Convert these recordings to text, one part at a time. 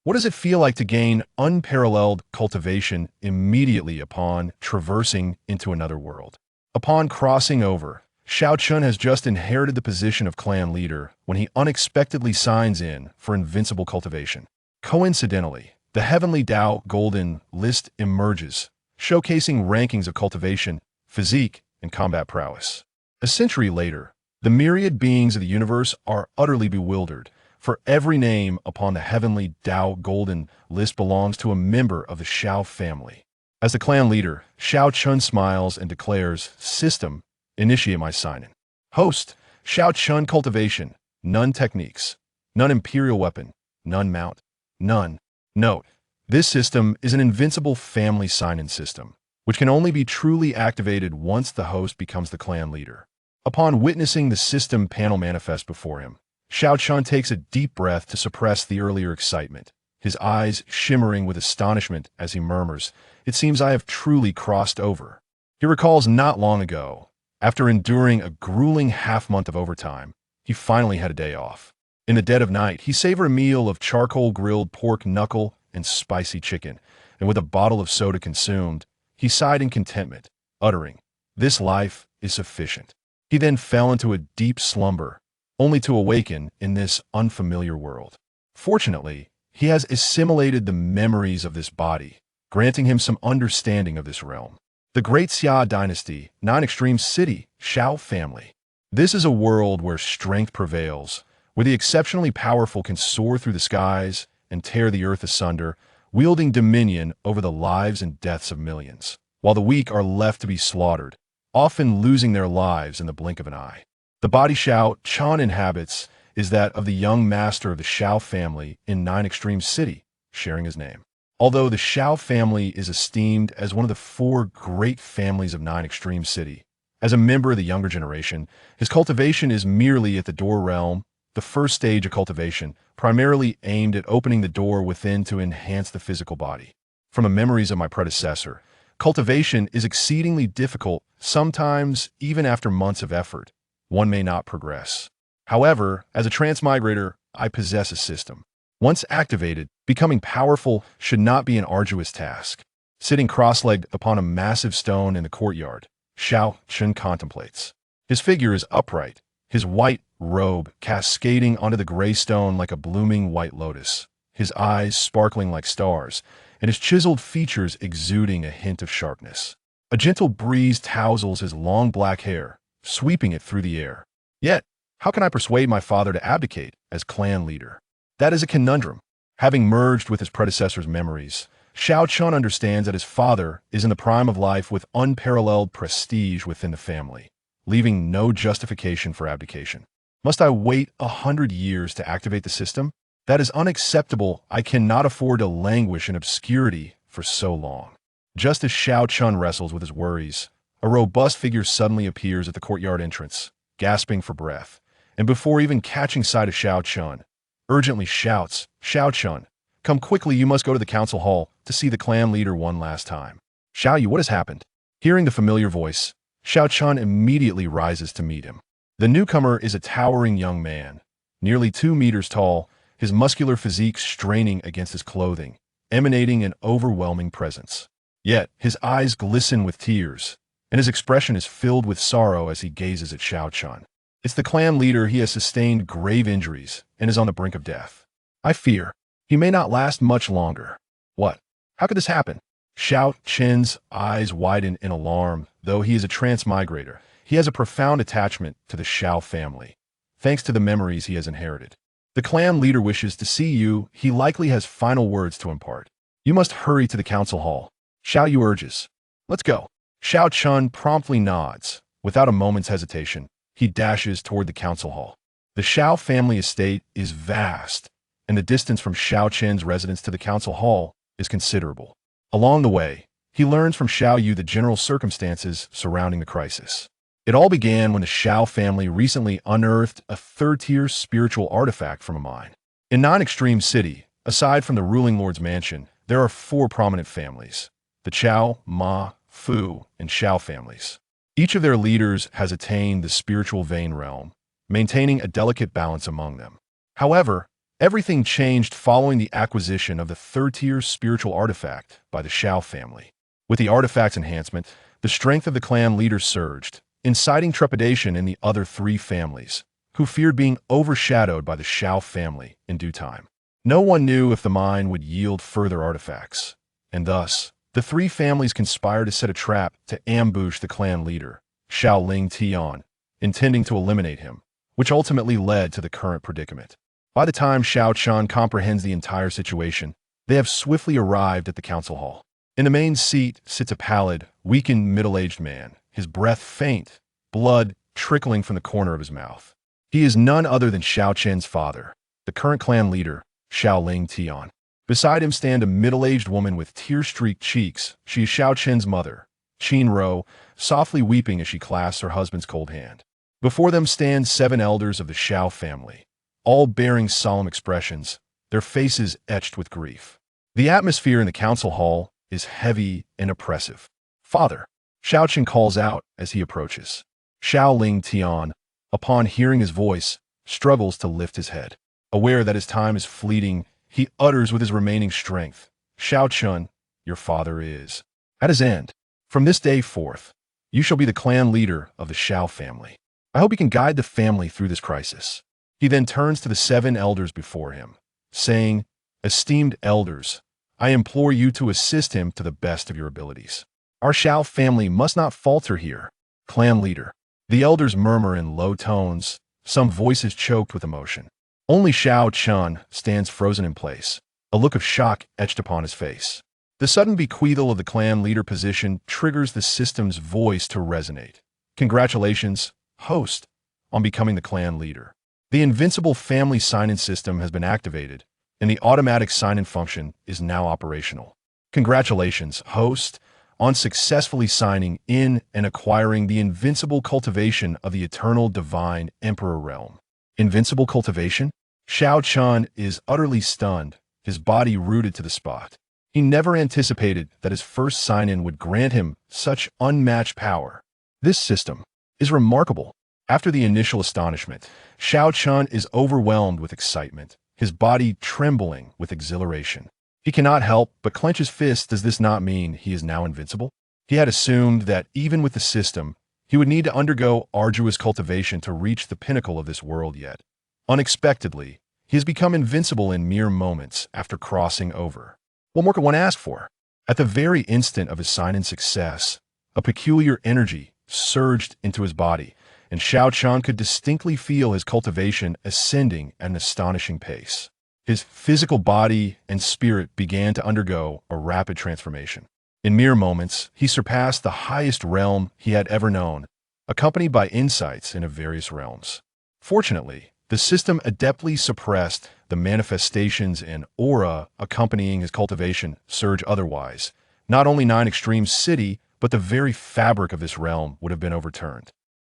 What does it feel like to gain unparalleled cultivation immediately upon traversing into another world? Upon crossing over, Xiao Chen has just inherited the position of clan leader when he unexpectedly signs in for invincible cultivation. Coincidentally, the heavenly Tao Golden List emerges, showcasing rankings of cultivation, physique, and combat prowess. A century later, the myriad beings of the universe are utterly bewildered, for every name upon the heavenly Tao Golden List belongs to a member of the Xiao family. As the clan leader, Xiao Chen smiles and declares, "System, initiate my sign-in." Host, Xiao Chen cultivation, none techniques, none imperial weapon, none mount, none. Note, this system is an invincible family sign-in system, which can only be truly activated once the host becomes the clan leader. Upon witnessing the system panel manifest before him, Xiao Chen takes a deep breath to suppress the earlier excitement, his eyes shimmering with astonishment as he murmurs, "It seems I have truly crossed over." He recalls not long ago, after enduring a grueling half-month of overtime, he finally had a day off. In the dead of night, he savored a meal of charcoal-grilled pork knuckle and spicy chicken, and with a bottle of soda consumed, he sighed in contentment, uttering, "This life is sufficient." He then fell into a deep slumber, only to awaken in this unfamiliar world. Fortunately, he has assimilated the memories of this body, granting him some understanding of this realm. The Great Xia Dynasty, non-extreme city, Xiao family. This is a world where strength prevails, where the exceptionally powerful can soar through the skies and tear the earth asunder, wielding dominion over the lives and deaths of millions, while the weak are left to be slaughtered, often losing their lives in the blink of an eye. The body Xiao Chen inhabits is that of the young master of the Xiao family in Nine Extreme City, sharing his name. Although the Xiao family is esteemed as one of the four great families of Nine Extreme City, as a member of the younger generation, his cultivation is merely at the door realm, the first stage of cultivation, primarily aimed at opening the door within to enhance the physical body. From the memories of my predecessor, cultivation is exceedingly difficult, sometimes even after months of effort. One may not progress. However, as a transmigrator, I possess a system. Once activated, becoming powerful should not be an arduous task. Sitting cross-legged upon a massive stone in the courtyard, Xiao Chen contemplates. His figure is upright, his white robe cascading onto the gray stone like a blooming white lotus, his eyes sparkling like stars, and his chiseled features exuding a hint of sharpness. A gentle breeze tousles his long black hair, sweeping it through the air. Yet, how can I persuade my father to abdicate as clan leader? That is a conundrum. Having merged with his predecessor's memories, Xiao Chen understands that his father is in the prime of life with unparalleled prestige within the family, leaving no justification for abdication. Must I wait 100 years to activate the system? That is unacceptable. I cannot afford to languish in obscurity for so long. Just as Xiao Chen wrestles with his worries, a robust figure suddenly appears at the courtyard entrance, gasping for breath, and before even catching sight of Xiao Chen, urgently shouts, "Xiao Chen, come quickly, you must go to the council hall to see the clan leader one last time." "Xiao Yu, what has happened?" Hearing the familiar voice, Xiao Chen immediately rises to meet him. The newcomer is a towering young man, nearly 2 meters tall, his muscular physique straining against his clothing, emanating an overwhelming presence. Yet, his eyes glisten with tears, and his expression is filled with sorrow as he gazes at Xiao Chen. It's the clan leader. He has sustained grave injuries and is on the brink of death. I fear he may not last much longer. What? How could this happen? Xiao Chen's eyes widen in alarm. Though he is a transmigrator, he has a profound attachment to the Xiao family, thanks to the memories he has inherited. The clan leader wishes to see you. He likely has final words to impart. You must hurry to the council hall. Xiao Yu urges. Let's go. Xiao Chen promptly nods. Without a moment's hesitation, he dashes toward the council hall. The Xiao family estate is vast, and the distance from Xiao Chen's residence to the council hall is considerable. Along the way, he learns from Xiao Yu the general circumstances surrounding the crisis. It all began when the Xiao family recently unearthed a third-tier spiritual artifact from a mine. In Non-Extreme City, aside from the ruling lord's mansion, there are 4 prominent families: the Chao, Ma, Fu, and Xiao families. Each of their leaders has attained the spiritual vein realm, maintaining a delicate balance among them. However, Everything changed following the acquisition of the third-tier spiritual artifact by the Xiao family. With the artifact's enhancement, the strength of the clan leader surged, inciting trepidation in the other three families, who feared being overshadowed by the Xiao family in due time. No one knew if the mine would yield further artifacts, and thus, the three families conspired to set a trap to ambush the clan leader, Xiao Ling Tian, intending to eliminate him, which ultimately led to the current predicament. By the time Xiao Chen comprehends the entire situation, they have swiftly arrived at the council hall. In the main seat sits a pallid, weakened middle-aged man, his breath faint, blood trickling from the corner of his mouth. He is none other than Xiao Chen's father, the current clan leader, Xiao Ling Tian. Beside him stand a middle-aged woman with tear-streaked cheeks. She is Xiao Chen's mother, Qin Ro, softly weeping as she clasps her husband's cold hand. Before them stand 7 elders of the Xiao family, all bearing solemn expressions, their faces etched with grief. The atmosphere in the council hall is heavy and oppressive. "Father," Xiao Chen calls out as he approaches. Xiao Ling Tian, upon hearing his voice, struggles to lift his head. Aware that his time is fleeting, he utters with his remaining strength, "Xiao Chen, your father is at his end. From this day forth, you shall be the clan leader of the Xiao family. I hope you can guide the family through this crisis." He then turns to the 7 elders before him, saying, "Esteemed elders, I implore you to assist him to the best of your abilities. Our Xiao family must not falter here." Clan leader. The elders murmur in low tones, some voices choked with emotion. Only Xiao Chen stands frozen in place, a look of shock etched upon his face. The sudden bequeathal of the clan leader position triggers the system's voice to resonate. "Congratulations, host, on becoming the clan leader. The invincible family sign-in system has been activated, and the automatic sign-in function is now operational. Congratulations, host, on successfully signing in and acquiring the invincible cultivation of the eternal divine emperor realm." Invincible cultivation? Xiao Chen is utterly stunned, his body rooted to the spot. He never anticipated that his first sign-in would grant him such unmatched power. This system is remarkable. After the initial astonishment, Xiao Chen is overwhelmed with excitement, his body trembling with exhilaration. He cannot help but clench his fist. Does this not mean he is now invincible? He had assumed that even with the system, he would need to undergo arduous cultivation to reach the pinnacle of this world yet. Unexpectedly, he has become invincible in mere moments after crossing over. What more could one ask for? At the very instant of his sign-in success, a peculiar energy surged into his body, and Xiao Chen could distinctly feel his cultivation ascending at an astonishing pace. His physical body and spirit began to undergo a rapid transformation. In mere moments, he surpassed the highest realm he had ever known, accompanied by insights into various realms. Fortunately, the system adeptly suppressed the manifestations and aura accompanying his cultivation surge. Otherwise, not only Nine Extremes City, but the very fabric of this realm would have been overturned.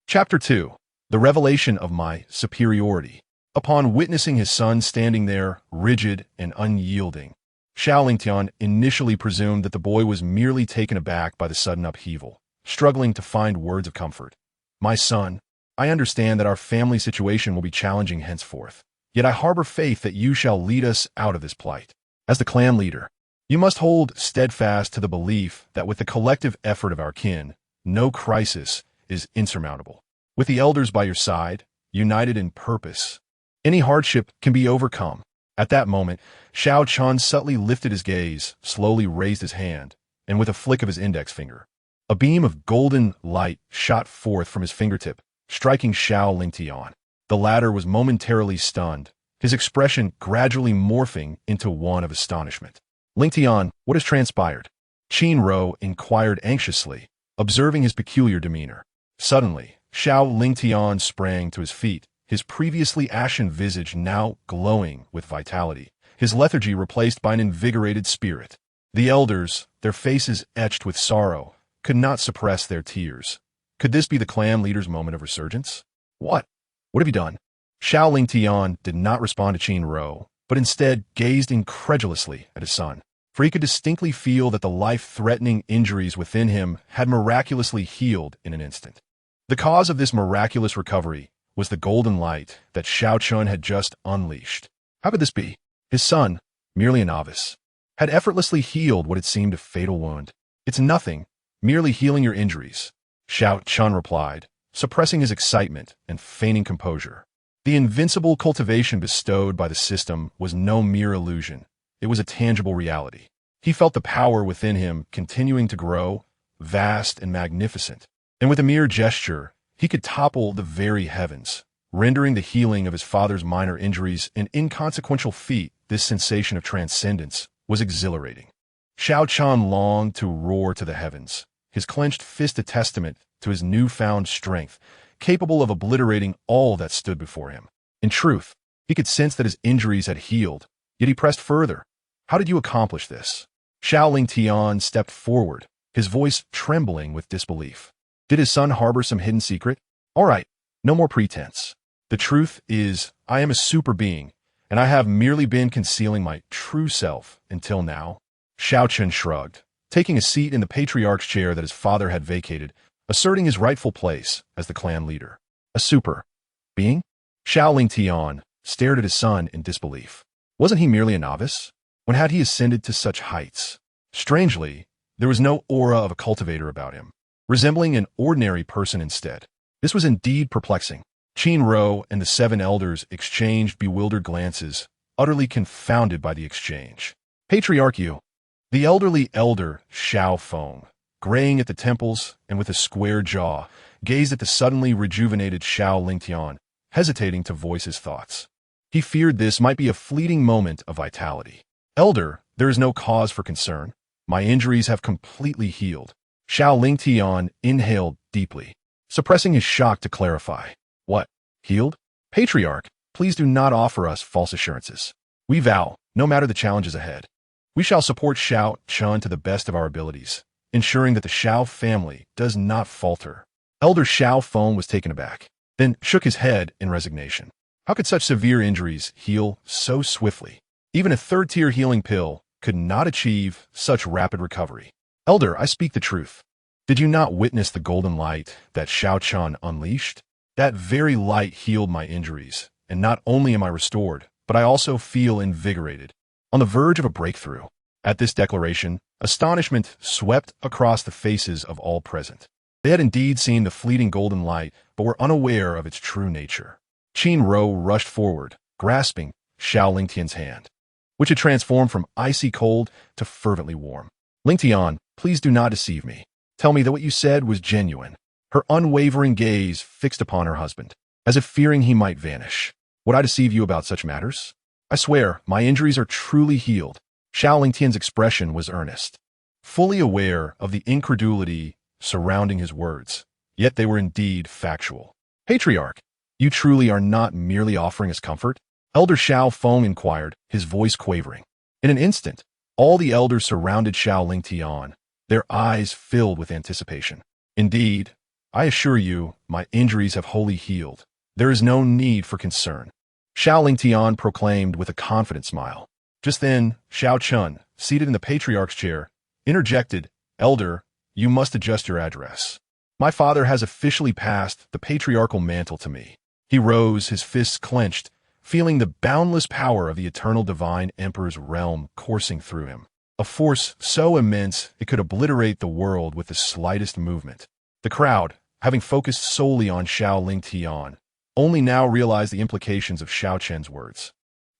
Chapter 2. The Revelation of My Superiority. Upon witnessing his son standing there, rigid and unyielding, Xiao Lingtian initially presumed that the boy was merely taken aback by the sudden upheaval, struggling to find words of comfort. "My son, I understand that our family situation will be challenging henceforth, yet I harbor faith that you shall lead us out of this plight. As the clan leader, you must hold steadfast to the belief that with the collective effort of our kin, no crisis is insurmountable. With the elders by your side, united in purpose, any hardship can be overcome." At that moment, Xiao Chen subtly lifted his gaze, slowly raised his hand, and with a flick of his index finger, a beam of golden light shot forth from his fingertip, striking Xiao Lingtian. The latter was momentarily stunned, his expression gradually morphing into one of astonishment. "Lingtian, what has transpired?" Qin Ro inquired anxiously, observing his peculiar demeanor. Suddenly, Xiao Lingtian sprang to his feet, his previously ashen visage now glowing with vitality, his lethargy replaced by an invigorated spirit. The elders, their faces etched with sorrow, could not suppress their tears. Could this be the clan leader's moment of resurgence? What have you done?" Xiao Lingtian did not respond to Qin Ro, but instead gazed incredulously at his son, for he could distinctly feel that the life-threatening injuries within him had miraculously healed in an instant. The cause of this miraculous recovery was the golden light that Xiao Chen had just unleashed. How could this be? His son, merely a novice, had effortlessly healed what had seemed a fatal wound. It's nothing, merely healing your injuries, Xiao Chen replied, suppressing his excitement and feigning composure. The invincible cultivation bestowed by the system was no mere illusion. It was a tangible reality. He felt the power within him continuing to grow, vast and magnificent. And with a mere gesture, he could topple the very heavens, rendering the healing of his father's minor injuries an inconsequential feat. This sensation of transcendence was exhilarating. Xiao Chen longed to roar to the heavens, his clenched fist a testament to his newfound strength, capable of obliterating all that stood before him. In truth, he could sense that his injuries had healed, yet he pressed further. How did you accomplish this? Xiao Lingtian stepped forward, his voice trembling with disbelief. Did his son harbor some hidden secret? All right, no more pretense. The truth is, I am a super being, and I have merely been concealing my true self until now. Xiao Chen shrugged, taking a seat in the patriarch's chair that his father had vacated, asserting his rightful place as the clan leader. A super being? Xiao Lingtian stared at his son in disbelief. Wasn't he merely a novice? When had he ascended to such heights? Strangely, there was no aura of a cultivator about him, resembling an ordinary person instead. This was indeed perplexing. Qin Ro and the 7 elders exchanged bewildered glances, utterly confounded by the exchange. Patriarch Yu, the elderly elder Xiao Feng, graying at the temples and with a square jaw, gazed at the suddenly rejuvenated Xiao Lingtian, hesitating to voice his thoughts. He feared this might be a fleeting moment of vitality. Elder, there is no cause for concern. My injuries have completely healed. Xiao Lingtian inhaled deeply, suppressing his shock to clarify. What? Healed? Patriarch, please do not offer us false assurances. We vow, no matter the challenges ahead, we shall support Xiao Chen to the best of our abilities, ensuring that the Xiao family does not falter. Elder Xiao Feng was taken aback, then shook his head in resignation. How could such severe injuries heal so swiftly? Even a third-tier healing pill could not achieve such rapid recovery. Elder, I speak the truth. Did you not witness the golden light that Xiao Chen unleashed? That very light healed my injuries, and not only am I restored, but I also feel invigorated, on the verge of a breakthrough. At this declaration, astonishment swept across the faces of all present. They had indeed seen the fleeting golden light, but were unaware of its true nature. Qin Ro rushed forward, grasping Xiao Lingtian's hand, which had transformed from icy cold to fervently warm. Lingtian, please do not deceive me. Tell me that what you said was genuine. Her unwavering gaze fixed upon her husband, as if fearing he might vanish. Would I deceive you about such matters? I swear, my injuries are truly healed. Xiao Lingtian's expression was earnest, fully aware of the incredulity surrounding his words, yet they were indeed factual. Patriarch, you truly are not merely offering us comfort? Elder Xiao Feng inquired, his voice quavering. In an instant, all the elders surrounded Xiao Lingtian, their eyes filled with anticipation. Indeed, I assure you, my injuries have wholly healed. There is no need for concern. Xiao Lingtian proclaimed with a confident smile. Just then, Xiao Chen, seated in the patriarch's chair, interjected, Elder, you must adjust your address. My father has officially passed the patriarchal mantle to me. He rose, his fists clenched, feeling the boundless power of the eternal divine emperor's realm coursing through him. A force so immense it could obliterate the world with the slightest movement. The crowd, having focused solely on Xiao Lingtian, only now realized the implications of Xiao Chen's words.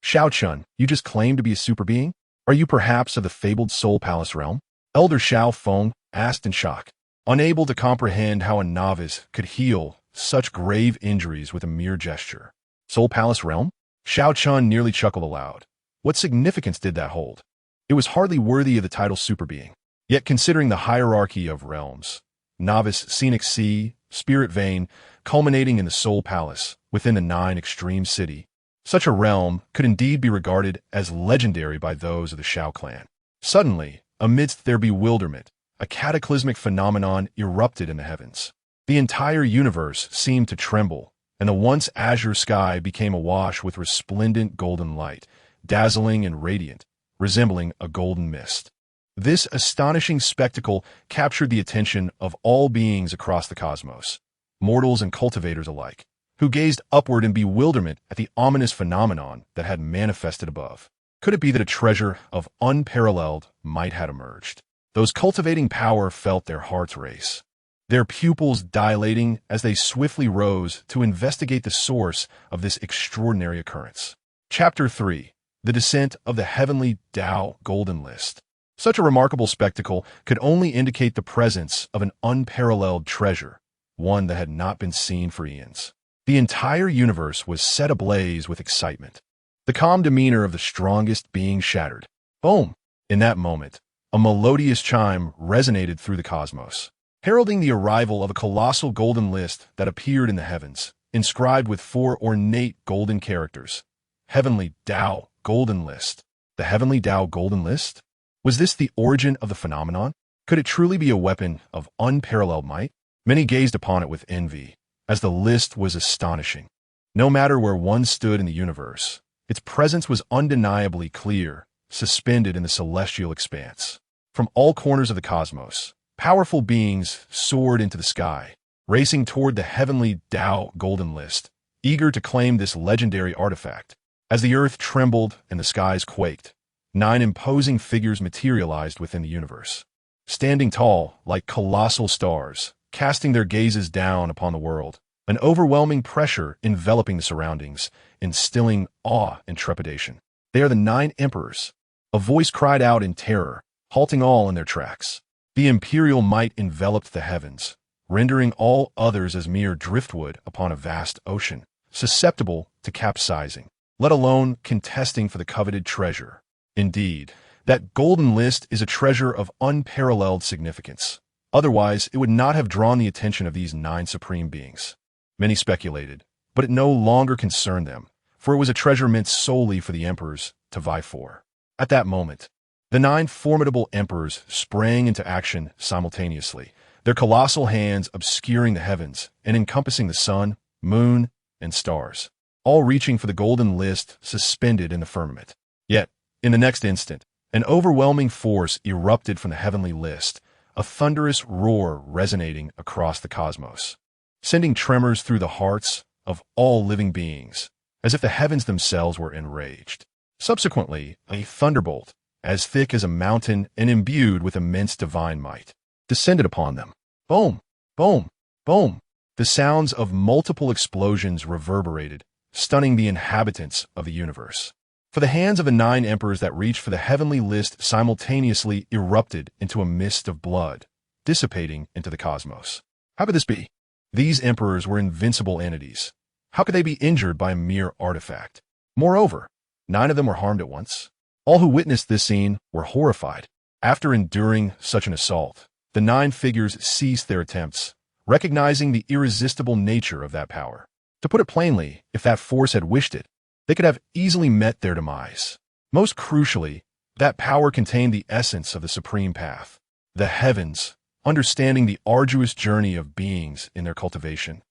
Xiao Chen, you just claim to be a super being? Are you perhaps of the fabled Soul Palace realm? Elder Xiao Feng asked in shock, unable to comprehend how a novice could heal such grave injuries with a mere gesture. Soul Palace realm? Xiao Chen nearly chuckled aloud. What significance did that hold? It was hardly worthy of the title super being. Yet considering the hierarchy of realms, novice, scenic sea, spirit vein, culminating in the Soul Palace within the 9 extreme city, such a realm could indeed be regarded as legendary by those of the Xiao clan. Suddenly, amidst their bewilderment, a cataclysmic phenomenon erupted in the heavens. The entire universe seemed to tremble, and the once azure sky became awash with resplendent golden light, dazzling and radiant, resembling a golden mist. This astonishing spectacle captured the attention of all beings across the cosmos, mortals and cultivators alike, who gazed upward in bewilderment at the ominous phenomenon that had manifested above. Could it be that a treasure of unparalleled might had emerged? Those cultivating power felt their hearts race, their pupils dilating as they swiftly rose to investigate the source of this extraordinary occurrence. Chapter 3. The Descent of the Heavenly Tao Golden List. Such a remarkable spectacle could only indicate the presence of an unparalleled treasure, one that had not been seen for eons. The entire universe was set ablaze with excitement. The calm demeanor of the strongest being shattered. Boom! In that moment, a melodious chime resonated through the cosmos, heralding the arrival of a colossal golden list that appeared in the heavens, inscribed with 4 ornate golden characters. Heavenly Tao Golden List. The Heavenly Tao Golden List? Was this the origin of the phenomenon? Could it truly be a weapon of unparalleled might? Many gazed upon it with envy, as the list was astonishing. No matter where one stood in the universe, its presence was undeniably clear, suspended in the celestial expanse. From all corners of the cosmos, powerful beings soared into the sky, racing toward the Heavenly Tao Golden List, eager to claim this legendary artifact. As the earth trembled and the skies quaked, 9 imposing figures materialized within the universe, standing tall like colossal stars, casting their gazes down upon the world, an overwhelming pressure enveloping the surroundings, instilling awe and trepidation. They are the 9 emperors. A voice cried out in terror, halting all in their tracks. The imperial might enveloped the heavens, rendering all others as mere driftwood upon a vast ocean, susceptible to capsizing, let alone contesting for the coveted treasure. Indeed, that golden list is a treasure of unparalleled significance. Otherwise, it would not have drawn the attention of these 9 supreme beings. Many speculated, but it no longer concerned them, for it was a treasure meant solely for the emperors to vie for. At that moment, the 9 formidable emperors sprang into action simultaneously, their colossal hands obscuring the heavens and encompassing the sun, moon, and stars, all reaching for the golden list suspended in the firmament. Yet, in the next instant, an overwhelming force erupted from the heavenly list, a thunderous roar resonating across the cosmos, sending tremors through the hearts of all living beings, as if the heavens themselves were enraged. Subsequently, a thunderbolt, as thick as a mountain and imbued with immense divine might, descended upon them. Boom! Boom! Boom! The sounds of multiple explosions reverberated, stunning the inhabitants of the universe. For the hands of the 9 emperors that reached for the heavenly list simultaneously erupted into a mist of blood, dissipating into the cosmos. How could this be? These emperors were invincible entities. How could they be injured by a mere artifact? Moreover, 9 of them were harmed at once. All who witnessed this scene were horrified. After enduring such an assault, the 9 figures ceased their attempts, recognizing the irresistible nature of that power. To put it plainly, if that force had wished it, they could have easily met their demise. Most crucially, that power contained the essence of the supreme path. The heavens, understanding the arduous journey of beings in their cultivation,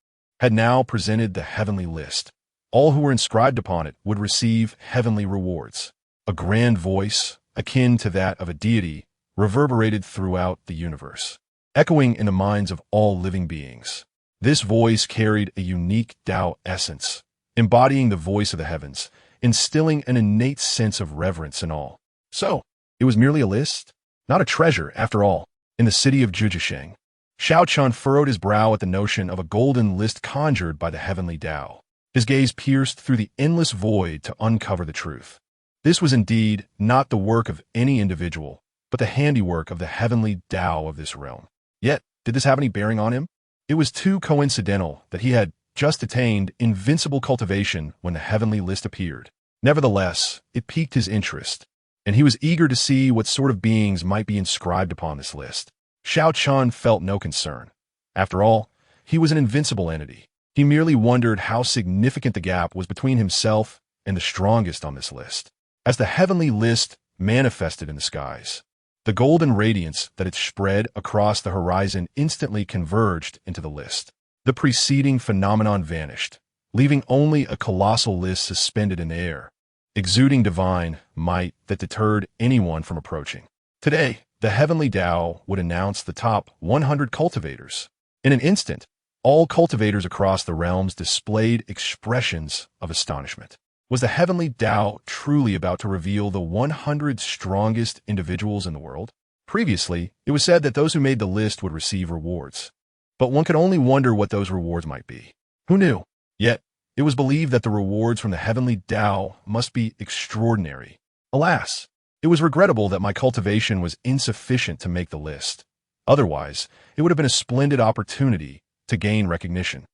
had now presented the heavenly list. All who were inscribed upon it would receive heavenly rewards. A grand voice, akin to that of a deity, reverberated throughout the universe, echoing in the minds of all living beings. This voice carried a unique Tao essence, embodying the voice of the heavens, instilling an innate sense of reverence in all. So, it was merely a list? Not a treasure, after all. In the city of Zhujiasheng, Xiao Chen furrowed his brow at the notion of a golden list conjured by the heavenly Tao. His gaze pierced through the endless void to uncover the truth. This was indeed not the work of any individual, but the handiwork of the heavenly Tao of this realm. Yet, did this have any bearing on him? It was too coincidental that he had just attained invincible cultivation when the heavenly list appeared. Nevertheless, it piqued his interest, and he was eager to see what sort of beings might be inscribed upon this list. Xiao Chen felt no concern. After all, he was an invincible entity. He merely wondered how significant the gap was between himself and the strongest on this list. As the heavenly list manifested in the skies, the golden radiance that it spread across the horizon instantly converged into the list. The preceding phenomenon vanished, leaving only a colossal list suspended in the air, exuding divine might that deterred anyone from approaching. Today, the heavenly Tao would announce the top 100 cultivators. In an instant, All cultivators across the realms displayed expressions of astonishment. Was the heavenly Tao truly about to reveal the 100 strongest individuals in the world? Previously, it was said that those who made the list would receive rewards. But one could only wonder what those rewards might be. Who knew? Yet, it was believed that the rewards from the heavenly Tao must be extraordinary. Alas, it was regrettable that my cultivation was insufficient to make the list. Otherwise, it would have been a splendid opportunity to gain recognition.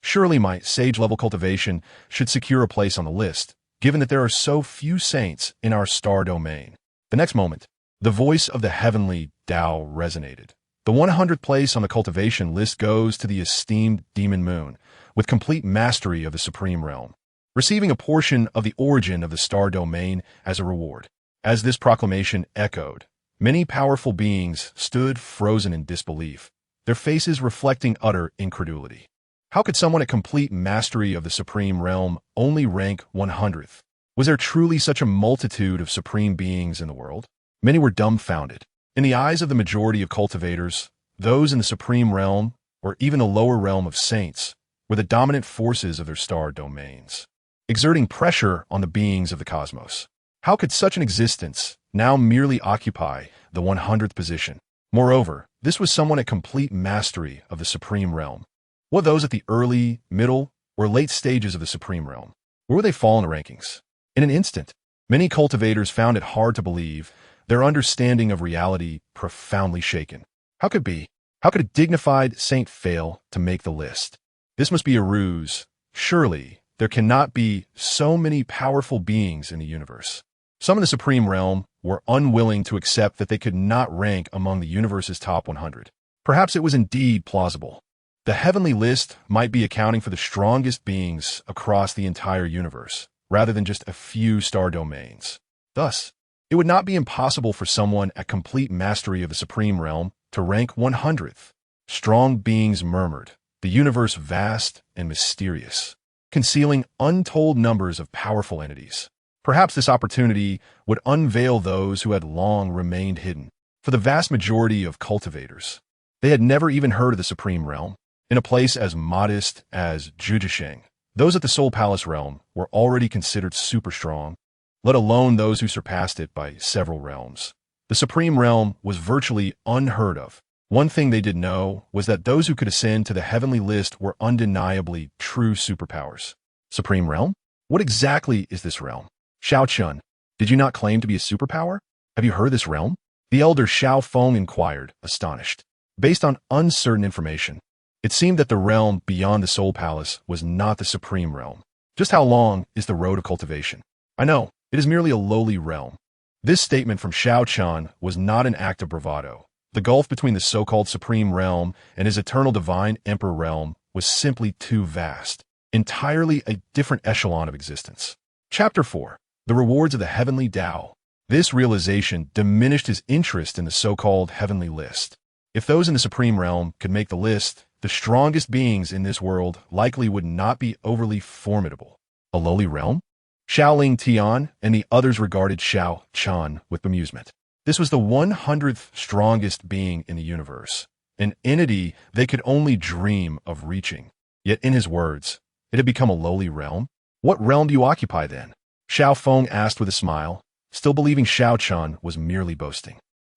Surely my sage-level cultivation should secure a place on the list, given that there are so few saints in our star domain. The next moment, the voice of the heavenly Tao resonated. The 100th place on the cultivation list goes to the esteemed Demon Moon, with complete mastery of the Supreme Realm, receiving a portion of the origin of the star domain as a reward. As this proclamation echoed, many powerful beings stood frozen in disbelief, their faces reflecting utter incredulity. How could someone at complete mastery of the Supreme Realm only rank 100th? Was there truly such a multitude of supreme beings in the world? Many were dumbfounded. In the eyes of the majority of cultivators, those in the Supreme Realm, or even the lower realm of saints, were the dominant forces of their star domains, exerting pressure on the beings of the cosmos. How could such an existence now merely occupy the 100th position? Moreover, this was someone at complete mastery of the Supreme Realm. What those at the early, middle, or late stages of the Supreme Realm? Where would they fall in the rankings? In an instant, many cultivators found it hard to believe, their understanding of reality profoundly shaken. How could it be? How could a dignified saint fail to make the list? This must be a ruse. Surely, there cannot be so many powerful beings in the universe. Some in the Supreme Realm were unwilling to accept that they could not rank among the universe's top 100. Perhaps it was indeed plausible. The heavenly list might be accounting for the strongest beings across the entire universe, rather than just a few star domains. Thus, it would not be impossible for someone at complete mastery of the Supreme Realm to rank 100th. Strong beings murmured, the universe vast and mysterious, concealing untold numbers of powerful entities. Perhaps this opportunity would unveil those who had long remained hidden. For the vast majority of cultivators, they had never even heard of the Supreme Realm. In a place as modest as Jujisheng, those at the Soul Palace realm were already considered super strong, let alone those who surpassed it by several realms. The Supreme Realm was virtually unheard of. One thing they did know was that those who could ascend to the heavenly list were undeniably true superpowers. Supreme Realm? What exactly is this realm? Xiao Chen, did you not claim to be a superpower? Have you heard this realm? The elder Xiao Feng inquired, astonished. Based on uncertain information, it seemed that the realm beyond the Soul Palace was not the Supreme Realm. Just how long is the road of cultivation? I know, it is merely a lowly realm. This statement from Xiao Chen was not an act of bravado. The gulf between the so-called Supreme Realm and his eternal divine Emperor realm was simply too vast, entirely a different echelon of existence. Chapter 4. The Rewards of the Heavenly Tao. This realization diminished his interest in the so-called heavenly list. If those in the Supreme Realm could make the list, the strongest beings in this world likely would not be overly formidable. A lowly realm? Xiaoling Tian and the others regarded Xiao Chen with bemusement. This was the 100th strongest being in the universe, an entity they could only dream of reaching. Yet in his words, it had become a lowly realm. What realm do you occupy then? Xiao Feng asked with a smile, still believing Xiao Chen was merely boasting.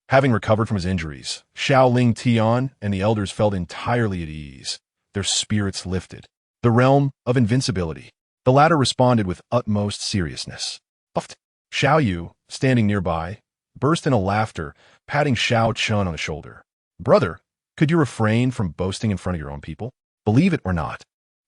Having recovered from his injuries, Xiaoling Tian and the elders felt entirely at ease, their spirits lifted. The realm of invincibility. The latter responded with utmost seriousness. Puffed. Xiao Yu, standing nearby, burst into laughter, patting Xiao Chen on the shoulder. Brother, could you refrain from boasting in front of your own people? Believe it or not.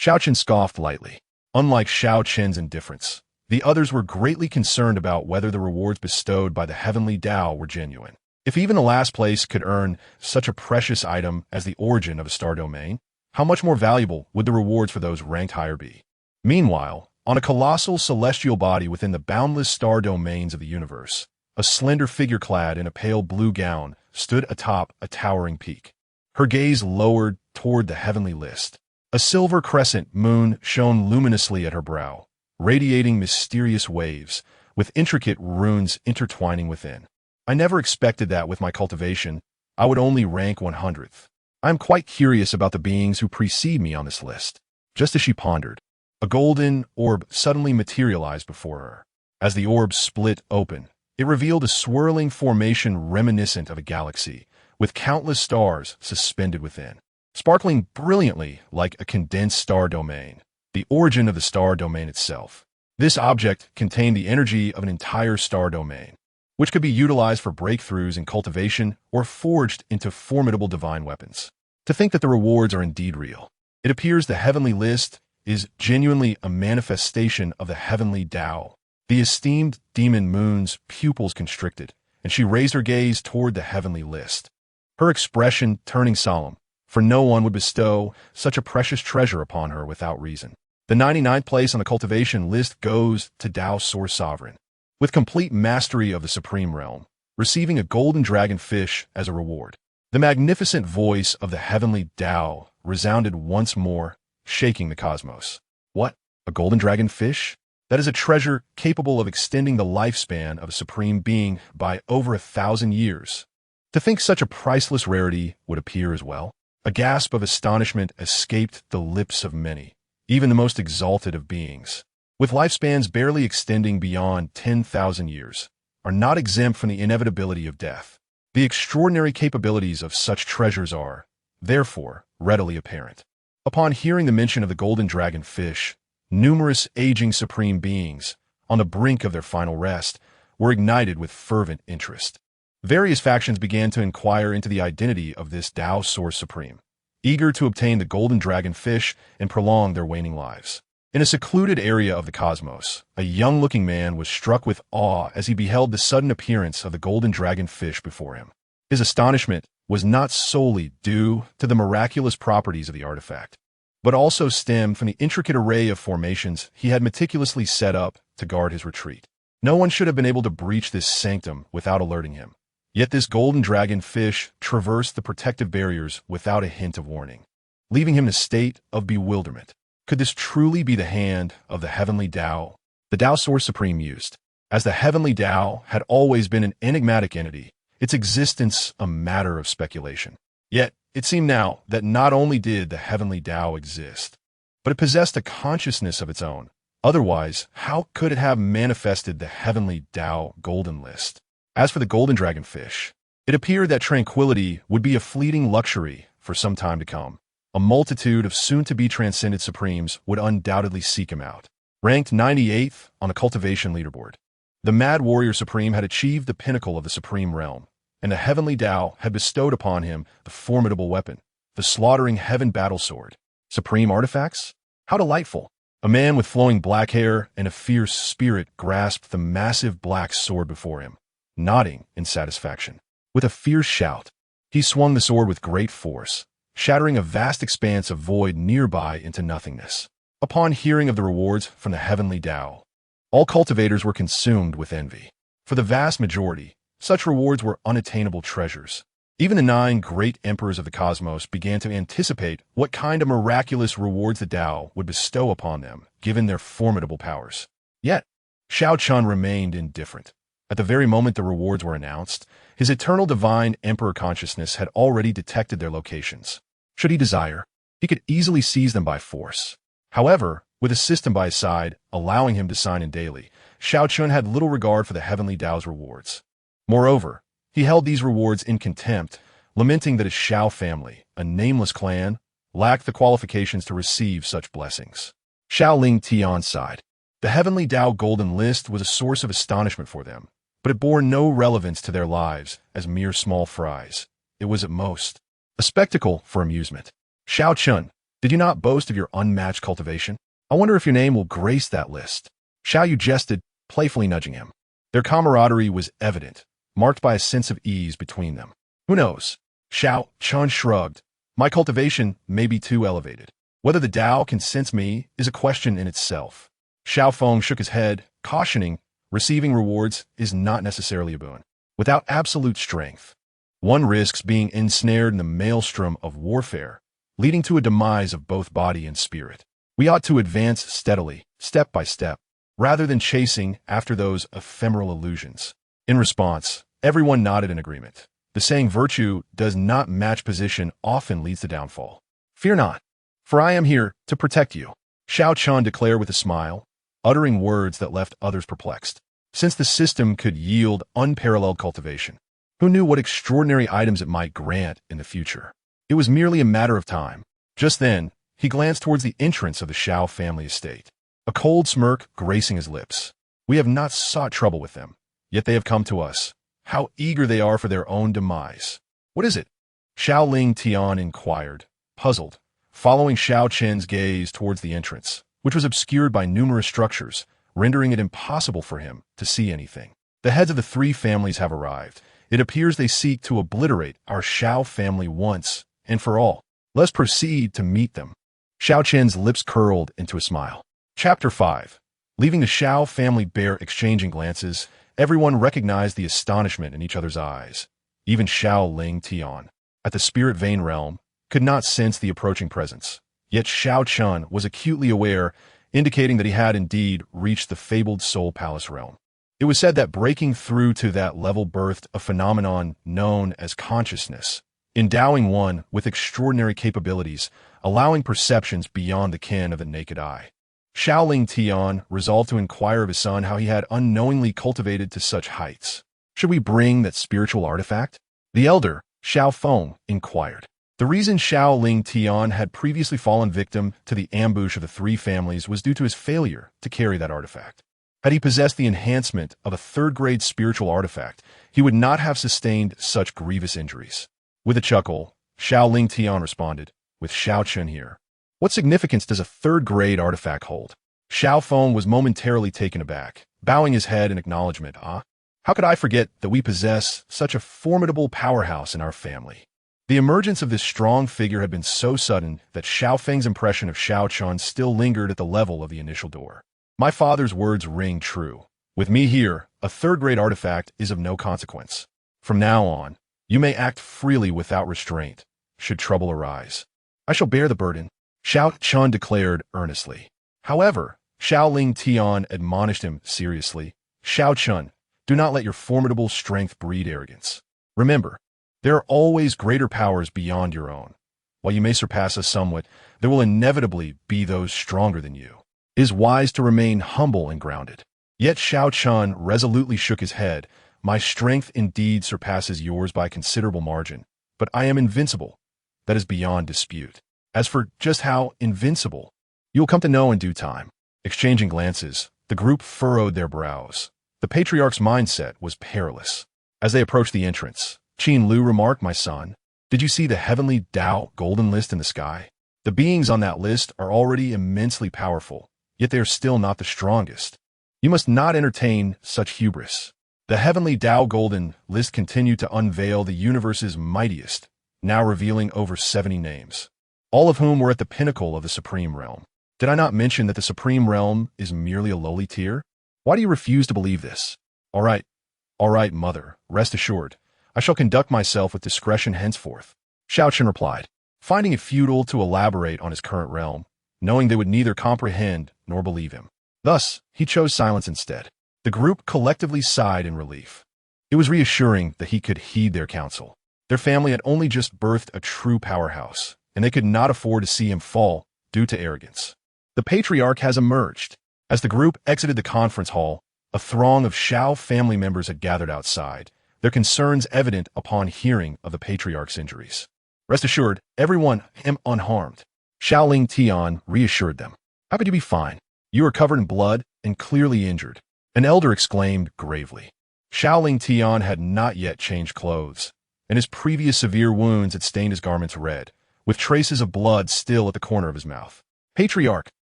Xiao Chen scoffed lightly. Unlike Xiao Chen's indifference, the others were greatly concerned about whether the rewards bestowed by the heavenly Tao were genuine. If even the last place could earn such a precious item as the origin of a star domain, how much more valuable would the rewards for those ranked higher be? Meanwhile, on a colossal celestial body within the boundless star domains of the universe, a slender figure clad in a pale blue gown stood atop a towering peak. Her gaze lowered toward the heavenly list. A silver crescent moon shone luminously at her brow, radiating mysterious waves, with intricate runes intertwining within. I never expected that with my cultivation, I would only rank 100th. I am quite curious about the beings who precede me on this list. Just as she pondered, a golden orb suddenly materialized before her. As the orb split open, it revealed a swirling formation reminiscent of a galaxy, with countless stars suspended within, sparkling brilliantly like a condensed star domain, the origin of the star domain itself. This object contained the energy of an entire star domain, which could be utilized for breakthroughs in cultivation or forged into formidable divine weapons. To think that the rewards are indeed real. It appears the heavenly list is genuinely a manifestation of the heavenly Tao. The esteemed demon Moon's pupils constricted, and she raised her gaze toward the heavenly list, her expression turning solemn, for no one would bestow such a precious treasure upon her without reason. The 99th place on the cultivation list goes to Tao Source Sovereign, with complete mastery of the Supreme Realm, receiving a golden dragon fish as a reward. The magnificent voice of the heavenly Tao resounded once more, shaking the cosmos. What? A golden dragon fish? That is a treasure capable of extending the lifespan of a supreme being by over 1,000 years. To think such a priceless rarity would appear as well. A gasp of astonishment escaped the lips of many, even the most exalted of beings, with lifespans barely extending beyond 10,000 years, are not exempt from the inevitability of death. The extraordinary capabilities of such treasures are, therefore, readily apparent. Upon hearing the mention of the golden dragon fish, numerous aging supreme beings, on the brink of their final rest, were ignited with fervent interest. Various factions began to inquire into the identity of this Tao Source Supreme, eager to obtain the golden dragon fish and prolong their waning lives. In a secluded area of the cosmos, a young-looking man was struck with awe as he beheld the sudden appearance of the golden dragon fish before him. His astonishment was not solely due to the miraculous properties of the artifact, but also stemmed from the intricate array of formations he had meticulously set up to guard his retreat. No one should have been able to breach this sanctum without alerting him. Yet this golden dragon fish traversed the protective barriers without a hint of warning, leaving him in a state of bewilderment. Could this truly be the hand of the heavenly Tao? The Tao Source Supreme mused. As the heavenly Tao had always been an enigmatic entity, its existence a matter of speculation. Yet, it seemed now that not only did the heavenly Tao exist, but it possessed a consciousness of its own. Otherwise, how could it have manifested the heavenly Tao golden list? As for the golden dragon fish, it appeared that tranquility would be a fleeting luxury for some time to come. A multitude of soon-to-be transcended supremes would undoubtedly seek him out. Ranked 98th on the cultivation leaderboard, the Mad Warrior Supreme had achieved the pinnacle of the Supreme Realm, and the heavenly Tao had bestowed upon him the formidable weapon, the slaughtering heaven battle sword. Supreme artifacts? How delightful! A man with flowing black hair and a fierce spirit grasped the massive black sword before him, nodding in satisfaction. With a fierce shout, he swung the sword with great force, shattering a vast expanse of void nearby into nothingness. Upon hearing of the rewards from the heavenly Tao, all cultivators were consumed with envy. For the vast majority, such rewards were unattainable treasures. Even the 9 great emperors of the cosmos began to anticipate what kind of miraculous rewards the Tao would bestow upon them, given their formidable powers. Yet, Xiao Chen remained indifferent. At the very moment the rewards were announced, his eternal divine emperor consciousness had already detected their locations. Should he desire, he could easily seize them by force. However, with a system by his side, allowing him to sign in daily, Xiao Chen had little regard for the heavenly Tao's rewards. Moreover, he held these rewards in contempt, lamenting that his Xiao family, a nameless clan, lacked the qualifications to receive such blessings. Xiao Ling Tian sighed. The heavenly Tao golden list was a source of astonishment for them, but it bore no relevance to their lives as mere small fries. It was at most a spectacle for amusement. Xiao Chen, did you not boast of your unmatched cultivation? I wonder if your name will grace that list. Xiao Yu jested, playfully nudging him. Their camaraderie was evident, marked by a sense of ease between them. Who knows? Xiao Chen shrugged. My cultivation may be too elevated. Whether the Tao can sense me is a question in itself. Xiao Feng shook his head, cautioning, receiving rewards is not necessarily a boon. Without absolute strength, one risks being ensnared in the maelstrom of warfare, leading to a demise of both body and spirit. We ought to advance steadily, step by step, rather than chasing after those ephemeral illusions. In response, everyone nodded in agreement, The saying virtue does not match position often leads to downfall. Fear not, for I am here to protect you, Xiao Chen declared with a smile, uttering words that left others perplexed. Since the system could yield unparalleled cultivation, who knew what extraordinary items it might grant in the future? It was merely a matter of time. Just then, he glanced towards the entrance of the Xiao family estate, a cold smirk gracing his lips. We have not sought trouble with them, yet they have come to us. How eager they are for their own demise. What is it? Xiao Ling Tian inquired, puzzled, following Xiao Chen's gaze towards the entrance, which was obscured by numerous structures, rendering it impossible for him to see anything. The heads of the three families have arrived. It appears they seek to obliterate our Xiao family once and for all. Let's proceed to meet them. Xiao Chen's lips curled into a smile. Chapter 5. Leaving the Xiao family bare exchanging glances, everyone recognized the astonishment in each other's eyes. Even Xiao Ling Tian, at the spirit vein realm, could not sense the approaching presence. Yet Xiao Chen was acutely aware, indicating that he had indeed reached the fabled Soul Palace realm. It was said that breaking through to that level birthed a phenomenon known as consciousness, endowing one with extraordinary capabilities, allowing perceptions beyond the ken of the naked eye. Xiao Ling Tian resolved to inquire of his son how he had unknowingly cultivated to such heights. Should we bring that spiritual artifact? The elder, Xiao Feng, inquired. The reason Xiao Ling Tian had previously fallen victim to the ambush of the three families was due to his failure to carry that artifact. Had he possessed the enhancement of a third-grade spiritual artifact, he would not have sustained such grievous injuries. With a chuckle, Xiao Ling Tian responded, with Xiao Chen here. What significance does a third-grade artifact hold? Xiao Feng was momentarily taken aback, bowing his head in acknowledgement. How could I forget that we possess such a formidable powerhouse in our family? The emergence of this strong figure had been so sudden that Xiao Feng's impression of Xiao Chen still lingered at the level of the initial door. My father's words ring true. With me here, a third-grade artifact is of no consequence. From now on, you may act freely without restraint, should trouble arise. I shall bear the burden, Xiao Chen declared earnestly. However, Xiao Ling Tian admonished him seriously. Xiao Chen, do not let your formidable strength breed arrogance. Remember, there are always greater powers beyond your own. While you may surpass us somewhat, there will inevitably be those stronger than you. It is wise to remain humble and grounded. Yet Xiao Chen resolutely shook his head. My strength indeed surpasses yours by a considerable margin, but I am invincible. That is beyond dispute. As for just how invincible, you will come to know in due time. Exchanging glances, the group furrowed their brows. The patriarch's mindset was perilous. As they approached the entrance, Qin Lu remarked, my son, did you see the heavenly Tao golden list in the sky? The beings on that list are already immensely powerful, yet they are still not the strongest. You must not entertain such hubris. The heavenly Tao golden list continued to unveil the universe's mightiest, now revealing over 70 names, all of whom were at the pinnacle of the supreme realm. Did I not mention that the supreme realm is merely a lowly tier? Why do you refuse to believe this? All right, mother, rest assured. I shall conduct myself with discretion henceforth, Xiao Chen replied, finding it futile to elaborate on his current realm, knowing they would neither comprehend nor believe him. Thus, he chose silence instead. The group collectively sighed in relief. It was reassuring that he could heed their counsel. Their family had only just birthed a true powerhouse, and they could not afford to see him fall due to arrogance. The patriarch has emerged. As the group exited the conference hall, a throng of Xiao family members had gathered outside, their concerns evident upon hearing of the patriarch's injuries. Rest assured, everyone am unharmed. Xiao Ling Tian reassured them. How could you be fine? You are covered in blood and clearly injured, an elder exclaimed gravely. Xiao Ling Tian had not yet changed clothes, and his previous severe wounds had stained his garments red, with traces of blood still at the corner of his mouth. Patriarch,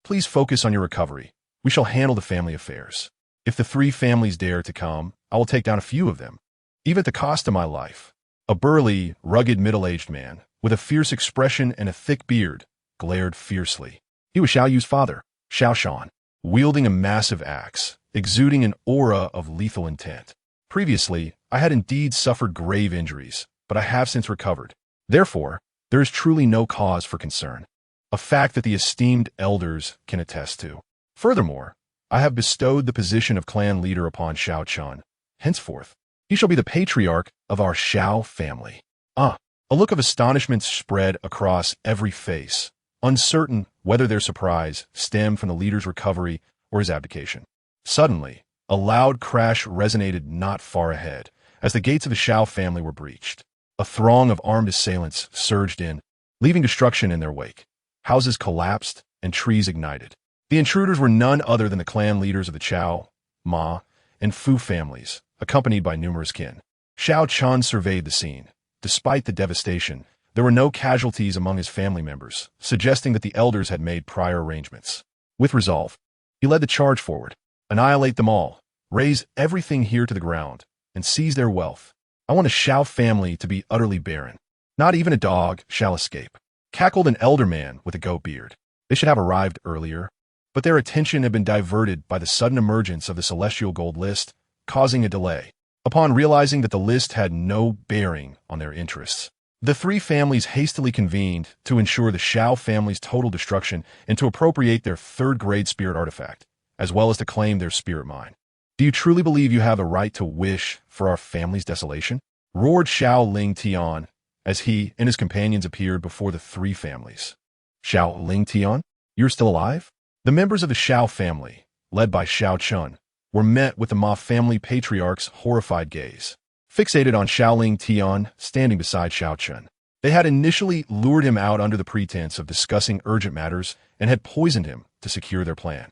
please focus on your recovery. We shall handle the family affairs. If the three families dare to come, I will take down a few of them, even at the cost of my life. A burly, rugged middle-aged man, with a fierce expression and a thick beard, glared fiercely. He was Xiao Yu's father, Xiao Shan, wielding a massive axe, exuding an aura of lethal intent. Previously, I had indeed suffered grave injuries, but I have since recovered. Therefore, there is truly no cause for concern, a fact that the esteemed elders can attest to. Furthermore, I have bestowed the position of clan leader upon Xiao Chen. Henceforth, He shall be the patriarch of our Xiao family. Ah, a look of astonishment spread across every face, uncertain whether their surprise stemmed from the leader's recovery or his abdication. Suddenly, a loud crash resonated not far ahead, as the gates of the Xiao family were breached. A throng of armed assailants surged in, leaving destruction in their wake. Houses collapsed and trees ignited. The intruders were none other than the clan leaders of the Qiao, Ma, and Fu families, accompanied by numerous kin. Xiao Chen surveyed the scene. Despite the devastation, there were no casualties among his family members, suggesting that the elders had made prior arrangements. With resolve, he led the charge forward. Annihilate them all, raze everything here to the ground, and seize their wealth. I want a Xiao family to be utterly barren. Not even a dog shall escape. Cackled an elder man with a goat beard. They should have arrived earlier, but their attention had been diverted by the sudden emergence of the celestial gold list, causing a delay. Upon realizing that the list had no bearing on their interests, the three families hastily convened to ensure the Xiao family's total destruction and to appropriate their third-grade spirit artifact, as well as to claim their spirit mine. Do you truly believe you have the right to wish for our family's desolation? Roared Xiao Ling Tian as he and his companions appeared before the three families. Xiao Ling Tian, you're still alive? The members of the Xiao family, led by Xiao Chen, were met with the Ma family patriarch's horrified gaze, fixated on Xiao Ling Tian standing beside Xiao Chen. They had initially lured him out under the pretense of discussing urgent matters and had poisoned him to secure their plan.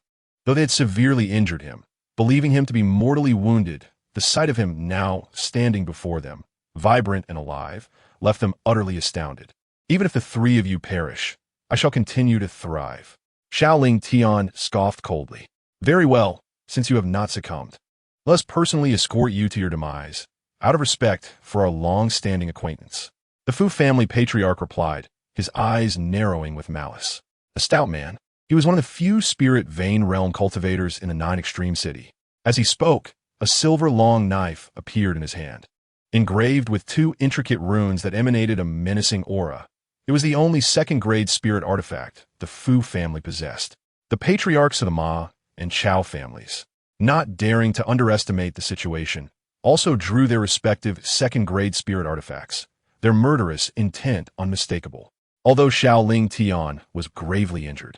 Though they had severely injured him, believing him to be mortally wounded, the sight of him now standing before them, vibrant and alive, left them utterly astounded. Even if the three of you perish, I shall continue to thrive. Xiao Ling Tian scoffed coldly. Very well, since you have not succumbed. Let us personally escort you to your demise, out of respect for our long-standing acquaintance. The Fu family patriarch replied, his eyes narrowing with malice. A stout man, he was one of the few spirit vein realm cultivators in the Nine Extreme City. As he spoke, a silver long knife appeared in his hand, engraved with two intricate runes that emanated a menacing aura. It was the only second-grade spirit artifact the Fu family possessed. The patriarchs of the Ma and Qiao families, not daring to underestimate the situation, also drew their respective second-grade spirit artifacts, their murderous intent unmistakable. Although Xiao Ling Tian was gravely injured,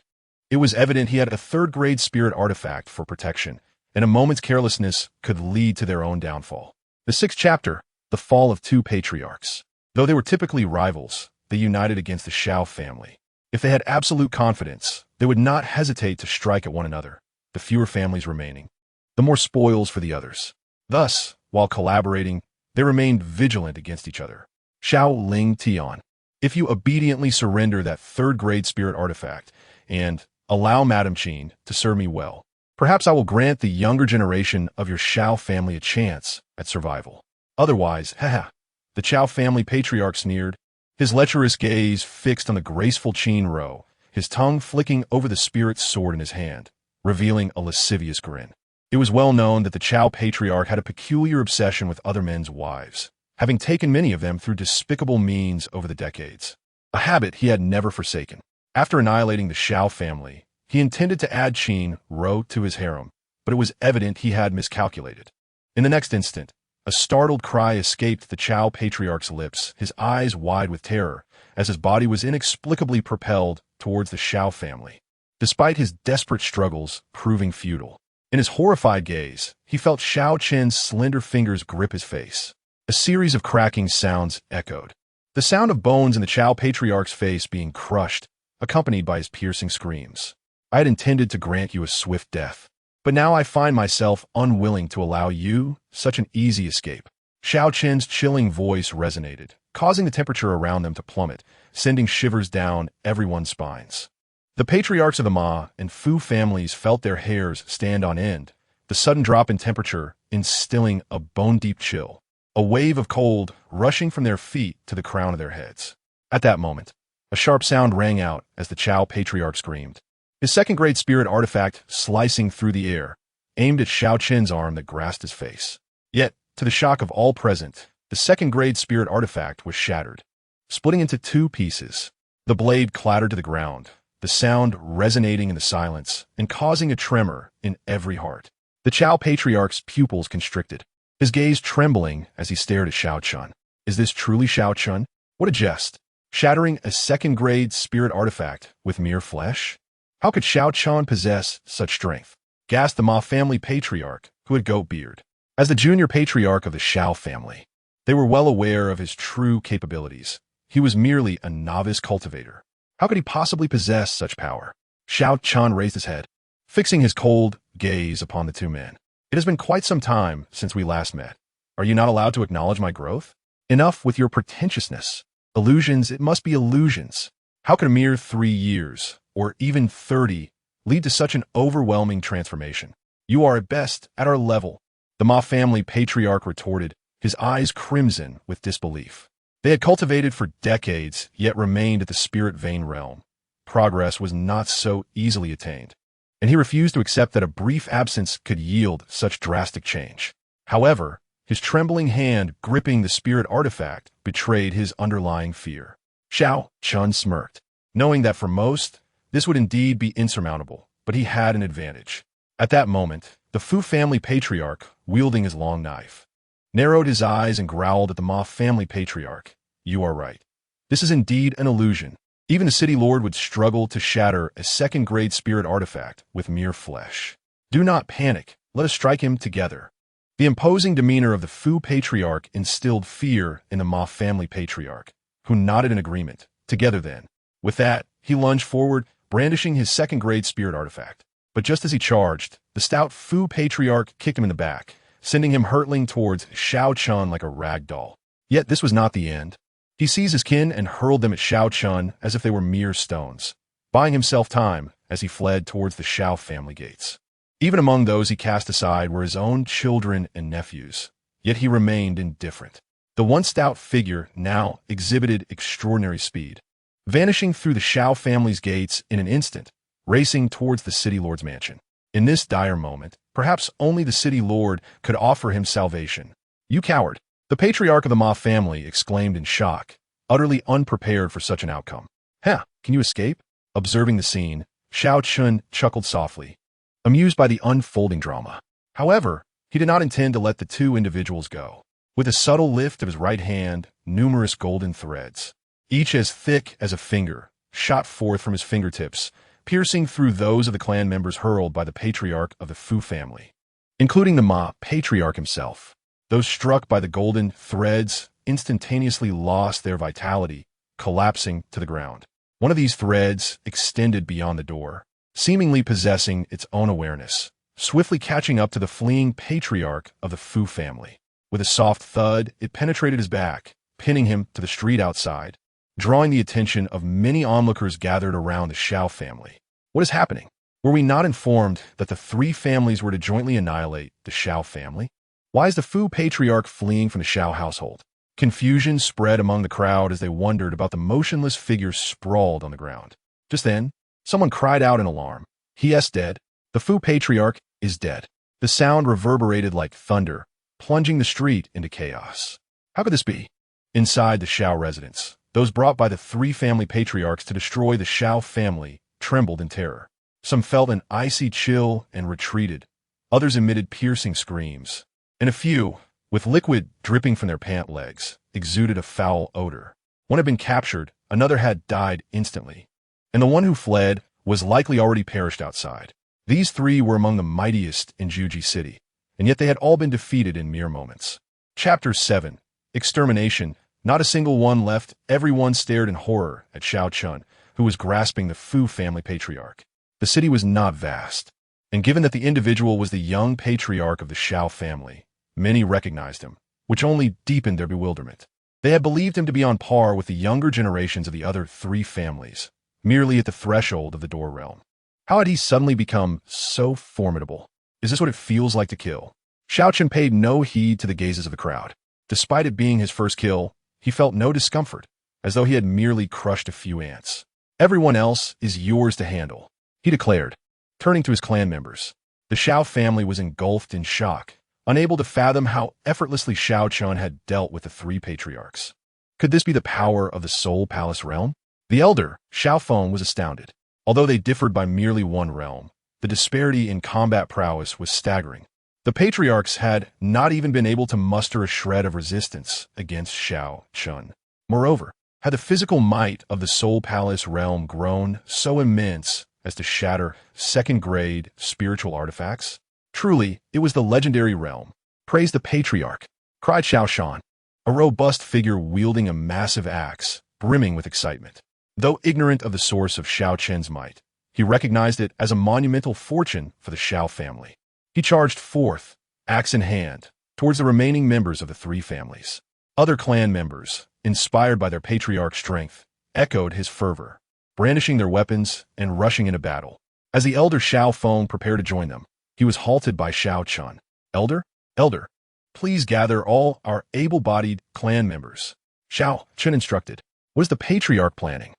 it was evident he had a third-grade spirit artifact for protection, and a moment's carelessness could lead to their own downfall. The sixth chapter, the fall of two patriarchs. Though they were typically rivals, they united against the Xiao family. If they had absolute confidence, they would not hesitate to strike at one another, the fewer families remaining, the more spoils for the others. Thus, while collaborating, they remained vigilant against each other. Xiao Ling Tian, if you obediently surrender that third-grade spirit artifact and allow Madame Qin to serve me well, perhaps I will grant the younger generation of your Xiao family a chance at survival. Otherwise, haha, the Qiao family patriarch sneered, his lecherous gaze fixed on the graceful Qin Ro, his tongue flicking over the spirit's sword in his hand, revealing a lascivious grin. It was well known that the Qiao patriarch had a peculiar obsession with other men's wives, having taken many of them through despicable means over the decades, a habit he had never forsaken. After annihilating the Xiao family, he intended to add Qin Ro to his harem, but it was evident he had miscalculated. In the next instant, a startled cry escaped the Qiao patriarch's lips, his eyes wide with terror, as his body was inexplicably propelled towards the Xiao family, despite his desperate struggles proving futile. In his horrified gaze, he felt Xiao Chen's slender fingers grip his face. A series of cracking sounds echoed, the sound of bones in the Qiao patriarch's face being crushed, accompanied by his piercing screams. I had intended to grant you a swift death, but now I find myself unwilling to allow you such an easy escape. Xiao Chen's chilling voice resonated, causing the temperature around them to plummet, sending shivers down everyone's spines. The patriarchs of the Ma and Fu families felt their hairs stand on end, the sudden drop in temperature instilling a bone-deep chill, a wave of cold rushing from their feet to the crown of their heads. At that moment, a sharp sound rang out as the Qiao patriarch screamed, his second-grade spirit artifact slicing through the air, aimed at Xiao Chen's arm that grasped his face. Yet, to the shock of all present, the second-grade spirit artifact was shattered, splitting into two pieces. The blade clattered to the ground, the sound resonating in the silence and causing a tremor in every heart. The Qiao patriarch's pupils constricted. his gaze trembling as he stared at Xiao Chen. Is this truly Xiao Chen? What a jest! Shattering a second-grade spirit artifact with mere flesh? How could Xiao Chen possess such strength? Gasped the Ma family patriarch, who had goat beard. As the junior patriarch of the Xiao family, they were well aware of his true capabilities. He was merely a novice cultivator. How could he possibly possess such power? Xiao Chen raised his head, fixing his cold gaze upon the two men. It has been quite some time since we last met. Are you not allowed to acknowledge my growth? Enough with your pretentiousness. Illusions, it must be illusions. How could a mere 3 years, or even 30, lead to such an overwhelming transformation? You are at best at our level, the Ma family patriarch retorted, his eyes crimson with disbelief. They had cultivated for decades, yet remained at the spirit vein realm. Progress was not so easily attained, and he refused to accept that a brief absence could yield such drastic change. However, his trembling hand gripping the spirit artifact betrayed his underlying fear. Xiao Chen smirked, knowing that for most, this would indeed be insurmountable, but he had an advantage. At that moment, the Fu family patriarch, wielding his long knife, narrowed his eyes and growled at the Ma family patriarch. You are right. This is indeed an illusion. Even a city lord would struggle to shatter a second-grade spirit artifact with mere flesh. Do not panic. Let us strike him together. The imposing demeanor of the Fu patriarch instilled fear in the Ma family patriarch, who nodded in agreement. Together then. With that, he lunged forward, brandishing his second-grade spirit artifact. But just as he charged, the stout Fu patriarch kicked him in the back, sending him hurtling towards Xiao Chen like a rag doll. Yet this was not the end. He seized his kin and hurled them at Xiao Chen as if they were mere stones, buying himself time as he fled towards the Xiao family gates. Even among those he cast aside were his own children and nephews, yet he remained indifferent. The once stout figure now exhibited extraordinary speed, vanishing through the Xiao family's gates in an instant, racing towards the city lord's mansion. In this dire moment, perhaps only the city lord could offer him salvation. You coward! The patriarch of the Ma family exclaimed in shock, utterly unprepared for such an outcome. Huh, can you escape? Observing the scene, Xiao Chen chuckled softly, amused by the unfolding drama. However, he did not intend to let the two individuals go. With a subtle lift of his right hand, numerous golden threads, each as thick as a finger, shot forth from his fingertips, piercing through those of the clan members hurled by the patriarch of the Fu family, including the Ma patriarch himself. Those struck by the golden threads instantaneously lost their vitality, collapsing to the ground. One of these threads extended beyond the door, seemingly possessing its own awareness, swiftly catching up to the fleeing patriarch of the Fu family. With a soft thud, it penetrated his back, pinning him to the street outside, drawing the attention of many onlookers gathered around the Xiao family. What is happening? Were we not informed that the 3 families were to jointly annihilate the Xiao family? Why is the Fu patriarch fleeing from the Xiao household? Confusion spread among the crowd as they wondered about the motionless figure sprawled on the ground. Just then, someone cried out in alarm. He is dead. The Fu patriarch is dead. The sound reverberated like thunder, plunging the street into chaos. How could this be? Inside the Xiao residence, those brought by the 3 family patriarchs to destroy the Xiao family trembled in terror. Some felt an icy chill and retreated. Others emitted piercing screams. And a few, with liquid dripping from their pant legs, exuded a foul odor. One had been captured, another had died instantly, and the one who fled was likely already perished outside. These 3 were among the mightiest in Juji City, and yet they had all been defeated in mere moments. Chapter 7. Extermination. Not a single one left. Everyone stared in horror at Xiao Chen, who was grasping the Fu family patriarch. The city was not vast, and given that the individual was the young patriarch of the Xiao family, many recognized him, which only deepened their bewilderment. They had believed him to be on par with the younger generations of the other 3 families, merely at the threshold of the door realm. How had he suddenly become so formidable? Is this what it feels like to kill? Xiao Chen paid no heed to the gazes of the crowd. Despite it being his first kill, he felt no discomfort, as though he had merely crushed a few ants. Everyone else is yours to handle, he declared, turning to his clan members. The Xiao family was engulfed in shock, unable to fathom how effortlessly Xiao Chen had dealt with the 3 patriarchs. Could this be the power of the Soul Palace realm? The elder, Xiao Feng, was astounded. Although they differed by merely 1 realm, the disparity in combat prowess was staggering. The patriarchs had not even been able to muster a shred of resistance against Xiao Chen. Moreover, had the physical might of the Soul Palace realm grown so immense as to shatter second-grade spiritual artifacts? Truly, it was the legendary realm. Praise the patriarch, cried Xiao Chen, a robust figure wielding a massive axe, brimming with excitement. Though ignorant of the source of Xiao Chen's might, he recognized it as a monumental fortune for the Xiao family. He charged forth, axe in hand, towards the remaining members of the three families. Other clan members, inspired by their patriarch's strength, echoed his fervor, brandishing their weapons and rushing into battle. As the elder Xiao Feng prepared to join them, he was halted by Xiao Chen. Elder? Elder, please gather all our able-bodied clan members. Xiao Chen instructed. What is the patriarch planning?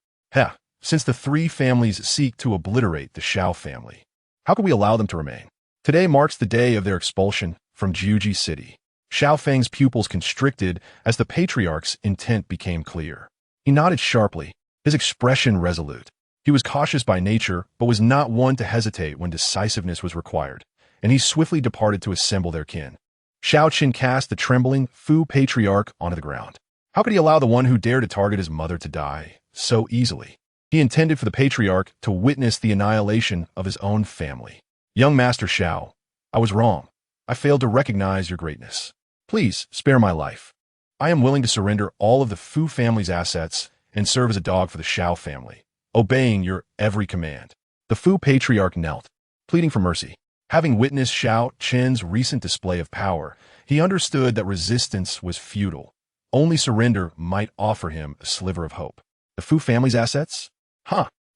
Since the three families seek to obliterate the Xiao family, how can we allow them to remain? Today marks the day of their expulsion from Jiuji City. Xiao Feng's pupils constricted as the patriarch's intent became clear. He nodded sharply, his expression resolute. He was cautious by nature, but was not one to hesitate when decisiveness was required, and he swiftly departed to assemble their kin. Xiao Chen cast the trembling Fu patriarch onto the ground. How could he allow the one who dared to target his mother to die so easily? He intended for the patriarch to witness the annihilation of his own family. Young Master Xiao, I was wrong. I failed to recognize your greatness. Please spare my life. I am willing to surrender all of the Fu family's assets and serve as a dog for the Xiao family, obeying your every command. The Fu patriarch knelt, pleading for mercy. Having witnessed Xiao Chen's recent display of power, he understood that resistance was futile. Only surrender might offer him a sliver of hope. The Fu family's assets?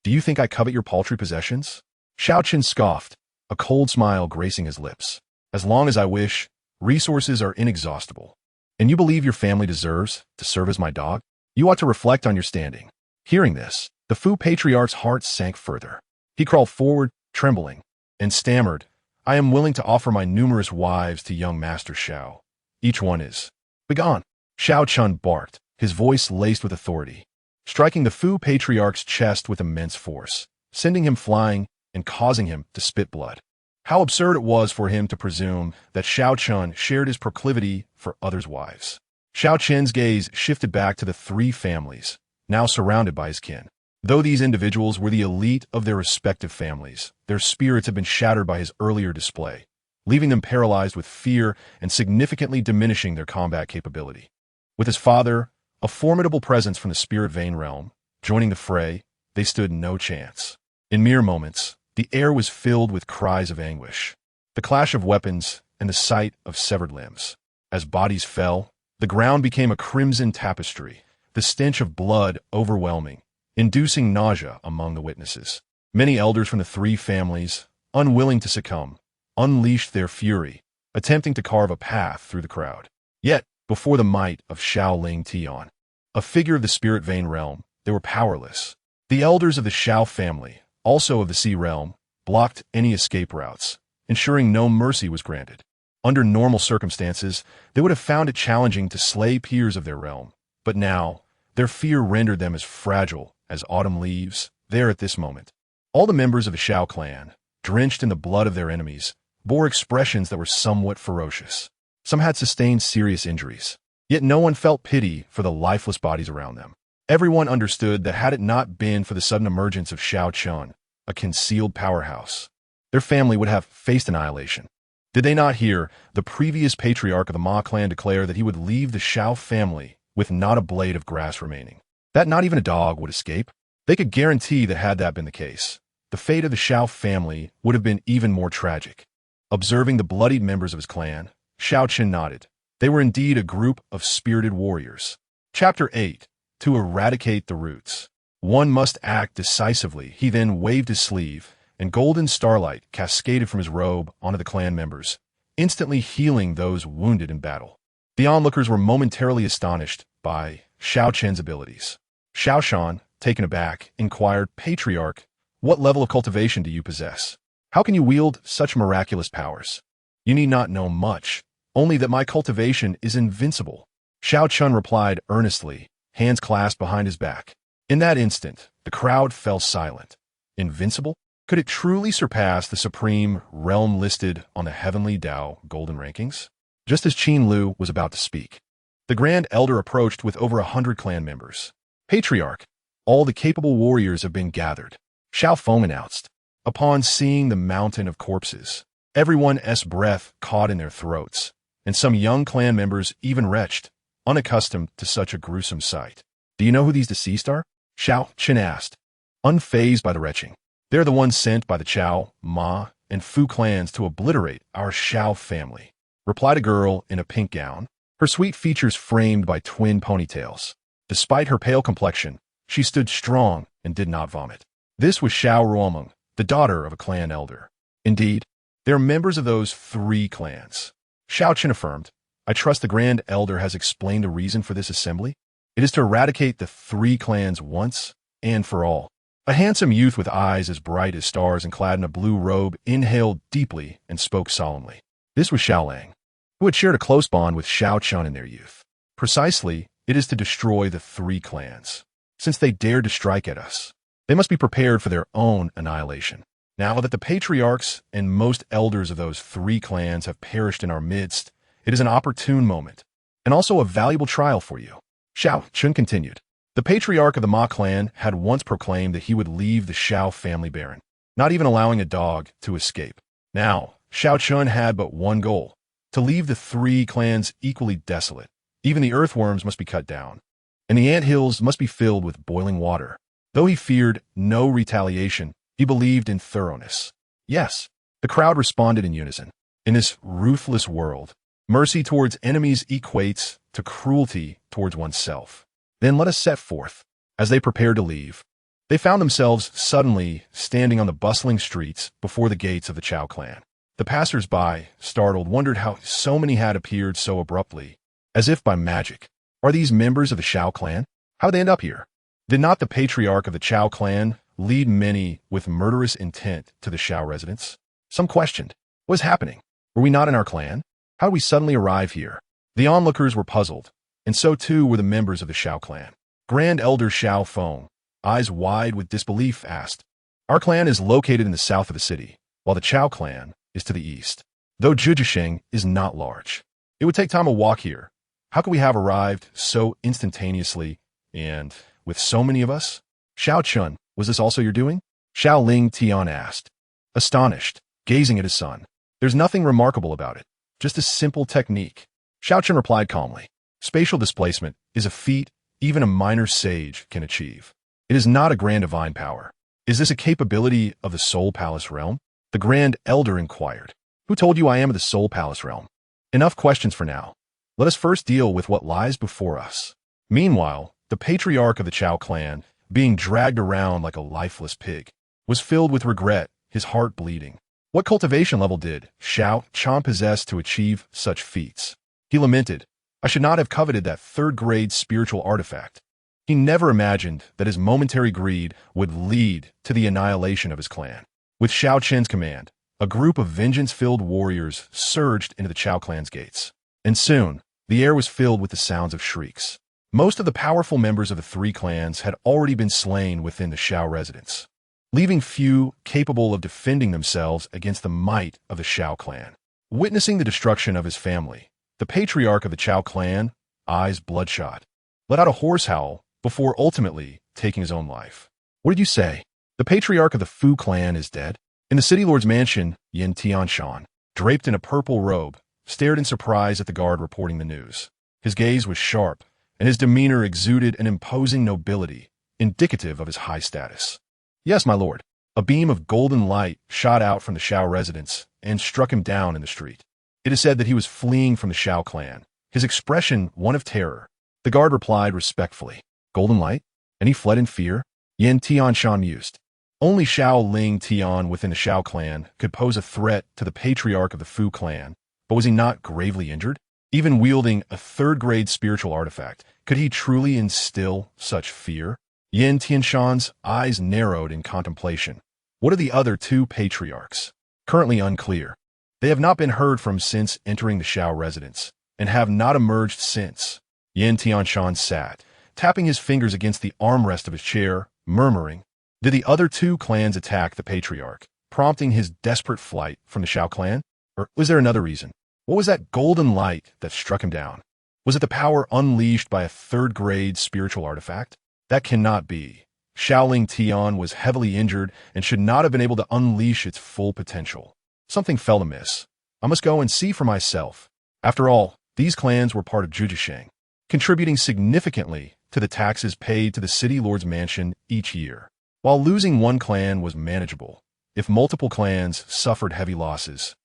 Do you think I covet your paltry possessions? Xiao Chen scoffed, a cold smile gracing his lips. As long as I wish, resources are inexhaustible. And you believe your family deserves to serve as my dog? You ought to reflect on your standing. Hearing this, the Fu patriarch's heart sank further. He crawled forward, trembling, and stammered, I am willing to offer my numerous wives to young Master Xiao. Each one is. Begone! Xiao Chen barked, his voice laced with authority, striking the Fu patriarch's chest with immense force, sending him flying and causing him to spit blood. How absurd it was for him to presume that Xiao Chen shared his proclivity for others' wives. Xiao Chen's gaze shifted back to the three families, now surrounded by his kin. Though these individuals were the elite of their respective families, their spirits had been shattered by his earlier display, leaving them paralyzed with fear and significantly diminishing their combat capability. With his father, a formidable presence from the spirit vein realm, joining the fray, they stood no chance. In mere moments, the air was filled with cries of anguish, the clash of weapons, and the sight of severed limbs. As bodies fell, the ground became a crimson tapestry, the stench of blood overwhelming, inducing nausea among the witnesses. Many elders from the three families, unwilling to succumb, unleashed their fury, attempting to carve a path through the crowd. Yet, before the might of Shaolin Tian, a figure of the spirit vein realm, they were powerless. The elders of the Xiao family, also of the Sea realm, blocked any escape routes, ensuring no mercy was granted. Under normal circumstances, they would have found it challenging to slay peers of their realm, but now, their fear rendered them as fragile as autumn leaves there at this moment. All the members of the Xiao clan, drenched in the blood of their enemies, bore expressions that were somewhat ferocious. Some had sustained serious injuries, yet no one felt pity for the lifeless bodies around them. Everyone understood that had it not been for the sudden emergence of Xiao Chen, a concealed powerhouse, their family would have faced annihilation. Did they not hear the previous patriarch of the Ma clan declare that he would leave the Xiao family with not a blade of grass remaining? That not even a dog would escape? They could guarantee that had that been the case, the fate of the Xiao family would have been even more tragic. Observing the bloodied members of his clan, Xiao Chen nodded. They were indeed a group of spirited warriors. Chapter 8. To eradicate the roots. One must act decisively. He then waved his sleeve, and golden starlight cascaded from his robe onto the clan members, instantly healing those wounded in battle. The onlookers were momentarily astonished by Xiao Chen's abilities. Xiao Shan, taken aback, inquired, Patriarch, what level of cultivation do you possess? How can you wield such miraculous powers? You need not know much, only that my cultivation is invincible. Xiao Chen replied earnestly, hands clasped behind his back. In that instant, the crowd fell silent. Invincible? Could it truly surpass the supreme realm listed on the Heavenly Tao Golden Rankings? Just as Qin Lu was about to speak, the Grand Elder approached with over 100 clan members. Patriarch, all the capable warriors have been gathered, Xiao Feng announced. Upon seeing the mountain of corpses, everyone's breath caught in their throats, and some young clan members even retched, unaccustomed to such a gruesome sight. Do you know who these deceased are? Xiao Chen asked, unfazed by the retching. They're the ones sent by the Qiao, Ma, and Fu clans to obliterate our Xiao family, replied a girl in a pink gown, her sweet features framed by twin ponytails. Despite her pale complexion, she stood strong and did not vomit. This was Xiao Ruomeng, the daughter of a clan elder. Indeed, they are members of those 3 clans. Xiao Chen affirmed, I trust the Grand Elder has explained the reason for this assembly. It is to eradicate the 3 clans once and for all. A handsome youth with eyes as bright as stars and clad in a blue robe inhaled deeply and spoke solemnly. This was Xiao Lang, who had shared a close bond with Xiao Chen in their youth. Precisely, it is to destroy the 3 clans. Since they dared to strike at us, they must be prepared for their own annihilation. Now that the patriarchs and most elders of those 3 clans have perished in our midst, it is an opportune moment, and also a valuable trial for you. Xiao Chen continued. The patriarch of the Ma clan had once proclaimed that he would leave the Xiao family barren, not even allowing a dog to escape. Now, Xiao Chen had but one goal, to leave the 3 clans equally desolate. Even the earthworms must be cut down, and the anthills must be filled with boiling water. Though he feared no retaliation, he believed in thoroughness. Yes, the crowd responded in unison. In this ruthless world, mercy towards enemies equates to cruelty towards oneself. Then let us set forth. As they prepared to leave, they found themselves suddenly standing on the bustling streets before the gates of the Qiao clan. The passers-by, startled, wondered how so many had appeared so abruptly, as if by magic. Are these members of the Xiao clan? How did they end up here? Did not the patriarch of the Qiao clan lead many with murderous intent to the Xiao residence? Some questioned, what was happening? Were we not in our clan? How did we suddenly arrive here? The onlookers were puzzled, and so too were the members of the Xiao clan. Grand Elder Xiao Feng, eyes wide with disbelief, asked, our clan is located in the south of the city, while the Qiao clan is to the east. Though Zhuzhisheng is not large, it would take time to walk here. How could we have arrived so instantaneously and with so many of us? Xiao Chen, was this also your doing? Xiao Ling Tian asked, astonished, gazing at his son. There's nothing remarkable about it, just a simple technique. Xiao Chen replied calmly. Spatial displacement is a feat even a minor sage can achieve. It is not a grand divine power. Is this a capability of the Soul Palace realm? The Grand Elder inquired. Who told you I am of the Soul Palace realm? Enough questions for now. Let us first deal with what lies before us. Meanwhile, the patriarch of the Qiao clan, being dragged around like a lifeless pig, was filled with regret, his heart bleeding. What cultivation level did Xiao Chen possess to achieve such feats? He lamented, I should not have coveted that 3rd-grade spiritual artifact. He never imagined that his momentary greed would lead to the annihilation of his clan. With Xiao Chen's command, a group of vengeance-filled warriors surged into the Qiao clan's gates. And soon, the air was filled with the sounds of shrieks. Most of the powerful members of the 3 clans had already been slain within the Xiao residence, leaving few capable of defending themselves against the might of the Xiao clan. Witnessing the destruction of his family, the patriarch of the Qiao clan, eyes bloodshot, let out a hoarse howl before ultimately taking his own life. What did you say? The patriarch of the Fu clan is dead? In the city lord's mansion, Yin Tianshan, draped in a purple robe, stared in surprise at the guard reporting the news. His gaze was sharp, and his demeanor exuded an imposing nobility, indicative of his high status. Yes, my lord. A beam of golden light shot out from the Xiao residence and struck him down in the street. It is said that he was fleeing from the Xiao clan, his expression one of terror. The guard replied respectfully, Golden light? And he fled in fear? Yin Tianshan mused. Only Xiao Ling Tian within the Xiao clan could pose a threat to the patriarch of the Fu clan, but was he not gravely injured? Even wielding a 3rd-grade spiritual artifact, could he truly instill such fear? Yin Tianshan's eyes narrowed in contemplation. What are the other 2 patriarchs? Currently unclear. They have not been heard from since entering the Xiao residence, and have not emerged since. Yin Tianshan sat, tapping his fingers against the armrest of his chair, murmuring, Did the other two clans attack the patriarch, prompting his desperate flight from the Xiao clan? Or was there another reason? What was that golden light that struck him down? Was it the power unleashed by a third-grade spiritual artifact? That cannot be. Xiaoling Tian was heavily injured and should not have been able to unleash its full potential. Something fell amiss. I must go and see for myself. After all, these clans were part of Zhujiasheng, contributing significantly to the taxes paid to the city lord's mansion each year. While losing one clan was manageable, if multiple clans suffered heavy losses,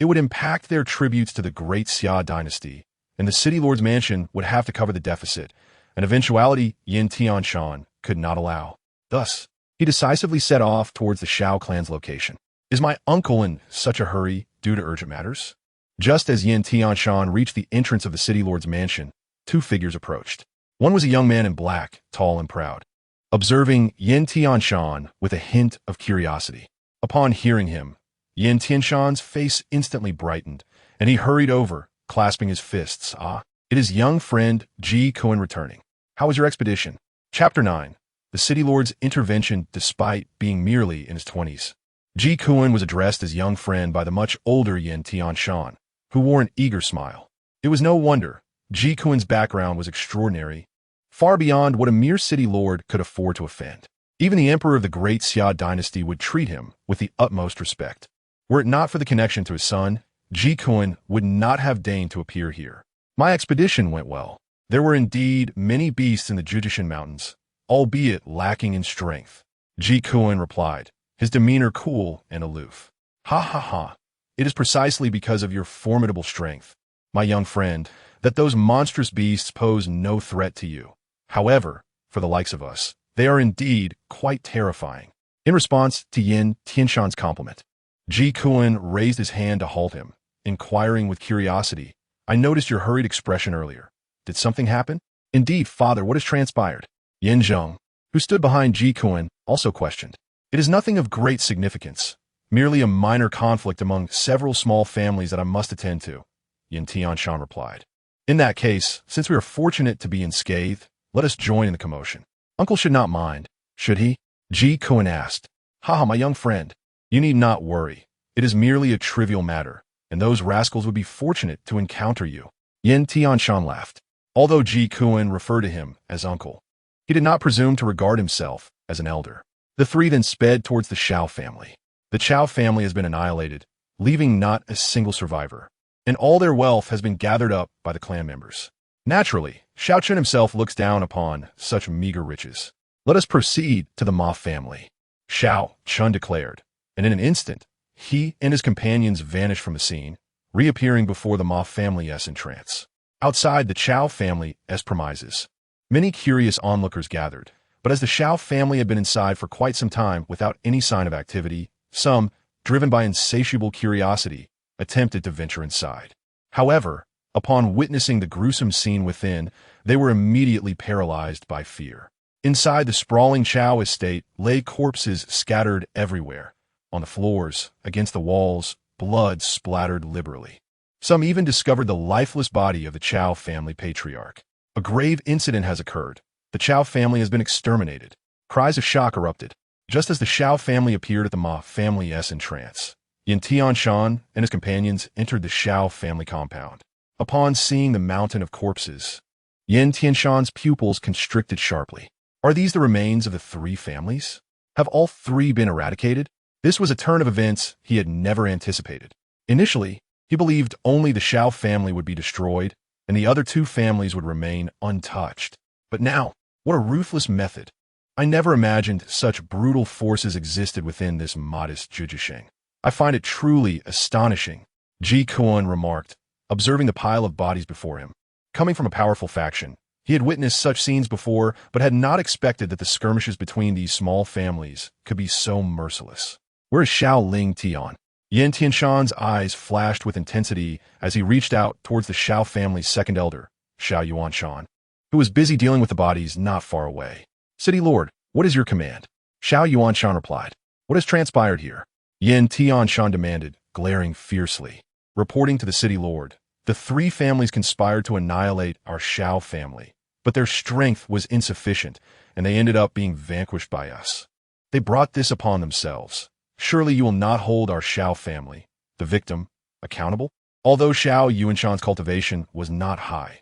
it would impact their tributes to the great Xia dynasty, and the city lord's mansion would have to cover the deficit, an eventuality Yin Tianshan could not allow. Thus, he decisively set off towards the Xiao clan's location. Is my uncle in such a hurry due to urgent matters? Just as Yin Tianshan reached the entrance of the city lord's mansion, two figures approached. One was a young man in black, tall and proud, observing Yin Tianshan with a hint of curiosity. Upon hearing him, Yin Tianshan's face instantly brightened, and he hurried over, clasping his fists. Ah, it is young friend Ji Kuan returning. How was your expedition? Chapter 9. The city lord's intervention despite being merely in his 20s. Ji Kuan was addressed as young friend by the much older Yin Tianshan, who wore an eager smile. It was no wonder. Ji Kuan's background was extraordinary, far beyond what a mere city lord could afford to offend. Even the emperor of the great Xia dynasty would treat him with the utmost respect. Were it not for the connection to his son, Ji Kuan would not have deigned to appear here. My expedition went well. There were indeed many beasts in the Judician Mountains, albeit lacking in strength. Ji Kuan replied, his demeanor cool and aloof. Ha ha ha. It is precisely because of your formidable strength, my young friend, that those monstrous beasts pose no threat to you. However, for the likes of us, they are indeed quite terrifying. In response to Yin Tianshan's compliment, Ji Kuan raised his hand to halt him, inquiring with curiosity, I noticed your hurried expression earlier. Did something happen? Indeed, father, what has transpired? Yin Zheng, who stood behind Ji Kuan, also questioned. It is nothing of great significance, merely a minor conflict among several small families that I must attend to, Yin Tianshan replied. In that case, since we are fortunate to be unscathed, let us join in the commotion. Uncle should not mind, should he? Ji Kuan asked. Haha, my young friend, you need not worry. It is merely a trivial matter, and those rascals would be fortunate to encounter you. Yin Tianshan laughed. Although Ji Kuan referred to him as uncle, he did not presume to regard himself as an elder. The three then sped towards the Xiao family. The Xiao family has been annihilated, leaving not a single survivor, and all their wealth has been gathered up by the clan members. Naturally, Xiao Chen himself looks down upon such meager riches. Let us proceed to the Ma family, Xiao Chen declared, and in an instant, he and his companions vanished from the scene, reappearing before the Ma family's entrance. Outside the Xiao family's premises, many curious onlookers gathered, but as the Xiao family had been inside for quite some time without any sign of activity, some, driven by insatiable curiosity, attempted to venture inside. However, upon witnessing the gruesome scene within, they were immediately paralyzed by fear. Inside the sprawling Xiao estate lay corpses scattered everywhere. On the floors, against the walls, blood splattered liberally. Some even discovered the lifeless body of the Xiao family patriarch. A grave incident has occurred. The Xiao family has been exterminated. Cries of shock erupted. Just as the Xiao family appeared at the Ma family's entrance, Yin Tianshan and his companions entered the Xiao family compound. Upon seeing the mountain of corpses, Yin Tianshan's pupils constricted sharply. Are these the remains of the three families? Have all three been eradicated? This was a turn of events he had never anticipated. Initially, he believed only the Xiao family would be destroyed, and the other two families would remain untouched. But now, what a ruthless method. I never imagined such brutal forces existed within this modest Zhujiasheng. I find it truly astonishing, Ji Kuan remarked, observing the pile of bodies before him. Coming from a powerful faction, he had witnessed such scenes before, but had not expected that the skirmishes between these small families could be so merciless. Where is Xiao Ling Tian? Yin Tianshan's eyes flashed with intensity as he reached out towards the Xiao family's second elder, Xiao Yuanshan, who was busy dealing with the bodies not far away. City Lord, what is your command? Xiao Yuanshan replied. What has transpired here? Yin Tianshan demanded, glaring fiercely. Reporting to the City Lord, the three families conspired to annihilate our Xiao family, but their strength was insufficient, and they ended up being vanquished by us. They brought this upon themselves. Surely you will not hold our Xiao family, the victim, accountable? Although Xiao Yuanshan's cultivation was not high,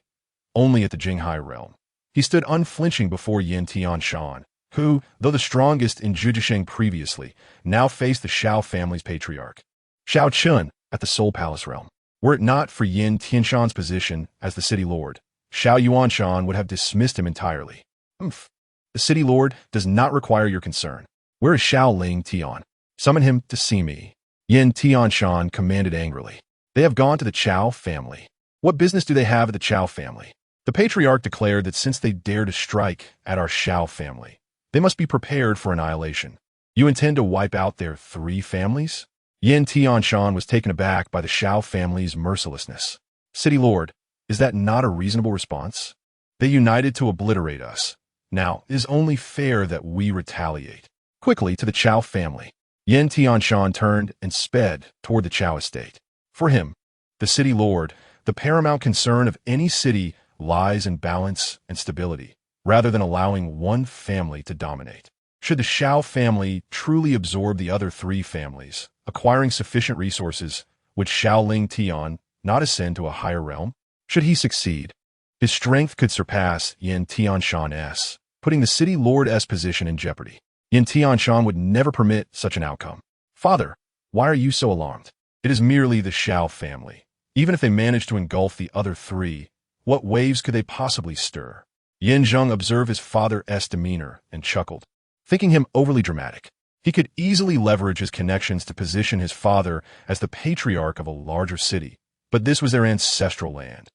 only at the Jinghai realm, he stood unflinching before Yin Tianshan, who, though the strongest in Zhujiasheng previously, now faced the Xiao family's patriarch, Xiao Chen, at the Soul Palace realm. Were it not for Yin Tianshan's position as the city lord, Xiao Yuanshan would have dismissed him entirely. Umph. The city lord does not require your concern. Where is Xiao Ling Tian? Summon him to see me. Yin Tianshan commanded angrily. They have gone to the Qiao family. What business do they have at the Qiao family? The patriarch declared that since they dare to strike at our Xiao family, they must be prepared for annihilation. You intend to wipe out their 3 families? Yin Tianshan was taken aback by the Xiao family's mercilessness. City Lord, is that not a reasonable response? They united to obliterate us. Now, it is only fair that we retaliate. Quickly to the Qiao family. Yin Tianshan turned and sped toward the Qiao estate. For him, the city lord, the paramount concern of any city lies in balance and stability, rather than allowing one family to dominate. Should the Xiao family truly absorb the other 3 families, acquiring sufficient resources, would Xiao Ling Tian not ascend to a higher realm? Should he succeed, his strength could surpass Yin Tianshan's, putting the city lord's position in jeopardy. Yin Tianshan would never permit such an outcome. Father, why are you so alarmed? It is merely the Xiao family. Even if they manage to engulf the other 3, what waves could they possibly stir? Yin Zheng observed his father's demeanor and chuckled, thinking him overly dramatic. He could easily leverage his connections to position his father as the patriarch of a larger city, but this was their ancestral land,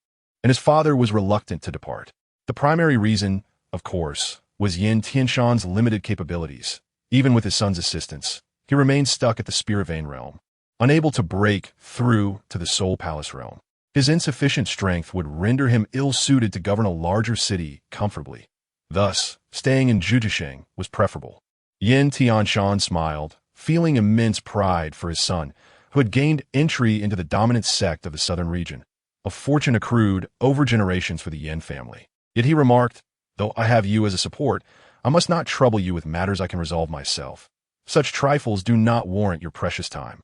and his father was reluctant to depart. The primary reason, of course, was Yin Tianshan's limited capabilities. Even with his son's assistance, he remained stuck at the Spirit Vein realm, unable to break through to the Soul Palace realm. His insufficient strength would render him ill-suited to govern a larger city comfortably. Thus, staying in Zhujiasheng was preferable. Yin Tianshan smiled, feeling immense pride for his son, who had gained entry into the dominant sect of the southern region, a fortune accrued over generations for the Yin family. Yet he remarked, though I have you as a support, I must not trouble you with matters I can resolve myself. Such trifles do not warrant your precious time.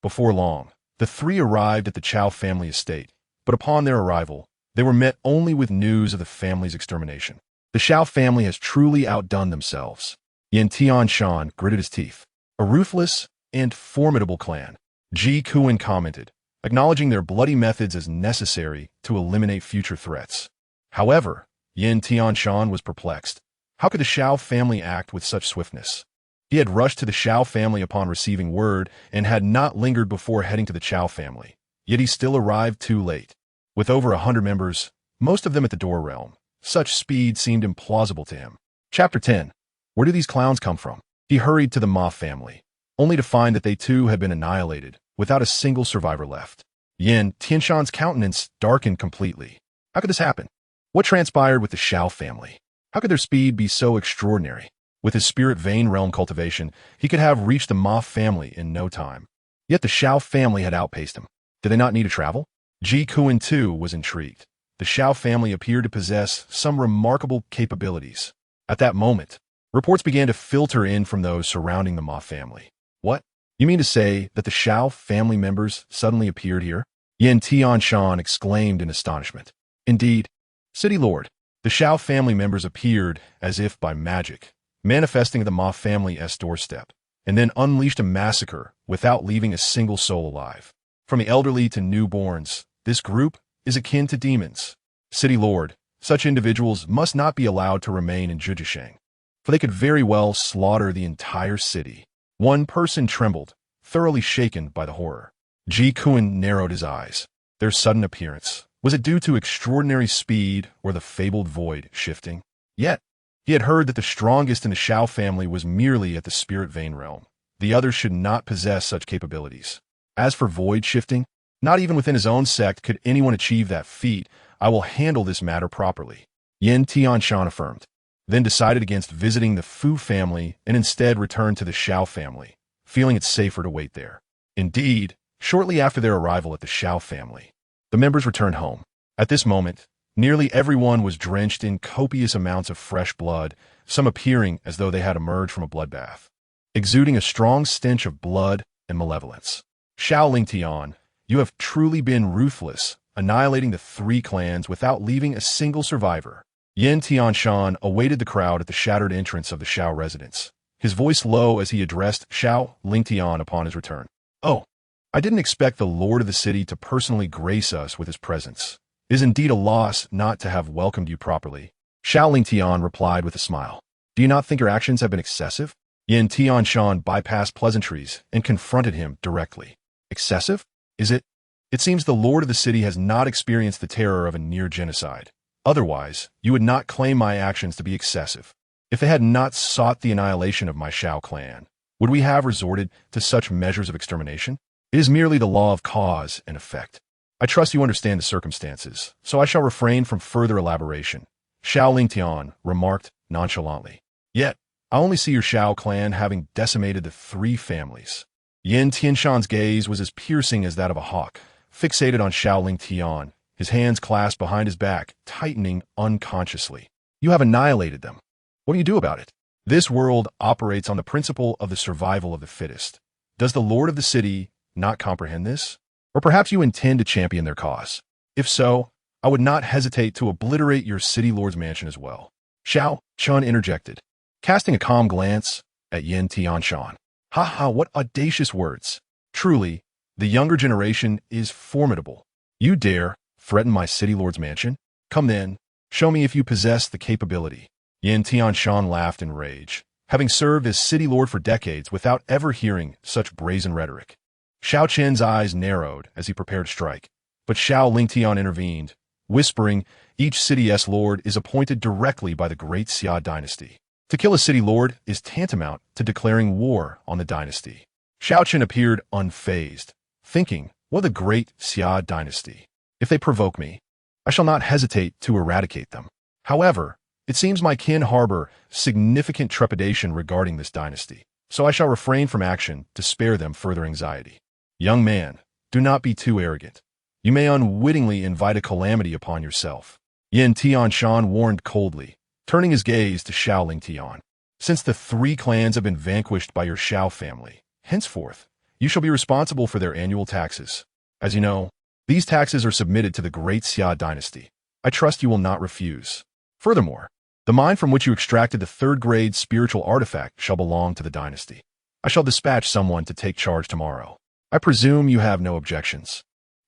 Before long, the 3 arrived at the Qiao family estate, but upon their arrival, they were met only with news of the family's extermination. The Xiao family has truly outdone themselves. Yin Tianshan gritted his teeth. A ruthless and formidable clan, Ji Kuan commented, acknowledging their bloody methods as necessary to eliminate future threats. However, Yin Tianshan was perplexed. How could the Xiao family act with such swiftness? He had rushed to the Xiao family upon receiving word and had not lingered before heading to the Qiao family. Yet he still arrived too late. With over 100 members, most of them at the Door realm, such speed seemed implausible to him. Chapter 10. Where do these clowns come from? He hurried to the Ma family, only to find that they too had been annihilated, without a single survivor left. Yin Tianshan's countenance darkened completely. How could this happen? What transpired with the Xiao family? How could their speed be so extraordinary? With his Spirit Vein realm cultivation, he could have reached the Ma family in no time. Yet the Xiao family had outpaced him. Did they not need to travel? Ji Kuan too was intrigued. The Xiao family appeared to possess some remarkable capabilities. At that moment, reports began to filter in from those surrounding the Ma family. What? You mean to say that the Xiao family members suddenly appeared here? Yin Tianshan exclaimed in astonishment. Indeed, City Lord, the Xiao family members appeared as if by magic, manifesting at the Ma family's doorstep, and then unleashed a massacre without leaving a single soul alive. From the elderly to newborns, this group is akin to demons. City Lord, such individuals must not be allowed to remain in Zhujiasheng, for they could very well slaughter the entire city. One person trembled, thoroughly shaken by the horror. Ji Kuan narrowed his eyes. Their sudden appearance, was it due to extraordinary speed or the fabled void shifting? Yet, he had heard that the strongest in the Xiao family was merely at the Spirit Vein realm. The others should not possess such capabilities. As for void shifting, not even within his own sect could anyone achieve that feat. I will handle this matter properly. Yin Tianshan affirmed, then decided against visiting the Fu family and instead returned to the Xiao family, feeling it safer to wait there. Indeed, shortly after their arrival at the Xiao family, the members returned home. At this moment, nearly everyone was drenched in copious amounts of fresh blood, some appearing as though they had emerged from a bloodbath. exuding a strong stench of blood and malevolence. Xiao Lingtian, you have truly been ruthless, annihilating the three clans without leaving a single survivor. Yin Tianshan awaited the crowd at the shattered entrance of the Xiao residence, his voice low as he addressed Xiao Lingtian upon his return. Oh, I didn't expect the lord of the city to personally grace us with his presence. It is indeed a loss not to have welcomed you properly. Xiao Lingtian replied with a smile. Do you not think your actions have been excessive? Yin Tianshan bypassed pleasantries and confronted him directly. Excessive? Is it? It seems the lord of the city has not experienced the terror of a near genocide. Otherwise, you would not claim my actions to be excessive. If they had not sought the annihilation of my Xiao clan, would we have resorted to such measures of extermination? It is merely the law of cause and effect. I trust you understand the circumstances, so I shall refrain from further elaboration. Xiao Lingtian remarked nonchalantly. Yet, I only see your Xiao clan having decimated the three families. Yin Tianshan's gaze was as piercing as that of a hawk, fixated on Xiao Lingtian, his hands clasped behind his back, tightening unconsciously. You have annihilated them. What do you do about it? This world operates on the principle of the survival of the fittest. Does the lord of the city not comprehend this? Or perhaps you intend to champion their cause. If so, I would not hesitate to obliterate your city lord's mansion as well. Xiao Chen interjected, casting a calm glance at Yin Tianshan. Ha ha, what audacious words. Truly, the younger generation is formidable. You dare threaten my city lord's mansion? Come then, show me if you possess the capability. Yin Tianshan laughed in rage, having served as city lord for decades without ever hearing such brazen rhetoric. Xiao Chen's eyes narrowed as he prepared to strike, but Xiao Lingtian intervened, whispering, each city's lord is appointed directly by the great Xia dynasty. To kill a city lord is tantamount to declaring war on the dynasty. Xiao Chen appeared unfazed, thinking, what a great Xia dynasty. If they provoke me, I shall not hesitate to eradicate them. However, it seems my kin harbor significant trepidation regarding this dynasty, so I shall refrain from action to spare them further anxiety. Young man, do not be too arrogant. You may unwittingly invite a calamity upon yourself. Yin Tianshan warned coldly, turning his gaze to Xiao Lingtian. Since the three clans have been vanquished by your Xiao family, henceforth, you shall be responsible for their annual taxes. As you know, these taxes are submitted to the great Xia dynasty. I trust you will not refuse. Furthermore, the mine from which you extracted the third-grade spiritual artifact shall belong to the dynasty. I shall dispatch someone to take charge tomorrow. I presume you have no objections.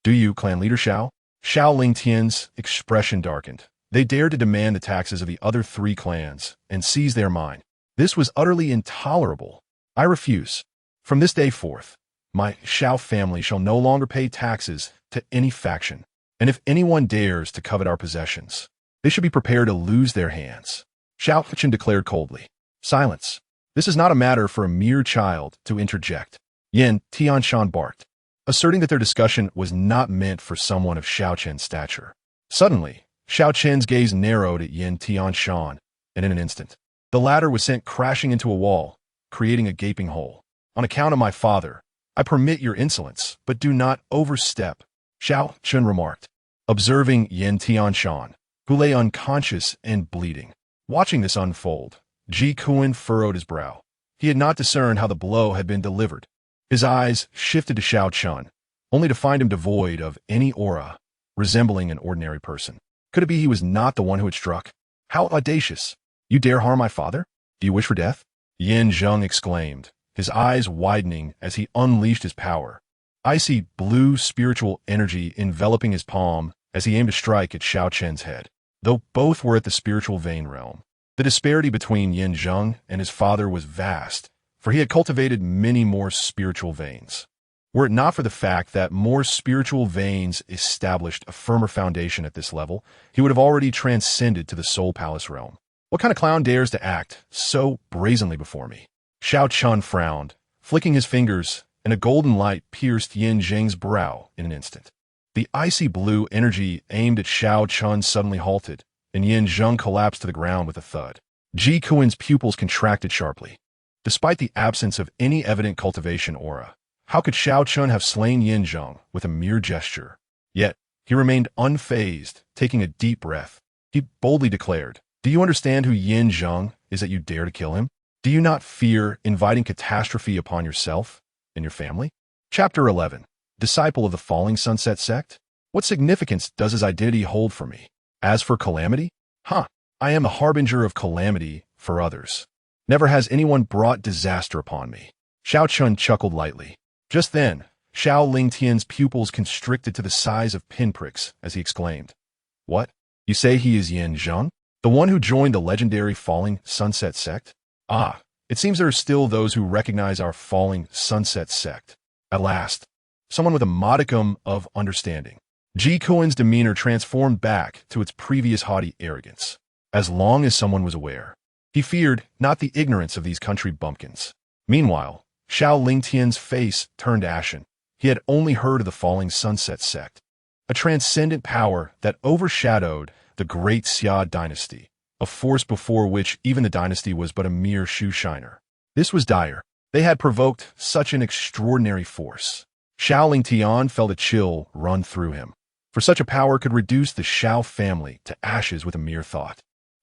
Do you, clan leader Xiao? Xiao Lingtian's expression darkened. They dared to demand the taxes of the other three clans and seize their mine. This was utterly intolerable. I refuse. From this day forth, my Xiao family shall no longer pay taxes to any faction, and if anyone dares to covet our possessions, they should be prepared to lose their hands. Xiao Chen declared coldly. Silence. This is not a matter for a mere child to interject. Yin Tianshan barked, asserting that their discussion was not meant for someone of Xiao Chen's stature. Suddenly, Xiao Chen's gaze narrowed at Yin Tianshan, and in an instant, the latter was sent crashing into a wall, creating a gaping hole. On account of my father, I permit your insolence, but do not overstep, Xiao Chen remarked, observing Yin Tianshan, who lay unconscious and bleeding. Watching this unfold, Ji Kuan furrowed his brow. He had not discerned how the blow had been delivered. His eyes shifted to Xiao Chen, only to find him devoid of any aura, resembling an ordinary person. Could it be he was not the one who had struck? How audacious! You dare harm my father? Do you wish for death? Yin Zheng exclaimed, his eyes widening as he unleashed his power. Icy blue spiritual energy enveloping his palm as he aimed to strike at Xiao Chen's head. Though both were at the spiritual vein realm, the disparity between Yin Zheng and his father was vast, for he had cultivated many more spiritual veins. Were it not for the fact that more spiritual veins established a firmer foundation at this level, he would have already transcended to the Soul Palace realm. What kind of clown dares to act so brazenly before me? Xiao Chen frowned, flicking his fingers, and a golden light pierced Yin Zheng's brow in an instant. The icy blue energy aimed at Xiao Chen suddenly halted, and Yin Zheng collapsed to the ground with a thud. Ji Kuan's pupils contracted sharply. Despite the absence of any evident cultivation aura, how could Xiao Chen have slain Yin Zheng with a mere gesture? Yet, he remained unfazed, taking a deep breath. He boldly declared, Do you understand who Yin Zheng is that you dare to kill him? Do you not fear inviting catastrophe upon yourself and your family? Chapter 11. Disciple of the Falling Sunset Sect? What significance does his identity hold for me? As for calamity? I am a harbinger of calamity for others. Never has anyone brought disaster upon me. Xiao Chen chuckled lightly. Just then, Xiao Lingtian's pupils constricted to the size of pinpricks as he exclaimed, "What? You say he is Yin Zheng? The one who joined the legendary Falling Sunset Sect? Ah, it seems there are still those who recognize our Falling Sunset Sect. At last, someone with a modicum of understanding." Ji Kuan's demeanor transformed back to its previous haughty arrogance. As long as someone was aware, he feared not the ignorance of these country bumpkins. Meanwhile, Xiao Lingtian's face turned ashen. He had only heard of the Falling Sunset Sect, a transcendent power that overshadowed the great Xia dynasty, a force before which even the dynasty was but a mere shoe shiner. This was dire. They had provoked such an extraordinary force. Xiao Lingtian felt a chill run through him, for such a power could reduce the Xiao family to ashes with a mere thought.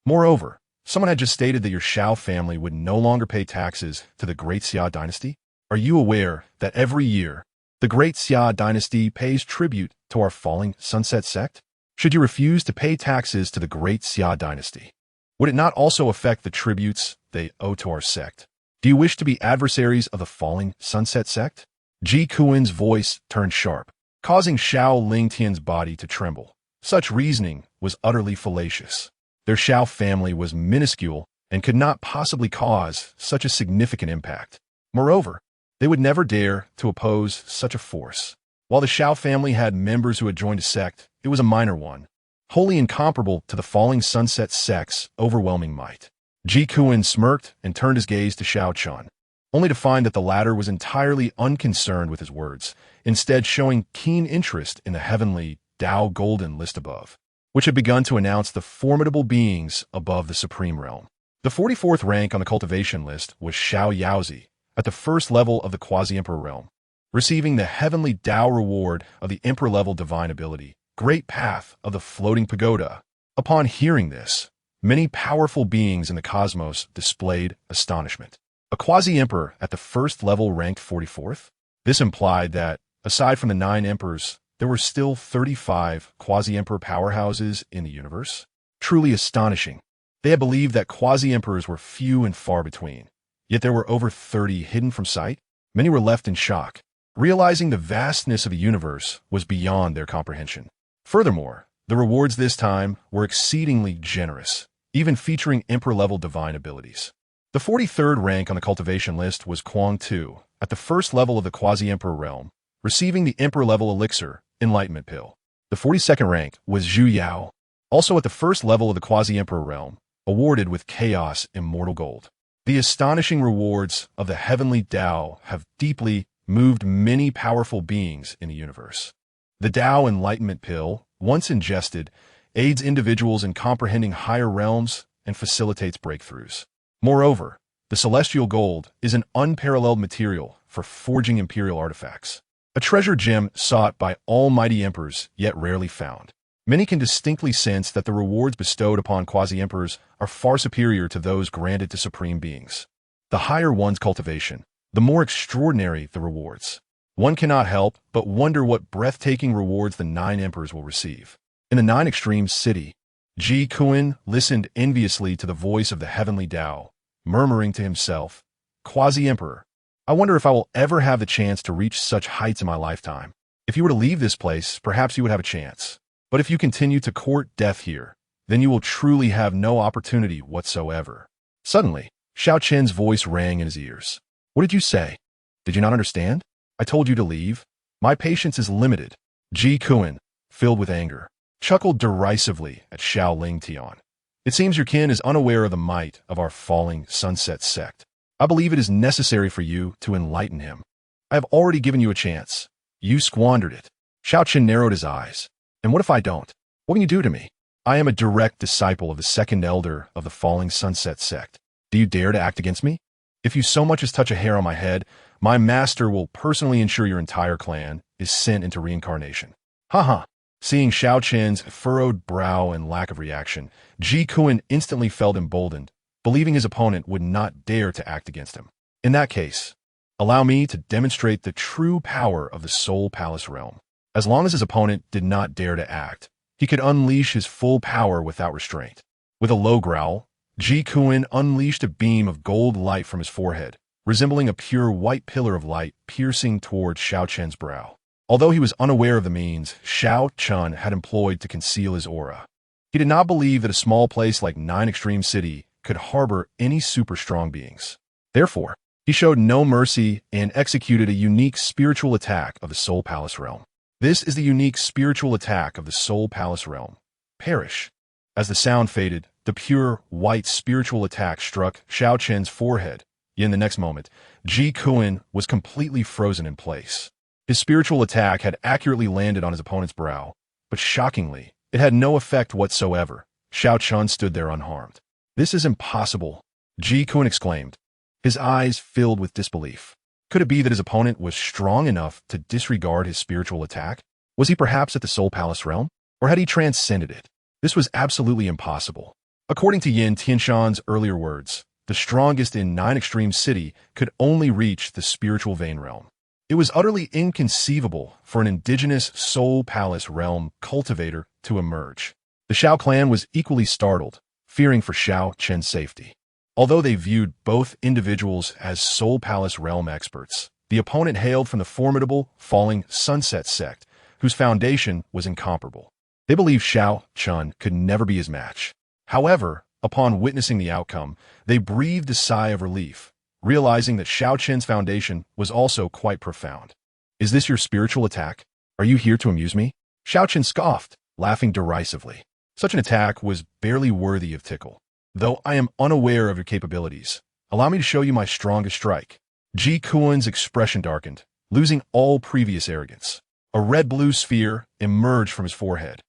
Moreover, someone had just stated that your Xiao family would no longer pay taxes to the great Xia dynasty. Are you aware that every year, the great Xia dynasty pays tribute to our Falling Sunset Sect? Should you refuse to pay taxes to the great Xia dynasty, would it not also affect the tributes they owe to our sect? Do you wish to be adversaries of the Falling Sunset Sect? Ji Kuan's voice turned sharp, causing Xiao Lingtian's body to tremble. Such reasoning was utterly fallacious. Their Xiao family was minuscule and could not possibly cause such a significant impact. Moreover, they would never dare to oppose such a force. While the Xiao family had members who had joined a sect, it was a minor one, wholly incomparable to the Falling Sunset Sect's overwhelming might. Ji Kuan smirked and turned his gaze to Xiao Chen, only to find that the latter was entirely unconcerned with his words, instead showing keen interest in the heavenly Tao Golden list above, which had begun to announce the formidable beings above the supreme realm. The 44th rank on the cultivation list was Xiao Yaozi, at the first level of the quasi-emperor realm, receiving the heavenly Tao reward of the emperor-level divine ability, Great Path of the Floating Pagoda. Upon hearing this, many powerful beings in the cosmos displayed astonishment. A quasi-emperor at the first level ranked 44th? This implied that, aside from the 9 emperors, there were still 35 quasi-emperor powerhouses in the universe? Truly astonishing. They had believed that quasi-emperors were few and far between, yet there were over 30 hidden from sight. Many were left in shock, realizing the vastness of the universe was beyond their comprehension. Furthermore, the rewards this time were exceedingly generous, even featuring emperor-level divine abilities. The 43rd rank on the cultivation list was Kuang Tu, at the first level of the quasi-emperor realm, receiving the emperor-level elixir, Enlightenment Pill. The 42nd rank was Zhu Yao, also at the first level of the quasi-emperor realm, awarded with Chaos Immortal Gold. The astonishing rewards of the heavenly Tao have deeply moved many powerful beings in the universe. The Tao Enlightenment Pill, once ingested, aids individuals in comprehending higher realms and facilitates breakthroughs. Moreover, the celestial gold is an unparalleled material for forging imperial artifacts, a treasure gem sought by almighty emperors yet rarely found. Many can distinctly sense that the rewards bestowed upon quasi-emperors are far superior to those granted to supreme beings. The higher one's cultivation, the more extraordinary the rewards. One cannot help but wonder what breathtaking rewards the 9 emperors will receive. In the 9 Extremes city, Ji Kuan listened enviously to the voice of the heavenly Tao, murmuring to himself, "Quasi-emperor, I wonder if I will ever have the chance to reach such heights in my lifetime. If you were to leave this place, perhaps you would have a chance. But if you continue to court death here, then you will truly have no opportunity whatsoever." Suddenly, Xiao Chen's voice rang in his ears. "What did you say? Did you not understand? I told you to leave. My patience is limited." Ji Kuan, filled with anger, chuckled derisively at Xiao Lingtian. "It seems your kin is unaware of the might of our Falling Sunset Sect. I believe it is necessary for you to enlighten him. I have already given you a chance. You squandered it." Xiao Chen narrowed his eyes. "And what if I don't? What can you do to me? I am a direct disciple of the second elder of the Falling Sunset Sect. Do you dare to act against me? If you so much as touch a hair on my head, my master will personally ensure your entire clan is sent into reincarnation." Ha. Seeing Xiao Chen's furrowed brow and lack of reaction, Ji Kuan instantly felt emboldened, believing his opponent would not dare to act against him. In that case, allow me to demonstrate the true power of the Soul Palace realm. As long as his opponent did not dare to act, he could unleash his full power without restraint. With a low growl, Ji Kuan unleashed a beam of gold light from his forehead, resembling a pure white pillar of light piercing towards Xiao Chen's brow. Although he was unaware of the means Xiao Chen had employed to conceal his aura, he did not believe that a small place like Nine Extreme City could harbor any super strong beings. Therefore, he showed no mercy and executed a unique spiritual attack of the Soul Palace realm. This is the unique spiritual attack of the Soul Palace realm. Perish. As the sound faded, the pure, white spiritual attack struck Xiao Chen's forehead. In the next moment, Ji Kuan was completely frozen in place. His spiritual attack had accurately landed on his opponent's brow, but shockingly, it had no effect whatsoever. Xiao Chen stood there unharmed. "This is impossible," Ji Kuan exclaimed, his eyes filled with disbelief. Could it be that his opponent was strong enough to disregard his spiritual attack? Was he perhaps at the Soul Palace realm? Or had he transcended it? This was absolutely impossible. According to Yin Tianshan's earlier words, the strongest in Nine Extreme City could only reach the spiritual vein realm. It was utterly inconceivable for an indigenous Soul Palace realm cultivator to emerge. The Xiao clan was equally startled, fearing for Xiao Chen's safety. Although they viewed both individuals as Soul Palace realm experts, the opponent hailed from the formidable Falling Sunset sect, whose foundation was incomparable. They believed Xiao Chen could never be his match. However, upon witnessing the outcome, they breathed a sigh of relief, realizing that Xiao Chen's foundation was also quite profound. "Is this your spiritual attack? Are you here to amuse me?" Xiao Chen scoffed, laughing derisively. Such an attack was barely worthy of Tickle. "Though I am unaware of your capabilities, allow me to show you my strongest strike." Ji Kuan's expression darkened, losing all previous arrogance. A red-blue sphere emerged from his forehead,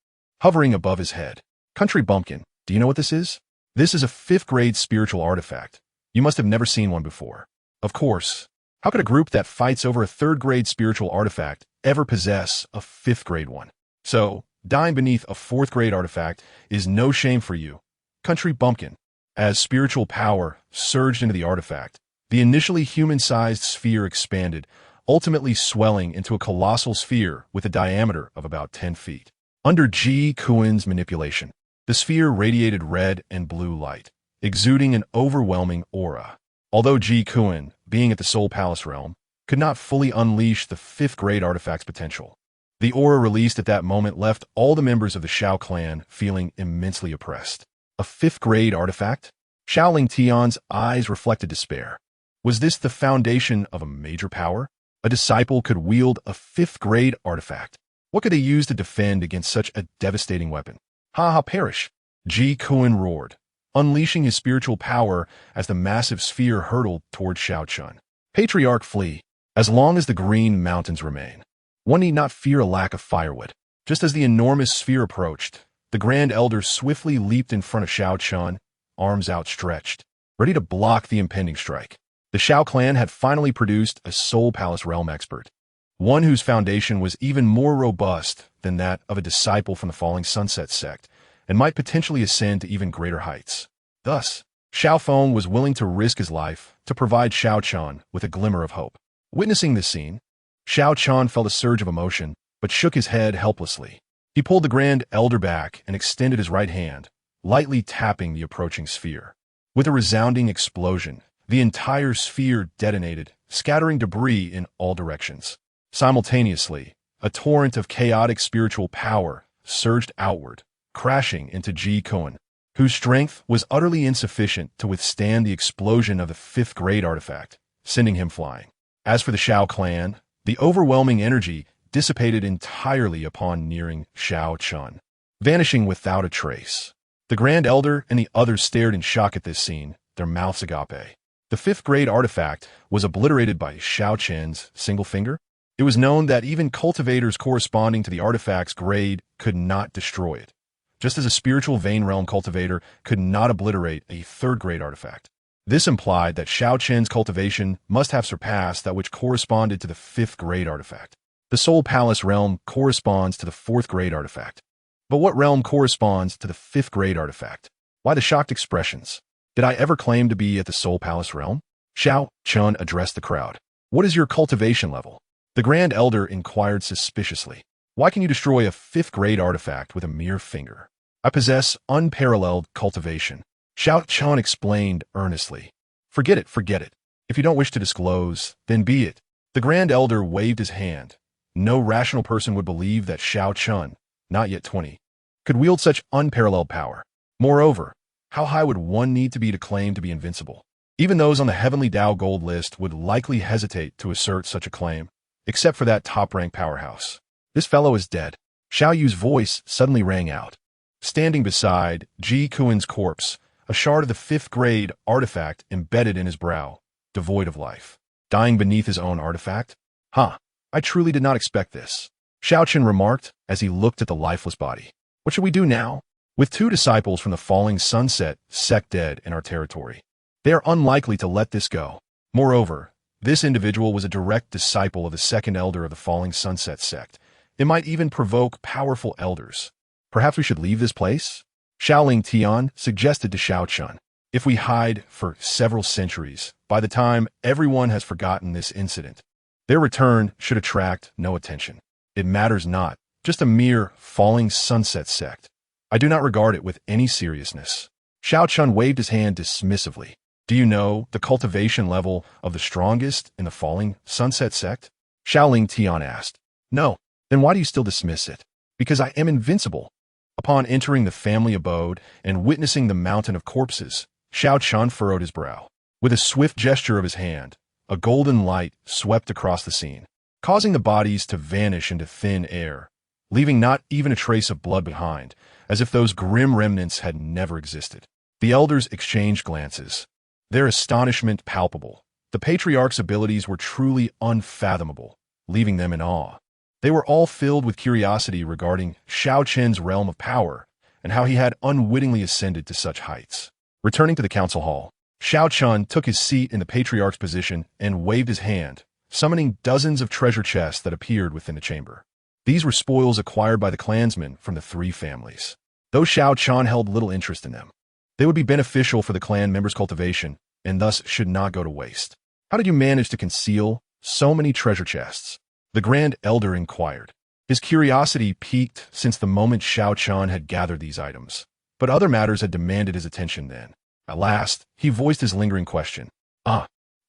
hovering above his head. "Country bumpkin, do you know what this is?" "This is a 5th-grade spiritual artifact. You must have never seen one before." Of course. How could a group that fights over a 3rd-grade spiritual artifact ever possess a 5th-grade one? So, dying beneath a 4th-grade artifact is no shame for you, country bumpkin. As spiritual power surged into the artifact, the initially human-sized sphere expanded, ultimately swelling into a colossal sphere with a diameter of about 10 feet. Under Ji Kuan's manipulation, the sphere radiated red and blue light, exuding an overwhelming aura. Although Ji Kuan, being at the Soul Palace realm, could not fully unleash the 5th-grade artifact's potential, the aura released at that moment left all the members of the Xiao clan feeling immensely oppressed. A 5th-grade artifact? Xiaoling Tian's eyes reflected despair. Was this the foundation of a major power? A disciple could wield a 5th-grade artifact. What could they use to defend against such a devastating weapon? "Ha ha, perish!" Ji Kuan roared, unleashing his spiritual power as the massive sphere hurtled toward Xiao Chen. "Patriarch, flee. As long as the Green Mountains remain, one need not fear a lack of firewood." Just as the enormous sphere approached, the Grand Elder swiftly leaped in front of Xiao Chen, arms outstretched, ready to block the impending strike. The Xiao clan had finally produced a Soul Palace realm expert, one whose foundation was even more robust than that of a disciple from the Falling Sunset sect, and might potentially ascend to even greater heights. Thus, Xiao Feng was willing to risk his life to provide Xiao Chen with a glimmer of hope. Witnessing this scene, Xiao Chen felt a surge of emotion, but shook his head helplessly. He pulled the Grand Elder back and extended his right hand, lightly tapping the approaching sphere. With a resounding explosion, the entire sphere detonated, scattering debris in all directions. Simultaneously, a torrent of chaotic spiritual power surged outward, crashing into Ji Kuan, whose strength was utterly insufficient to withstand the explosion of the 5th-grade artifact, sending him flying. As for the Xiao clan, the overwhelming energy dissipated entirely upon nearing Xiao Chen, vanishing without a trace. The Grand Elder and the others stared in shock at this scene, their mouths agape. The 5th-grade artifact was obliterated by Xiao Chen's single finger. It was known that even cultivators corresponding to the artifact's grade could not destroy it, just as a spiritual vein realm cultivator could not obliterate a 3rd-grade artifact. This implied that Xiao Chen's cultivation must have surpassed that which corresponded to the 5th-grade artifact. The Soul Palace realm corresponds to the 4th-grade artifact. But what realm corresponds to the 5th-grade artifact? Why the shocked expressions? Did I ever claim to be at the Soul Palace realm? Xiao Chen addressed the crowd. What is your cultivation level? The Grand Elder inquired suspiciously. Why can you destroy a 5th-grade artifact with a mere finger? I possess unparalleled cultivation. Xiao Chen explained earnestly. Forget it, forget it. If you don't wish to disclose, then be it. The Grand Elder waved his hand. No rational person would believe that Xiao Chen, not yet 20, could wield such unparalleled power. Moreover, how high would one need to be to claim to be invincible? Even those on the Heavenly Tao Gold list would likely hesitate to assert such a claim, except for that top-rank powerhouse. This fellow is dead. Xiao Yu's voice suddenly rang out. Standing beside Ji Kuan's corpse, a shard of the 5th-grade artifact embedded in his brow, devoid of life. Dying beneath his own artifact? I truly did not expect this. Xiao Chen remarked as he looked at the lifeless body. What should we do now? With 2 disciples from the Falling Sunset sect dead in our territory, they are unlikely to let this go. Moreover, this individual was a direct disciple of the 2nd elder of the Falling Sunset sect. It might even provoke powerful elders. Perhaps we should leave this place? Xiaoling Tian suggested to Xiao Chen. If we hide for several centuries, by the time everyone has forgotten this incident, their return should attract no attention. It matters not, just a mere Falling Sunset sect. I do not regard it with any seriousness. Xiao Chen waved his hand dismissively. Do you know the cultivation level of the strongest in the Falling Sunset sect? Xiaoling Tian asked. No. Then why do you still dismiss it? Because I am invincible. Upon entering the family abode and witnessing the mountain of corpses, Xiao Chen furrowed his brow. With a swift gesture of his hand, a golden light swept across the scene, causing the bodies to vanish into thin air, leaving not even a trace of blood behind, as if those grim remnants had never existed. The elders exchanged glances, their astonishment palpable. The patriarch's abilities were truly unfathomable, leaving them in awe. They were all filled with curiosity regarding Xiao Chen's realm of power and how he had unwittingly ascended to such heights. Returning to the council hall, Xiao Chen took his seat in the patriarch's position and waved his hand, summoning dozens of treasure chests that appeared within the chamber. These were spoils acquired by the clansmen from the 3 families. Though Xiao Chen held little interest in them, they would be beneficial for the clan members' cultivation and thus should not go to waste. How did you manage to conceal so many treasure chests? The Grand Elder inquired. His curiosity piqued since the moment Xiao Chen had gathered these items, but other matters had demanded his attention then. At last, he voiced his lingering question.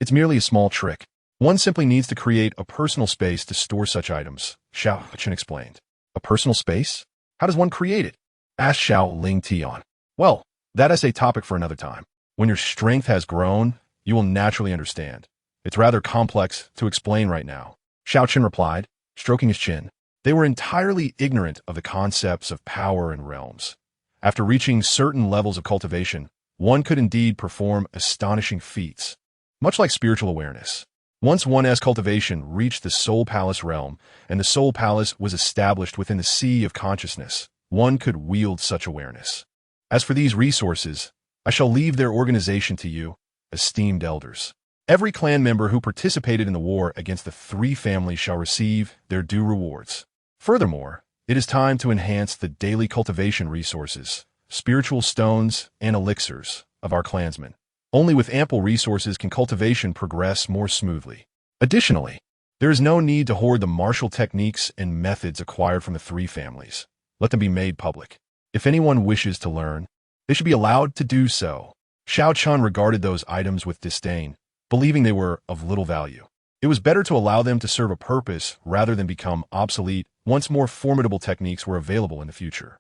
It's merely a small trick. One simply needs to create a personal space to store such items, Xiao Chen explained. A personal space? How does one create it? Asked Xiaoling Tian. Well, that is a topic for another time. When your strength has grown, you will naturally understand. It's rather complex to explain right now. Xiao Chen replied, stroking his chin. They were entirely ignorant of the concepts of power and realms. After reaching certain levels of cultivation, one could indeed perform astonishing feats, much like spiritual awareness. Once one's cultivation reached the Soul Palace realm, and the Soul Palace was established within the sea of consciousness, one could wield such awareness. As for these resources, I shall leave their organization to you, esteemed elders. Every clan member who participated in the war against the 3 families shall receive their due rewards. Furthermore, it is time to enhance the daily cultivation resources, spiritual stones, and elixirs of our clansmen. Only with ample resources can cultivation progress more smoothly. Additionally, there is no need to hoard the martial techniques and methods acquired from the 3 families. Let them be made public. If anyone wishes to learn, they should be allowed to do so. Xiao Chen regarded those items with disdain, believing they were of little value. It was better to allow them to serve a purpose rather than become obsolete once more formidable techniques were available in the future.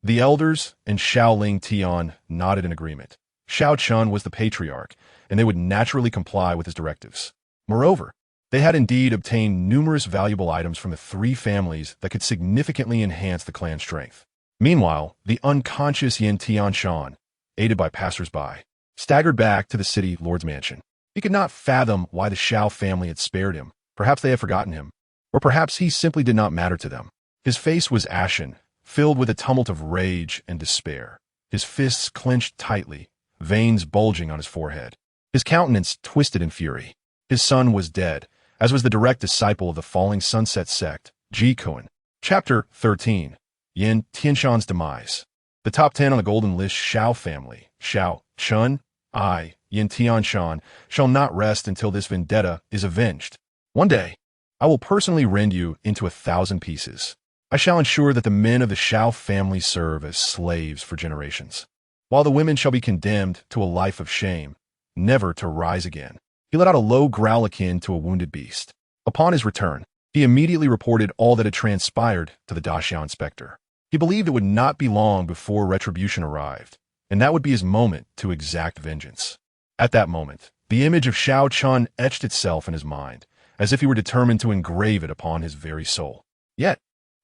The elders and Xiaoling Tian nodded in agreement. Xiao Chen was the patriarch, and they would naturally comply with his directives. Moreover, they had indeed obtained numerous valuable items from the 3 families that could significantly enhance the clan's strength. Meanwhile, the unconscious Yin Tianshan, aided by passers-by, staggered back to the city lord's mansion. He could not fathom why the Xiao family had spared him. Perhaps they had forgotten him, or perhaps he simply did not matter to them. His face was ashen, filled with a tumult of rage and despair. His fists clenched tightly, veins bulging on his forehead. His countenance twisted in fury. His son was dead, as was the direct disciple of the Falling Sunset sect, Ji Kuan. Chapter 13. Yin Tianshan's Demise. The top 10 on the golden list Xiao family. Xiao Chen, I, Yin Tianshan, shall not rest until this vendetta is avenged. One day, I will personally rend you into 1,000 pieces. I shall ensure that the men of the Xiao family serve as slaves for generations, while the women shall be condemned to a life of shame, never to rise again." He let out a low growl akin to a wounded beast. Upon his return, he immediately reported all that had transpired to the Daxiao inspector. He believed it would not be long before retribution arrived, and that would be his moment to exact vengeance. At that moment, the image of Xiao Chen etched itself in his mind, as if he were determined to engrave it upon his very soul. Yet,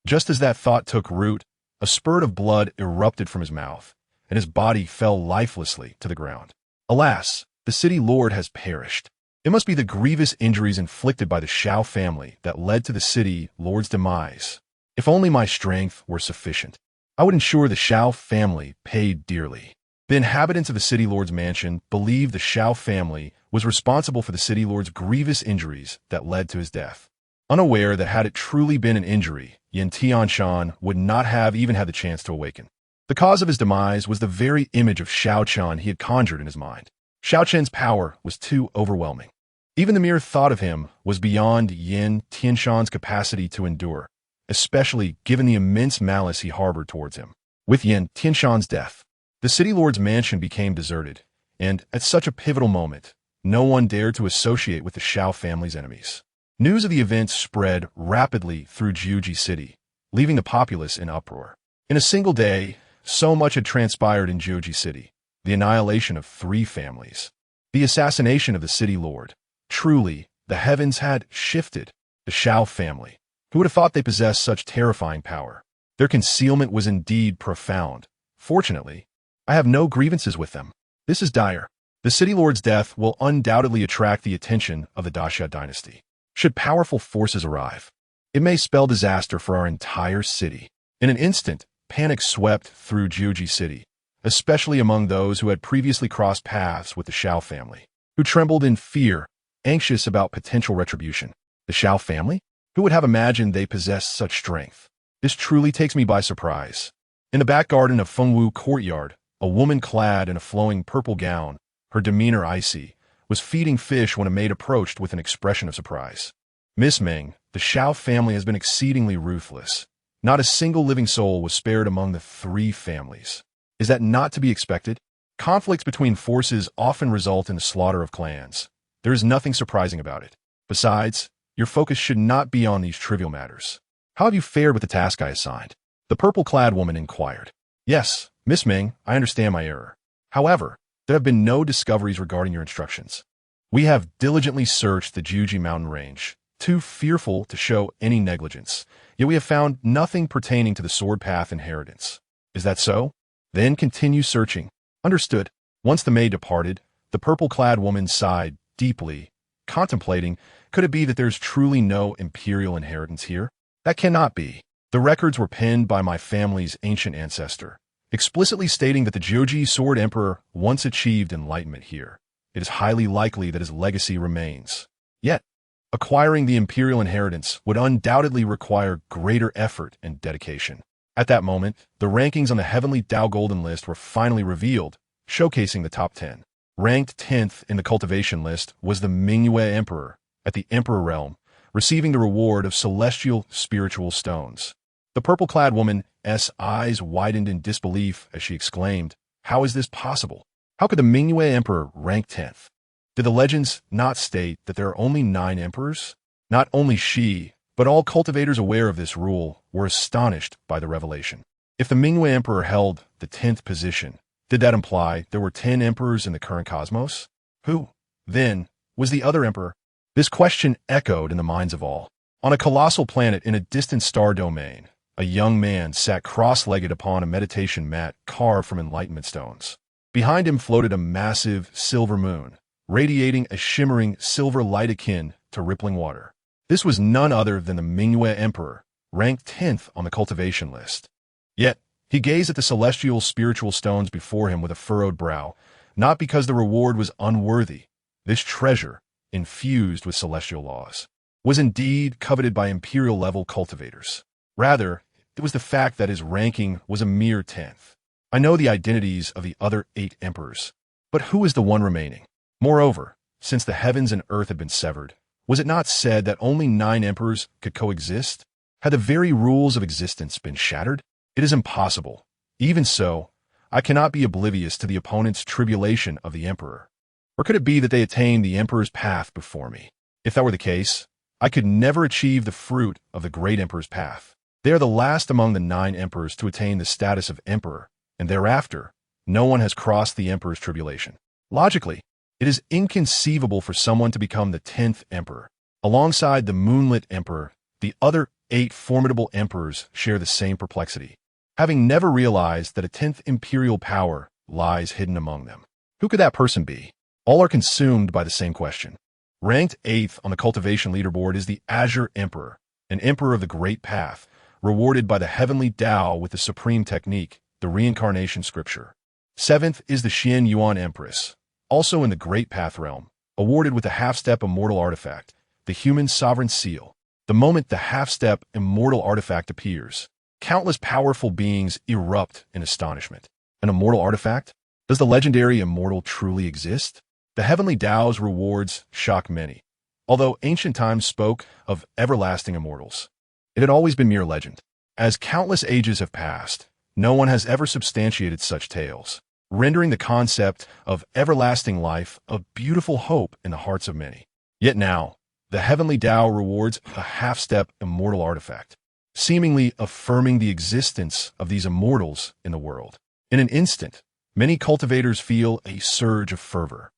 just as that thought took root, a spurt of blood erupted from his mouth, and his body fell lifelessly to the ground. Alas, the city lord has perished. It must be the grievous injuries inflicted by the Xiao family that led to the city lord's demise. If only my strength were sufficient, I would ensure the Xiao family paid dearly. The inhabitants of the city lord's mansion believed the Xiao family was responsible for the city lord's grievous injuries that led to his death, unaware that had it truly been an injury, Yin Tianshan would not have even had the chance to awaken. The cause of his demise was the very image of Xiao Chen he had conjured in his mind. Xiao Chen's power was too overwhelming. Even the mere thought of him was beyond Yin Tianshan's capacity to endure, especially given the immense malice he harbored towards him. With Yin Tianshan's death, the city lord's mansion became deserted, and at such a pivotal moment, no one dared to associate with the Xiao family's enemies. News of the events spread rapidly through Jiuji City, leaving the populace in uproar. In a single day, so much had transpired in Jiuji City. The annihilation of 3 families, the assassination of the city lord. Truly, the heavens had shifted. The Xiao family, who would have thought they possessed such terrifying power? Their concealment was indeed profound. Fortunately, I have no grievances with them. This is dire. The city lord's death will undoubtedly attract the attention of the Daxia dynasty. Should powerful forces arrive, it may spell disaster for our entire city. In an instant, panic swept through Jiuji City, especially among those who had previously crossed paths with the Xiao family, who trembled in fear, anxious about potential retribution. The Xiao family? Who would have imagined they possessed such strength? This truly takes me by surprise. In the back garden of Fengwu Courtyard, a woman clad in a flowing purple gown, her demeanor icy, was feeding fish when a maid approached with an expression of surprise. "Miss Meng, the Xiao family has been exceedingly ruthless. Not a single living soul was spared among the 3 families. Is that not to be expected? Conflicts between forces often result in the slaughter of clans. There is nothing surprising about it. Besides, your focus should not be on these trivial matters. How have you fared with the task I assigned?" The purple-clad woman inquired. "Yes, Miss Ming, I understand my error. However, there have been no discoveries regarding your instructions. We have diligently searched the Jiuji mountain range, too fearful to show any negligence, yet we have found nothing pertaining to the sword path inheritance. Is that so? Then continue searching." "Understood." Once the maid departed, the purple-clad woman sighed deeply, contemplating, could it be that there's truly no imperial inheritance here? That cannot be. The records were penned by my family's ancient ancestor, explicitly stating that the Jiuji Sword Emperor once achieved enlightenment here. It is highly likely that his legacy remains. Yet, acquiring the imperial inheritance would undoubtedly require greater effort and dedication. At that moment, the rankings on the Heavenly Tao Golden List were finally revealed, showcasing the top 10. Ranked 10th in the cultivation list was the Mingyue Emperor, at the Emperor Realm, receiving the reward of celestial spiritual stones. The purple-clad woman's eyes widened in disbelief as she exclaimed, "How is this possible? How could the Mingyue Emperor rank 10th? Did the legends not state that there are only 9 emperors?" Not only she, but all cultivators aware of this rule were astonished by the revelation. If the Mingyue Emperor held the 10th position, did that imply there were 10 emperors in the current cosmos? Who, then, was the other emperor? This question echoed in the minds of all. On a colossal planet in a distant star domain, a young man sat cross-legged upon a meditation mat carved from enlightenment stones. Behind him floated a massive silver moon, radiating a shimmering silver light akin to rippling water. This was none other than the Mingyue Emperor, ranked 10th on the cultivation list. Yet, he gazed at the celestial spiritual stones before him with a furrowed brow, not because the reward was unworthy. This treasure, infused with celestial laws, was indeed coveted by imperial-level cultivators. Rather, it was the fact that his ranking was a mere 10th. I know the identities of the other 8 emperors. But who is the one remaining? Moreover, since the heavens and earth had been severed, was it not said that only 9 emperors could coexist? Had the very rules of existence been shattered? It is impossible. Even so, I cannot be oblivious to the opponent's tribulation of the emperor. Or could it be that they attained the emperor's path before me? If that were the case, I could never achieve the fruit of the great emperor's path. They are the last among the 9 emperors to attain the status of emperor, and thereafter, no one has crossed the emperor's tribulation. Logically, it is inconceivable for someone to become the 10th emperor. Alongside the moonlit emperor, the other 8 formidable emperors share the same perplexity, having never realized that a 10th imperial power lies hidden among them. Who could that person be? All are consumed by the same question. Ranked 8th on the cultivation leaderboard is the Azure Emperor, an emperor of the Great Path, rewarded by the heavenly Tao with the supreme technique, the reincarnation scripture. 7th is the Xian Yuan Empress, also in the Great Path realm, awarded with the half-step immortal artifact, the human sovereign seal. The moment the half-step immortal artifact appears, countless powerful beings erupt in astonishment. An immortal artifact? Does the legendary immortal truly exist? The heavenly Tao's rewards shock many. Although ancient times spoke of everlasting immortals, it had always been mere legend. As countless ages have passed, no one has ever substantiated such tales, rendering the concept of everlasting life a beautiful hope in the hearts of many. Yet now, the heavenly Tao rewards a half-step immortal artifact, seemingly affirming the existence of these immortals in the world. In an instant, many cultivators feel a surge of fervor.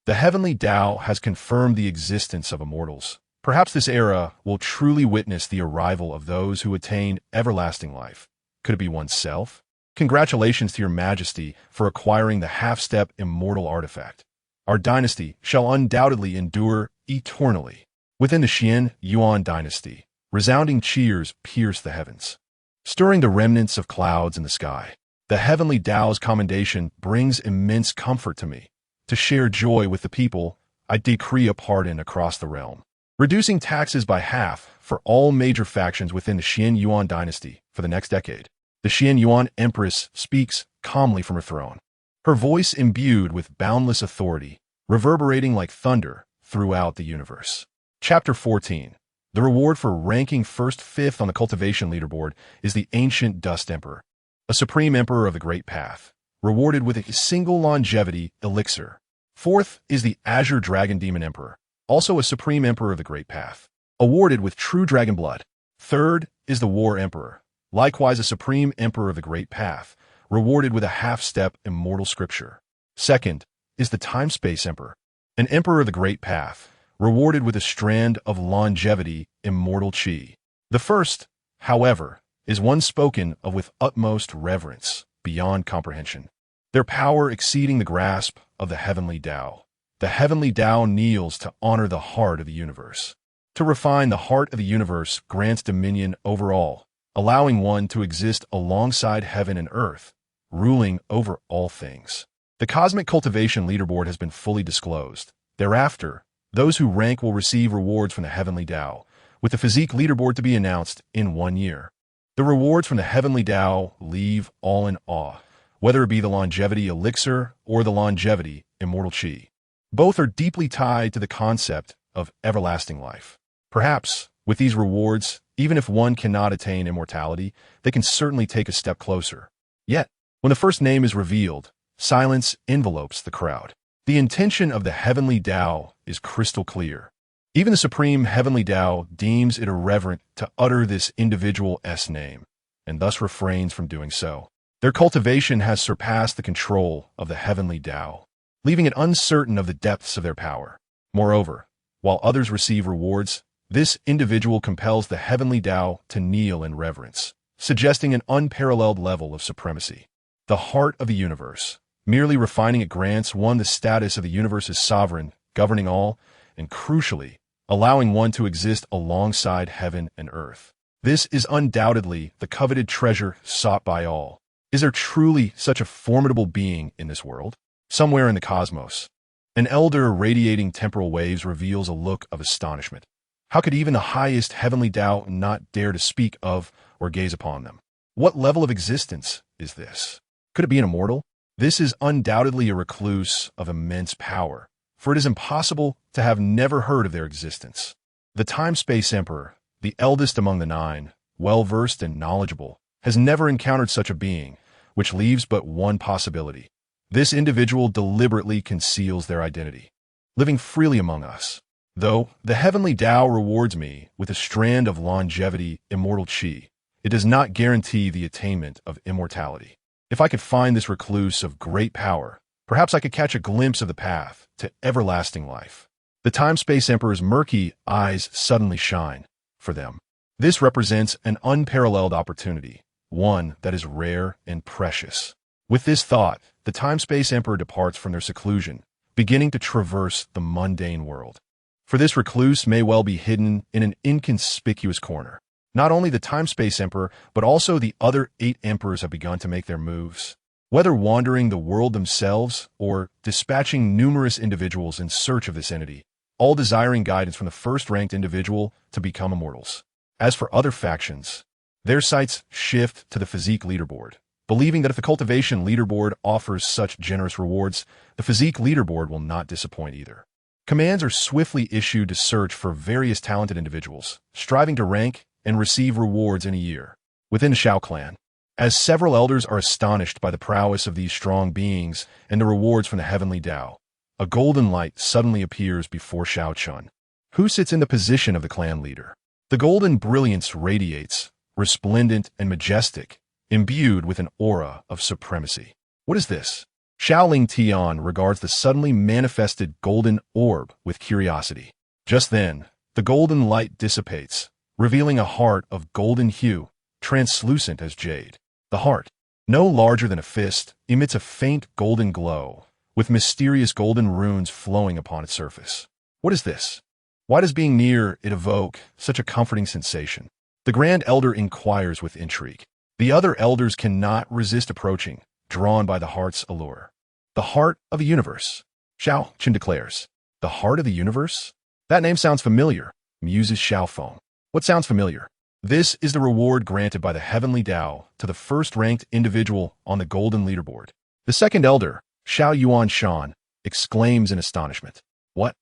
The heavenly Tao has confirmed the existence of immortals. Perhaps this era will truly witness the arrival of those who attain everlasting life. Could it be oneself? Congratulations to your majesty for acquiring the half-step immortal artifact. Our dynasty shall undoubtedly endure eternally. Within the Xian Yuan dynasty, resounding cheers pierce the heavens, stirring the remnants of clouds in the sky. The heavenly Tao's commendation brings immense comfort to me. To share joy with the people, I decree a pardon across the realm, reducing taxes by half for all major factions within the Xian Yuan dynasty for the next decade. The Xian Yuan Empress speaks calmly from her throne, her voice imbued with boundless authority, reverberating like thunder throughout the universe. Chapter 14. The reward for ranking first 5th on the cultivation leaderboard is the Ancient Dust Emperor, a supreme emperor of the Great Path, rewarded with a single longevity elixir. 4th is the Azure Dragon Demon Emperor, also a supreme emperor of the Great Path, awarded with true dragon blood. 3rd is the War Emperor, likewise a supreme emperor of the Great Path, rewarded with a half-step immortal scripture. 2nd is the Time-Space Emperor, an emperor of the Great Path, rewarded with a strand of longevity immortal chi. The first, however, is one spoken of with utmost reverence, beyond comprehension, their power exceeding the grasp of the heavenly Tao. The heavenly Tao kneels to honor the heart of the universe. To refine the heart of the universe grants dominion over all, allowing one to exist alongside heaven and earth, ruling over all things. The cosmic cultivation leaderboard has been fully disclosed. Thereafter, those who rank will receive rewards from the heavenly Tao, with the physique leaderboard to be announced in 1 year. The rewards from the heavenly Tao leave all in awe, whether it be the longevity elixir or the longevity immortal chi. Both are deeply tied to the concept of everlasting life. Perhaps, with these rewards, even if one cannot attain immortality, they can certainly take a step closer. Yet, when the first name is revealed, silence envelopes the crowd. The intention of the heavenly Tao is crystal clear. Even the supreme heavenly Tao deems it irreverent to utter this individual's name, and thus refrains from doing so. Their cultivation has surpassed the control of the heavenly Tao, leaving it uncertain of the depths of their power. Moreover, while others receive rewards, this individual compels the heavenly Tao to kneel in reverence, suggesting an unparalleled level of supremacy. The heart of the universe. Merely refining it grants one the status of the universe's sovereign, governing all, and crucially, allowing one to exist alongside heaven and earth. This is undoubtedly the coveted treasure sought by all. Is there truly such a formidable being in this world? Somewhere in the cosmos, an elder radiating temporal waves reveals a look of astonishment. How could even the highest heavenly Tao not dare to speak of or gaze upon them? What level of existence is this? Could it be an immortal? This is undoubtedly a recluse of immense power, for it is impossible to have never heard of their existence. The time-space emperor, the eldest among the nine, well-versed and knowledgeable, has never encountered such a being, which leaves but one possibility. This individual deliberately conceals their identity, living freely among us. Though the heavenly Tao rewards me with a strand of longevity, immortal chi, it does not guarantee the attainment of immortality. If I could find this recluse of great power, perhaps I could catch a glimpse of the path to everlasting life. The time-space emperor's murky eyes suddenly shine. For them, this represents an unparalleled opportunity, one that is rare and precious. With this thought, the time-space emperor departs from their seclusion, beginning to traverse the mundane world. For this recluse may well be hidden in an inconspicuous corner. Not only the time-space emperor, but also the other 8 emperors have begun to make their moves. Whether wandering the world themselves or dispatching numerous individuals in search of this entity, all desiring guidance from the first-ranked individual to become immortals. As for other factions, their sights shift to the physique leaderboard, believing that if the cultivation leaderboard offers such generous rewards, the physique leaderboard will not disappoint either. Commands are swiftly issued to search for various talented individuals, striving to rank and receive rewards in a year. Within the Xiao clan, as several elders are astonished by the prowess of these strong beings and the rewards from the heavenly Tao, a golden light suddenly appears before Xiao Chen, who sits in the position of the clan leader. The golden brilliance radiates, resplendent and majestic, imbued with an aura of supremacy. What is this? Xiaoling Tian regards the suddenly manifested golden orb with curiosity. Just then, the golden light dissipates, revealing a heart of golden hue, translucent as jade. The heart, no larger than a fist, emits a faint golden glow, with mysterious golden runes flowing upon its surface. What is this? Why does being near it evoke such a comforting sensation? The Grand Elder inquires with intrigue. The other elders cannot resist approaching, drawn by the heart's allure. The heart of the universe, Xiao Chen declares. The heart of the universe? That name sounds familiar, muses Xiao Feng. What sounds familiar? This is the reward granted by the heavenly Tao to the first-ranked individual on the golden leaderboard. The second elder, Xiao Yuan Shan, exclaims in astonishment. What?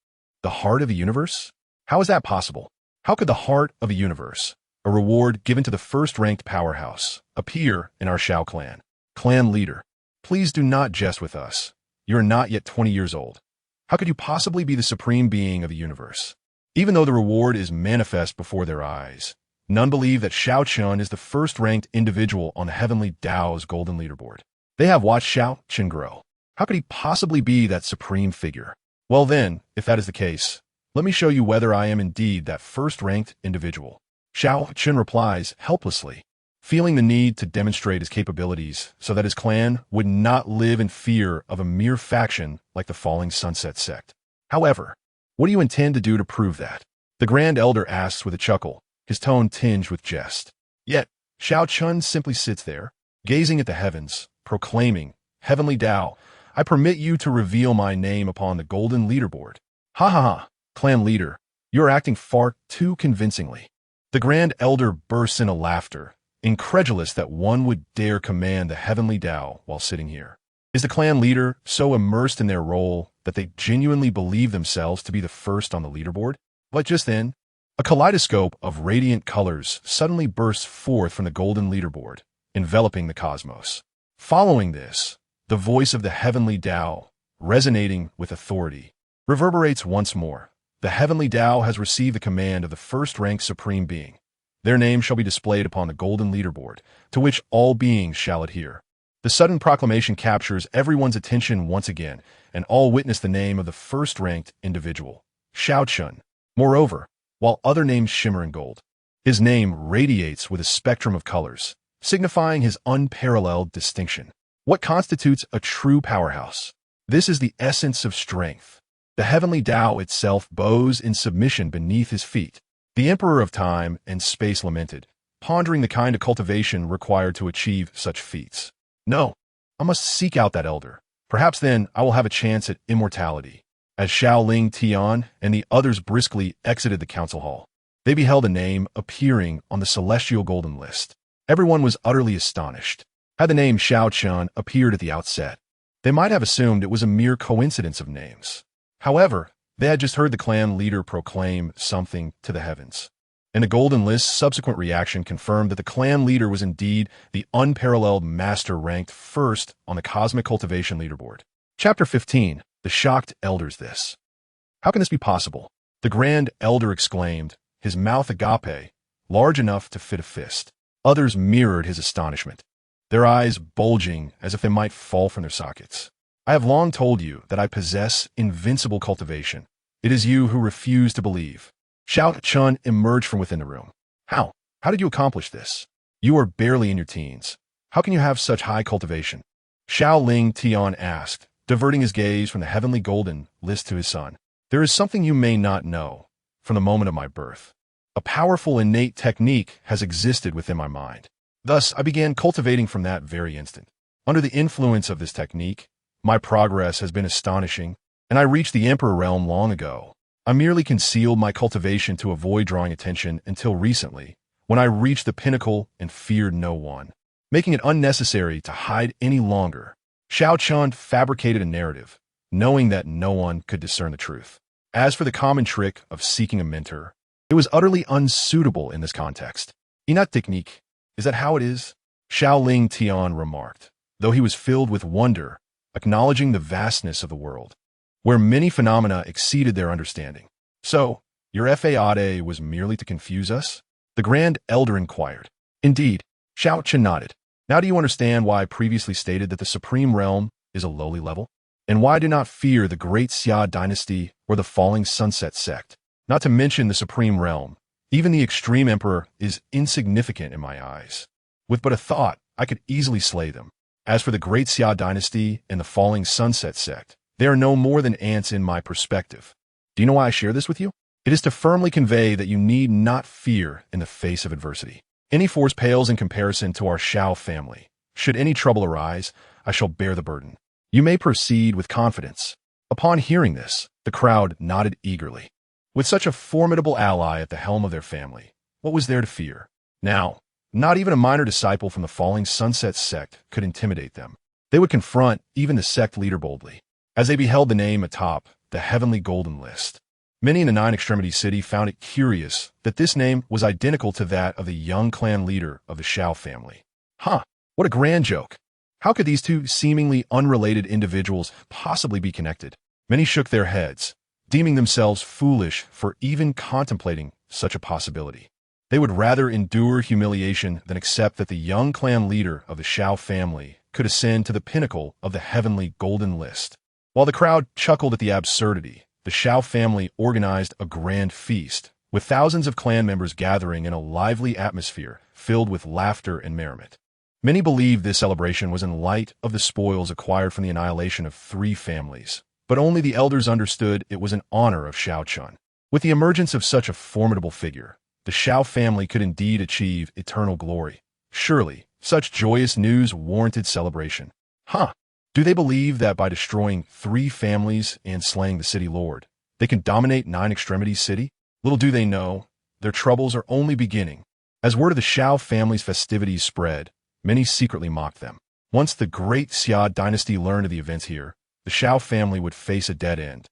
The heart of the universe? How is that possible? How could the heart of the universe, a reward given to the first-ranked powerhouse, appear in our Xiao clan? Clan leader, please do not jest with us. You are not yet 20 years old. How could you possibly be the supreme being of the universe? Even though the reward is manifest before their eyes, none believe that Xiao Chen is the first-ranked individual on the heavenly Tao's golden leaderboard. They have watched Xiao Chen grow. How could he possibly be that supreme figure? Well then, if that is the case, let me show you whether I am indeed that first-ranked individual. Xiao Chen replies helplessly, feeling the need to demonstrate his capabilities so that his clan would not live in fear of a mere faction like the Falling Sunset sect. However, what do you intend to do to prove that? The Grand Elder asks with a chuckle, his tone tinged with jest. Yet, Xiao Chen simply sits there, gazing at the heavens, proclaiming, Heavenly Tao, I permit you to reveal my name upon the golden leaderboard. Ha ha ha, clan leader, you are acting far too convincingly. The Grand Elder bursts into laughter, incredulous that one would dare command the heavenly Tao while sitting here. Is the clan leader so immersed in their role that they genuinely believe themselves to be the first on the leaderboard? But just then, a kaleidoscope of radiant colors suddenly bursts forth from the golden leaderboard, enveloping the cosmos. Following this, the voice of the heavenly Tao, resonating with authority, reverberates once more. The heavenly Tao has received the command of the first-ranked supreme being. Their name shall be displayed upon the golden leaderboard, to which all beings shall adhere. The sudden proclamation captures everyone's attention once again, and all witness the name of the first-ranked individual, Xiao Chen. Moreover, while other names shimmer in gold, his name radiates with a spectrum of colors, signifying his unparalleled distinction. What constitutes a true powerhouse? This is the essence of strength. The heavenly Tao itself bows in submission beneath his feet. The Emperor of Time and Space lamented, pondering the kind of cultivation required to achieve such feats. No, I must seek out that elder. Perhaps then I will have a chance at immortality. As Xiaoling Tian and the others briskly exited the council hall, they beheld a name appearing on the celestial golden list. Everyone was utterly astonished. Had the name Xiao Chen appeared at the outset, They might have assumed it was a mere coincidence of names. However, they had just heard the clan leader proclaim something to the heavens. And the Golden List's subsequent reaction confirmed that the clan leader was indeed the unparalleled master ranked first on the cosmic cultivation leaderboard. Chapter 15. The Shocked Elders. This. How can this be possible? The Grand Elder exclaimed, his mouth agape, large enough to fit a fist. Others mirrored his astonishment, their eyes bulging as if they might fall from their sockets. I have long told you that I possess invincible cultivation. It is you who refuse to believe. Xiao Chen emerged from within the room. How? How did you accomplish this? You are barely in your teens. How can you have such high cultivation? Xiao Ling Tian asked, diverting his gaze from the heavenly golden list to his son. There is something you may not know. From the moment of my birth, a powerful innate technique has existed within my mind. Thus, I began cultivating from that very instant. Under the influence of this technique, my progress has been astonishing, and I reached the Emperor realm long ago. I merely concealed my cultivation to avoid drawing attention until recently, when I reached the pinnacle and feared no one, making it unnecessary to hide any longer. Xiao Chen fabricated a narrative, knowing that no one could discern the truth. As for the common trick of seeking a mentor, it was utterly unsuitable in this context. Inat technique, is that how it is? Xiao Ling Tian remarked, though he was filled with wonder, acknowledging the vastness of the world, where many phenomena exceeded their understanding. So, your fade was merely to confuse us? The Grand Elder inquired. Indeed, Xiao Chen nodded. Now do you understand why I previously stated that the Supreme Realm is a lowly level? And why I do not fear the Great Xia Dynasty or the Falling Sunset Sect? Not to mention the Supreme Realm. Even the Extreme Emperor is insignificant in my eyes. With but a thought, I could easily slay them. As for the Great Xia Dynasty and the Falling Sunset Sect, they are no more than ants in my perspective. Do you know why I share this with you? It is to firmly convey that you need not fear in the face of adversity. Any force pales in comparison to our Xiao family. Should any trouble arise, I shall bear the burden. You may proceed with confidence. Upon hearing this, the crowd nodded eagerly. With such a formidable ally at the helm of their family, what was there to fear? Now, not even a minor disciple from the Falling Sunset Sect could intimidate them. They would confront even the sect leader boldly. As they beheld the name atop the heavenly golden list, many in the Nine Extremities city found it curious that this name was identical to that of the young clan leader of the Xiao family. What a grand joke. How could these two seemingly unrelated individuals possibly be connected? Many shook their heads, deeming themselves foolish for even contemplating such a possibility. They would rather endure humiliation than accept that the young clan leader of the Xiao family could ascend to the pinnacle of the heavenly golden list. While the crowd chuckled at the absurdity, the Xiao family organized a grand feast, with thousands of clan members gathering in a lively atmosphere filled with laughter and merriment. Many believed this celebration was in light of the spoils acquired from the annihilation of 3 families, but only the elders understood it was in honor of Xiao Chen. With the emergence of such a formidable figure, the Xiao family could indeed achieve eternal glory. Surely, such joyous news warranted celebration. Do they believe that by destroying 3 families and slaying the city lord, they can dominate Nine Extremities city? Little do they know, their troubles are only beginning. As word of the Xiao family's festivities spread, many secretly mocked them. Once the Great Xia Dynasty learned of the events here, the Xiao family would face a dead end.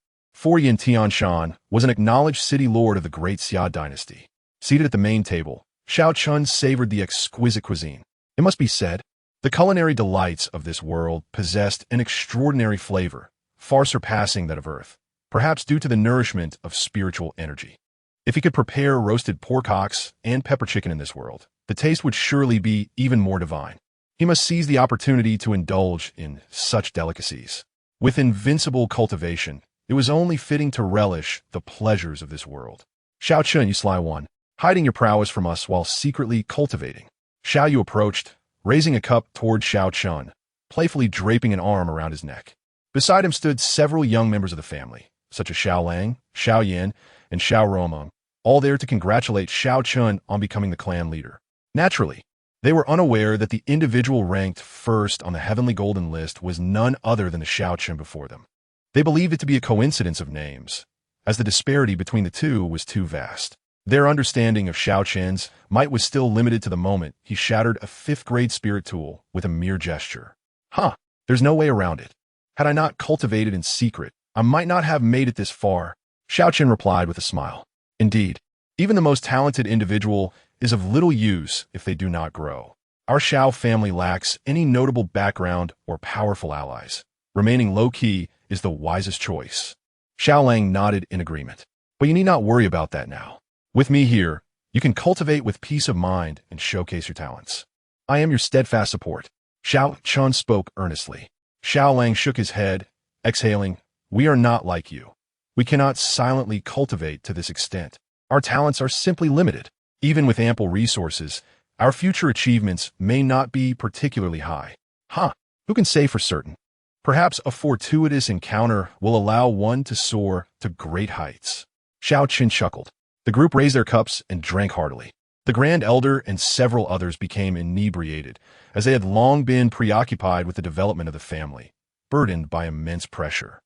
Yin Tianshan was an acknowledged city lord of the Great Xia Dynasty. Seated at the main table, Xiao Chen savored the exquisite cuisine. It must be said, the culinary delights of this world possessed an extraordinary flavor, far surpassing that of earth, perhaps due to the nourishment of spiritual energy. If he could prepare roasted porkocks and pepper chicken in this world, the taste would surely be even more divine. He must seize the opportunity to indulge in such delicacies. With invincible cultivation, it was only fitting to relish the pleasures of this world. Xiao Chen, you sly one, hiding your prowess from us while secretly cultivating. Xiao Yu approached, raising a cup toward Xiao Chen, playfully draping an arm around his neck. Beside him stood several young members of the family, such as Xiao Lang, Xiao Yin, and Xiao Romeng, all there to congratulate Xiao Chen on becoming the clan leader. Naturally, they were unaware that the individual ranked first on the heavenly golden list was none other than the Xiao Chen before them. They believed it to be a coincidence of names, as the disparity between the two was too vast. Their understanding of Xiao Chen's might was still limited to the moment he shattered a 5th-grade spirit tool with a mere gesture. There's no way around it. Had I not cultivated in secret, I might not have made it this far, Xiao Chen replied with a smile. Indeed, even the most talented individual is of little use if they do not grow. Our Xiao family lacks any notable background or powerful allies. Remaining low-key is the wisest choice. Xiao Lang nodded in agreement. But you need not worry about that now. With me here, you can cultivate with peace of mind and showcase your talents. I am your steadfast support. Xiao Chen spoke earnestly. Xiao Lang shook his head, exhaling, "We are not like you. We cannot silently cultivate to this extent. Our talents are simply limited. Even with ample resources, our future achievements may not be particularly high." Who can say for certain? Perhaps a fortuitous encounter will allow one to soar to great heights. Xiao Chen chuckled. The group raised their cups and drank heartily. The Grand Elder and several others became inebriated, as they had long been preoccupied with the development of the family, burdened by immense pressure.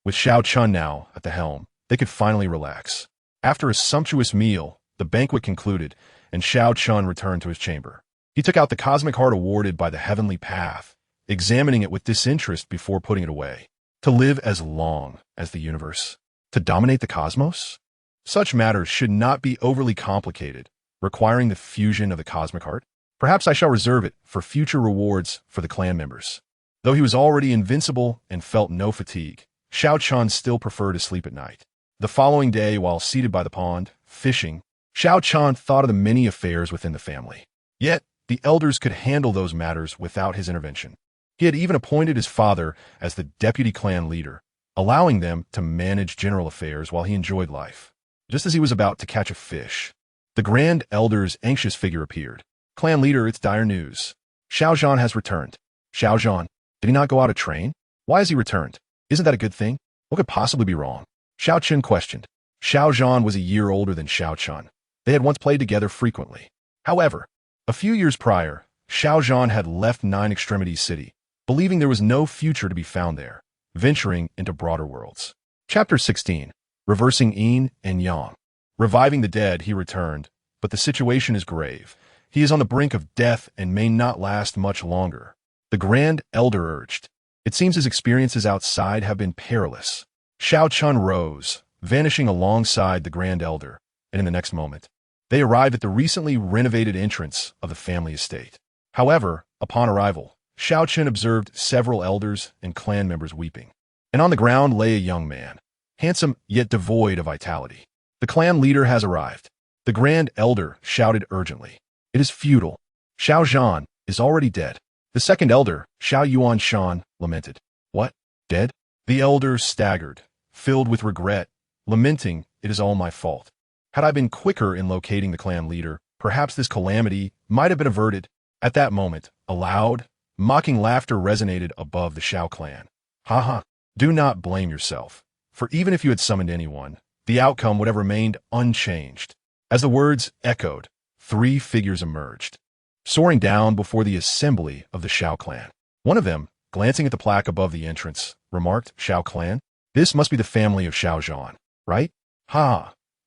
With Xiao Chen now at the helm, they could finally relax. After a sumptuous meal, the banquet concluded, and Xiao Chen returned to his chamber. He took out the cosmic heart awarded by the heavenly path, examining it with disinterest before putting it away. To live as long as the universe? To dominate the cosmos? Such matters should not be overly complicated, requiring the fusion of the cosmic heart. Perhaps I shall reserve it for future rewards for the clan members. Though he was already invincible and felt no fatigue, Xiao Chen still preferred to sleep at night. The following day, while seated by the pond, fishing, Xiao Chen thought of the many affairs within the family. Yet, the elders could handle those matters without his intervention. He had even appointed his father as the deputy clan leader, allowing them to manage general affairs while he enjoyed life. Just as he was about to catch a fish, the Grand Elder's anxious figure appeared. "Clan leader, it's dire news. Xiao Zhan has returned." "Xiao Zhan? Did he not go out to train? Why has he returned? Isn't that a good thing? What could possibly be wrong?" Xiao Chen questioned. Xiao Zhan was a year older than Xiao Chen. They had once played together frequently. However, a few years prior, Xiao Zhan had left Nine Extremities City, believing there was no future to be found there, venturing into broader worlds. Chapter 16. Reversing Yin and Yang. Reviving the dead, he returned, but the situation is grave. He is on the brink of death and may not last much longer. The Grand Elder urged. It seems his experiences outside have been perilous. Xiao Chen rose, vanishing alongside the Grand Elder, and in the next moment, they arrived at the recently renovated entrance of the family estate. However, upon arrival, Xiao Chen observed several elders and clan members weeping, and on the ground lay a young man, handsome yet devoid of vitality. "The clan leader has arrived." The Grand Elder shouted urgently. "It is futile. Xiao Zhan is already dead." The second elder, Xiao Yuan Shan, lamented. "What? Dead?" The elder staggered, filled with regret, lamenting, "It is all my fault. Had I been quicker in locating the clan leader, perhaps this calamity might have been averted." At that moment, a loud, mocking laughter resonated above the Xiao clan. "Ha! Do not blame yourself, for even if you had summoned anyone, the outcome would have remained unchanged." As the words echoed, three figures emerged, soaring down before the assembly of the Xiao clan. One of them, glancing at the plaque above the entrance, remarked, "Xiao clan? This must be the family of Xiao Zhan, right?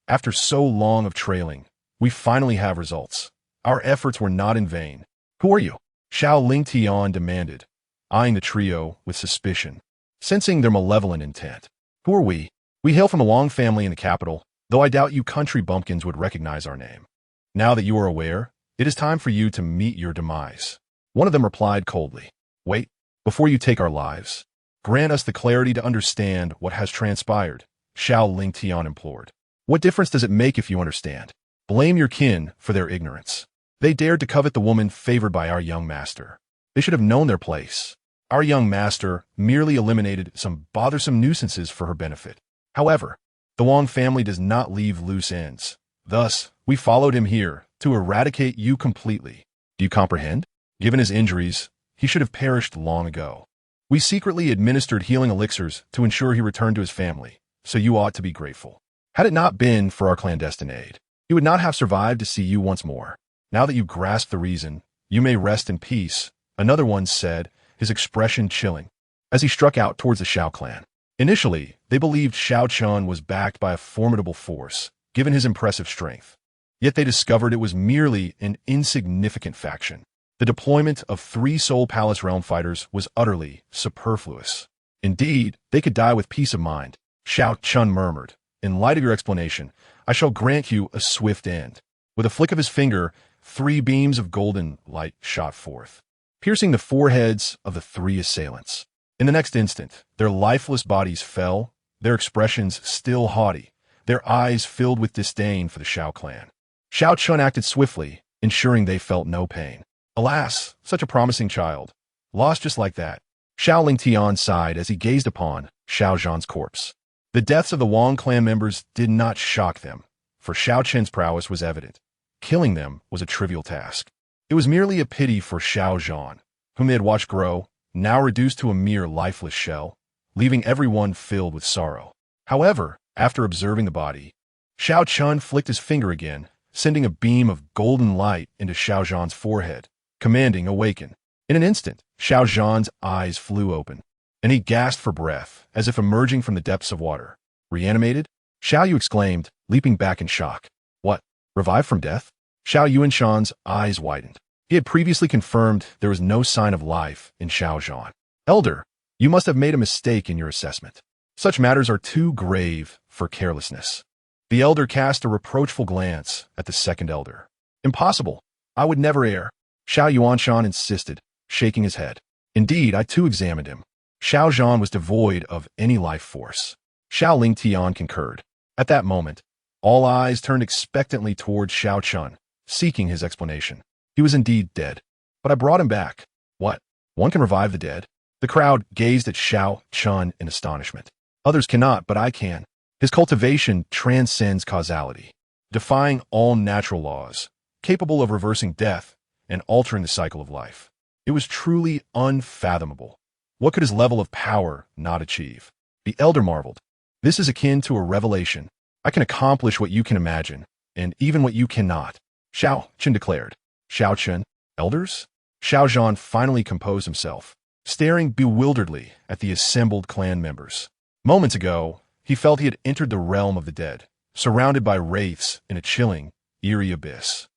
After so long of trailing, we finally have results. Our efforts were not in vain." "Who are you?" Xiao Lingtian demanded, eyeing the trio with suspicion, sensing their malevolent intent. "Who are we? We hail from a long family in the capital, though I doubt you country bumpkins would recognize our name. Now that you are aware, it is time for you to meet your demise." One of them replied coldly, "Wait, before you take our lives, grant us the clarity to understand what has transpired," Xiao Lingtian implored. "What difference does it make if you understand? Blame your kin for their ignorance. They dared to covet the woman favored by our young master. They should have known their place. Our young master merely eliminated some bothersome nuisances for her benefit. However, the Wang family does not leave loose ends. Thus, we followed him here to eradicate you completely. Do you comprehend? Given his injuries, he should have perished long ago. We secretly administered healing elixirs to ensure he returned to his family, so you ought to be grateful. Had it not been for our clandestine aid, he would not have survived to see you once more. Now that you've grasped the reason, you may rest in peace," another one said, his expression chilling, as he struck out towards the Xiao clan. Initially, they believed Xiao Chen was backed by a formidable force, given his impressive strength. Yet they discovered it was merely an insignificant faction. The deployment of 3 Soul Palace realm fighters was utterly superfluous. Indeed, they could die with peace of mind. Xiao Chen murmured, "In light of your explanation, I shall grant you a swift end." With a flick of his finger, 3 beams of golden light shot forth, piercing the foreheads of the 3 assailants. In the next instant, their lifeless bodies fell, their expressions still haughty, their eyes filled with disdain for the Xiao clan. Xiao Chen acted swiftly, ensuring they felt no pain. Alas, such a promising child, lost just like that. Xiao Lingtian sighed as he gazed upon Xiao Zhan's corpse. The deaths of the Wang clan members did not shock them, for Xiao Chen's prowess was evident. Killing them was a trivial task. It was merely a pity for Xiao Zhan, whom they had watched grow, now reduced to a mere lifeless shell, leaving everyone filled with sorrow. However, after observing the body, Xiao Chen flicked his finger again, sending a beam of golden light into Xiao Zhan's forehead, commanding awaken. In an instant, Xiao Zhan's eyes flew open, and he gasped for breath, as if emerging from the depths of water. Reanimated? Xiao Yu exclaimed, leaping back in shock. What? Revived from death? Xiao Yuanshan's eyes widened. He had previously confirmed there was no sign of life in Xiao Zhan. Elder, you must have made a mistake in your assessment. Such matters are too grave for carelessness. The elder cast a reproachful glance at the second elder. Impossible. I would never err. Xiao Yuanshan insisted, shaking his head. Indeed, I too examined him. Xiao Zhan was devoid of any life force. Xiao Lingtian concurred. At that moment, all eyes turned expectantly towards Xiao Chen, seeking his explanation. He was indeed dead. But I brought him back. What? One can revive the dead? The crowd gazed at Xiao Chen in astonishment. Others cannot, but I can. His cultivation transcends causality, defying all natural laws, capable of reversing death and altering the cycle of life. It was truly unfathomable. What could his level of power not achieve? The elder marveled. This is akin to a revelation. I can accomplish what you can imagine, and even what you cannot. Xiao Chen declared. Xiao Chen, elders? Xiao Zhan finally composed himself, staring bewilderedly at the assembled clan members. Moments ago, he felt he had entered the realm of the dead, surrounded by wraiths in a chilling, eerie abyss.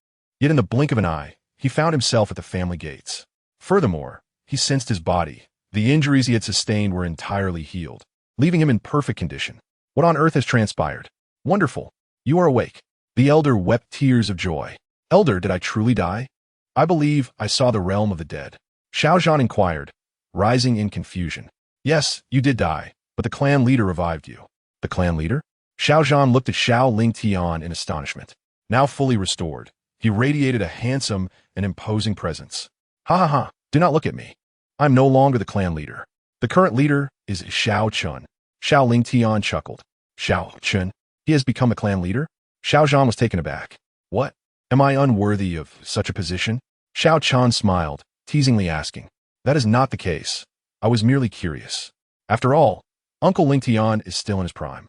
Yet in the blink of an eye, he found himself at the family gates. Furthermore, he sensed his body. The injuries he had sustained were entirely healed, leaving him in perfect condition. What on earth has transpired? Wonderful. You are awake. The elder wept tears of joy. Elder, did I truly die? I believe I saw the realm of the dead. Xiao Zhan inquired, rising in confusion. Yes, you did die, but the clan leader revived you. The clan leader? Xiao Zhan looked at Xiao Lingtian in astonishment. Now fully restored, he radiated a handsome and imposing presence. Ha ha ha, do not look at me. I'm no longer the clan leader. The current leader is Xiao Chen. Xiao Lingtian chuckled. Xiao Chen? He has become a clan leader? Xiao Zhan was taken aback. What? Am I unworthy of such a position? Xiao Chen smiled, teasingly asking. That is not the case. I was merely curious. After all, Uncle Lingtian is still in his prime.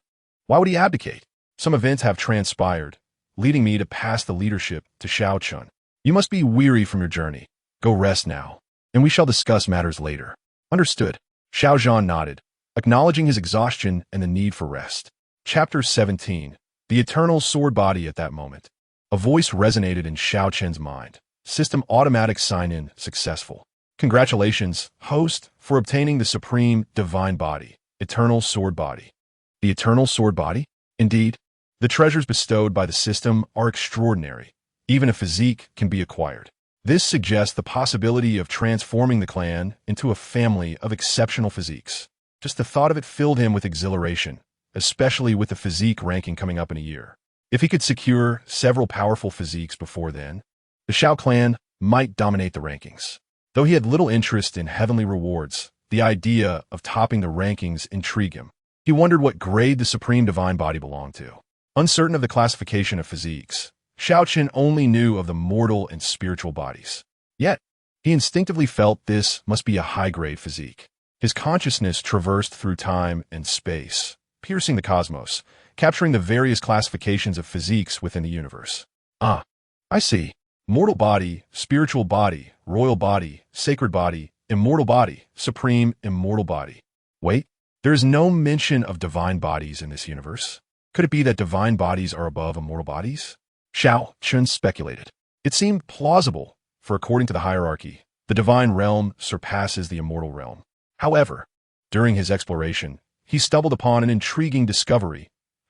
Why would he abdicate? Some events have transpired, leading me to pass the leadership to Xiao Chen. You must be weary from your journey. Go rest now, and we shall discuss matters later. Understood. Xiao Zhan nodded, acknowledging his exhaustion and the need for rest. Chapter 17. The Eternal Sword Body. At that moment, a voice resonated in Xiao Chen's mind. System automatic sign-in successful. Congratulations, host, for obtaining the Supreme Divine Body, Eternal Sword Body. The Eternal Sword Body? Indeed, the treasures bestowed by the system are extraordinary. Even a physique can be acquired. This suggests the possibility of transforming the clan into a family of exceptional physiques. Just the thought of it filled him with exhilaration, especially with the physique ranking coming up in a year. If he could secure several powerful physiques before then, the Xiao clan might dominate the rankings. Though he had little interest in heavenly rewards, the idea of topping the rankings intrigued him. He wondered what grade the Supreme Divine Body belonged to. Uncertain of the classification of physiques, Xiao Chen only knew of the mortal and spiritual bodies. Yet, he instinctively felt this must be a high-grade physique. His consciousness traversed through time and space, piercing the cosmos, capturing the various classifications of physiques within the universe. Ah, I see. Mortal body, spiritual body, royal body, sacred body, immortal body, supreme immortal body. Wait, there is no mention of divine bodies in this universe. Could it be that divine bodies are above immortal bodies? Xiao Chen speculated. It seemed plausible, for according to the hierarchy, the divine realm surpasses the immortal realm. However, During his exploration, he stumbled upon an intriguing discovery.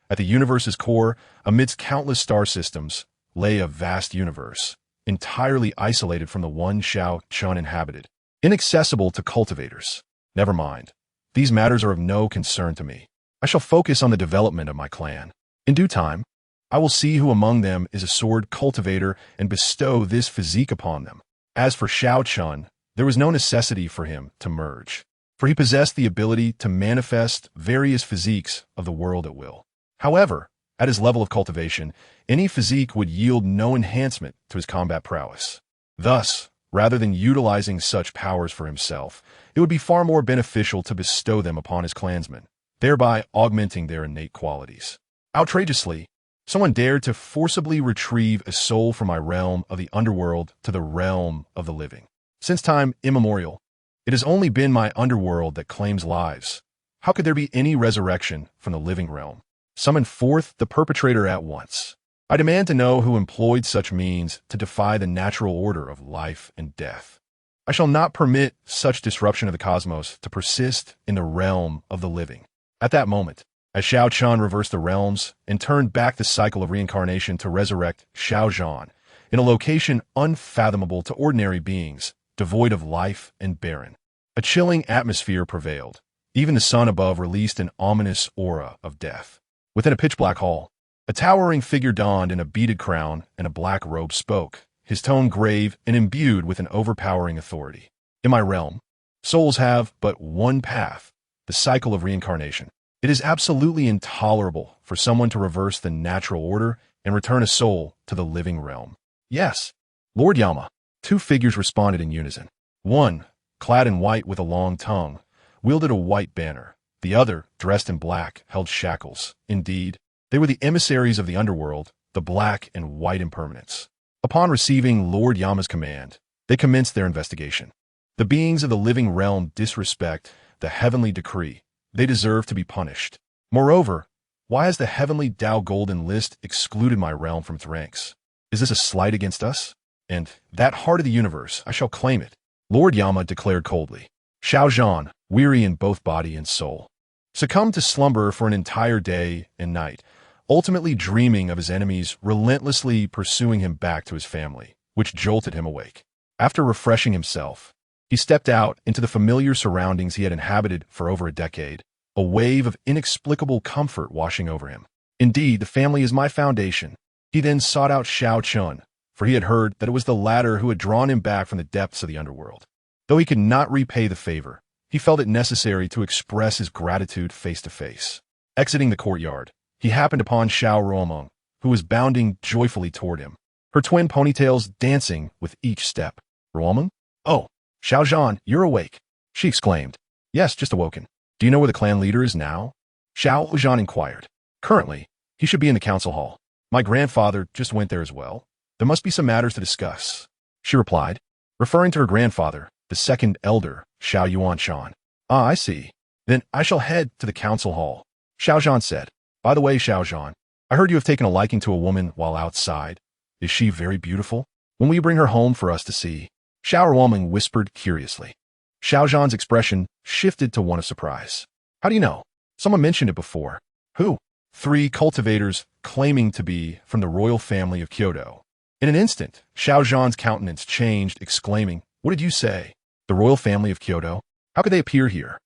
At the universe's core, amidst countless star systems, lay a vast universe, entirely isolated from the one Xiao Chen inhabited, inaccessible to cultivators. Never mind. These matters are of no concern to me. I shall focus on the development of my clan. In due time, I will see who among them is a sword cultivator and bestow this physique upon them. As for Xiao Chen, there was no necessity for him to merge, for he possessed the ability to manifest various physiques of the world at will. However, at his level of cultivation, any physique would yield no enhancement to his combat prowess. Thus, rather than utilizing such powers for himself, it would be far more beneficial to bestow them upon his clansmen, thereby augmenting their innate qualities. Outrageously, someone dared to forcibly retrieve a soul from my realm of the underworld to the realm of the living. Since time immemorial, it has only been my underworld that claims lives. How could there be any resurrection from the living realm? Summon forth the perpetrator at once. I demand to know who employed such means to defy the natural order of life and death. I shall not permit such disruption of the cosmos to persist in the realm of the living. At that moment, as Xiao Chen reversed the realms and turned back the cycle of reincarnation to resurrect Xiao Zhan in a location unfathomable to ordinary beings, devoid of life and barren, a chilling atmosphere prevailed. Even the sun above released an ominous aura of death. Within a pitch-black hall, a towering figure donned in a beaded crown and a black robe spoke, his tone grave and imbued with an overpowering authority. In my realm, souls have but one path, the cycle of reincarnation. It is absolutely intolerable for someone to reverse the natural order and return a soul to the living realm. Yes, Lord Yama. Two figures responded in unison. One, clad in white with a long tongue, wielded a white banner. The other, dressed in black, held shackles. Indeed, they were the emissaries of the underworld, the black and white impermanents. Upon receiving Lord Yama's command, they commenced their investigation. The beings of the living realm disrespect the heavenly decree. They deserve to be punished. Moreover, why has the heavenly Tao Golden List excluded my realm from its ranks? Is this a slight against us? And that heart of the universe, I shall claim it. Lord Yama declared coldly. Xiao Zhan, weary in both body and soul, succumbed to slumber for an entire day and night, ultimately dreaming of his enemies relentlessly pursuing him back to his family, which jolted him awake. After refreshing himself, he stepped out into the familiar surroundings he had inhabited for over a decade, a wave of inexplicable comfort washing over him. Indeed, the family is my foundation. He then sought out Xiao Chen, for he had heard that it was the latter who had drawn him back from the depths of the underworld. Though he could not repay the favor, he felt it necessary to express his gratitude face to face. Exiting the courtyard, he happened upon Xiao Ruomeng, who was bounding joyfully toward him, her twin ponytails dancing with each step. Ruomeng? Oh, Xiao Zhan, you're awake, she exclaimed. Yes, just awoken. Do you know where the clan leader is now? Xiao Zhan inquired. Currently, he should be in the council hall. My grandfather just went there as well. There must be some matters to discuss, she replied, referring to her grandfather, the second elder, Xiao Yuanshan. Ah, I see. Then I shall head to the council hall, Xiao Zhan said. By the way, Xiao Zhan, I heard you have taken a liking to a woman while outside. Is she very beautiful? When will you bring her home for us to see? Xiao Ruomeng whispered curiously. Xiao Zhan's expression shifted to one of surprise. How do you know? Someone mentioned it before. Who? 3 cultivators claiming to be from the royal family of Kyoto. In an instant, Xiao Zhan's countenance changed, exclaiming, What did you say? The royal family of Kyoto? How could they appear here?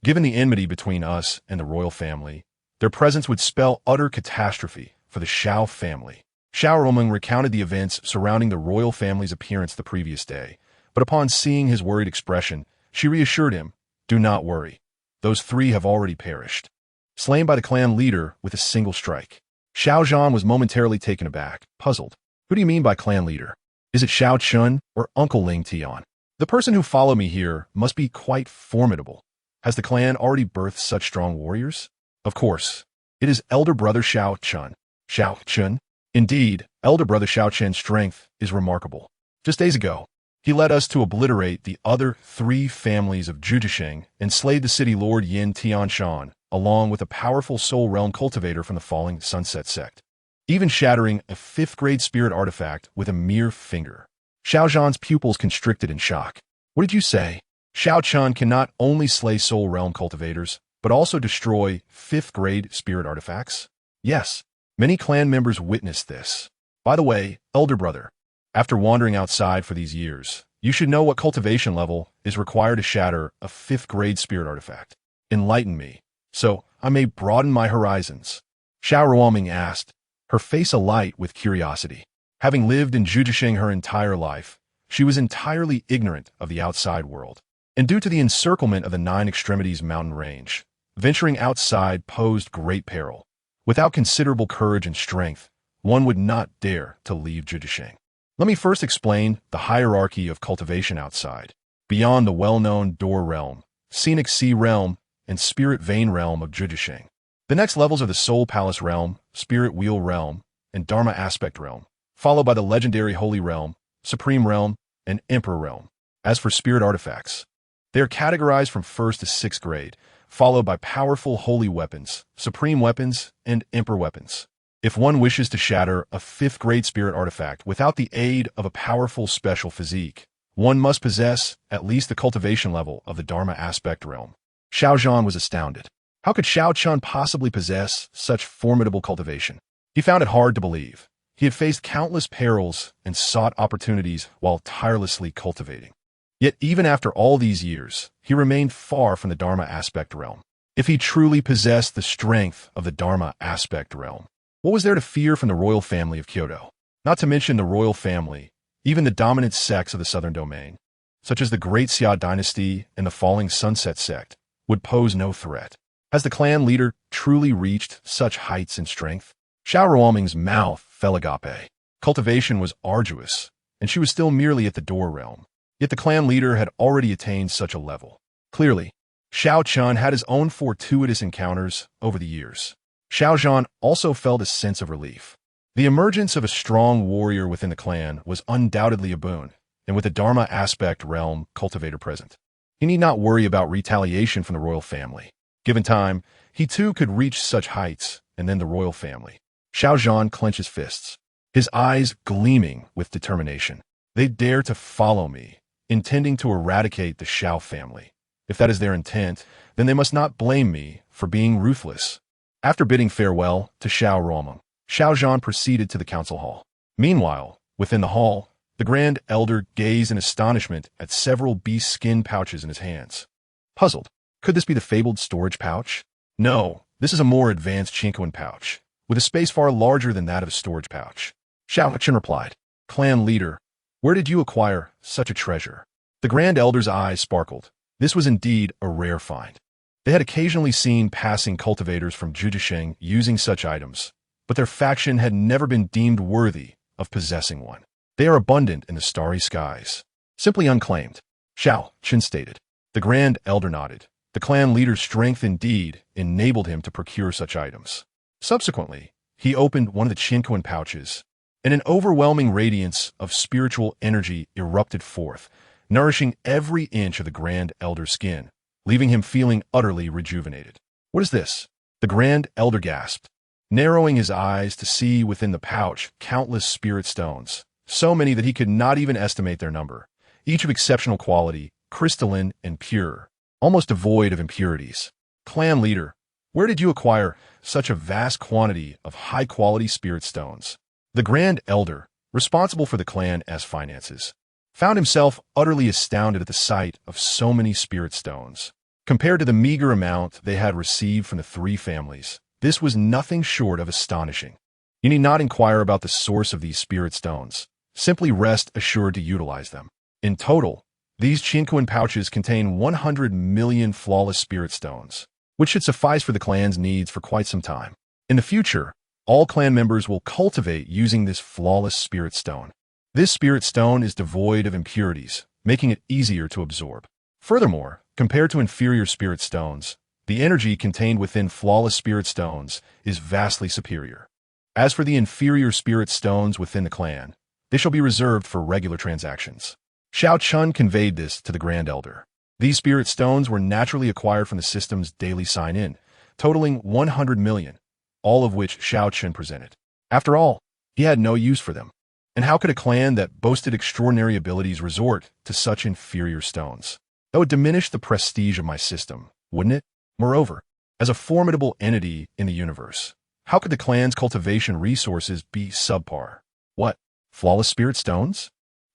Given the enmity between us and the royal family, their presence would spell utter catastrophe for the Xiao family. Xiao Ruomeng recounted the events surrounding the royal family's appearance the previous day, but upon seeing his worried expression, she reassured him, Do not worry. Those 3 have already perished, slain by the clan leader with a single strike. Xiao Zhan was momentarily taken aback, puzzled. Who do you mean by clan leader? Is it Xiao Chen or Uncle Ling Tian? The person who followed me here must be quite formidable. Has the clan already birthed such strong warriors? Of course. It is elder brother Xiao Chen. Xiao Chen? Indeed, elder brother Xiao Chen's strength is remarkable. Just days ago, he led us to obliterate the other 3 families of Juzhisheng and slayed the city lord Yin Tianshan, along with a powerful soul realm cultivator from the falling sunset sect, even shattering a 5th-grade spirit artifact with a mere finger. Xiao Zhan's pupils constricted in shock. What did you say? Xiao Chen can not only slay soul realm cultivators, but also destroy 5th-grade spirit artifacts? Yes, many clan members witnessed this. By the way, elder brother, after wandering outside for these years, you should know what cultivation level is required to shatter a 5th-grade spirit artifact. Enlighten me, so I may broaden my horizons. Xiao Ruoming asked, her face alight with curiosity. Having lived in Zhujiasheng her entire life, she was entirely ignorant of the outside world. And due to the encirclement of the 9 Extremities mountain range, venturing outside posed great peril. Without considerable courage and strength, one would not dare to leave Zhujiasheng. Let me first explain the hierarchy of cultivation outside. Beyond the well-known Door Realm, Scenic Sea Realm, and Spirit Vein Realm of Zhujiasheng. The next levels are the Soul Palace Realm, Spirit Wheel Realm, and Dharma Aspect Realm, followed by the legendary Holy Realm, Supreme Realm, and Emperor Realm. As for spirit artifacts, they are categorized from 1st to 6th grade, followed by powerful holy weapons, supreme weapons, and emperor weapons. If one wishes to shatter a 5th-grade spirit artifact without the aid of a powerful special physique, one must possess at least the cultivation level of the Dharma Aspect Realm. Xiao Zhan was astounded. How could Xiao Chen possibly possess such formidable cultivation? He found it hard to believe. He had faced countless perils and sought opportunities while tirelessly cultivating. Yet even after all these years, he remained far from the Dharma Aspect Realm. If he truly possessed the strength of the Dharma Aspect Realm, what was there to fear from the royal family of Kyoto? Not to mention the royal family, even the dominant sects of the southern domain, such as the Great Xia dynasty and the Falling Sunset sect, would pose no threat. Has the clan leader truly reached such heights in strength? Xiao Ruoming's mouth fell agape. Cultivation was arduous, and she was still merely at the Door Realm. Yet the clan leader had already attained such a level. Clearly, Xiao Chen had his own fortuitous encounters over the years. Xiao Zhan also felt a sense of relief. The emergence of a strong warrior within the clan was undoubtedly a boon, and with the Dharma Aspect Realm cultivator present, he need not worry about retaliation from the royal family. Given time, he too could reach such heights, and then the royal family. Xiao Zhan clenched his fists, his eyes gleaming with determination. They dare to follow me, intending to eradicate the Xiao family. If that is their intent, then they must not blame me for being ruthless. After bidding farewell to Xiao Ruoming, Xiao Zhan proceeded to the council hall. Meanwhile, within the hall, the Grand Elder gazed in astonishment at several beast skin pouches in his hands. Puzzled, could this be the fabled storage pouch? No, this is a more advanced Chinquan pouch, with a space far larger than that of a storage pouch. Xiao Chen replied, Clan leader, where did you acquire such a treasure? The Grand Elder's eyes sparkled. This was indeed a rare find. They had occasionally seen passing cultivators from Zhujiasheng using such items, but their faction had never been deemed worthy of possessing one. They are abundant in the starry skies. Simply unclaimed, Xiao Chen stated. The Grand Elder nodded. The clan leader's strength indeed enabled him to procure such items. Subsequently, he opened one of the Chinquan pouches, and an overwhelming radiance of spiritual energy erupted forth, nourishing every inch of the Grand Elder's skin, leaving him feeling utterly rejuvenated. What is this? The Grand Elder gasped, narrowing his eyes to see within the pouch countless spirit stones, so many that he could not even estimate their number, each of exceptional quality, crystalline and pure, almost devoid of impurities. Clan leader, where did you acquire such a vast quantity of high-quality spirit stones? The Grand Elder, responsible for the clan as finances, found himself utterly astounded at the sight of so many spirit stones. Compared to the meager amount they had received from the 3 families, this was nothing short of astonishing. You need not inquire about the source of these spirit stones. Simply rest assured to utilize them. In total, these Chinquan pouches contain 100 million flawless spirit stones, which should suffice for the clan's needs for quite some time. In the future, all clan members will cultivate using this flawless spirit stone. This spirit stone is devoid of impurities, making it easier to absorb. Furthermore, compared to inferior spirit stones, the energy contained within flawless spirit stones is vastly superior. As for the inferior spirit stones within the clan, they shall be reserved for regular transactions. Xiao Chen conveyed this to the Grand Elder. These spirit stones were naturally acquired from the system's daily sign-in, totaling 100 million, all of which Xiao Chen presented. After all, he had no use for them. And how could a clan that boasted extraordinary abilities resort to such inferior stones? That would diminish the prestige of my system, wouldn't it? Moreover, as a formidable entity in the universe, how could the clan's cultivation resources be subpar? What? Flawless spirit stones?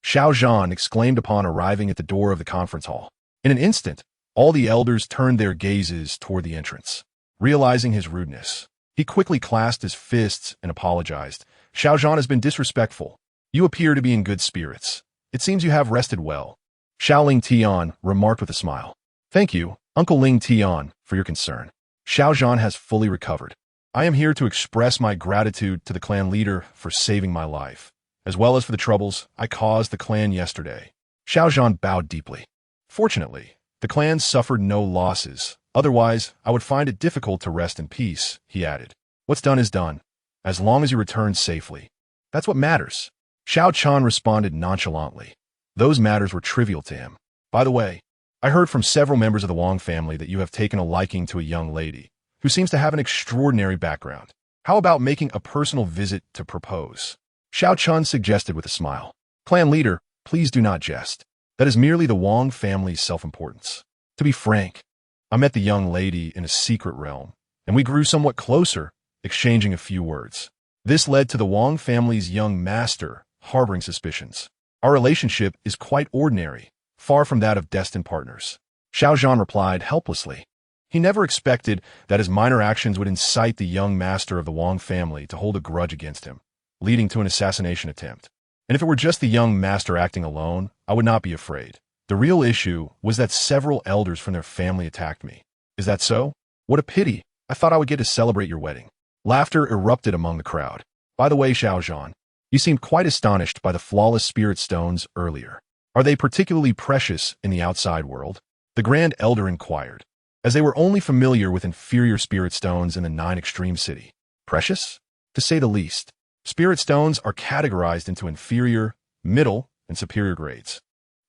Xiao Zhan exclaimed upon arriving at the door of the conference hall. In an instant, all the elders turned their gazes toward the entrance. Realizing his rudeness, he quickly clasped his fists and apologized. Xiao Zhan has been disrespectful. You appear to be in good spirits. It seems you have rested well. Xiao Ling Tian remarked with a smile. Thank you, Uncle Ling Tian, for your concern. Xiao Zhan has fully recovered. I am here to express my gratitude to the clan leader for saving my life, as well as for the troubles I caused the clan yesterday. Xiao Zhan bowed deeply. Fortunately, the clan suffered no losses. Otherwise, I would find it difficult to rest in peace, he added. What's done is done, as long as you return safely. That's what matters. Xiao Chen responded nonchalantly. Those matters were trivial to him. By the way, I heard from several members of the Wang family that you have taken a liking to a young lady who seems to have an extraordinary background. How about making a personal visit to propose? Xiao Chen suggested with a smile. Clan leader, please do not jest. That is merely the Wang family's self-importance. To be frank, I met the young lady in a secret realm, and we grew somewhat closer, exchanging a few words. This led to the Wang family's young master harboring suspicions. Our relationship is quite ordinary, far from that of destined partners. Xiao Zhan replied helplessly. He never expected that his minor actions would incite the young master of the Wang family to hold a grudge against him, leading to an assassination attempt. And if it were just the young master acting alone, I would not be afraid. The real issue was that several elders from their family attacked me. Is that so? What a pity. I thought I would get to celebrate your wedding. Laughter erupted among the crowd. By the way, Xiao Zhan, you seemed quite astonished by the flawless spirit stones earlier. Are they particularly precious in the outside world? The Grand Elder inquired, as they were only familiar with inferior spirit stones in the 9 Extreme City. Precious? To say the least. Spirit stones are categorized into inferior, middle, and superior grades,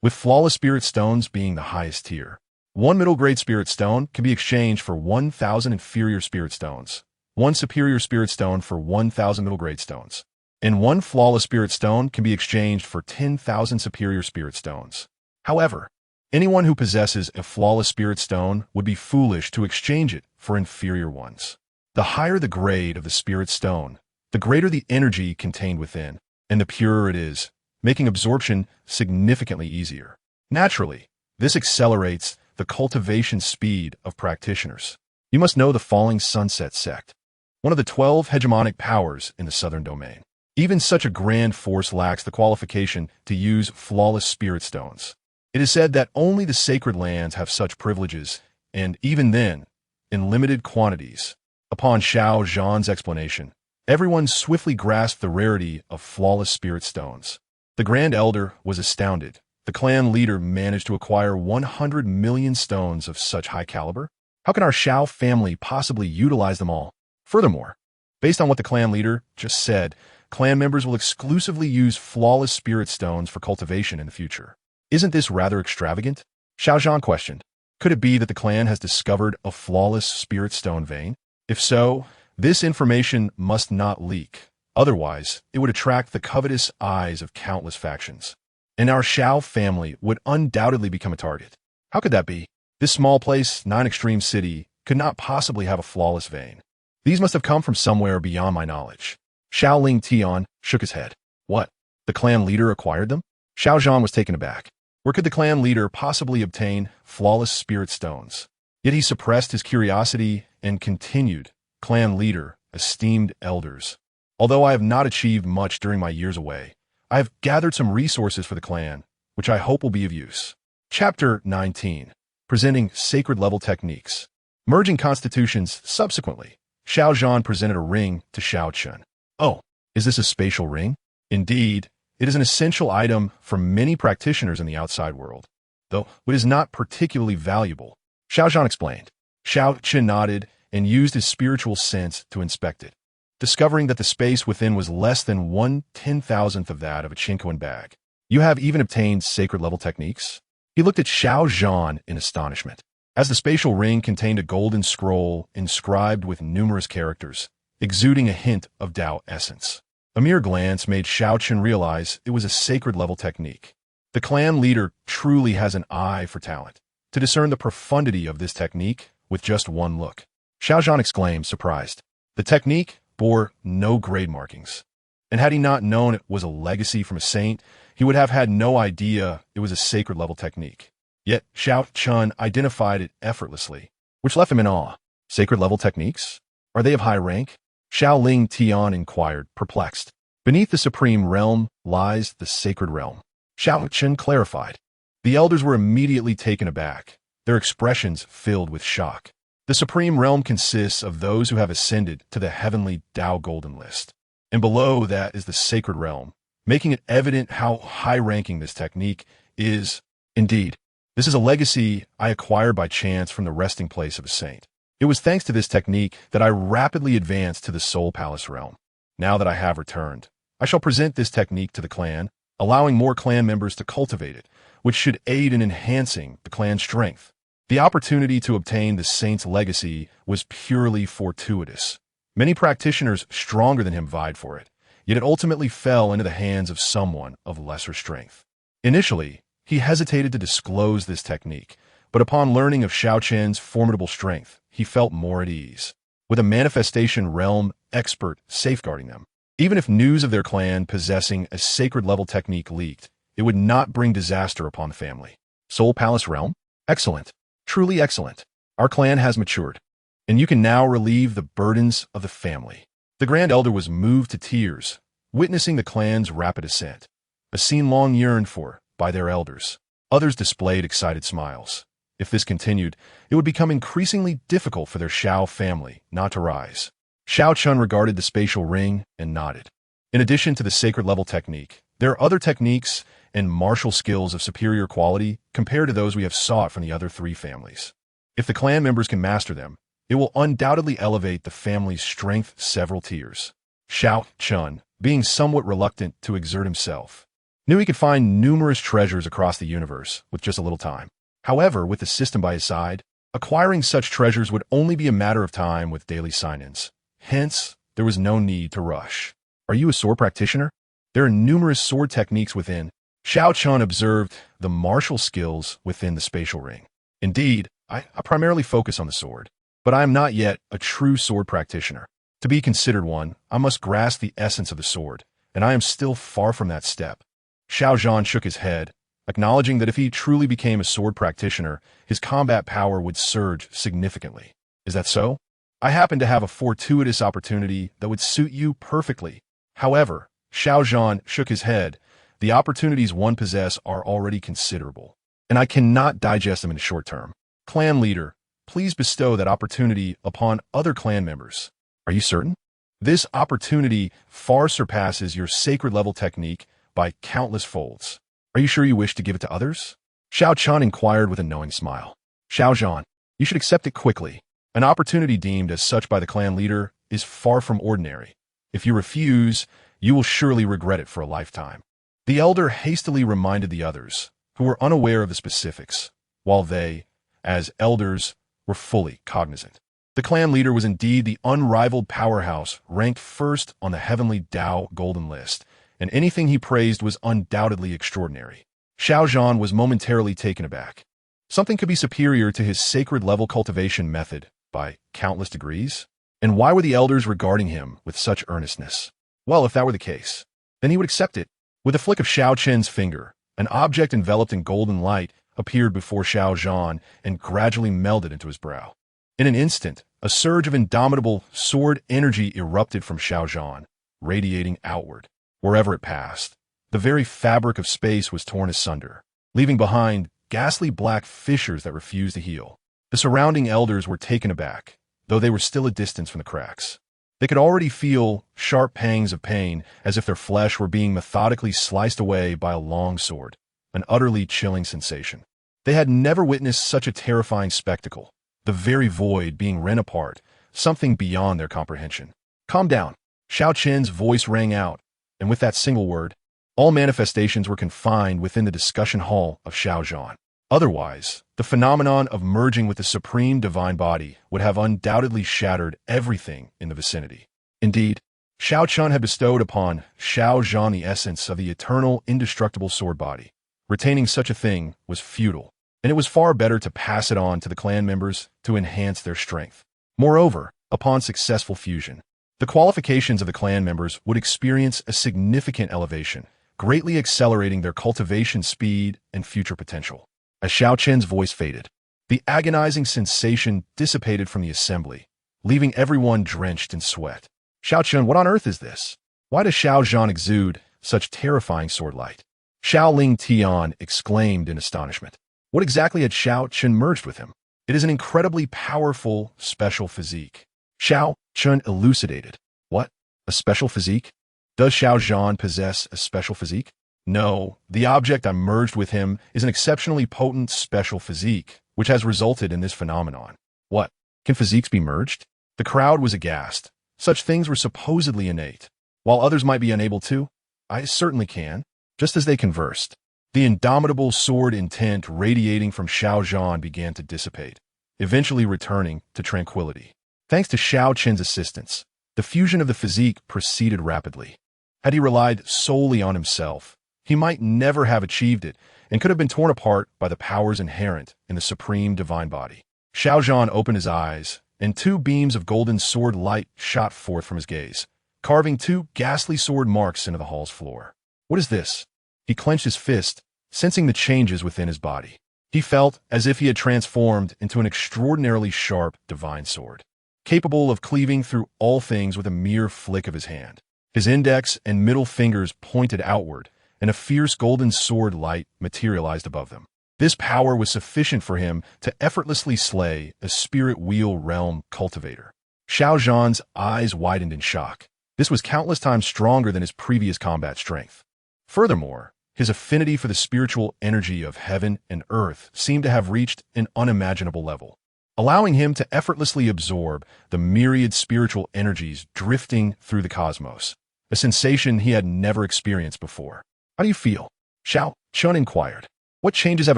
with flawless spirit stones being the highest tier. 1 middle grade spirit stone can be exchanged for 1,000 inferior spirit stones, 1 superior spirit stone for 1,000 middle grade stones, and 1 flawless spirit stone can be exchanged for 10,000 superior spirit stones. However, anyone who possesses a flawless spirit stone would be foolish to exchange it for inferior ones. The higher the grade of the spirit stone, the greater the energy contained within, and the purer it is, making absorption significantly easier. Naturally, this accelerates the cultivation speed of practitioners. You must know the Falling Sunset sect, one of the 12 hegemonic powers in the Southern Domain. Even such a grand force lacks the qualification to use flawless spirit stones. It is said that only the sacred lands have such privileges, and even then, in limited quantities. Upon Xiao Zhan's explanation, everyone swiftly grasped the rarity of flawless spirit stones. The Grand Elder was astounded. The clan leader managed to acquire 100 million stones of such high caliber? How can our Xiao family possibly utilize them all? Furthermore, based on what the clan leader just said, clan members will exclusively use flawless spirit stones for cultivation in the future. Isn't this rather extravagant? Xiao Zhan questioned. Could it be that the clan has discovered a flawless spirit stone vein? If so, this information must not leak. Otherwise, it would attract the covetous eyes of countless factions, and our Xiao family would undoubtedly become a target. How could that be? This small place, 9 Extreme City, could not possibly have a flawless vein. These must have come from somewhere beyond my knowledge. Xiao Ling Tian shook his head. What? The clan leader acquired them? Xiao Zhan was taken aback. Where could the clan leader possibly obtain flawless spirit stones? Yet he suppressed his curiosity and continued. Clan leader, esteemed elders. Although I have not achieved much during my years away, I have gathered some resources for the clan, which I hope will be of use. Chapter 19. Presenting sacred level techniques. Merging constitutions subsequently. Xiao Zhan presented a ring to Xiao Chen. Oh, is this a spatial ring? Indeed, it is an essential item for many practitioners in the outside world, though it is not particularly valuable. Xiao Zhan explained. Xiao Chen nodded and used his spiritual sense to inspect it, discovering that the space within was less than 1/10,000th of that of a Chinquan bag. You have even obtained sacred level techniques? He looked at Xiao Zhan in astonishment. As the spatial ring contained a golden scroll inscribed with numerous characters, exuding a hint of Tao essence. A mere glance made Xiao Chen realize it was a sacred level technique. The clan leader truly has an eye for talent. to discern the profundity of this technique with just one look. Xiao Chen exclaimed, surprised. The technique bore no grade markings, and had he not known it was a legacy from a saint, he would have had no idea it was a sacred level technique. Yet Xiao Chen identified it effortlessly, which left him in awe. Sacred level techniques? Are they of high rank? Xiao Ling Tian inquired, perplexed. Beneath the supreme realm lies the sacred realm. Xiao Chen clarified. The elders were immediately taken aback, their expressions filled with shock. The supreme realm consists of those who have ascended to the heavenly Tao Golden List, and below that is the sacred realm, making it evident how high-ranking this technique is. Indeed, this is a legacy I acquired by chance from the resting place of a saint. It was thanks to this technique that I rapidly advanced to the Soul Palace realm. Now that I have returned, I shall present this technique to the clan, allowing more clan members to cultivate it, which should aid in enhancing the clan's strength. The opportunity to obtain the saint's legacy was purely fortuitous. Many practitioners stronger than him vied for it, yet it ultimately fell into the hands of someone of lesser strength. Initially, he hesitated to disclose this technique, but upon learning of Xiao Chen's formidable strength, he felt more at ease, with a manifestation realm expert safeguarding them. Even if news of their clan possessing a sacred-level technique leaked, it would not bring disaster upon the family. Soul Palace realm? Excellent. Truly excellent. Our clan has matured, and you can now relieve the burdens of the family. The Grand Elder was moved to tears, witnessing the clan's rapid ascent, a scene long yearned for by their elders. Others displayed excited smiles. If this continued, it would become increasingly difficult for their Xiao family not to rise. Xiao Chen regarded the spatial ring and nodded. In addition to the sacred-level technique, there are other techniques and martial skills of superior quality compared to those we have sought from the other three families. If the clan members can master them, it will undoubtedly elevate the family's strength several tiers. Xiao Chen, being somewhat reluctant to exert himself, knew he could find numerous treasures across the universe with just a little time. However, with the system by his side, acquiring such treasures would only be a matter of time with daily sign-ins. Hence, there was no need to rush. Are you a sword practitioner? There are numerous sword techniques within. Xiao Chen observed the martial skills within the spatial ring. Indeed, I primarily focus on the sword, but I am not yet a true sword practitioner. To be considered one, I must grasp the essence of the sword, and I am still far from that step. Xiao Zhan shook his head, acknowledging that if he truly became a sword practitioner, his combat power would surge significantly. Is that so? I happen to have a fortuitous opportunity that would suit you perfectly. However, Xiao Zhan shook his head. The opportunities one possesses are already considerable, and I cannot digest them in the short term. Clan leader, please bestow that opportunity upon other clan members. Are you certain? This opportunity far surpasses your sacred-level technique by countless folds. Are you sure you wish to give it to others? Xiao Chen inquired with a knowing smile. Xiao Zhan, you should accept it quickly. An opportunity deemed as such by the clan leader is far from ordinary. If you refuse, you will surely regret it for a lifetime. The elder hastily reminded the others, who were unaware of the specifics, while they, as elders, were fully cognizant. The clan leader was indeed the unrivaled powerhouse, ranked first on the heavenly Tao Golden List, and anything he praised was undoubtedly extraordinary. Xiao Zhan was momentarily taken aback. Something could be superior to his sacred-level cultivation method by countless degrees? And why were the elders regarding him with such earnestness? Well, if that were the case, then he would accept it. With a flick of Xiao Chen's finger, an object enveloped in golden light appeared before Xiao Zhan and gradually melded into his brow. In an instant, a surge of indomitable sword energy erupted from Xiao Zhan, radiating outward. Wherever it passed, the very fabric of space was torn asunder, leaving behind ghastly black fissures that refused to heal. The surrounding elders were taken aback, though they were still a distance from the cracks. They could already feel sharp pangs of pain, as if their flesh were being methodically sliced away by a long sword, an utterly chilling sensation. They had never witnessed such a terrifying spectacle, the very void being rent apart, something beyond their comprehension. Calm down. Xiao Chen's voice rang out, and with that single word, all manifestations were confined within the discussion hall of Xiao Zhan. Otherwise, the phenomenon of merging with the supreme divine body would have undoubtedly shattered everything in the vicinity. Indeed, Xiao Chen had bestowed upon Xiao Zhan the essence of the eternal, indestructible sword body. Retaining such a thing was futile. and it was far better to pass it on to the clan members to enhance their strength. Moreover, upon successful fusion, the qualifications of the clan members would experience a significant elevation, greatly accelerating their cultivation speed and future potential. As Xiao Chen's voice faded, the agonizing sensation dissipated from the assembly, leaving everyone drenched in sweat. Xiao Chen, what on earth is this? Why does Xiao Zhan exude such terrifying sword light? Xiao Ling Tian exclaimed in astonishment. What exactly had Xiao Chen merged with him? It is an incredibly powerful, special physique. Xiao Chen elucidated. What? A special physique? Does Xiao Zhan possess a special physique? No, the object I merged with him is an exceptionally potent special physique, which has resulted in this phenomenon. What? Can physiques be merged? The crowd was aghast. Such things were supposedly innate. While others might be unable to, I certainly can. Just as they conversed, the indomitable sword intent radiating from Xiao Zhan began to dissipate, eventually returning to tranquility. Thanks to Xiao Chen's assistance, the fusion of the physique proceeded rapidly. Had he relied solely on himself, he might never have achieved it and could have been torn apart by the powers inherent in the supreme divine body. Xiao Zhan opened his eyes, and two beams of golden sword light shot forth from his gaze, carving two ghastly sword marks into the hall's floor. What is this? He clenched his fist, sensing the changes within his body. He felt as if he had transformed into an extraordinarily sharp divine sword, capable of cleaving through all things with a mere flick of his hand. His index and middle fingers pointed outward, and a fierce golden sword light materialized above them. This power was sufficient for him to effortlessly slay a spirit wheel realm cultivator. Xiao Zhan's eyes widened in shock. This was countless times stronger than his previous combat strength. Furthermore, his affinity for the spiritual energy of heaven and earth seemed to have reached an unimaginable level, allowing him to effortlessly absorb the myriad spiritual energies drifting through the cosmos, a sensation he had never experienced before. How do you feel? Xiao Chen inquired. What changes have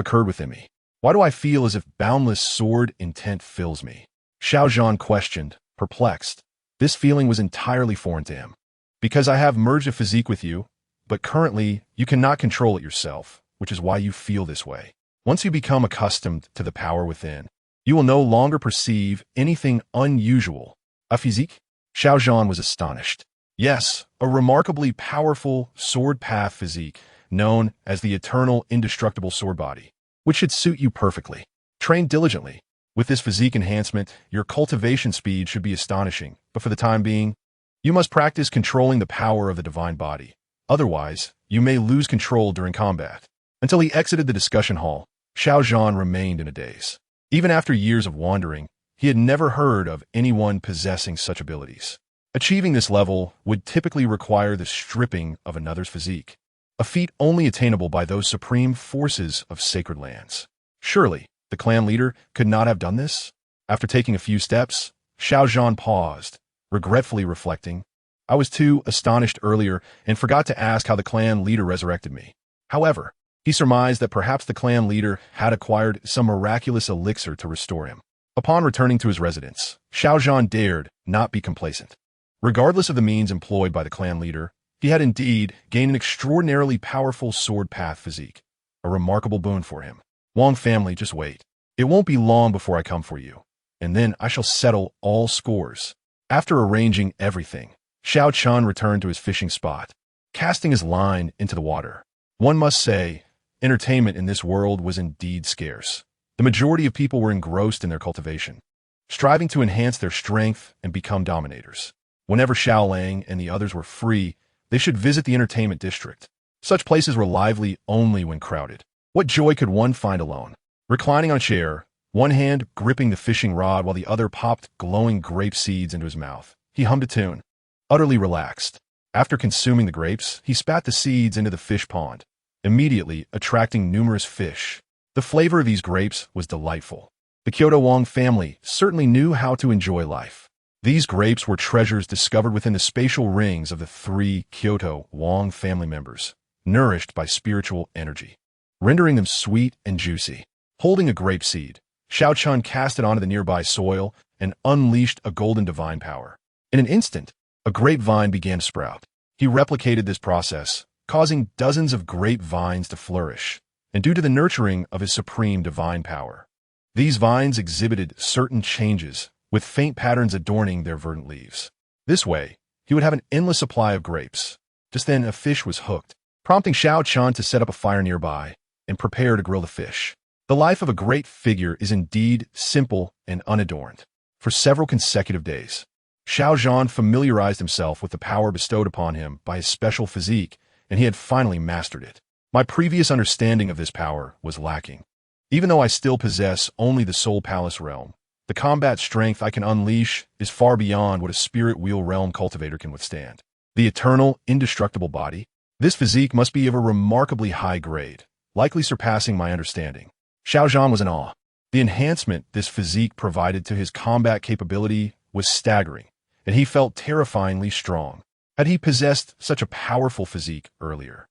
occurred within me? Why do I feel as if boundless sword intent fills me? Xiao Zhan questioned, perplexed. This feeling was entirely foreign to him. Because I have merged a physique with you, but currently you cannot control it yourself, which is why you feel this way. Once you become accustomed to the power within, you will no longer perceive anything unusual. A physique? Xiao Zhan was astonished. Yes, a remarkably powerful sword path physique, known as the eternal indestructible sword body, which should suit you perfectly. Train diligently. With this physique enhancement, your cultivation speed should be astonishing, but for the time being, you must practice controlling the power of the divine body. Otherwise, you may lose control during combat. Until he exited the discussion hall, Xiao Zhan remained in a daze. Even after years of wandering, he had never heard of anyone possessing such abilities. Achieving this level would typically require the stripping of another's physique, a feat only attainable by those supreme forces of sacred lands. Surely, the clan leader could not have done this? After taking a few steps, Xiao Zhan paused, regretfully reflecting, I was too astonished earlier and forgot to ask how the clan leader resurrected me. However, he surmised that perhaps the clan leader had acquired some miraculous elixir to restore him. Upon returning to his residence, Xiao Zhan dared not be complacent. Regardless of the means employed by the clan leader, he had indeed gained an extraordinarily powerful sword path physique, a remarkable boon for him. Wang family, just wait. It won't be long before I come for you, and then I shall settle all scores. After arranging everything, Xiao Chen returned to his fishing spot, casting his line into the water. One must say, entertainment in this world was indeed scarce. The majority of people were engrossed in their cultivation, striving to enhance their strength and become dominators. Whenever Xiao Lang and the others were free, they should visit the entertainment district. Such places were lively only when crowded. What joy could one find alone? Reclining on a chair, one hand gripping the fishing rod while the other popped glowing grape seeds into his mouth, he hummed a tune. Utterly relaxed. After consuming the grapes, he spat the seeds into the fish pond, immediately attracting numerous fish. The flavor of these grapes was delightful. The Kyoto Wang family certainly knew how to enjoy life. These grapes were treasures discovered within the spatial rings of the 3 Kyoto Wang family members, nourished by spiritual energy, rendering them sweet and juicy. Holding a grape seed, Xiao Chen cast it onto the nearby soil and unleashed a golden divine power. In an instant, a grapevine began to sprout. He replicated this process, causing dozens of grapevines to flourish, and due to the nurturing of his supreme divine power. These vines exhibited certain changes, with faint patterns adorning their verdant leaves. This way, he would have an endless supply of grapes. Just then, a fish was hooked, prompting Xiao Chen to set up a fire nearby and prepare to grill the fish. The life of a great figure is indeed simple and unadorned. For several consecutive days, Xiao Zhan familiarized himself with the power bestowed upon him by his special physique, and he had finally mastered it. My previous understanding of this power was lacking. Even though I still possess only the Soul Palace realm, the combat strength I can unleash is far beyond what a spirit wheel realm cultivator can withstand. The eternal, indestructible body. This physique must be of a remarkably high grade, likely surpassing my understanding. Xiao Zhan was in awe. The enhancement this physique provided to his combat capability was staggering, and he felt terrifyingly strong. Had he possessed such a powerful physique earlier,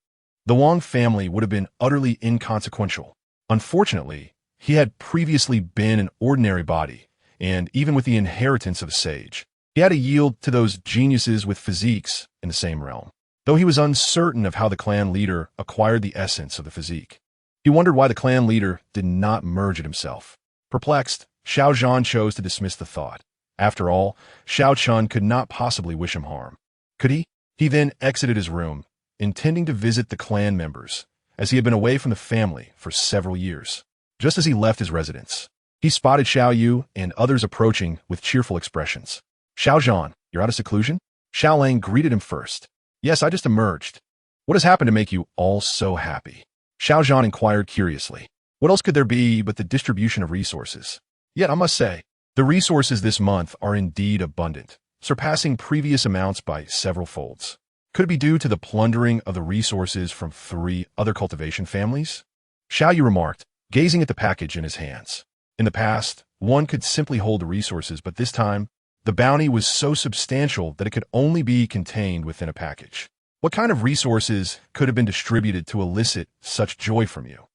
the Wang family would have been utterly inconsequential. Unfortunately, he had previously been an ordinary body, and even with the inheritance of a sage, he had to yield to those geniuses with physiques in the same realm. Though he was uncertain of how the clan leader acquired the essence of the physique, he wondered why the clan leader did not merge it himself. Perplexed, Xiao Zhan chose to dismiss the thought. After all, Xiao Chen could not possibly wish him harm. Could he? He then exited his room, intending to visit the clan members, as he had been away from the family for several years. Just as he left his residence, he spotted Xiao Yu and others approaching with cheerful expressions. Xiao Zhan, you're out of seclusion? Xiao Lang greeted him first. Yes, I just emerged. What has happened to make you all so happy? Xiao Zhan inquired curiously. What else could there be but the distribution of resources? Yet I must say, the resources this month are indeed abundant, surpassing previous amounts by several folds. Could it be due to the plundering of the resources from 3 other cultivation families? Xiao Yu remarked, gazing at the package in his hands. In the past, one could simply hold the resources, but this time, the bounty was so substantial that it could only be contained within a package. What kind of resources could have been distributed to elicit such joy from you?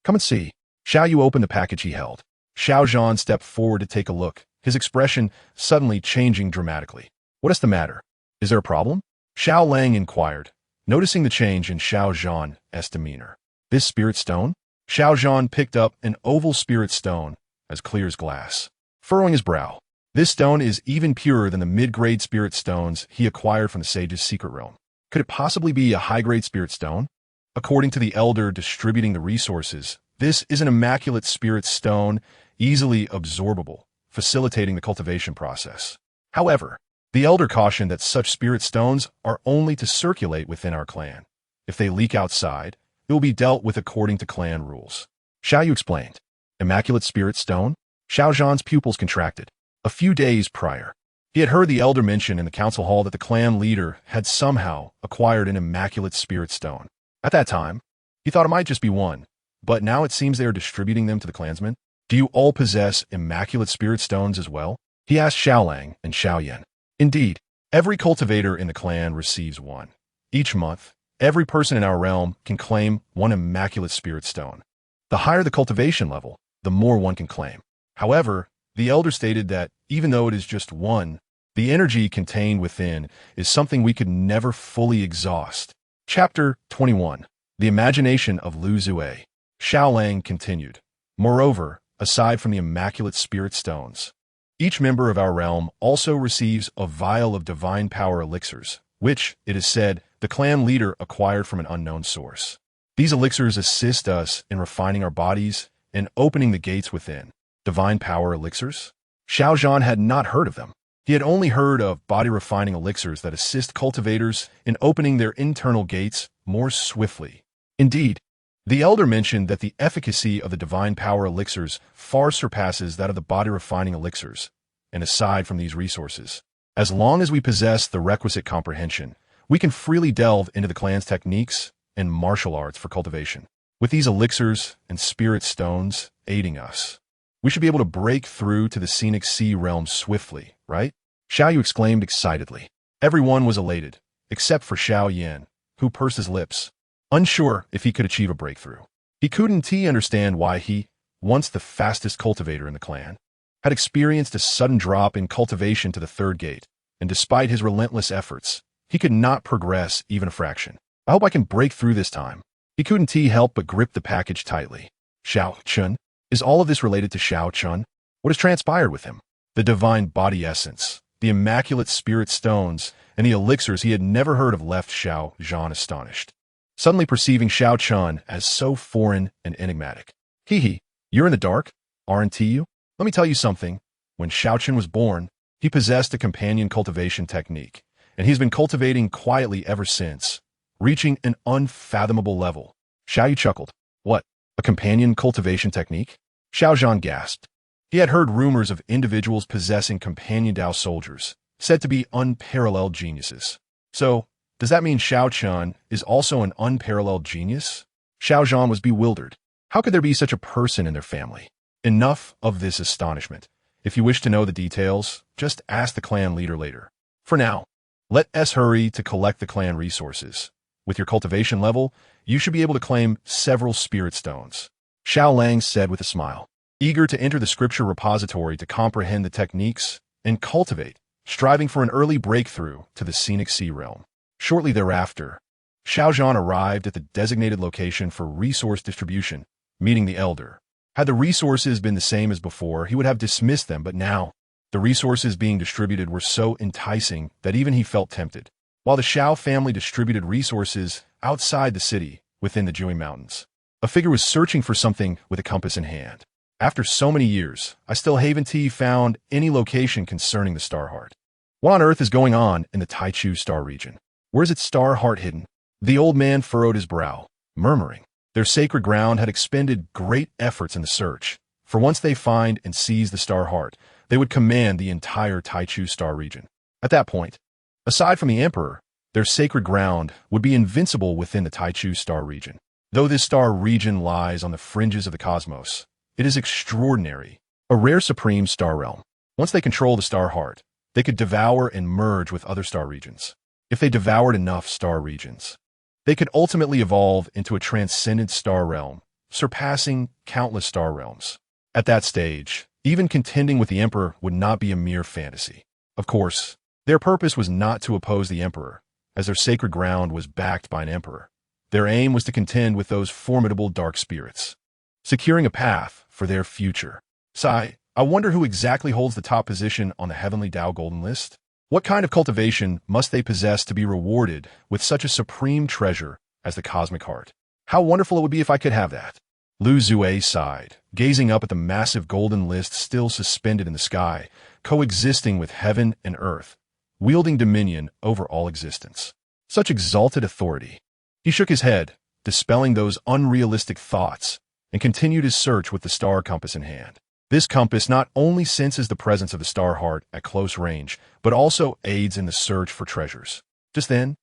Come and see. Xiao Yu opened the package he held. Xiao Zhan stepped forward to take a look, his expression suddenly changing dramatically. What is the matter? Is there a problem? Xiao Lang inquired, noticing the change in Xiao Zhan's demeanor. This spirit stone? Xiao Zhan picked up an oval spirit stone, as clear as glass. Furrowing his brow, this stone is even purer than the mid-grade spirit stones he acquired from the sage's secret realm. Could it possibly be a high-grade spirit stone? According to the elder distributing the resources, this is an immaculate spirit stone, easily absorbable, facilitating the cultivation process. However, the elder cautioned that such spirit stones are only to circulate within our clan. If they leak outside, it will be dealt with according to clan rules. Xiao Yu explained. Immaculate spirit stone? Xiao Zhan's pupils contracted. A few days prior, he had heard the elder mention in the council hall that the clan leader had somehow acquired an immaculate spirit stone. At that time, he thought it might just be one, but now it seems they are distributing them to the clansmen. Do you all possess immaculate spirit stones as well? He asked Xiao Lang and Xiao Yan. Indeed, every cultivator in the clan receives one. Each month, every person in our realm can claim one immaculate spirit stone. The higher the cultivation level, the more one can claim. However, the elder stated that even though it is just one, the energy contained within is something we could never fully exhaust. Chapter 21. The Imagination of Lu Zue. Xiao Lang continued. Moreover, aside from the immaculate spirit stones, each member of our realm also receives a vial of divine power elixirs, which, it is said, the clan leader acquired from an unknown source. These elixirs assist us in refining our bodies and opening the gates within. Divine power elixirs? Xiao Zhan had not heard of them. He had only heard of body-refining elixirs that assist cultivators in opening their internal gates more swiftly. Indeed, the elder mentioned that the efficacy of the divine power elixirs far surpasses that of the body-refining elixirs, and aside from these resources, as long as we possess the requisite comprehension, we can freely delve into the clan's techniques and martial arts for cultivation. With these elixirs and spirit stones aiding us, we should be able to break through to the scenic sea realm swiftly, right? Xiao Yu exclaimed excitedly. Everyone was elated, except for Xiao Yan, who pursed his lips, unsure if he could achieve a breakthrough. He couldn't understand why he, once the fastest cultivator in the clan, had experienced a sudden drop in cultivation to the 3rd gate, and despite his relentless efforts, he could not progress even a fraction. I hope I can break through this time. He couldn't help but grip the package tightly. Xiao Chen? Is all of this related to Xiao Chen? What has transpired with him? The divine body essence, the immaculate spirit stones, and the elixirs he had never heard of left Xiao Zhan astonished, suddenly perceiving Xiao Chen as so foreign and enigmatic. Hee, you're in the dark, aren't you? Let me tell you something. When Xiao Chen was born, he possessed a companion cultivation technique, and he's been cultivating quietly ever since, reaching an unfathomable level. Xiao Yu chuckled. What? A companion cultivation technique? Xiao Zhan gasped. He had heard rumors of individuals possessing companion Dao soldiers, said to be unparalleled geniuses. So, does that mean Xiao Chen is also an unparalleled genius? Xiao Zhan was bewildered. How could there be such a person in their family? Enough of this astonishment. If you wish to know the details, just ask the clan leader later. For now, let us hurry to collect the clan resources. With your cultivation level, you should be able to claim several spirit stones. Xiao Lang said with a smile, eager to enter the scripture repository to comprehend the techniques and cultivate, striving for an early breakthrough to the scenic sea realm. Shortly thereafter, Xiao Zhan arrived at the designated location for resource distribution, meeting the elder. Had the resources been the same as before, he would have dismissed them, but now, the resources being distributed were so enticing that even he felt tempted. While the Xiao family distributed resources outside the city, within the Jui Mountains, a figure was searching for something with a compass in hand. After so many years, I still haven't found any location concerning the Star Heart. What on earth is going on in the Taichu Star region? Where's its Star Heart hidden? The old man furrowed his brow, murmuring. Their sacred ground had expended great efforts in the search. For once they find and seize the Star Heart, they would command the entire Taichu Star region. At that point, aside from the Emperor, their sacred ground would be invincible within the Taichu Star region. Though this star region lies on the fringes of the cosmos, it is extraordinary, a rare supreme star realm. Once they control the Star Heart, they could devour and merge with other star regions. If they devoured enough star regions, they could ultimately evolve into a transcendent star realm, surpassing countless star realms. At that stage, even contending with the Emperor would not be a mere fantasy. Of course, their purpose was not to oppose the Emperor, as their sacred ground was backed by an Emperor. Their aim was to contend with those formidable dark spirits, securing a path for their future. Sai, I wonder who exactly holds the top position on the Heavenly Tao Golden List? What kind of cultivation must they possess to be rewarded with such a supreme treasure as the Cosmic Heart? How wonderful it would be if I could have that. Lu Zue sighed, gazing up at the massive golden list still suspended in the sky, coexisting with heaven and earth, wielding dominion over all existence. Such exalted authority. He shook his head, dispelling those unrealistic thoughts, and continued his search with the star compass in hand. This compass not only senses the presence of the Star Heart at close range, but also aids in the search for treasures. Just then,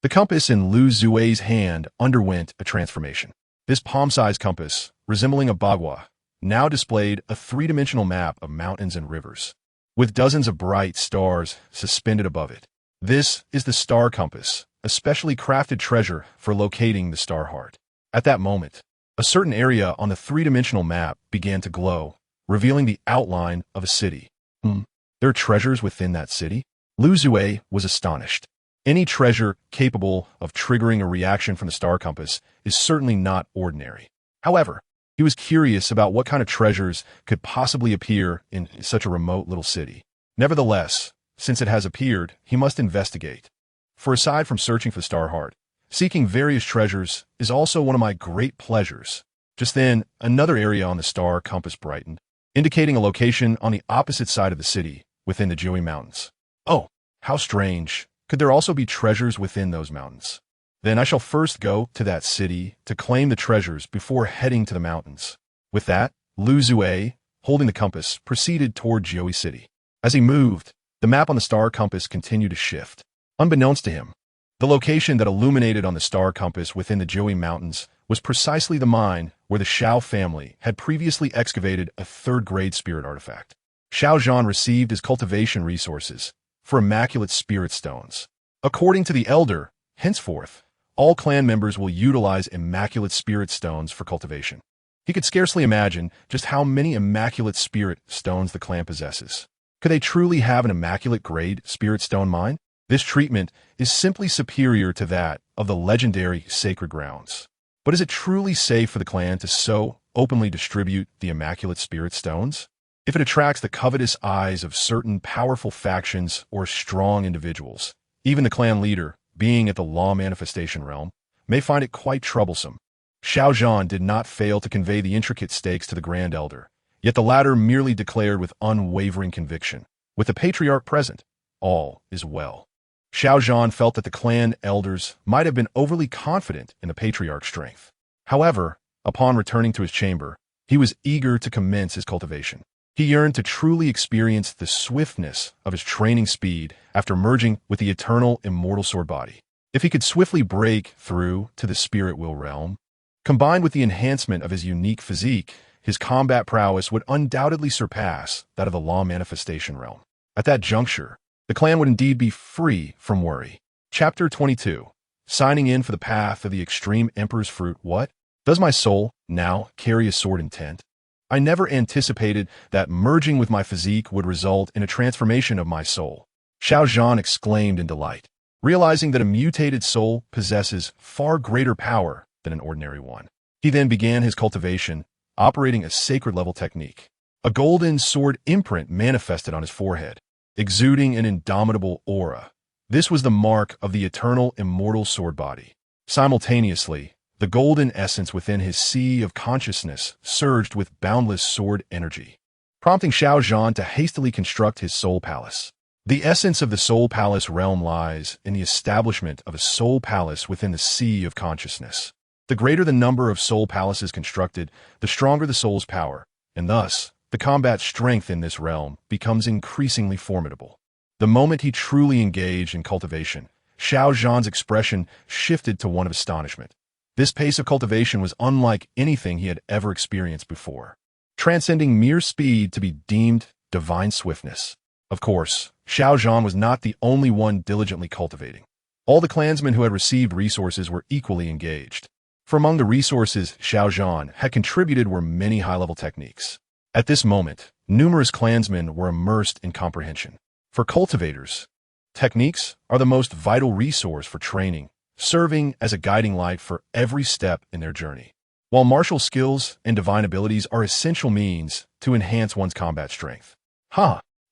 the compass in Lu Zue's hand underwent a transformation. This palm-sized compass, resembling a bagua, now displayed a three-dimensional map of mountains and rivers, with dozens of bright stars suspended above it. This is the Star Compass, a specially crafted treasure for locating the Star Heart. At that moment, a certain area on the three-dimensional map began to glow, revealing the outline of a city. There are treasures within that city? Lu Zue was astonished. Any treasure capable of triggering a reaction from the star compass is certainly not ordinary. However, he was curious about what kind of treasures could possibly appear in such a remote little city. Nevertheless, since it has appeared, he must investigate. For aside from searching for the Star Heart, seeking various treasures is also one of my great pleasures. Just then, another area on the star compass brightened, indicating a location on the opposite side of the city, within the Jui Mountains. Oh, how strange. Could there also be treasures within those mountains? Then I shall first go to that city to claim the treasures before heading to the mountains. With that, Lu Zue, holding the compass, proceeded toward Jui City. As he moved, the map on the star compass continued to shift. Unbeknownst to him, the location that illuminated on the star compass within the Jui Mountains was precisely the mine where the Xiao family had previously excavated a third-grade spirit artifact. Xiao Zhan received his cultivation resources for immaculate spirit stones. According to the elder, henceforth, all clan members will utilize immaculate spirit stones for cultivation. He could scarcely imagine just how many immaculate spirit stones the clan possesses. Could they truly have an immaculate grade spirit stone mine? This treatment is simply superior to that of the legendary sacred grounds. But is it truly safe for the clan to so openly distribute the immaculate spirit stones? If it attracts the covetous eyes of certain powerful factions or strong individuals, even the clan leader, being at the law manifestation realm, may find it quite troublesome. Xiao Chen did not fail to convey the intricate stakes to the Grand Elder, yet the latter merely declared with unwavering conviction, with the patriarch present, all is well. Xiao Chen felt that the clan elders might have been overly confident in the patriarch's strength. However, upon returning to his chamber, he was eager to commence his cultivation. He yearned to truly experience the swiftness of his training speed after merging with the eternal immortal sword body. If he could swiftly break through to the spirit will realm, combined with the enhancement of his unique physique, his combat prowess would undoubtedly surpass that of the law manifestation realm. At that juncture, the clan would indeed be free from worry. Chapter 22. Signing in for the path of the extreme Emperor's Fruit. What? Does my soul now carry a sword intent? I never anticipated that merging with my physique would result in a transformation of my soul. Xiao Chen exclaimed in delight, realizing that a mutated soul possesses far greater power than an ordinary one. He then began his cultivation, operating a sacred-level technique. A golden sword imprint manifested on his forehead, exuding an indomitable aura. This was the mark of the eternal immortal sword body. Simultaneously, the golden essence within his sea of consciousness surged with boundless sword energy, prompting Xiao Chen to hastily construct his soul palace. The essence of the soul palace realm lies in the establishment of a soul palace within the sea of consciousness. The greater the number of soul palaces constructed, the stronger the soul's power, and thus, the combat strength in this realm becomes increasingly formidable. The moment he truly engaged in cultivation, Xiao Zhan's expression shifted to one of astonishment. This pace of cultivation was unlike anything he had ever experienced before, transcending mere speed to be deemed divine swiftness. Of course, Xiao Zhan was not the only one diligently cultivating. All the clansmen who had received resources were equally engaged. For among the resources Xiao Zhan had contributed were many high-level techniques. At this moment, numerous clansmen were immersed in comprehension. For cultivators, techniques are the most vital resource for training, serving as a guiding light for every step in their journey. While martial skills and divine abilities are essential means to enhance one's combat strength.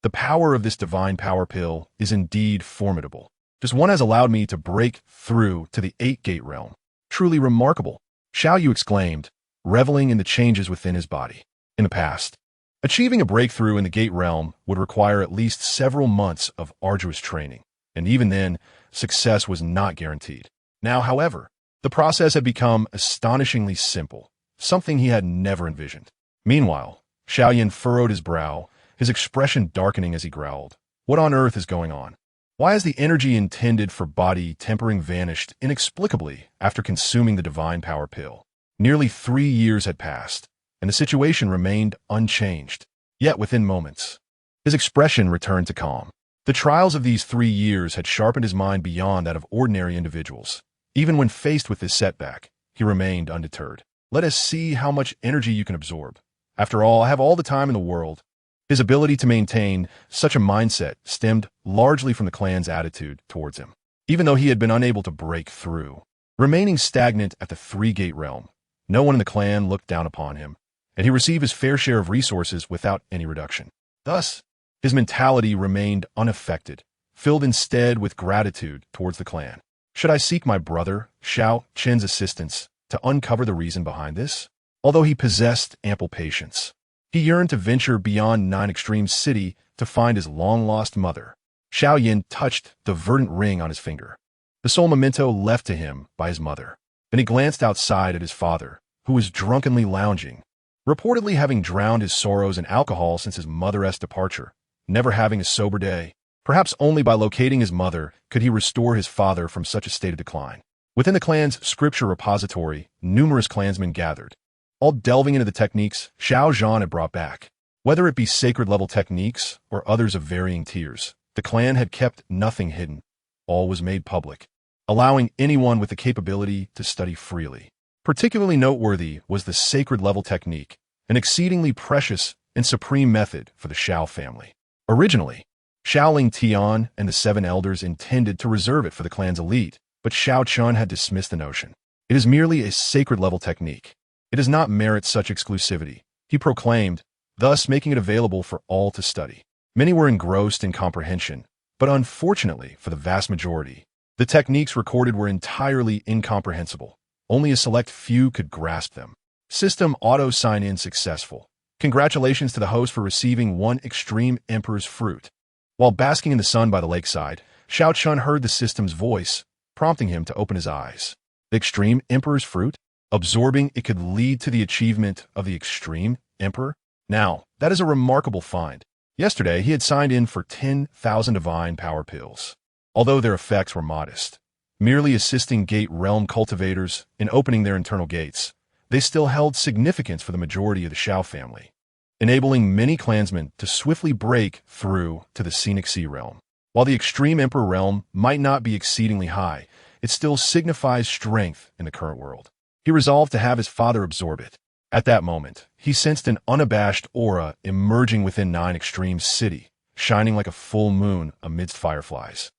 The power of this divine power pill is indeed formidable. Just one has allowed me to break through to the 8-gate realm. Truly remarkable, Xiao Yu exclaimed, reveling in the changes within his body. In the past, achieving a breakthrough in the gate realm would require at least several months of arduous training, and even then, success was not guaranteed. Now, however, the process had become astonishingly simple, something he had never envisioned. Meanwhile, Xiao Yin furrowed his brow, his expression darkening as he growled, "What on earth is going on? Why has the energy intended for body tempering vanished inexplicably after consuming the divine power pill?" Nearly 3 years had passed, and the situation remained unchanged. Yet within moments, his expression returned to calm. The trials of these 3 years had sharpened his mind beyond that of ordinary individuals. Even when faced with this setback, he remained undeterred. "Let us see how much energy you can absorb. After all, I have all the time in the world." His ability to maintain such a mindset stemmed largely from the clan's attitude towards him. Even though he had been unable to break through, remaining stagnant at the 3-gate realm, no one in the clan looked down upon him, and he received his fair share of resources without any reduction. Thus, his mentality remained unaffected, filled instead with gratitude towards the clan. Should I seek my brother, Xiao Chen's assistance, to uncover the reason behind this? Although he possessed ample patience, he yearned to venture beyond Nine Extremes City to find his long-lost mother. Xiao Yin touched the verdant ring on his finger, the sole memento left to him by his mother. Then he glanced outside at his father, who was drunkenly lounging, reportedly having drowned his sorrows in alcohol since his mother's departure, never having a sober day. Perhaps only by locating his mother could he restore his father from such a state of decline. Within the clan's scripture repository, numerous clansmen gathered, all delving into the techniques Xiao Zhan had brought back. Whether it be sacred-level techniques or others of varying tiers, the clan had kept nothing hidden. All was made public, allowing anyone with the capability to study freely. Particularly noteworthy was the sacred-level technique, an exceedingly precious and supreme method for the Xiao family. Originally, Shaoling Tian and the 7 elders intended to reserve it for the clan's elite, but Xiao Chen had dismissed the notion. It is merely a sacred-level technique. It does not merit such exclusivity, he proclaimed, thus making it available for all to study. Many were engrossed in comprehension, but unfortunately for the vast majority, the techniques recorded were entirely incomprehensible. Only a select few could grasp them. System auto sign-in successful. Congratulations to the host for receiving one extreme emperor's fruit. While basking in the sun by the lakeside, Xiao Chen heard the system's voice, prompting him to open his eyes. The extreme emperor's fruit? Absorbing it could lead to the achievement of the extreme emperor? Now, that is a remarkable find. Yesterday, he had signed in for 10,000 divine power pills. Although their effects were modest, merely assisting gate realm cultivators in opening their internal gates, they still held significance for the majority of the Xiao family, enabling many clansmen to swiftly break through to the scenic sea realm. While the extreme emperor realm might not be exceedingly high, it still signifies strength in the current world. He resolved to have his father absorb it. At that moment, he sensed an unabashed aura emerging within Nine Extremes City, shining like a full moon amidst fireflies,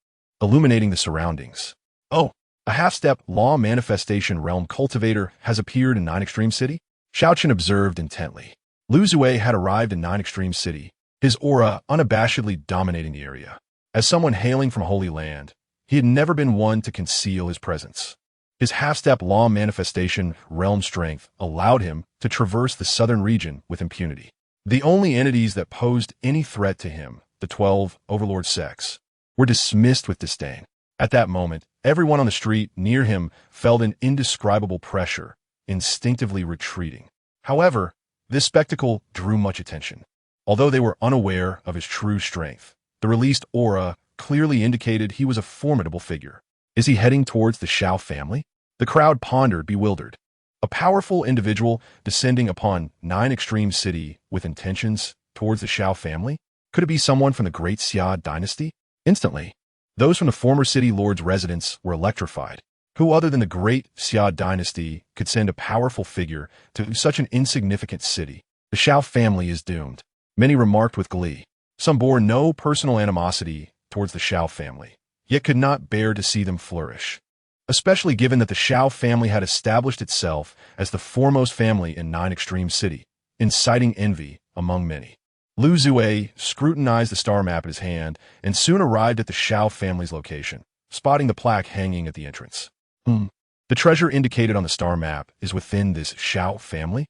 illuminating the surroundings. Oh, a half-step law manifestation realm cultivator has appeared in Nine Extreme City? Xiao Chen observed intently. Lu Zui had arrived in Nine Extreme City, his aura unabashedly dominating the area. As someone hailing from Holy Land, he had never been one to conceal his presence. His half-step law manifestation realm strength allowed him to traverse the southern region with impunity. The only entities that posed any threat to him, the 12 overlord sects, were dismissed with disdain. At that moment, everyone on the street near him felt an indescribable pressure, instinctively retreating. However, this spectacle drew much attention. Although they were unaware of his true strength, the released aura clearly indicated he was a formidable figure. Is he heading towards the Xiao family? The crowd pondered, bewildered. A powerful individual descending upon Nine Extreme City with intentions towards the Xiao family? Could it be someone from the great Xia dynasty? Instantly, those from the former city lord's residence were electrified. Who other than the great Xia dynasty could send a powerful figure to such an insignificant city? The Xiao family is doomed. Many remarked with glee. Some bore no personal animosity towards the Xiao family, yet could not bear to see them flourish, especially given that the Xiao family had established itself as the foremost family in Nine Extreme City, inciting envy among many. Lu Zui scrutinized the star map in his hand and soon arrived at the Xiao family's location, spotting the plaque hanging at the entrance. The treasure indicated on the star map is within this Xiao family?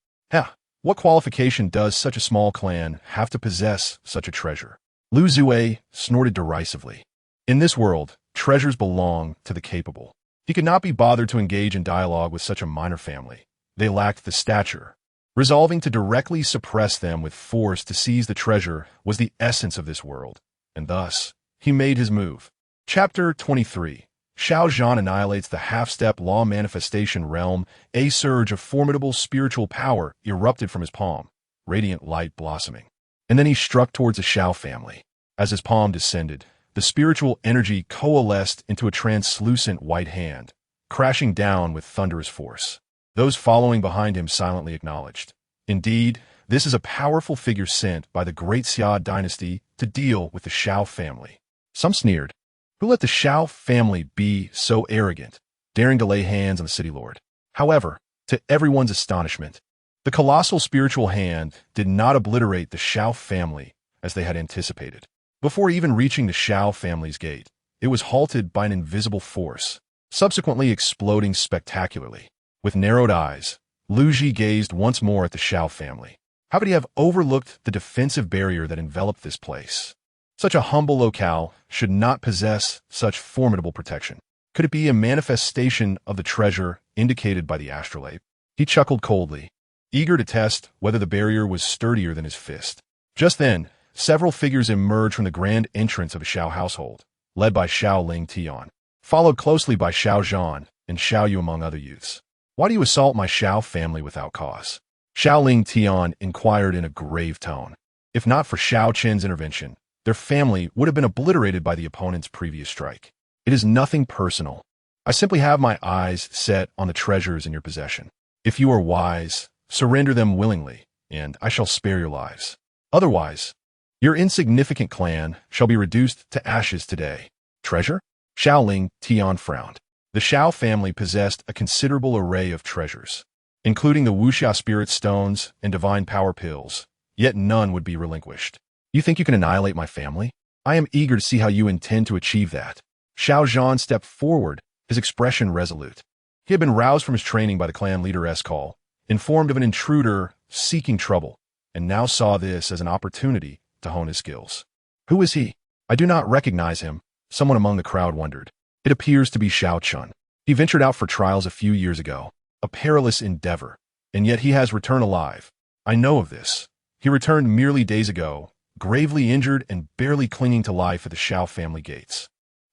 What qualification does such a small clan have to possess such a treasure? Lu Zui snorted derisively. In this world, treasures belong to the capable. He could not be bothered to engage in dialogue with such a minor family. They lacked the stature. Resolving to directly suppress them with force to seize the treasure was the essence of this world, and thus, he made his move. Chapter 23. Xiao Zhan annihilates the half-step law manifestation realm. A surge of formidable spiritual power erupted from his palm, radiant light blossoming. And then he struck towards the Xiao family. As his palm descended, the spiritual energy coalesced into a translucent white hand, crashing down with thunderous force. Those following behind him silently acknowledged. Indeed, this is a powerful figure sent by the great Xia dynasty to deal with the Xiao family. Some sneered. Who let the Xiao family be so arrogant, daring to lay hands on the city lord? However, to everyone's astonishment, the colossal spiritual hand did not obliterate the Xiao family as they had anticipated. Before even reaching the Xiao family's gate, it was halted by an invisible force, subsequently exploding spectacularly. With narrowed eyes, Lu Ji gazed once more at the Xiao family. How could he have overlooked the defensive barrier that enveloped this place? Such a humble locale should not possess such formidable protection. Could it be a manifestation of the treasure indicated by the astrolabe? He chuckled coldly, eager to test whether the barrier was sturdier than his fist. Just then, several figures emerged from the grand entrance of a Xiao household, led by Xiao Ling Tian, followed closely by Xiao Zhan and Xiao Yu among other youths. Why do you assault my Xiao family without cause? Xiao Ling Tian inquired in a grave tone. If not for Xiao Chen's intervention, their family would have been obliterated by the opponent's previous strike. It is nothing personal. I simply have my eyes set on the treasures in your possession. If you are wise, surrender them willingly, and I shall spare your lives. Otherwise, your insignificant clan shall be reduced to ashes today. Treasure? Xiao Ling Tian frowned. The Xiao family possessed a considerable array of treasures, including the wuxia spirit stones and divine power pills, yet none would be relinquished. You think you can annihilate my family? I am eager to see how you intend to achieve that. Xiao Zhan stepped forward, his expression resolute. He had been roused from his training by the clan leader's call, informed of an intruder seeking trouble, and now saw this as an opportunity to hone his skills. Who is he? I do not recognize him, someone among the crowd wondered. It appears to be Xiao Chen. He ventured out for trials a few years ago, a perilous endeavor, and yet he has returned alive. I know of this. He returned merely days ago, gravely injured and barely clinging to life at the Xiao family gates.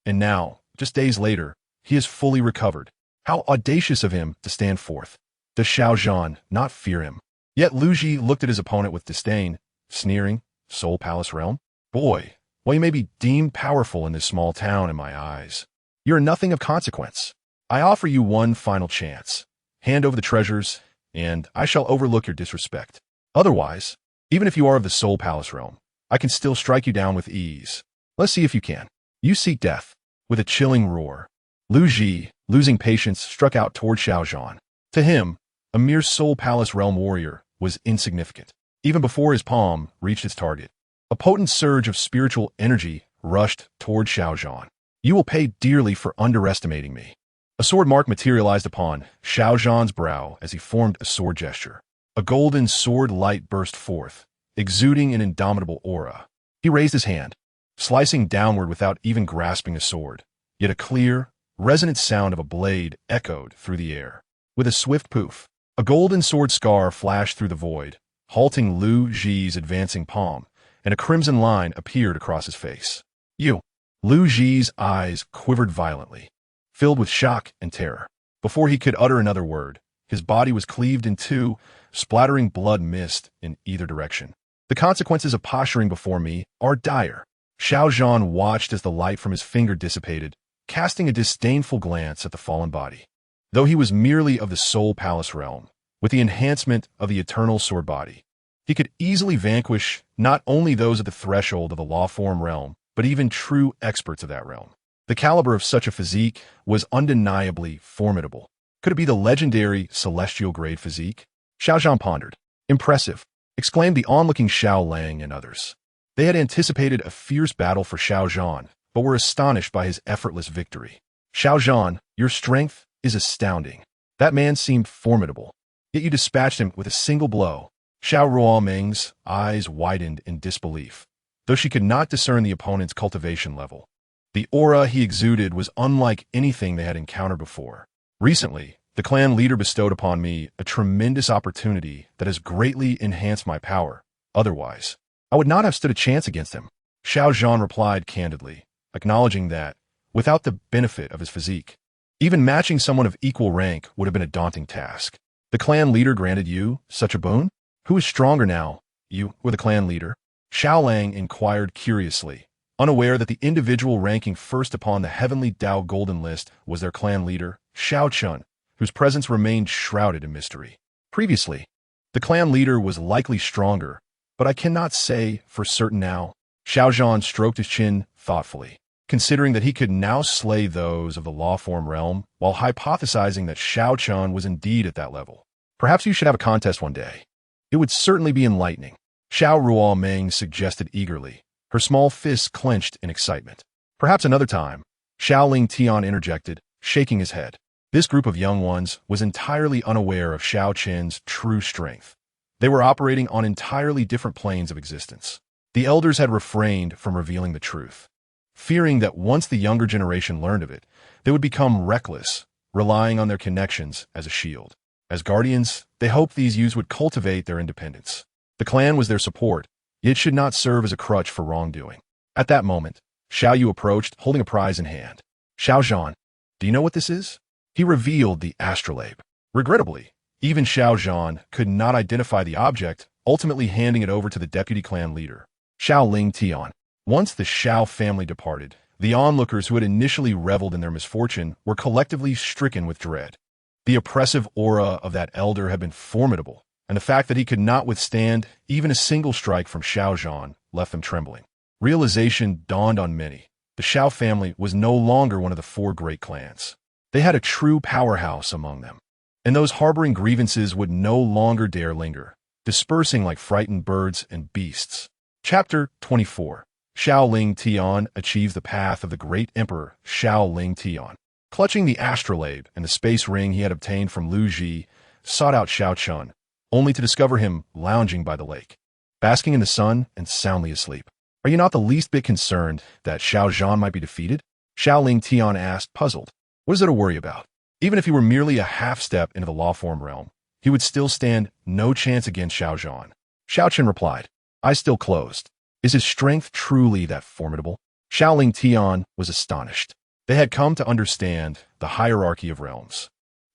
And now, just days later, he is fully recovered. How audacious of him to stand forth. Does Xiao Zhan not fear him? Yet Lu Ji looked at his opponent with disdain, sneering, Soul Palace realm? Boy, while you may be deemed powerful in this small town in my eyes, you are nothing of consequence. I offer you one final chance. Hand over the treasures, and I shall overlook your disrespect. Otherwise, even if you are of the Soul Palace realm, I can still strike you down with ease. Let's see if you can. You seek death. With a chilling roar, Lu Ji, losing patience, struck out toward Xiao Zhan. To him, a mere Soul Palace realm warrior was insignificant, even before his palm reached its target. A potent surge of spiritual energy rushed toward Xiao Zhan. You will pay dearly for underestimating me. A sword mark materialized upon Xiao Zhan's brow as he formed a sword gesture. A golden sword light burst forth, exuding an indomitable aura. He raised his hand, slicing downward without even grasping a sword, yet a clear, resonant sound of a blade echoed through the air. With a swift poof, a golden sword scar flashed through the void, halting Lu Ji's advancing palm, and a crimson line appeared across his face. You! Lu Ji's eyes quivered violently, filled with shock and terror. Before he could utter another word, his body was cleaved in two, splattering blood mist in either direction. The consequences of posturing before me are dire. Xiao Zhan watched as the light from his finger dissipated, casting a disdainful glance at the fallen body. Though he was merely of the Soul Palace realm, with the enhancement of the eternal sword body, he could easily vanquish not only those at the threshold of the law-form realm, but even true experts of that realm. The caliber of such a physique was undeniably formidable. Could it be the legendary celestial-grade physique? Xiao Zhan pondered. Impressive, exclaimed the onlooking Xiao Lang and others. They had anticipated a fierce battle for Xiao Zhan, but were astonished by his effortless victory. Xiao Zhan, your strength is astounding. That man seemed formidable, yet you dispatched him with a single blow. Xiao Ruomeng's eyes widened in disbelief, though she could not discern the opponent's cultivation level. The aura he exuded was unlike anything they had encountered before. Recently, the clan leader bestowed upon me a tremendous opportunity that has greatly enhanced my power. Otherwise, I would not have stood a chance against him. Xiao Zhan replied candidly, acknowledging that, without the benefit of his physique, even matching someone of equal rank would have been a daunting task. The clan leader granted you such a boon? Who is stronger now, you or the clan leader? Xiao Lang inquired curiously, unaware that the individual ranking first upon the heavenly Dao Golden List was their clan leader, Xiao Chen, whose presence remained shrouded in mystery. Previously, the clan leader was likely stronger, but I cannot say for certain now. Xiao Zhan stroked his chin thoughtfully, considering that he could now slay those of the law-form realm, while hypothesizing that Xiao Chen was indeed at that level. Perhaps you should have a contest one day. It would certainly be enlightening, Xiao Ruomeng suggested eagerly, her small fists clenched in excitement. Perhaps another time, Xiao Ling Tian interjected, shaking his head. This group of young ones was entirely unaware of Xiao Chen's true strength. They were operating on entirely different planes of existence. The elders had refrained from revealing the truth, fearing that once the younger generation learned of it, they would become reckless, relying on their connections as a shield. As guardians, they hoped these youths would cultivate their independence. The clan was their support, yet it should not serve as a crutch for wrongdoing. At that moment, Xiao Yu approached, holding a prize in hand. Xiao Zhan, do you know what this is? He revealed the astrolabe. Regrettably, even Xiao Zhan could not identify the object, ultimately handing it over to the deputy clan leader, Xiao Ling Tian. Once the Xiao family departed, the onlookers who had initially reveled in their misfortune were collectively stricken with dread. The oppressive aura of that elder had been formidable, and the fact that he could not withstand even a single strike from Xiao Zhan left them trembling. Realization dawned on many. The Xiao family was no longer one of the four great clans. They had a true powerhouse among them, and those harboring grievances would no longer dare linger, dispersing like frightened birds and beasts. Chapter 24. Xiao Ling Tian achieves the path of the great emperor Xiao Ling Tian. Clutching the astrolabe and the space ring he had obtained from Lu Ji, sought out Xiao Chen, only to discover him lounging by the lake, basking in the sun and soundly asleep. Are you not the least bit concerned that Xiao Zhan might be defeated? Xiao Ling Tian asked, puzzled. What is there to worry about? Even if he were merely a half-step into the law-form realm, he would still stand no chance against Xiao Zhan. Xiao Chen replied, eyes still closed. Is his strength truly that formidable? Xiao Ling Tian was astonished. They had come to understand the hierarchy of realms,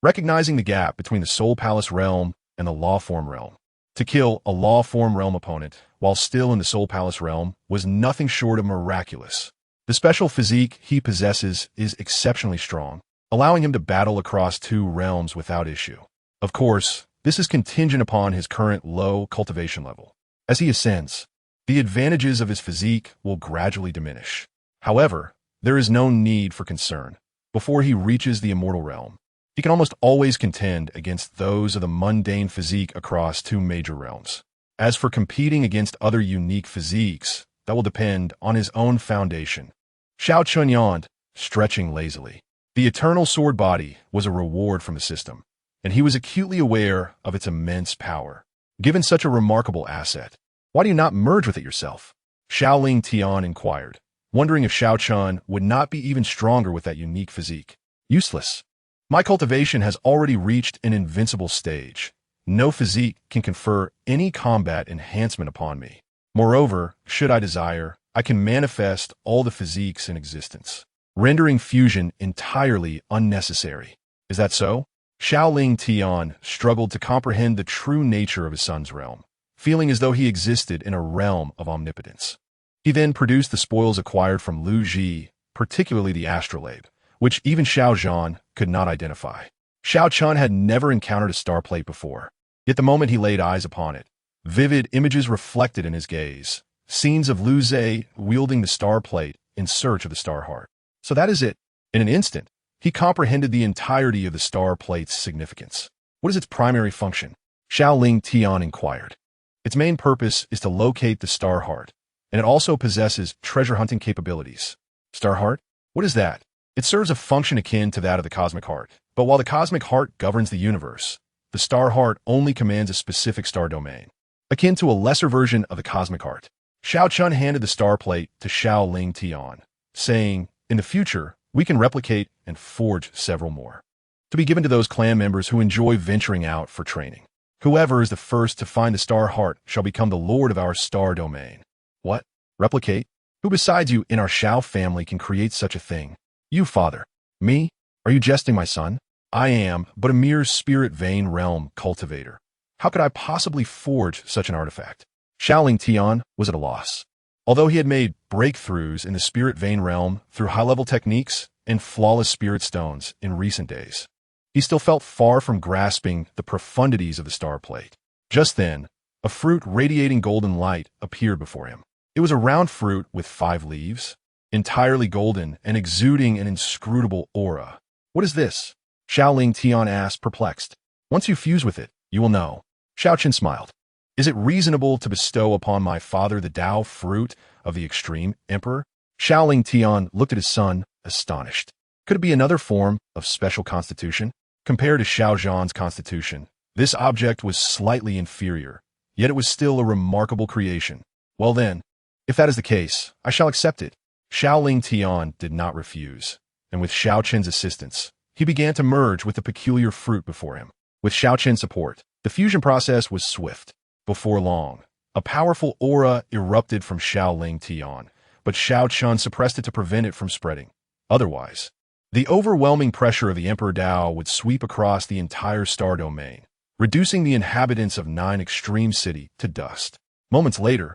recognizing the gap between the Soul Palace realm and the Law Form realm. To kill a Law Form realm opponent while still in the Soul Palace realm was nothing short of miraculous. The special physique he possesses is exceptionally strong, allowing him to battle across two realms without issue. Of course, this is contingent upon his current low cultivation level. As he ascends, the advantages of his physique will gradually diminish. However, there is no need for concern. Before he reaches the immortal realm, he can almost always contend against those of the mundane physique across two major realms. As for competing against other unique physiques, that will depend on his own foundation. Xiao Chen yawned, stretching lazily. The eternal sword body was a reward from the system, and he was acutely aware of its immense power. Given such a remarkable asset, why do you not merge with it yourself? Xiao Ling Tian inquired, wondering if Xiao Chen would not be even stronger with that unique physique. Useless. My cultivation has already reached an invincible stage. No physique can confer any combat enhancement upon me. Moreover, should I desire, I can manifest all the physiques in existence, rendering fusion entirely unnecessary. Is that so? Xiao Ling Tian struggled to comprehend the true nature of his son's realm, feeling as though he existed in a realm of omnipotence. He then produced the spoils acquired from Lu Ji, particularly the astrolabe, which even Xiao Zhan could not identify. Xiao Chen had never encountered a star plate before, yet the moment he laid eyes upon it, vivid images reflected in his gaze, scenes of Lu Zhe wielding the star plate in search of the star heart. So that is it. In an instant, he comprehended the entirety of the star plate's significance. What is its primary function? Xiao Ling Tian inquired. Its main purpose is to locate the star heart, and it also possesses treasure-hunting capabilities. Star heart? What is that? It serves a function akin to that of the cosmic heart. But while the cosmic heart governs the universe, the star heart only commands a specific star domain, akin to a lesser version of the cosmic heart. Xiao Chen handed the star plate to Xiao Ling Tian, saying, in the future, we can replicate and forge several more, to be given to those clan members who enjoy venturing out for training. Whoever is the first to find the star heart shall become the lord of our star domain. What? Replicate? Who besides you in our Xiao family can create such a thing? You, father. Me? Are you jesting, my son? I am but a mere spirit vein realm cultivator. How could I possibly forge such an artifact? Xiao Ling Tian was at a loss. Although he had made breakthroughs in the spirit vein realm through high-level techniques and flawless spirit stones in recent days, he still felt far from grasping the profundities of the star plate. Just then, a fruit radiating golden light appeared before him. It was a round fruit with 5 leaves, entirely golden and exuding an inscrutable aura. What is this? Xiao Ling Tian asked, perplexed. Once you fuse with it, you will know. Xiao Chen smiled. Is it reasonable to bestow upon my father the Tao fruit of the extreme emperor? Xiao Ling Tian looked at his son, astonished. Could it be another form of special constitution? Compared to Xiao Zhan's constitution, this object was slightly inferior, yet it was still a remarkable creation. Well then, if that is the case, I shall accept it. Xiao Ling Tian did not refuse, and with Xiao Chen's assistance, he began to merge with the peculiar fruit before him. With Xiao Chen's support, the fusion process was swift. Before long, a powerful aura erupted from Xiao Ling Tian, but Xiao Chen suppressed it to prevent it from spreading. Otherwise, the overwhelming pressure of the Emperor Dao would sweep across the entire star domain, reducing the inhabitants of 9 Extreme City to dust. Moments later,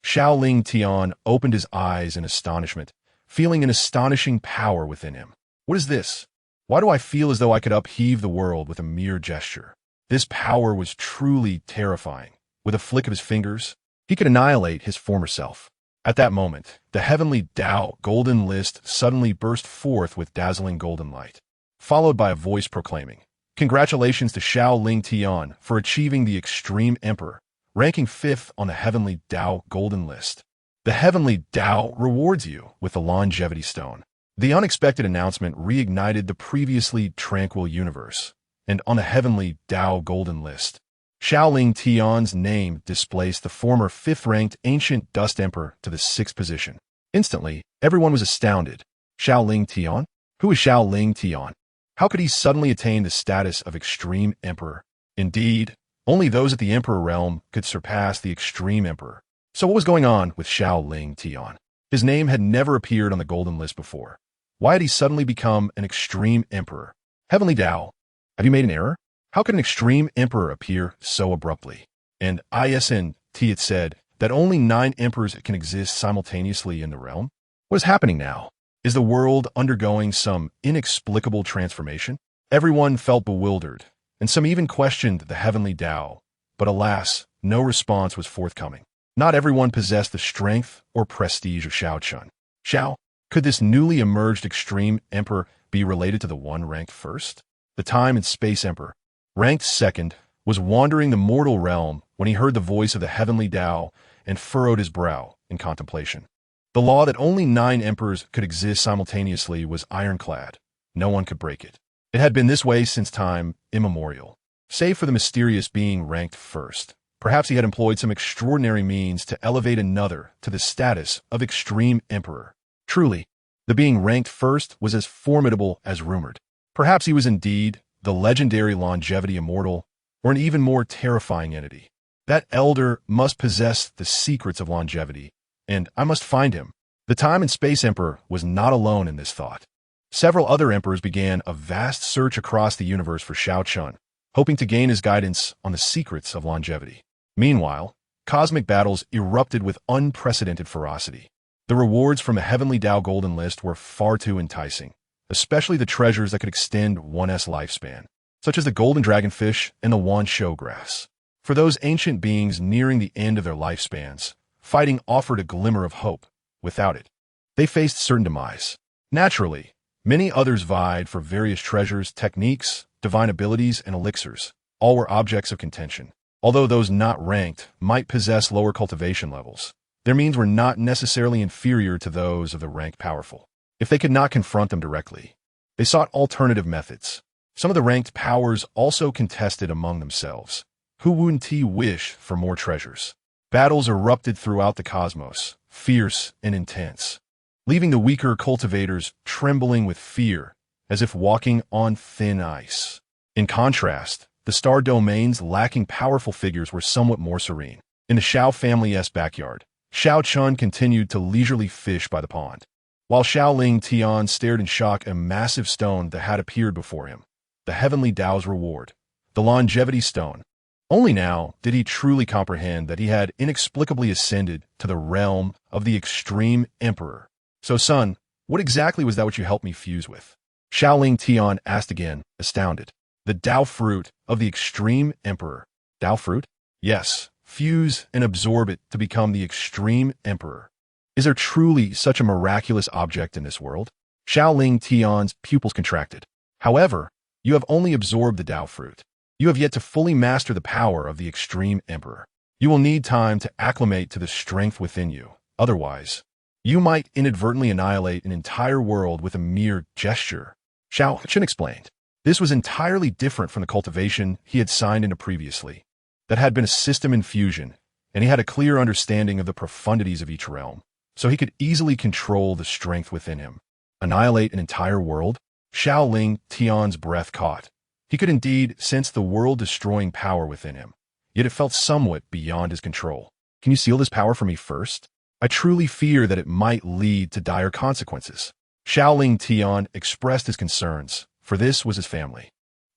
Xiao Ling Tian opened his eyes in astonishment, feeling an astonishing power within him. What is this? Why do I feel as though I could upheave the world with a mere gesture? This power was truly terrifying. With a flick of his fingers, he could annihilate his former self. At that moment, the heavenly Tao golden list suddenly burst forth with dazzling golden light. followed by a voice proclaiming, "Congratulations to Xiao Ling Tian for achieving the Extreme Emperor, ranking 5th on the Heavenly Tao Golden List. The Heavenly Tao rewards you with the Longevity Stone." The unexpected announcement reignited the previously tranquil universe, and on the Heavenly Tao Golden List, Xiao Ling Tian's name displaced the former 5th-ranked ancient Dust Emperor to the 6th position. Instantly, everyone was astounded. Xiao Ling Tian? Who is Xiao Ling Tian? How could he suddenly attain the status of Extreme Emperor? Indeed, only those at the Emperor realm could surpass the Extreme Emperor. So what was going on with Xiao Ling Tian? His name had never appeared on the Golden List before. Why had he suddenly become an Extreme Emperor? Heavenly Tao, have you made an error? How could an Extreme Emperor appear so abruptly? And ISNT it said that only 9 emperors can exist simultaneously in the realm? What is happening now? Is the world undergoing some inexplicable transformation? Everyone felt bewildered, and some even questioned the Heavenly Tao. But alas, no response was forthcoming. Not everyone possessed the strength or prestige of Xiao Chen. Xiao, could this newly emerged Extreme Emperor be related to the one ranked 1st? The Time and Space Emperor, ranked 2nd, was wandering the mortal realm when he heard the voice of the Heavenly Tao and furrowed his brow in contemplation. The law that only 9 emperors could exist simultaneously was ironclad. No one could break it. It had been this way since time immemorial. Save for the mysterious being ranked 1st. Perhaps he had employed some extraordinary means to elevate another to the status of Extreme Emperor. Truly, the being ranked 1st was as formidable as rumored. Perhaps he was indeed the legendary Longevity Immortal, or an even more terrifying entity. That elder must possess the secrets of longevity, and I must find him. The Time and Space Emperor was not alone in this thought. Several other emperors began a vast search across the universe for Xiao Chen, hoping to gain his guidance on the secrets of longevity. Meanwhile, cosmic battles erupted with unprecedented ferocity. The rewards from a Heavenly Tao Golden List were far too enticing, especially the treasures that could extend one's lifespan, such as the golden dragonfish and the wan show grass. For those ancient beings nearing the end of their lifespans, fighting offered a glimmer of hope. Without it, they faced certain demise. Naturally, many others vied for various treasures, techniques, divine abilities, and elixirs. All were objects of contention. Although those not ranked might possess lower cultivation levels, their means were not necessarily inferior to those of the ranked powerful. If they could not confront them directly, they sought alternative methods. Some of the ranked powers also contested among themselves. Who wouldn't wish for more treasures? Battles erupted throughout the cosmos, fierce and intense, leaving the weaker cultivators trembling with fear, as if walking on thin ice. In contrast, the star domains lacking powerful figures were somewhat more serene. In the Xiao family's backyard, Xiao Chen continued to leisurely fish by the pond, while Xiao Ling Tian stared in shock at a massive stone that had appeared before him. The Heavenly Tao's reward, the Longevity Stone. Only now did he truly comprehend that he had inexplicably ascended to the realm of the Extreme Emperor. So, son, what exactly was that which you helped me fuse with? Xiao Ling Tian asked again, astounded. The Tao fruit of the Extreme Emperor. Tao fruit? Yes, fuse and absorb it to become the Extreme Emperor. Is there truly such a miraculous object in this world? Xiao Ling Tian's pupils contracted. However, you have only absorbed the Tao fruit. You have yet to fully master the power of the Extreme Emperor. You will need time to acclimate to the strength within you. Otherwise, you might inadvertently annihilate an entire world with a mere gesture. Xiao Chen explained. This was entirely different from the cultivation he had signed into previously. That had been a system infusion, and he had a clear understanding of the profundities of each realm, so he could easily control the strength within him. Annihilate an entire world? Xiao Ling Tian's breath caught. He could indeed sense the world-destroying power within him, yet it felt somewhat beyond his control. Can you seal this power for me first? I truly fear that it might lead to dire consequences. Xiao Ling Tian expressed his concerns, for this was his family.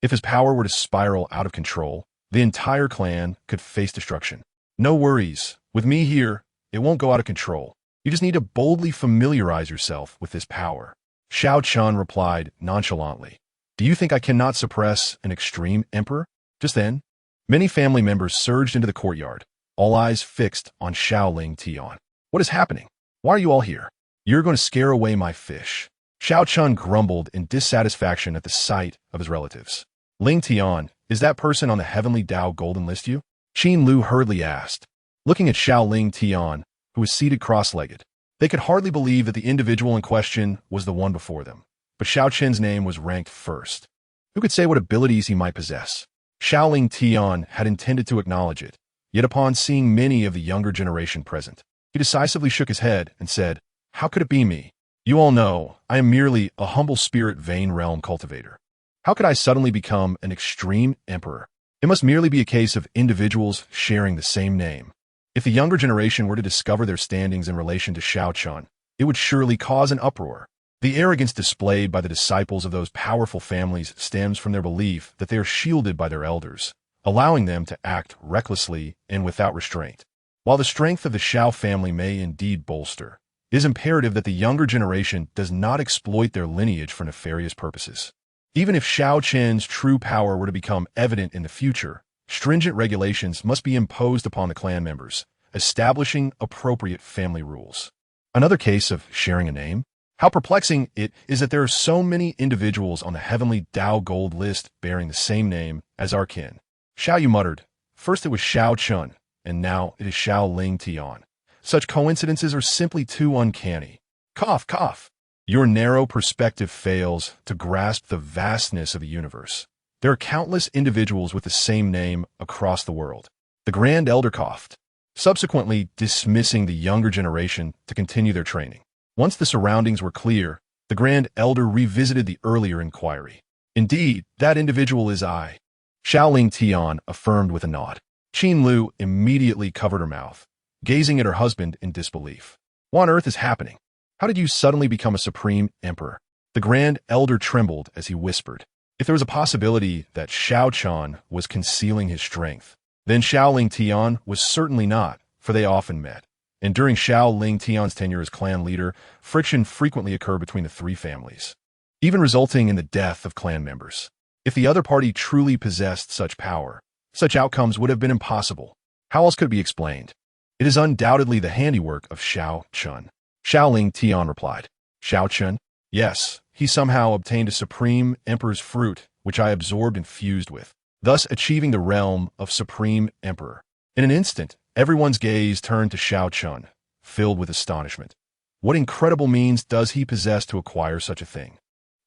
If his power were to spiral out of control, the entire clan could face destruction. No worries. With me here, it won't go out of control. You just need to boldly familiarize yourself with this power. Xiao Chen replied nonchalantly. Do you think I cannot suppress an Extreme Emperor? Just then, many family members surged into the courtyard, all eyes fixed on Xiao Ling Tian. What is happening? Why are you all here? You're going to scare away my fish. Xiao Chen grumbled in dissatisfaction at the sight of his relatives. Ling Tian, is that person on the heavenly Tao golden list you? Qin Lu hurriedly asked, looking at Xiao Ling Tian, who was seated cross-legged. They could hardly believe that the individual in question was the one before them. But Xiao Chen's name was ranked first. Who could say what abilities he might possess? Xiao Ling Tian had intended to acknowledge it, yet upon seeing many of the younger generation present, he decisively shook his head and said, "How could it be me? You all know, I am merely a humble spirit vein realm cultivator. How could I suddenly become an extreme emperor? It must merely be a case of individuals sharing the same name. If the younger generation were to discover their standings in relation to Xiao Chen, it would surely cause an uproar. The arrogance displayed by the disciples of those powerful families stems from their belief that they are shielded by their elders, allowing them to act recklessly and without restraint. While the strength of the Xiao family may indeed bolster, it is imperative that the younger generation does not exploit their lineage for nefarious purposes. Even if Xiao Chen's true power were to become evident in the future, stringent regulations must be imposed upon the clan members, establishing appropriate family rules. Another case of sharing a name? How perplexing it is that there are so many individuals on the heavenly Tao gold list bearing the same name as our kin. Xiao Yu muttered, first it was Xiao Chen, and now it is Xiao Ling Tian. Such coincidences are simply too uncanny. Cough, cough. Your narrow perspective fails to grasp the vastness of the universe. There are countless individuals with the same name across the world. The Grand Elder coughed, subsequently dismissing the younger generation to continue their training. Once the surroundings were clear, the Grand Elder revisited the earlier inquiry. Indeed, that individual is I. Xiao Ling Tian affirmed with a nod. Qin Lu immediately covered her mouth, gazing at her husband in disbelief. What on earth is happening? How did you suddenly become a supreme emperor? The Grand Elder trembled as he whispered. If there was a possibility that Xiao Chen was concealing his strength, then Xiao Ling Tian was certainly not, for they often met. And during Xiao Ling Tian's tenure as clan leader, friction frequently occurred between the three families, even resulting in the death of clan members. If the other party truly possessed such power, such outcomes would have been impossible. How else could it be explained? It is undoubtedly the handiwork of Xiao Chen. Xiao Ling Tian replied. Xiao Chen? Yes, he somehow obtained a supreme emperor's fruit, which I absorbed and fused with, thus achieving the realm of supreme emperor. In an instant, everyone's gaze turned to Xiao Chen, filled with astonishment. What incredible means does he possess to acquire such a thing?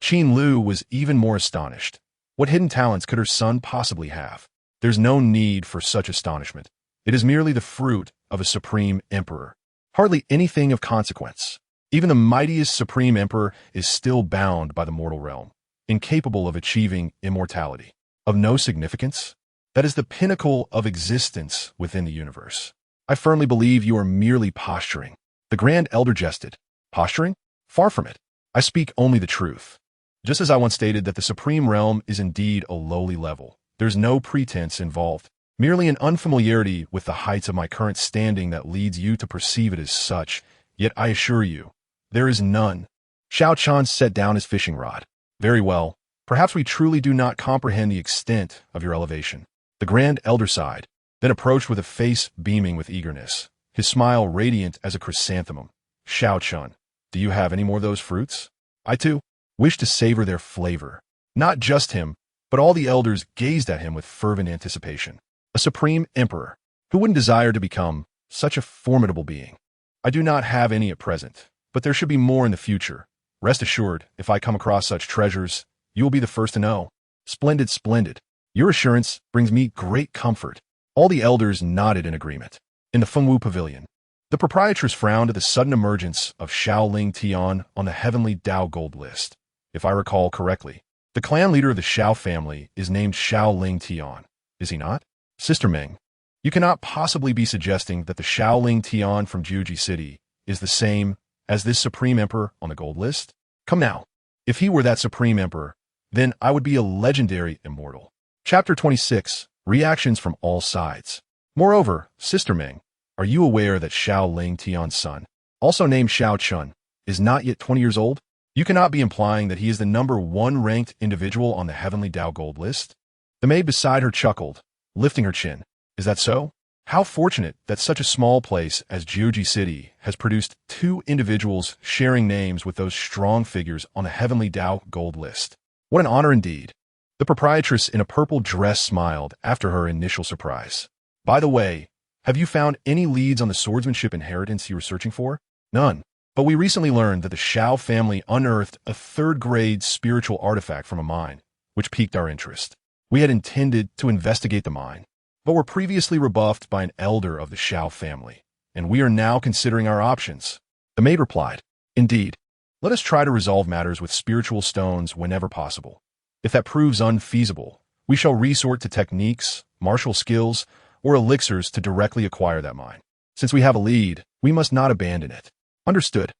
Qin Lu was even more astonished. What hidden talents could her son possibly have? There's no need for such astonishment. It is merely the fruit of a supreme emperor. Hardly anything of consequence. Even the mightiest supreme emperor is still bound by the mortal realm, incapable of achieving immortality. Of no significance? That is the pinnacle of existence within the universe. I firmly believe you are merely posturing. The Grand Elder jested. Posturing? Far from it. I speak only the truth. Just as I once stated that the supreme realm is indeed a lowly level, there's no pretense involved. Merely an unfamiliarity with the heights of my current standing that leads you to perceive it as such, yet I assure you, there is none. Xiao Chen set down his fishing rod. Very well, perhaps we truly do not comprehend the extent of your elevation. The Grand Elder sighed, then approached with a face beaming with eagerness, his smile radiant as a chrysanthemum. Xiao Chen, do you have any more of those fruits? I too wish to savor their flavor. Not just him, but all the elders gazed at him with fervent anticipation. A supreme emperor, who wouldn't desire to become such a formidable being? I do not have any at present, but there should be more in the future. Rest assured, if I come across such treasures, you will be the first to know. Splendid, splendid. Your assurance brings me great comfort. All the elders nodded in agreement. In the Fengwu Pavilion, the proprietress frowned at the sudden emergence of Xiao Ling Tian on the heavenly Tao gold list. If I recall correctly, the clan leader of the Xiao family is named Xiao Ling Tian, is he not? Sister Ming, you cannot possibly be suggesting that the Xiao Ling Tian from Juji City is the same as this supreme emperor on the gold list? Come now, if he were that supreme emperor, then I would be a legendary immortal. Chapter 26, Reactions from All Sides. Moreover, Sister Ming, are you aware that Xiao Ling Tian's son, also named Xiao Chen, is not yet 20 years old? You cannot be implying that he is the number one ranked individual on the heavenly Tao gold list? The maid beside her chuckled, lifting her chin. Is that so? How fortunate that such a small place as Jiuji City has produced two individuals sharing names with those strong figures on the heavenly Tao gold list. What an honor indeed. The proprietress in a purple dress smiled after her initial surprise. By the way, have you found any leads on the swordsmanship inheritance you were searching for? None. But we recently learned that the Xiao family unearthed a third-grade spiritual artifact from a mine, which piqued our interest. We had intended to investigate the mine, but were previously rebuffed by an elder of the Xiao family, and we are now considering our options. The maid replied, Indeed. Let us try to resolve matters with spiritual stones whenever possible. If that proves unfeasible, we shall resort to techniques, martial skills, or elixirs to directly acquire that mine. Since we have a lead, we must not abandon it. Understood.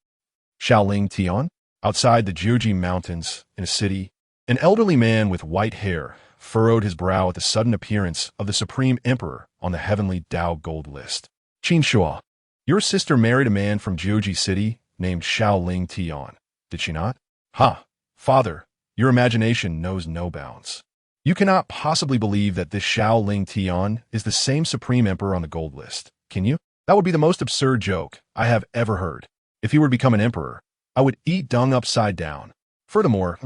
Xiaoling Tian, outside the Jiuji Mountains, in a city, an elderly man with white hair furrowed his brow at the sudden appearance of the Supreme Emperor on the heavenly Tao gold list. Qin Shua, your sister married a man from Jiuji City named Xiaoling Tian, did she not? Ha, father, your imagination knows no bounds. You cannot possibly believe that this Xiaoling Tian is the same Supreme Emperor on the gold list, can you? That would be the most absurd joke I have ever heard. If he were to become an emperor, I would eat dung upside down. Furthermore,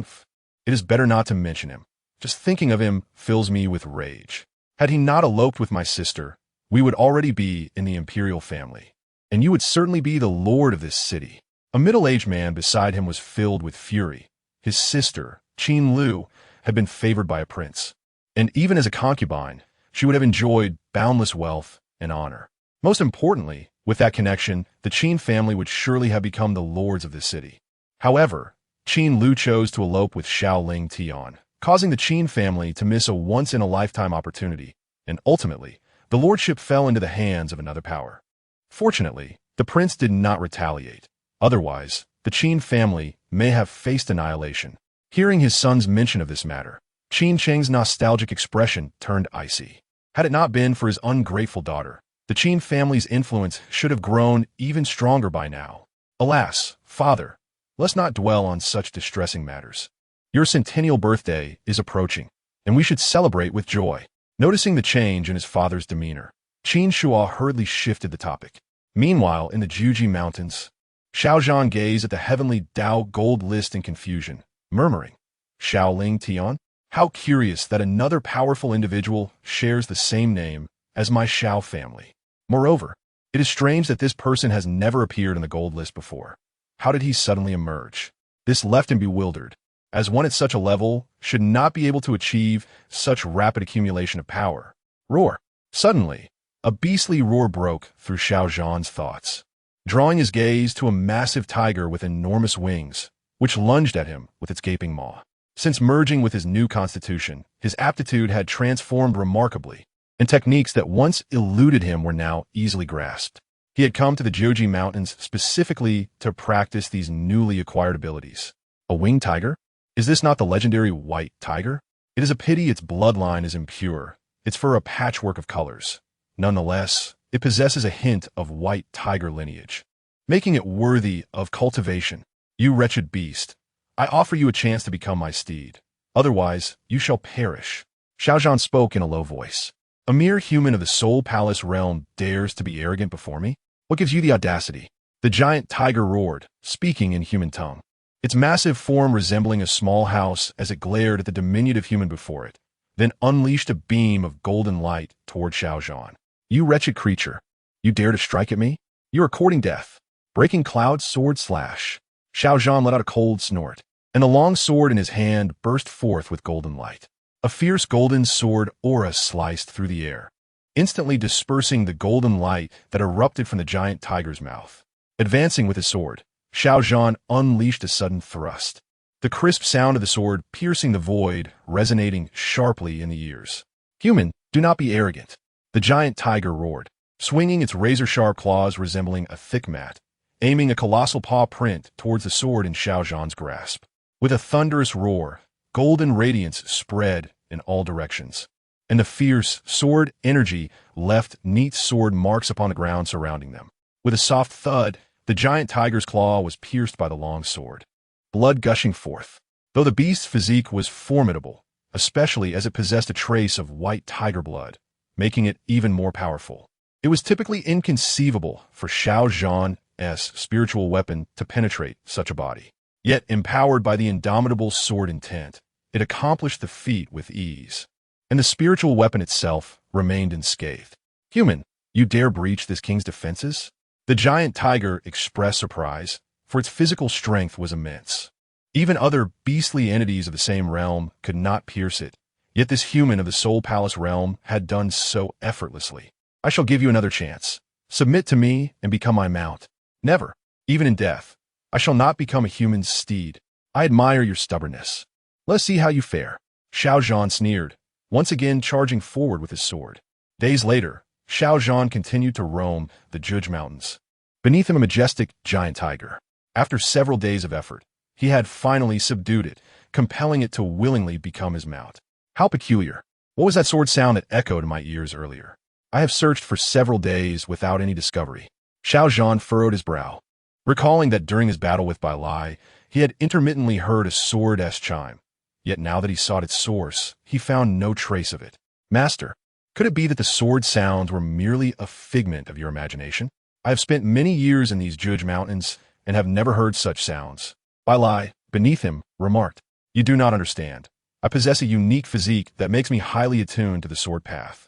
it is better not to mention him. Just thinking of him fills me with rage. Had he not eloped with my sister, we would already be in the imperial family, and you would certainly be the lord of this city. A middle-aged man beside him was filled with fury. His sister, Qin Lu, had been favored by a prince, and even as a concubine, she would have enjoyed boundless wealth and honor. Most importantly, with that connection, the Qin family would surely have become the lords of this city. However, Qin Lu chose to elope with Xiaoling Tian, causing the Qin family to miss a once-in-a-lifetime opportunity, and ultimately, the lordship fell into the hands of another power. Fortunately, the prince did not retaliate. Otherwise, the Qin family may have faced annihilation. Hearing his son's mention of this matter, Qin Cheng's nostalgic expression turned icy. Had it not been for his ungrateful daughter, the Qin family's influence should have grown even stronger by now. Alas, father, let's not dwell on such distressing matters. Your centennial birthday is approaching, and we should celebrate with joy. Noticing the change in his father's demeanor, Qin Shua hurriedly shifted the topic. Meanwhile, in the Jiuji Mountains, Xiao Zhan gazed at the heavenly Tao gold list in confusion, murmuring, Xiaoling Tian? How curious that another powerful individual shares the same name as my Xiao family. Moreover, it is strange that this person has never appeared on the gold list before. How did he suddenly emerge? This left him bewildered, as one at such a level should not be able to achieve such rapid accumulation of power. Roar! Suddenly, a beastly roar broke through Xiao Zhan's thoughts, drawing his gaze to a massive tiger with enormous wings, which lunged at him with its gaping maw. Since merging with his new constitution, his aptitude had transformed remarkably, and techniques that once eluded him were now easily grasped. He had come to the Jiuji Mountains specifically to practice these newly acquired abilities. A winged tiger? Is this not the legendary white tiger? It is a pity its bloodline is impure, its fur a patchwork of colors. Nonetheless, it possesses a hint of white tiger lineage, making it worthy of cultivation. You wretched beast, I offer you a chance to become my steed. Otherwise, you shall perish. Xiao Zhan spoke in a low voice. A mere human of the Soul Palace realm dares to be arrogant before me? What gives you the audacity? The giant tiger roared, speaking in human tongue, its massive form resembling a small house as it glared at the diminutive human before it, then unleashed a beam of golden light toward Xiao Zhan. You wretched creature, you dare to strike at me? You are courting death. Breaking cloud sword slash. Xiao Zhan let out a cold snort, and the long sword in his hand burst forth with golden light. A fierce golden sword aura sliced through the air, instantly dispersing the golden light that erupted from the giant tiger's mouth. Advancing with his sword, Xiao Zhan unleashed a sudden thrust, the crisp sound of the sword piercing the void, resonating sharply in the ears. Human, do not be arrogant. The giant tiger roared, swinging its razor-sharp claws resembling a thick mat, aiming a colossal paw print towards the sword in Xiao Zhan's grasp. With a thunderous roar, golden radiance spread in all directions, and the fierce sword energy left neat sword marks upon the ground surrounding them. With a soft thud, the giant tiger's claw was pierced by the long sword, blood gushing forth. Though the beast's physique was formidable, especially as it possessed a trace of white tiger blood, making it even more powerful, It was typically inconceivable for Xiao Zhan's spiritual weapon to penetrate such a body. Yet, empowered by the indomitable sword intent, it accomplished the feat with ease. And the spiritual weapon itself remained unscathed. Human, you dare breach this king's defenses? The giant tiger expressed surprise, for its physical strength was immense. Even other beastly entities of the same realm could not pierce it, yet this human of the Soul Palace realm had done so effortlessly. I shall give you another chance. Submit to me and become my mount. Never, even in death, I shall not become a human's steed. I admire your stubbornness. Let's see how you fare. Xiao Zhan sneered, once again charging forward with his sword. Days later, Xiao Zhan continued to roam the Judge Mountains. Beneath him a majestic giant tiger. After several days of effort, he had finally subdued it, compelling it to willingly become his mount. How peculiar. What was that sword sound that echoed in my ears earlier? I have searched for several days without any discovery. Xiao Zhan furrowed his brow, recalling that during his battle with Bai Lai, he had intermittently heard a sword-esque chime. Yet now that he sought its source, he found no trace of it. Master, could it be that the sword sounds were merely a figment of your imagination? I have spent many years in these Judge Mountains and have never heard such sounds. Bai Lai, beneath him, remarked, You do not understand. I possess a unique physique that makes me highly attuned to the sword path.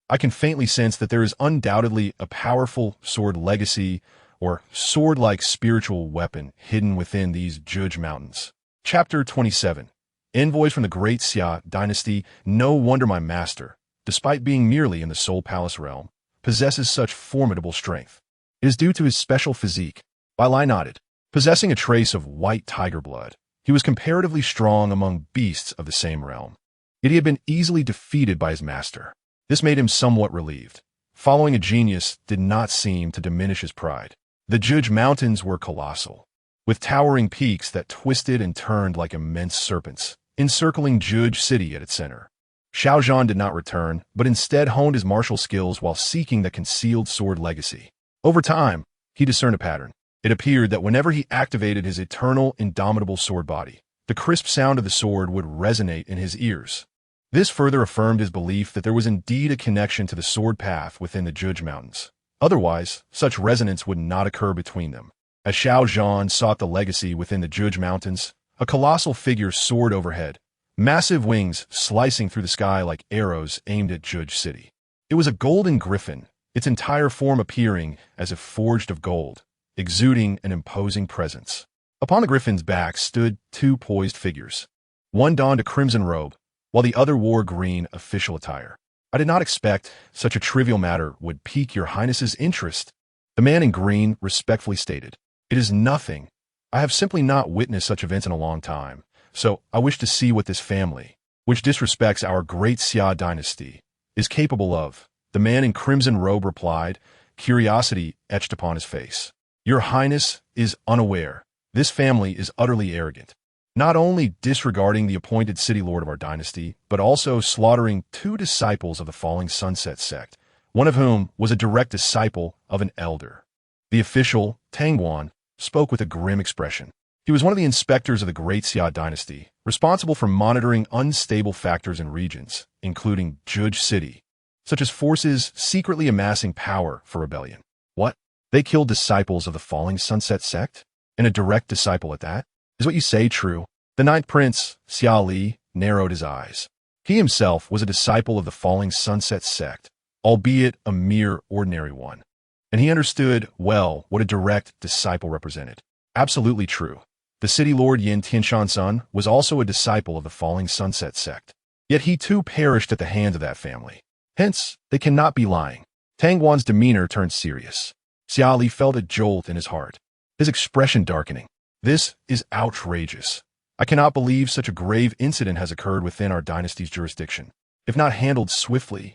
I can faintly sense that there is undoubtedly a powerful sword legacy or sword-like spiritual weapon hidden within these Judge Mountains. Chapter 27. Envoys from the great Xia dynasty. No wonder my master, despite being merely in the Soul Palace realm, possesses such formidable strength. It is due to his special physique. Bai Lai nodded. Possessing a trace of white tiger blood, he was comparatively strong among beasts of the same realm. Yet he had been easily defeated by his master. This made him somewhat relieved. Following a genius did not seem to diminish his pride. The Judge Mountains were colossal, with towering peaks that twisted and turned like immense serpents, encircling Judge City at its center. Xiao Zhan did not return, but instead honed his martial skills while seeking the concealed sword legacy. Over time, he discerned a pattern. It appeared that whenever he activated his eternal, indomitable sword body, the crisp sound of the sword would resonate in his ears. This further affirmed his belief that there was indeed a connection to the sword path within the Judge Mountains. Otherwise, such resonance would not occur between them. As Xiao Zhan sought the legacy within the Judge Mountains, a colossal figure soared overhead, massive wings slicing through the sky like arrows aimed at Judge City. It was a golden griffin, its entire form appearing as if forged of gold, exuding an imposing presence. Upon the griffin's back stood two poised figures. One donned a crimson robe, while the other wore green official attire. I did not expect such a trivial matter would pique your highness's interest. The man in green respectfully stated, It is nothing. I have simply not witnessed such events in a long time, so I wish to see what this family, which disrespects our great Xia dynasty, is capable of. The man in crimson robe replied, curiosity etched upon his face. Your highness is unaware. This family is utterly arrogant, not only disregarding the appointed city lord of our dynasty, but also slaughtering two disciples of the Falling Sunset sect, one of whom was a direct disciple of an elder. The official, Tangguan, spoke with a grim expression. He was one of the inspectors of the great Xia dynasty, responsible for monitoring unstable factors in regions, including Judge City, such as forces secretly amassing power for rebellion. What? They killed disciples of the Falling Sunset sect? And a direct disciple at that? Is what you say true? The ninth prince, Xia Li, narrowed his eyes. He himself was a disciple of the Falling Sunset sect, albeit a mere ordinary one. And he understood well what a direct disciple represented. Absolutely true. The city lord Yin Tianshan's son was also a disciple of the Falling Sunset sect. Yet he too perished at the hands of that family. Hence, they cannot be lying. Tangguan's demeanor turned serious. Xia Li felt a jolt in his heart, his expression darkening. This is outrageous. I cannot believe such a grave incident has occurred within our dynasty's jurisdiction. If not handled swiftly,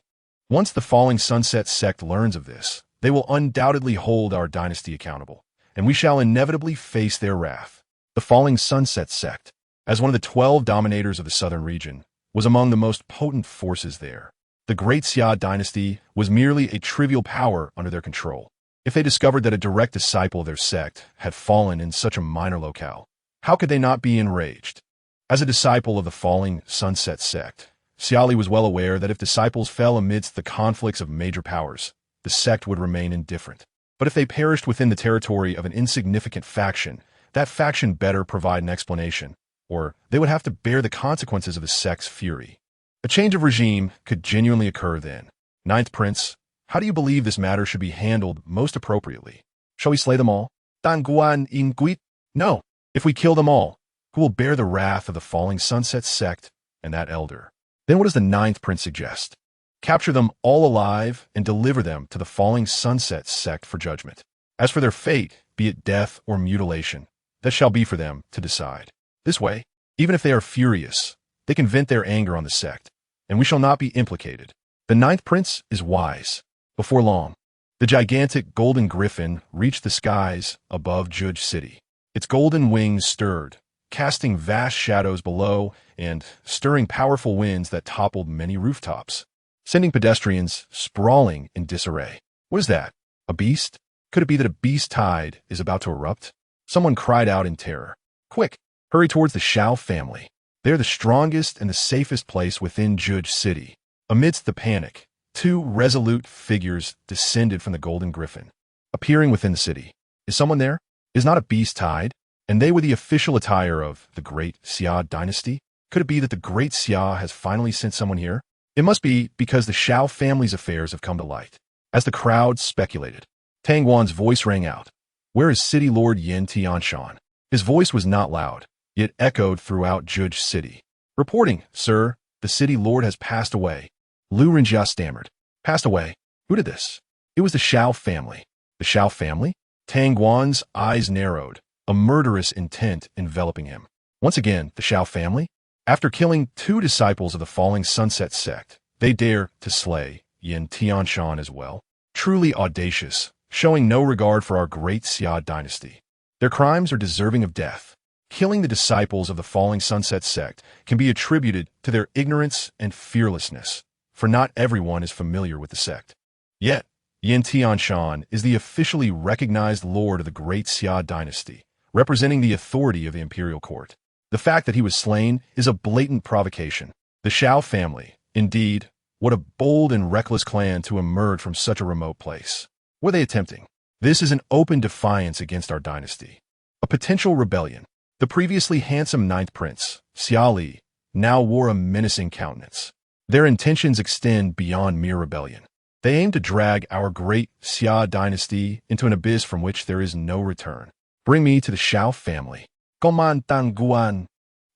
once the Falling Sunset sect learns of this, they will undoubtedly hold our dynasty accountable, and we shall inevitably face their wrath. The Falling Sunset sect, as one of the 12 dominators of the southern region, was among the most potent forces there. The great Xia dynasty was merely a trivial power under their control. If they discovered that a direct disciple of their sect had fallen in such a minor locale, how could they not be enraged? As a disciple of the Falling Sunset sect, Xia Li was well aware that if disciples fell amidst the conflicts of major powers, the sect would remain indifferent. But if they perished within the territory of an insignificant faction, that faction better provide an explanation, or they would have to bear the consequences of the sect's fury. A change of regime could genuinely occur then. Ninth Prince, how do you believe this matter should be handled most appropriately? Shall we slay them all? Dan Guan Inguit? No. If we kill them all, who will bear the wrath of the falling sunset sect and that elder? Then what does the Ninth Prince suggest? Capture them all alive and deliver them to the falling sunset sect for judgment. As for their fate, be it death or mutilation, that shall be for them to decide. This way, even if they are furious, they can vent their anger on the sect, and we shall not be implicated. The Ninth Prince is wise. Before long, the gigantic golden griffin reached the skies above Juj City. Its golden wings stirred, casting vast shadows below and stirring powerful winds that toppled many rooftops, sending pedestrians sprawling in disarray. What is that? A beast? Could it be that a beast tide is about to erupt? Someone cried out in terror. Quick, hurry towards the Xiao family. They're the strongest and the safest place within Juj City. Amidst the panic, two resolute figures descended from the golden griffin, appearing within the city. Is someone there? Is not a beast tide? And they were the official attire of the great Xia dynasty? Could it be that the great Xia has finally sent someone here? It must be because the Xiao family's affairs have come to light. As the crowd speculated, Tang Guan's voice rang out. Where is City Lord Yin Tianshan? His voice was not loud, yet echoed throughout Juj City. Reporting, sir, the city lord has passed away. Lu Renjia stammered. Passed away? Who did this? It was the Xiao family. The Xiao family? Tang Guan's eyes narrowed, a murderous intent enveloping him. Once again, the Xiao family? After killing two disciples of the falling sunset sect, they dare to slay Yin Tianshan as well. Truly audacious, showing no regard for our great Xia dynasty. Their crimes are deserving of death. Killing the disciples of the falling sunset sect can be attributed to their ignorance and fearlessness, for not everyone is familiar with the sect. Yet, Yin Tianshan is the officially recognized lord of the great Xia dynasty, representing the authority of the imperial court. The fact that he was slain is a blatant provocation. The Xiao family, indeed, what a bold and reckless clan to emerge from such a remote place. What are they attempting? This is an open defiance against our dynasty. A potential rebellion. The previously handsome Ninth Prince, Xia Li, now wore a menacing countenance. Their intentions extend beyond mere rebellion. They aim to drag our great Xia dynasty into an abyss from which there is no return. Bring me to the Xiao family. Goman Tang Guan.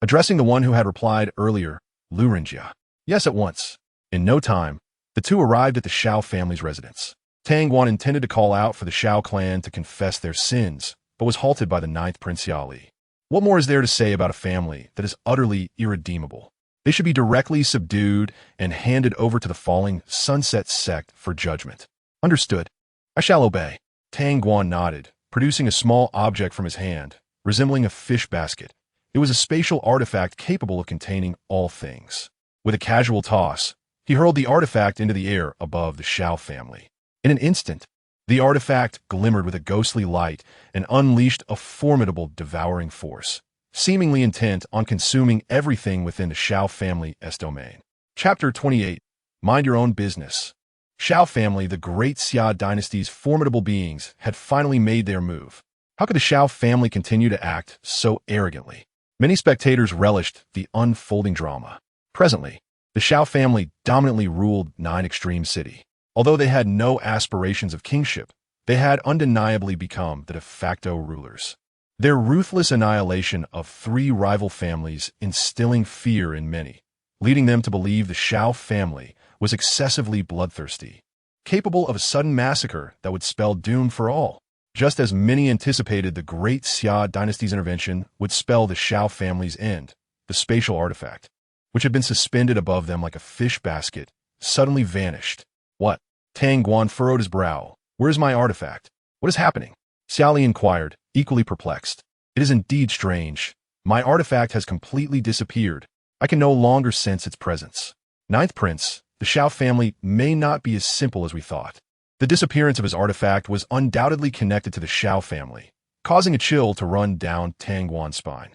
Addressing the one who had replied earlier, Lu Renjia. Yes, at once. In no time, the two arrived at the Xiao family's residence. Tang Guan intended to call out for the Xiao clan to confess their sins, but was halted by the Ninth Prince Xia Li. What more is there to say about a family that is utterly irredeemable? They should be directly subdued and handed over to the falling sunset sect for judgment. Understood. I shall obey. Tang Guan nodded, producing a small object from his hand, resembling a fish basket. It was a spatial artifact capable of containing all things. With a casual toss, he hurled the artifact into the air above the Xiao family. In an instant, the artifact glimmered with a ghostly light and unleashed a formidable devouring force, seemingly intent on consuming everything within the Xiao family's domain. Chapter 28. Mind your own business. Xiao family, the great Xia dynasty's formidable beings, had finally made their move. How could the Xiao family continue to act so arrogantly? Many spectators relished the unfolding drama. Presently, the Xiao family dominantly ruled Nine Extreme City. Although they had no aspirations of kingship, they had undeniably become the de facto rulers. Their ruthless annihilation of three rival families instilling fear in many, leading them to believe the Xiao family was excessively bloodthirsty, capable of a sudden massacre that would spell doom for all. Just as many anticipated the great Xia dynasty's intervention would spell the Xiao family's end, the spatial artifact, which had been suspended above them like a fish basket, suddenly vanished. What? Tang Guan furrowed his brow. Where is my artifact? What is happening? Xia Li inquired, equally perplexed. It is indeed strange. My artifact has completely disappeared. I can no longer sense its presence. Ninth Prince, the Xiao family may not be as simple as we thought. The disappearance of his artifact was undoubtedly connected to the Xiao family, causing a chill to run down Tang Guan's spine.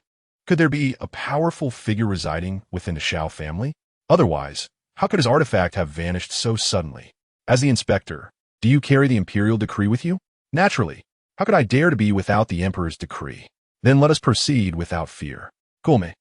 Could there be a powerful figure residing within the Xiao family? Otherwise, how could his artifact have vanished so suddenly? As the inspector, Do you carry the imperial decree with you? Naturally. How could I dare to be without the emperor's decree? Then let us proceed without fear. Kulme.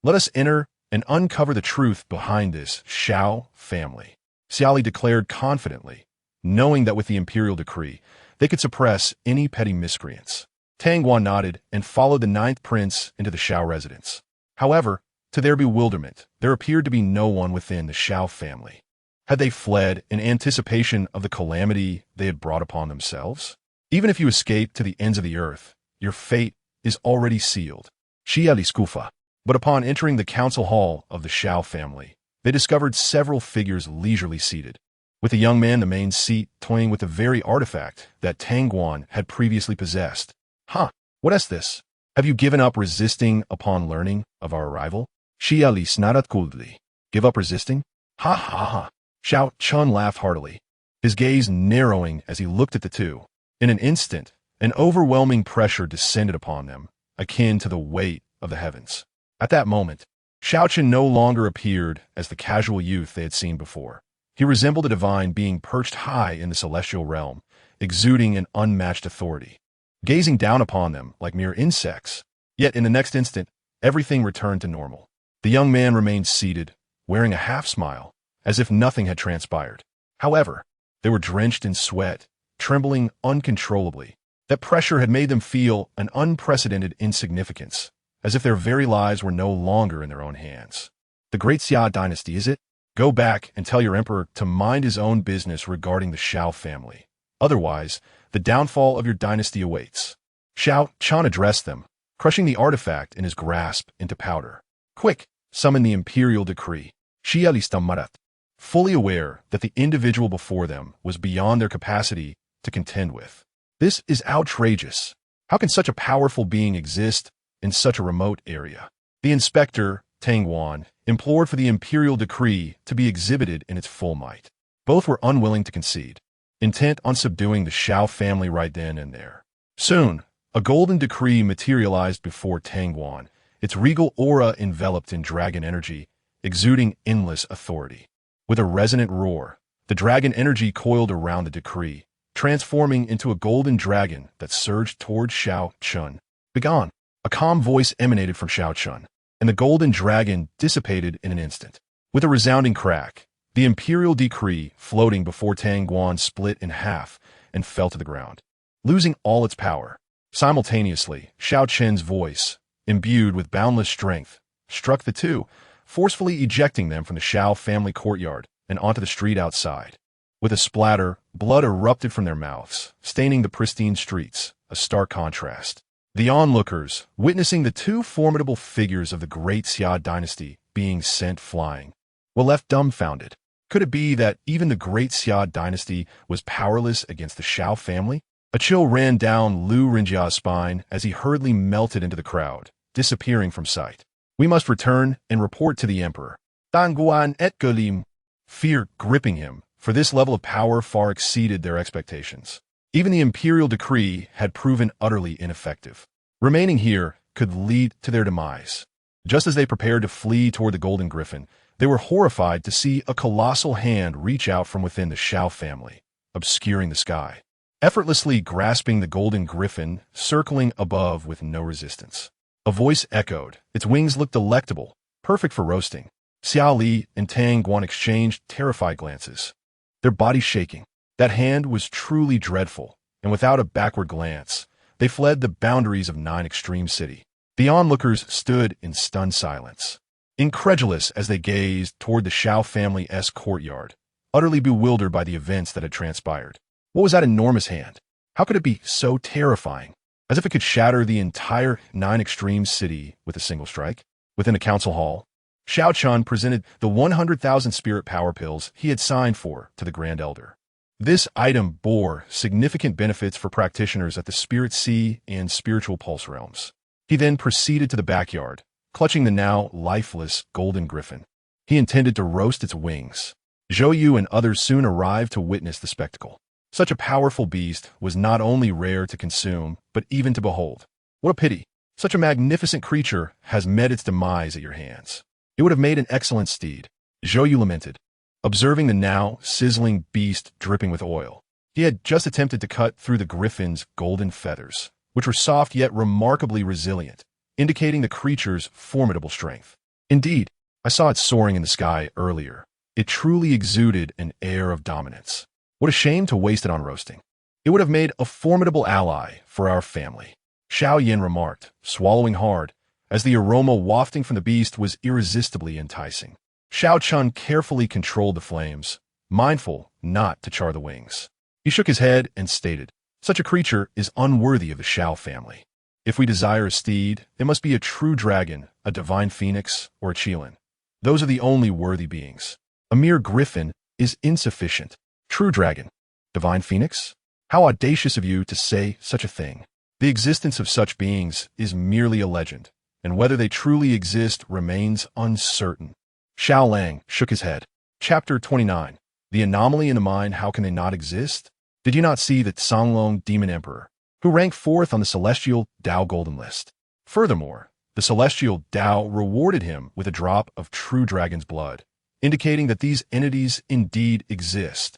Let us enter and uncover the truth behind this Xiao family. Xiaoli declared confidently, knowing that with the imperial decree, they could suppress any petty miscreants. Tang Guan nodded and followed the ninth prince into the Xiao residence. However, to their bewilderment, there appeared to be no one within the Xiao family. Had they fled in anticipation of the calamity they had brought upon themselves? Even if you escape to the ends of the earth, your fate is already sealed. Xiali Skufa. But upon entering the council hall of the Xiao family, they discovered several figures leisurely seated, with the young man in the main seat toying with the very artifact that Tang Guan had previously possessed. Huh, what is this? Have you given up resisting upon learning of our arrival? Xiali snadat coldly. Give up resisting? Ha ha ha. Xiao Chen laughed heartily, his gaze narrowing as he looked at the two. In an instant, an overwhelming pressure descended upon them, akin to the weight of the heavens. At that moment, Xiao Chen no longer appeared as the casual youth they had seen before. He resembled a divine being perched high in the celestial realm, exuding an unmatched authority, gazing down upon them like mere insects. Yet in the next instant, everything returned to normal. The young man remained seated, wearing a half-smile, as if nothing had transpired. However, they were drenched in sweat, trembling uncontrollably. That pressure had made them feel an unprecedented insignificance, as if their very lives were no longer in their own hands. The great Xia dynasty, is it? Go back and tell your emperor to mind his own business regarding the Xiao family. Otherwise, the downfall of your dynasty awaits. Xiao Chen addressed them, crushing the artifact in his grasp into powder. Quick, summon the imperial decree. Xialistamarat. Fully aware that the individual before them was beyond their capacity to contend with. This is outrageous. How can such a powerful being exist in such a remote area? The inspector, Tang Guan, implored for the imperial decree to be exhibited in its full might. Both were unwilling to concede, intent on subduing the Xiao family right then and there. Soon, a golden decree materialized before Tang Guan, its regal aura enveloped in dragon energy, exuding endless authority. With a resonant roar, the dragon energy coiled around the decree, transforming into a golden dragon that surged toward Xiao Chen. Begone! A calm voice emanated from Xiao Chen, and the golden dragon dissipated in an instant. With a resounding crack, the imperial decree floating before Tang Guan split in half and fell to the ground, losing all its power. Simultaneously, Xiao Chen's voice, imbued with boundless strength, struck the two, forcefully ejecting them from the Xiao family courtyard and onto the street outside. With a splatter, blood erupted from their mouths, staining the pristine streets, a stark contrast. The onlookers, witnessing the two formidable figures of the great Xia dynasty being sent flying, were left dumbfounded. Could it be that even the great Xia dynasty was powerless against the Xiao family? A chill ran down Lu Rinjia's spine as he hurriedly melted into the crowd, disappearing from sight. We must return and report to the emperor. Dan Guan et Gulim. Fear gripping him, for this level of power far exceeded their expectations. Even the imperial decree had proven utterly ineffective. Remaining here could lead to their demise. Just as they prepared to flee toward the Golden Griffin, they were horrified to see a colossal hand reach out from within the Xiao family, obscuring the sky, effortlessly grasping the Golden Griffin, circling above with no resistance. A voice echoed. Its wings looked delectable, perfect for roasting. Xiao Li and Tang Guan exchanged terrified glances, their bodies shaking. That hand was truly dreadful, and without a backward glance, they fled the boundaries of Nine Extreme City. The onlookers stood in stunned silence, incredulous as they gazed toward the Xiao family-esque courtyard, utterly bewildered by the events that had transpired. What was that enormous hand? How could it be so terrifying? As if it could shatter the entire Nine Extreme City with a single strike. Within a council hall, Xiao Chen presented the 100,000 spirit power pills he had signed for to the Grand Elder. This item bore significant benefits for practitioners at the Spirit Sea and Spiritual Pulse realms. He then proceeded to the backyard, clutching the now lifeless Golden Griffin. He intended to roast its wings. Zhou Yu and others soon arrived to witness the spectacle. Such a powerful beast was not only rare to consume, but even to behold. What a pity! Such a magnificent creature has met its demise at your hands. It would have made an excellent steed. Zhou Yu lamented, observing the now sizzling beast dripping with oil. He had just attempted to cut through the griffin's golden feathers, which were soft yet remarkably resilient, indicating the creature's formidable strength. Indeed, I saw it soaring in the sky earlier. It truly exuded an air of dominance. What a shame to waste it on roasting. It would have made a formidable ally for our family. Xiao Yin remarked, swallowing hard, as the aroma wafting from the beast was irresistibly enticing. Xiao Chen carefully controlled the flames, mindful not to char the wings. He shook his head and stated, "Such a creature is unworthy of the Xiao family. If we desire a steed, it must be a true dragon, a divine phoenix, or a chieftain. Those are the only worthy beings. A mere griffin is insufficient. True dragon, divine phoenix? How audacious of you to say such a thing. The existence of such beings is merely a legend, and whether they truly exist remains uncertain." Xiao Lang shook his head. Chapter 29. The anomaly in the mind, how can they not exist? Did you not see that Songlong Demon Emperor, who ranked fourth on the Celestial Tao Golden List? Furthermore, the Celestial Tao rewarded him with a drop of true dragon's blood, indicating that these entities indeed exist.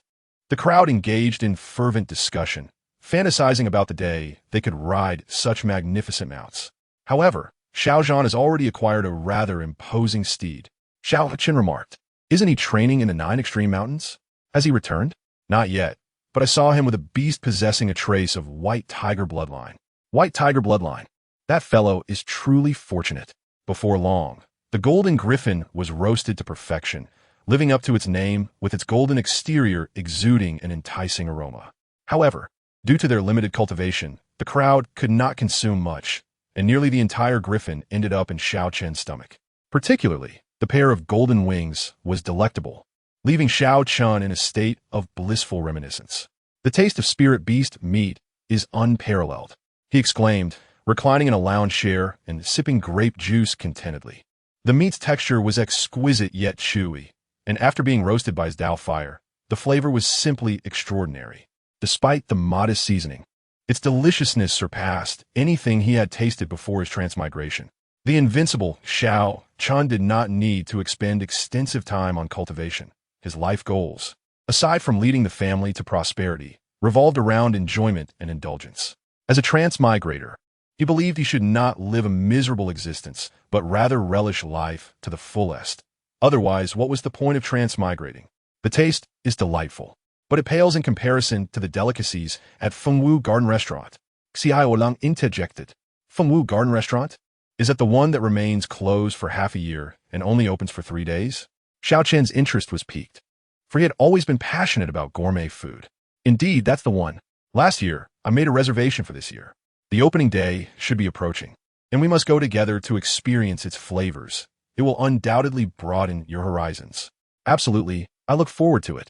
The crowd engaged in fervent discussion, fantasizing about the day they could ride such magnificent mounts. However, Xiao Zhan has already acquired a rather imposing steed. Xiao Chen remarked, "Isn't he training in the 9 extreme mountains? Has he returned?" "Not yet, but I saw him with a beast possessing a trace of white tiger bloodline." "White tiger bloodline? That fellow is truly fortunate." Before long, the golden griffin was roasted to perfection, living up to its name with its golden exterior exuding an enticing aroma. However, due to their limited cultivation, the crowd could not consume much, and nearly the entire griffin ended up in Xiao Chen's stomach. Particularly, the pair of golden wings was delectable, leaving Xiao Chen in a state of blissful reminiscence. "The taste of spirit beast meat is unparalleled," he exclaimed, reclining in a lounge chair and sipping grape juice contentedly. The meat's texture was exquisite yet chewy, and after being roasted by his Tao fire, the flavor was simply extraordinary. Despite the modest seasoning, its deliciousness surpassed anything he had tasted before his transmigration. The invincible Xiao Chen did not need to expend extensive time on cultivation. His life goals, aside from leading the family to prosperity, revolved around enjoyment and indulgence. As a transmigrator, he believed he should not live a miserable existence, but rather relish life to the fullest. Otherwise, what was the point of transmigrating? The taste is delightful, but it pales in comparison to the delicacies at Fengwu Garden Restaurant. Xiao Lang interjected. "Fengwu Garden Restaurant? Is that the one that remains closed for half a year and only opens for 3 days?" Xiao Chen's interest was piqued, for he had always been passionate about gourmet food. "Indeed, that's the one. Last year, I made a reservation for this year. The opening day should be approaching, and we must go together to experience its flavors. It will undoubtedly broaden your horizons." "Absolutely, I look forward to it."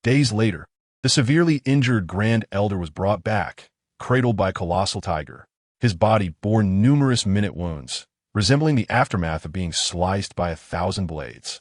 Days later, the severely injured Grand Elder was brought back, cradled by a colossal tiger. His body bore numerous minute wounds, resembling the aftermath of being sliced by 1,000 blades,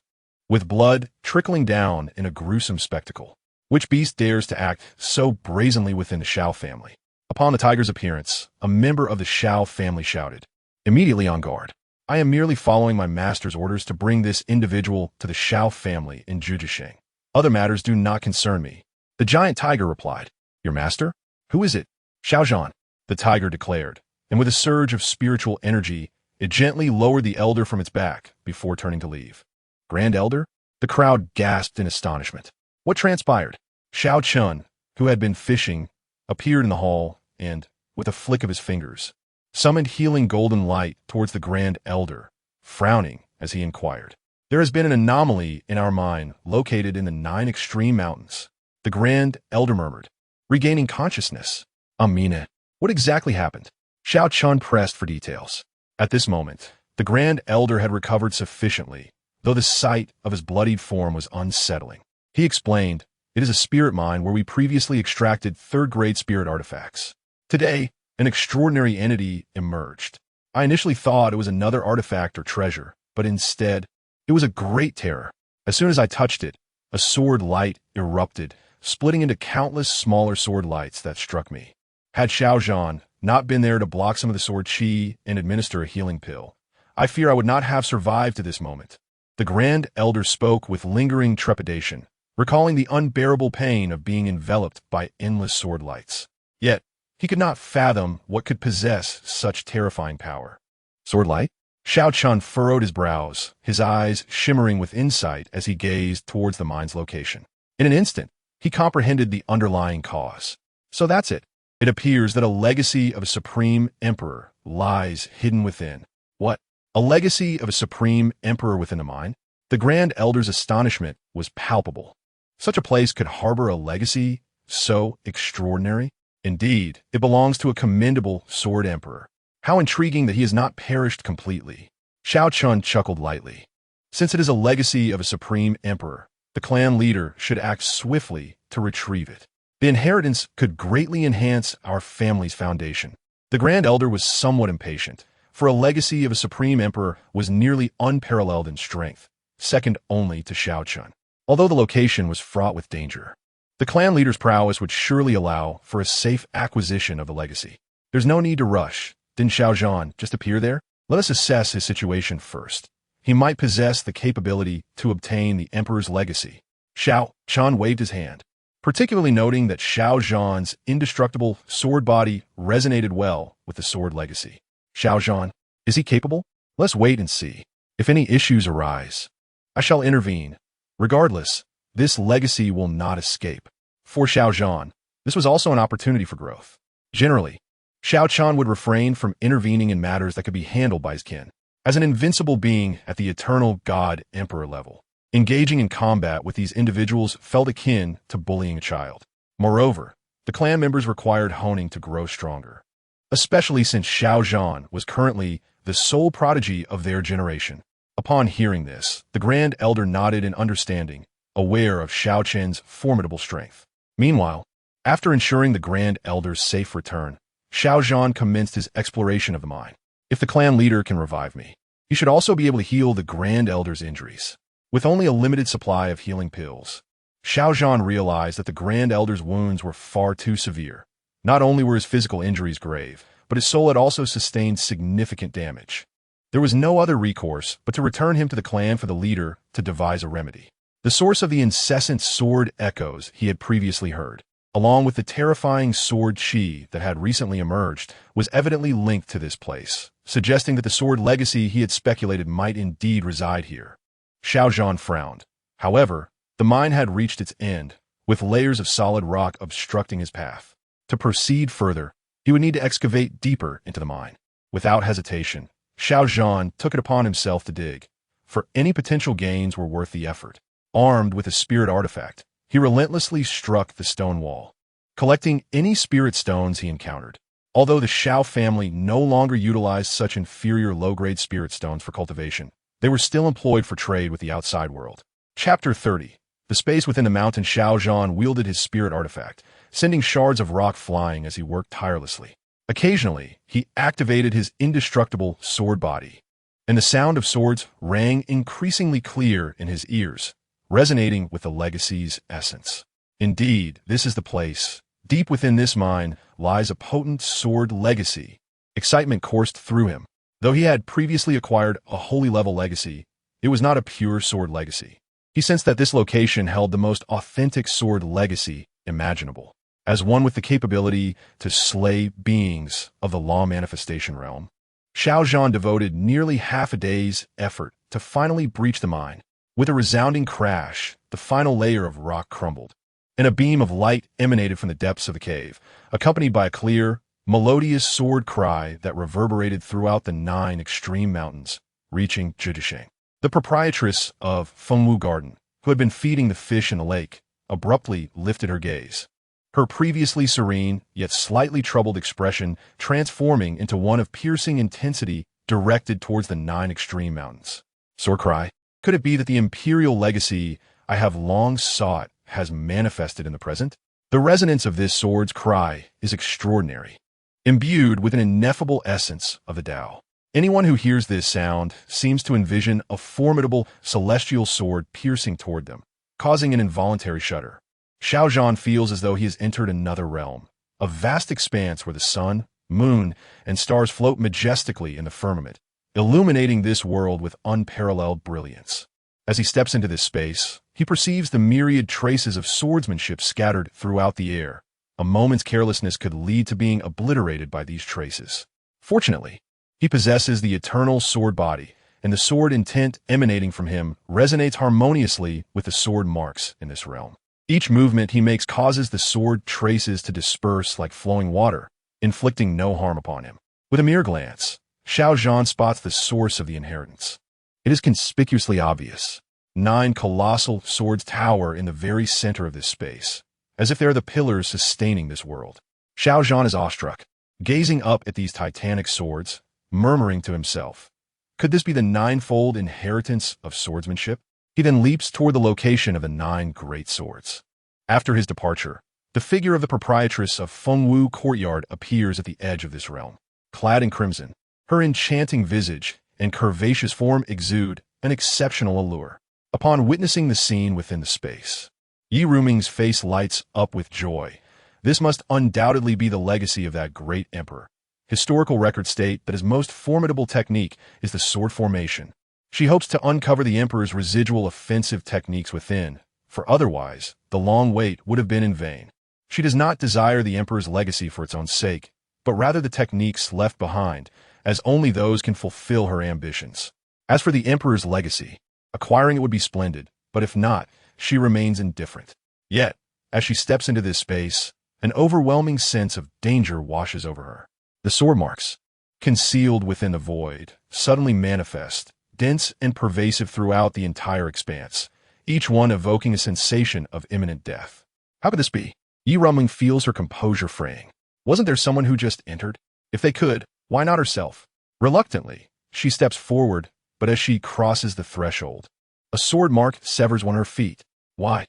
with blood trickling down in a gruesome spectacle. Which beast dares to act so brazenly within the Xiao family? Upon the tiger's appearance, a member of the Xiao family shouted, "Immediately on guard. I am merely following my master's orders to bring this individual to the Xiao family in Juzhisheng. Other matters do not concern me." The giant tiger replied, "Your master? Who is it?" "Xiao Zhan," the tiger declared, and with a surge of spiritual energy, it gently lowered the elder from its back before turning to leave. "Grand Elder?" The crowd gasped in astonishment. What transpired? Xiao Chen, who had been fishing, appeared in the hall and, with a flick of his fingers, summoned healing golden light towards the Grand Elder, frowning as he inquired. "There has been an anomaly in our mine located in the 9 extreme mountains," the Grand Elder murmured, regaining consciousness. "Amina, what exactly happened?" Xiao Chen pressed for details. At this moment, the Grand Elder had recovered sufficiently, though the sight of his bloodied form was unsettling. He explained, "It is a spirit mine where we previously extracted 3rd-grade spirit artifacts. Today, an extraordinary entity emerged. I initially thought it was another artifact or treasure, but instead, it was a great terror. As soon as I touched it, a sword light erupted, splitting into countless smaller sword lights that struck me. Had Xiao Zhan not been there to block some of the sword chi and administer a healing pill, I fear I would not have survived to this moment." The Grand Elder spoke with lingering trepidation, recalling the unbearable pain of being enveloped by endless sword lights. Yet, he could not fathom what could possess such terrifying power. Sword light? Xiao Chen furrowed his brows, his eyes shimmering with insight as he gazed towards the mine's location. In an instant, he comprehended the underlying cause. So that's it. It appears that a legacy of a supreme emperor lies hidden within. What? A legacy of a supreme emperor within a mine? The Grand Elder's astonishment was palpable. Such a place could harbor a legacy so extraordinary? Indeed, it belongs to a commendable sword emperor. How intriguing that he has not perished completely. Xiao Chen chuckled lightly. Since it is a legacy of a supreme emperor, the clan leader should act swiftly to retrieve it. The inheritance could greatly enhance our family's foundation. The Grand Elder was somewhat impatient, for a legacy of a supreme emperor was nearly unparalleled in strength, second only to Xiao Chen. Although the location was fraught with danger, the clan leader's prowess would surely allow for a safe acquisition of the legacy. There's no need to rush. Didn't Xiao Zhan just appear there? Let us assess his situation first. He might possess the capability to obtain the emperor's legacy. Xiao Chen waved his hand, particularly noting that Xiao Zhan's indestructible sword body resonated well with the sword legacy. Xiao Zhan, is he capable? Let's wait and see. If any issues arise, I shall intervene. Regardless, this legacy will not escape. For Xiao Zhan, this was also an opportunity for growth. Generally, Xiao Chen would refrain from intervening in matters that could be handled by his kin. As an invincible being at the eternal God-Emperor level, engaging in combat with these individuals felt akin to bullying a child. Moreover, the clan members required honing to grow stronger, especially since Xiao Zhan was currently the sole prodigy of their generation. Upon hearing this, the Grand Elder nodded in understanding, aware of Xiao Chen's formidable strength. Meanwhile, after ensuring the Grand Elder's safe return, Xiao Zhan commenced his exploration of the mine. If the clan leader can revive me, he should also be able to heal the Grand Elder's injuries. With only a limited supply of healing pills, Xiao Zhan realized that the Grand Elder's wounds were far too severe. Not only were his physical injuries grave, but his soul had also sustained significant damage. There was no other recourse but to return him to the clan for the leader to devise a remedy. The source of the incessant sword echoes he had previously heard, along with the terrifying sword chi that had recently emerged, was evidently linked to this place, suggesting that the sword legacy he had speculated might indeed reside here. Xiao Zhan frowned. However, the mine had reached its end, with layers of solid rock obstructing his path. To proceed further, he would need to excavate deeper into the mine. Without hesitation, Xiao Zhan took it upon himself to dig, for any potential gains were worth the effort. Armed with a spirit artifact, he relentlessly struck the stone wall, collecting any spirit stones he encountered. Although the Xiao family no longer utilized such inferior low-grade spirit stones for cultivation, they were still employed for trade with the outside world. Chapter 30. The space within the mountain. Xiao Zhan wielded his spirit artifact, sending shards of rock flying as he worked tirelessly. Occasionally, he activated his indestructible sword body, and the sound of swords rang increasingly clear in his ears, resonating with the legacy's essence. Indeed, this is the place. Deep within this mine lies a potent sword legacy. Excitement coursed through him. Though he had previously acquired a holy level legacy, it was not a pure sword legacy. He sensed that this location held the most authentic sword legacy imaginable, as one with the capability to slay beings of the law manifestation realm. Xiao Zhan devoted nearly half a day's effort to finally breach the mine. With a resounding crash, the final layer of rock crumbled, and a beam of light emanated from the depths of the cave, accompanied by a clear, melodious sword cry that reverberated throughout the 9 extreme mountains, reaching Jidisheng. The proprietress of Fengwu Garden, who had been feeding the fish in the lake, abruptly lifted her gaze, her previously serene yet slightly troubled expression transforming into one of piercing intensity directed towards the 9 extreme mountains. Sword cry. Could it be that the imperial legacy I have long sought has manifested in the present? The resonance of this sword's cry is extraordinary, imbued with an ineffable essence of the Tao. Anyone who hears this sound seems to envision a formidable celestial sword piercing toward them, causing an involuntary shudder. Xiao Zhan feels as though he has entered another realm, a vast expanse where the sun, moon, and stars float majestically in the firmament, illuminating this world with unparalleled brilliance. As he steps into this space, he perceives the myriad traces of swordsmanship scattered throughout the air. A moment's carelessness could lead to being obliterated by these traces. Fortunately, he possesses the eternal sword body, and the sword intent emanating from him resonates harmoniously with the sword marks in this realm. Each movement he makes causes the sword traces to disperse like flowing water, inflicting no harm upon him. With a mere glance, Xiao Chen spots the source of the inheritance. It is conspicuously obvious. 9 colossal swords tower in the very center of this space, as if they are the pillars sustaining this world. Xiao Chen is awestruck, gazing up at these titanic swords, murmuring to himself, could this be the 9-fold inheritance of swordsmanship? He then leaps toward the location of the 9 great swords. After his departure, the figure of the proprietress of Fengwu Courtyard appears at the edge of this realm. Clad in crimson, her enchanting visage and curvaceous form exude an exceptional allure. Upon witnessing the scene within the space, Yi Ruming's face lights up with joy. This must undoubtedly be the legacy of that great emperor. Historical records state that his most formidable technique is the sword formation. She hopes to uncover the emperor's residual offensive techniques within, for otherwise, the long wait would have been in vain. She does not desire the emperor's legacy for its own sake, but rather the techniques left behind, as only those can fulfill her ambitions. As for the emperor's legacy, acquiring it would be splendid, but if not, she remains indifferent. Yet, as she steps into this space, an overwhelming sense of danger washes over her. The sword marks, concealed within the void, suddenly manifest, dense and pervasive throughout the entire expanse, each one evoking a sensation of imminent death. How could this be? Yi Ruming feels her composure fraying. Wasn't there someone who just entered? If they could, why not herself? Reluctantly, she steps forward, but as she crosses the threshold, a sword mark severs one of her feet. Why?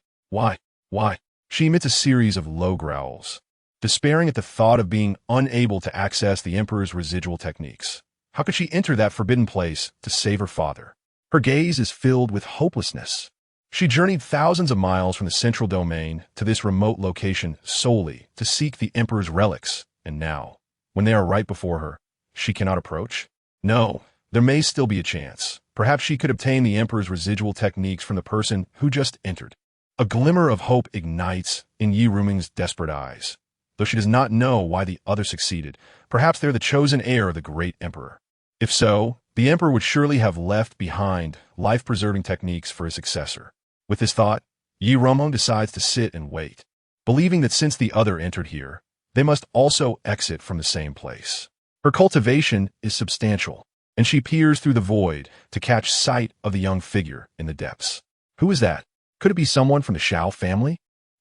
She emits a series of low growls, despairing at the thought of being unable to access the emperor's residual techniques. How could she enter that forbidden place to save her father? Her gaze is filled with hopelessness. She journeyed thousands of miles from the central domain to this remote location solely to seek the emperor's relics, and now, when they are right before her, she cannot approach? No, there may still be a chance. Perhaps she could obtain the emperor's residual techniques from the person who just entered. A glimmer of hope ignites in Yi Ruming's desperate eyes. Though she does not know why the other succeeded, perhaps they're the chosen heir of the great emperor. If so, the emperor would surely have left behind life-preserving techniques for his successor. With this thought, Yi Ruming decides to sit and wait, believing that since the other entered here, they must also exit from the same place. Her cultivation is substantial, and she peers through the void to catch sight of the young figure in the depths. Who is that? Could it be someone from the Xiao family?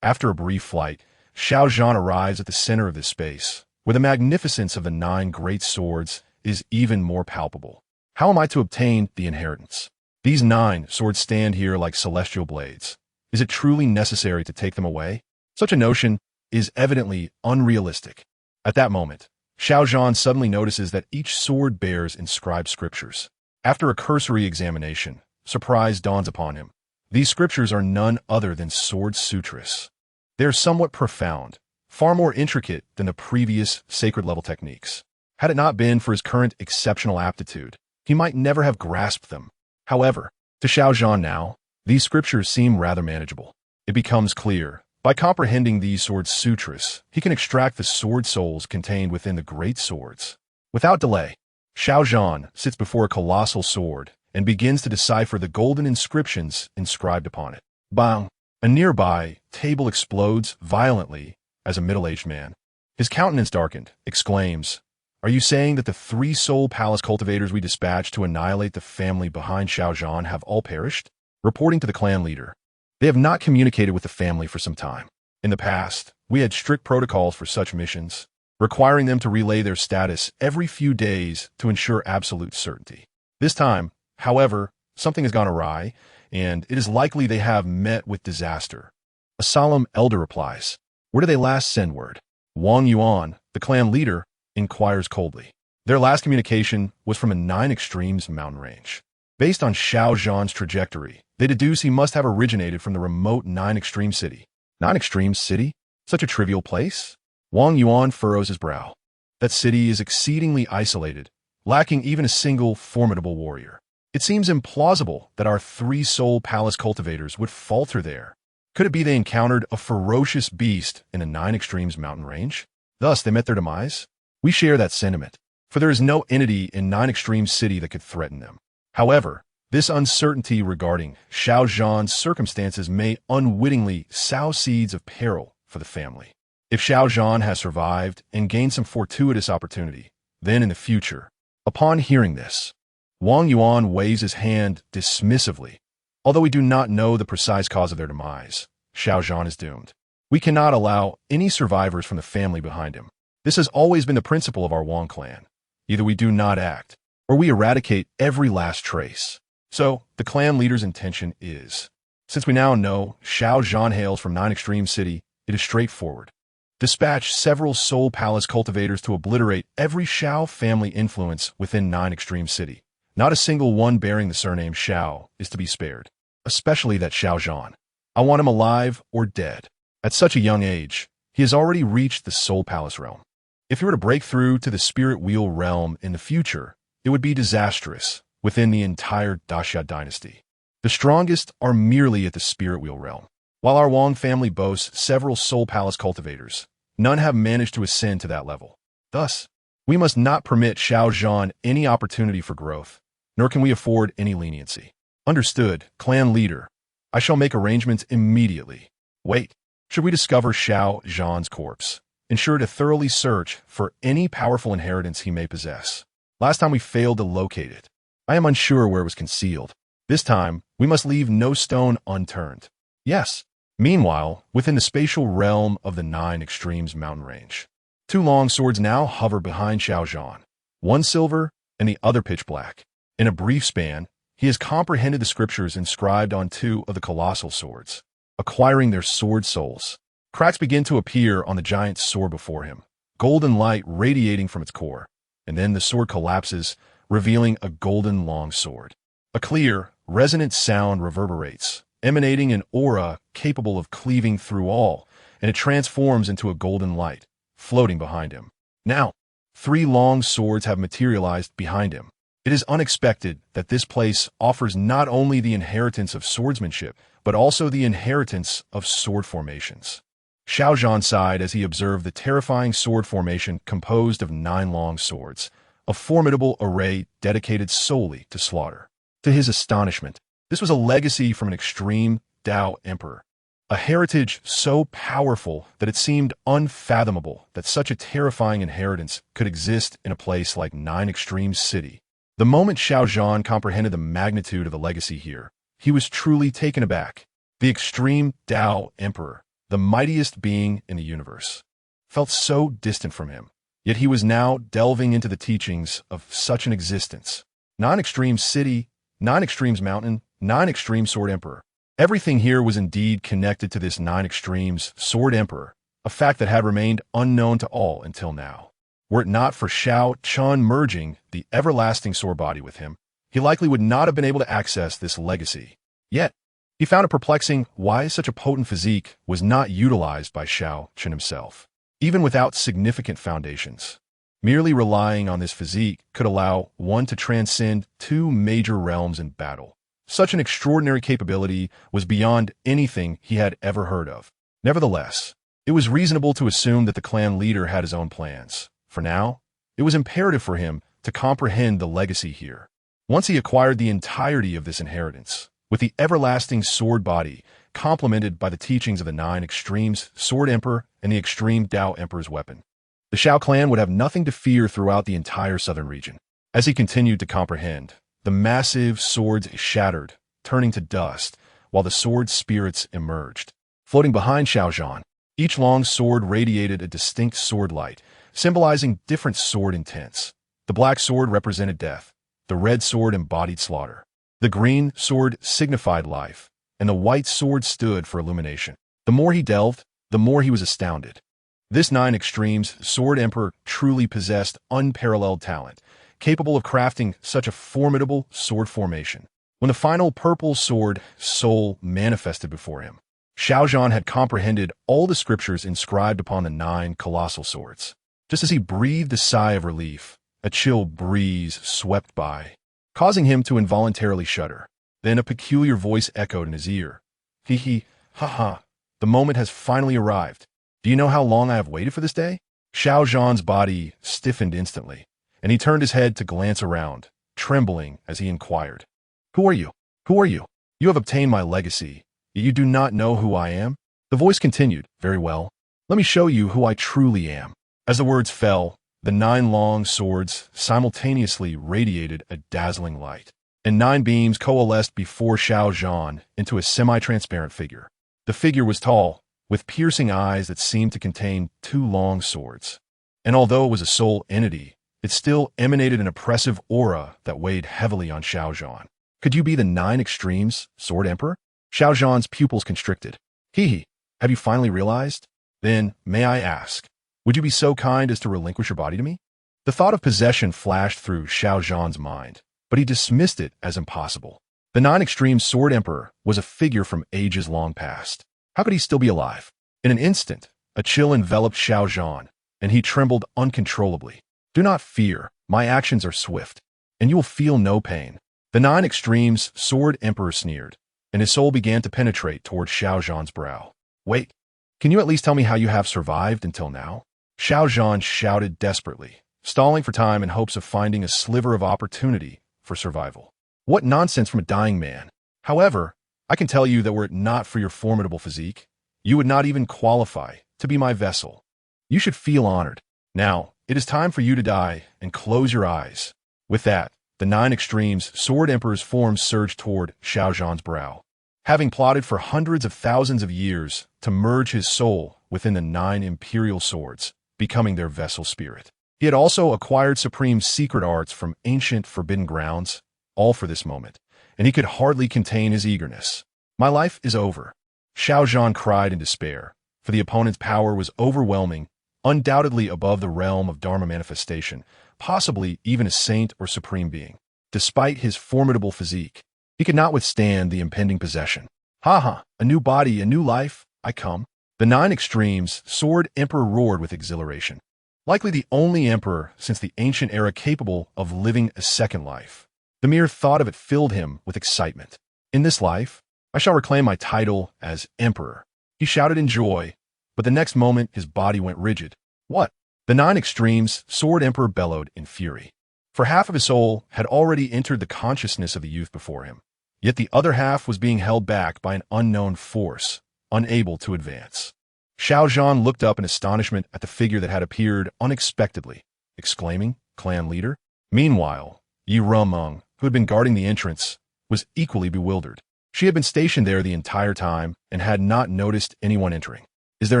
After a brief flight, Xiao Chen arrives at the center of this space, where the magnificence of the 9 great swords is even more palpable. How am I to obtain the inheritance? These 9 swords stand here like celestial blades. Is it truly necessary to take them away? Such a notion is evidently unrealistic. At that moment, Xiao Chen suddenly notices that each sword bears inscribed scriptures. After a cursory examination, surprise dawns upon him. These scriptures are none other than sword sutras. They are somewhat profound, far more intricate than the previous sacred-level techniques. Had it not been for his current exceptional aptitude, he might never have grasped them. However, to Xiao Chen now, these scriptures seem rather manageable. It becomes clear, by comprehending these sword sutras, he can extract the sword souls contained within the great swords. Without delay, Xiao Chen sits before a colossal sword and begins to decipher the golden inscriptions inscribed upon it. Bang! A nearby table explodes violently as a middle-aged man, his countenance darkened, exclaims, "Are you saying that the 3 soul palace cultivators we dispatched to annihilate the family behind Xiao Chen have all perished?" Reporting to the clan leader, "They have not communicated with the family for some time. In the past, we had strict protocols for such missions, requiring them to relay their status every few days to ensure absolute certainty. This time, however, something has gone awry, and it is likely they have met with disaster." A solemn elder replies, "Where did they last send word?" Wang Yuan, the clan leader, inquires coldly. Their last communication was from a 9 Extremes mountain range. Based on Xiao Zhan's trajectory, they deduce he must have originated from the remote 9 Extreme city. 9 Extreme city? Such a trivial place? Wang Yuan furrows his brow. That city is exceedingly isolated, lacking even a single formidable warrior. It seems implausible that our three soul palace cultivators would falter there. Could it be they encountered a ferocious beast in a nine extremes mountain range? Thus, they met their demise? We share that sentiment, for there is no entity in nine extremes city that could threaten them. However, this uncertainty regarding Xiao Zhan's circumstances may unwittingly sow seeds of peril for the family. If Xiao Zhan has survived and gained some fortuitous opportunity, then in the future, upon hearing this, Wang Yuan waves his hand dismissively. Although we do not know the precise cause of their demise, Xiao Zhan is doomed. We cannot allow any survivors from the family behind him. This has always been the principle of our Wang clan. Either we do not act, or we eradicate every last trace. So, the clan leader's intention is, since we now know Xiao Zhan hails from Nine Extreme City, it is straightforward. Dispatch several Soul Palace cultivators to obliterate every Xiao family influence within Nine Extreme City. Not a single one bearing the surname Xiao is to be spared, especially that Xiao Zhan. I want him alive or dead. At such a young age, he has already reached the Soul Palace realm. If he were to break through to the Spirit Wheel realm in the future, it would be disastrous within the entire Daxia dynasty. The strongest are merely at the Spirit Wheel realm. While our Wang family boasts several Soul Palace cultivators, none have managed to ascend to that level. Thus, we must not permit Xiao Zhan any opportunity for growth, nor can we afford any leniency. Understood, clan leader. I shall make arrangements immediately. Wait, should we discover Xiao Zhan's corpse, ensure to thoroughly search for any powerful inheritance he may possess. Last time we failed to locate it. I am unsure where it was concealed. This time, we must leave no stone unturned. Yes. Meanwhile, within the spatial realm of the Nine Extremes mountain range, two long swords now hover behind Xiao Zhan, one silver and the other pitch black. In a brief span, he has comprehended the scriptures inscribed on two of the colossal swords, acquiring their sword souls. Cracks begin to appear on the giant sword before him, golden light radiating from its core, and then the sword collapses, revealing a golden long sword. A clear, resonant sound reverberates, emanating an aura capable of cleaving through all, and it transforms into a golden light, floating behind him. Now, three long swords have materialized behind him. It is unexpected that this place offers not only the inheritance of swordsmanship, but also the inheritance of sword formations. Xiao Zhan sighed as he observed the terrifying sword formation composed of 9 long swords, a formidable array dedicated solely to slaughter. To his astonishment, this was a legacy from an extreme Dao emperor, a heritage so powerful that it seemed unfathomable that such a terrifying inheritance could exist in a place like Nine Extremes City. The moment Xiao Zhan comprehended the magnitude of the legacy here, he was truly taken aback. The extreme Dao emperor, the mightiest being in the universe, felt so distant from him, yet he was now delving into the teachings of such an existence. Nine Extremes City, Nine Extremes Mountain, Nine Extremes Sword Emperor. Everything here was indeed connected to this Nine Extremes Sword Emperor, a fact that had remained unknown to all until now. Were it not for Xiao Chen merging the everlasting sword body with him, he likely would not have been able to access this legacy. Yet, he found it perplexing why such a potent physique was not utilized by Xiao Chen himself, even without significant foundations. Merely relying on this physique could allow one to transcend 2 major realms in battle. Such an extraordinary capability was beyond anything he had ever heard of. Nevertheless, it was reasonable to assume that the clan leader had his own plans. For now, it was imperative for him to comprehend the legacy here. Once he acquired the entirety of this inheritance, with the everlasting sword body complemented by the teachings of the Nine Extremes Sword Emperor and the Extreme Dao Emperor's weapon, the Xiao clan would have nothing to fear throughout the entire southern region. As he continued to comprehend, the massive swords shattered, turning to dust, while the sword spirits emerged. Floating behind Xiao Zhan, each long sword radiated a distinct sword light, symbolizing different sword intents. The black sword represented death, the red sword embodied slaughter, the green sword signified life, and the white sword stood for illumination. The more he delved, the more he was astounded. This Nine Extremes Sword Emperor truly possessed unparalleled talent, capable of crafting such a formidable sword formation. When the final purple sword soul manifested before him, Xiao Zhan had comprehended all the scriptures inscribed upon the 9 colossal swords. Just as he breathed a sigh of relief, a chill breeze swept by. causing him to involuntarily shudder. Then a peculiar voice echoed in his ear. Hee hee, ha ha, the moment has finally arrived. Do you know how long I have waited for this day? Xiao Zhan's body stiffened instantly, and he turned his head to glance around, trembling as he inquired. Who are you? Who are you? You have obtained my legacy, yet you do not know who I am? The voice continued, Very well. Let me show you who I truly am. As the words fell, the 9 long swords simultaneously radiated a dazzling light, and 9 beams coalesced before Xiao Zhan into a semi-transparent figure. The figure was tall, with piercing eyes that seemed to contain 2 long swords. And although it was a sole entity, it still emanated an oppressive aura that weighed heavily on Xiao Zhan. Could you be the 9 extremes, Sword Emperor? Xiao Zhan's pupils constricted. Hee, have you finally realized? Then, may I ask, would you be so kind as to relinquish your body to me? The thought of possession flashed through Xiao Zhan's mind, but he dismissed it as impossible. The 9 extreme Sword Emperor was a figure from ages long past. How could he still be alive? In an instant, a chill enveloped Xiao Zhan, and he trembled uncontrollably. Do not fear, my actions are swift, and you will feel no pain. The 9 extremes Sword Emperor sneered, and his soul began to penetrate toward Xiao Zhan's brow. Wait, can you at least tell me how you have survived until now? Xiao Zhan shouted desperately, stalling for time in hopes of finding a sliver of opportunity for survival. What nonsense from a dying man. However, I can tell you that were it not for your formidable physique, you would not even qualify to be my vessel. You should feel honored. Now, it is time for you to die and close your eyes. With that, the 9 extremes Sword Emperor's form surged toward Xiao Zhan's brow. Having plotted for hundreds of thousands of years to merge his soul within the 9 imperial swords, becoming their vessel spirit. He had also acquired supreme secret arts from ancient forbidden grounds, all for this moment, and he could hardly contain his eagerness. My life is over. Xiao Zhan cried in despair, for the opponent's power was overwhelming, undoubtedly above the realm of Dharma manifestation, possibly even a saint or supreme being. Despite his formidable physique, he could not withstand the impending possession. Ha ha, a new body, a new life, I come. The 9 extremes Sword Emperor roared with exhilaration. Likely the only emperor since the ancient era capable of living a second life. The mere thought of it filled him with excitement. In this life, I shall reclaim my title as emperor. He shouted in joy, but the next moment his body went rigid. What? The 9 extremes Sword Emperor bellowed in fury. For half of his soul had already entered the consciousness of the youth before him, yet the other half was being held back by an unknown force, unable to advance. Xiao Zhan looked up in astonishment at the figure that had appeared unexpectedly, exclaiming, Clan leader? Meanwhile, Yi Rumeng, who had been guarding the entrance, was equally bewildered. She had been stationed there the entire time and had not noticed anyone entering. Is there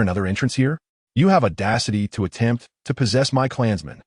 another entrance here? You have audacity to attempt to possess my clansmen.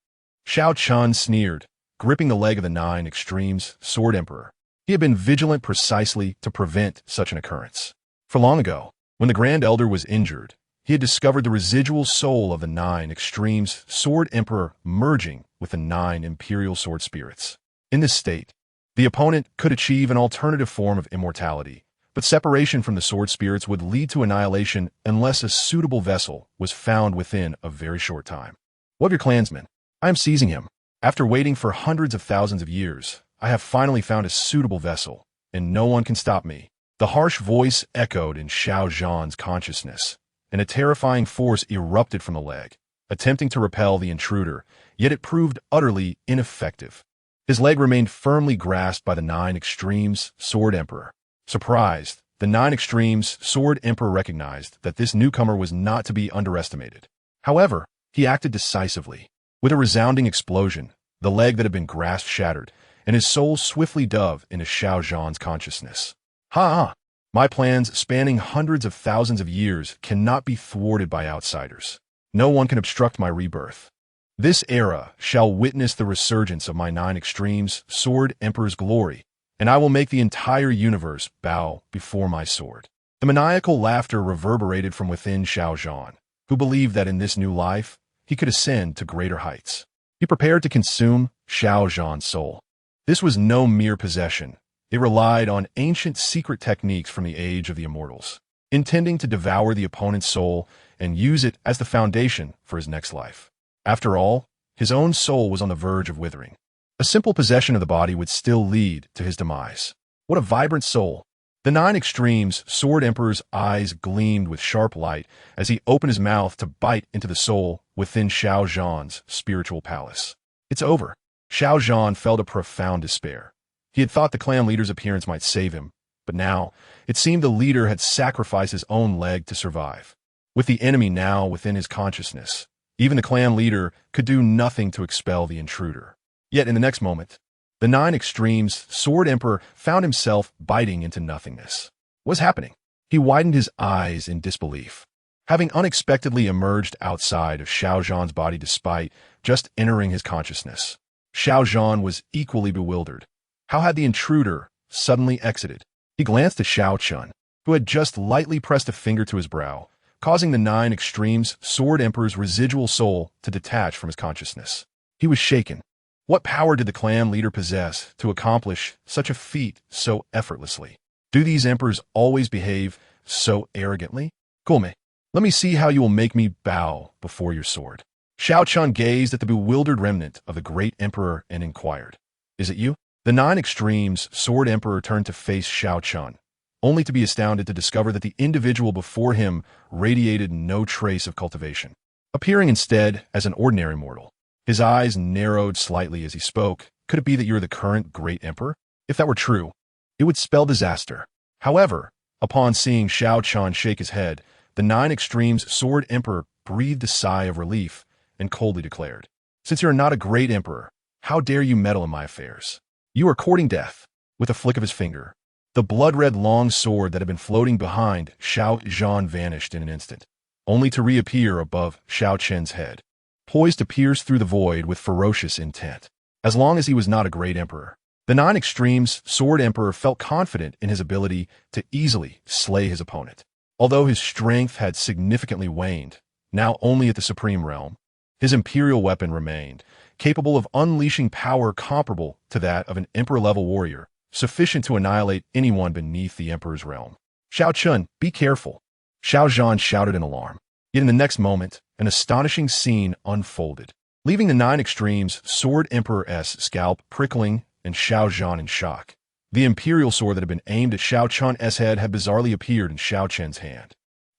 Xiao Chen sneered, gripping the leg of the 9 extremes Sword Emperor. He had been vigilant precisely to prevent such an occurrence. For long ago, when the Grand Elder was injured, he had discovered the residual soul of the 9 extremes Sword Emperor merging with the 9 imperial sword spirits. In this state, the opponent could achieve an alternative form of immortality, but separation from the sword spirits would lead to annihilation unless a suitable vessel was found within a very short time. What of your clansmen? I am seizing him. After waiting for hundreds of thousands of years, I have finally found a suitable vessel, and no one can stop me. The harsh voice echoed in Xiao Zhan's consciousness, and a terrifying force erupted from the leg, attempting to repel the intruder, yet it proved utterly ineffective. His leg remained firmly grasped by the 9 extremes Sword Emperor. Surprised, the 9 extremes Sword Emperor recognized that this newcomer was not to be underestimated. However, he acted decisively. With a resounding explosion, the leg that had been grasped shattered, and his soul swiftly dove into Xiao Zhan's consciousness. Ha! My plans spanning hundreds of thousands of years cannot be thwarted by outsiders. No one can obstruct my rebirth. This era shall witness the resurgence of my 9 extremes Sword Emperor's glory, and I will make the entire universe bow before my sword. The maniacal laughter reverberated from within Xiao Zhan, who believed that in this new life, he could ascend to greater heights. He prepared to consume Xiao Zhan's soul. This was no mere possession. It relied on ancient secret techniques from the age of the immortals, intending to devour the opponent's soul and use it as the foundation for his next life. After all, his own soul was on the verge of withering. A simple possession of the body would still lead to his demise. What a vibrant soul! The nine extremes Sword Emperor's eyes gleamed with sharp light as he opened his mouth to bite into the soul within Xiao Zhan's spiritual palace. It's over. Xiao Zhan felt a profound despair. He had thought the clan leader's appearance might save him, but now it seemed the leader had sacrificed his own leg to survive. With the enemy now within his consciousness, even the clan leader could do nothing to expel the intruder. Yet in the next moment, the nine extremes Sword Emperor found himself biting into nothingness. What was happening? He widened his eyes in disbelief. Having unexpectedly emerged outside of Xiao Zhan's body despite just entering his consciousness, Xiao Zhan was equally bewildered. How had the intruder suddenly exited? He glanced at Xiao Chen, who had just lightly pressed a finger to his brow, causing the nine extremes Sword Emperor's residual soul to detach from his consciousness. He was shaken. What power did the clan leader possess to accomplish such a feat so effortlessly? Do these emperors always behave so arrogantly? Kulme, let me see how you will make me bow before your sword. Xiao Chen gazed at the bewildered remnant of the great emperor and inquired, "Is it you?" The nine extremes Sword Emperor turned to face Xiao Chen, only to be astounded to discover that the individual before him radiated no trace of cultivation, appearing instead as an ordinary mortal. His eyes narrowed slightly as he spoke. "Could it be that you're the current great emperor? If that were true, it would spell disaster." However, upon seeing Xiao Chen shake his head, the nine extremes Sword Emperor breathed a sigh of relief and coldly declared, "Since you are not a great emperor, how dare you meddle in my affairs? You are courting death." With a flick of his finger, the blood-red long sword that had been floating behind Xiao Zhan vanished in an instant, only to reappear above Xiao Chen's head, poised to pierce through the void with ferocious intent. As long as he was not a great emperor, the nine extremes Sword Emperor felt confident in his ability to easily slay his opponent. Although his strength had significantly waned, now only at the supreme realm, his imperial weapon remained, capable of unleashing power comparable to that of an emperor-level warrior, sufficient to annihilate anyone beneath the emperor's realm. "Xiao Chen, be careful!" Xiao Zhan shouted in alarm. Yet in the next moment, an astonishing scene unfolded, leaving the nine extremes Sword Emperor's scalp prickling and Xiao Zhan in shock. The imperial sword that had been aimed at Xiao Chen's head had bizarrely appeared in Xiao Chen's hand.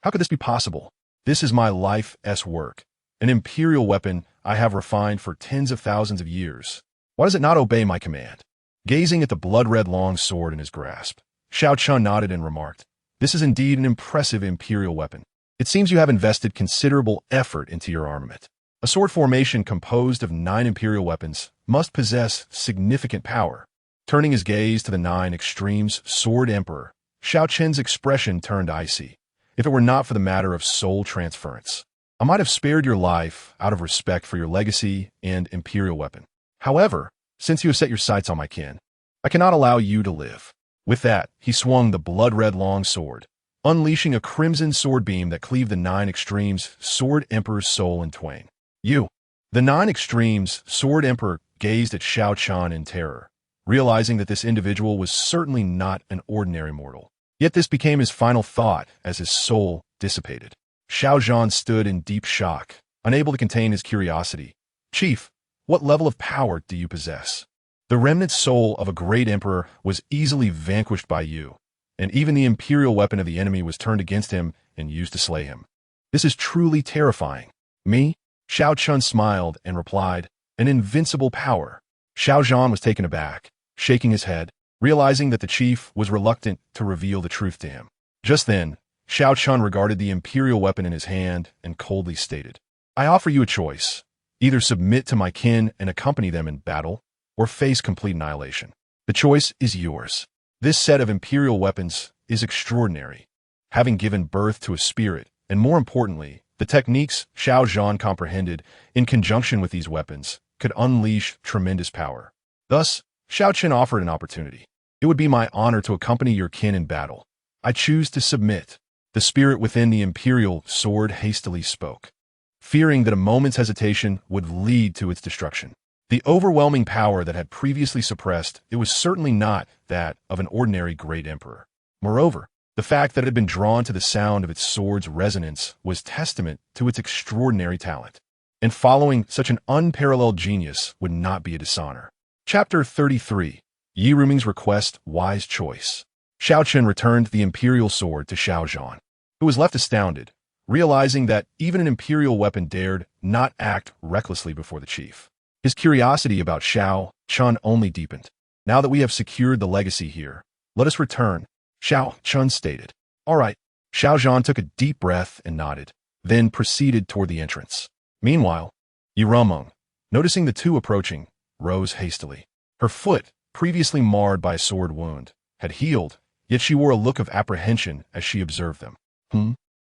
How could this be possible? This is my life's work, an imperial weapon I have refined for tens of thousands of years. Why does it not obey my command? Gazing at the blood-red long sword in his grasp, Xiao Chen nodded and remarked, "This is indeed an impressive imperial weapon. It seems you have invested considerable effort into your armament. A sword formation composed of 9 imperial weapons must possess significant power." Turning his gaze to the nine extremes Sword Emperor, Xiao Chen's expression turned icy. "If it were not for the matter of soul transference, I might have spared your life out of respect for your legacy and imperial weapon. However, since you have set your sights on my kin, I cannot allow you to live." With that, he swung the blood-red long sword, unleashing a crimson sword beam that cleaved the nine extremes Sword Emperor's soul in twain. "You!" The nine extremes Sword Emperor gazed at Xiao Chen in terror, realizing that this individual was certainly not an ordinary mortal. Yet this became his final thought as his soul dissipated. Xiao Zhan stood in deep shock, unable to contain his curiosity. "Chief, what level of power do you possess?" The remnant soul of a great emperor was easily vanquished by you, and even the imperial weapon of the enemy was turned against him and used to slay him. This is truly terrifying. "Me?" Xiao Chen smiled and replied, "An invincible power." Xiao Zhan was taken aback, shaking his head, realizing that the chief was reluctant to reveal the truth to him. Just then, Xiao Chen regarded the imperial weapon in his hand and coldly stated, "I offer you a choice. Either submit to my kin and accompany them in battle, or face complete annihilation. The choice is yours." This set of imperial weapons is extraordinary, having given birth to a spirit, and more importantly, the techniques Xiao Zhan comprehended in conjunction with these weapons could unleash tremendous power. Thus, Xiao Chen offered an opportunity. "It would be my honor to accompany your kin in battle. I choose to submit." The spirit within the imperial sword hastily spoke, fearing that a moment's hesitation would lead to its destruction. The overwhelming power that had previously suppressed it was certainly not that of an ordinary great emperor. Moreover, the fact that it had been drawn to the sound of its sword's resonance was testament to its extraordinary talent. And following such an unparalleled genius would not be a dishonor. Chapter 33. Yi Ruming's Request, Wise Choice. Xiao Chen returned the imperial sword to Xiao Zhan, who was left astounded, realizing that even an imperial weapon dared not act recklessly before the chief. His curiosity about Xiao Chen only deepened. Now that we have secured the legacy here, let us return, Xiao Chen stated. All right. Xiao Zhan took a deep breath and nodded, then proceeded toward the entrance. Meanwhile, Yi Ruming, noticing the two approaching, rose hastily. Her foot, previously marred by a sword wound, had healed, yet she wore a look of apprehension as she observed them.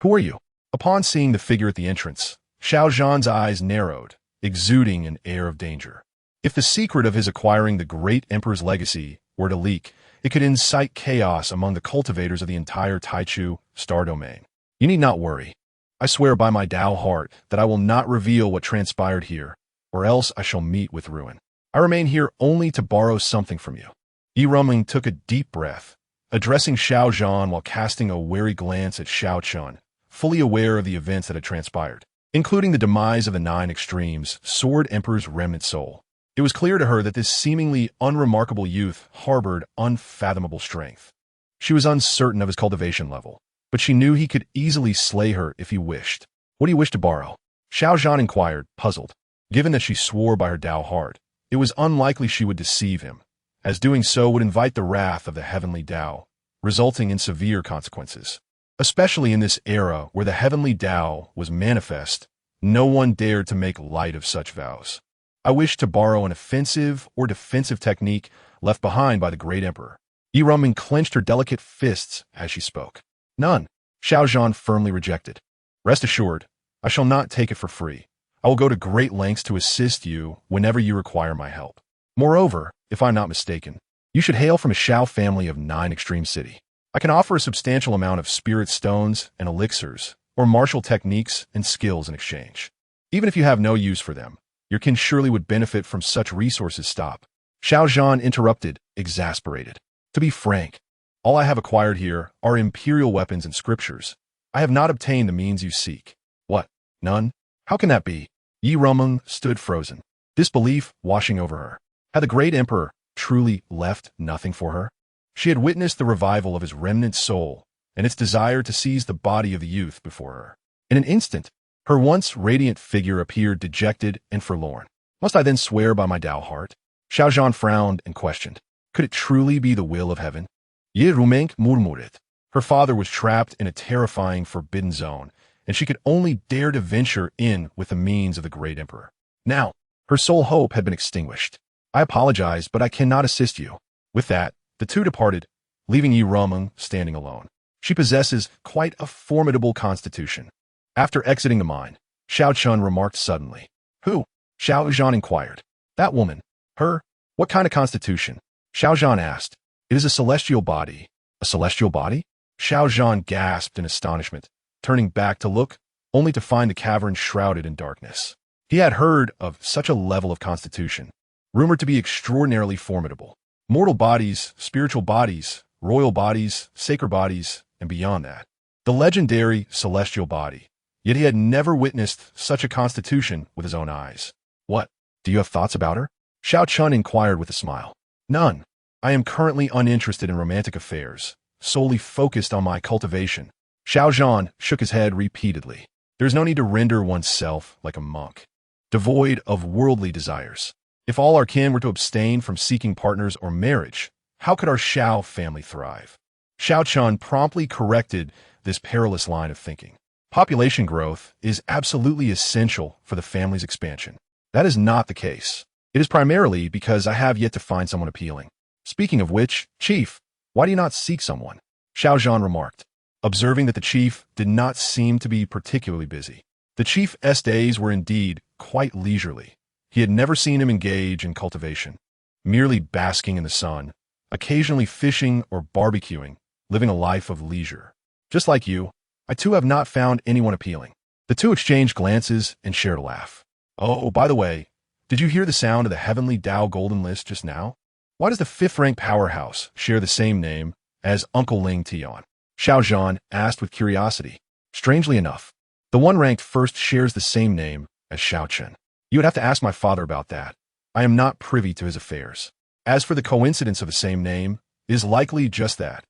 Who are you? Upon seeing the figure at the entrance, Xiao Zhan's eyes narrowed, exuding an air of danger. If the secret of his acquiring the great emperor's legacy were to leak, it could incite chaos among the cultivators of the entire Taichu star domain. You need not worry. I swear by my Tao heart that I will not reveal what transpired here, or else I shall meet with ruin. I remain here only to borrow something from you. Yi Ruming took a deep breath, addressing Xiao Zhan while casting a wary glance at Xiao Chen, fully aware of the events that had transpired, including the demise of the Nine Extremes, Sword Emperor's remnant soul. It was clear to her that this seemingly unremarkable youth harbored unfathomable strength. She was uncertain of his cultivation level, but she knew he could easily slay her if he wished. What do you wish to borrow? Xiao Zhan inquired, puzzled. Given that she swore by her Tao heart, it was unlikely she would deceive him, as doing so would invite the wrath of the heavenly Tao, resulting in severe consequences. Especially in this era where the heavenly Tao was manifest, no one dared to make light of such vows. I wish to borrow an offensive or defensive technique left behind by the great emperor. Yi Ruming clenched her delicate fists as she spoke. None. Xiao Zhan firmly rejected. Rest assured, I shall not take it for free. I will go to great lengths to assist you whenever you require my help. Moreover, if I'm not mistaken, you should hail from a Xiao family of 9 Extreme City. I can offer a substantial amount of spirit stones and elixirs, or martial techniques and skills in exchange. Even if you have no use for them, your kin surely would benefit from such resources. Stop. Xiao Zhan interrupted, exasperated. To be frank, all I have acquired here are imperial weapons and scriptures. I have not obtained the means you seek. What? None? How can that be? Yi Ruming stood frozen, disbelief washing over her. Had the great emperor truly left nothing for her? She had witnessed the revival of his remnant soul and its desire to seize the body of the youth before her. In an instant, her once radiant figure appeared dejected and forlorn. Must I then swear by my Tao heart? Xiao Zhan frowned and questioned. Could it truly be the will of heaven? Yi Ruming murmured. Her father was trapped in a terrifying forbidden zone, and she could only dare to venture in with the means of the great emperor. Now, her sole hope had been extinguished. I apologize, but I cannot assist you. With that, the two departed, leaving Yi Ruming standing alone. She possesses quite a formidable constitution. After exiting the mine, Xiao Chen remarked suddenly. Who? Xiao Zhan inquired. That woman. Her? What kind of constitution? Xiao Zhan asked. It is a celestial body. A celestial body? Xiao Zhan gasped in astonishment, turning back to look, only to find the cavern shrouded in darkness. He had heard of such a level of constitution, rumored to be extraordinarily formidable. Mortal bodies, spiritual bodies, royal bodies, sacred bodies, and beyond that. The legendary celestial body. Yet he had never witnessed such a constitution with his own eyes. What? Do you have thoughts about her? Xiao Chen inquired with a smile. None. I am currently uninterested in romantic affairs, solely focused on my cultivation. Xiao Zhan shook his head repeatedly. There is no need to render oneself like a monk, devoid of worldly desires. If all our kin were to abstain from seeking partners or marriage, how could our Xiao family thrive? Xiao Chen promptly corrected this perilous line of thinking. Population growth is absolutely essential for the family's expansion. That is not the case. It is primarily because I have yet to find someone appealing. Speaking of which, Chief, why do you not seek someone? Xiao Zhan remarked, observing that the chief did not seem to be particularly busy. The chief's days were indeed quite leisurely. He had never seen him engage in cultivation, merely basking in the sun, occasionally fishing or barbecuing, living a life of leisure. Just like you, I too have not found anyone appealing. The two exchanged glances and shared a laugh. Oh, by the way, did you hear the sound of the heavenly Tao Golden List just now? Why does the 5th-rank powerhouse share the same name as Uncle Ling Tian? Xiao Zhan asked with curiosity. Strangely enough, the one ranked first shares the same name as Xiao Chen. You would have to ask my father about that. I am not privy to his affairs. As for the coincidence of the same name, it is likely just that.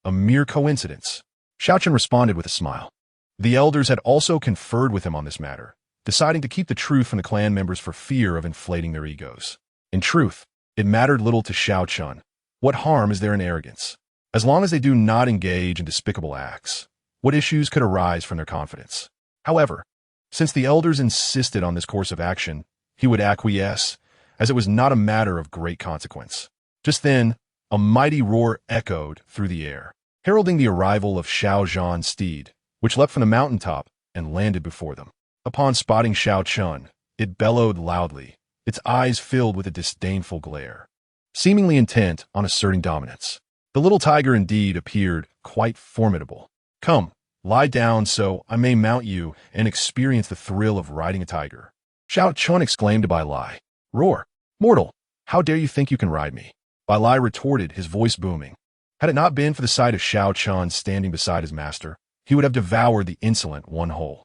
A mere coincidence. Xiao Chen responded with a smile. The elders had also conferred with him on this matter, deciding to keep the truth from the clan members for fear of inflating their egos. In truth, it mattered little to Xiao Chen. What harm is there in arrogance? As long as they do not engage in despicable acts, what issues could arise from their confidence? However, since the elders insisted on this course of action, he would acquiesce, as it was not a matter of great consequence. Just then, a mighty roar echoed through the air, heralding the arrival of Xiao Zhan's steed, which leapt from the mountaintop and landed before them. Upon spotting Xiao Chen, it bellowed loudly, its eyes filled with a disdainful glare, seemingly intent on asserting dominance. The little tiger indeed appeared quite formidable. Come, lie down so I may mount you and experience the thrill of riding a tiger. Xiao Chen exclaimed to Bai Lai. Roar! Mortal, how dare you think you can ride me? Bai Lai retorted, his voice booming. Had it not been for the sight of Xiao Chen standing beside his master, he would have devoured the insolent one whole.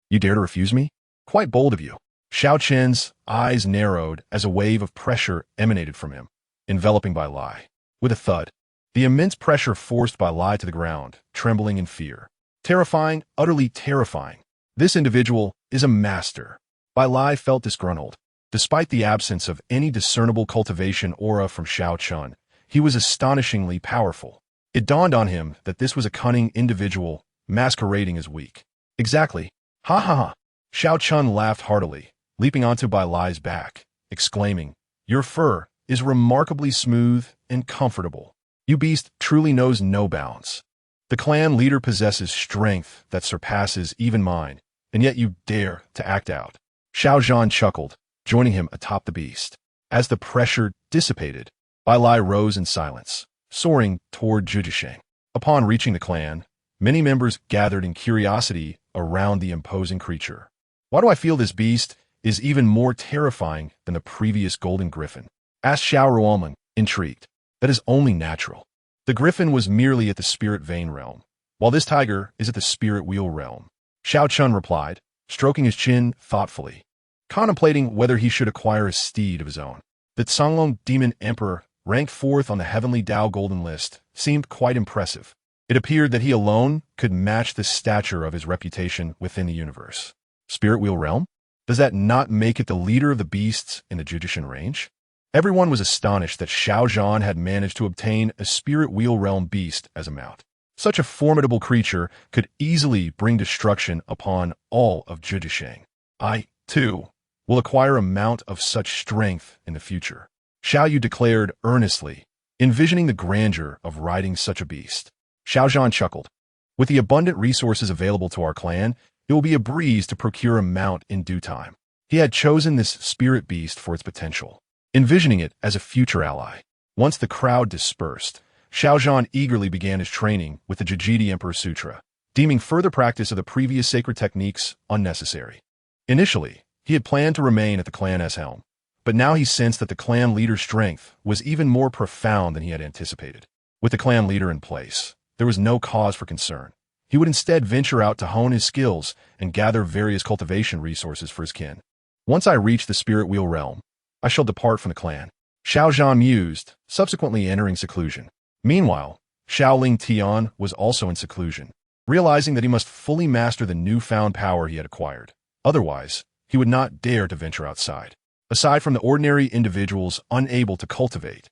You dare to refuse me? Quite bold of you. Xiao Chen's eyes narrowed as a wave of pressure emanated from him, enveloping Bai Lai. With a thud, the immense pressure forced Bai Lai to the ground, trembling in fear. Terrifying, utterly terrifying. This individual is a master. Bai Lai felt disgruntled. Despite the absence of any discernible cultivation aura from Xiao Chen, he was astonishingly powerful. It dawned on him that this was a cunning individual masquerading as weak. Exactly. Ha ha ha. Xiao Chen laughed heartily, leaping onto Bai Lai's back, exclaiming, Your fur is remarkably smooth and comfortable. You beast truly knows no bounds. The clan leader possesses strength that surpasses even mine, and yet you dare to act out. Xiao Zhan chuckled, joining him atop the beast. As the pressure dissipated, Bai Lai rose in silence, soaring toward Zhuzhisheng. Upon reaching the clan, many members gathered in curiosity around the imposing creature. Why do I feel this beast is even more terrifying than the previous golden griffin? Asked Xiao Ruomen, intrigued. That is only natural. The griffin was merely at the spirit vein realm, while this tiger is at the spirit wheel realm. Xiao Chen replied, stroking his chin thoughtfully, contemplating whether he should acquire a steed of his own. The Canglong Demon Emperor, ranked fourth on the Heavenly Dao Golden List, seemed quite impressive. It appeared that he alone could match the stature of his reputation within the universe. Spirit Wheel Realm? Does that not make it the leader of the beasts in the Judician range? Everyone was astonished that Xiao Zhan had managed to obtain a Spirit Wheel Realm beast as a mount. Such a formidable creature could easily bring destruction upon all of Zhuzhisheng. I, too, will acquire a mount of such strength in the future. Xiao Yu declared earnestly, envisioning the grandeur of riding such a beast. Xiao Zhan chuckled. With the abundant resources available to our clan, it will be a breeze to procure a mount in due time. He had chosen this spirit beast for its potential, envisioning it as a future ally. Once the crowd dispersed, Xiao Zhan eagerly began his training with the Jijidi Emperor Sutra, deeming further practice of the previous sacred techniques unnecessary. Initially, he had planned to remain at the clan's helm, but now he sensed that the clan leader's strength was even more profound than he had anticipated. With the clan leader in place, there was no cause for concern. He would instead venture out to hone his skills and gather various cultivation resources for his kin. Once I reach the spirit wheel realm, I shall depart from the clan. Xiao Zhan mused, subsequently entering seclusion. Meanwhile, Shaoling Tian was also in seclusion, realizing that he must fully master the newfound power he had acquired. Otherwise, he would not dare to venture outside. Aside from the ordinary individuals unable to cultivate,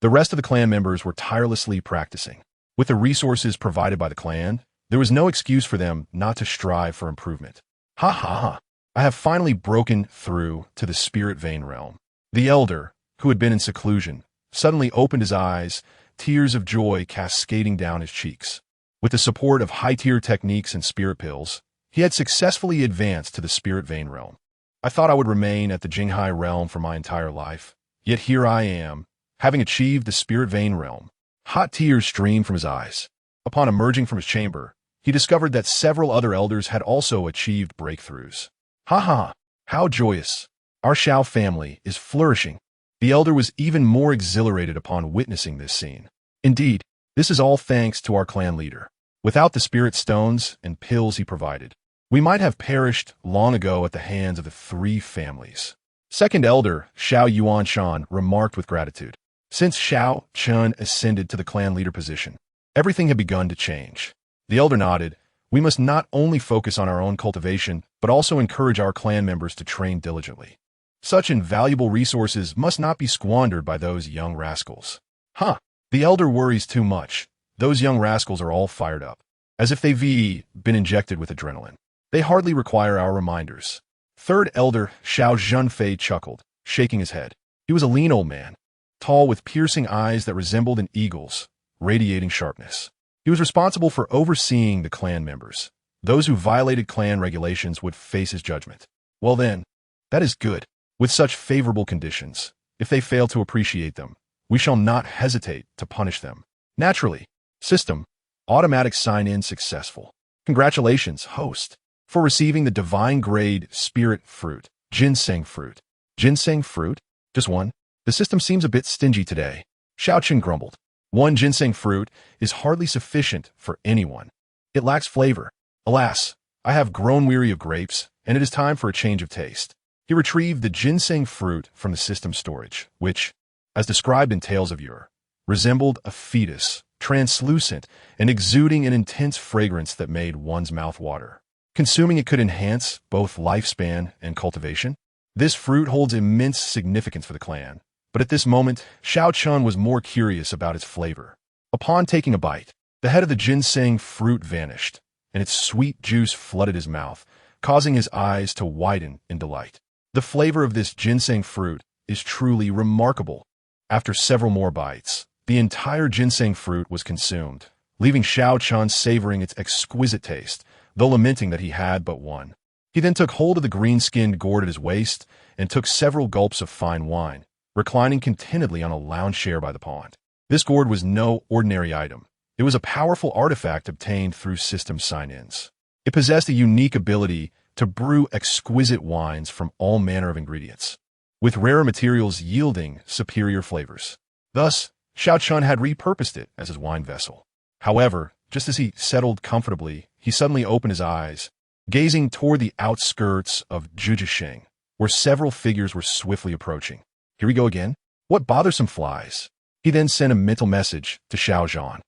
the rest of the clan members were tirelessly practicing. With the resources provided by the clan, there was no excuse for them not to strive for improvement. Ha ha ha! I have finally broken through to the spirit vein realm. The elder, who had been in seclusion, suddenly opened his eyes, tears of joy cascading down his cheeks. With the support of high-tier techniques and spirit pills, he had successfully advanced to the spirit vein realm. I thought I would remain at the Jinghai realm for my entire life, yet here I am, having achieved the spirit vein realm. Hot tears streamed from his eyes. Upon emerging from his chamber, he discovered that several other elders had also achieved breakthroughs. Ha ha! How joyous! Our Xiao family is flourishing. The elder was even more exhilarated upon witnessing this scene. Indeed, this is all thanks to our clan leader. Without the spirit stones and pills he provided, we might have perished long ago at the hands of the three families. Second elder, Xiao Chen, remarked with gratitude. Since Xiao Chen ascended to the clan leader position, everything had begun to change. The elder nodded. We must not only focus on our own cultivation, but also encourage our clan members to train diligently. Such invaluable resources must not be squandered by those young rascals. Huh, the elder worries too much. Those young rascals are all fired up, as if they've been injected with adrenaline. They hardly require our reminders. Third elder, Xiao Zhenfei, chuckled, shaking his head. He was a lean old man, tall with piercing eyes that resembled an eagle's, radiating sharpness. He was responsible for overseeing the clan members. Those who violated clan regulations would face his judgment. Well then, that is good. With such favorable conditions, if they fail to appreciate them, we shall not hesitate to punish them. Naturally, system, automatic sign-in successful. Congratulations, host, for receiving the divine grade spirit fruit, ginseng fruit. Ginseng fruit? Just one? The system seems a bit stingy today. Xiao Chen grumbled. One ginseng fruit is hardly sufficient for anyone. It lacks flavor. Alas, I have grown weary of grapes, and it is time for a change of taste. He retrieved the ginseng fruit from the system storage, which, as described in Tales of Yore, resembled a fetus, translucent and exuding an intense fragrance that made one's mouth water. Consuming it could enhance both lifespan and cultivation. This fruit holds immense significance for the clan, but at this moment, Xiao Chen was more curious about its flavor. Upon taking a bite, the head of the ginseng fruit vanished, and its sweet juice flooded his mouth, causing his eyes to widen in delight. The flavor of this ginseng fruit is truly remarkable. After several more bites, the entire ginseng fruit was consumed, leaving Xiao Chen savoring its exquisite taste, though lamenting that he had but one. He then took hold of the green-skinned gourd at his waist and took several gulps of fine wine, reclining contentedly on a lounge chair by the pond. This gourd was no ordinary item. It was a powerful artifact obtained through system sign-ins. It possessed a unique ability to brew exquisite wines from all manner of ingredients, with rarer materials yielding superior flavors. Thus, Xiao Chen had repurposed it as his wine vessel. However, just as he settled comfortably, he suddenly opened his eyes, gazing toward the outskirts of Zhujiasheng, where several figures were swiftly approaching. Here we go again. What bothersome flies? He then sent a mental message to Xiao Zhan.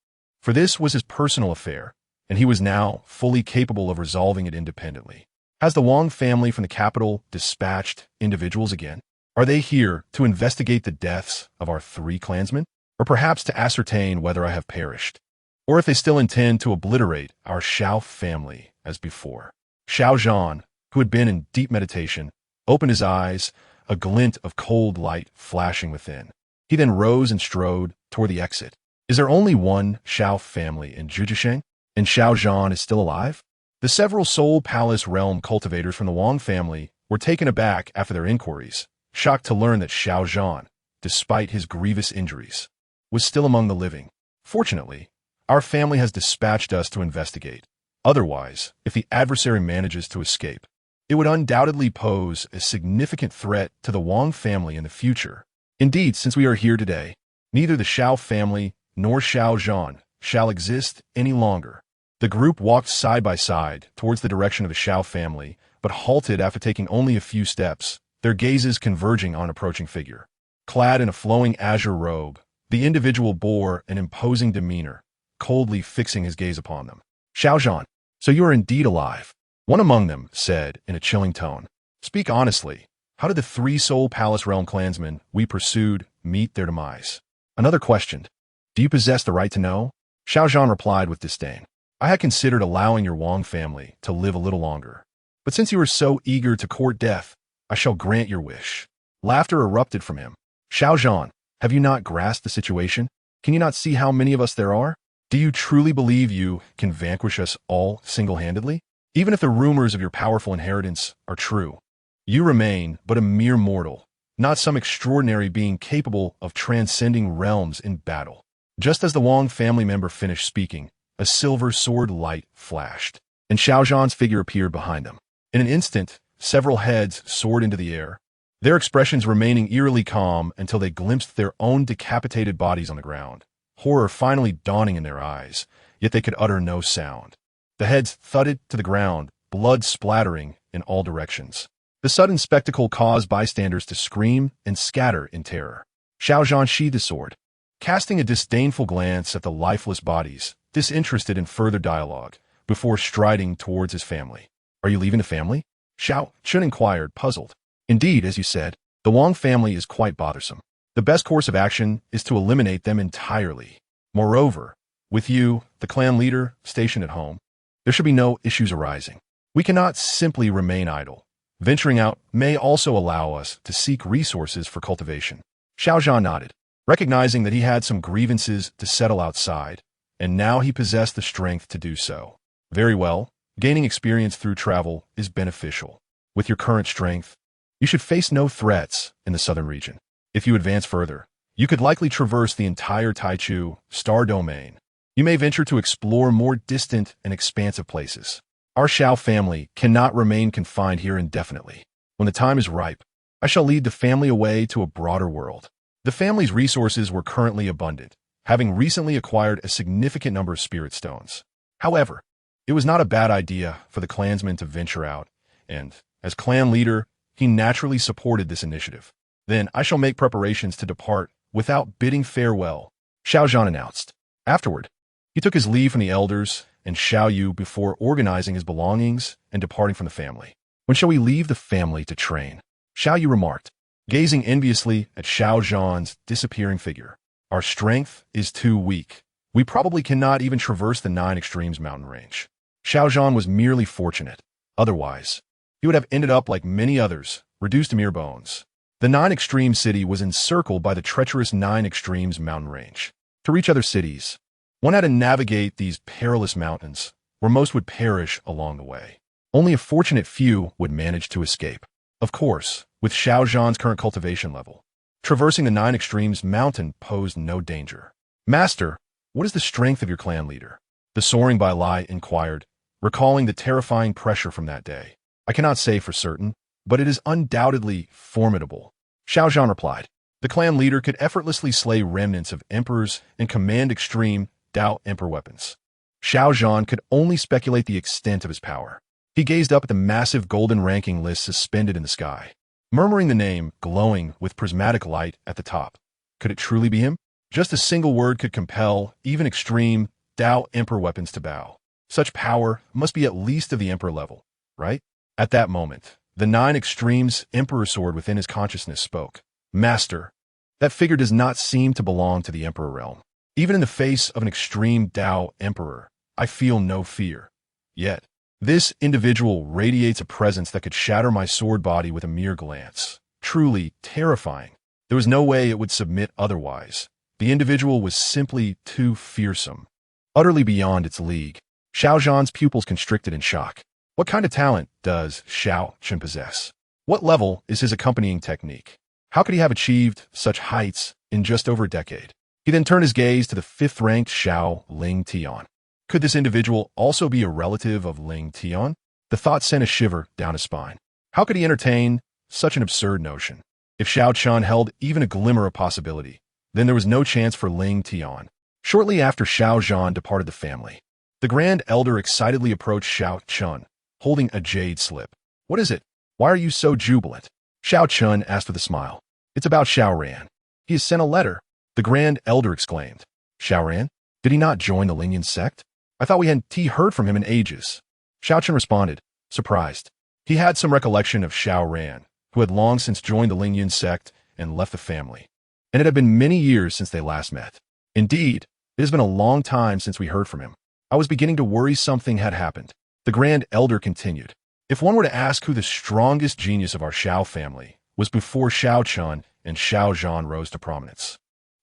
For this was his personal affair, and he was now fully capable of resolving it independently. Has the Wang family from the capital dispatched individuals again? Are they here to investigate the deaths of our 3 clansmen? Or perhaps to ascertain whether I have perished? Or if they still intend to obliterate our Xiao family as before? Xiao Zhan, who had been in deep meditation, opened his eyes, a glint of cold light flashing within. He then rose and strode toward the exit. Is there only one Xiao family in Zhujiasheng? And Xiao Zhan is still alive? The several Soul Palace realm cultivators from the Wang family were taken aback after their inquiries, shocked to learn that Xiao Zhan, despite his grievous injuries, was still among the living. Fortunately, our family has dispatched us to investigate. Otherwise, if the adversary manages to escape, it would undoubtedly pose a significant threat to the Wang family in the future. Indeed, since we are here today, neither the Xiao family nor Xiao Zhan shall exist any longer. The group walked side by side towards the direction of the Xiao family, but halted after taking only a few steps, their gazes converging on an approaching figure. Clad in a flowing azure robe, the individual bore an imposing demeanor, coldly fixing his gaze upon them. Xiao Zhan, so you are indeed alive. One among them said in a chilling tone. Speak honestly. How did the 3 Soul Palace realm clansmen we pursued meet their demise? Another questioned. Do you possess the right to know? Xiao Zhan replied with disdain. I had considered allowing your Wang family to live a little longer. But since you are so eager to court death, I shall grant your wish. Laughter erupted from him. Xiao Zhan, have you not grasped the situation? Can you not see how many of us there are? Do you truly believe you can vanquish us all single-handedly? Even if the rumors of your powerful inheritance are true, you remain but a mere mortal, not some extraordinary being capable of transcending realms in battle. Just as the Wang family member finished speaking, a silver sword light flashed, and Xiao Zhan's figure appeared behind them. In an instant, several heads soared into the air, their expressions remaining eerily calm until they glimpsed their own decapitated bodies on the ground, horror finally dawning in their eyes, yet they could utter no sound. The heads thudded to the ground, blood splattering in all directions. The sudden spectacle caused bystanders to scream and scatter in terror. Xiao Chen sheathed his sword, casting a disdainful glance at the lifeless bodies, disinterested in further dialogue, before striding towards his family. "Are you leaving the family?" Xiao Chen inquired, puzzled. "Indeed, as you said, the Wang family is quite bothersome. The best course of action is to eliminate them entirely. Moreover, with you, the clan leader, stationed at home, there should be no issues arising. We cannot simply remain idle. Venturing out may also allow us to seek resources for cultivation." Xiao Chen nodded, recognizing that he had some grievances to settle outside, and now he possessed the strength to do so. "Very well. Gaining experience through travel is beneficial. With your current strength, you should face no threats in the southern region. If you advance further, you could likely traverse the entire Taichu star domain. You may venture to explore more distant and expansive places. Our Xiao family cannot remain confined here indefinitely. When the time is ripe, I shall lead the family away to a broader world." The family's resources were currently abundant, having recently acquired a significant number of spirit stones. However, it was not a bad idea for the clansmen to venture out, and, as clan leader, he naturally supported this initiative. "Then I shall make preparations to depart without bidding farewell," Xiao Chen announced. Afterward, he took his leave from the elders and Xiao Yu before organizing his belongings and departing from the family. "When shall we leave the family to train?" Xiao Yu remarked, gazing enviously at Xiao Zhan's disappearing figure. "Our strength is too weak. We probably cannot even traverse the 9 Extremes mountain range." Xiao Zhan was merely fortunate. Otherwise, he would have ended up like many others, reduced to mere bones. The 9 Extremes city was encircled by the treacherous 9 Extremes mountain range. To reach other cities, one had to navigate these perilous mountains, where most would perish along the way. Only a fortunate few would manage to escape. Of course, with Xiao Zhan's current cultivation level, traversing the 9 Extremes mountain posed no danger. "Master, what is the strength of your clan leader?" the soaring Bai Lai inquired, recalling the terrifying pressure from that day. "I cannot say for certain, but it is undoubtedly formidable," Xiao Zhan replied. "The clan leader could effortlessly slay remnants of emperors and command extreme Dao emperor weapons." Xiao Zhan could only speculate the extent of his power. He gazed up at the massive golden ranking list suspended in the sky, murmuring the name glowing with prismatic light at the top. Could it truly be him? Just a single word could compel even extreme Dao emperor weapons to bow. Such power must be at least of the emperor level, right? At that moment, the 9 Extremes emperor sword within his consciousness spoke. "Master, that figure does not seem to belong to the emperor realm. Even in the face of an extreme Dao emperor, I feel no fear. Yet, this individual radiates a presence that could shatter my sword body with a mere glance. Truly terrifying. There was no way it would submit otherwise. The individual was simply too fearsome, utterly beyond its league." Xiao Zhan's pupils constricted in shock. What kind of talent does Xiao Chen possess? What level is his accompanying technique? How could he have achieved such heights in just over a decade? He then turned his gaze to the 5th-ranked Xiao Ling Tian. Could this individual also be a relative of Ling Tian? The thought sent a shiver down his spine. How could he entertain such an absurd notion? If Xiao Chen held even a glimmer of possibility, then there was no chance for Ling Tian. Shortly after Xiao Zhan departed the family, the Grand Elder excitedly approached Xiao Chen, holding a jade slip. "What is it? Why are you so jubilant?" Xiao Chen asked with a smile. "It's about Xiao Ran. He has sent a letter," the Grand Elder exclaimed. "Xiao Ran? Did he not join the Lingyan sect? I thought we hadn't heard from him in ages." Xiao Chen responded, surprised. He had some recollection of Xiao Ran, who had long since joined the Lingyan sect and left the family, and it had been many years since they last met. "Indeed, it has been a long time since we heard from him. I was beginning to worry something had happened." The Grand Elder continued. "If one were to ask who the strongest genius of our Xiao family was before Xiao Chen and Xiao Zhan rose to prominence,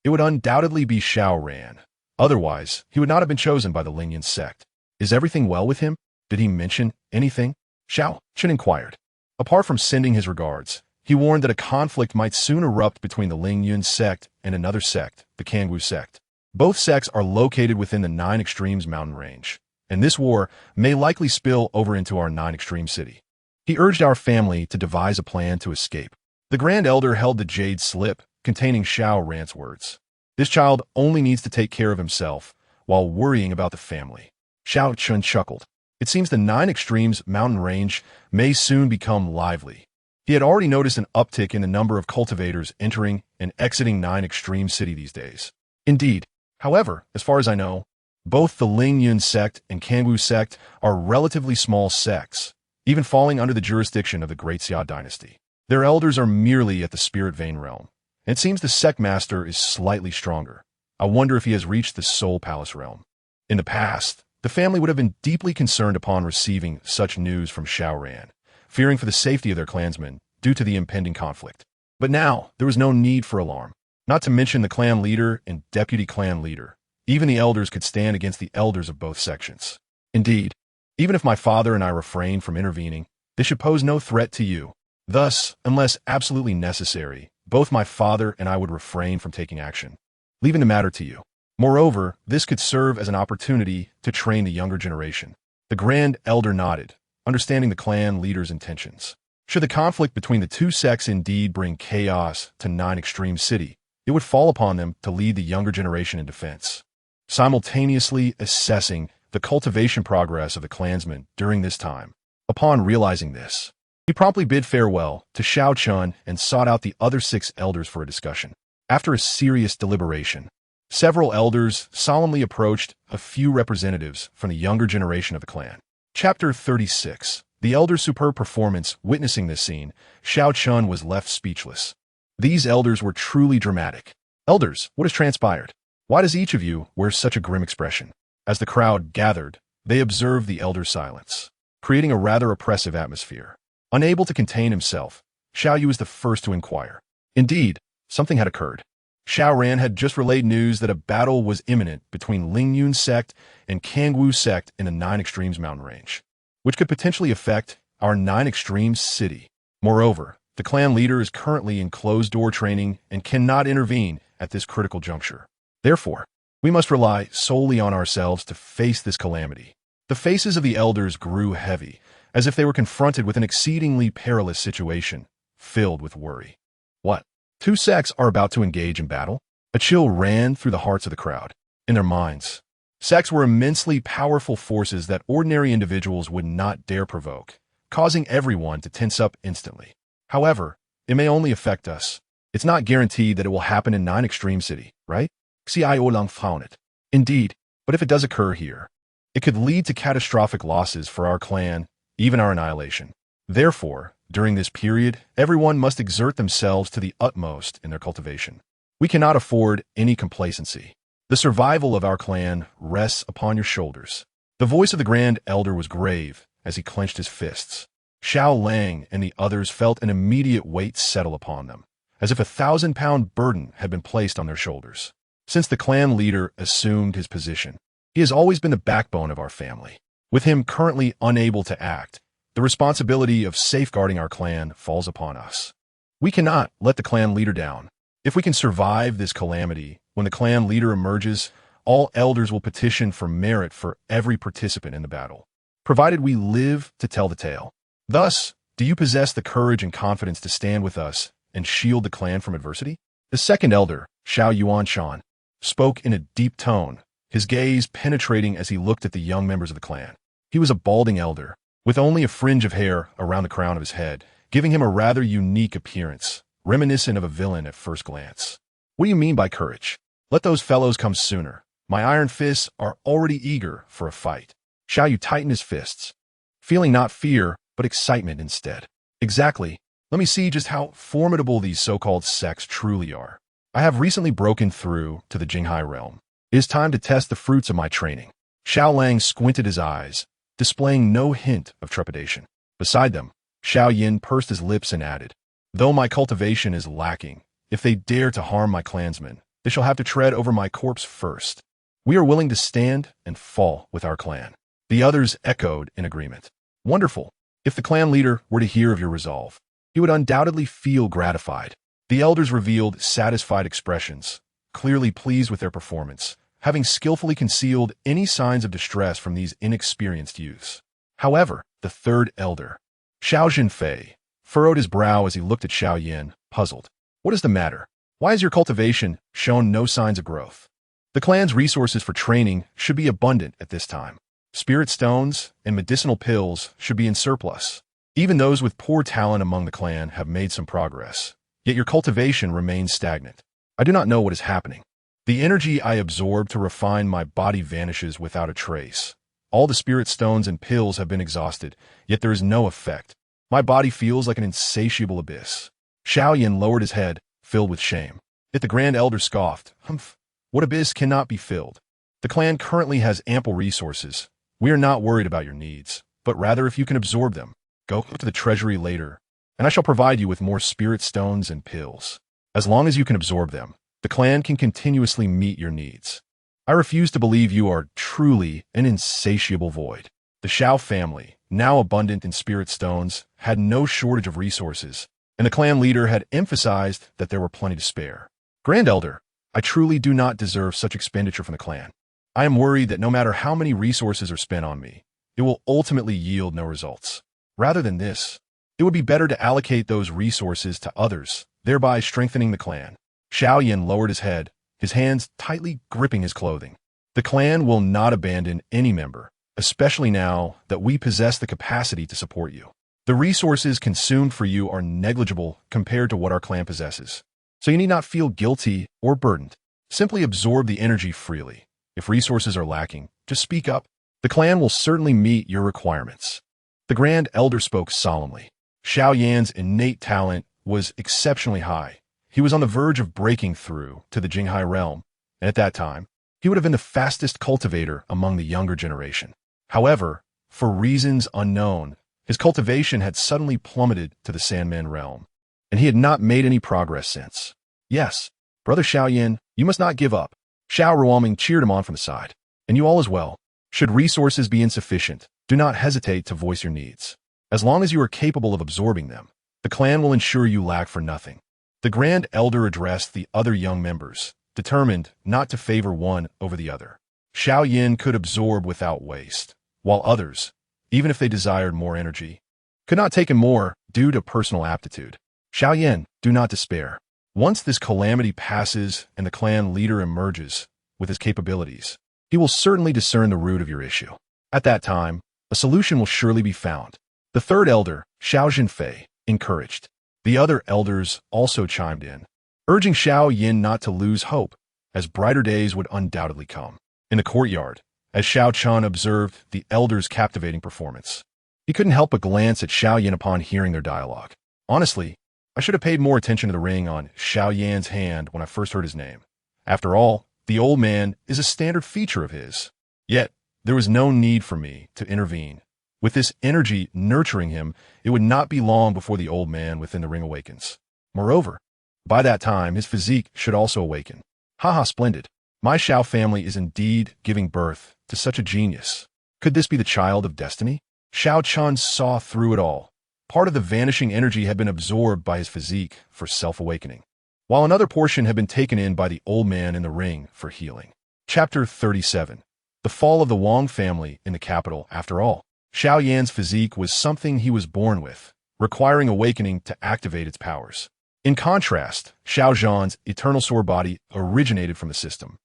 it would undoubtedly be Xiao Ran. Otherwise, he would not have been chosen by the Lingyan sect. Is everything well with him? Did he mention anything?" Xiao Chen inquired. Apart from sending his regards, he warned that a conflict might soon erupt between the Lingyan sect and another sect, the Kangwu sect. Both sects are located within the 9 Extremes mountain range, and this war may likely spill over into our 9 Extreme city. He urged our family to devise a plan to escape. The Grand Elder held the jade slip containing Xiao Ran's words. "This child only needs to take care of himself while worrying about the family." Xiao Chen chuckled. "It seems the 9 Extremes mountain range may soon become lively. He had already noticed an uptick in the number of cultivators entering and exiting Nine Extreme City these days. Indeed, however, as far as I know, both the Ling Yun sect and Kangwu sect are relatively small sects, even falling under the jurisdiction of the Great Xia dynasty. Their elders are merely at the spirit vein realm, and it seems the sect master is slightly stronger. I wonder if he has reached the Soul Palace realm. In the past, the family would have been deeply concerned upon receiving such news from Xiao Ran, fearing for the safety of their clansmen due to the impending conflict. But now, there was no need for alarm, not to mention the clan leader and deputy clan leader. Even the elders could stand against the elders of both sections. Indeed, even if my father and I refrain from intervening, they should pose no threat to you. Thus, unless absolutely necessary, both my father and I would refrain from taking action, leaving the matter to you. Moreover, this could serve as an opportunity to train the younger generation. The Grand Elder nodded, understanding the clan leader's intentions. Should the conflict between the two sects indeed bring chaos to Nine Extreme City, it would fall upon them to lead the younger generation in defense, simultaneously assessing the cultivation progress of the clansmen during this time. Upon realizing this, he promptly bid farewell to Xiao Chen and sought out the other 6 elders for a discussion. After a serious deliberation, several elders solemnly approached a few representatives from the younger generation of the clan. Chapter 36. The elder's superb performance. Witnessing this scene, Xiao Chen was left speechless. These elders were truly dramatic. Elders, what has transpired? Why does each of you wear such a grim expression? As the crowd gathered, they observed the elder's silence, creating a rather oppressive atmosphere. Unable to contain himself, Xiao Yu was the first to inquire. Indeed, something had occurred. Xiao Ran had just relayed news that a battle was imminent between Ling Yun sect and Kangwu sect in the Nine Extremes mountain range, which could potentially affect our Nine Extremes city. Moreover, the clan leader is currently in closed-door training and cannot intervene at this critical juncture. Therefore, we must rely solely on ourselves to face this calamity. The faces of the elders grew heavy, as if they were confronted with an exceedingly perilous situation, filled with worry. What? 2 sects are about to engage in battle? A chill ran through the hearts of the crowd. In their minds, sects were immensely powerful forces that ordinary individuals would not dare provoke, causing everyone to tense up instantly. However, it may only affect us. It's not guaranteed that it will happen in Nine Extreme City, right? Xiao Lang found it. Indeed, but if it does occur here, it could lead to catastrophic losses for our clan, even our annihilation. Therefore, during this period, everyone must exert themselves to the utmost in their cultivation. We cannot afford any complacency. The survival of our clan rests upon your shoulders. The voice of the Grand Elder was grave as he clenched his fists. Xiao Lang and the others felt an immediate weight settle upon them, as if a 1,000-pound burden had been placed on their shoulders. Since the clan leader assumed his position, he has always been the backbone of our family. With him currently unable to act, the responsibility of safeguarding our clan falls upon us. We cannot let the clan leader down. If we can survive this calamity, when the clan leader emerges, all elders will petition for merit for every participant in the battle, provided we live to tell the tale. Thus, do you possess the courage and confidence to stand with us and shield the clan from adversity? The second elder, Xiao Yuanshan, spoke in a deep tone, his gaze penetrating as he looked at the young members of the clan. He was a balding elder, with only a fringe of hair around the crown of his head, giving him a rather unique appearance, reminiscent of a villain at first glance. What do you mean by courage? Let those fellows come sooner. My iron fists are already eager for a fight. Xiao Yu tightened his fists, feeling not fear, but excitement instead. Exactly. Let me see just how formidable these so-called sects truly are. I have recently broken through to the Jinghai realm. It is time to test the fruits of my training. Xiao Lang squinted his eyes, displaying no hint of trepidation. Beside them, Xiao Yin pursed his lips and added, "Though my cultivation is lacking, if they dare to harm my clansmen, they shall have to tread over my corpse first. We are willing to stand and fall with our clan." The others echoed in agreement. Wonderful. If the clan leader were to hear of your resolve, he would undoubtedly feel gratified. The elders revealed satisfied expressions, clearly pleased with their performance, having skillfully concealed any signs of distress from these inexperienced youths. However, the third elder, Xiao Zhenfei, furrowed his brow as he looked at Xiao Yin, puzzled. What is the matter? Why has your cultivation shown no signs of growth? The clan's resources for training should be abundant at this time. Spirit stones and medicinal pills should be in surplus. Even those with poor talent among the clan have made some progress, yet your cultivation remains stagnant. I do not know what is happening. The energy I absorb to refine my body vanishes without a trace. All the spirit stones and pills have been exhausted, yet there is no effect. My body feels like an insatiable abyss. Xiao Yin lowered his head, filled with shame. Yet the Grand Elder scoffed. Humph, what abyss cannot be filled? The clan currently has ample resources. We are not worried about your needs, but rather if you can absorb them. Go to the treasury later, and I shall provide you with more spirit stones and pills. As long as you can absorb them, the clan can continuously meet your needs. I refuse to believe you are truly an insatiable void. The Xiao family, now abundant in spirit stones, had no shortage of resources, and the clan leader had emphasized that there were plenty to spare. Grand Elder, I truly do not deserve such expenditure from the clan. I am worried that no matter how many resources are spent on me, it will ultimately yield no results. Rather than this, it would be better to allocate those resources to others, thereby strengthening the clan. Xiao Yin lowered his head, his hands tightly gripping his clothing. The clan will not abandon any member, especially now that we possess the capacity to support you. The resources consumed for you are negligible compared to what our clan possesses, so you need not feel guilty or burdened. Simply absorb the energy freely. If resources are lacking, just speak up. The clan will certainly meet your requirements. The Grand Elder spoke solemnly. Xiao Yan's innate talent was exceptionally high. He was on the verge of breaking through to the Jinghai realm, and at that time, he would have been the fastest cultivator among the younger generation. However, for reasons unknown, his cultivation had suddenly plummeted to the Sandman realm, and he had not made any progress since. Yes, Brother Xiao Yan, you must not give up. Xiao Ruoming cheered him on from the side. And you all as well. Should resources be insufficient, do not hesitate to voice your needs. As long as you are capable of absorbing them, the clan will ensure you lack for nothing. The Grand Elder addressed the other young members, determined not to favor one over the other. Xiao Yin could absorb without waste, while others, even if they desired more energy, could not take in more due to personal aptitude. Xiao Yin, do not despair. Once this calamity passes and the clan leader emerges with his capabilities, he will certainly discern the root of your issue. At that time, a solution will surely be found. The third elder, Xiao Zhenfei, encouraged. The other elders also chimed in, urging Xiao Yin not to lose hope, as brighter days would undoubtedly come. In the courtyard, as Xiao Chen observed the elders' captivating performance, he couldn't help but glance at Xiao Yin upon hearing their dialogue. Honestly, I should have paid more attention to the ring on Xiao Yan's hand when I first heard his name. After all, the old man is a standard feature of his. Yet, there was no need for me to intervene. With this energy nurturing him, it would not be long before the old man within the ring awakens. Moreover, by that time, his physique should also awaken. Haha, splendid. My Xiao family is indeed giving birth to such a genius. Could this be the child of destiny? Xiao Chen saw through it all. Part of the vanishing energy had been absorbed by his physique for self-awakening, while another portion had been taken in by the old man in the ring for healing. Chapter 37. The Fall of the Wang family in the capital. After all, Xiao Yan's physique was something he was born with, requiring awakening to activate its powers. In contrast, Xiao Zhan's eternal sore body originated from the system,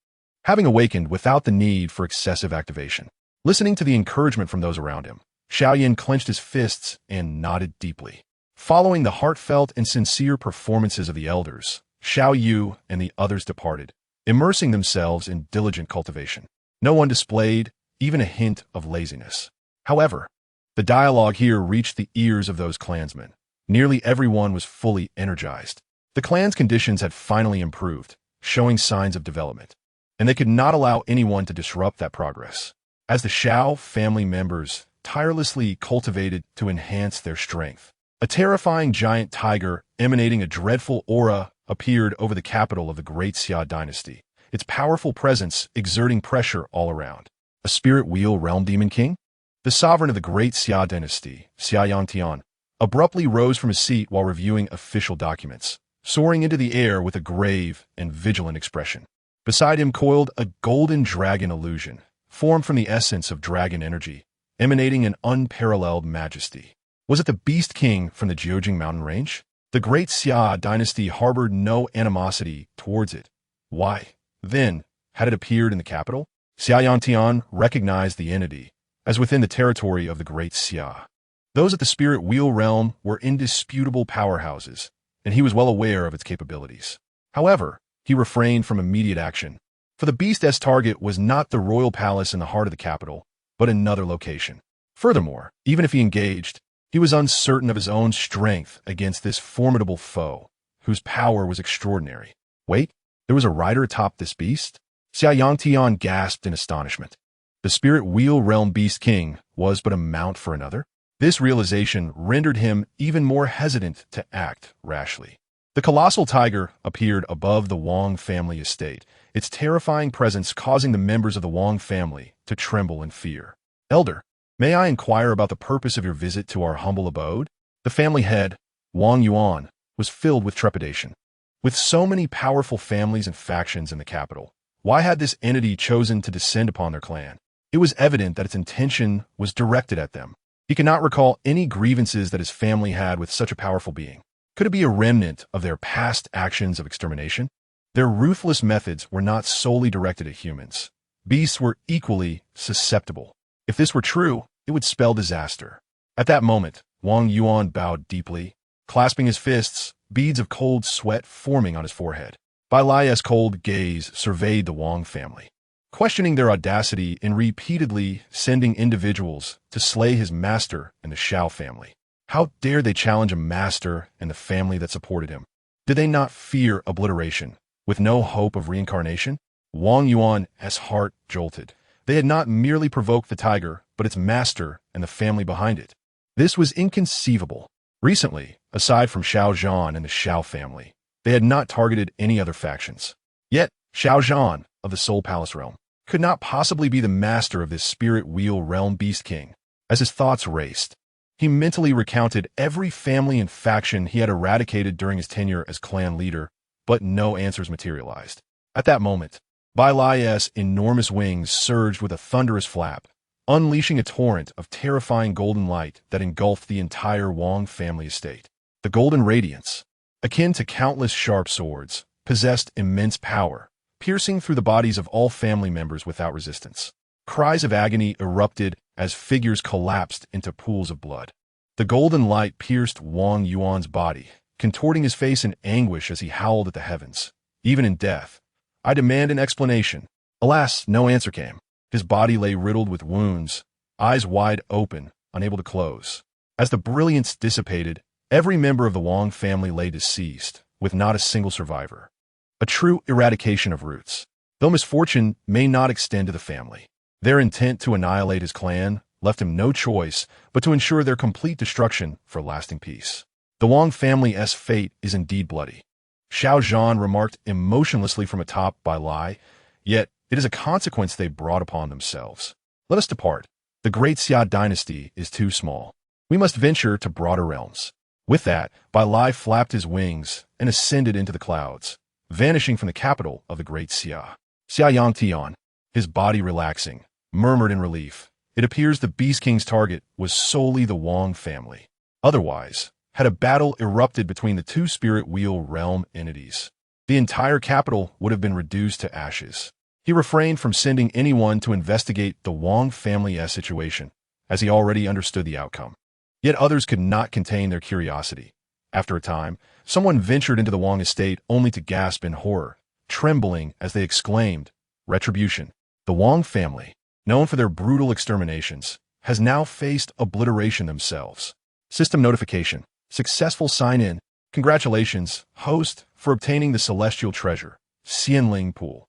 having awakened without the need for excessive activation. Listening to the encouragement from those around him, Xiao Yin clenched his fists and nodded deeply. Following the heartfelt and sincere performances of the elders, Xiao Yu and the others departed, immersing themselves in diligent cultivation. No one displayed even a hint of laziness. However, the dialogue here reached the ears of those clansmen. Nearly everyone was fully energized. The clan's conditions had finally improved, showing signs of development, and they could not allow anyone to disrupt that progress. As the Xiao family members tirelessly cultivated to enhance their strength, a terrifying giant tiger emanating a dreadful aura appeared over the capital of the Great Xia dynasty, its powerful presence exerting pressure all around. A spirit wheel realm demon king? The sovereign of the Great Xia dynasty, Xia Yangtian, abruptly rose from his seat while reviewing official documents, soaring into the air with a grave and vigilant expression. Beside him coiled a golden dragon illusion, formed from the essence of dragon energy, emanating an unparalleled majesty. Was it the Beast King from the Jiojing mountain range? The Great Xia dynasty harbored no animosity towards it. Why, then, had it appeared in the capital? Xia Yangtian recognized the entity as within the territory of the Great Xia. Those at the spirit wheel realm were indisputable powerhouses, and he was well aware of its capabilities. However, he refrained from immediate action, for the beast's target was not the royal palace in the heart of the capital, but another location. Furthermore, even if he engaged, he was uncertain of his own strength against this formidable foe, whose power was extraordinary. Wait, there was a rider atop this beast? Xiao gasped in astonishment. The spirit wheel realm beast king was but a mount for another? This realization rendered him even more hesitant to act rashly. The colossal tiger appeared above the Wang family estate, its terrifying presence causing the members of the Wang family to tremble in fear. Elder, may I inquire about the purpose of your visit to our humble abode? The family head, Wang Yuan, was filled with trepidation. With so many powerful families and factions in the capital, why had this entity chosen to descend upon their clan? It was evident that its intention was directed at them. He could not recall any grievances that his family had with such a powerful being. Could it be a remnant of their past actions of extermination? Their ruthless methods were not solely directed at humans. Beasts were equally susceptible. If this were true, it would spell disaster. At that moment, Wang Yuan bowed deeply, clasping his fists, beads of cold sweat forming on his forehead. Bai Lai's cold gaze surveyed the Wang family, questioning their audacity in repeatedly sending individuals to slay his master and the Xiao family. How dare they challenge a master and the family that supported him? Did they not fear obliteration, with no hope of reincarnation? Wang Yuan's heart jolted. They had not merely provoked the tiger, but its master and the family behind it. This was inconceivable. Recently, aside from Xiao Zhan and the Xiao family, they had not targeted any other factions. Yet, Xiao Zhan, of the Soul Palace realm, could not possibly be the master of this spirit wheel realm beast king. As his thoughts raced, he mentally recounted every family and faction he had eradicated during his tenure as clan leader, but no answers materialized. At that moment, Bai Lai's enormous wings surged with a thunderous flap, unleashing a torrent of terrifying golden light that engulfed the entire Wang family estate. The golden radiance, akin to countless sharp swords, possessed immense power, piercing through the bodies of all family members without resistance. Cries of agony erupted as figures collapsed into pools of blood. The golden light pierced Wang Yuan's body, contorting his face in anguish as he howled at the heavens. Even in death, I demand an explanation. Alas, no answer came. His body lay riddled with wounds, eyes wide open, unable to close. As the brilliance dissipated, every member of the Wang family lay deceased, with not a single survivor. A true eradication of roots. Though misfortune may not extend to the family, their intent to annihilate his clan left him no choice but to ensure their complete destruction for lasting peace. The Wang family's fate is indeed bloody. Xiao Zhan remarked emotionlessly from atop Bai Lai, yet it is a consequence they brought upon themselves. Let us depart. The great Xia dynasty is too small. We must venture to broader realms. With that, Bai Lai flapped his wings and ascended into the clouds, vanishing from the capital of the great Xia. Xiao, his body relaxing, murmured in relief. It appears the Beast King's target was solely the Wang family. Otherwise, had a battle erupted between the two spirit wheel realm entities, the entire capital would have been reduced to ashes. He refrained from sending anyone to investigate the Wang family's situation, as he already understood the outcome. Yet others could not contain their curiosity. After a time, someone ventured into the Wang estate only to gasp in horror, trembling as they exclaimed, "Retribution!" The Wang family, known for their brutal exterminations, has now faced obliteration themselves. System notification. Successful sign-in. Congratulations, host, for obtaining the celestial treasure, Xianling Pool.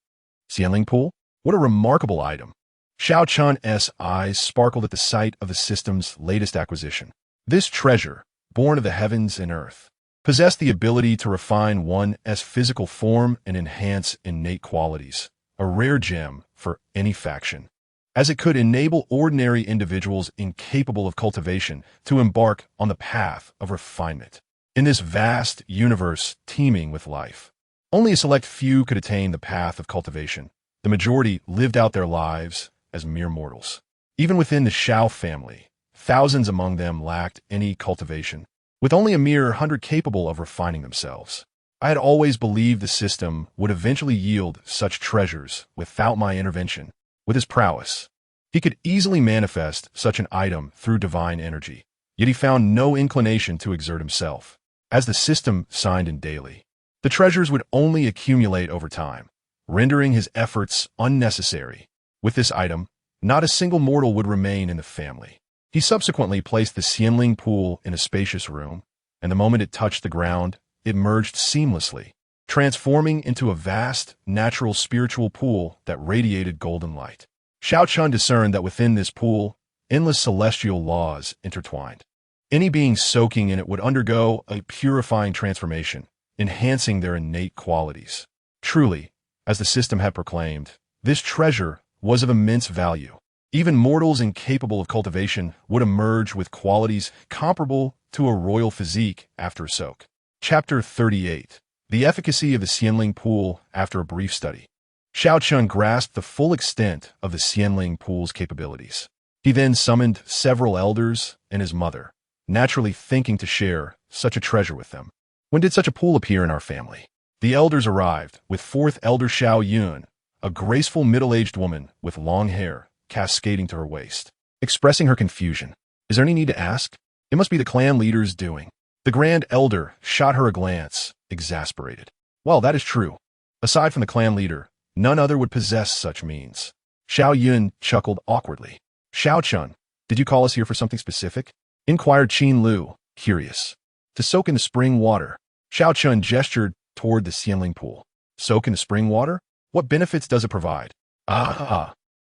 Xianling Pool? What a remarkable item. Xiao Chen's eyes sparkled at the sight of the system's latest acquisition. This treasure, born of the heavens and earth, possessed the ability to refine one's physical form and enhance innate qualities, a rare gem for any faction, as it could enable ordinary individuals incapable of cultivation to embark on the path of refinement. In this vast universe teeming with life, only a select few could attain the path of cultivation. The majority lived out their lives as mere mortals. Even within the Xiao family, thousands among them lacked any cultivation, with only a mere 100 capable of refining themselves. I had always believed the system would eventually yield such treasures without my intervention. With his prowess, he could easily manifest such an item through divine energy. yet he found no inclination to exert himself. As the system signed in daily, the treasures would only accumulate over time, rendering his efforts unnecessary. With this item, not a single mortal would remain in the family. He subsequently placed the Xianling pool in a spacious room, and the moment it touched the ground, it merged seamlessly, transforming into a vast, natural spiritual pool that radiated golden light. Xiao Chen discerned that within this pool, endless celestial laws intertwined. Any being soaking in it would undergo a purifying transformation, enhancing their innate qualities. Truly, as the system had proclaimed, this treasure was of immense value. Even mortals incapable of cultivation would emerge with qualities comparable to a royal physique after a soak. Chapter 38. The efficacy of the Xianling pool after a brief study. Xiao Chen grasped the full extent of the Xianling pool's capabilities. He then summoned several elders and his mother, naturally thinking to share such a treasure with them. When did such a pool appear in our family? The elders arrived, with fourth elder Xiao Yun, a graceful middle-aged woman with long hair, cascading to her waist, expressing her confusion. Is there any need to ask? It must be the clan leader's doing. The grand elder shot her a glance, exasperated. Well, that is true. Aside from the clan leader, none other would possess such means. Xiao Yun chuckled awkwardly. Xiao Chen, did you call us here for something specific? Inquired Qin Lu, curious. To soak in the spring water. Xiao Chen gestured toward the Xianling pool. Soak in the spring water? What benefits does it provide?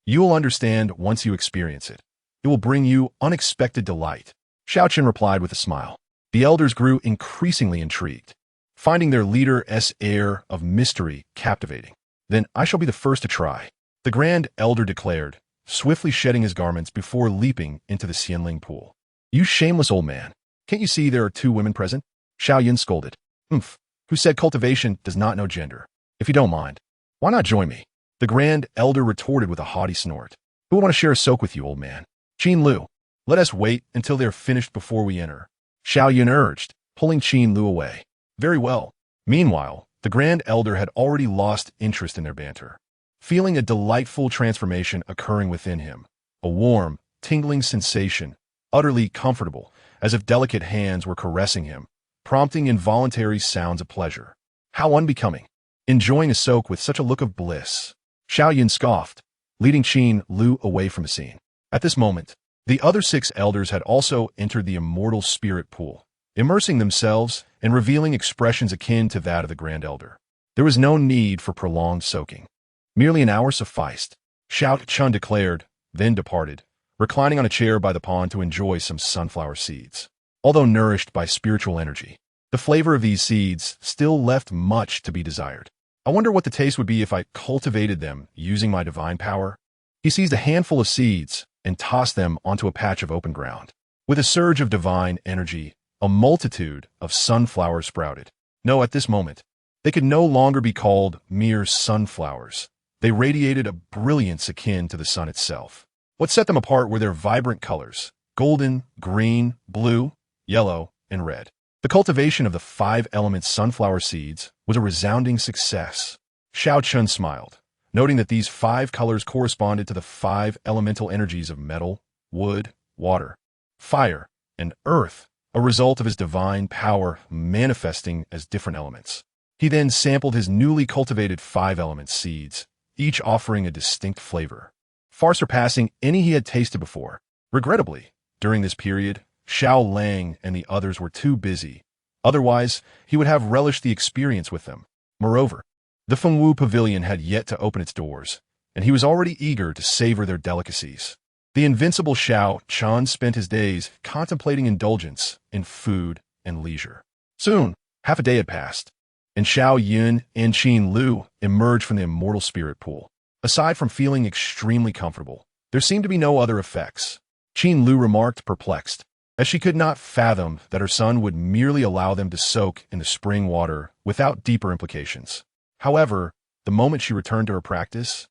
You will understand once you experience it. It will bring you unexpected delight. Xiao Chen replied with a smile. The elders grew increasingly intrigued, finding their leader's air of mystery captivating. Then I shall be the first to try, the grand elder declared, swiftly shedding his garments before leaping into the Xianling pool. You shameless old man. Can't you see there are two women present? Xiao Yun scolded. Who said cultivation does not know gender? If you don't mind, why not join me? The grand elder retorted with a haughty snort. Who would want to share a soak with you, old man? Qin Lu, let us wait until they are finished before we enter. Xiao Yun urged, pulling Qin Lu away. Very well. Meanwhile, the grand elder had already lost interest in their banter, feeling a delightful transformation occurring within him, a warm, tingling sensation, utterly comfortable, as if delicate hands were caressing him, prompting involuntary sounds of pleasure. How unbecoming! Enjoying a soak with such a look of bliss. Xiao Yun scoffed, leading Qin Lu away from the scene. At this moment, the other 6 elders had also entered the immortal spirit pool, immersing themselves and revealing expressions akin to that of the grand elder. There was no need for prolonged soaking. Merely an hour sufficed, Xiao Chen declared, then departed, reclining on a chair by the pond to enjoy some sunflower seeds. Although nourished by spiritual energy, the flavor of these seeds still left much to be desired. I wonder what the taste would be if I cultivated them using my divine power. He seized a handful of seeds and tossed them onto a patch of open ground. With a surge of divine energy, a multitude of sunflowers sprouted. No, at this moment, they could no longer be called mere sunflowers. They radiated a brilliance akin to the sun itself. What set them apart were their vibrant colors: golden, green, blue, yellow, and red. The cultivation of the 5 element sunflower seeds was a resounding success. Xiao Chen smiled, noting that these 5 colors corresponded to the 5 elemental energies of metal, wood, water, fire, and earth, a result of his divine power manifesting as different elements. He then sampled his newly cultivated 5 element seeds, each offering a distinct flavor, far surpassing any he had tasted before. Regrettably, during this period, Xiao Lang and the others were too busy. Otherwise, he would have relished the experience with them. Moreover, the Fengwu Pavilion had yet to open its doors, and he was already eager to savor their delicacies. The invincible Xiao Chen spent his days contemplating indulgence in food and leisure. Soon, half a day had passed, and Xiao Yun and Qin Lu emerged from the immortal spirit pool. Aside from feeling extremely comfortable, there seemed to be no other effects. Qin Lu remarked, perplexed, as she could not fathom that her son would merely allow them to soak in the spring water without deeper implications. However, the moment she returned to her practice,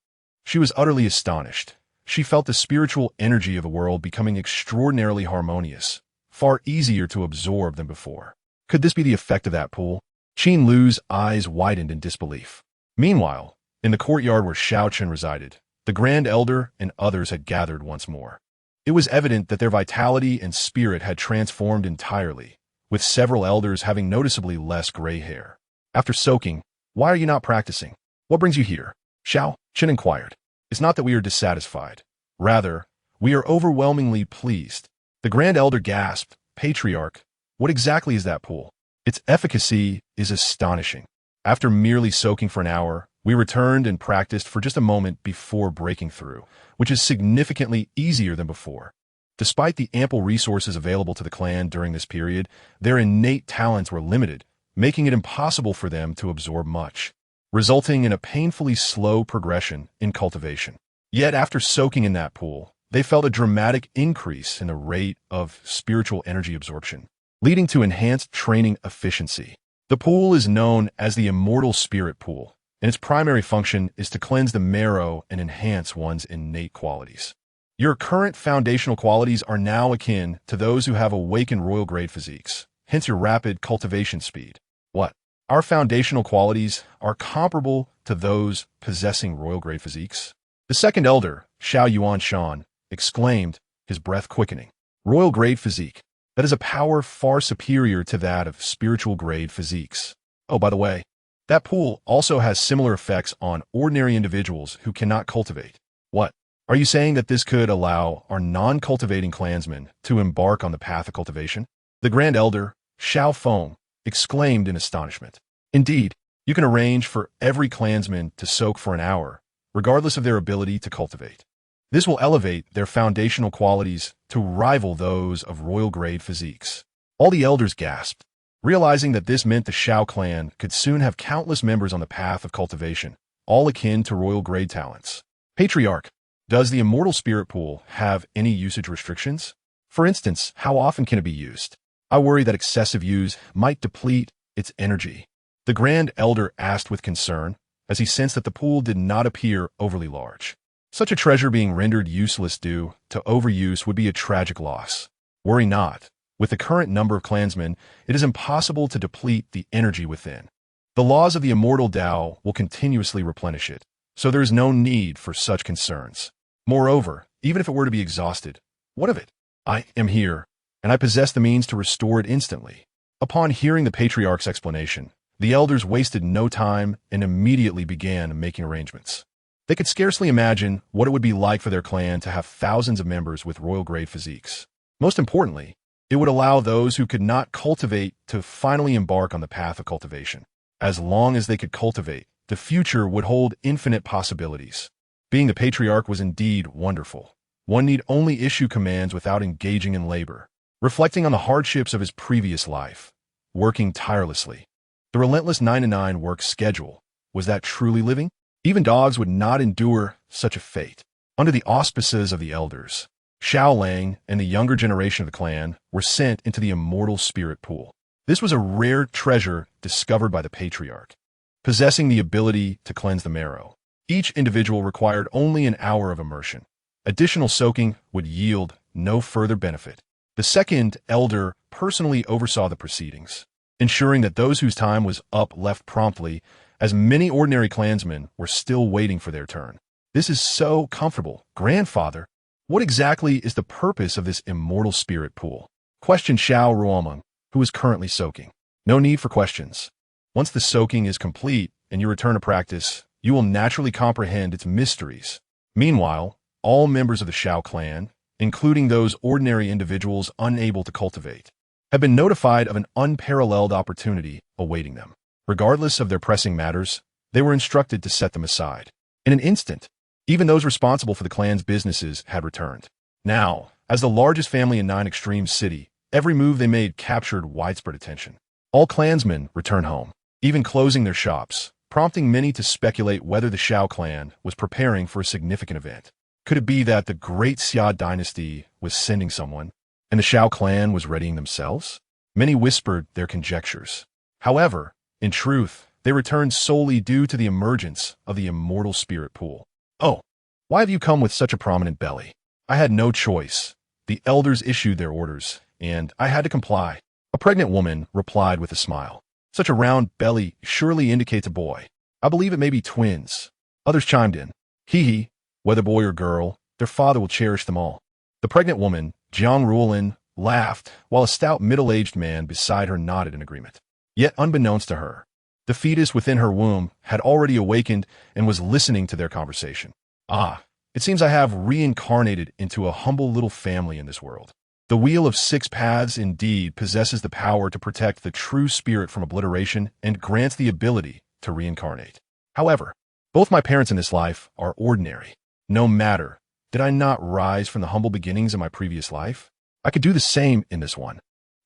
she was utterly astonished. She felt the spiritual energy of the world becoming extraordinarily harmonious, far easier to absorb than before. Could this be the effect of that pool? Qin Lu's eyes widened in disbelief. Meanwhile, in the courtyard where Xiao Chen resided, the grand elder and others had gathered once more. It was evident that their vitality and spirit had transformed entirely, with several elders having noticeably less gray hair. After soaking, why are you not practicing? What brings you here? Xiao Chen inquired. It's not that we are dissatisfied. Rather, we are overwhelmingly pleased. The Grand Elder gasped, Patriarch, what exactly is that pool? Its efficacy is astonishing. After merely soaking for an hour, we returned and practiced for just a moment before breaking through, which is significantly easier than before. Despite the ample resources available to the clan during this period, their innate talents were limited, making it impossible for them to absorb much, resulting in a painfully slow progression in cultivation. Yet after soaking in that pool, they felt a dramatic increase in the rate of spiritual energy absorption, leading to enhanced training efficiency. The pool is known as the Immortal Spirit Pool, and its primary function is to cleanse the marrow and enhance one's innate qualities. Your current foundational qualities are now akin to those who have awakened royal grade physiques, hence your rapid cultivation speed. What? Our foundational qualities are comparable to those possessing royal grade physiques? The second elder, Xiao Chen, exclaimed, his breath quickening. Royal grade physique. That is a power far superior to that of spiritual grade physiques. Oh, by the way, that pool also has similar effects on ordinary individuals who cannot cultivate. What? Are you saying that this could allow our non-cultivating clansmen to embark on the path of cultivation? The Grand Elder, Xiao Feng, exclaimed in astonishment. Indeed, you can arrange for every clansman to soak for an hour, regardless of their ability to cultivate. This will elevate their foundational qualities to rival those of royal-grade physiques. All the elders gasped, realizing that this meant the Xiao clan could soon have countless members on the path of cultivation, all akin to royal-grade talents. Patriarch, does the Immortal Spirit Pool have any usage restrictions? For instance, how often can it be used? I worry that excessive use might deplete its energy. The Grand Elder asked with concern, as he sensed that the pool did not appear overly large. Such a treasure being rendered useless due to overuse would be a tragic loss. Worry not. With the current number of clansmen, it is impossible to deplete the energy within. The laws of the immortal Tao will continuously replenish it, so there is no need for such concerns. Moreover, even if it were to be exhausted, what of it? I am here, and I possess the means to restore it instantly. Upon hearing the Patriarch's explanation, the elders wasted no time and immediately began making arrangements. They could scarcely imagine what it would be like for their clan to have thousands of members with royal-grade physiques. Most importantly, it would allow those who could not cultivate to finally embark on the path of cultivation. As long as they could cultivate, the future would hold infinite possibilities. Being the Patriarch was indeed wonderful. One need only issue commands without engaging in labor, reflecting on the hardships of his previous life, working tirelessly. The relentless 9-to-9 work schedule, was that truly living? Even dogs would not endure such a fate. Under the auspices of the elders, Xiao Lang and the younger generation of the clan were sent into the Immortal Spirit Pool. This was a rare treasure discovered by the Patriarch, possessing the ability to cleanse the marrow. Each individual required only an hour of immersion. Additional soaking would yield no further benefit. The second elder personally oversaw the proceedings, ensuring that those whose time was up left promptly, as many ordinary clansmen were still waiting for their turn. This is so comfortable. Grandfather, what exactly is the purpose of this Immortal Spirit Pool? Questioned Xiao Ruomeng, who is currently soaking. No need for questions. Once the soaking is complete and you return to practice, you will naturally comprehend its mysteries. Meanwhile, all members of the Xiao clan, including those ordinary individuals unable to cultivate, have been notified of an unparalleled opportunity awaiting them. Regardless of their pressing matters, they were instructed to set them aside. In an instant, even those responsible for the clan's businesses had returned. Now, as the largest family in Nine Extremes City, every move they made captured widespread attention. All clansmen returned home, even closing their shops, prompting many to speculate whether the Xiao clan was preparing for a significant event. Could it be that the great Xia dynasty was sending someone, and the Xiao clan was readying themselves? Many whispered their conjectures. However, in truth, they returned solely due to the emergence of the Immortal Spirit Pool. Oh, why have you come with such a prominent belly? I had no choice. The elders issued their orders, and I had to comply. A pregnant woman replied with a smile. Such a round belly surely indicates a boy. I believe it may be twins. Others chimed in. Hee hee, whether boy or girl, their father will cherish them all. The pregnant woman, Jiang Ruolin, laughed, while a stout middle-aged man beside her nodded in agreement. Yet, unbeknownst to her, the fetus within her womb had already awakened and was listening to their conversation. Ah, it seems I have reincarnated into a humble little family in this world. The Wheel of Six Paths indeed possesses the power to protect the true spirit from obliteration and grants the ability to reincarnate. However, both my parents in this life are ordinary. No matter, did I not rise from the humble beginnings in my previous life? I could do the same in this one.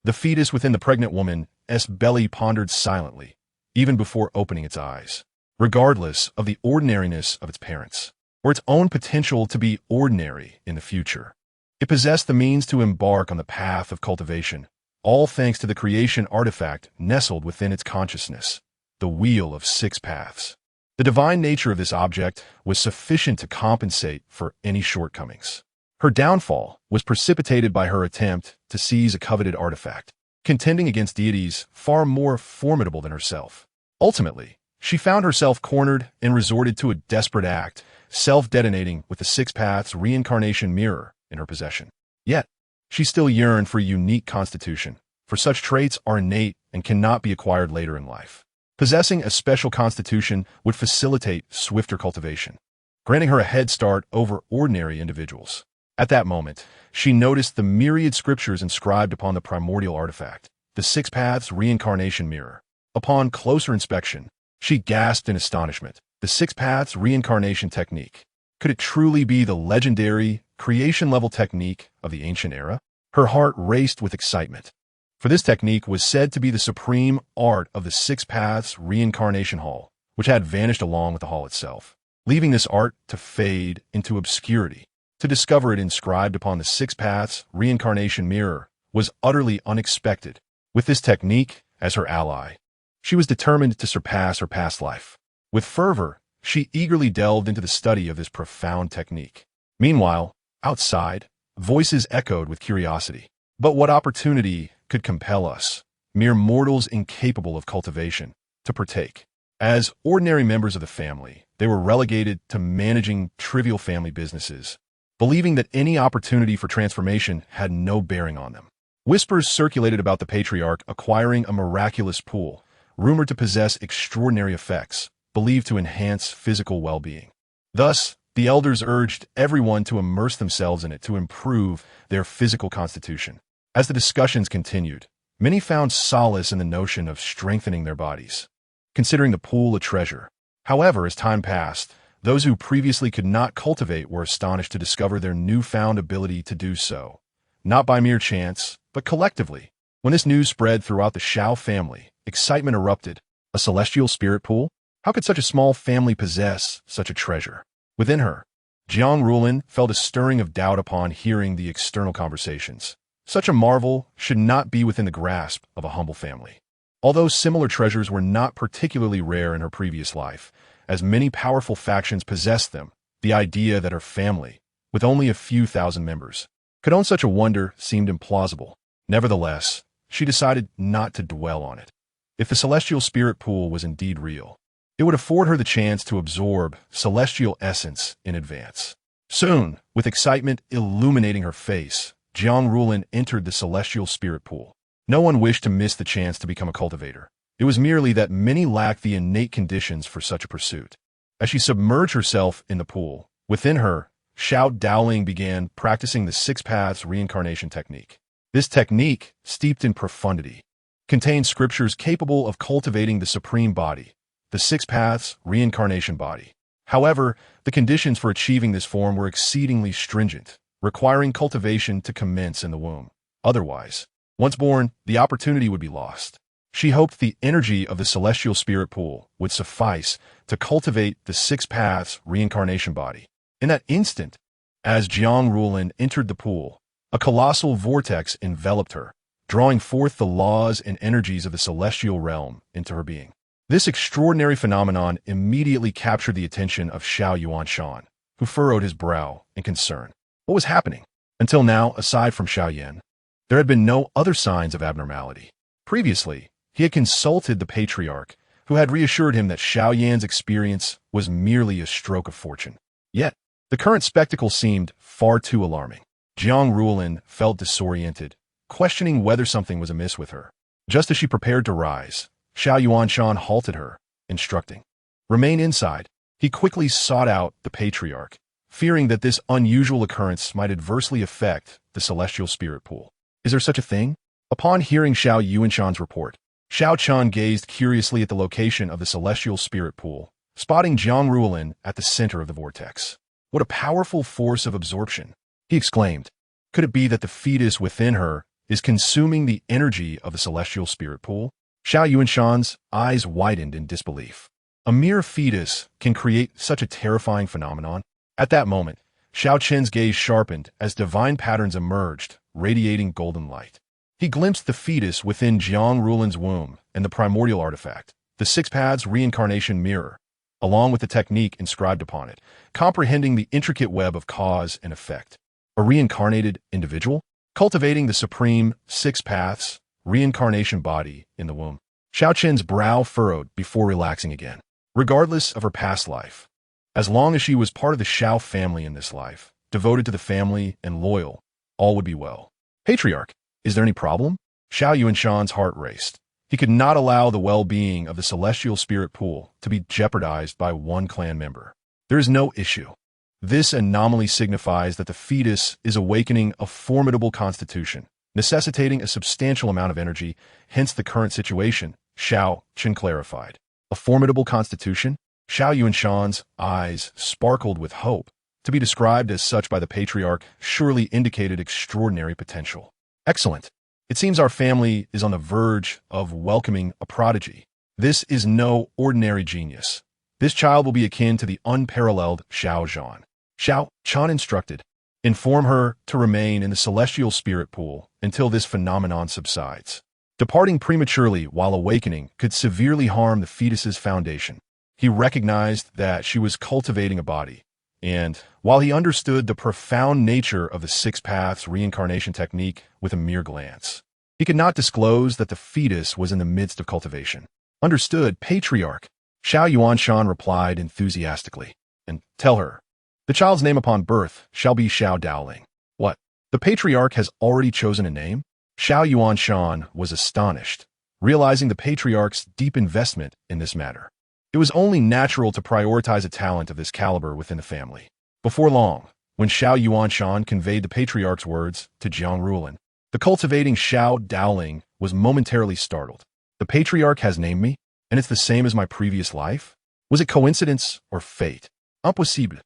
The fetus within the pregnant woman's belly pondered silently, even before opening its eyes, regardless of the ordinariness of its parents, or its own potential to be ordinary in the future. It possessed the means to embark on the path of cultivation, all thanks to the creation artifact nestled within its consciousness, the Wheel of Six Paths. The divine nature of this object was sufficient to compensate for any shortcomings. Her downfall was precipitated by her attempt to seize a coveted artifact, contending against deities far more formidable than herself. Ultimately, she found herself cornered and resorted to a desperate act, self-detonating with the Six Paths reincarnation mirror in her possession. Yet, she still yearned for a unique constitution, for such traits are innate and cannot be acquired later in life. Possessing a special constitution would facilitate swifter cultivation, granting her a head start over ordinary individuals. At that moment, she noticed the myriad scriptures inscribed upon the primordial artifact, the Six Paths reincarnation mirror. Upon closer inspection, she gasped in astonishment. The Six Paths reincarnation technique. Could it truly be the legendary, creation-level technique of the ancient era? Her heart raced with excitement, for this technique was said to be the supreme art of the Six Paths Reincarnation Hall, which had vanished along with the hall itself, leaving this art to fade into obscurity. To discover it inscribed upon the Six Paths Reincarnation Mirror was utterly unexpected. With this technique as her ally, she was determined to surpass her past life. With fervor, she eagerly delved into the study of this profound technique. Meanwhile, outside, voices echoed with curiosity. But what opportunity could compel us, mere mortals incapable of cultivation, to partake? As ordinary members of the family, they were relegated to managing trivial family businesses, believing that any opportunity for transformation had no bearing on them. Whispers circulated about the patriarch acquiring a miraculous pool, rumored to possess extraordinary effects, believed to enhance physical well-being. Thus, the elders urged everyone to immerse themselves in it to improve their physical constitution. As the discussions continued, many found solace in the notion of strengthening their bodies, considering the pool a treasure. However, as time passed, those who previously could not cultivate were astonished to discover their newfound ability to do so, not by mere chance, but collectively. When this news spread throughout the Xiao family, excitement erupted. A celestial spirit pool? How could such a small family possess such a treasure? Within her, Jiang Ruolin felt a stirring of doubt upon hearing the external conversations. Such a marvel should not be within the grasp of a humble family. Although similar treasures were not particularly rare in her previous life, as many powerful factions possessed them, the idea that her family, with only a few thousand members, could own such a wonder seemed implausible. Nevertheless, she decided not to dwell on it. If the celestial spirit pool was indeed real, it would afford her the chance to absorb celestial essence in advance. Soon, with excitement illuminating her face, Jiang Ruolin entered the celestial spirit pool. No one wished to miss the chance to become a cultivator. It was merely that many lacked the innate conditions for such a pursuit. As she submerged herself in the pool, within her, Xiao Daoling began practicing the Six Paths reincarnation technique. This technique, steeped in profundity, contained scriptures capable of cultivating the supreme body, the Six Paths reincarnation body. However, the conditions for achieving this form were exceedingly stringent, requiring cultivation to commence in the womb. Otherwise, once born, the opportunity would be lost. She hoped the energy of the celestial spirit pool would suffice to cultivate the Six Paths reincarnation body. In that instant, as Jiang Ruolin entered the pool, a colossal vortex enveloped her, drawing forth the laws and energies of the celestial realm into her being. This extraordinary phenomenon immediately captured the attention of Xiao Yuanshan, who furrowed his brow in concern. What was happening? Until now, aside from Xiao Yan, there had been no other signs of abnormality. Previously, he had consulted the patriarch, who had reassured him that Xiao Yan's experience was merely a stroke of fortune. Yet, the current spectacle seemed far too alarming. Jiang Rulin felt disoriented, questioning whether something was amiss with her. Just as she prepared to rise, Xiao Yuanshan halted her, instructing, "Remain inside." He quickly sought out the patriarch, fearing that this unusual occurrence might adversely affect the celestial spirit pool. Is there such a thing? Upon hearing Xiao Yuanshan's report, Xiao Chen gazed curiously at the location of the celestial spirit pool, spotting Jiang Rulin at the center of the vortex. What a powerful force of absorption, he exclaimed. Could it be that the fetus within her is consuming the energy of the celestial spirit pool? Xiao Yuanshan's eyes widened in disbelief. A mere fetus can create such a terrifying phenomenon? At that moment, Xiao Chen's gaze sharpened as divine patterns emerged, radiating golden light. He glimpsed the fetus within Jiang Rulin's womb and the primordial artifact, the Six Paths reincarnation mirror, along with the technique inscribed upon it, comprehending the intricate web of cause and effect. A reincarnated individual? Cultivating the supreme Six Paths reincarnation body in the womb. Xiao Chen's brow furrowed before relaxing again. Regardless of her past life, as long as she was part of the Xiao family in this life, devoted to the family and loyal, all would be well. Patriarch, is there any problem? Xiao Yuanshan's heart raced. He could not allow the well-being of the celestial spirit pool to be jeopardized by one clan member. There is no issue. This anomaly signifies that the fetus is awakening a formidable constitution, necessitating a substantial amount of energy, hence the current situation, Xiao Chen clarified. A formidable constitution? Xiao Yuanshan's eyes sparkled with hope. To be described as such by the patriarch surely indicated extraordinary potential. Excellent. It seems our family is on the verge of welcoming a prodigy. This is no ordinary genius. This child will be akin to the unparalleled Xiao Zhan. Xiao Chen instructed, inform her to remain in the celestial spirit pool until this phenomenon subsides. Departing prematurely while awakening could severely harm the fetus's foundation. He recognized that she was cultivating a body, and while he understood the profound nature of the Six Paths reincarnation technique with a mere glance, he could not disclose that the fetus was in the midst of cultivation. Understood, patriarch, Xiao Yuanshan replied enthusiastically. And tell her, the child's name upon birth shall be Xiao Daoling. What? The patriarch has already chosen a name? Xiao Yuanshan was astonished, realizing the patriarch's deep investment in this matter. It was only natural to prioritize a talent of this caliber within the family. Before long, when Xiao Yuanshan conveyed the patriarch's words to Jiang Rulin, the cultivating Xiao Daoling was momentarily startled. The patriarch has named me, and it's the same as my previous life? Was it coincidence or fate? Impossible.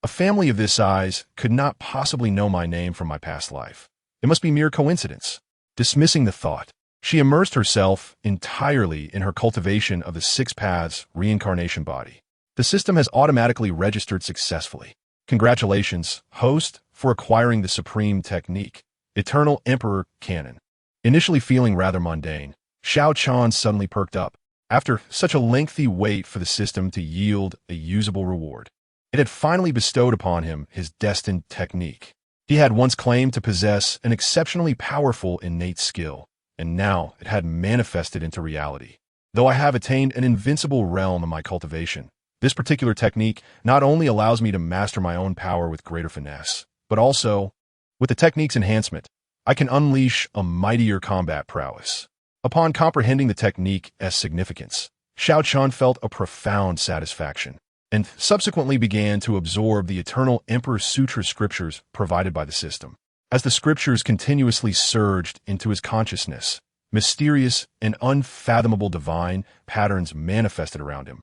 A family of this size could not possibly know my name from my past life. It must be mere coincidence. Dismissing the thought, she immersed herself entirely in her cultivation of the Six Paths reincarnation body. The system has automatically registered successfully. Congratulations, host, for acquiring the supreme technique, Eternal Emperor Canon. Initially feeling rather mundane, Xiao Chen suddenly perked up. After such a lengthy wait for the system to yield a usable reward, it had finally bestowed upon him his destined technique. He had once claimed to possess an exceptionally powerful innate skill, and now it had manifested into reality. Though I have attained an invincible realm in my cultivation, this particular technique not only allows me to master my own power with greater finesse, but also, with the technique's enhancement, I can unleash a mightier combat prowess. Upon comprehending the technique's significance, Xiao Chen felt a profound satisfaction, and subsequently began to absorb the Eternal Emperor Sutra scriptures provided by the system. As the scriptures continuously surged into his consciousness, mysterious and unfathomable divine patterns manifested around him,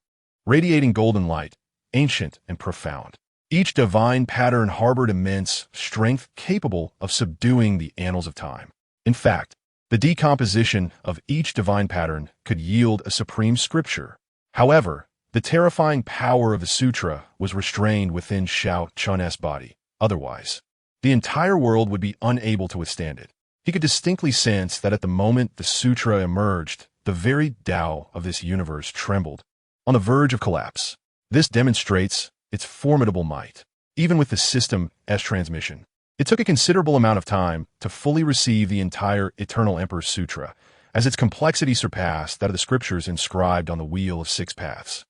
radiating golden light, ancient and profound. Each divine pattern harbored immense strength capable of subduing the annals of time. In fact, the decomposition of each divine pattern could yield a supreme scripture. However, the terrifying power of the sutra was restrained within Xiao Chen's body. Otherwise, the entire world would be unable to withstand it. He could distinctly sense that at the moment the sutra emerged, the very Tao of this universe trembled, on the verge of collapse. This demonstrates its formidable might. Even with the system's transmission, it took a considerable amount of time to fully receive the entire Eternal Emperor Sutra, as its complexity surpassed that of the scriptures inscribed on the Wheel of Six Paths.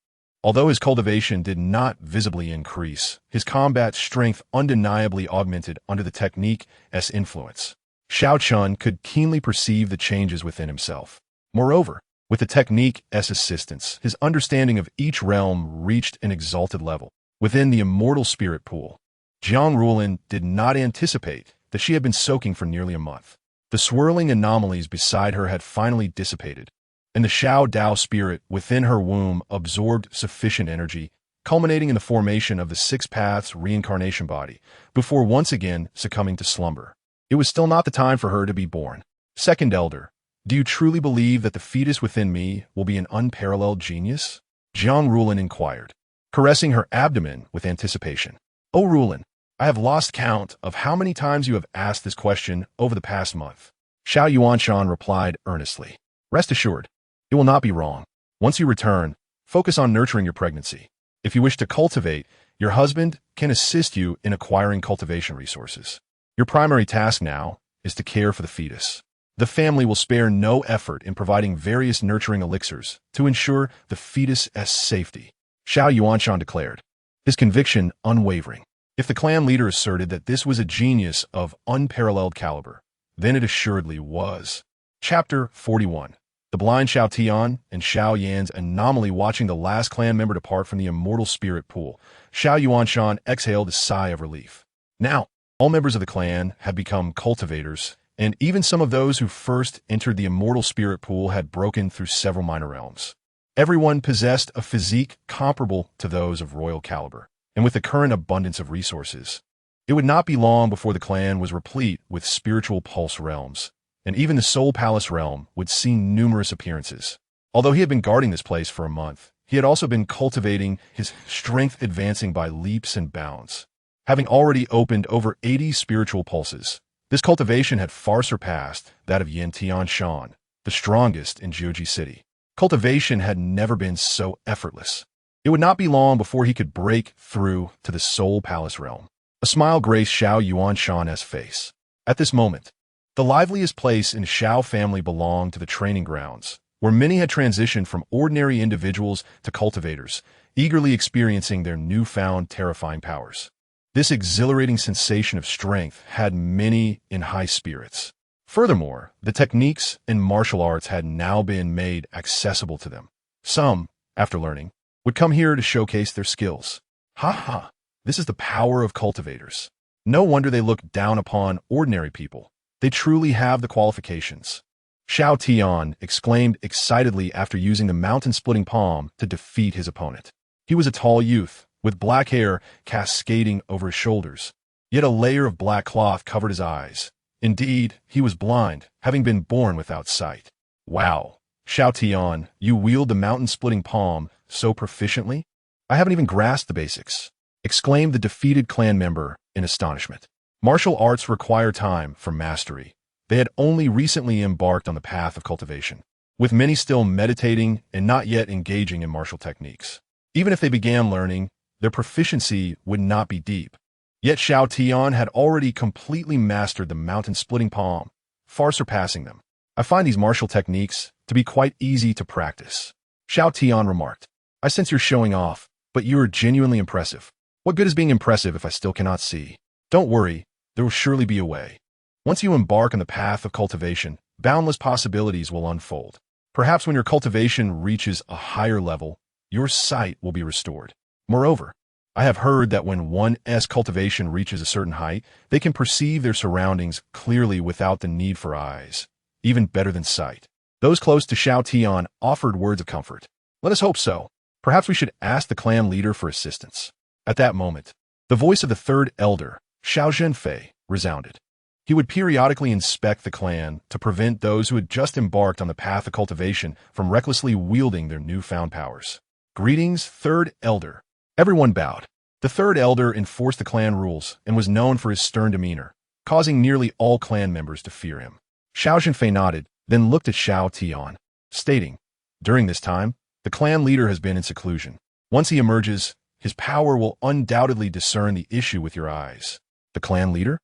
Although his cultivation did not visibly increase, his combat strength undeniably augmented under the technique's influence. Xiao Chen could keenly perceive the changes within himself. Moreover, with the technique's assistance, his understanding of each realm reached an exalted level. Within the immortal spirit pool, Jiang Rulin did not anticipate that she had been soaking for nearly a month. The swirling anomalies beside her had finally dissipated, and the Xiao Dao spirit within her womb absorbed sufficient energy, culminating in the formation of the Six Paths reincarnation body, before once again succumbing to slumber. It was still not the time for her to be born. Second Elder, do you truly believe that the fetus within me will be an unparalleled genius? Jiang Rulin inquired, caressing her abdomen with anticipation. Oh Rulin, I have lost count of how many times you have asked this question over the past month. Xiao Yuanshan replied earnestly. Rest assured, it will not be wrong. Once you return, focus on nurturing your pregnancy. If you wish to cultivate, your husband can assist you in acquiring cultivation resources. Your primary task now is to care for the fetus. The family will spare no effort in providing various nurturing elixirs to ensure the fetus's safety. Xiao Yuanshan declared, his conviction unwavering. If the clan leader asserted that this was a genius of unparalleled caliber, then it assuredly was. Chapter 41. The blind Xiao Tian and Xiao Yan's anomaly watching the last clan member depart from the immortal spirit pool. Xiao Yuanshan exhaled a sigh of relief. Now, all members of the clan had become cultivators, and even some of those who first entered the immortal spirit pool had broken through several minor realms. Everyone possessed a physique comparable to those of royal caliber, and with the current abundance of resources, it would not be long before the clan was replete with spiritual pulse realms, and even the Soul Palace realm would see numerous appearances. Although he had been guarding this place for a month, he had also been cultivating his strength, advancing by leaps and bounds. Having already opened over 80 spiritual pulses, this cultivation had far surpassed that of Yin Tianshan, the strongest in Jiuji City. Cultivation had never been so effortless. It would not be long before he could break through to the Soul Palace realm. A smile graced Xiao Yuanshan's face. At this moment, the liveliest place in Xiao family belonged to the training grounds, where many had transitioned from ordinary individuals to cultivators, eagerly experiencing their newfound terrifying powers. This exhilarating sensation of strength had many in high spirits. Furthermore, the techniques and martial arts had now been made accessible to them. Some, after learning, would come here to showcase their skills. Ha ha! This is the power of cultivators. No wonder they look down upon ordinary people. They truly have the qualifications. Xiao Tian exclaimed excitedly after using the mountain-splitting palm to defeat his opponent. He was a tall youth, with black hair cascading over his shoulders, yet a layer of black cloth covered his eyes. Indeed, he was blind, having been born without sight. Wow, Xiao Tian, you wield the mountain-splitting palm so proficiently? I haven't even grasped the basics, exclaimed the defeated clan member in astonishment. Martial arts require time for mastery. They had only recently embarked on the path of cultivation, with many still meditating and not yet engaging in martial techniques. Even if they began learning, their proficiency would not be deep. Yet Xiao Tian had already completely mastered the mountain-splitting palm, far surpassing them. I find these martial techniques to be quite easy to practice. Xiao Tian remarked, I sense you're showing off, but you are genuinely impressive. What good is being impressive if I still cannot see? Don't worry, there will surely be a way. Once you embark on the path of cultivation, boundless possibilities will unfold. Perhaps when your cultivation reaches a higher level, your sight will be restored. Moreover, I have heard that when one's cultivation reaches a certain height, they can perceive their surroundings clearly without the need for eyes, even better than sight. Those close to Xiao Tian offered words of comfort. Let us hope so. Perhaps we should ask the clan leader for assistance. At that moment, the voice of the third elder, Xiao Zhenfei, resounded. He would periodically inspect the clan to prevent those who had just embarked on the path of cultivation from recklessly wielding their newfound powers. Greetings, third elder. Everyone bowed. The third elder enforced the clan rules and was known for his stern demeanor, causing nearly all clan members to fear him. Xiao Zhenfei nodded, then looked at Xiao Tian, stating, during this time, the clan leader has been in seclusion. Once he emerges, his power will undoubtedly discern the issue with your eyes. The clan leader?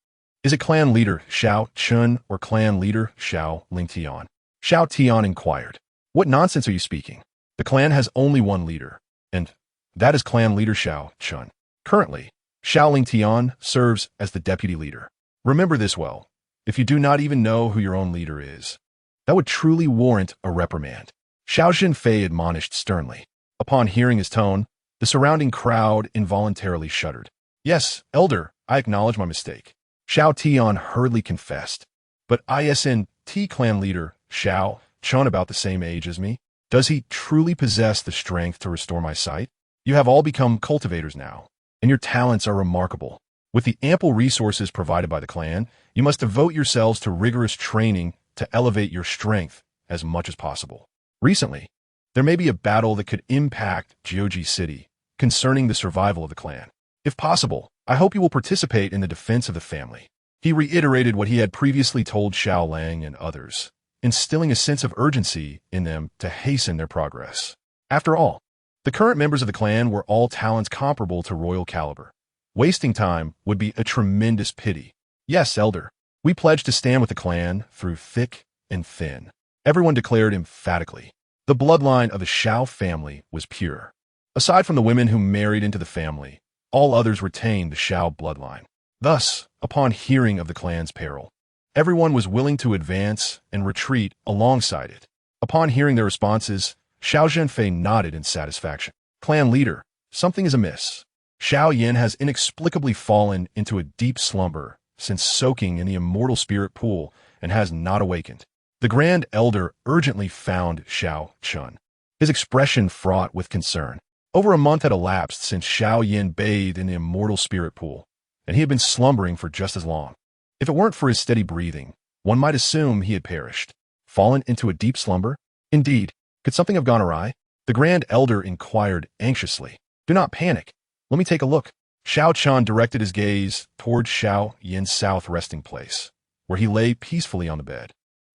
Is it clan leader Xiao Chen or clan leader Xiao Lingtian? Xiao Tian inquired. What nonsense are you speaking? The clan has only one leader, and That is clan leader Xiao Chen. Currently, Xiao Ling Tian serves as the deputy leader. Remember this well. If you do not even know who your own leader is, that would truly warrant a reprimand. Xiao Zhenfei admonished sternly. Upon hearing his tone, the surrounding crowd involuntarily shuddered. Yes, elder, I acknowledge my mistake. Xiao Tian hurriedly confessed. But ISNT clan leader, Xiao Chen, about the same age as me, does he truly possess the strength to restore my sight? You have all become cultivators now, and your talents are remarkable. With the ample resources provided by the clan, you must devote yourselves to rigorous training to elevate your strength as much as possible. Recently, there may be a battle that could impact Jiuji City concerning the survival of the clan. If possible, I hope you will participate in the defense of the family. He reiterated what he had previously told Xiao Lang and others, instilling a sense of urgency in them to hasten their progress. After all, the current members of the clan were all talents comparable to royal caliber. Wasting time would be a tremendous pity. Yes, elder, we pledge to stand with the clan through thick and thin. Everyone declared emphatically. The bloodline of the Xiao family was pure. Aside from the women who married into the family, all others retained the Xiao bloodline. Thus, upon hearing of the clan's peril, everyone was willing to advance and retreat alongside it. Upon hearing their responses, Xiao Zhenfei nodded in satisfaction. Clan leader, something is amiss. Xiao Yin has inexplicably fallen into a deep slumber since soaking in the immortal spirit pool and has not awakened. The Grand Elder urgently found Xiao Chen, his expression fraught with concern. Over a month had elapsed since Xiao Yin bathed in the immortal spirit pool, and he had been slumbering for just as long. If it weren't for his steady breathing, one might assume he had perished. Fallen into a deep slumber? Indeed. Could something have gone awry? The Grand Elder inquired anxiously. Do not panic. Let me take a look. Xiao Chen directed his gaze toward Xiao Yin's south resting place, where he lay peacefully on the bed.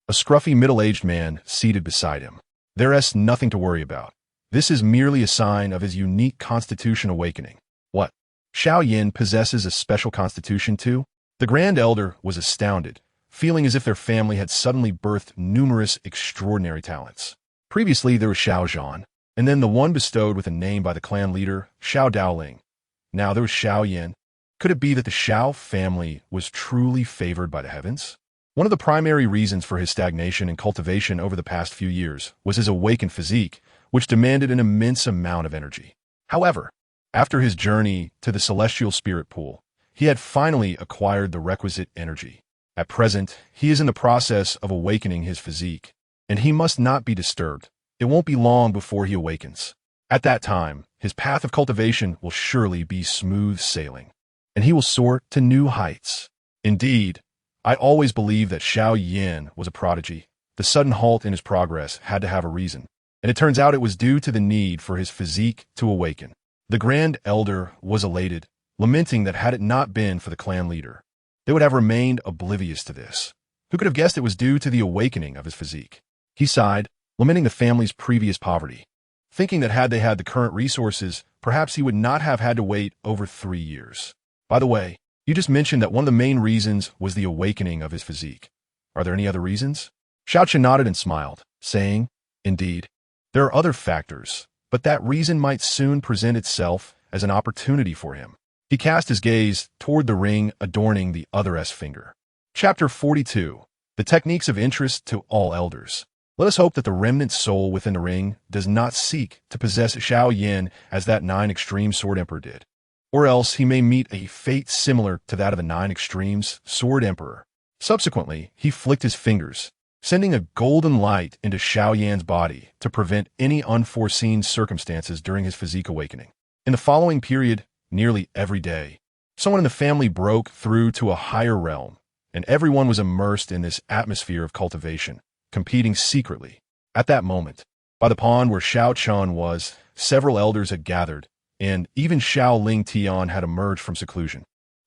A scruffy middle-aged man seated beside him. There's nothing to worry about. This is merely a sign of his unique constitution awakening. What? Xiao Yin possesses a special constitution too? The Grand Elder was astounded, feeling as if their family had suddenly birthed numerous extraordinary talents. Previously, there was Xiao Zhan, and then the one bestowed with a name by the clan leader, Xiao Daoling. Now there was Xiao Yin. Could it be that the Xiao family was truly favored by the heavens? One of the primary reasons for his stagnation and cultivation over the past few years was his awakened physique, which demanded an immense amount of energy. However, after his journey to the celestial spirit pool, he had finally acquired the requisite energy. At present, he is in the process of awakening his physique, and he must not be disturbed. It won't be long before he awakens. At that time, his path of cultivation will surely be smooth sailing, and he will soar to new heights. Indeed, I always believed that Xiao Yin was a prodigy. The sudden halt in his progress had to have a reason, and it turns out it was due to the need for his physique to awaken. The Grand Elder was elated, lamenting that had it not been for the clan leader, they would have remained oblivious to this. Who could have guessed it was due to the awakening of his physique? He sighed, lamenting the family's previous poverty, thinking that had they had the current resources, perhaps he would not have had to wait over 3 years. By the way, you just mentioned that one of the main reasons was the awakening of his physique. Are there any other reasons? Xiao Chen nodded and smiled, saying, Indeed, there are other factors, but that reason might soon present itself as an opportunity for him. He cast his gaze toward the ring adorning the other S finger. Chapter 42. The Techniques of Interest to All Elders. Let us hope that the remnant soul within the ring does not seek to possess Xiao Yin as that 9 Extreme Sword Emperor did, or else he may meet a fate similar to that of the 9 Extremes Sword Emperor. Subsequently, he flicked his fingers, sending a golden light into Xiao Yan's body to prevent any unforeseen circumstances during his physique awakening. In the following period, nearly every day, someone in the family broke through to a higher realm, and everyone was immersed in this atmosphere of cultivation, competing secretly. At that moment, by the pond where Xiao Chen was, several elders had gathered, and even Xiao Ling Tian had emerged from seclusion.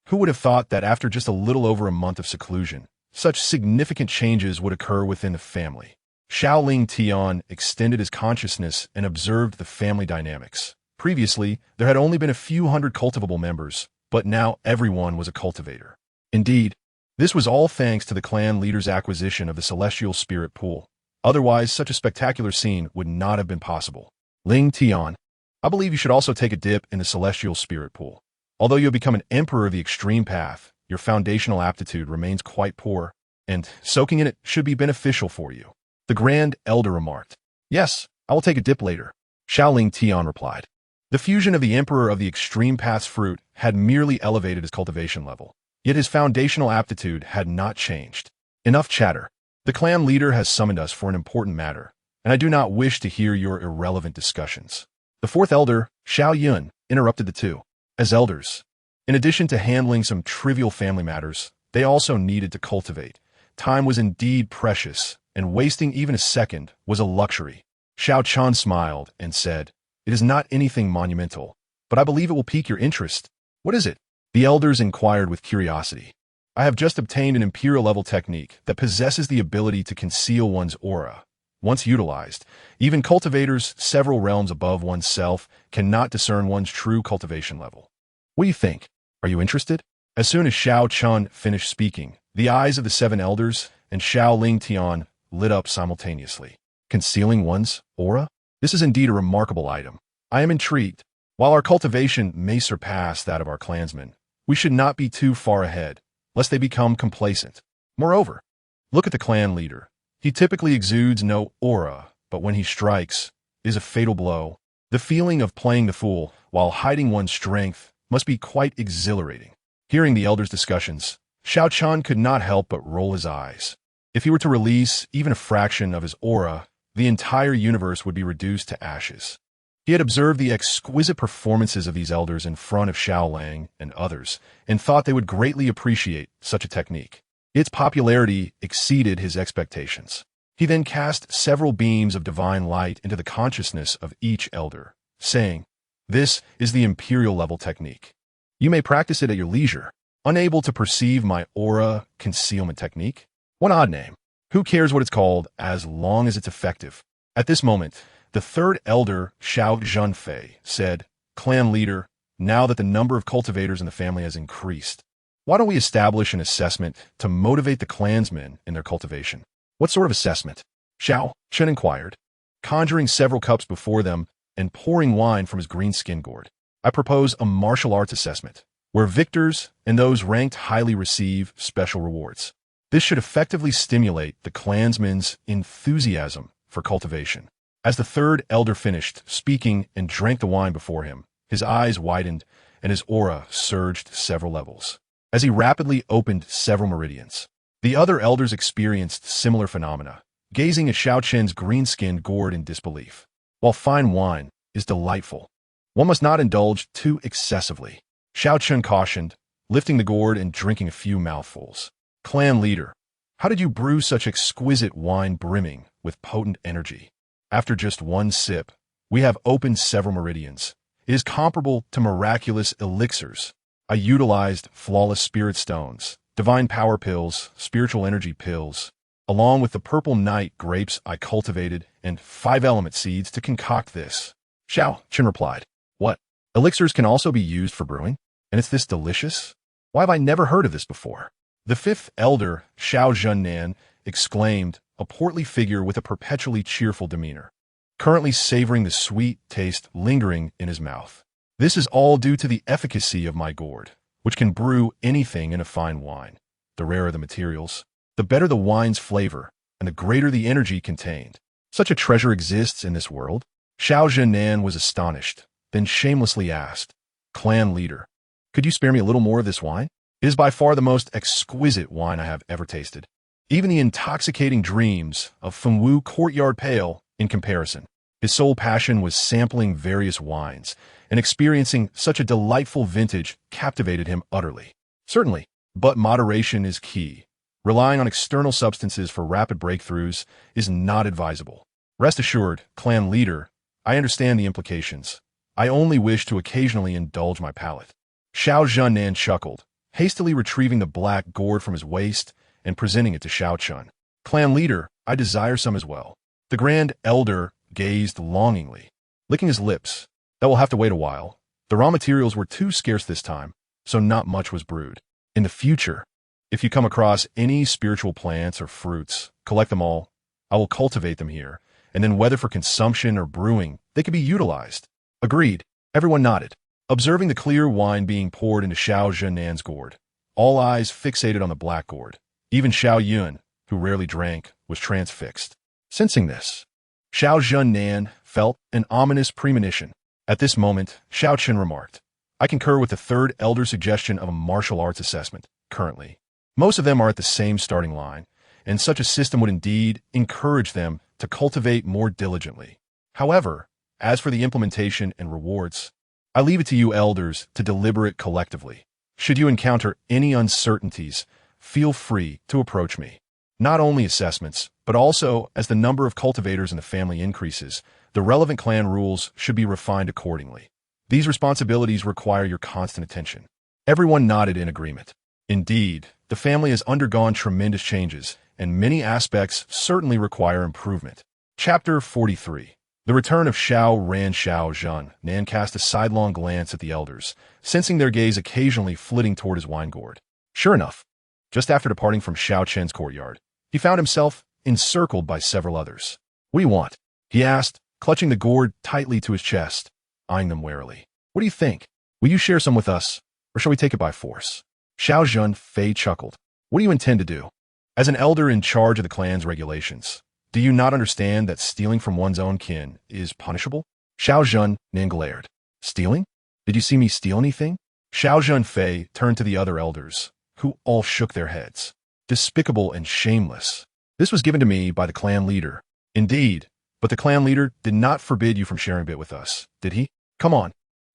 Who would have thought that after just a little over a month of seclusion, such significant changes would occur within the family? Xiao Ling Tian extended his consciousness and observed the family dynamics. Previously, there had only been a few hundred cultivable members, but now everyone was a cultivator. Indeed, this was all thanks to the clan leader's acquisition of the celestial spirit pool. Otherwise, such a spectacular scene would not have been possible. Ling Tian, I believe you should also take a dip in the celestial spirit pool. Although you have become an emperor of the extreme path, your foundational aptitude remains quite poor, and soaking in it should be beneficial for you. The Grand Elder remarked. Yes, I will take a dip later, Xiao Tian replied. The fusion of the emperor of the extreme path's fruit had merely elevated his cultivation level, yet his foundational aptitude had not changed. Enough chatter. The clan leader has summoned us for an important matter, and I do not wish to hear your irrelevant discussions. The fourth elder, Xiao Yun, interrupted the two. As elders, in addition to handling some trivial family matters, they also needed to cultivate. Time was indeed precious, and wasting even a second was a luxury. Xiao Chen smiled and said, "It is not anything monumental, but I believe it will pique your interest." "What is it?" The elders inquired with curiosity. "I have just obtained an imperial-level technique that possesses the ability to conceal one's aura. Once utilized, even cultivators several realms above oneself cannot discern one's true cultivation level." "What do you think? Are you interested?" As soon as Xiao Chen finished speaking, the eyes of the seven elders and Xiao Tian lit up simultaneously. Concealing one's aura? This is indeed a remarkable item. I am intrigued. While our cultivation may surpass that of our clansmen, we should not be too far ahead, lest they become complacent. Moreover, look at the clan leader. He typically exudes no aura, but when he strikes, is a fatal blow. The feeling of playing the fool while hiding one's strength must be quite exhilarating. Hearing the elders' discussions, Xiao Chen could not help but roll his eyes. If he were to release even a fraction of his aura, the entire universe would be reduced to ashes. He had observed the exquisite performances of these elders in front of Xiao Lang and others, and thought they would greatly appreciate such a technique. Its popularity exceeded his expectations. He then cast several beams of divine light into the consciousness of each elder, saying, "This is the imperial-level technique. You may practice it at your leisure." Unable to perceive my aura concealment technique? One odd name. Who cares what it's called as long as it's effective? At this moment, the third elder, Xiao Zhenfei, said, "Clan leader, now that the number of cultivators in the family has increased, why don't we establish an assessment to motivate the clansmen in their cultivation?" "What sort of assessment?" Xiao Chen inquired, conjuring several cups before them and pouring wine from his green skin gourd. "I propose a martial arts assessment, where victors and those ranked highly receive special rewards. This should effectively stimulate the clansmen's enthusiasm for cultivation." As the third elder finished speaking and drank the wine before him, his eyes widened and his aura surged several levels. As he rapidly opened several meridians, the other elders experienced similar phenomena, gazing at Xiao Chen's green-skinned gourd in disbelief. While fine wine is delightful, one must not indulge too excessively, Xiao Chen cautioned, lifting the gourd and drinking a few mouthfuls. "Clan leader, how did you brew such exquisite wine brimming with potent energy?" "After just one sip, we have opened several meridians. It is comparable to miraculous elixirs. I utilized flawless spirit stones, divine power pills, spiritual energy pills, along with the purple night grapes I cultivated, and 5-element seeds to concoct this." Xiao Chen replied, "What? Elixirs can also be used for brewing? And it's this delicious? Why have I never heard of this before?" The fifth elder, Xiao Zhennan, exclaimed, a portly figure with a perpetually cheerful demeanor, currently savoring the sweet taste lingering in his mouth. "This is all due to the efficacy of my gourd, which can brew anything in a fine wine. The rarer the materials, the better the wine's flavor, and the greater the energy contained. Such a treasure exists in this world?" Xiao Zhennan was astonished, then shamelessly asked, "Clan leader, could you spare me a little more of this wine? It is by far the most exquisite wine I have ever tasted. Even the intoxicating dreams of Fengwu Courtyard pale in comparison." His sole passion was sampling various wines, and experiencing such a delightful vintage captivated him utterly. "Certainly, but moderation is key. Relying on external substances for rapid breakthroughs is not advisable. Rest assured, clan leader, I understand the implications. I only wish to occasionally indulge my palate." Xiao Zhennan chuckled, hastily retrieving the black gourd from his waist and presenting it to Xiao Chen. "Clan leader, I desire some as well." The grand elder gazed longingly, licking his lips. "That will have to wait a while. The raw materials were too scarce this time, so not much was brewed. In the future, if you come across any spiritual plants or fruits, collect them all. I will cultivate them here, and then whether for consumption or brewing, they can be utilized." Agreed. Everyone nodded, observing the clear wine being poured into Xiao Zhennan's gourd. All eyes fixated on the black gourd. Even Xiao Yun, who rarely drank, was transfixed. Sensing this, Xiao Zhennan felt an ominous premonition. At this moment, Xiao Chen remarked, I concur with the third elder suggestion of a martial arts assessment, currently. Most of them are at the same starting line, and such a system would indeed encourage them to cultivate more diligently. However, as for the implementation and rewards, I leave it to you elders to deliberate collectively. Should you encounter any uncertainties, feel free to approach me. Not only assessments, but also as the number of cultivators in the family increases, the relevant clan rules should be refined accordingly. These responsibilities require your constant attention. Everyone nodded in agreement. Indeed, the family has undergone tremendous changes, and many aspects certainly require improvement. Chapter 43. The return of Xiao Zhen. Nan cast a sidelong glance at the elders, sensing their gaze occasionally flitting toward his wine gourd. Sure enough, just after departing from Xiao Chen's courtyard, he found himself encircled by several others. What do you want? He asked, clutching the gourd tightly to his chest, eyeing them warily. What do you think? Will you share some with us, or shall we take it by force? Xiao Zhenfei chuckled. What do you intend to do? As an elder in charge of the clan's regulations, do you not understand that stealing from one's own kin is punishable? Xiao Zhennan glared. Stealing? Did you see me steal anything? Xiao Zhenfei turned to the other elders, who all shook their heads. Despicable and shameless. This was given to me by the clan leader. Indeed, but the clan leader did not forbid you from sharing a bit with us, did he? Come on.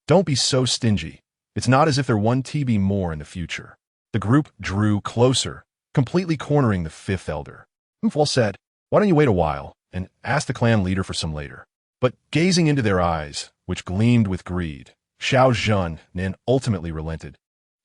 Don't be so stingy. It's not as if there won't be more in the future. The group drew closer, completely cornering the fifth elder. Well said. Why don't you wait a while and ask the clan leader for some later? But gazing into their eyes, which gleamed with greed, Xiao Zhennan ultimately relented,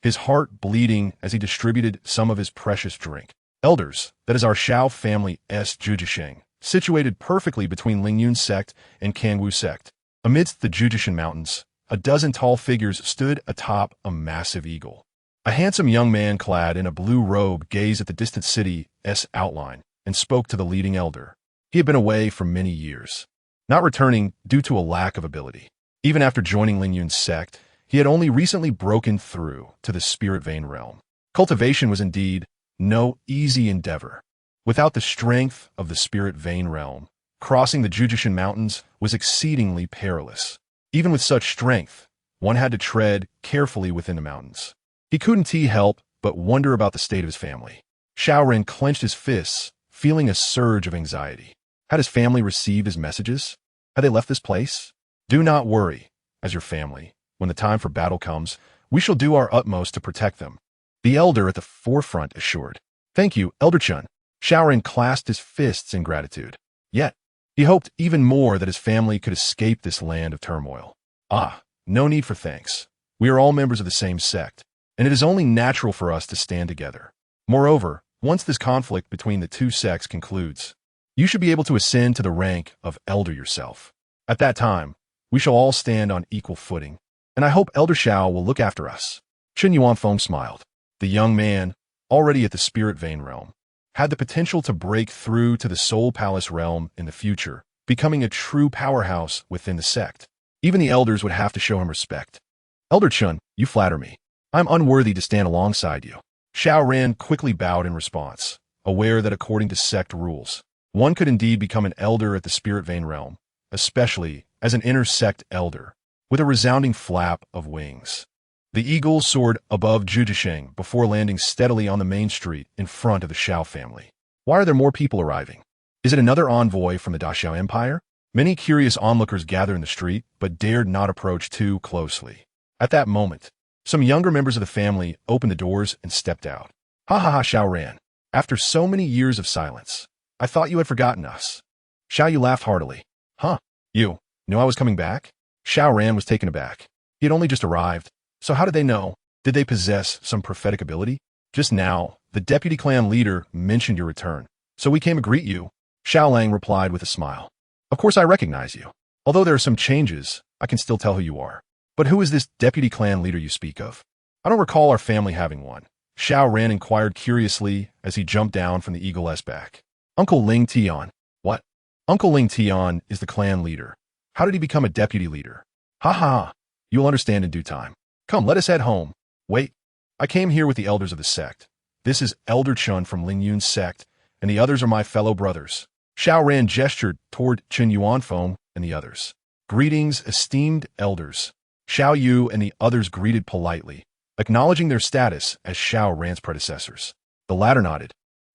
his heart bleeding as he distributed some of his precious drink. Elders, that is our Xiao family's Jujisheng, situated perfectly between Lingyun sect and Kangwu sect. Amidst the Jujishan mountains, a dozen tall figures stood atop a massive eagle. A handsome young man clad in a blue robe gazed at the distant city's outline and spoke to the leading elder. He had been away for many years, not returning due to a lack of ability. Even after joining Lingyun's sect, he had only recently broken through to the spirit vein realm. Cultivation was indeed no easy endeavor. Without the strength of the spirit vein realm, crossing the Jujishan mountains was exceedingly perilous. Even with such strength, one had to tread carefully within the mountains. He couldn't help but wonder about the state of his family. Xiaoren clenched his fists, feeling a surge of anxiety. Had his family received his messages? Had they left this place? Do not worry, as your family. When the time for battle comes, we shall do our utmost to protect them. The elder at the forefront assured. Thank you, Elder Chun. Xiaoren clasped his fists in gratitude. Yet, he hoped even more that his family could escape this land of turmoil. No need for thanks. We are all members of the same sect, and it is only natural for us to stand together. Moreover, once this conflict between the two sects concludes, you should be able to ascend to the rank of elder yourself. At that time, we shall all stand on equal footing, and I hope Elder Xiao will look after us. Chen Yuanfeng smiled. The young man, already at the spirit vein realm, had the potential to break through to the soul palace realm in the future, becoming a true powerhouse within the sect. Even the elders would have to show him respect. Elder Chun, you flatter me. I'm unworthy to stand alongside you. Xiao Ran quickly bowed in response, aware that according to sect rules, one could indeed become an elder at the spirit vein realm, especially as an inter-sect elder, with a resounding flap of wings. The eagle soared above Jujisheng before landing steadily on the main street in front of the Xiao family. Why are there more people arriving? Is it another envoy from the Daxiao Empire? Many curious onlookers gathered in the street, but dared not approach too closely. At that moment, some younger members of the family opened the doors and stepped out. Ha ha ha, Xiao Ran. After so many years of silence, I thought you had forgotten us. Xiao Yu laughed heartily. Huh? You knew I was coming back? Xiao Ran was taken aback. He had only just arrived. So how did they know? Did they possess some prophetic ability? Just now, the deputy clan leader mentioned your return, so we came to greet you. Xiao Lang replied with a smile. Of course I recognize you. Although there are some changes, I can still tell who you are. But who is this deputy clan leader you speak of? I don't recall our family having one. Xiao Ran inquired curiously as he jumped down from the eagle's back. Uncle Ling Tian. What? Uncle Ling Tian is the clan leader. How did he become a deputy leader? Ha ha, you'll understand in due time. Come, let us head home. Wait, I came here with the elders of the sect. This is Elder Chun from Ling Yun's sect, and the others are my fellow brothers. Xiao Ran gestured toward Chen Yuanfeng and the others. Greetings, esteemed elders. Xiao Yu and the others greeted politely, acknowledging their status as Xiao Ran's predecessors. The latter nodded,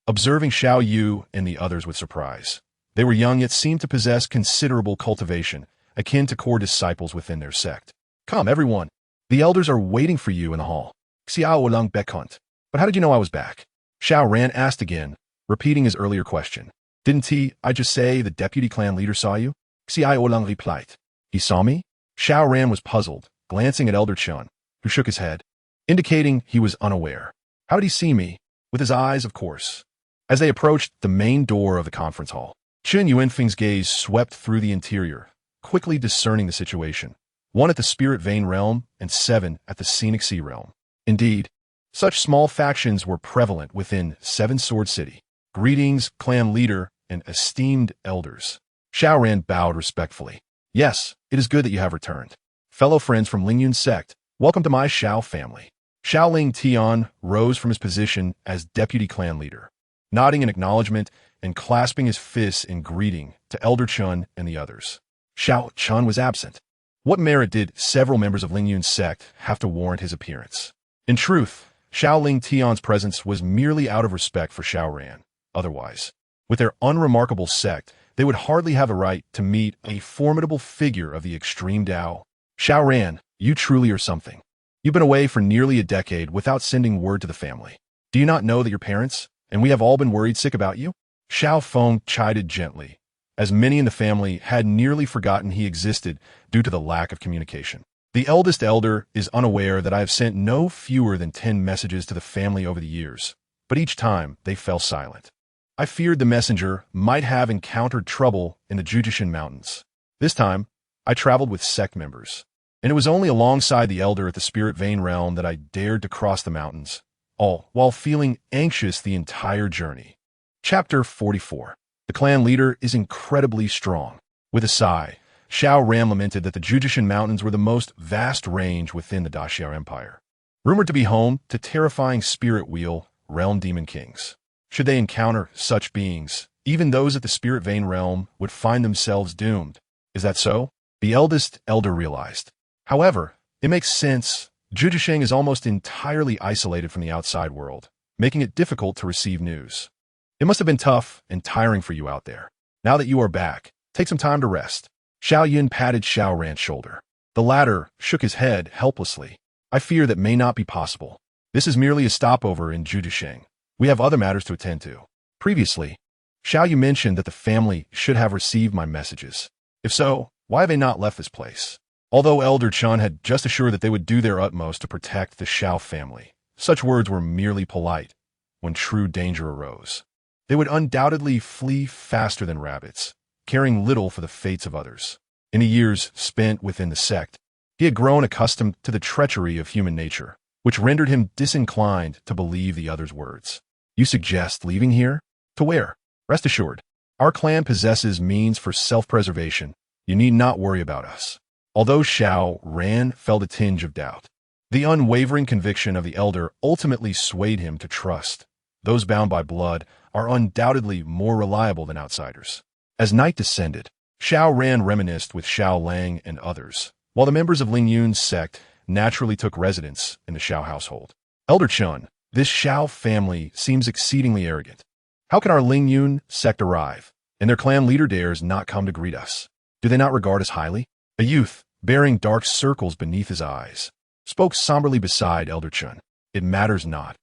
observing Xiao Yu and the others with surprise. They were young yet seemed to possess considerable cultivation, akin to core disciples within their sect. Come, everyone. The elders are waiting for you in the hall. Xiao Lang beckoned. But how did you know I was back? Xiao Ran asked again, repeating his earlier question. Didn't I just say the deputy clan leader saw you? Xiao Lang replied. He saw me? Xiao Ran was puzzled, glancing at Elder Chun, who shook his head, indicating he was unaware. How did he see me? With his eyes, of course. As they approached the main door of the conference hall, Chen Yuanfeng's gaze swept through the interior, quickly discerning the situation. 1 at the spirit vein realm and 7 at the scenic sea realm. Indeed, such small factions were prevalent within Seven Sword City. Greetings, clan leader and esteemed elders. Xiao Ran bowed respectfully. Yes, it is good that you have returned. Fellow friends from Ling Yun's sect, welcome to my Xiao family. Xiao Ling Tian rose from his position as deputy clan leader, nodding in acknowledgement and clasping his fists in greeting to Elder Chun and the others. Xiao Chen was absent. What merit did several members of Ling Yun's sect have to warrant his appearance? In truth, Xiao Ling Tian's presence was merely out of respect for Xiao Ran. Otherwise, with their unremarkable sect, they would hardly have a right to meet a formidable figure of the extreme Tao. Xiao Ran, you truly are something. You've been away for nearly a decade without sending word to the family. Do you not know that your parents, and we have all been worried sick about you? Xiao Feng chided gently, as many in the family had nearly forgotten he existed due to the lack of communication. The eldest elder is unaware that I have sent no fewer than 10 messages to the family over the years, but each time they fell silent. I feared the messenger might have encountered trouble in the Jujishan Mountains. This time, I traveled with sect members, and it was only alongside the elder at the spirit vein realm that I dared to cross the mountains, all while feeling anxious the entire journey. Chapter 44. The clan leader is incredibly strong. With a sigh, Xiao Ran lamented that the Jujishan Mountains were the most vast range within the Daxiao Empire, rumored to be home to terrifying spirit wheel realm demon kings. Should they encounter such beings, even those at the spirit vein realm would find themselves doomed. Is that so? The eldest elder realized. However, it makes sense. Jujishang is almost entirely isolated from the outside world, making it difficult to receive news. It must have been tough and tiring for you out there. Now that you are back, take some time to rest. Xiao Yun patted Xiao Ran's shoulder. The latter shook his head helplessly. I fear that may not be possible. This is merely a stopover in Jujishang. We have other matters to attend to. Previously, Xiao Yu mentioned that the family should have received my messages. If so, why have they not left this place? Although Elder Chun had just assured that they would do their utmost to protect the Xiao family, such words were merely polite when true danger arose. They would undoubtedly flee faster than rabbits, caring little for the fates of others. In the years spent within the sect, he had grown accustomed to the treachery of human nature, which rendered him disinclined to believe the others' words. You suggest leaving here? To where? Rest assured, our clan possesses means for self-preservation. You need not worry about us. Although Xiao Ran felt a tinge of doubt, the unwavering conviction of the elder ultimately swayed him to trust. Those bound by blood are undoubtedly more reliable than outsiders. As night descended, Xiao Ran reminisced with Xiao Lang and others, while the members of Ling Yun's sect naturally took residence in the Xiao household. Elder Chun, this Xiao family seems exceedingly arrogant. How can our Ling Yun sect arrive, and their clan leader dares not come to greet us? Do they not regard us highly? A youth, bearing dark circles beneath his eyes, spoke somberly beside Elder Chun. It matters not.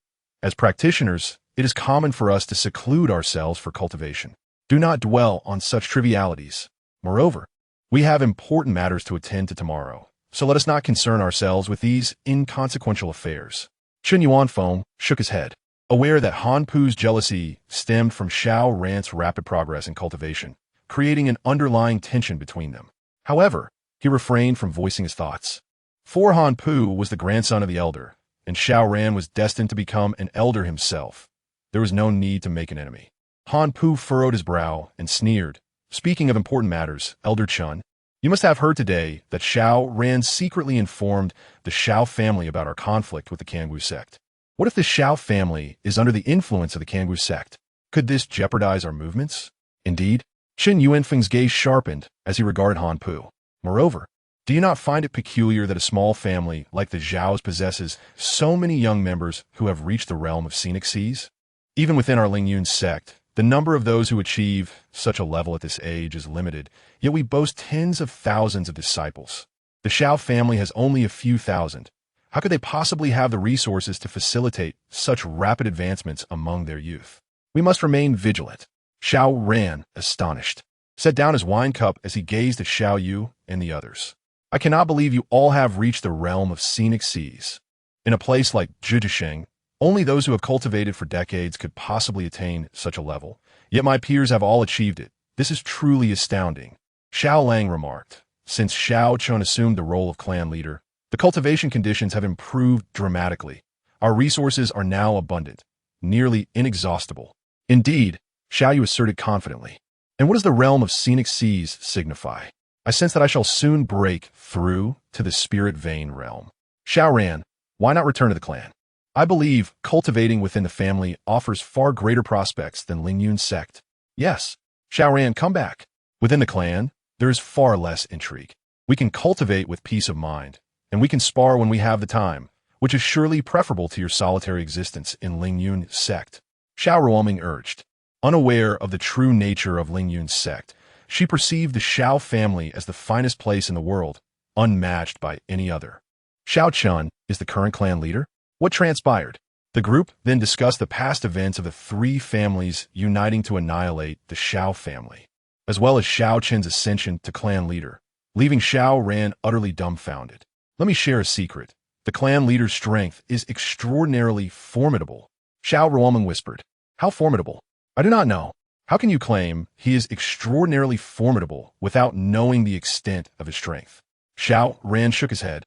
As practitioners, it is common for us to seclude ourselves for cultivation. Do not dwell on such trivialities. Moreover, we have important matters to attend to tomorrow, so let us not concern ourselves with these inconsequential affairs. Chen Yuanfeng shook his head, aware that Han Pu's jealousy stemmed from Xiao Ran's rapid progress in cultivation, creating an underlying tension between them. However, he refrained from voicing his thoughts. For Han Pu was the grandson of the elder, and Xiao Ran was destined to become an elder himself. There was no need to make an enemy. Han Pu furrowed his brow and sneered. Speaking of important matters, Elder Chun, You must have heard today that Xiao Ran secretly informed the Xiao family about our conflict with the Kangwu sect. What if the Xiao family is under the influence of the Kangwu sect? Could this jeopardize our movements? Indeed, Chen Yuanfeng's gaze sharpened as he regarded Han Pu. Moreover, do you not find it peculiar that a small family like the Zhao's possesses so many young members who have reached the realm of scenic seas? Even within our Lingyun sect, the number of those who achieve such a level at this age is limited, yet we boast tens of thousands of disciples. The Xiao family has only a few thousand. How could they possibly have the resources to facilitate such rapid advancements among their youth? We must remain vigilant. Xiao Ran, astonished, set down his wine cup as he gazed at Xiao Yu and the others. I cannot believe you all have reached the realm of scenic seas. In a place like Zhuzhisheng, only those who have cultivated for decades could possibly attain such a level, yet my peers have all achieved it. This is truly astounding. Xiao Lang remarked. Since Xiao Chen assumed the role of clan leader, the cultivation conditions have improved dramatically. Our resources are now abundant, nearly inexhaustible. Indeed, Xiao Yu asserted confidently. And what does the realm of scenic seas signify? I sense that I shall soon break through to the spirit vein realm. Xiao Ran, why not return to the clan? I believe cultivating within the family offers far greater prospects than Lingyun sect. Yes, Xiao Ran, come back. Within the clan, there is far less intrigue. We can cultivate with peace of mind, and we can spar when we have the time, which is surely preferable to your solitary existence in Lingyun sect. Xiao Ruoming urged. Unaware of the true nature of Lingyun sect, she perceived the Xiao family as the finest place in the world, unmatched by any other. Xiao Chen is the current clan leader. What transpired? The group then discussed the past events of the three families uniting to annihilate the Xiao family, as well as Xiao Chen's ascension to clan leader, leaving Xiao Ran utterly dumbfounded. Let me share a secret. The clan leader's strength is extraordinarily formidable. Xiao Ruoming whispered. How formidable? I do not know. How can you claim he is extraordinarily formidable without knowing the extent of his strength? Xiao Ran shook his head,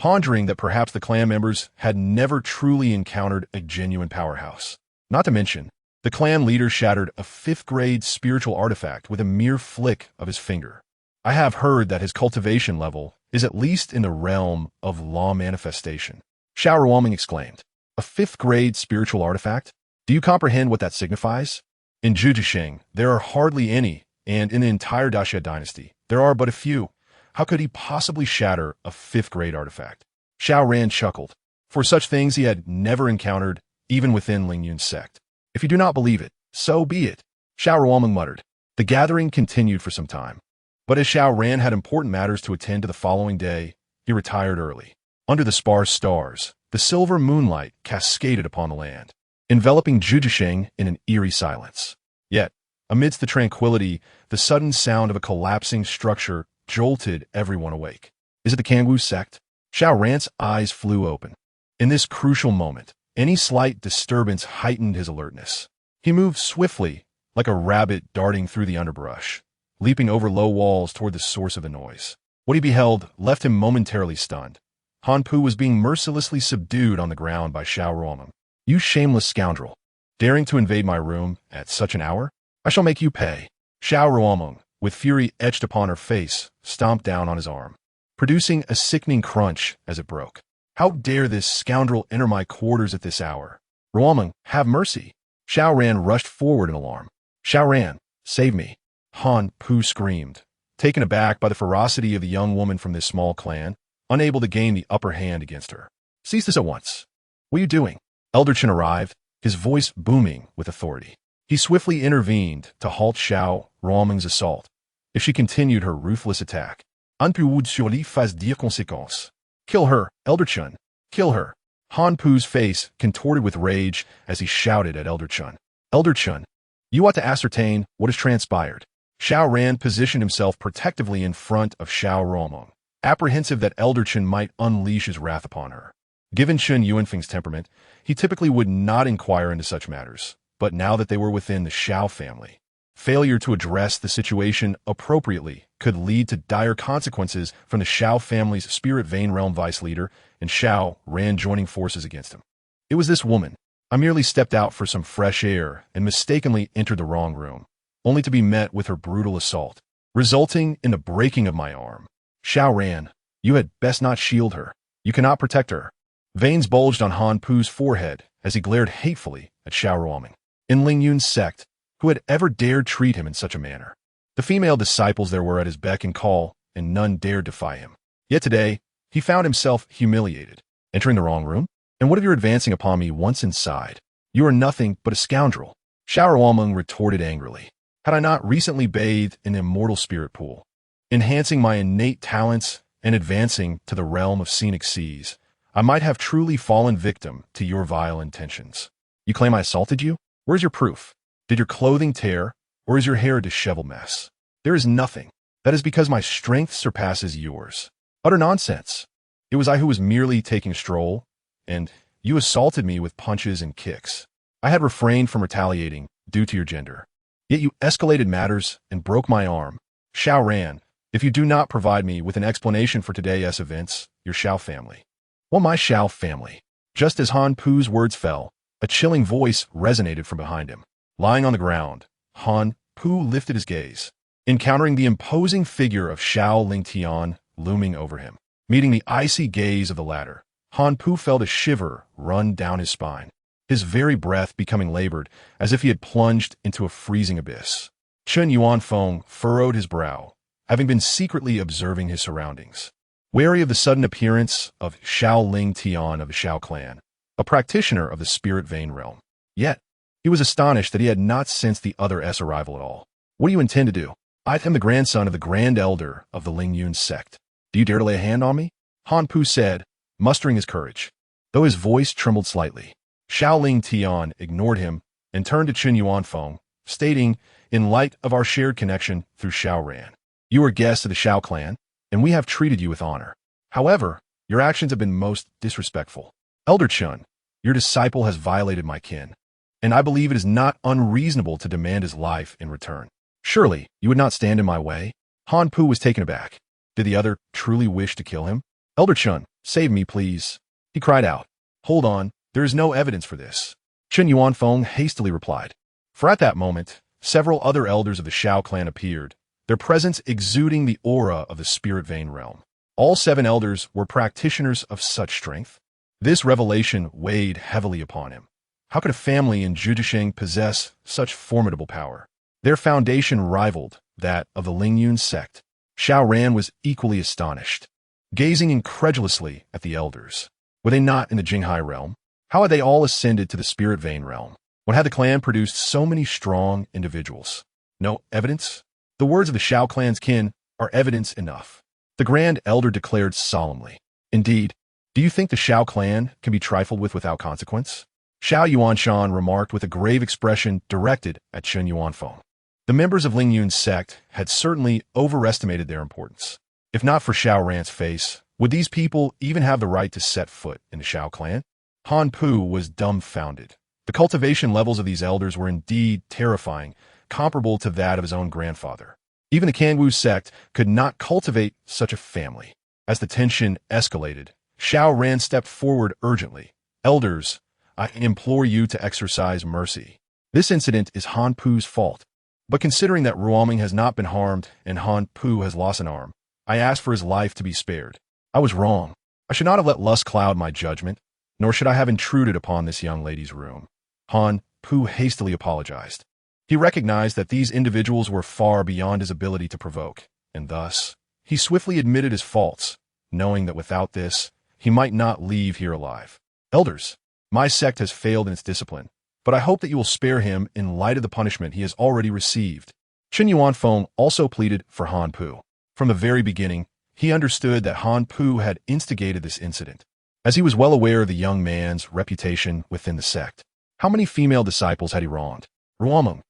pondering that perhaps the clan members had never truly encountered a genuine powerhouse. Not to mention, the clan leader shattered a 5th-grade spiritual artifact with a mere flick of his finger. I have heard that his cultivation level is at least in the realm of law manifestation. Xiao Ruoming exclaimed. A 5th-grade spiritual artifact? Do you comprehend what that signifies? In Zhuzhisheng, there are hardly any, and in the entire Daxia dynasty, there are but a few. How could he possibly shatter a 5th-grade artifact? Xiao Ran chuckled. For such things he had never encountered, even within Lingyun sect. If you do not believe it, so be it. Xiao Ruoming muttered. The gathering continued for some time. But as Xiao Ran had important matters to attend to the following day, he retired early. Under the sparse stars, the silver moonlight cascaded upon the land, enveloping Zhuzhisheng in an eerie silence. Yet, amidst the tranquility, the sudden sound of a collapsing structure jolted everyone awake. Is it the Kangwu sect? Xiao Ran's eyes flew open. In this crucial moment, any slight disturbance heightened his alertness. He moved swiftly, like a rabbit darting through the underbrush, leaping over low walls toward the source of the noise. What he beheld left him momentarily stunned. Han Pu was being mercilessly subdued on the ground by Xiao Ruoming. You shameless scoundrel, daring to invade my room at such an hour? I shall make you pay. Xiao Ruoming, with fury etched upon her face, stomped down on his arm, producing a sickening crunch as it broke. How dare this scoundrel enter my quarters at this hour? Ruoming, have mercy. Xiao Ran rushed forward in alarm. Xiao Ran, save me. Han Pu screamed, taken aback by the ferocity of the young woman from this small clan, unable to gain the upper hand against her. Cease this at once. What are you doing? Elder Chen arrived, his voice booming with authority. He swiftly intervened to halt Xiao Ruoming's assault. If she continued her ruthless attack, on peut would surely faire dire conséquences. Kill her, Elder Chen. Kill her. Han Pu's face contorted with rage as he shouted at Elder Chen. Elder Chen, you ought to ascertain what has transpired. Xiao Ran positioned himself protectively in front of Xiao Ruoming, apprehensive that Elder Chen might unleash his wrath upon her. Given Chen Yuanfeng's temperament, he typically would not inquire into such matters, but now that they were within the Xiao family, failure to address the situation appropriately could lead to dire consequences from the Xiao family's spirit vein realm vice leader and Xiao Ran joining forces against him. It was this woman. I merely stepped out for some fresh air and mistakenly entered the wrong room, only to be met with her brutal assault. resulting in the breaking of my arm. Xiao ran. You had best not shield her. You cannot protect her. Veins bulged on Han Pu's forehead as he glared hatefully at Xiao Ruoming. In Ling Yun's sect, who had ever dared treat him in such a manner? The female disciples there were at his beck and call, and none dared defy him. Yet today, he found himself humiliated. Entering the wrong room? And what of your advancing upon me once inside? You are nothing but a scoundrel. Xiao Ruoming retorted angrily. Had I not recently bathed in the immortal spirit pool, enhancing my innate talents and advancing to the realm of scenic seas, I might have truly fallen victim to your vile intentions. You claim I assaulted you? Where's your proof? Did your clothing tear, or is your hair a disheveled mess? There is nothing. That is because my strength surpasses yours. Utter nonsense. It was I who was merely taking a stroll, and you assaulted me with punches and kicks. I had refrained from retaliating due to your gender. Yet you escalated matters and broke my arm. Xiao ran. If you do not provide me with an explanation for today's events, your Xiao family. Well, my Xiao family. Just as Han Pu's words fell, a chilling voice resonated from behind him. Lying on the ground, Han Pu lifted his gaze, encountering the imposing figure of Xiao Lingtian looming over him. Meeting the icy gaze of the latter, Han Pu felt a shiver run down his spine, his very breath becoming labored as if he had plunged into a freezing abyss. Chen Yuanfeng furrowed his brow, having been secretly observing his surroundings, wary of the sudden appearance of Xiao Lingtian of the Xiao clan, a practitioner of the spirit vein realm. Yet, he was astonished that he had not sensed the other S arrival at all. What do you intend to do? I am the grandson of the Grand Elder of the Ling Yun sect. Do you dare to lay a hand on me? Han Pu said, mustering his courage, though his voice trembled slightly. Xiao Lingtian ignored him and turned to Chen Yuanfeng, stating, in light of our shared connection through Xiao Ran, you are guests of the Xiao clan, and we have treated you with honor. However, your actions have been most disrespectful. Elder Chen, your disciple has violated my kin, and I believe it is not unreasonable to demand his life in return. Surely, you would not stand in my way? Han Pu was taken aback. Did the other truly wish to kill him? Elder Chen, save me, please. He cried out. Hold on, there is no evidence for this. Chen Yuanfeng hastily replied. For at that moment, several other elders of the Xiao clan appeared, their presence exuding the aura of the spirit vein realm. All 7 elders were practitioners of such strength. This revelation weighed heavily upon him. How could a family in Zhujiasheng possess such formidable power? Their foundation rivaled that of the Ling Yun sect. Xiao Ran was equally astonished, gazing incredulously at the elders. Were they not in the Jinghai realm? How had they all ascended to the spirit vein realm? When had the clan produced so many strong individuals? No evidence? The words of the Xiao clan's kin are evidence enough. The Grand Elder declared solemnly. Indeed, do you think the Xiao clan can be trifled with without consequence? Xiao Yuanshan remarked with a grave expression directed at Chen Yuanfeng. The members of Ling Yun's sect had certainly overestimated their importance. If not for Xiao Ran's face, would these people even have the right to set foot in the Xiao clan? Han Pu was dumbfounded. The cultivation levels of these elders were indeed terrifying, comparable to that of his own grandfather. Even the Kangwu sect could not cultivate such a family. As the tension escalated, Xiao Ran stepped forward urgently. Elders, I implore you to exercise mercy. This incident is Han Pu's fault. But considering that Ruoming has not been harmed and Han Pu has lost an arm, I ask for his life to be spared. I was wrong. I should not have let lust cloud my judgment, nor should I have intruded upon this young lady's room. Han Pu hastily apologized. He recognized that these individuals were far beyond his ability to provoke, and thus, he swiftly admitted his faults, knowing that without this, he might not leave here alive. Elders, my sect has failed in its discipline, but I hope that you will spare him in light of the punishment he has already received. Chen Yuanfeng also pleaded for Han Pu. From the very beginning, he understood that Han Pu had instigated this incident, as he was well aware of the young man's reputation within the sect. How many female disciples had he wronged? Ruoming,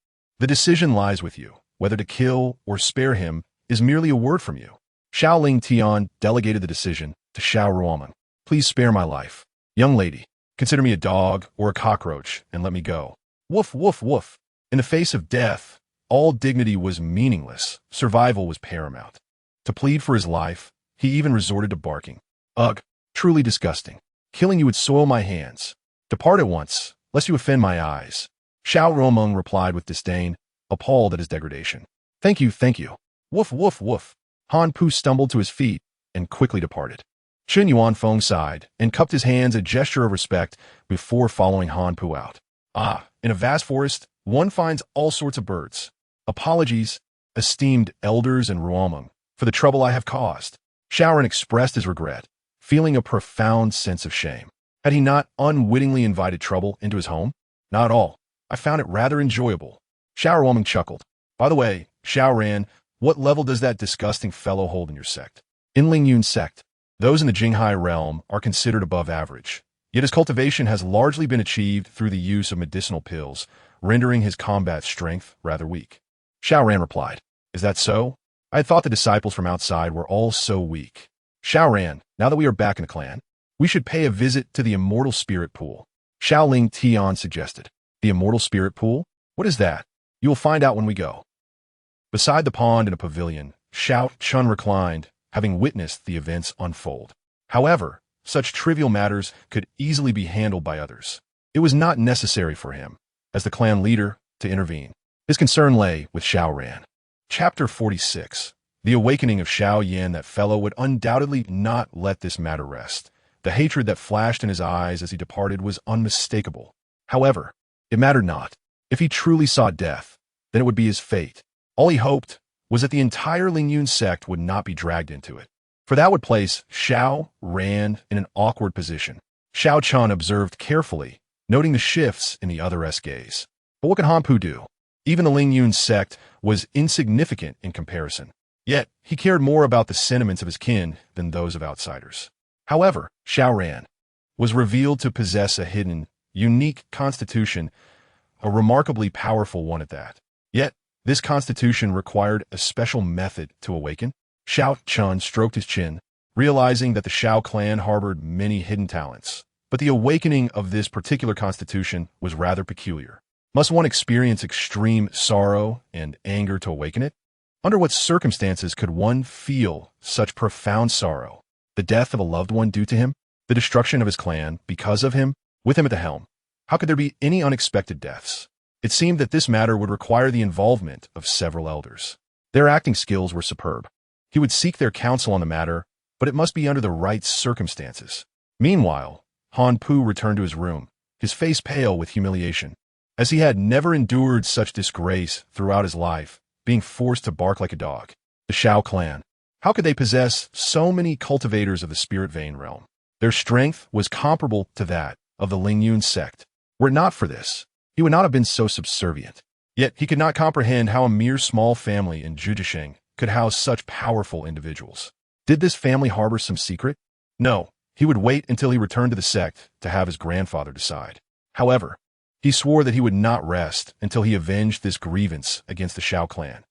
the decision lies with you. Whether to kill or spare him is merely a word from you. Xiao Lingtian delegated the decision to Xiao Ruoming. Please spare my life. Young lady, consider me a dog or a cockroach and let me go. Woof, woof, woof. In the face of death, all dignity was meaningless. Survival was paramount. To plead for his life, he even resorted to barking. Ugh, truly disgusting. Killing you would soil my hands. Depart at once, lest you offend my eyes. Xiao Ruoming replied with disdain, appalled at his degradation. Thank you, thank you. Woof, woof, woof. Han Pu stumbled to his feet and quickly departed. Chen Yuanfeng sighed and cupped his hands, a gesture of respect, before following Han Pu out. Ah, in a vast forest, one finds all sorts of birds. Apologies, esteemed elders and Ruomeng, for the trouble I have caused. Xiao Ren expressed his regret, feeling a profound sense of shame. Had he not unwittingly invited trouble into his home? Not at all. I found it rather enjoyable. Xiao Ruomeng chuckled. By the way, Xiao Ran, what level does that disgusting fellow hold in your sect? In Ling Yun sect, those in the Jinghai realm are considered above average. Yet his cultivation has largely been achieved through the use of medicinal pills, rendering his combat strength rather weak. Xiao Ran replied, Is that so? I had thought the disciples from outside were all so weak. Xiao Ran, now that we are back in the clan, we should pay a visit to the immortal spirit pool. Xiao Ling Tian suggested. The immortal spirit pool? What is that? You will find out when we go. Beside the pond in a pavilion, Xiao Chen reclined, having witnessed the events unfold. However, such trivial matters could easily be handled by others. It was not necessary for him, as the clan leader, to intervene. His concern lay with Xiao Ran. Chapter 46. The awakening of Xiao Yan. That fellow would undoubtedly not let this matter rest. The hatred that flashed in his eyes as he departed was unmistakable. However, it mattered not. If he truly saw death, then it would be his fate. All he hoped was that the entire Ling Yun sect would not be dragged into it, for that would place Xiao Ran in an awkward position. Xiao Chen observed carefully, noting the shifts in the other's gaze. But what could Han Pu do? Even the Ling Yun sect was insignificant in comparison. Yet, he cared more about the sentiments of his kin than those of outsiders. However, Xiao Ran was revealed to possess a hidden, unique constitution, a remarkably powerful one at that. Yet, this constitution required a special method to awaken. Xiao Chen stroked his chin, realizing that the Xiao clan harbored many hidden talents. But the awakening of this particular constitution was rather peculiar. Must one experience extreme sorrow and anger to awaken it? Under what circumstances could one feel such profound sorrow? The death of a loved one due to him? The destruction of his clan because of him? With him at the helm? How could there be any unexpected deaths? It seemed that this matter would require the involvement of several elders. Their acting skills were superb. He would seek their counsel on the matter, but it must be under the right circumstances. Meanwhile, Han Pu returned to his room, his face pale with humiliation. As he had never endured such disgrace throughout his life, being forced to bark like a dog. The Xiao clan. How could they possess so many cultivators of the spirit vein realm? Their strength was comparable to that of the Ling Yun sect. Were it not for this, he would not have been so subservient. Yet he could not comprehend how a mere small family in Zhujiasheng could house such powerful individuals. Did this family harbor some secret? No, he would wait until he returned to the sect to have his grandfather decide. However, he swore that he would not rest until he avenged this grievance against the Xiao clan.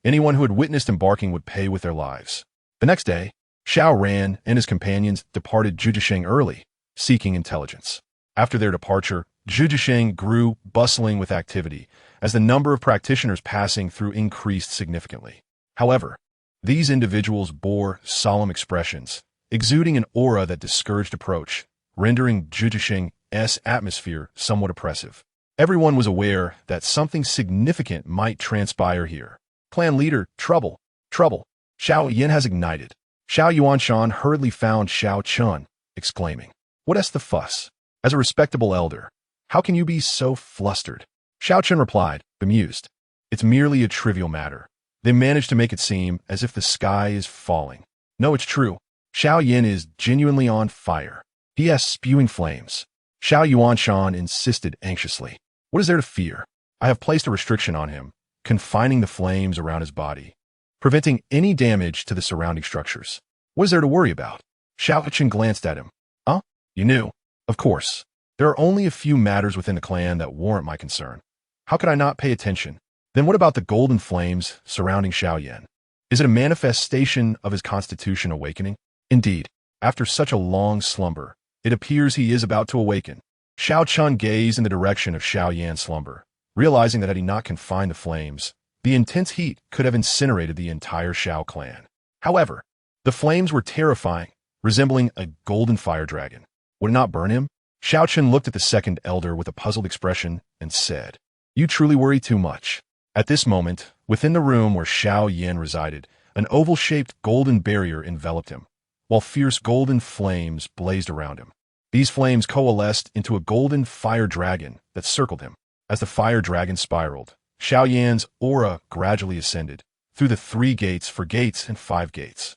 Anyone who had witnessed embarking would pay with their lives. The next day, Xiao Ran and his companions departed Zhujiasheng early, seeking intelligence. After their departure, Zhujiasheng grew bustling with activity, as the number of practitioners passing through increased significantly. However, these individuals bore solemn expressions, exuding an aura that discouraged approach, rendering Zhujiasheng's atmosphere somewhat oppressive. Everyone was aware that something significant might transpire here. Clan leader, trouble, trouble. Xiao Yan has ignited. Xiao Yuanshan hurriedly found Xiao Chen, exclaiming, What's the fuss? As a respectable elder, how can you be so flustered? Xiao Chen replied, bemused. It's merely a trivial matter. They managed to make it seem as if the sky is falling. No, it's true. Xiao Yan is genuinely on fire. He has spewing flames. Xiao Yuanshan insisted anxiously. What is there to fear? I have placed a restriction on him, confining the flames around his body, preventing any damage to the surrounding structures. What is there to worry about? Xiao Chen glanced at him. Huh? You knew? Of course. There are only a few matters within the clan that warrant my concern. How could I not pay attention? Then what about the golden flames surrounding Xiao Yan? Is it a manifestation of his constitution awakening? Indeed, after such a long slumber, it appears he is about to awaken. Xiao Chen gazed in the direction of Xiao Yan's slumber, realizing that had he not confined the flames, the intense heat could have incinerated the entire Xiao clan. However, the flames were terrifying, resembling a golden fire dragon. Would it not burn him? Xiao Chen looked at the second elder with a puzzled expression and said, You truly worry too much. At this moment, with Within the room where Xiao Yin resided, an oval-shaped golden barrier enveloped him, while fierce golden flames blazed around him. These flames coalesced into a golden fire dragon that circled him. As the fire dragon spiraled, Xiao Yan's aura gradually ascended through the 3 gates for gates and 5 gates,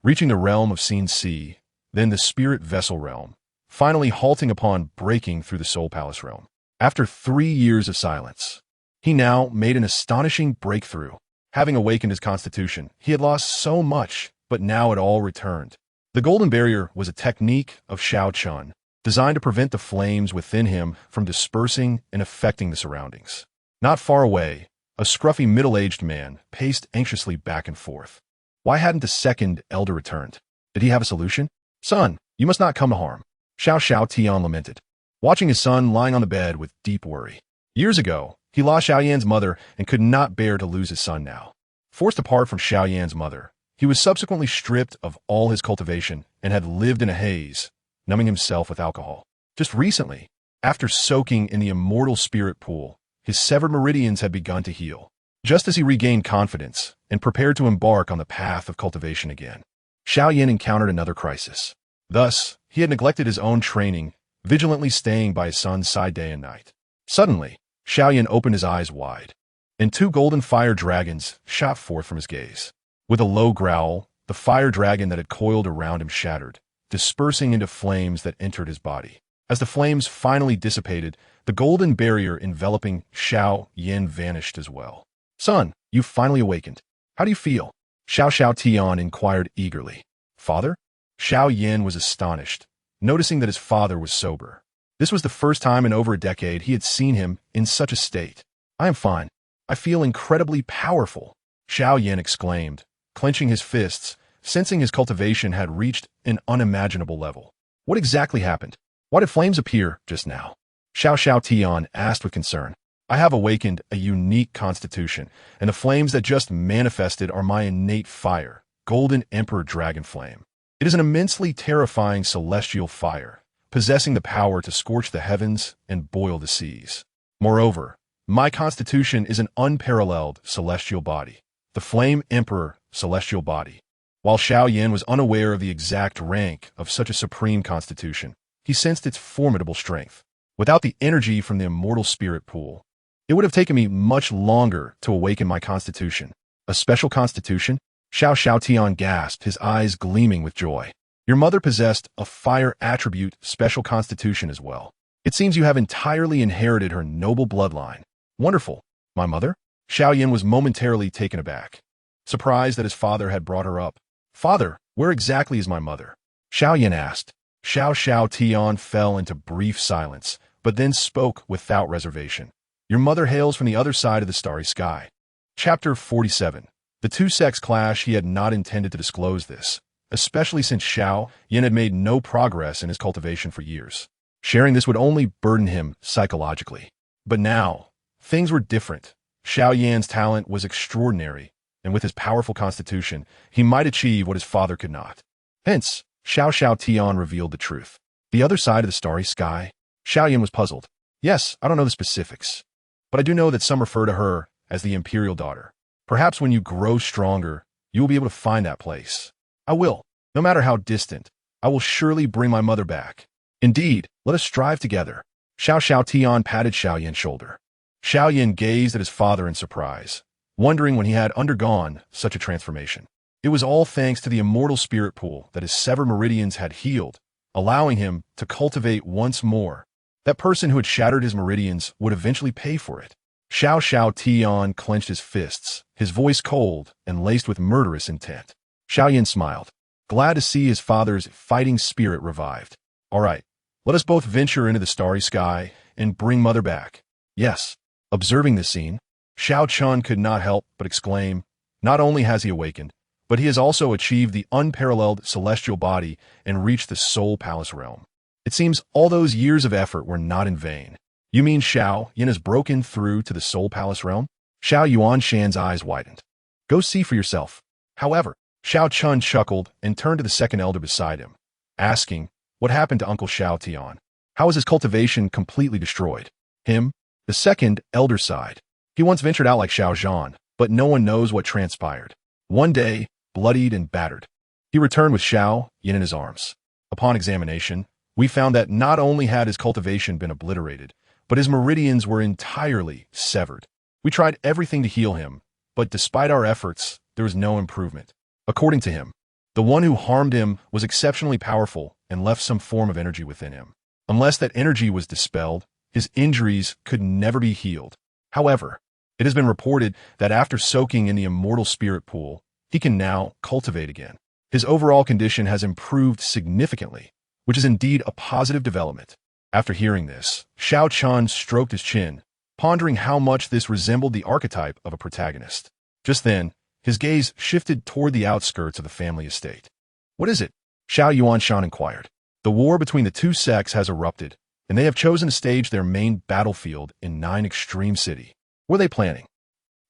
reaching the realm of Scene C, then the spirit vessel realm, finally halting upon breaking through the soul palace realm. After 3 years of silence, he now made an astonishing breakthrough. Having awakened his constitution, he had lost so much, but now it all returned. The golden barrier was a technique of Xiao Chen, designed to prevent the flames within him from dispersing and affecting the surroundings. Not far away, a scruffy middle-aged man paced anxiously back and forth. Why hadn't the second elder returned? Did he have a solution? Son, you must not come to harm, Xiao Tian lamented, watching his son lying on the bed with deep worry. Years ago, he lost Xiao Yan's mother and could not bear to lose his son now. Forced apart from Xiao Yan's mother, he was subsequently stripped of all his cultivation and had lived in a haze, numbing himself with alcohol. Just recently, after soaking in the immortal spirit pool, his severed meridians had begun to heal. Just as he regained confidence and prepared to embark on the path of cultivation again, Xiao Yan encountered another crisis. Thus, he had neglected his own training, vigilantly staying by his son's side day and night. Suddenly, Xiao Yan opened his eyes wide, and 2 golden fire dragons shot forth from his gaze. With a low growl, the fire dragon that had coiled around him shattered, dispersing into flames that entered his body. As the flames finally dissipated, the golden barrier enveloping Xiao Yan vanished as well. Son, you've finally awakened. How do you feel? Xiao Tian inquired eagerly. Father? Xiao Yan was astonished, noticing that his father was sober. This was the first time in over a decade he had seen him in such a state. I am fine. I feel incredibly powerful, Xiao Yan exclaimed, clenching his fists, sensing his cultivation had reached an unimaginable level. What exactly happened? Why did flames appear just now? Xiao Tian asked with concern. I have awakened a unique constitution, and the flames that just manifested are my innate fire, Golden Emperor Dragon Flame. It is an immensely terrifying celestial fire, possessing the power to scorch the heavens and boil the seas. Moreover, my constitution is an unparalleled celestial body, the Flame Emperor celestial body. While Xiao Yan was unaware of the exact rank of such a supreme constitution, he sensed its formidable strength. Without the energy from the immortal spirit pool, it would have taken me much longer to awaken my constitution. A special constitution? Xiao Tian gasped, his eyes gleaming with joy. Your mother possessed a fire attribute special constitution as well. It seems you have entirely inherited her noble bloodline. Wonderful. My mother? Xiao Yan was momentarily taken aback, surprised that his father had brought her up. Father, where exactly is my mother? Xiao Yan asked. Xiao Tian fell into brief silence, but then spoke without reservation. Your mother hails from the other side of the starry sky. Chapter 47. The 2 sects clash. He had not intended to disclose this, especially since Xiao Yan had made no progress in his cultivation for years. Sharing this would only burden him psychologically. But now, things were different. Xiao Yan's talent was extraordinary, and with his powerful constitution, he might achieve what his father could not. Hence, Xiao Tian revealed the truth. The other side of the starry sky? Xiao Yan was puzzled. Yes, I don't know the specifics, but I do know that some refer to her as the imperial daughter. Perhaps when you grow stronger, you will be able to find that place. I will. No matter how distant, I will surely bring my mother back. Indeed, let us strive together. Xiao Tian patted Xiao Yan's shoulder. Xiao Yan gazed at his father in surprise, wondering when he had undergone such a transformation. It was all thanks to the immortal spirit pool that his severed meridians had healed, allowing him to cultivate once more. That person who had shattered his meridians would eventually pay for it. Xiao Tian clenched his fists, his voice cold and laced with murderous intent. Xiao Yan smiled, glad to see his father's fighting spirit revived. All right, let us both venture into the starry sky and bring mother back. Yes. Observing this scene, Xiao Chen could not help but exclaim, not only has he awakened, but he has also achieved the unparalleled celestial body and reached the soul palace realm. It seems all those years of effort were not in vain. You mean Xiao Yan has broken through to the soul palace realm? Xiao Yuanshan's eyes widened. Go see for yourself. However, Xiao Chen chuckled and turned to the second elder beside him, asking, what happened to Uncle Xiao Tian? How was his cultivation completely destroyed? Him? The second elder sighed. He once ventured out like Xiao Zhan, but no one knows what transpired. One day, bloodied and battered, he returned with Xiao Chen in his arms. Upon examination, we found that not only had his cultivation been obliterated, but his meridians were entirely severed. We tried everything to heal him, but despite our efforts, there was no improvement. According to him, the one who harmed him was exceptionally powerful and left some form of energy within him. Unless that energy was dispelled, his injuries could never be healed. However, it has been reported that after soaking in the immortal spirit pool, he can now cultivate again. His overall condition has improved significantly, which is indeed a positive development. After hearing this, Xiao Chen stroked his chin, pondering how much this resembled the archetype of a protagonist. Just then, his gaze shifted toward the outskirts of the family estate. "What is it?" Xiao Chen inquired. "The war between the two sects has erupted, and they have chosen to stage their main battlefield in 9 Extreme City. What are they planning?"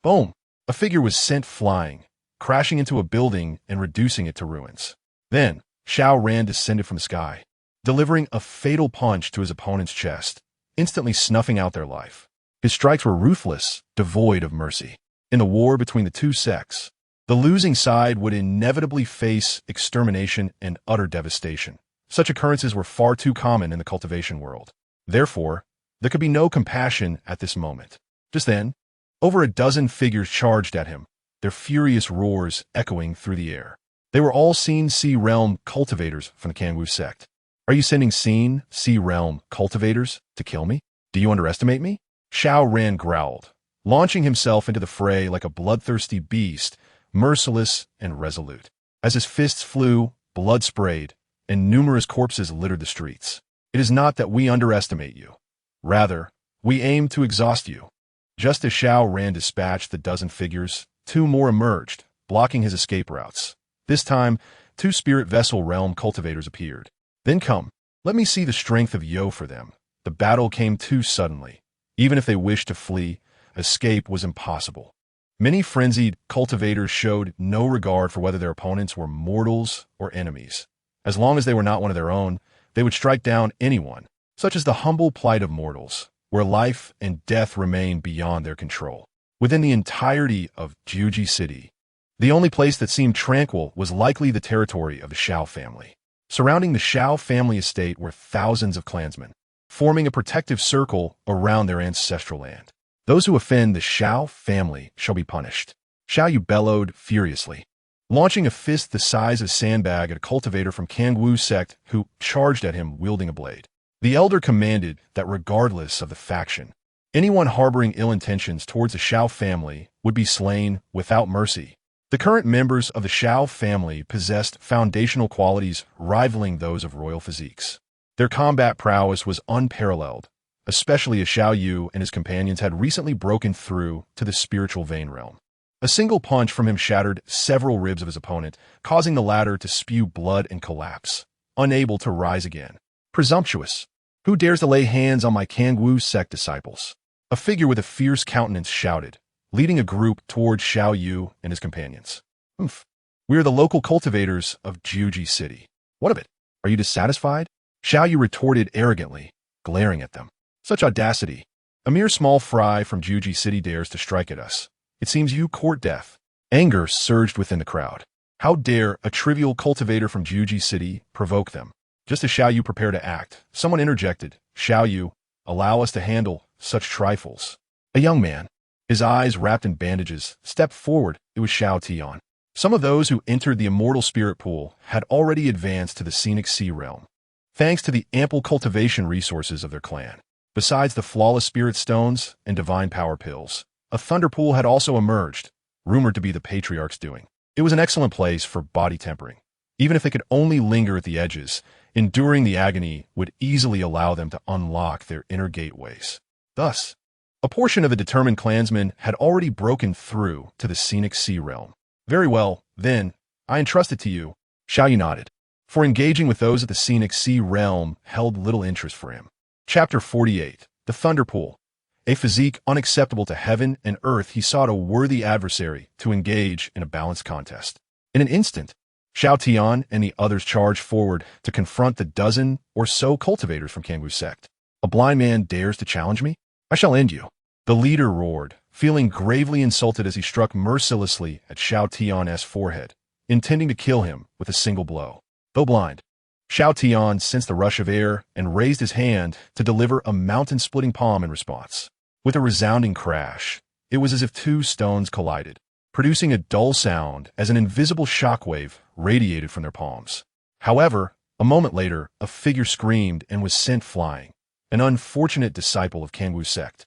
Boom! A figure was sent flying, crashing into a building and reducing it to ruins. Then, Xiao Ran descended from the sky, delivering a fatal punch to his opponent's chest, instantly snuffing out their life. His strikes were ruthless, devoid of mercy. In the war between the two sects, the losing side would inevitably face extermination and utter devastation. Such occurrences were far too common in the cultivation world. Therefore, there could be no compassion at this moment. Just then, over a dozen figures charged at him, their furious roars echoing through the air. They were all Scene Sea Realm cultivators from the Kangwu sect. "Are you sending Scene Sea Realm cultivators to kill me? Do you underestimate me?" Xiao Ran growled, launching himself into the fray like a bloodthirsty beast, merciless and resolute. As his fists flew, blood sprayed, and numerous corpses littered the streets. "It is not that we underestimate you. Rather, we aim to exhaust you." Just as Xiao Ran dispatched the dozen figures, 2 more emerged, blocking his escape routes. This time, 2 spirit vessel realm cultivators appeared. "Then come, let me see the strength of Yo for them." The battle came too suddenly. Even if they wished to flee, escape was impossible. Many frenzied cultivators showed no regard for whether their opponents were mortals or enemies. As long as they were not one of their own, they would strike down anyone. Such is the humble plight of mortals, where life and death remain beyond their control. Within the entirety of Juji City, the only place that seemed tranquil was likely the territory of the Xiao family. Surrounding the Xiao family estate were thousands of clansmen, forming a protective circle around their ancestral land. "Those who offend the Xiao family shall be punished." Xiao Yu bellowed furiously, launching a fist the size of a sandbag at a cultivator from Kangwu sect who charged at him wielding a blade. The elder commanded that regardless of the faction, anyone harboring ill intentions towards the Xiao family would be slain without mercy. The current members of the Xiao family possessed foundational qualities rivaling those of royal physiques. Their combat prowess was unparalleled, especially as Xiao Yu and his companions had recently broken through to the spiritual vein realm. A single punch from him shattered several ribs of his opponent, causing the latter to spew blood and collapse, unable to rise again. "Presumptuous! Who dares to lay hands on my Kangwu sect disciples?" A figure with a fierce countenance shouted, leading a group towards Xiao Yu and his companions. "Oomph! We are the local cultivators of Juji City. What of it? Are you dissatisfied?" Xiao Yu retorted arrogantly, glaring at them. "Such audacity! A mere small fry from Juji City dares to strike at us. It seems you court death." Anger surged within the crowd. How dare a trivial cultivator from Juji City provoke them? Just as Xiao Yu prepared to act, someone interjected, "Xiao Yu, allow us to handle such trifles." A young man, his eyes wrapped in bandages, stepped forward. It was Xiao Tian. Some of those who entered the immortal spirit pool had already advanced to the scenic sea realm, thanks to the ample cultivation resources of their clan. Besides the flawless spirit stones and divine power pills, a thunder pool had also emerged, rumored to be the patriarch's doing. It was an excellent place for body tempering. Even if they could only linger at the edges, enduring the agony would easily allow them to unlock their inner gateways. Thus, a portion of the determined clansmen had already broken through to the scenic sea realm. "Very well, then, I entrust it to you." Xiao Yu nodded, for engaging with those at the scenic sea realm held little interest for him. Chapter 48. The Thunder Pool. A physique unacceptable to heaven and earth, he sought a worthy adversary to engage in a balanced contest. In an instant, Xiao Tian and the others charged forward to confront the dozen or so cultivators from Kangwu sect. "A blind man dares to challenge me? I shall end you." The leader roared, feeling gravely insulted as he struck mercilessly at Xiao Tian's forehead, intending to kill him with a single blow. Though blind, Xiao Tian sensed the rush of air and raised his hand to deliver a mountain-splitting palm in response. With a resounding crash, it was as if two stones collided, producing a dull sound as an invisible shockwave radiated from their palms. However, a moment later, a figure screamed and was sent flying, an unfortunate disciple of Kangwu sect.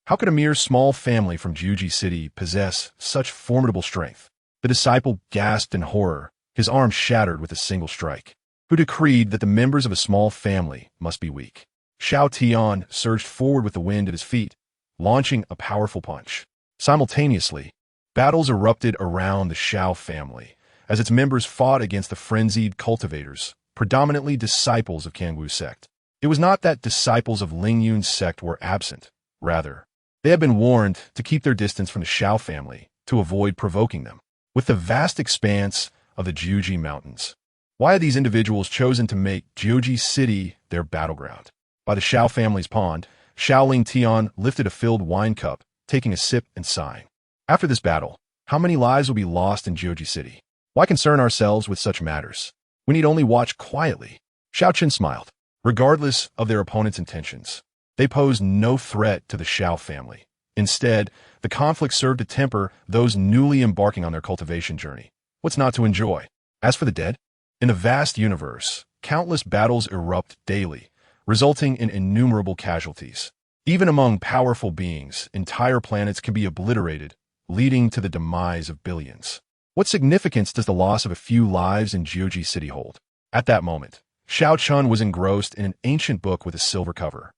How could a mere small family from Jiuji City possess such formidable strength? The disciple gasped in horror, his arm shattered with a single strike. Who decreed that the members of a small family must be weak? Xiao Tian surged forward with the wind at his feet, launching a powerful punch. Simultaneously, battles erupted around the Xiao family as its members fought against the frenzied cultivators, predominantly disciples of Kangwu sect. It was not that disciples of Ling Yun's sect were absent. Rather, they had been warned to keep their distance from the Xiao family to avoid provoking them. With the vast expanse of the Jiuji Mountains, why had these individuals chosen to make Jiuji City their battleground? By the Xiao family's pond, Xiaoling Tian lifted a filled wine cup, taking a sip and sighing. After this battle, how many lives will be lost in Jiuji City? Why concern ourselves with such matters? We need only watch quietly. Xiao Chen smiled. Regardless of their opponent's intentions, they posed no threat to the Xiao family. Instead, the conflict served to temper those newly embarking on their cultivation journey. What's not to enjoy? As for the dead, in the vast universe, countless battles erupt daily, resulting in innumerable casualties. Even among powerful beings, entire planets can be obliterated, leading to the demise of billions. What significance does the loss of a few lives in Jiuji City hold? At that moment, Xiao Chen was engrossed in an ancient book with a silver cover.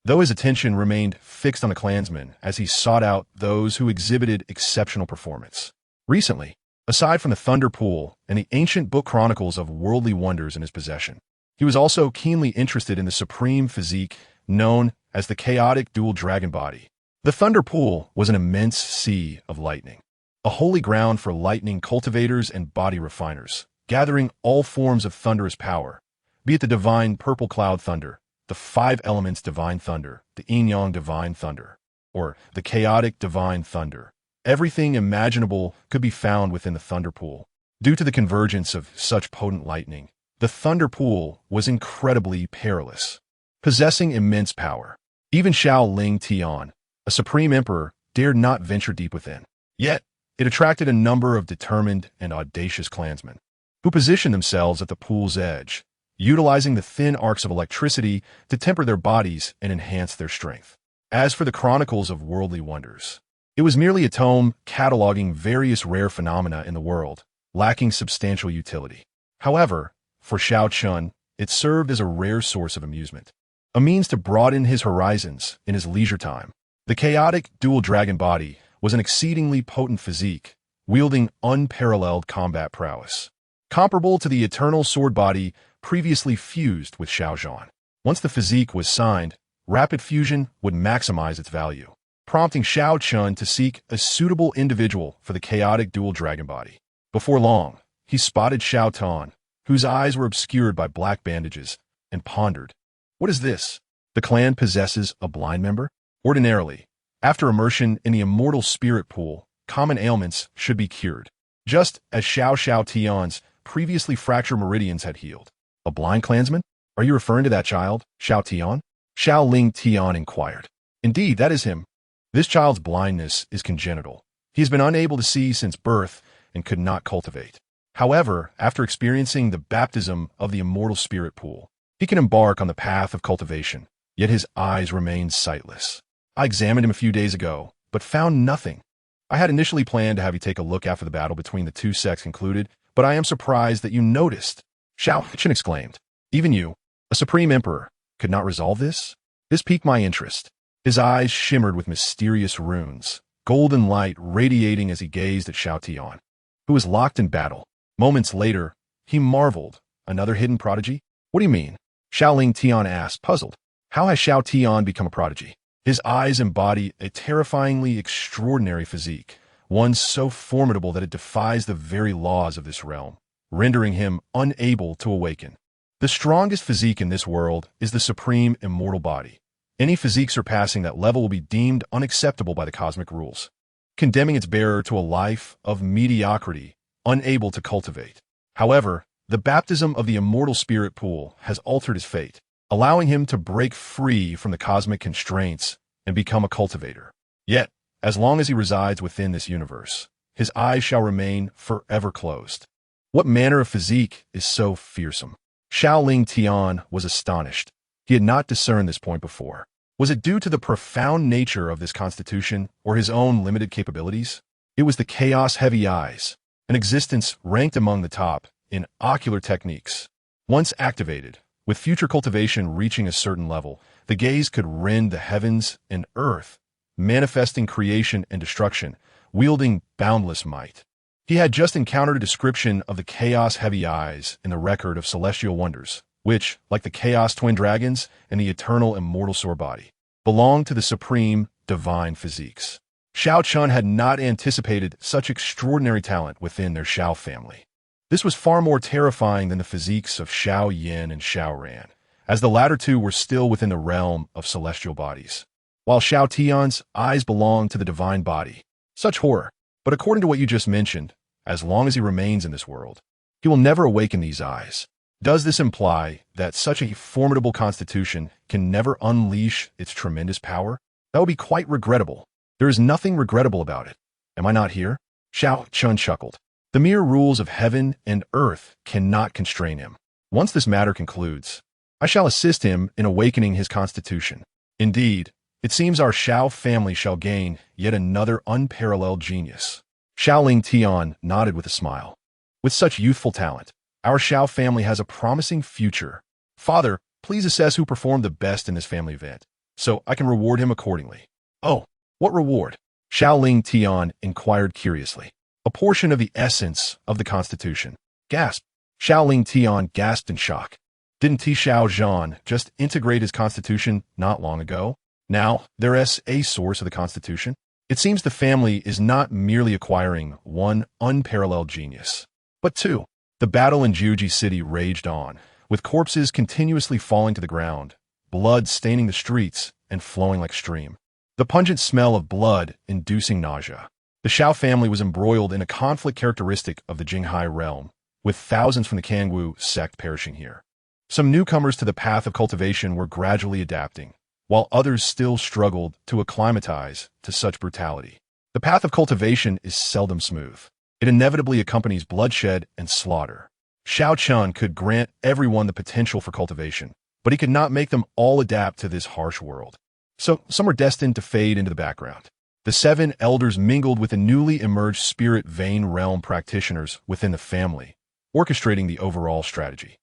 Though his attention remained fixed on the clansmen as he sought out those who exhibited exceptional performance. Recently, aside from the Thunder Pool and the ancient book chronicles of worldly wonders in his possession, he was also keenly interested in the supreme physique known as the chaotic dual dragon body. The Thunder Pool was an immense sea of lightning, a holy ground for lightning cultivators and body refiners, gathering all forms of thunderous power, be it the divine purple cloud thunder, the five elements divine thunder, the yin-yang divine thunder, or the chaotic divine thunder. Everything imaginable could be found within the Thunder Pool. Due to the convergence of such potent lightning, the Thunder Pool was incredibly perilous, possessing immense power. Even Xiao Ling Tian, a supreme emperor, dared not venture deep within. Yet, it attracted a number of determined and audacious clansmen, who positioned themselves at the pool's edge, utilizing the thin arcs of electricity to temper their bodies and enhance their strength. As for the Chronicles of Worldly Wonders, it was merely a tome cataloging various rare phenomena in the world, lacking substantial utility. However, for Xiao Chen, it served as a rare source of amusement, a means to broaden his horizons in his leisure time. The chaotic dual dragon body was an exceedingly potent physique, wielding unparalleled combat prowess, comparable to the eternal sword body previously fused with Xiao Zhan. Once the physique was signed, rapid fusion would maximize its value, prompting Xiao Chen to seek a suitable individual for the chaotic dual dragon body. Before long, he spotted Xiao Tan, whose eyes were obscured by black bandages, and pondered. What is this? The clan possesses a blind member? Ordinarily, after immersion in the immortal spirit pool, common ailments should be cured, just as Xiao Tian's previously fractured meridians had healed. A blind clansman? Are you referring to that child, Xiao Tian? Xiao Ling Tian inquired. Indeed, that is him. This child's blindness is congenital. He has been unable to see since birth and could not cultivate. However, after experiencing the baptism of the immortal spirit pool, he can embark on the path of cultivation, yet his eyes remain sightless. I examined him a few days ago, but found nothing. I had initially planned to have you take a look after the battle between the two sects concluded, but I am surprised that you noticed. Xiao Chen exclaimed. Even you, a supreme emperor, could not resolve this? This piqued my interest. His eyes shimmered with mysterious runes, golden light radiating as he gazed at Xiao Tian, who was locked in battle. Moments later, he marveled. Another hidden prodigy? What do you mean? Xiao Ling Tian asked, puzzled. How has Xiao Tian become a prodigy? His eyes embody a terrifyingly extraordinary physique, one so formidable that it defies the very laws of this realm, rendering him unable to awaken. The strongest physique in this world is the supreme immortal body, Any physique surpassing that level will be deemed unacceptable by the cosmic rules, condemning its bearer to a life of mediocrity, unable to cultivate. However, the baptism of the immortal spirit pool has altered his fate, allowing him to break free from the cosmic constraints and become a cultivator. Yet, as long as he resides within this universe, his eyes shall remain forever closed. What manner of physique is so fearsome? Xiao Ling Tian was astonished. He had not discerned this point before. Was it due to the profound nature of this constitution or his own limited capabilities? It was the chaos-heavy eyes, an existence ranked among the top in ocular techniques. Once activated, with future cultivation reaching a certain level, the gaze could rend the heavens and earth, manifesting creation and destruction, wielding boundless might. He had just encountered a description of the chaos-heavy eyes in the record of celestial wonders, which, like the chaos twin dragons and the eternal immortal sword body, belong to the supreme divine physiques. Xiao Chen had not anticipated such extraordinary talent within their Xiao family. This was far more terrifying than the physiques of Xiao Yin and Xiao Ran, as the latter two were still within the realm of celestial bodies, while Xiao Tian's eyes belonged to the divine body. Such horror! But according to what you just mentioned, as long as he remains in this world, he will never awaken these eyes. Does this imply that such a formidable constitution can never unleash its tremendous power? That would be quite regrettable. There is nothing regrettable about it. Am I not here? Xiao Chen chuckled. The mere rules of heaven and earth cannot constrain him. Once this matter concludes, I shall assist him in awakening his constitution. Indeed, it seems our Xiao family shall gain yet another unparalleled genius. Xiao Ling Tian nodded with a smile. With such youthful talent, our Xiao family has a promising future. Father, please assess who performed the best in this family event, so I can reward him accordingly. Oh, what reward? Xiao Ling Tian inquired curiously. A portion of the essence of the Constitution. Gasp. Xiao Ling Tian gasped in shock. Didn't Xiao Zhan just integrate his Constitution not long ago? Now, there's a source of the Constitution. It seems the family is not merely acquiring one unparalleled genius, but two. The battle in Jiuji City raged on, with corpses continuously falling to the ground, blood staining the streets and flowing like stream. The pungent smell of blood inducing nausea. The Xiao family was embroiled in a conflict characteristic of the Jinghai realm, with thousands from the Kangwu sect perishing here. Some newcomers to the path of cultivation were gradually adapting, while others still struggled to acclimatize to such brutality. The path of cultivation is seldom smooth. It inevitably accompanies bloodshed and slaughter. Xiao Chen could grant everyone the potential for cultivation, but he could not make them all adapt to this harsh world. So some are destined to fade into the background. The 7 elders mingled with the newly emerged spirit vein realm practitioners within the family, orchestrating the overall strategy.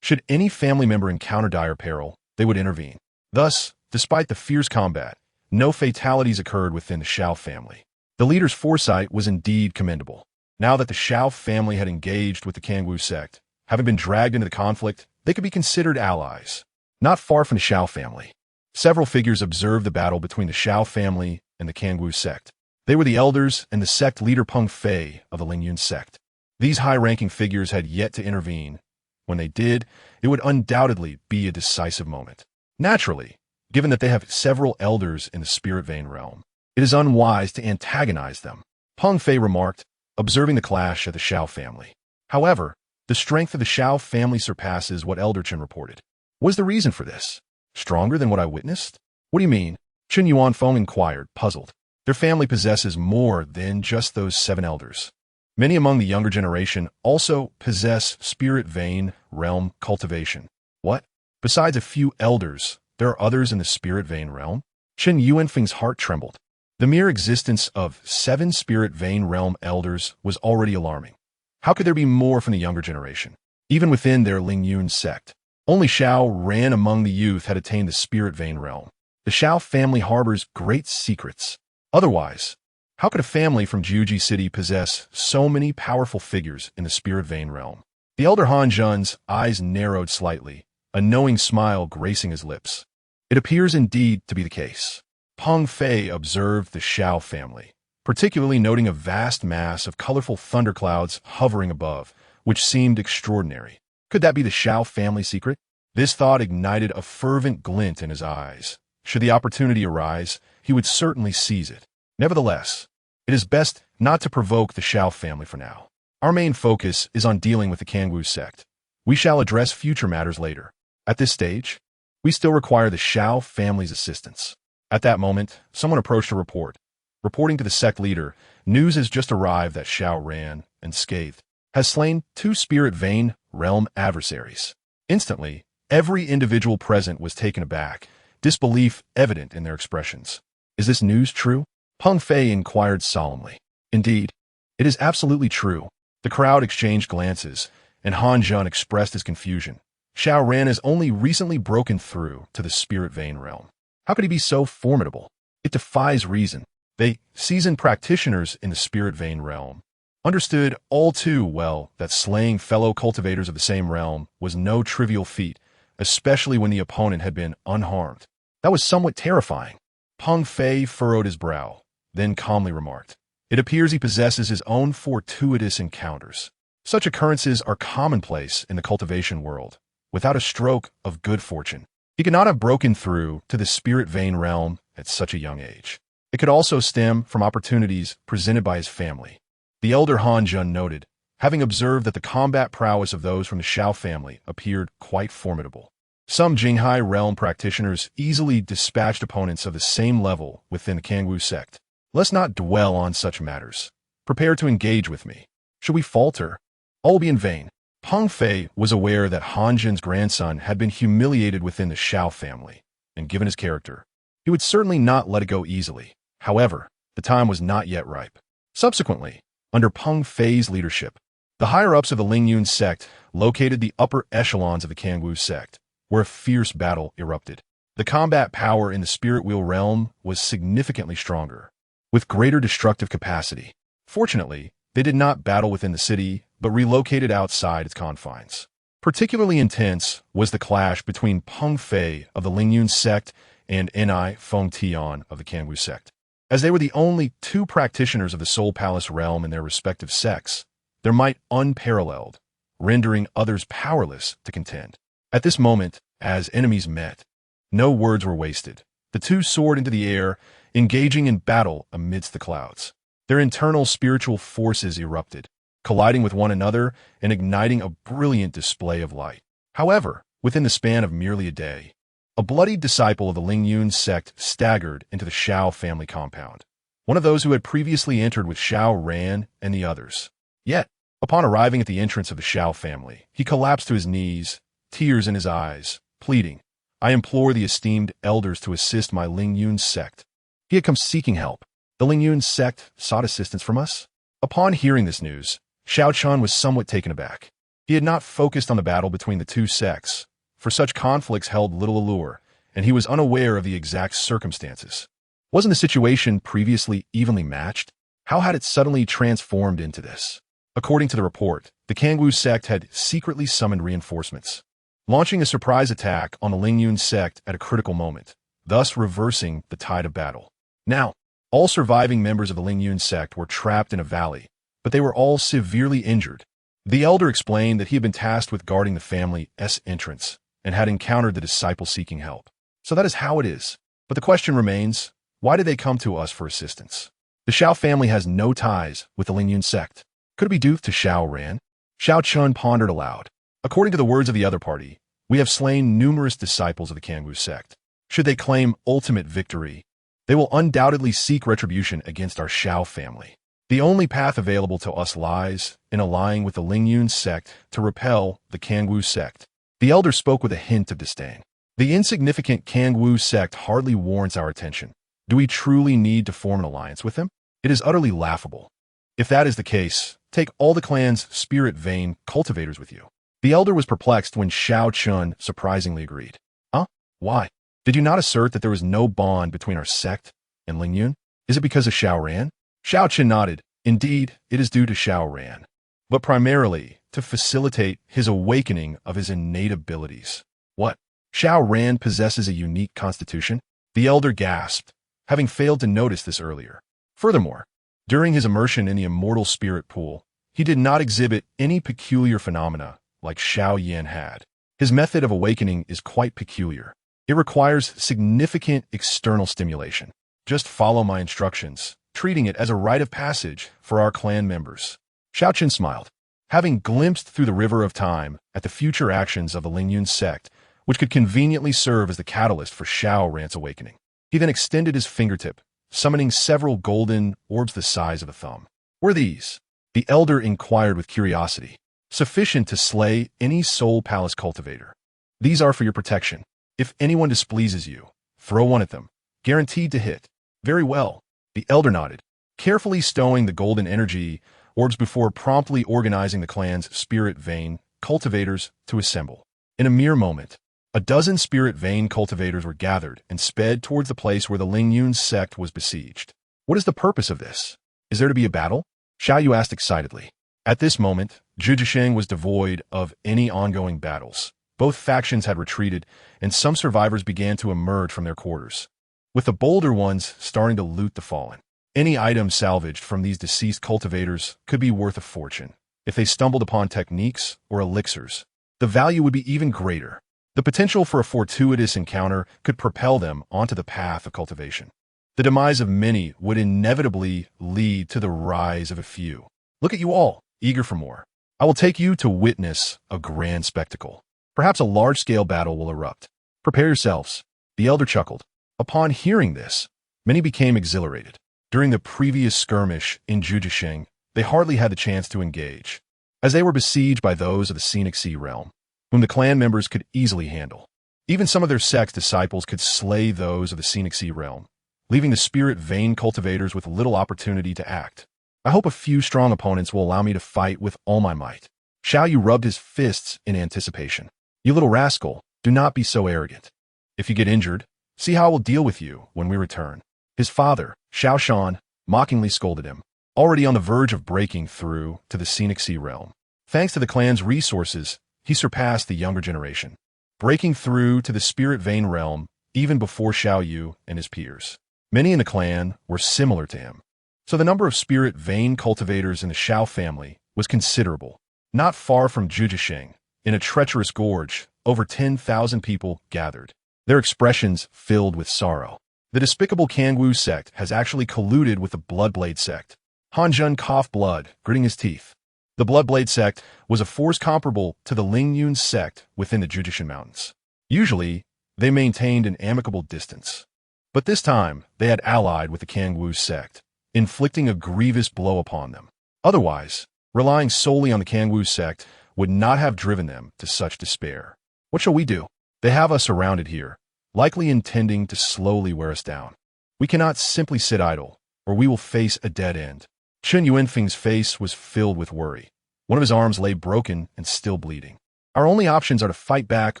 Should any family member encounter dire peril, they would intervene. Thus, despite the fierce combat, no fatalities occurred within the Xiao family. The leader's foresight was indeed commendable. Now that the Xiao family had engaged with the Kangwu sect, having been dragged into the conflict, they could be considered allies. Not far from the Xiao family, several figures observed the battle between the Xiao family and the Kangwu sect. They were the elders and the sect leader Peng Fei of the Lingyun sect. These high-ranking figures had yet to intervene. When they did, it would undoubtedly be a decisive moment. Naturally, given that they have several elders in the spirit vein realm, it is unwise to antagonize them, Peng Fei remarked, observing the clash of the Xiao family. However, the strength of the Xiao family surpasses what Elder Chen reported. What is the reason for this? Stronger than what I witnessed? What do you mean? Chen Yuanfeng inquired, puzzled. Their family possesses more than just those 7 elders. Many among the younger generation also possess spirit vein realm cultivation. What? Besides a few elders, there are others in the spirit vein realm? Chen Yuanfeng's heart trembled. The mere existence of 7 spirit vein realm elders was already alarming. How could there be more from the younger generation? Even within their Lingyun sect, only Xiao Ran among the youth had attained the spirit vein realm. The Xiao family harbors great secrets. Otherwise, how could a family from Jiuji City possess so many powerful figures in the spirit vein realm? The elder Han Zhen's eyes narrowed slightly, a knowing smile gracing his lips. It appears indeed to be the case. Peng Fei observed the Xiao family, particularly noting a vast mass of colorful thunderclouds hovering above, which seemed extraordinary. Could that be the Xiao family secret? This thought ignited a fervent glint in his eyes, Should the opportunity arise, he would certainly seize it. Nevertheless, it is best not to provoke the Xiao family for now. Our main focus is on dealing with the Kangwu sect. We shall address future matters later. At this stage, we still require the Xiao family's assistance. At that moment, someone approached to report. Reporting to the sect leader, news has just arrived that Xiao Ran, unscathed, has slain 2 spirit vein realm adversaries. Instantly, every individual present was taken aback, disbelief evident in their expressions. Is this news true? Peng Fei inquired solemnly. Indeed, it is absolutely true. The crowd exchanged glances, and Han Zhun expressed his confusion. Xiao Ran has only recently broken through to the spirit vein realm. How could he be so formidable? It defies reason. They, seasoned practitioners in the spirit vein realm, understood all too well that slaying fellow cultivators of the same realm was no trivial feat, especially when the opponent had been unharmed. That was somewhat terrifying. Peng Fei furrowed his brow, then calmly remarked, "It appears he possesses his own fortuitous encounters. Such occurrences are commonplace in the cultivation world. Without a stroke of good fortune, he could not have broken through to the spirit vein realm at such a young age. It could also stem from opportunities presented by his family." The elder Han Zhun noted, having observed that the combat prowess of those from the Xiao family appeared quite formidable. Some Jinghai realm practitioners easily dispatched opponents of the same level within the Kangwu sect. Let's not dwell on such matters. Prepare to engage with me. Should we falter, all will be in vain. Peng Fei was aware that Han Zhun's grandson had been humiliated within the Xiao family, and given his character, he would certainly not let it go easily. However, the time was not yet ripe. Subsequently, under Peng Fei's leadership, the higher-ups of the Lingyun sect located the upper echelons of the Kangwu sect, where a fierce battle erupted. The combat power in the spirit wheel realm was significantly stronger, with greater destructive capacity. Fortunately, they did not battle within the city, but relocated outside its confines. Particularly intense was the clash between Peng Fei of the Lingyun sect and Ni Feng Tian of the Kangwu sect. As they were the only 2 practitioners of the Soul Palace realm in their respective sects, their might unparalleled, rendering others powerless to contend. At this moment, as enemies met, no words were wasted. The 2 soared into the air, engaging in battle amidst the clouds. Their internal spiritual forces erupted, colliding with one another and igniting a brilliant display of light. However, within the span of merely a day, a bloodied disciple of the Lingyun sect staggered into the Xiao family compound, one of those who had previously entered with Xiao Ran and the others. Yet, upon arriving at the entrance of the Xiao family, he collapsed to his knees, tears in his eyes, pleading, "I implore the esteemed elders to assist my Lingyun sect." He had come seeking help. The Lingyun sect sought assistance from us? Upon hearing this news, Xiao Chen was somewhat taken aback. He had not focused on the battle between the 2 sects, for such conflicts held little allure, and he was unaware of the exact circumstances. Wasn't the situation previously evenly matched? How had it suddenly transformed into this? According to the report, the Kangwu sect had secretly summoned reinforcements, launching a surprise attack on the Lingyun sect at a critical moment, thus reversing the tide of battle. Now, all surviving members of the Lingyun sect were trapped in a valley, but they were all severely injured. The elder explained that he had been tasked with guarding the family's entrance and had encountered the disciple seeking help. So that is how it is. But the question remains, why did they come to us for assistance? The Xiao family has no ties with the Lingyun sect. Could it be due to Xiao Ran? Xiao Chen pondered aloud. According to the words of the other party, we have slain numerous disciples of the Kangwu sect. Should they claim ultimate victory, they will undoubtedly seek retribution against our Xiao family. The only path available to us lies in allying with the Lingyun sect to repel the Kangwu sect. The elder spoke with a hint of disdain. The insignificant Kangwu sect hardly warrants our attention. Do we truly need to form an alliance with them? It is utterly laughable. If that is the case, take all the clan's spirit vein cultivators with you. The elder was perplexed when Xiao Chen surprisingly agreed. Huh? Why? Did you not assert that there was no bond between our sect and Lingyun? Is it because of Xiao Ran? Xiao Chen nodded. Indeed, it is due to Xiao Ran, but primarily to facilitate his awakening of his innate abilities. What? Xiao Ran possesses a unique constitution? The elder gasped, having failed to notice this earlier. Furthermore, during his immersion in the immortal spirit pool, he did not exhibit any peculiar phenomena like Xiao Yan had. His method of awakening is quite peculiar. It requires significant external stimulation. Just follow my instructions, treating it as a rite of passage for our clan members. Xiao Chen smiled, having glimpsed through the river of time at the future actions of the Lingyun sect, which could conveniently serve as the catalyst for Xiao Ran's awakening. He then extended his fingertip, summoning several golden orbs the size of a thumb. Were these? The elder inquired with curiosity. Sufficient to slay any soul palace cultivator. These are for your protection. If anyone displeases you, throw one at them. Guaranteed to hit. Very well. The elder nodded, carefully stowing the golden energy orbs before promptly organizing the clan's spirit vein cultivators to assemble. In a mere moment, a dozen spirit vein cultivators were gathered and sped towards the place where the Lingyun sect was besieged. What is the purpose of this? Is there to be a battle? Xiao Yu asked excitedly. At this moment, Zhujiasheng was devoid of any ongoing battles. Both factions had retreated, and some survivors began to emerge from their quarters, with the bolder ones starting to loot the fallen. Any item salvaged from these deceased cultivators could be worth a fortune. If they stumbled upon techniques or elixirs, the value would be even greater. The potential for a fortuitous encounter could propel them onto the path of cultivation. The demise of many would inevitably lead to the rise of a few. Look at you all, eager for more. I will take you to witness a grand spectacle. Perhaps a large-scale battle will erupt. Prepare yourselves. The elder chuckled. Upon hearing this, many became exhilarated. During the previous skirmish in Zhujiasheng, they hardly had the chance to engage, as they were besieged by those of the scenic sea realm, whom the clan members could easily handle. Even some of their sect's disciples could slay those of the scenic sea realm, leaving the spirit vein cultivators with little opportunity to act. I hope a few strong opponents will allow me to fight with all my might. Xiao Yu rubbed his fists in anticipation. You little rascal, do not be so arrogant. If you get injured, see how I will deal with you when we return. His father, Xiao Shan, mockingly scolded him, already on the verge of breaking through to the scenic sea realm. Thanks to the clan's resources, he surpassed the younger generation, breaking through to the spirit vein realm even before Xiao Yu and his peers. Many in the clan were similar to him, so the number of spirit vein cultivators in the Xiao family was considerable. Not far from Zhujiasheng, in a treacherous gorge, over 10,000 people gathered, their expressions filled with sorrow. The despicable Kangwu sect has actually colluded with the Bloodblade sect. Han Zhun coughed blood, gritting his teeth. The Bloodblade sect was a force comparable to the Lingyun sect within the Zhujiashan Mountains. Usually, they maintained an amicable distance. But this time, they had allied with the Kangwu sect, inflicting a grievous blow upon them. Otherwise, relying solely on the Kangwu sect would not have driven them to such despair. What shall we do? They have us surrounded here, likely intending to slowly wear us down. We cannot simply sit idle, or we will face a dead end. Chen Yuanfeng's face was filled with worry. One of his arms lay broken and still bleeding. Our only options are to fight back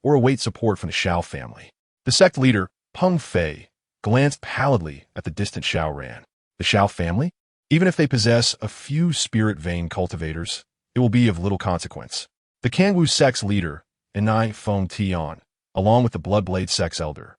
or await support from the Xiao family. The sect leader, Peng Fei, glanced pallidly at the distant Xiao Ran. The Xiao family? Even if they possess a few spirit vein cultivators, it will be of little consequence. The Kangwu sect's leader, Enai Feng Tian, along with the Bloodblade sect's elder,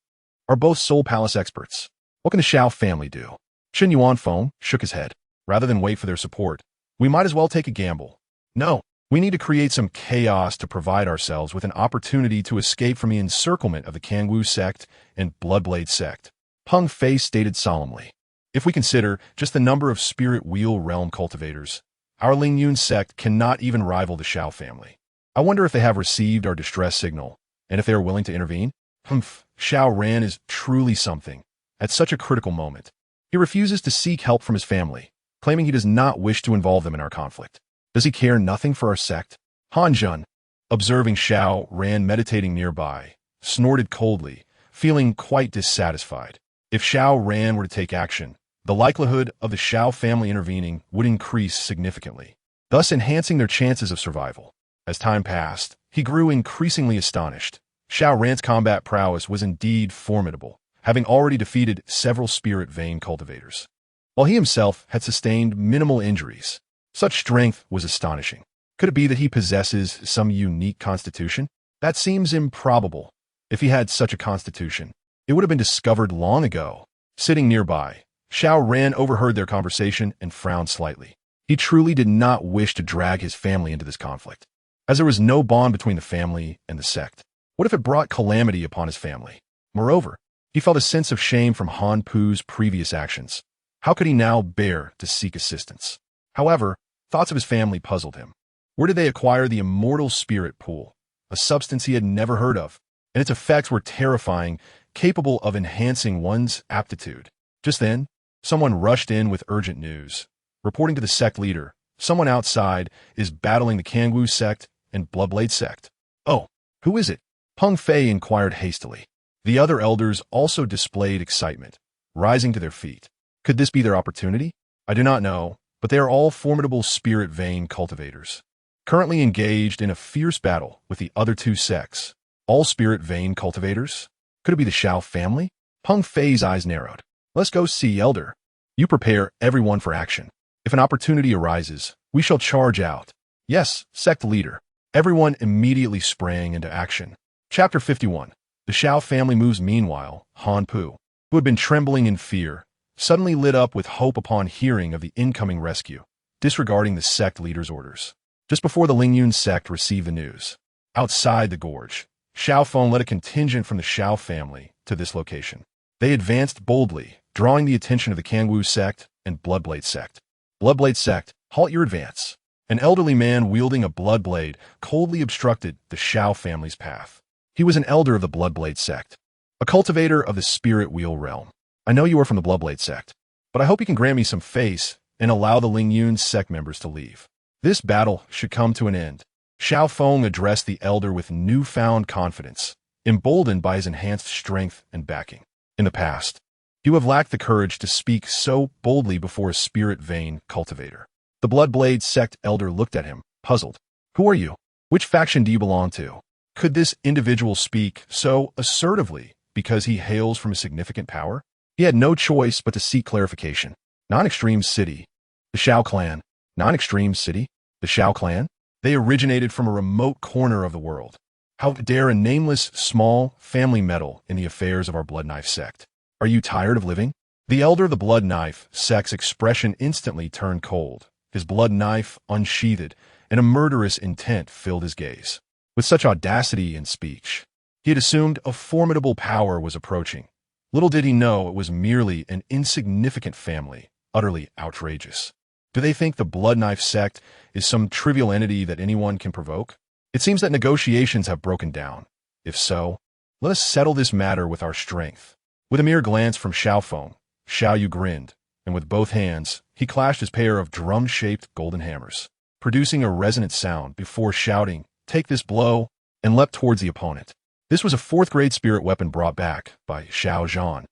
are both Soul Palace experts. What can the Xiao family do? Chen Yuanfeng shook his head. Rather than wait for their support, we might as well take a gamble. No, we need to create some chaos to provide ourselves with an opportunity to escape from the encirclement of the Kangwu sect and Bloodblade sect. Peng Fei stated solemnly. If we consider just the number of spirit wheel realm cultivators, our Lingyun sect cannot even rival the Xiao family. I wonder if they have received our distress signal, and if they are willing to intervene? Xiao Ran is truly something. At such a critical moment, he refuses to seek help from his family, claiming he does not wish to involve them in our conflict. Does he care nothing for our sect? Han Zhun, observing Xiao Ran meditating nearby, snorted coldly, feeling quite dissatisfied. If Xiao Ran were to take action, the likelihood of the Xiao family intervening would increase significantly, thus enhancing their chances of survival. As time passed, he grew increasingly astonished. Xiao Ran's combat prowess was indeed formidable, having already defeated several spirit vein cultivators, while he himself had sustained minimal injuries. Such strength was astonishing. Could it be that he possesses some unique constitution? That seems improbable. If he had such a constitution, it would have been discovered long ago. Sitting nearby, Xiao Ran overheard their conversation and frowned slightly. He truly did not wish to drag his family into this conflict, as there was no bond between the family and the sect. What if it brought calamity upon his family? Moreover, he felt a sense of shame from Han Pu's previous actions. How could he now bear to seek assistance? However, thoughts of his family puzzled him. Where did they acquire the immortal spirit pool, a substance he had never heard of, and its effects were terrifying, capable of enhancing one's aptitude? Just then, someone rushed in with urgent news. Reporting to the sect leader, someone outside is battling the Kangwu sect and Bloodblade sect. Oh, who is it? Peng Fei inquired hastily. The other elders also displayed excitement, rising to their feet. Could this be their opportunity? I do not know, but they are all formidable spirit vein cultivators, currently engaged in a fierce battle with the other two sects. All spirit vein cultivators? Could it be the Xiao family? Peng Fei's eyes narrowed. Let's go see Elder. You prepare everyone for action. If an opportunity arises, we shall charge out. Yes, sect leader. Everyone immediately sprang into action. Chapter 51. The Xiao family moves. Meanwhile, Han Pu, who had been trembling in fear, suddenly lit up with hope upon hearing of the incoming rescue, disregarding the sect leader's orders. Just before the Lingyun sect received the news, outside the gorge, Xiao Feng led a contingent from the Xiao family to this location. They advanced boldly, drawing the attention of the Kangwu sect and Bloodblade sect. Bloodblade sect, halt your advance. An elderly man wielding a bloodblade coldly obstructed the Xiao family's path. He was an elder of the Bloodblade sect, a cultivator of the spirit wheel realm. I know you are from the Bloodblade sect, but I hope you can grant me some face and allow the Lingyun sect members to leave. This battle should come to an end. Xiao Feng addressed the elder with newfound confidence, emboldened by his enhanced strength and backing. In the past, you have lacked the courage to speak so boldly before a spirit vein cultivator. The Bloodblade sect elder looked at him, puzzled. Who are you? Which faction do you belong to? Could this individual speak so assertively because he hails from a significant power? He had no choice but to seek clarification. Non-extreme city. The Xiao clan. Non-extreme city. The Xiao clan? They originated from a remote corner of the world. How dare a nameless, small family meddle in the affairs of our Blood Knife sect? Are you tired of living? The elder of the Blood Knife sect's expression instantly turned cold. His blood knife unsheathed, and a murderous intent filled his gaze. With such audacity in speech, he had assumed a formidable power was approaching. Little did he know it was merely an insignificant family, utterly outrageous. Do they think the Blood Knife sect is some trivial entity that anyone can provoke? It seems that negotiations have broken down. If so, let us settle this matter with our strength. With a mere glance from Xiao Feng, Xiao Yu grinned, and with both hands, he clashed his pair of drum-shaped golden hammers, producing a resonant sound before shouting, "Take this blow," and leapt towards the opponent. This was a fourth-grade spirit weapon brought back by Xiao Zhan,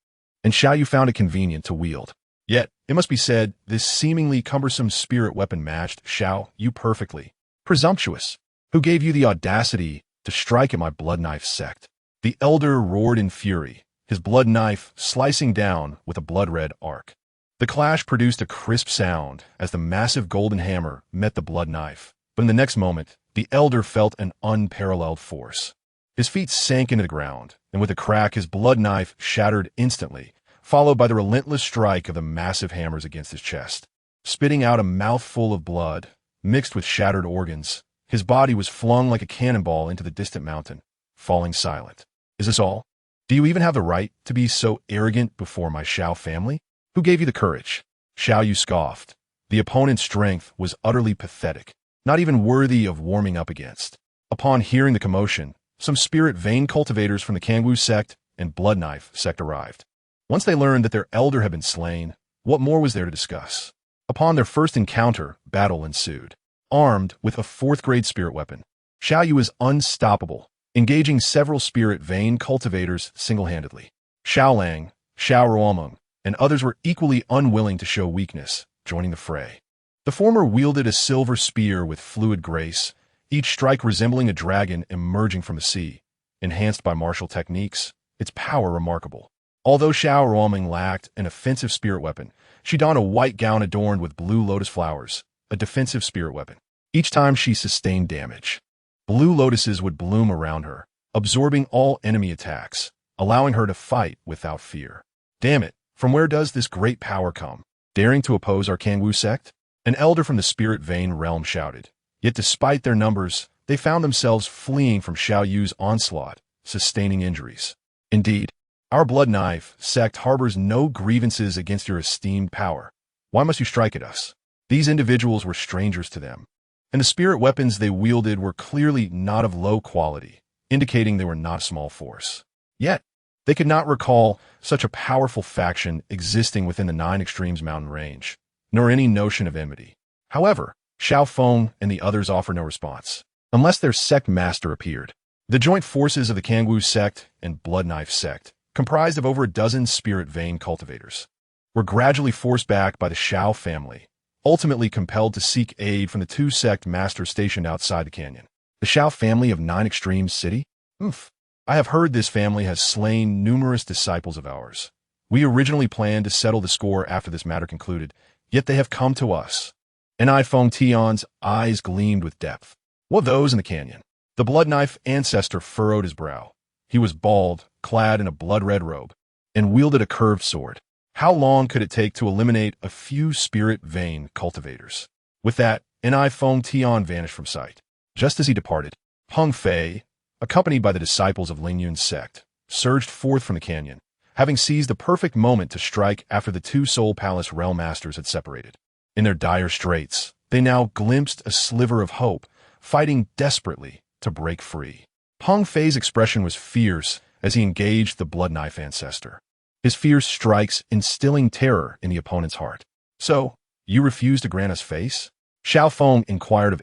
and Xiao Yu found it convenient to wield. Yet, it must be said, this seemingly cumbersome spirit weapon matched Xiao Yu perfectly. Presumptuous! Who gave you the audacity to strike at my Blood Knife sect? The elder roared in fury, his blood knife slicing down with a blood-red arc. The clash produced a crisp sound as the massive golden hammer met the blood knife, but in the next moment, the elder felt an unparalleled force. His feet sank into the ground, and with a crack his blood knife shattered instantly, followed by the relentless strike of the massive hammers against his chest. Spitting out a mouthful of blood, mixed with shattered organs, his body was flung like a cannonball into the distant mountain, falling silent. Is this all? Do you even have the right to be so arrogant before my Xiao family? Who gave you the courage? Xiao Yu scoffed. The opponent's strength was utterly pathetic, not even worthy of warming up against. Upon hearing the commotion, some spirit vein cultivators from the Kangwu sect and Blood Knife sect arrived. Once they learned that their elder had been slain, what more was there to discuss? Upon their first encounter, battle ensued. Armed with a fourth-grade spirit weapon, Xiao Yu is unstoppable, engaging several spirit vein cultivators single-handedly. Xiao Lang, Xiao Ruomeng, and others were equally unwilling to show weakness, joining the fray. The former wielded a silver spear with fluid grace, each strike resembling a dragon emerging from the sea. Enhanced by martial techniques, its power remarkable. Although Xiao Ruomeng lacked an offensive spirit weapon, she donned a white gown adorned with blue lotus flowers, a defensive spirit weapon. Each time she sustained damage, blue lotuses would bloom around her, absorbing all enemy attacks, allowing her to fight without fear. Damn it! From where does this great power come? Daring to oppose our Kangwu sect? An elder from the spirit vein realm shouted. Yet despite their numbers, they found themselves fleeing from Xiao Yu's onslaught, sustaining injuries. Indeed, Our blood knife sect harbors no grievances against your esteemed power. Why must you strike at us? These individuals were strangers to them, and the spirit weapons they wielded were clearly not of low quality, indicating they were not a small force. Yet, they could not recall such a powerful faction existing within the Nine Extremes mountain range, nor any notion of enmity. However, Xiao Feng and the others offer no response, unless their sect master appeared. The joint forces of the Kangwu sect and Blood Knife sect, comprised of over a dozen spirit vein cultivators, were gradually forced back by the Xiao family, ultimately compelled to seek aid from the two sect masters stationed outside the canyon. The Xiao family of Nine Extremes City? I have heard this family has slain numerous disciples of ours. We originally planned to settle the score after this matter concluded, yet they have come to us. And Feng Tian's eyes gleamed with depth. What of those in the canyon? The blood knife ancestor furrowed his brow. He was bald, clad in a blood-red robe, and wielded a curved sword. How long could it take to eliminate a few spirit vein cultivators? With that, Feng Tian vanished from sight. Just as he departed, Hung Fei, accompanied by the disciples of Ling Yun's sect, surged forth from the canyon, having seized the perfect moment to strike after the two Soul Palace realm masters had separated. In their dire straits, they now glimpsed a sliver of hope, fighting desperately to break free. Hung Fei's expression was fierce as he engaged the blood knife ancestor, his fierce strikes instilling terror in the opponent's heart. So, you refuse to grant us face? Xiao Feng inquired of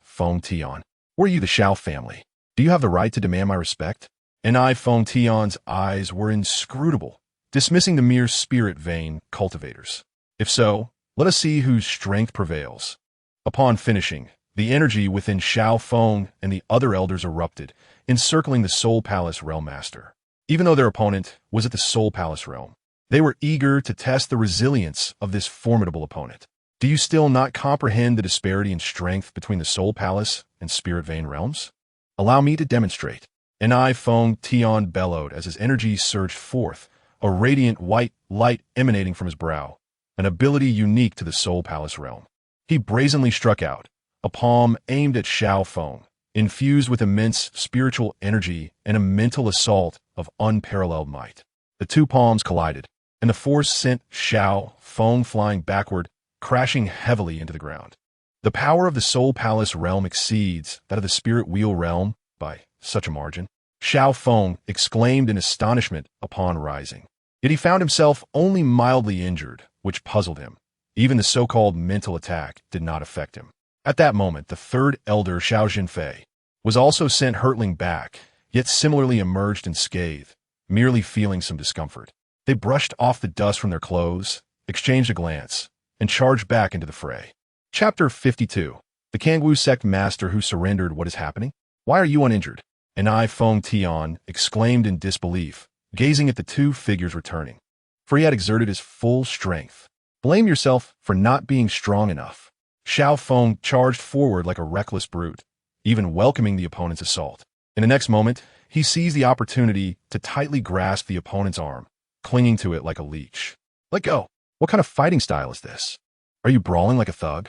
Feng Tian. Were you the Xiao family? Do you have the right to demand my respect? Feng Tian's eyes were inscrutable, dismissing the mere spirit vein cultivators. If so, let us see whose strength prevails. Upon finishing, the energy within Xiao Feng and the other elders erupted, encircling the Soul Palace Realm Master. Even though their opponent was at the Soul Palace Realm, they were eager to test the resilience of this formidable opponent. Do you still not comprehend the disparity in strength between the Soul Palace and Spirit Vein realms? Allow me to demonstrate. Feng Tian bellowed as his energy surged forth, a radiant white light emanating from his brow, an ability unique to the Soul Palace realm. He brazenly struck out, a palm aimed at Xiao Feng, infused with immense spiritual energy and a mental assault of unparalleled might. The two palms collided, and the force sent Xiao Feng flying backward, crashing heavily into the ground. The power of the Soul Palace realm exceeds that of the Spirit Wheel realm by such a margin. Xiao Feng exclaimed in astonishment upon rising. Yet he found himself only mildly injured, which puzzled him. Even the so-called mental attack did not affect him. At that moment, the third elder, Xiao Zhenfei, was also sent hurtling back, yet similarly emerged unscathed, merely feeling some discomfort. They brushed off the dust from their clothes, exchanged a glance, and charged back into the fray. Chapter 52. The Kangwu sect master who surrendered. What is happening? Why are you uninjured? Feng Tian exclaimed in disbelief, gazing at the two figures returning. For he had exerted his full strength. Blame yourself for not being strong enough. Xiao Feng charged forward like a reckless brute, even welcoming the opponent's assault. In the next moment, he seized the opportunity to tightly grasp the opponent's arm, clinging to it like a leech. Let go. What kind of fighting style is this? Are you brawling like a thug?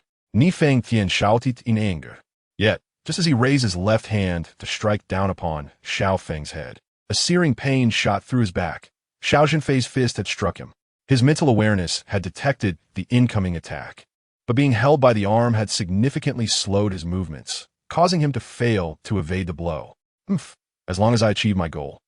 Feng Tian shouted in anger. Yet, just as he raised his left hand to strike down upon Xiao Feng's head, a searing pain shot through his back. Xiao Zhenfei's fist had struck him. His mental awareness had detected the incoming attack, but being held by the arm had significantly slowed his movements, causing him to fail to evade the blow. As long as I achieve my goal,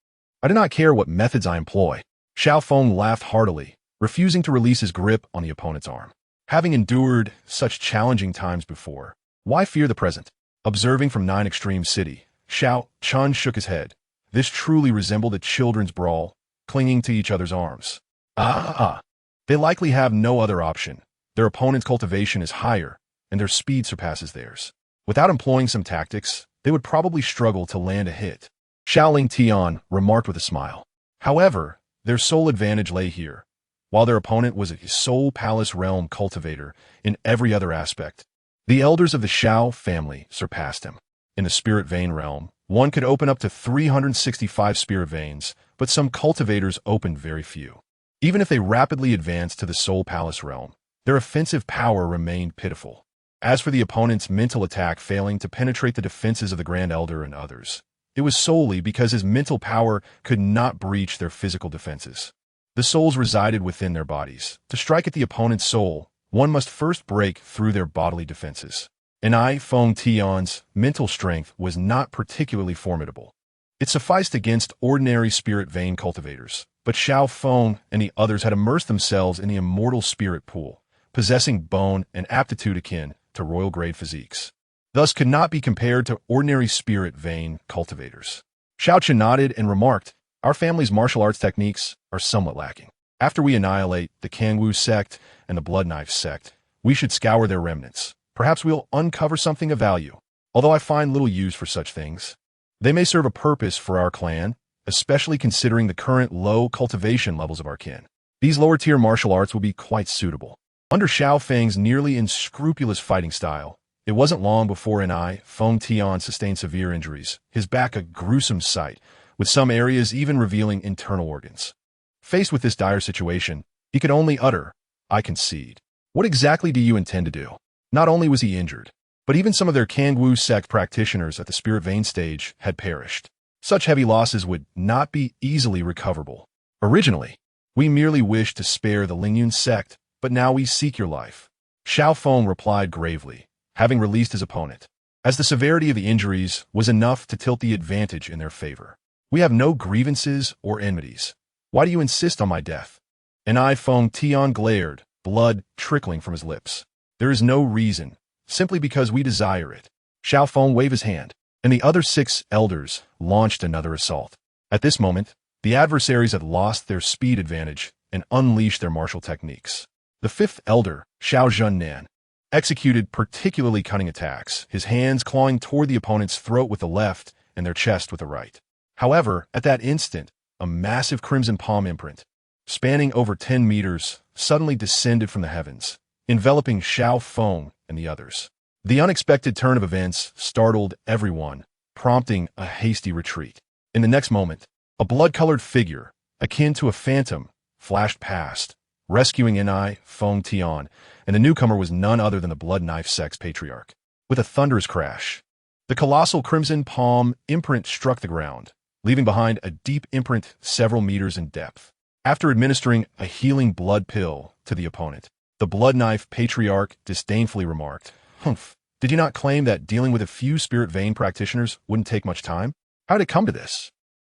I do not care what methods I employ. Xiao Feng laughed heartily, refusing to release his grip on the opponent's arm. Having endured such challenging times before, why fear the present? Observing from Nine Extremes City, Xiao Chen shook his head. This truly resembled a children's brawl, clinging to each other's arms. They likely have no other option. Their opponent's cultivation is higher, and their speed surpasses theirs. Without employing some tactics, they would probably struggle to land a hit. Xiaoling Tian remarked with a smile. However, their sole advantage lay here. While their opponent was a Soul Palace realm cultivator in every other aspect, the elders of the Xiao family surpassed him. In the spirit vein realm, one could open up to 365 spirit veins, but some cultivators opened very few. Even if they rapidly advanced to the Soul Palace realm, their offensive power remained pitiful. As for the opponent's mental attack failing to penetrate the defenses of the Grand Elder and others, It was solely because his mental power could not breach their physical defenses. The souls resided within their bodies. To strike at the opponent's soul, one must first break through their bodily defenses. And Feng Tian's mental strength was not particularly formidable. It sufficed against ordinary spirit vein cultivators, but Xiao Feng and the others had immersed themselves in the immortal spirit pool, possessing bone and aptitude akin to royal-grade physiques. Thus could not be compared to ordinary spirit vein cultivators. Xiao Chen nodded and remarked, "Our family's martial arts techniques are somewhat lacking. After we annihilate the Kangwu sect and the Blood Knife sect, we should scour their remnants. Perhaps we'll uncover something of value, although I find little use for such things. They may serve a purpose for our clan, especially considering the current low cultivation levels of our kin. These lower-tier martial arts will be quite suitable." Under Xiao Feng's nearly unscrupulous fighting style, it wasn't long before Feng Tian sustained severe injuries, his back a gruesome sight, with some areas even revealing internal organs. Faced with this dire situation, he could only utter, "I concede." What exactly do you intend to do? Not only was he injured, but even some of their Kangwu sect practitioners at the spirit vein stage had perished. Such heavy losses would not be easily recoverable. Originally, we merely wished to spare the Lingyun sect, but now we seek your life. Xiao Feng replied gravely, having released his opponent, as the severity of the injuries was enough to tilt the advantage in their favor. "We have no grievances or enmities. Why do you insist on my death?" And Feng Tian glared, blood trickling from his lips. "There is no reason, simply because we desire it." Xiao Feng waved his hand, and the other 6 elders launched another assault. At this moment, the adversaries had lost their speed advantage and unleashed their martial techniques. The 5th elder, Xiao Zhennan, executed particularly cunning attacks, his hands clawing toward the opponent's throat with the left and their chest with the right. However, at that instant, a massive crimson palm imprint, spanning over 10 meters, suddenly descended from the heavens, enveloping Xiao Feng and the others. The unexpected turn of events startled everyone, prompting a hasty retreat. In the next moment, a blood-colored figure, akin to a phantom, flashed past, rescuing Feng Tian, and the newcomer was none other than the Blood Knife sect's patriarch. With a thunderous crash, the colossal crimson palm imprint struck the ground, leaving behind a deep imprint several meters in depth. After administering a healing blood pill to the opponent, the Blood Knife patriarch disdainfully remarked, "Humph, did you not claim that dealing with a few spirit vein practitioners wouldn't take much time? How did it come to this?"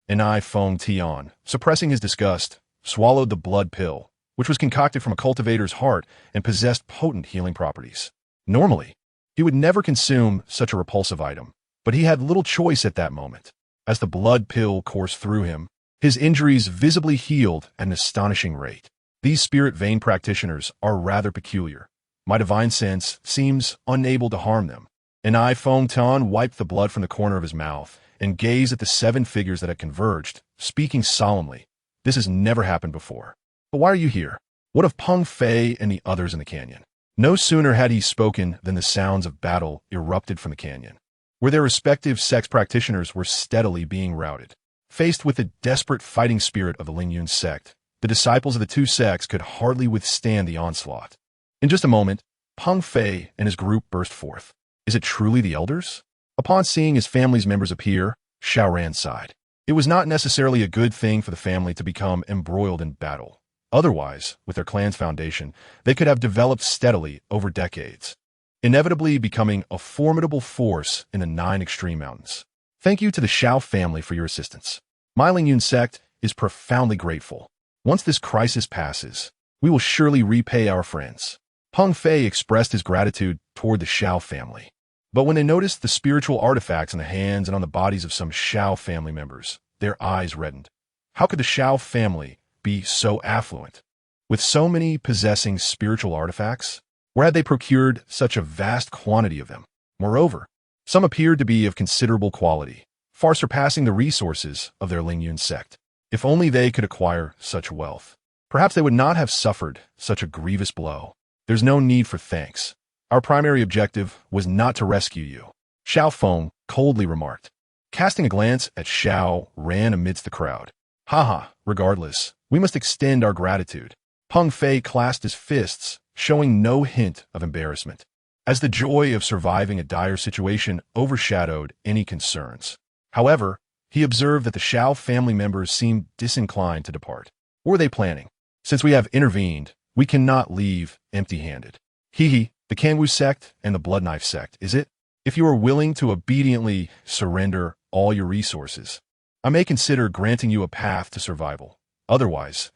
And Feng Tian, suppressing his disgust, swallowed the blood pill, which was concocted from a cultivator's heart and possessed potent healing properties. Normally, he would never consume such a repulsive item, but he had little choice at that moment. As the blood pill coursed through him, his injuries visibly healed at an astonishing rate. These spirit vein practitioners are rather peculiar. My divine sense seems unable to harm them. And Feng Tian wiped the blood from the corner of his mouth and gazed at the 7 figures that had converged, speaking solemnly. "This has never happened before. But why are you here? What of Peng Fei and the others in the canyon?" No sooner had he spoken than the sounds of battle erupted from the canyon, where their respective sects practitioners were steadily being routed. Faced with the desperate fighting spirit of the Lingyun sect, the disciples of the 2 sects could hardly withstand the onslaught. In just a moment, Peng Fei and his group burst forth. "Is it truly the elders?" Upon seeing his family's members appear, Xiao Ran sighed. It was not necessarily a good thing for the family to become embroiled in battle. Otherwise, with their clan's foundation, they could have developed steadily over decades, inevitably becoming a formidable force in the 9 extreme mountains. "Thank you to the Xiao family for your assistance. My Lingyun sect is profoundly grateful. Once this crisis passes, we will surely repay our friends." Peng Fei expressed his gratitude toward the Xiao family. But when they noticed the spiritual artifacts in the hands and on the bodies of some Xiao family members, their eyes reddened. How could the Xiao family be so affluent, with so many possessing spiritual artifacts? Where had they procured such a vast quantity of them? Moreover, some appeared to be of considerable quality, far surpassing the resources of their Lingyun sect. If only they could acquire such wealth, perhaps they would not have suffered such a grievous blow. "There's no need for thanks. Our primary objective was not to rescue you," Xiao Feng coldly remarked, casting a glance at Xiao Ran amidst the crowd. "Haha, regardless, we must extend our gratitude." Peng Fei clasped his fists, showing no hint of embarrassment, as the joy of surviving a dire situation overshadowed any concerns. However, he observed that the Xiao family members seemed disinclined to depart. What were they planning? Since we have intervened, we cannot leave empty-handed. Hee, the Kangwu sect and the Blood Knife sect, is it? If you are willing to obediently surrender all your resources, I may consider granting you a path to survival. Otherwise,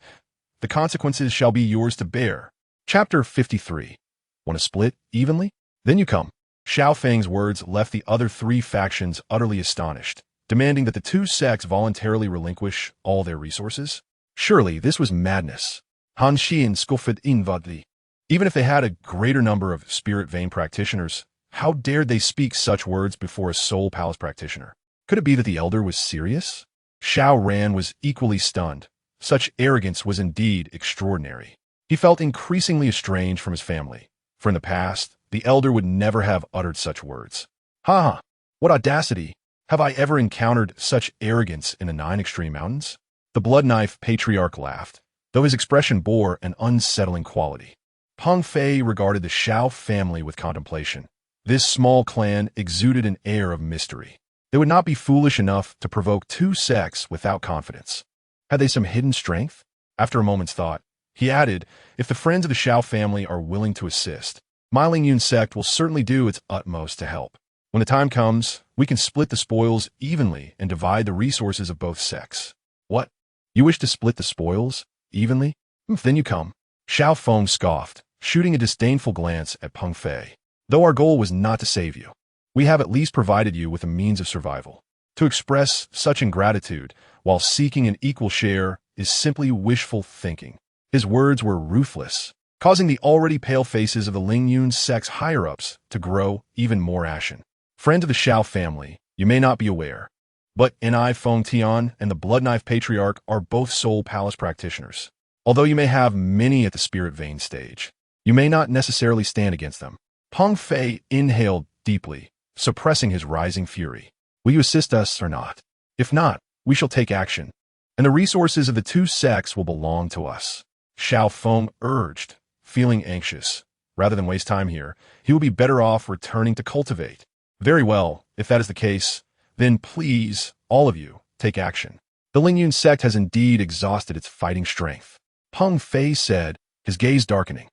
the consequences shall be yours to bear. Chapter 53. Want to split evenly? Then you come. Xiao Feng's words left the other three factions utterly astonished, demanding that the two sects voluntarily relinquish all their resources. Surely this was madness. Han Xian scoffed inwardly. Even if they had a greater number of spirit vein practitioners, how dared they speak such words before a soul palace practitioner? Could it be that the elder was serious? Xiao Ran was equally stunned. Such arrogance was indeed extraordinary. He felt increasingly estranged from his family, for in the past, the elder would never have uttered such words. Ha! What audacity! Have I ever encountered such arrogance in the 9 extreme mountains? The Blood Knife patriarch laughed, though his expression bore an unsettling quality. Peng Fei regarded the Xiao family with contemplation. This small clan exuded an air of mystery. They would not be foolish enough to provoke two sects without confidence. Had they some hidden strength? After a moment's thought, he added, if the friends of the Xiao family are willing to assist, my Lingyun sect will certainly do its utmost to help. When the time comes, we can split the spoils evenly and divide the resources of both sects. What? You wish to split the spoils evenly? Then you come. Xiao Feng scoffed, shooting a disdainful glance at Peng Fei. Though our goal was not to save you, we have at least provided you with a means of survival. To express such ingratitude while seeking an equal share is simply wishful thinking. His words were ruthless, causing the already pale faces of the Lingyun sect's higher-ups to grow even more ashen. Friend of the Xiao family, you may not be aware, but Ni Feng Tian and the Blood Knife Patriarch are both Soul Palace practitioners. Although you may have many at the Spirit Vein stage, you may not necessarily stand against them. Peng Fei inhaled deeply, suppressing his rising fury. Will you assist us or not? If not, we shall take action, and the resources of the two sects will belong to us. Xiao Feng urged, feeling anxious. Rather than waste time here, he will be better off returning to cultivate. Very well, if that is the case, then please, all of you, take action. The Lingyun sect has indeed exhausted its fighting strength. Peng Fei said, his gaze darkening.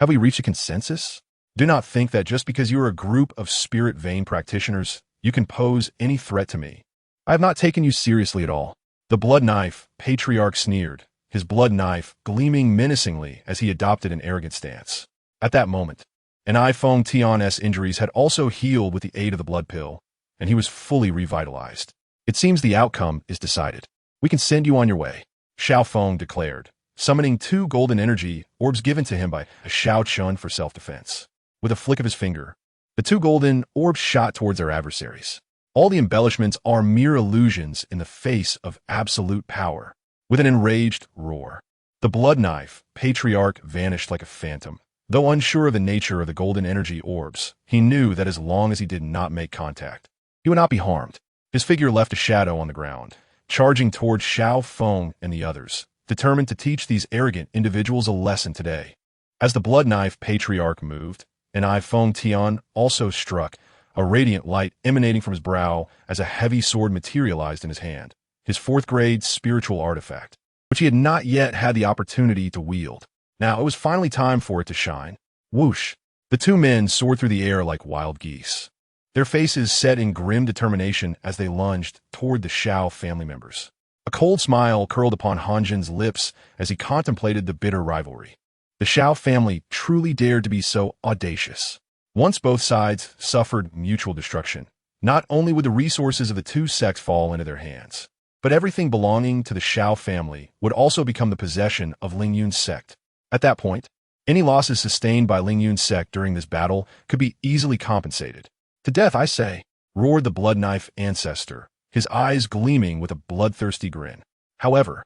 Have we reached a consensus? Do not think that just because you are a group of spirit vein practitioners, you can pose any threat to me. I have not taken you seriously at all. The Blood Knife Patriarch sneered, his blood knife gleaming menacingly as he adopted an arrogant stance. At that moment, Ni Feng Tian's injuries had also healed with the aid of the blood pill, and he was fully revitalized. It seems the outcome is decided. We can send you on your way, Xiao Feng declared, summoning 2 golden energy orbs given to him by Xiao Chen for self-defense. With a flick of his finger, the 2 golden orbs shot towards their adversaries. All the embellishments are mere illusions in the face of absolute power. With an enraged roar, the Blood Knife Patriarch vanished like a phantom. Though unsure of the nature of the golden energy orbs, he knew that as long as he did not make contact, he would not be harmed. His figure left a shadow on the ground, charging towards Xiao Feng and the others, determined to teach these arrogant individuals a lesson today. As the Blood Knife Patriarch moved, Ni Feng Tian also struck, a radiant light emanating from his brow as a heavy sword materialized in his hand, his 4th-grade spiritual artifact, which he had not yet had the opportunity to wield. Now it was finally time for it to shine. Whoosh! The 2 men soared through the air like wild geese, their faces set in grim determination as they lunged toward the Xiao family members. A cold smile curled upon Hanjin's lips as he contemplated the bitter rivalry. The Xiao family truly dared to be so audacious. Once both sides suffered mutual destruction, not only would the resources of the 2 sects fall into their hands, but everything belonging to the Xiao family would also become the possession of Lingyun's sect. At that point, any losses sustained by Lingyun's sect during this battle could be easily compensated. To death, I say, roared the Blood Knife ancestor, his eyes gleaming with a bloodthirsty grin. However,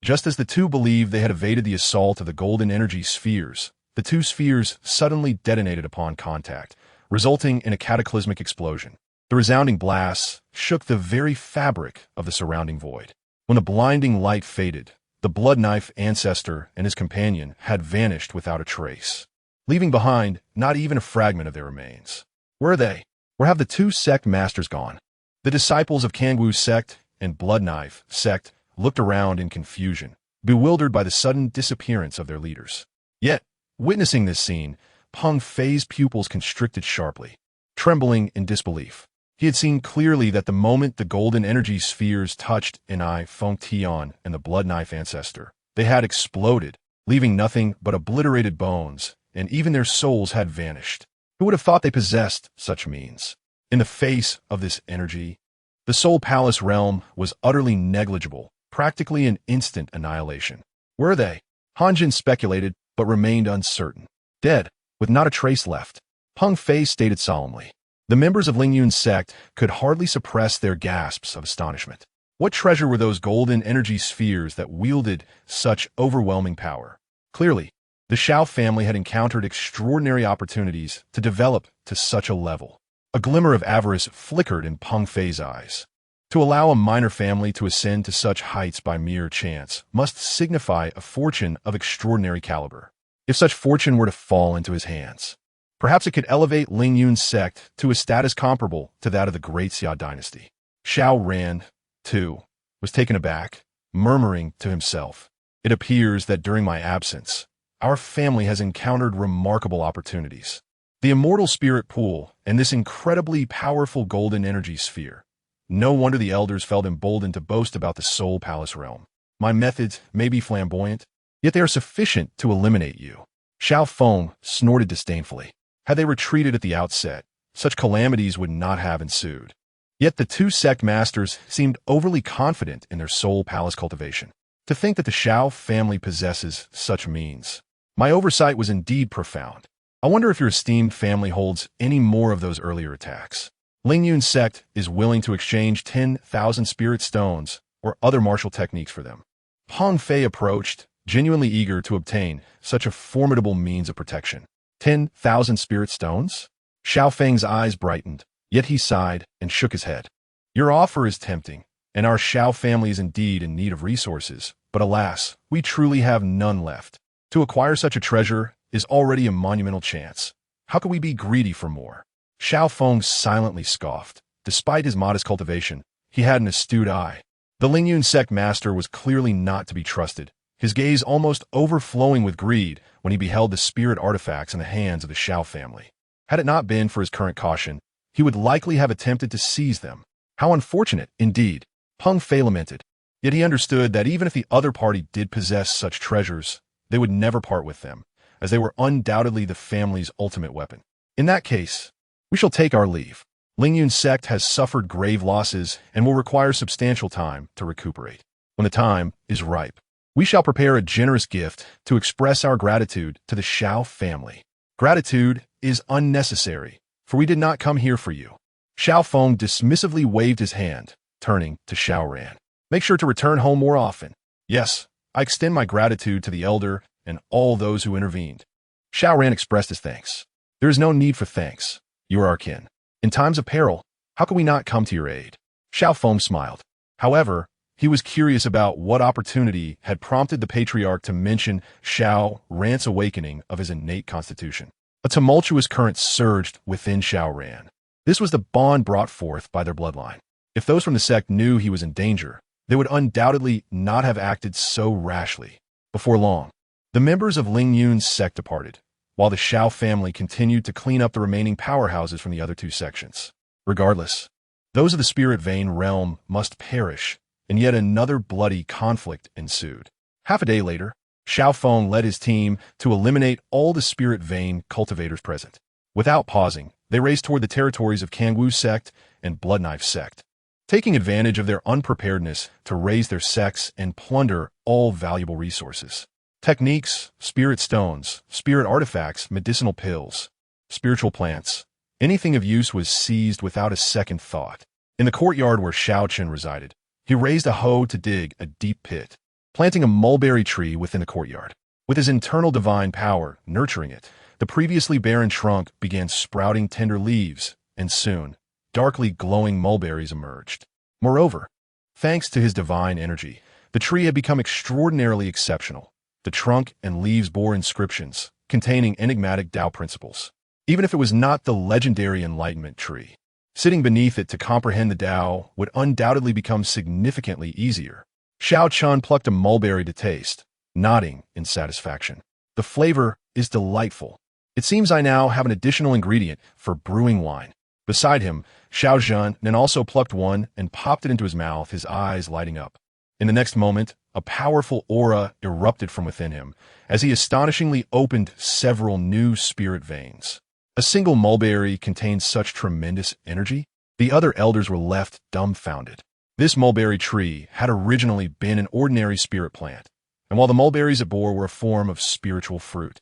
just as the 2 believed they had evaded the assault of the golden energy spheres, the 2 spheres suddenly detonated upon contact, resulting in a cataclysmic explosion. The resounding blasts shook the very fabric of the surrounding void. When the blinding light faded, the Blood Knife ancestor and his companion had vanished without a trace, leaving behind not even a fragment of their remains. Where are they? Where have the 2 sect masters gone? The disciples of Kangwu sect and Blood Knife sect looked around in confusion, bewildered by the sudden disappearance of their leaders. Yet, witnessing this scene, Peng Fei's pupils constricted sharply, trembling in disbelief. He had seen clearly that the moment the golden energy spheres touched Inai Feng Tian and the Blood Knife ancestor, they had exploded, leaving nothing but obliterated bones, and even their souls had vanished. Who would have thought they possessed such means? In the face of this energy, the Soul Palace realm was utterly negligible, practically an instant annihilation. Were they? Hanjin speculated, but remained uncertain. Dead, with not a trace left. Peng Fei stated solemnly. The members of Lingyun's sect could hardly suppress their gasps of astonishment. What treasure were those golden energy spheres that wielded such overwhelming power? Clearly, the Xiao family had encountered extraordinary opportunities to develop to such a level. A glimmer of avarice flickered in Peng Fei's eyes. To allow a minor family to ascend to such heights by mere chance must signify a fortune of extraordinary caliber. If such fortune were to fall into his hands, perhaps it could elevate Lingyun's sect to a status comparable to that of the great Xia dynasty. Xiao Ran, too, was taken aback, murmuring to himself, "It appears that during my absence, our family has encountered remarkable opportunities. The immortal spirit pool and this incredibly powerful golden energy sphere. No wonder the elders felt emboldened to boast about the Soul Palace realm. My methods may be flamboyant, yet they are sufficient to eliminate you." Xiao Feng snorted disdainfully. Had they retreated at the outset, such calamities would not have ensued. Yet the two sect masters seemed overly confident in their Soul Palace cultivation. To think that the Xiao family possesses such means. My oversight was indeed profound. I wonder if your esteemed family holds any more of those earlier attacks. Lingyun's sect is willing to exchange 10,000 spirit stones or other martial techniques for them. Peng Fei approached, genuinely eager to obtain such a formidable means of protection. 10,000 spirit stones? Xiao Feng's eyes brightened, yet he sighed and shook his head. Your offer is tempting, and our Xiao family is indeed in need of resources, but alas, we truly have none left. To acquire such a treasure is already a monumental chance. How could we be greedy for more? Xiao Feng silently scoffed. Despite his modest cultivation, he had an astute eye. The Lingyun sect master was clearly not to be trusted, his gaze almost overflowing with greed when he beheld the spirit artifacts in the hands of the Xiao family. Had it not been for his current caution, he would likely have attempted to seize them. How unfortunate, indeed. Peng Fei lamented. Yet he understood that even if the other party did possess such treasures, they would never part with them, as they were undoubtedly the family's ultimate weapon. In that case, we shall take our leave. Lingyun's sect has suffered grave losses and will require substantial time to recuperate. When the time is ripe, we shall prepare a generous gift to express our gratitude to the Xiao family. Gratitude is unnecessary, for we did not come here for you. Xiao Feng dismissively waved his hand, turning to Xiao Ran. Make sure to return home more often. Yes, I extend my gratitude to the elder and all those who intervened. Xiao Ran expressed his thanks. There is no need for thanks. You are our kin. In times of peril, how can we not come to your aid? Xiao Feng smiled. However, he was curious about what opportunity had prompted the patriarch to mention Xiao Ran's awakening of his innate constitution. A tumultuous current surged within Xiao Ran. This was the bond brought forth by their bloodline. If those from the sect knew he was in danger, they would undoubtedly not have acted so rashly. Before long, the members of Lingyun's sect departed, while the Xiao family continued to clean up the remaining powerhouses from the other two sections. Regardless, those of the spirit vein realm must perish, and yet another bloody conflict ensued. Half a day later, Xiao Feng led his team to eliminate all the spirit vein cultivators present. Without pausing, they raced toward the territories of Kangwu sect and Blood Knife sect, taking advantage of their unpreparedness to raise their sects and plunder all valuable resources. Techniques, spirit stones, spirit artifacts, medicinal pills, spiritual plants, anything of use was seized without a second thought. In the courtyard where Xiao Chen resided, he raised a hoe to dig a deep pit, planting a mulberry tree within the courtyard. With his internal divine power nurturing it, the previously barren trunk began sprouting tender leaves, and soon, darkly glowing mulberries emerged. Moreover, thanks to his divine energy, the tree had become extraordinarily exceptional. The trunk and leaves bore inscriptions containing enigmatic Tao principles. Even if it was not the legendary enlightenment tree, Sitting beneath it to comprehend the Tao would undoubtedly become significantly easier. Xiao Chen plucked a mulberry to taste, nodding in satisfaction. The flavor is delightful. It seems I now have an additional ingredient for brewing wine. Beside him, Xiao Zhen then also plucked one and popped it into his mouth, his eyes lighting up. In the next moment, a powerful aura erupted from within him as he astonishingly opened several new spirit veins. A single mulberry contained such tremendous energy, the other elders were left dumbfounded. This mulberry tree had originally been an ordinary spirit plant, and while the mulberries it bore were a form of spiritual fruit,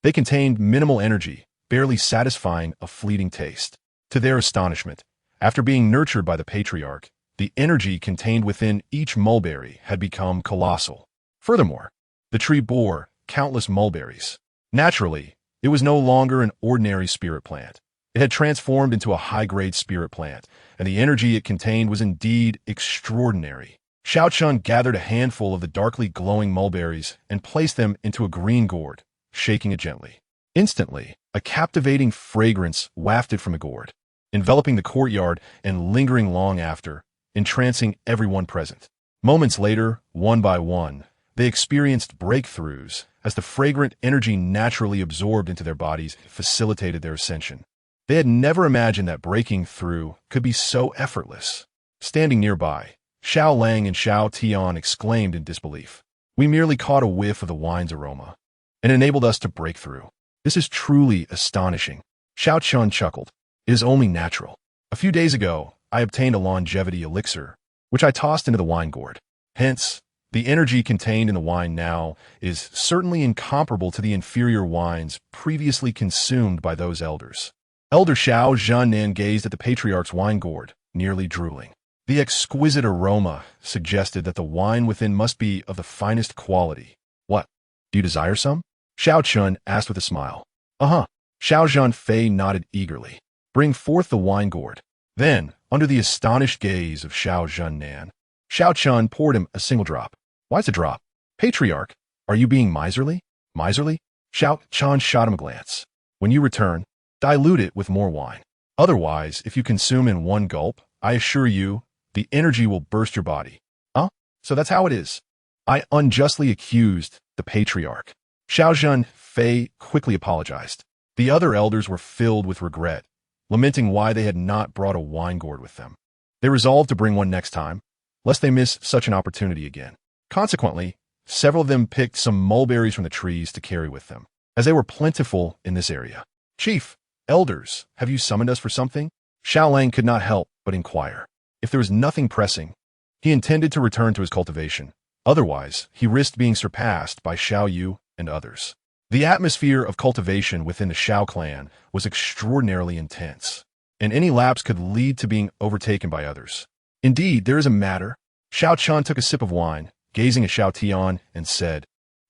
they contained minimal energy, barely satisfying a fleeting taste. To their astonishment, after being nurtured by the patriarch, the energy contained within each mulberry had become colossal. Furthermore, the tree bore countless mulberries. Naturally, it was no longer an ordinary spirit plant. It had transformed into a high-grade spirit plant, and the energy it contained was indeed extraordinary. Xiao Chen gathered a handful of the darkly glowing mulberries and placed them into a green gourd, shaking it gently. Instantly, a captivating fragrance wafted from the gourd, enveloping the courtyard and lingering long after, entrancing everyone present. Moments later, one by one, they experienced breakthroughs as the fragrant energy naturally absorbed into their bodies facilitated their ascension. They had never imagined that breaking through could be so effortless. Standing nearby, Xiao Lang and Xiao Tian exclaimed in disbelief. We merely caught a whiff of the wine's aroma, and enabled us to break through. This is truly astonishing. Xiao Chen chuckled. It is only natural. A few days ago, I obtained a longevity elixir, which I tossed into the wine gourd. Hence, the energy contained in the wine now is certainly incomparable to the inferior wines previously consumed by those elders. Elder Xiao Zhennan gazed at the patriarch's wine gourd, nearly drooling. The exquisite aroma suggested that the wine within must be of the finest quality. What? Do you desire some? Xiao Chen asked with a smile. Uh-huh. Xiao Zhenfei nodded eagerly. Bring forth the wine gourd. Then, under the astonished gaze of Xiao Zhennan, Xiao Chen poured him a single drop. Why's a drop? Patriarch, are you being miserly? Miserly? Xiao Chen shot him a glance. When you return, dilute it with more wine. Otherwise, if you consume in one gulp, I assure you, the energy will burst your body. Huh? So that's how it is. I unjustly accused the patriarch. Xiao Zhenfei quickly apologized. The other elders were filled with regret, lamenting why they had not brought a wine gourd with them. They resolved to bring one next time, lest they miss such an opportunity again. Consequently, several of them picked some mulberries from the trees to carry with them, as they were plentiful in this area. Chief, elders, have you summoned us for something? Xiao Lang could not help but inquire. If there was nothing pressing, he intended to return to his cultivation. Otherwise, he risked being surpassed by Xiao Yu and others. The atmosphere of cultivation within the Xiao clan was extraordinarily intense, and any lapse could lead to being overtaken by others. Indeed, there is a matter. Xiao Chen took a sip of wine, gazing at Xiao Tian, and said,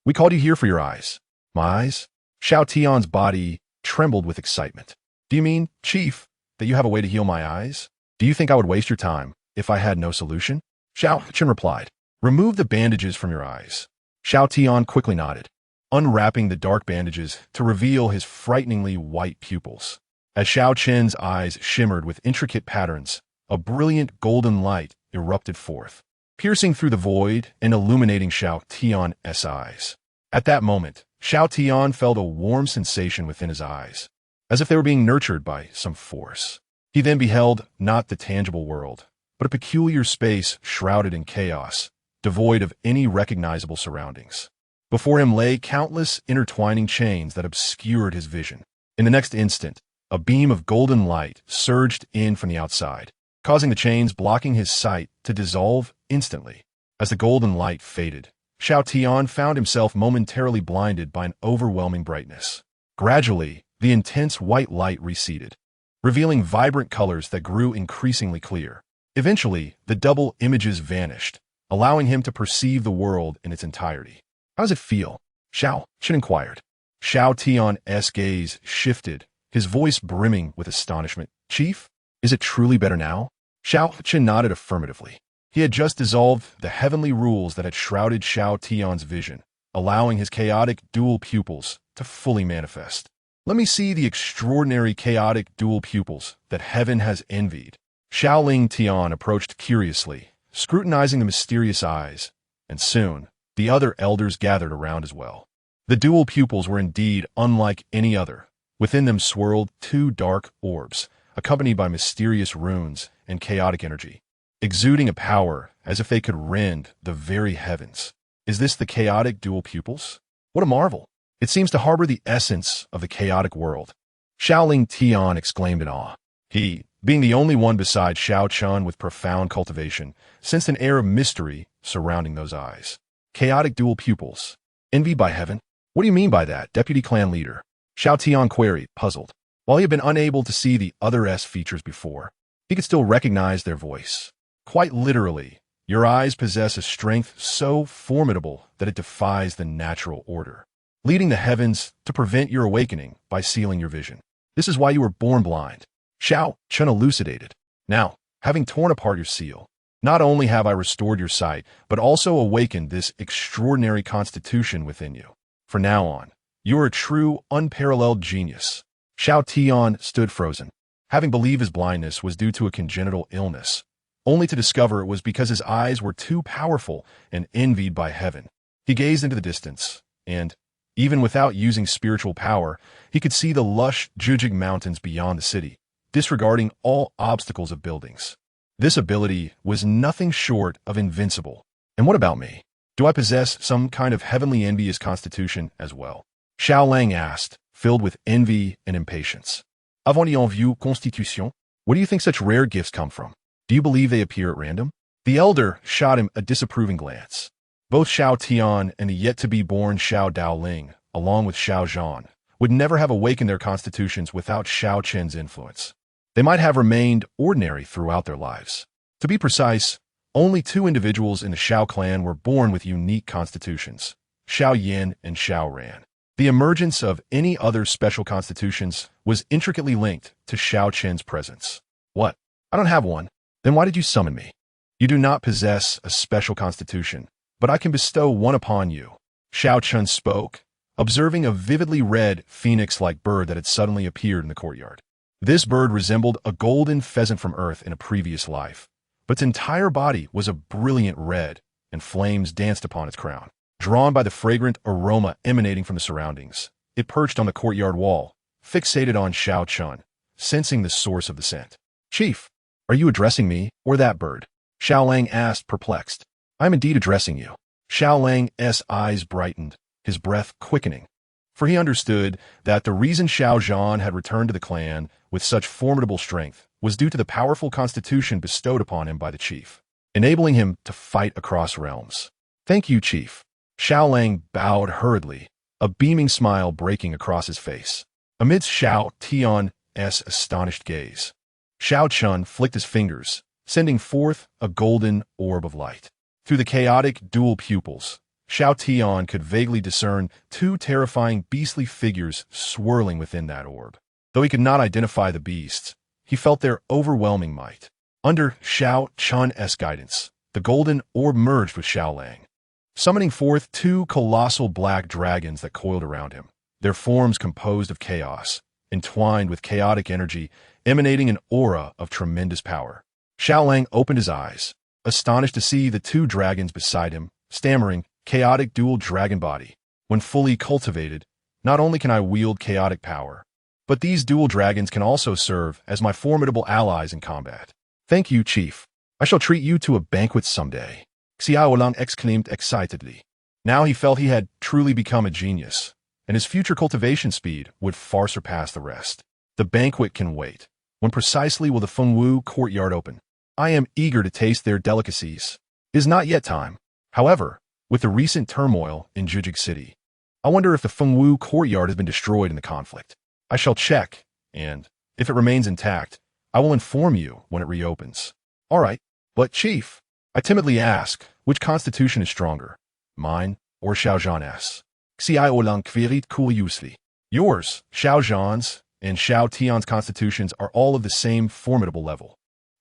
We called you here for your eyes. My eyes? Xiao Tian's body trembled with excitement. Do you mean, Chief, that you have a way to heal my eyes? Do you think I would waste your time if I had no solution? Xiao Chen replied, Remove the bandages from your eyes. Xiao Tian quickly nodded, unwrapping the dark bandages to reveal his frighteningly white pupils. As Xiao Chen's eyes shimmered with intricate patterns, a brilliant golden light erupted forth, piercing through the void and illuminating Xiao Tian's eyes. At that moment, Xiao Tian felt a warm sensation within his eyes, as if they were being nurtured by some force. He then beheld not the tangible world, but a peculiar space shrouded in chaos, devoid of any recognizable surroundings. Before him lay countless intertwining chains that obscured his vision. In the next instant, a beam of golden light surged in from the outside, causing the chains blocking his sight to dissolve instantly. As the golden light faded, Xiao Tian found himself momentarily blinded by an overwhelming brightness. Gradually, the intense white light receded, revealing vibrant colors that grew increasingly clear. Eventually, the double images vanished, allowing him to perceive the world in its entirety. How does it feel? Xiao Chen inquired. Xiao Tian's gaze shifted, his voice brimming with astonishment. Chief, is it truly better now? Xiao Chen nodded affirmatively. He had just dissolved the heavenly rules that had shrouded Xiao Tian's vision, allowing his chaotic dual pupils to fully manifest. Let me see the extraordinary chaotic dual pupils that heaven has envied. Xiao Ling Tian approached curiously, scrutinizing the mysterious eyes, and soon the other elders gathered around as well. The dual pupils were indeed unlike any other. Within them swirled two dark orbs, accompanied by mysterious runes and chaotic energy, exuding a power as if they could rend the very heavens. Is this the chaotic dual pupils? What a marvel! It seems to harbor the essence of the chaotic world. Xiao Ling Tian exclaimed in awe. He, being the only one besides Xiao Chen with profound cultivation, sensed an air of mystery surrounding those eyes. Chaotic dual pupils. Envied by heaven? What do you mean by that, deputy clan leader? Xiao Tian queried, puzzled. While he had been unable to see the other's features before, he could still recognize their voice. Quite literally, your eyes possess a strength so formidable that it defies the natural order, leading the heavens to prevent your awakening by sealing your vision. This is why you were born blind. Xiao Chen elucidated. Now, having torn apart your seal, not only have I restored your sight, but also awakened this extraordinary constitution within you. From now on, you are a true, unparalleled genius. Xiao Tian stood frozen, having believed his blindness was due to a congenital illness, only to discover it was because his eyes were too powerful and envied by heaven. He gazed into the distance, and, even without using spiritual power, he could see the lush Jujig mountains beyond the city, disregarding all obstacles of buildings. This ability was nothing short of invincible. And what about me? Do I possess some kind of heavenly envious constitution as well? Xiao Lang asked, filled with envy and impatience. Avez-vous vu constitution? Where do you think such rare gifts come from? Do you believe they appear at random? The elder shot him a disapproving glance. Both Xiao Tian and the yet-to-be-born Xiao Daoling, along with Xiao Zhan, would never have awakened their constitutions without Xiao Chen's influence. They might have remained ordinary throughout their lives. To be precise, only two individuals in the Xiao clan were born with unique constitutions, Xiao Yin and Xiao Ran. The emergence of any other special constitutions was intricately linked to Xiao Chen's presence. What? I don't have one. Then why did you summon me? You do not possess a special constitution, but I can bestow one upon you. Xiao Chen spoke, observing a vividly red phoenix-like bird that had suddenly appeared in the courtyard. This bird resembled a golden pheasant from Earth in a previous life, but its entire body was a brilliant red, and flames danced upon its crown. Drawn by the fragrant aroma emanating from the surroundings, it perched on the courtyard wall, fixated on Xiao Chen, sensing the source of the scent. Chief, are you addressing me or that bird? Xiao Lang asked, perplexed. I am indeed addressing you. Xiao Lang's eyes brightened, his breath quickening, for he understood that the reason Xiao Zhan had returned to the clan with such formidable strength was due to the powerful constitution bestowed upon him by the chief, enabling him to fight across realms. Thank you, Chief. Xiao Lang bowed hurriedly, a beaming smile breaking across his face. Amidst Xiao Tian's astonished gaze, Xiao Chen flicked his fingers, sending forth a golden orb of light. Through the chaotic dual pupils, Xiao Tian could vaguely discern two terrifying beastly figures swirling within that orb. Though he could not identify the beasts, he felt their overwhelming might. Under Xiao Chen's guidance, the golden orb merged with Xiao Lang, summoning forth two colossal black dragons that coiled around him, their forms composed of chaos, entwined with chaotic energy, emanating an aura of tremendous power. Xiao Lang opened his eyes, astonished to see the two dragons beside him, stammering, chaotic dual dragon body. When fully cultivated, not only can I wield chaotic power, but these dual dragons can also serve as my formidable allies in combat. Thank you, Chief. I shall treat you to a banquet someday. Xiao Lang exclaimed excitedly. Now he felt he had truly become a genius, and his future cultivation speed would far surpass the rest. The banquet can wait. When precisely will the Fengwu courtyard open? I am eager to taste their delicacies. It is not yet time. However, with the recent turmoil in Jujig City, I wonder if the Fengwu courtyard has been destroyed in the conflict. I shall check, and, if it remains intact, I will inform you when it reopens. All right, but Chief, I timidly ask, which constitution is stronger, mine or Xiao Zhan's? Xiao Lang queried curiously. Yours, Xiao Zhan's, and Xiao Tian's constitutions are all of the same formidable level.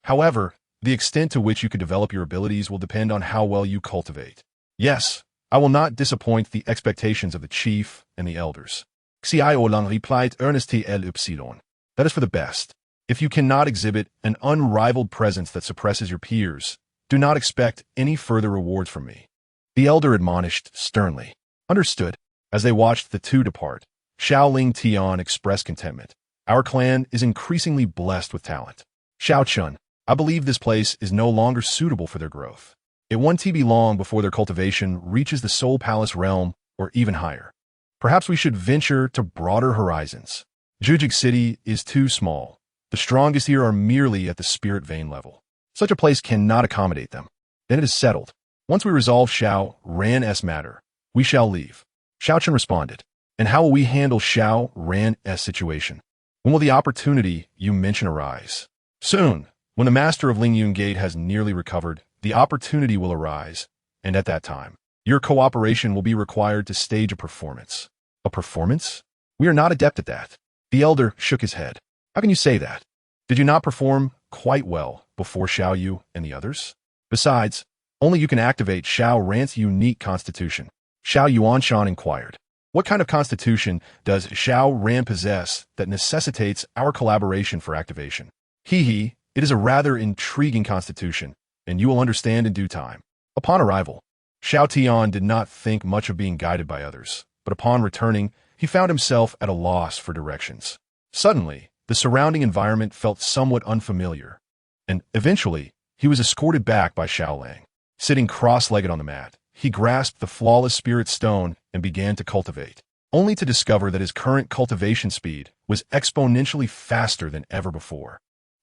However, the extent to which you can develop your abilities will depend on how well you cultivate. Yes, I will not disappoint the expectations of the chief and the elders. Xiao Chen replied earnestly. That is for the best. If you cannot exhibit an unrivaled presence that suppresses your peers, do not expect any further rewards from me. The elder admonished sternly. Understood. As they watched the two depart, Xiao Ling Tian expressed contentment. Our clan is increasingly blessed with talent. Xiao Chen, I believe this place is no longer suitable for their growth. It won't be long before their cultivation reaches the Soul Palace realm or even higher. Perhaps we should venture to broader horizons. Jujig City is too small. The strongest here are merely at the spirit vein level. Such a place cannot accommodate them. Then it is settled. Once we resolve Xiao Ran's matter, we shall leave. Xiao Chen responded. And how will we handle Xiao Ran's situation? When will the opportunity you mention arise? Soon. When the master of Lingyun Gate has nearly recovered, the opportunity will arise, and at that time, your cooperation will be required to stage a performance. A performance? We are not adept at that. The elder shook his head. How can you say that? Did you not perform quite well before Xiao Yu and the others? Besides, only you can activate Xiao Ran's unique constitution. Xiao Yuanshan inquired. What kind of constitution does Xiao Ran possess that necessitates our collaboration for activation? It is a rather intriguing constitution, and you will understand in due time. Upon arrival, Xiao Tian did not think much of being guided by others, but upon returning, he found himself at a loss for directions. Suddenly, the surrounding environment felt somewhat unfamiliar, and eventually, he was escorted back by Xiao Lang. Sitting cross-legged on the mat, he grasped the flawless spirit stone and began to cultivate, only to discover that his current cultivation speed was exponentially faster than ever before.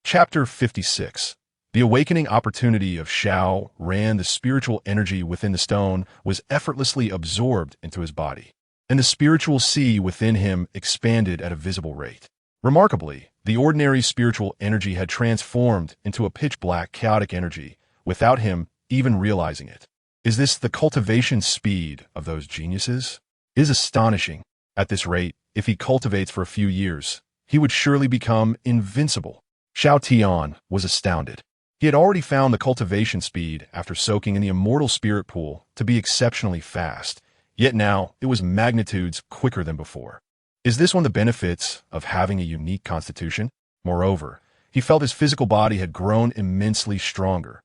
Chapter 56. The awakening opportunity of Xiao Ran. The spiritual energy within the stone was effortlessly absorbed into his body, and the spiritual sea within him expanded at a visible rate. Remarkably, the ordinary spiritual energy had transformed into a pitch-black chaotic energy without him even realizing it. Is this the cultivation speed of those geniuses? It is astonishing. At this rate, if he cultivates for a few years, he would surely become invincible. Xiao Tian was astounded. He had already found the cultivation speed after soaking in the immortal spirit pool to be exceptionally fast, yet now it was magnitudes quicker than before. Is this one of the benefits of having a unique constitution? Moreover, he felt his physical body had grown immensely stronger,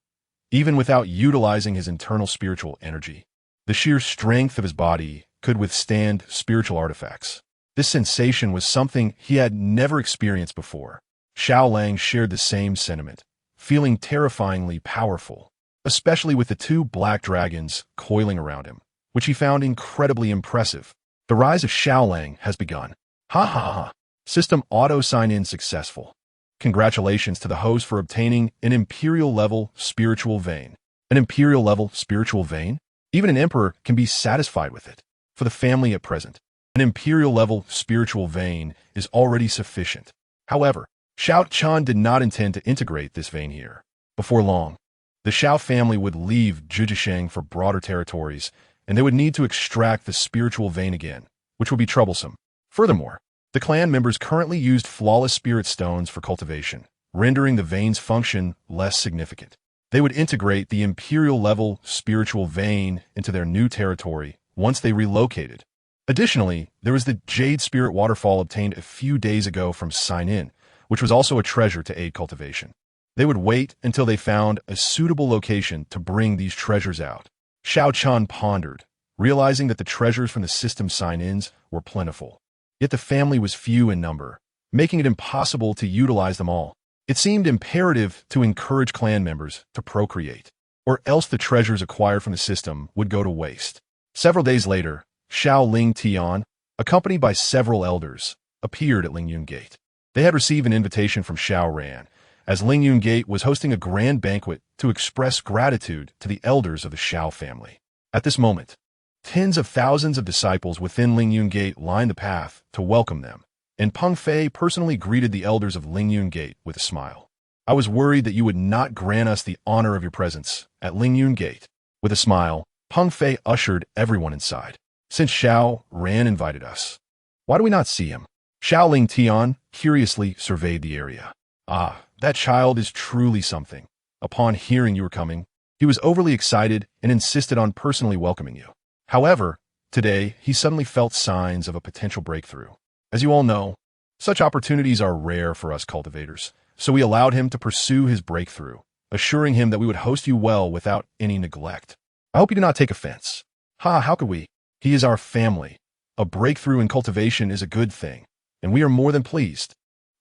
even without utilizing his internal spiritual energy. The sheer strength of his body could withstand spiritual artifacts. This sensation was something he had never experienced before. Xiao Lang shared the same sentiment, feeling terrifyingly powerful, especially with the two black dragons coiling around him, which he found incredibly impressive. The rise of Xiao Lang has begun. Ha ha ha. System auto sign-in successful. Congratulations to the host for obtaining an Imperial level spiritual vein. An Imperial level spiritual vein? Even an emperor can be satisfied with it. For the family at present, an Imperial level spiritual vein is already sufficient. However, Xiao Chen did not intend to integrate this vein here. Before long, the Xiao family would leave Zhuzhisheng for broader territories, and they would need to extract the spiritual vein again, which would be troublesome. Furthermore, the clan members currently used flawless spirit stones for cultivation, rendering the vein's function less significant. They would integrate the Imperial-level spiritual vein into their new territory once they relocated. Additionally, there was the Jade Spirit Waterfall obtained a few days ago from Sign-In, which was also a treasure to aid cultivation. They would wait until they found a suitable location to bring these treasures out. Xiao Chen pondered, realizing that the treasures from the system sign-ins were plentiful. Yet the family was few in number, making it impossible to utilize them all. It seemed imperative to encourage clan members to procreate, or else the treasures acquired from the system would go to waste. Several days later, Xiao Ling Tian, accompanied by several elders, appeared at Lingyun Gate. They had received an invitation from Xiao Ran, as Lingyun Gate was hosting a grand banquet to express gratitude to the elders of the Xiao family. At this moment, tens of thousands of disciples within Lingyun Gate lined the path to welcome them, and Peng Fei personally greeted the elders of Lingyun Gate with a smile. I was worried that you would not grant us the honor of your presence at Lingyun Gate. With a smile, Peng Fei ushered everyone inside. Since Xiao Ran invited us, why do we not see him? Xiao Ling Tian curiously surveyed the area. Ah, that child is truly something. Upon hearing you were coming, he was overly excited and insisted on personally welcoming you. However, today he suddenly felt signs of a potential breakthrough. As you all know, such opportunities are rare for us cultivators, so we allowed him to pursue his breakthrough, assuring him that we would host you well without any neglect. I hope you do not take offense. How could we? He is our family. A breakthrough in cultivation is a good thing, and we are more than pleased.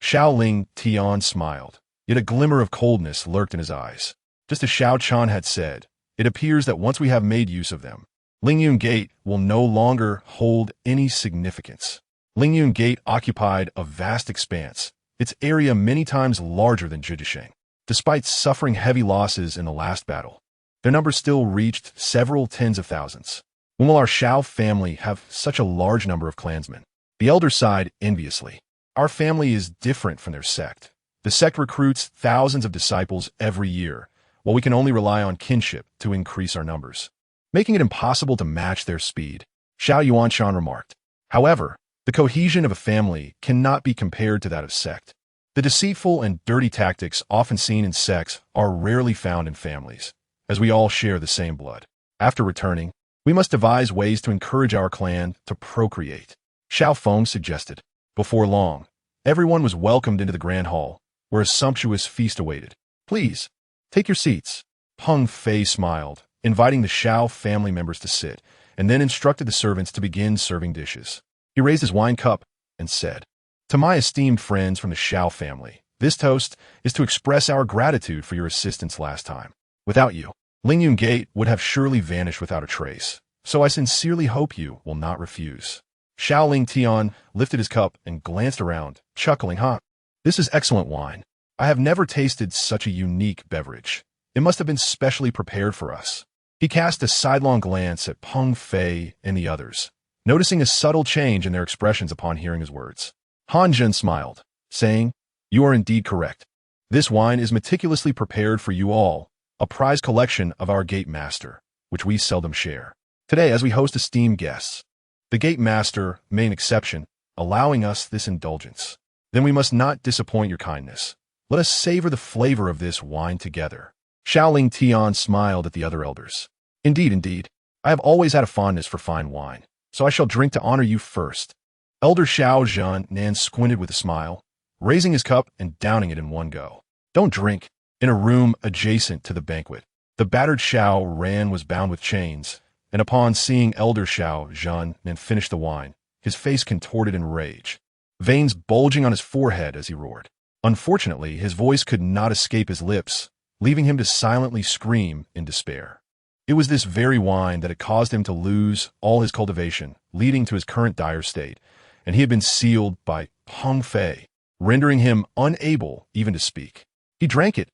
Xiao Ling Tian smiled, yet a glimmer of coldness lurked in his eyes. Just as Xiao Chen had said, it appears that once we have made use of them, Lingyun Gate will no longer hold any significance. Lingyun Gate occupied a vast expanse, its area many times larger than Jidisheng. Despite suffering heavy losses in the last battle, their numbers still reached several tens of thousands. When will our Xiao family have such a large number of clansmen? The elder sighed enviously. Our family is different from their sect. The sect recruits thousands of disciples every year, while we can only rely on kinship to increase our numbers, making it impossible to match their speed, Xiao Yuanshan remarked. However, the cohesion of a family cannot be compared to that of sect. The deceitful and dirty tactics often seen in sects are rarely found in families, as we all share the same blood. After returning, we must devise ways to encourage our clan to procreate, Xiao Feng suggested. Before long, everyone was welcomed into the grand hall, where a sumptuous feast awaited. Please, take your seats. Peng Fei smiled, inviting the Xiao family members to sit, and then instructed the servants to begin serving dishes. He raised his wine cup and said, "To my esteemed friends from the Xiao family, this toast is to express our gratitude for your assistance last time. Without you, Lingyun Gate would have surely vanished without a trace, so I sincerely hope you will not refuse." Xiao Ling Tian lifted his cup and glanced around, chuckling, This is excellent wine. I have never tasted such a unique beverage. It must have been specially prepared for us." He cast a sidelong glance at Peng Fei and the others, noticing a subtle change in their expressions upon hearing his words. Han Zhen smiled, saying, "You are indeed correct. This wine is meticulously prepared for you all, a prize collection of our gate master, which we seldom share. Today, as we host esteemed guests, the gate master made an exception, allowing us this indulgence. Then we must not disappoint your kindness. Let us savor the flavor of this wine together." Xiaoling Tian smiled at the other elders. Indeed, I have always had a fondness for fine wine, so I shall drink to honor you first." Elder Xiao Zhan squinted with a smile, raising his cup and downing it in one go. "Don't drink." In a room adjacent to the banquet, the battered Xiao Ran was bound with chains, and upon seeing Elder Xiao Zhan finish the wine, his face contorted in rage, veins bulging on his forehead as he roared. Unfortunately, his voice could not escape his lips, leaving him to silently scream in despair. It was this very wine that had caused him to lose all his cultivation, leading to his current dire state, and he had been sealed by Peng Fei, rendering him unable even to speak. He drank it.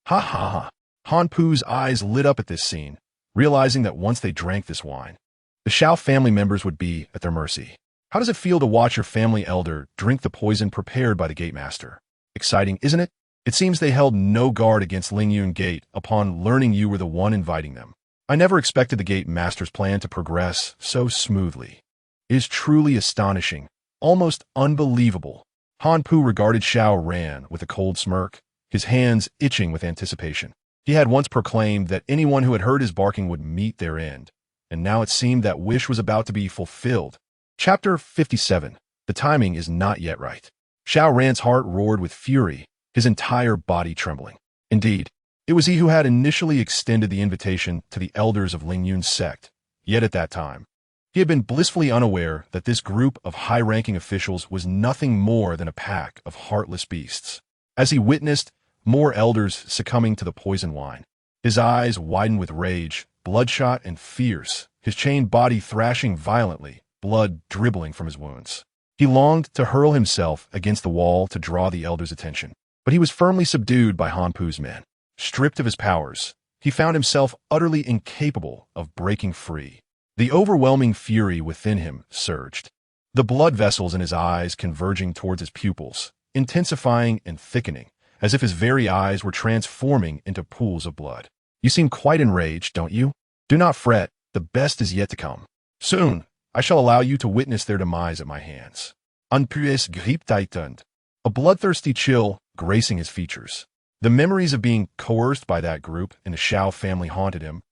Ha ha ha. Han Pu's eyes lit up at this scene, realizing that once they drank this wine, the Xiao family members would be at their mercy. How does it feel to watch your family elder drink the poison prepared by the gate master? Exciting, isn't it? It seems they held no guard against Lingyun Gate upon learning you were the one inviting them. I never expected the gate master's plan to progress so smoothly. It is truly astonishing, almost unbelievable. Han Pu regarded Xiao Ran with a cold smirk, his hands itching with anticipation. He had once proclaimed that anyone who had heard his barking would meet their end, and now it seemed that wish was about to be fulfilled. Chapter 57. The timing is not yet right. Xiao Ran's heart roared with fury, his entire body trembling. Indeed, it was he who had initially extended the invitation to the elders of Lingyun's sect, yet at that time, he had been blissfully unaware that this group of high-ranking officials was nothing more than a pack of heartless beasts. As he witnessed more elders succumbing to the poison wine, his eyes widened with rage, bloodshot and fierce, his chained body thrashing violently, blood dribbling from his wounds. He longed to hurl himself against the wall to draw the elders' attention, but he was firmly subdued by Han Pu's men. Stripped of his powers, he found himself utterly incapable of breaking free. The overwhelming fury within him surged, the blood vessels in his eyes converging towards his pupils, intensifying and thickening, as if his very eyes were transforming into pools of blood. "You seem quite enraged, don't you? Do not fret, the best is yet to come. Soon, I shall allow you to witness their demise at my hands." Unparalleled, a bloodthirsty chill gracing his features. The memories of being coerced by that group in the Xiao family haunted him,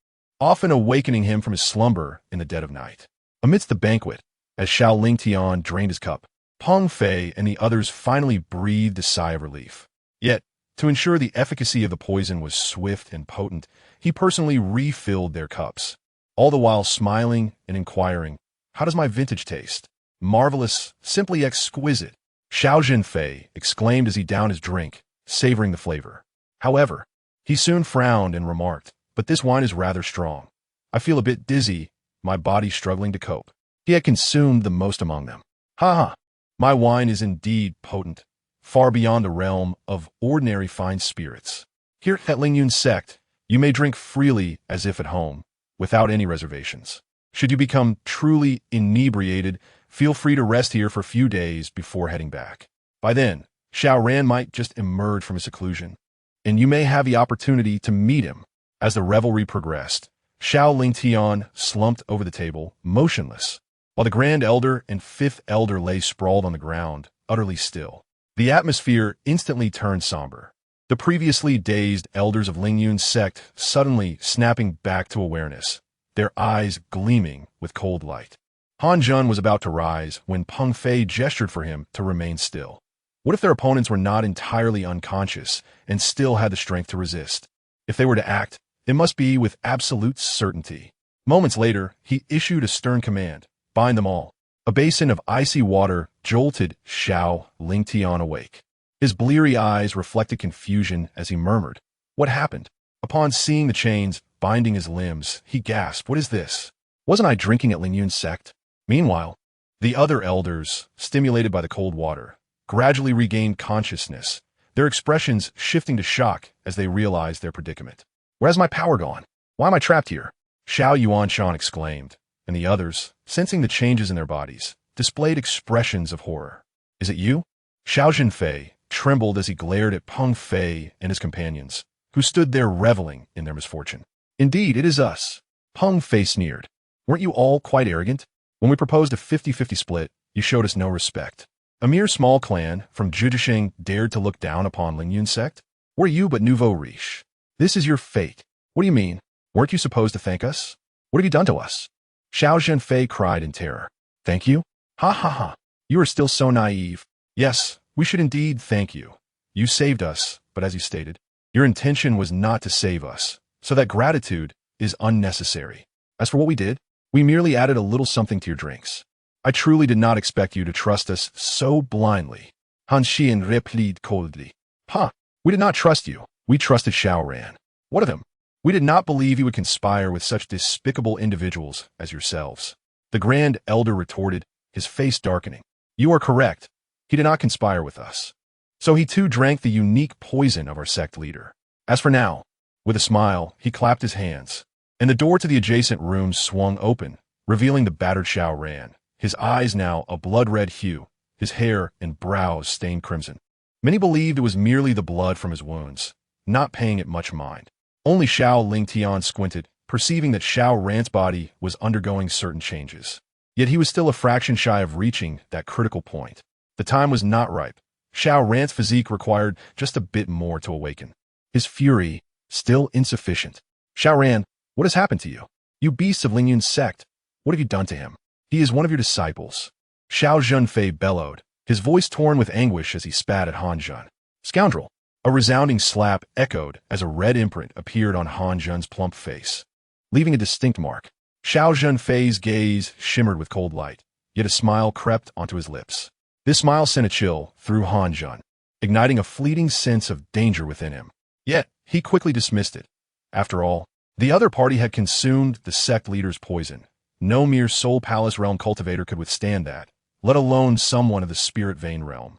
often awakening him from his slumber in the dead of night. Amidst the banquet, As Xiao Lingtian drained his cup, Peng Fei and the others finally breathed a sigh of relief. Yet, to ensure the efficacy of the poison was swift and potent, he personally refilled their cups, all the while smiling and inquiring, "How does my vintage taste?" "Marvelous, simply exquisite," Xiao Zhenfei exclaimed as he downed his drink, savoring the flavor. However, he soon frowned and remarked, "But this wine is rather strong. I feel a bit dizzy, my body struggling to cope." He had consumed the most among them. "Ha ha! My wine is indeed potent, far beyond the realm of ordinary fine spirits. Here at Lingyun's sect, you may drink freely as if at home, without any reservations. Should you become truly inebriated, feel free to rest here for a few days before heading back. By then, Xiao Ran might just emerge from his seclusion, and you may have the opportunity to meet him." As the revelry progressed, Xiao Lingtian slumped over the table, motionless, while the Grand Elder and Fifth Elder lay sprawled on the ground, utterly still. The atmosphere instantly turned somber. The previously dazed elders of Lingyun's sect suddenly snapping back to awareness, their eyes gleaming with cold light. Han Zhun was about to rise when Peng Fei gestured for him to remain still. What if their opponents were not entirely unconscious and still had the strength to resist? If they were to act, it must be with absolute certainty. Moments later, he issued a stern command, "Bind them all." A basin of icy water jolted Xiao Lingtian awake. His bleary eyes reflected confusion as he murmured, "What happened?" Upon seeing the chains binding his limbs, he gasped, "What is this? Wasn't I drinking at Lingyun's sect?" Meanwhile, the other elders, stimulated by the cold water, gradually regained consciousness, their expressions shifting to shock as they realized their predicament. "Where's my power gone? Why am I trapped here?" Xiao Yuanshan exclaimed, and the others, sensing the changes in their bodies, displayed expressions of horror. "Is it you?" Xiao Zhenfei trembled as he glared at Peng Fei and his companions, who stood there reveling in their misfortune. "Indeed, it is us," Peng Fei sneered. "Weren't you all quite arrogant? When we proposed a 50-50 split, you showed us no respect. A mere small clan from Judisheng dared to look down upon Lingyun's sect? We're you but nouveau riche. This is your fate. What do you mean? Weren't you supposed to thank us? What have you done to us?" Xiao Zhenfei cried in terror. "Thank you? Ha ha ha. You are still so naive. Yes, we should indeed thank you. You saved us, but as you stated, your intention was not to save us, so that gratitude is unnecessary. As for what we did, we merely added a little something to your drinks. I truly did not expect you to trust us so blindly." Han Xian replied coldly. "Ha! We did not trust you. We trusted Xiao Ran. What of him? We did not believe he would conspire with such despicable individuals as yourselves." The Grand Elder retorted, his face darkening. "You are correct. He did not conspire with us. So he too drank the unique poison of our sect leader. As for now," with a smile, he clapped his hands, and the door to the adjacent room swung open, revealing the battered Xiao Ran, his eyes now a blood-red hue, his hair and brows stained crimson. Many believed it was merely the blood from his wounds, not paying it much mind. Only Xiao Lingtian squinted, perceiving that Xiao Ran's body was undergoing certain changes. Yet he was still a fraction shy of reaching that critical point. The time was not ripe. Xiao Ran's physique required just a bit more to awaken. His fury, still insufficient. "Xiao Ran, what has happened to you? You beasts of Lingyun's sect, what have you done to him? He is one of your disciples." Xiao Zhenfei bellowed, his voice torn with anguish as he spat at Han Zhun. "Scoundrel!" A resounding slap echoed as a red imprint appeared on Han Zhun's plump face, leaving a distinct mark. Xiao Zhenfei's gaze shimmered with cold light, yet a smile crept onto his lips. This smile sent a chill through Han Zhun, igniting a fleeting sense of danger within him. Yet, he quickly dismissed it. After all, the other party had consumed the sect leader's poison. No mere Soul Palace realm cultivator could withstand that, let alone someone of the spirit vein realm.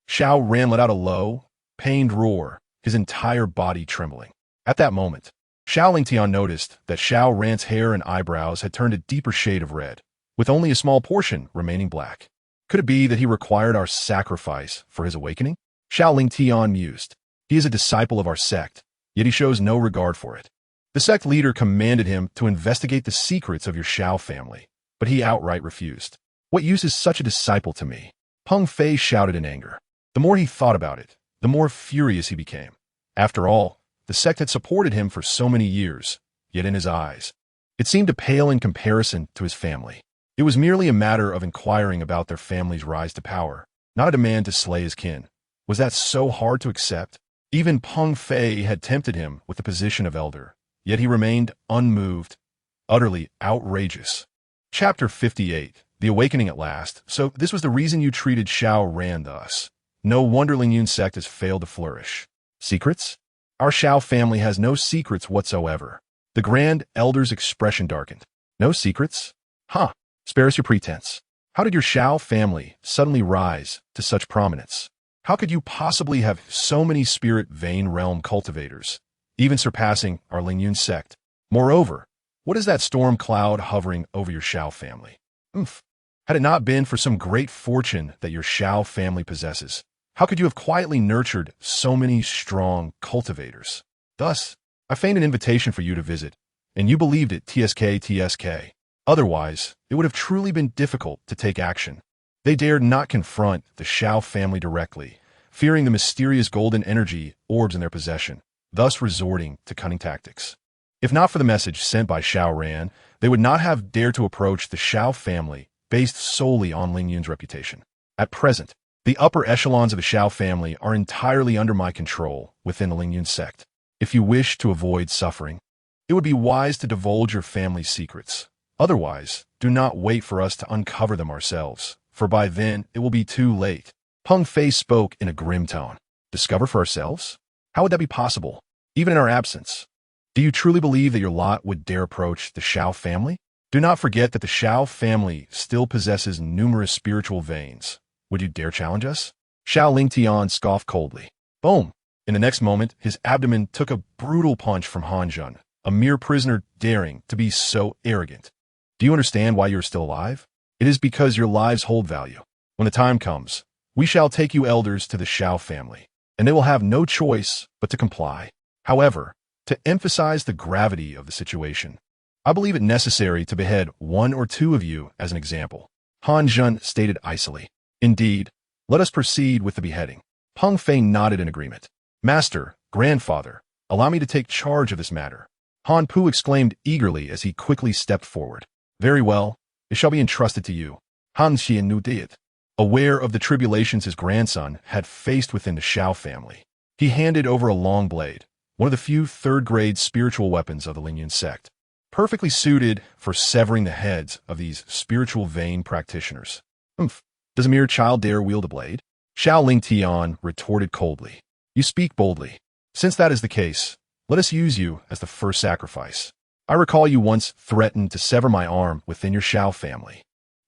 Xiao Ran let out a low, pained roar, his entire body trembling. At that moment, Xiao Lingtian noticed that Xiao Ran's hair and eyebrows had turned a deeper shade of red, with only a small portion remaining black. Could it be that he required our sacrifice for his awakening? Xiao Lingtian mused. He is a disciple of our sect, yet he shows no regard for it. The sect leader commanded him to investigate the secrets of your Xiao family, but he outright refused. What use is such a disciple to me? Peng Fei shouted in anger. The more he thought about it, the more furious he became. After all, the sect had supported him for so many years, yet in his eyes, it seemed to pale in comparison to his family. It was merely a matter of inquiring about their family's rise to power, not a demand to slay his kin. Was that so hard to accept? Even Peng Fei had tempted him with the position of elder, yet he remained unmoved, utterly outrageous. Chapter 58. The Awakening at Last. So this was the reason you treated Xiao Ran thus. No wonder Ling Yun's sect has failed to flourish. Secrets? Our Xiao family has no secrets whatsoever. The Grand Elder's expression darkened. No secrets? Huh. Spare us your pretense. How did your Xiao family suddenly rise to such prominence? How could you possibly have so many spirit vein realm cultivators, even surpassing our Ling Yun sect? Moreover, what is that storm cloud hovering over your Xiao family? Had it not been for some great fortune that your Xiao family possesses, how could you have quietly nurtured so many strong cultivators? Thus, I feigned an invitation for you to visit, and you believed it, TSK. Otherwise, it would have truly been difficult to take action. They dared not confront the Xiao family directly, fearing the mysterious golden energy orbs in their possession, thus resorting to cunning tactics. If not for the message sent by Xiao Ran, they would not have dared to approach the Xiao family based solely on Ling Yun's reputation. At present, the upper echelons of the Xiao family are entirely under my control within the Ling Yun sect. If you wish to avoid suffering, it would be wise to divulge your family's secrets. Otherwise, do not wait for us to uncover them ourselves, for by then it will be too late. Peng Fei spoke in a grim tone. Discover for ourselves? How would that be possible, even in our absence? Do you truly believe that your lot would dare approach the Xiao family? Do not forget that the Xiao family still possesses numerous spiritual veins. Would you dare challenge us? Xiao Lingtian scoffed coldly. Boom! In the next moment, his abdomen took a brutal punch from Han Jun, a mere prisoner daring to be so arrogant. Do you understand why you are still alive? It is because your lives hold value. When the time comes, we shall take you elders to the Xiao family, and they will have no choice but to comply. However, to emphasize the gravity of the situation, I believe it necessary to behead one or two of you as an example. Han Jun stated icily. Indeed, let us proceed with the beheading. Peng Fei nodded in agreement. Master, grandfather, allow me to take charge of this matter. Han Pu exclaimed eagerly as he quickly stepped forward. Very well, it shall be entrusted to you. Han Xian knew it. Aware of the tribulations his grandson had faced within the Xiao family, he handed over a long blade, one of the few third-grade spiritual weapons of the Ling Yun sect, perfectly suited for severing the heads of these spiritual vein practitioners. Does a mere child dare wield a blade? Xiao Lingtian retorted coldly. You speak boldly. Since that is the case, let us use you as the first sacrifice. I recall you once threatened to sever my arm within your Xiao family.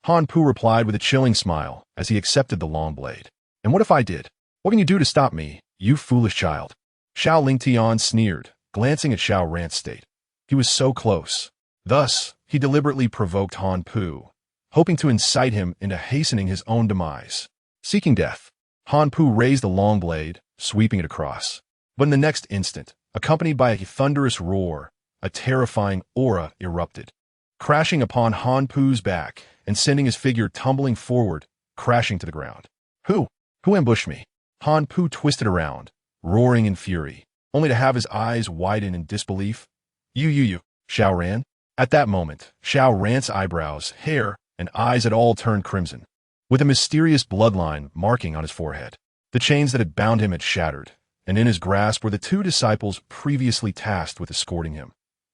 Han Pu replied with a chilling smile as he accepted the long blade. And what if I did? What can you do to stop me, you foolish child? Xiao Lingtian sneered, glancing at Xiao Ran's state. He was so close. Thus, he deliberately provoked Han Pu, hoping to incite him into hastening his own demise. Seeking death, Han Pu raised the long blade, sweeping it across. But in the next instant, accompanied by a thunderous roar, a terrifying aura erupted, crashing upon Han Pu's back and sending his figure tumbling forward, crashing to the ground. Who ambushed me? Han Pu twisted around, roaring in fury, only to have his eyes widen in disbelief. You, Xiao Ran? At that moment, Xiao Ran's eyebrows, hair, and eyes had all turned crimson, with a mysterious bloodline marking on his forehead. The chains that had bound him had shattered, and in his grasp were the two disciples previously tasked with escorting him,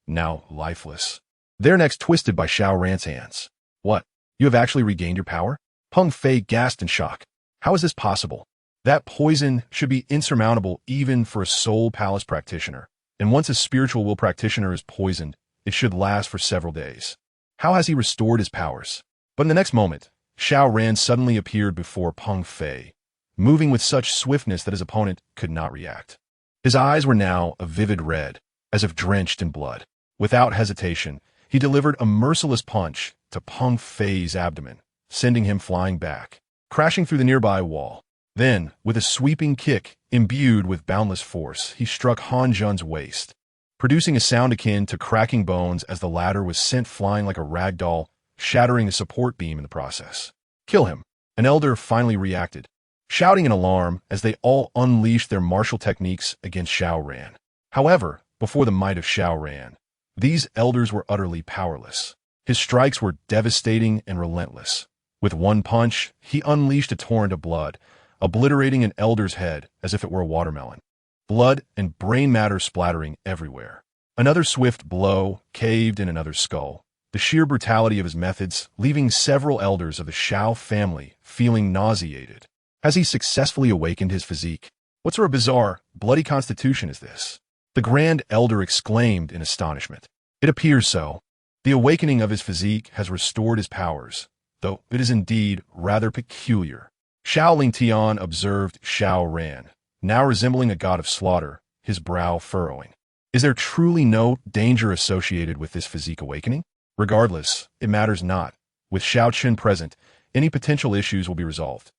now lifeless. Their necks twisted by Xiao Ran's hands. What? You have actually regained your power? Peng Fei gasped in shock. How is this possible? That poison should be insurmountable even for a soul palace practitioner, and once a spiritual will practitioner is poisoned, it should last for several days. How has he restored his powers? But in the next moment, Xiao Ran suddenly appeared before Peng Fei, moving with such swiftness that his opponent could not react. His eyes were now a vivid red, as if drenched in blood. Without hesitation, he delivered a merciless punch to Peng Fei's abdomen, sending him flying back, crashing through the nearby wall. Then, with a sweeping kick imbued with boundless force, he struck Han Jun's waist, producing a sound akin to cracking bones as the latter was sent flying like a rag doll, shattering a support beam in the process. Kill him. An elder finally reacted, shouting in alarm as they all unleashed their martial techniques against Xiao Ran. However, before the might of Xiao Ran, these elders were utterly powerless. His strikes were devastating and relentless. With one punch, he unleashed a torrent of blood, obliterating an elder's head as if it were a watermelon. Blood and brain matter splattering everywhere. Another swift blow caved in another's skull. The sheer brutality of his methods leaving several elders of the Xiao family feeling nauseated. Has he successfully awakened his physique? What sort of bizarre, bloody constitution is this? The Grand Elder exclaimed in astonishment. It appears so. The awakening of his physique has restored his powers, though it is indeed rather peculiar. Xiao Lingtian observed Xiao Ran, now resembling a god of slaughter, his brow furrowing. Is there truly no danger associated with this physique awakening? Regardless, it matters not. With Xiao Chen present, any potential issues will be resolved.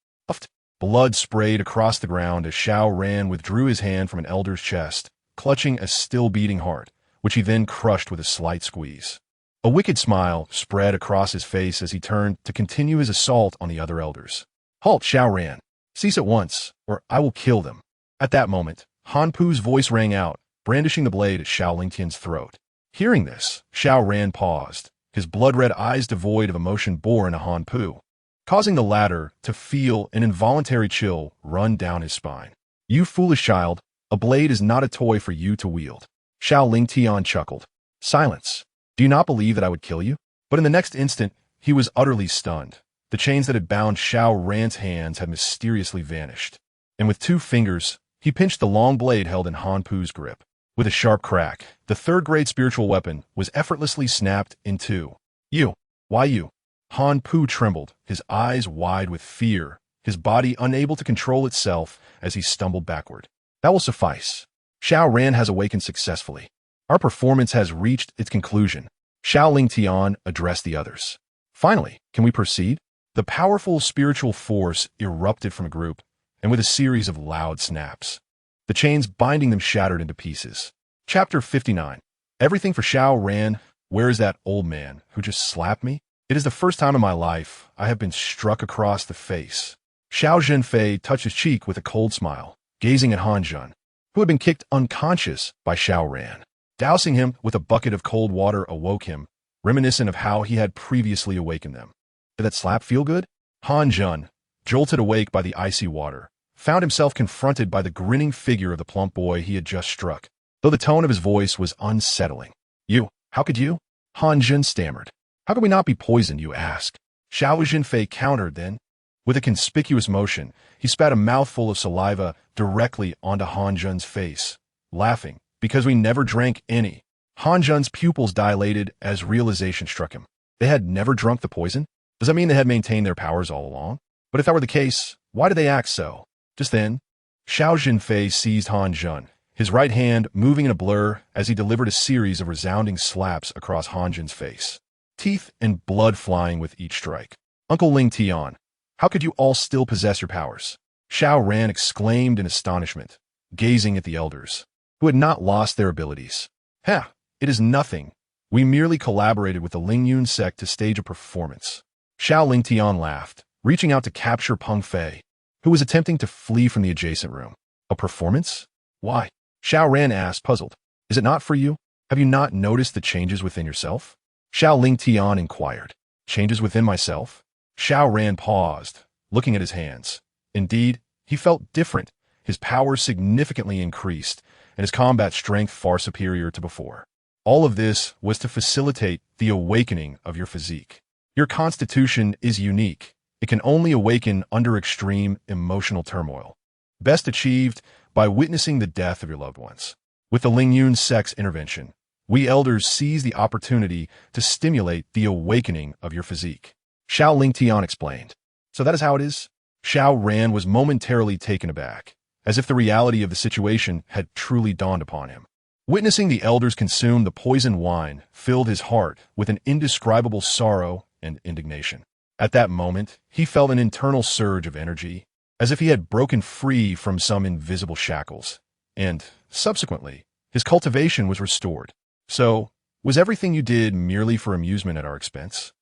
Blood sprayed across the ground as Xiao Ran withdrew his hand from an elder's chest, clutching a still-beating heart, which he then crushed with a slight squeeze. A wicked smile spread across his face as he turned to continue his assault on the other elders. Halt, Xiao Ran. Cease at once, or I will kill them. At that moment, Han Pu's voice rang out, brandishing the blade at Xiao Lingtian's throat. Hearing this, Xiao Ran paused, his blood-red eyes devoid of emotion bore into Han Pu, causing the latter to feel an involuntary chill run down his spine. You foolish child, a blade is not a toy for you to wield. Xiao Lingtian chuckled. Silence. Do you not believe that I would kill you? But in the next instant, he was utterly stunned. The chains that had bound Xiao Ran's hands had mysteriously vanished, and with 2 fingers, he pinched the long blade held in Han Pu's grip. With a sharp crack, the third-grade spiritual weapon was effortlessly snapped in 2. You. Why you? Han Pu trembled, his eyes wide with fear, his body unable to control itself as he stumbled backward. That will suffice. Xiao Ran has awakened successfully. Our performance has reached its conclusion. Xiao Lingtian addressed the others. Finally, can we proceed? The powerful spiritual force erupted from the group, and with a series of loud snaps, the chains binding them shattered into pieces. Chapter 59. Everything for Xiao Ran. Where is that old man who just slapped me? It is the first time in my life I have been struck across the face. Xiao Zhenfei touched his cheek with a cold smile, gazing at Han Zhun, who had been kicked unconscious by Xiao Ran. Dousing him with a bucket of cold water awoke him, reminiscent of how he had previously awakened them. Did that slap feel good? Han Zhun, jolted awake by the icy water, found himself confronted by the grinning figure of the plump boy he had just struck, though the tone of his voice was unsettling. You, how could you? Han Zhun stammered. How could we not be poisoned, you ask? Xiao Zhenfei countered then. With a conspicuous motion, he spat a mouthful of saliva directly onto Han Zhun's face, laughing, because we never drank any. Han Zhun's pupils dilated as realization struck him. They had never drunk the poison? Does that mean they had maintained their powers all along? But if that were the case, why did they act so? Just then, Xiao Zhenfei seized Han Zhun, his right hand moving in a blur as he delivered a series of resounding slaps across Han Zhun's face, teeth and blood flying with each strike. Uncle Lingtian, how could you all still possess your powers? Xiao Ran exclaimed in astonishment, gazing at the elders, who had not lost their abilities. Ha! It is nothing. We merely collaborated with the Lingyun sect to stage a performance. Xiao Lingtian laughed, reaching out to capture Peng Fei, who was attempting to flee from the adjacent room. A performance? Why? Xiao Ran asked, puzzled. Is it not for you? Have you not noticed the changes within yourself? Xiao Lingtian inquired. Changes within myself? Xiao Ran paused, looking at his hands. Indeed, he felt different. His power significantly increased, and his combat strength far superior to before. All of this was to facilitate the awakening of your physique. Your constitution is unique. It can only awaken under extreme emotional turmoil, best achieved by witnessing the death of your loved ones. With the Lingyun sect's intervention, we elders seize the opportunity to stimulate the awakening of your physique. Xiao Lingtian explained. So that is how it is? Xiao Ran was momentarily taken aback, as if the reality of the situation had truly dawned upon him. Witnessing the elders consume the poisoned wine filled his heart with an indescribable sorrow and indignation. At that moment, he felt an internal surge of energy, as if he had broken free from some invisible shackles, and, subsequently, his cultivation was restored. So, was everything you did merely for amusement at our expense?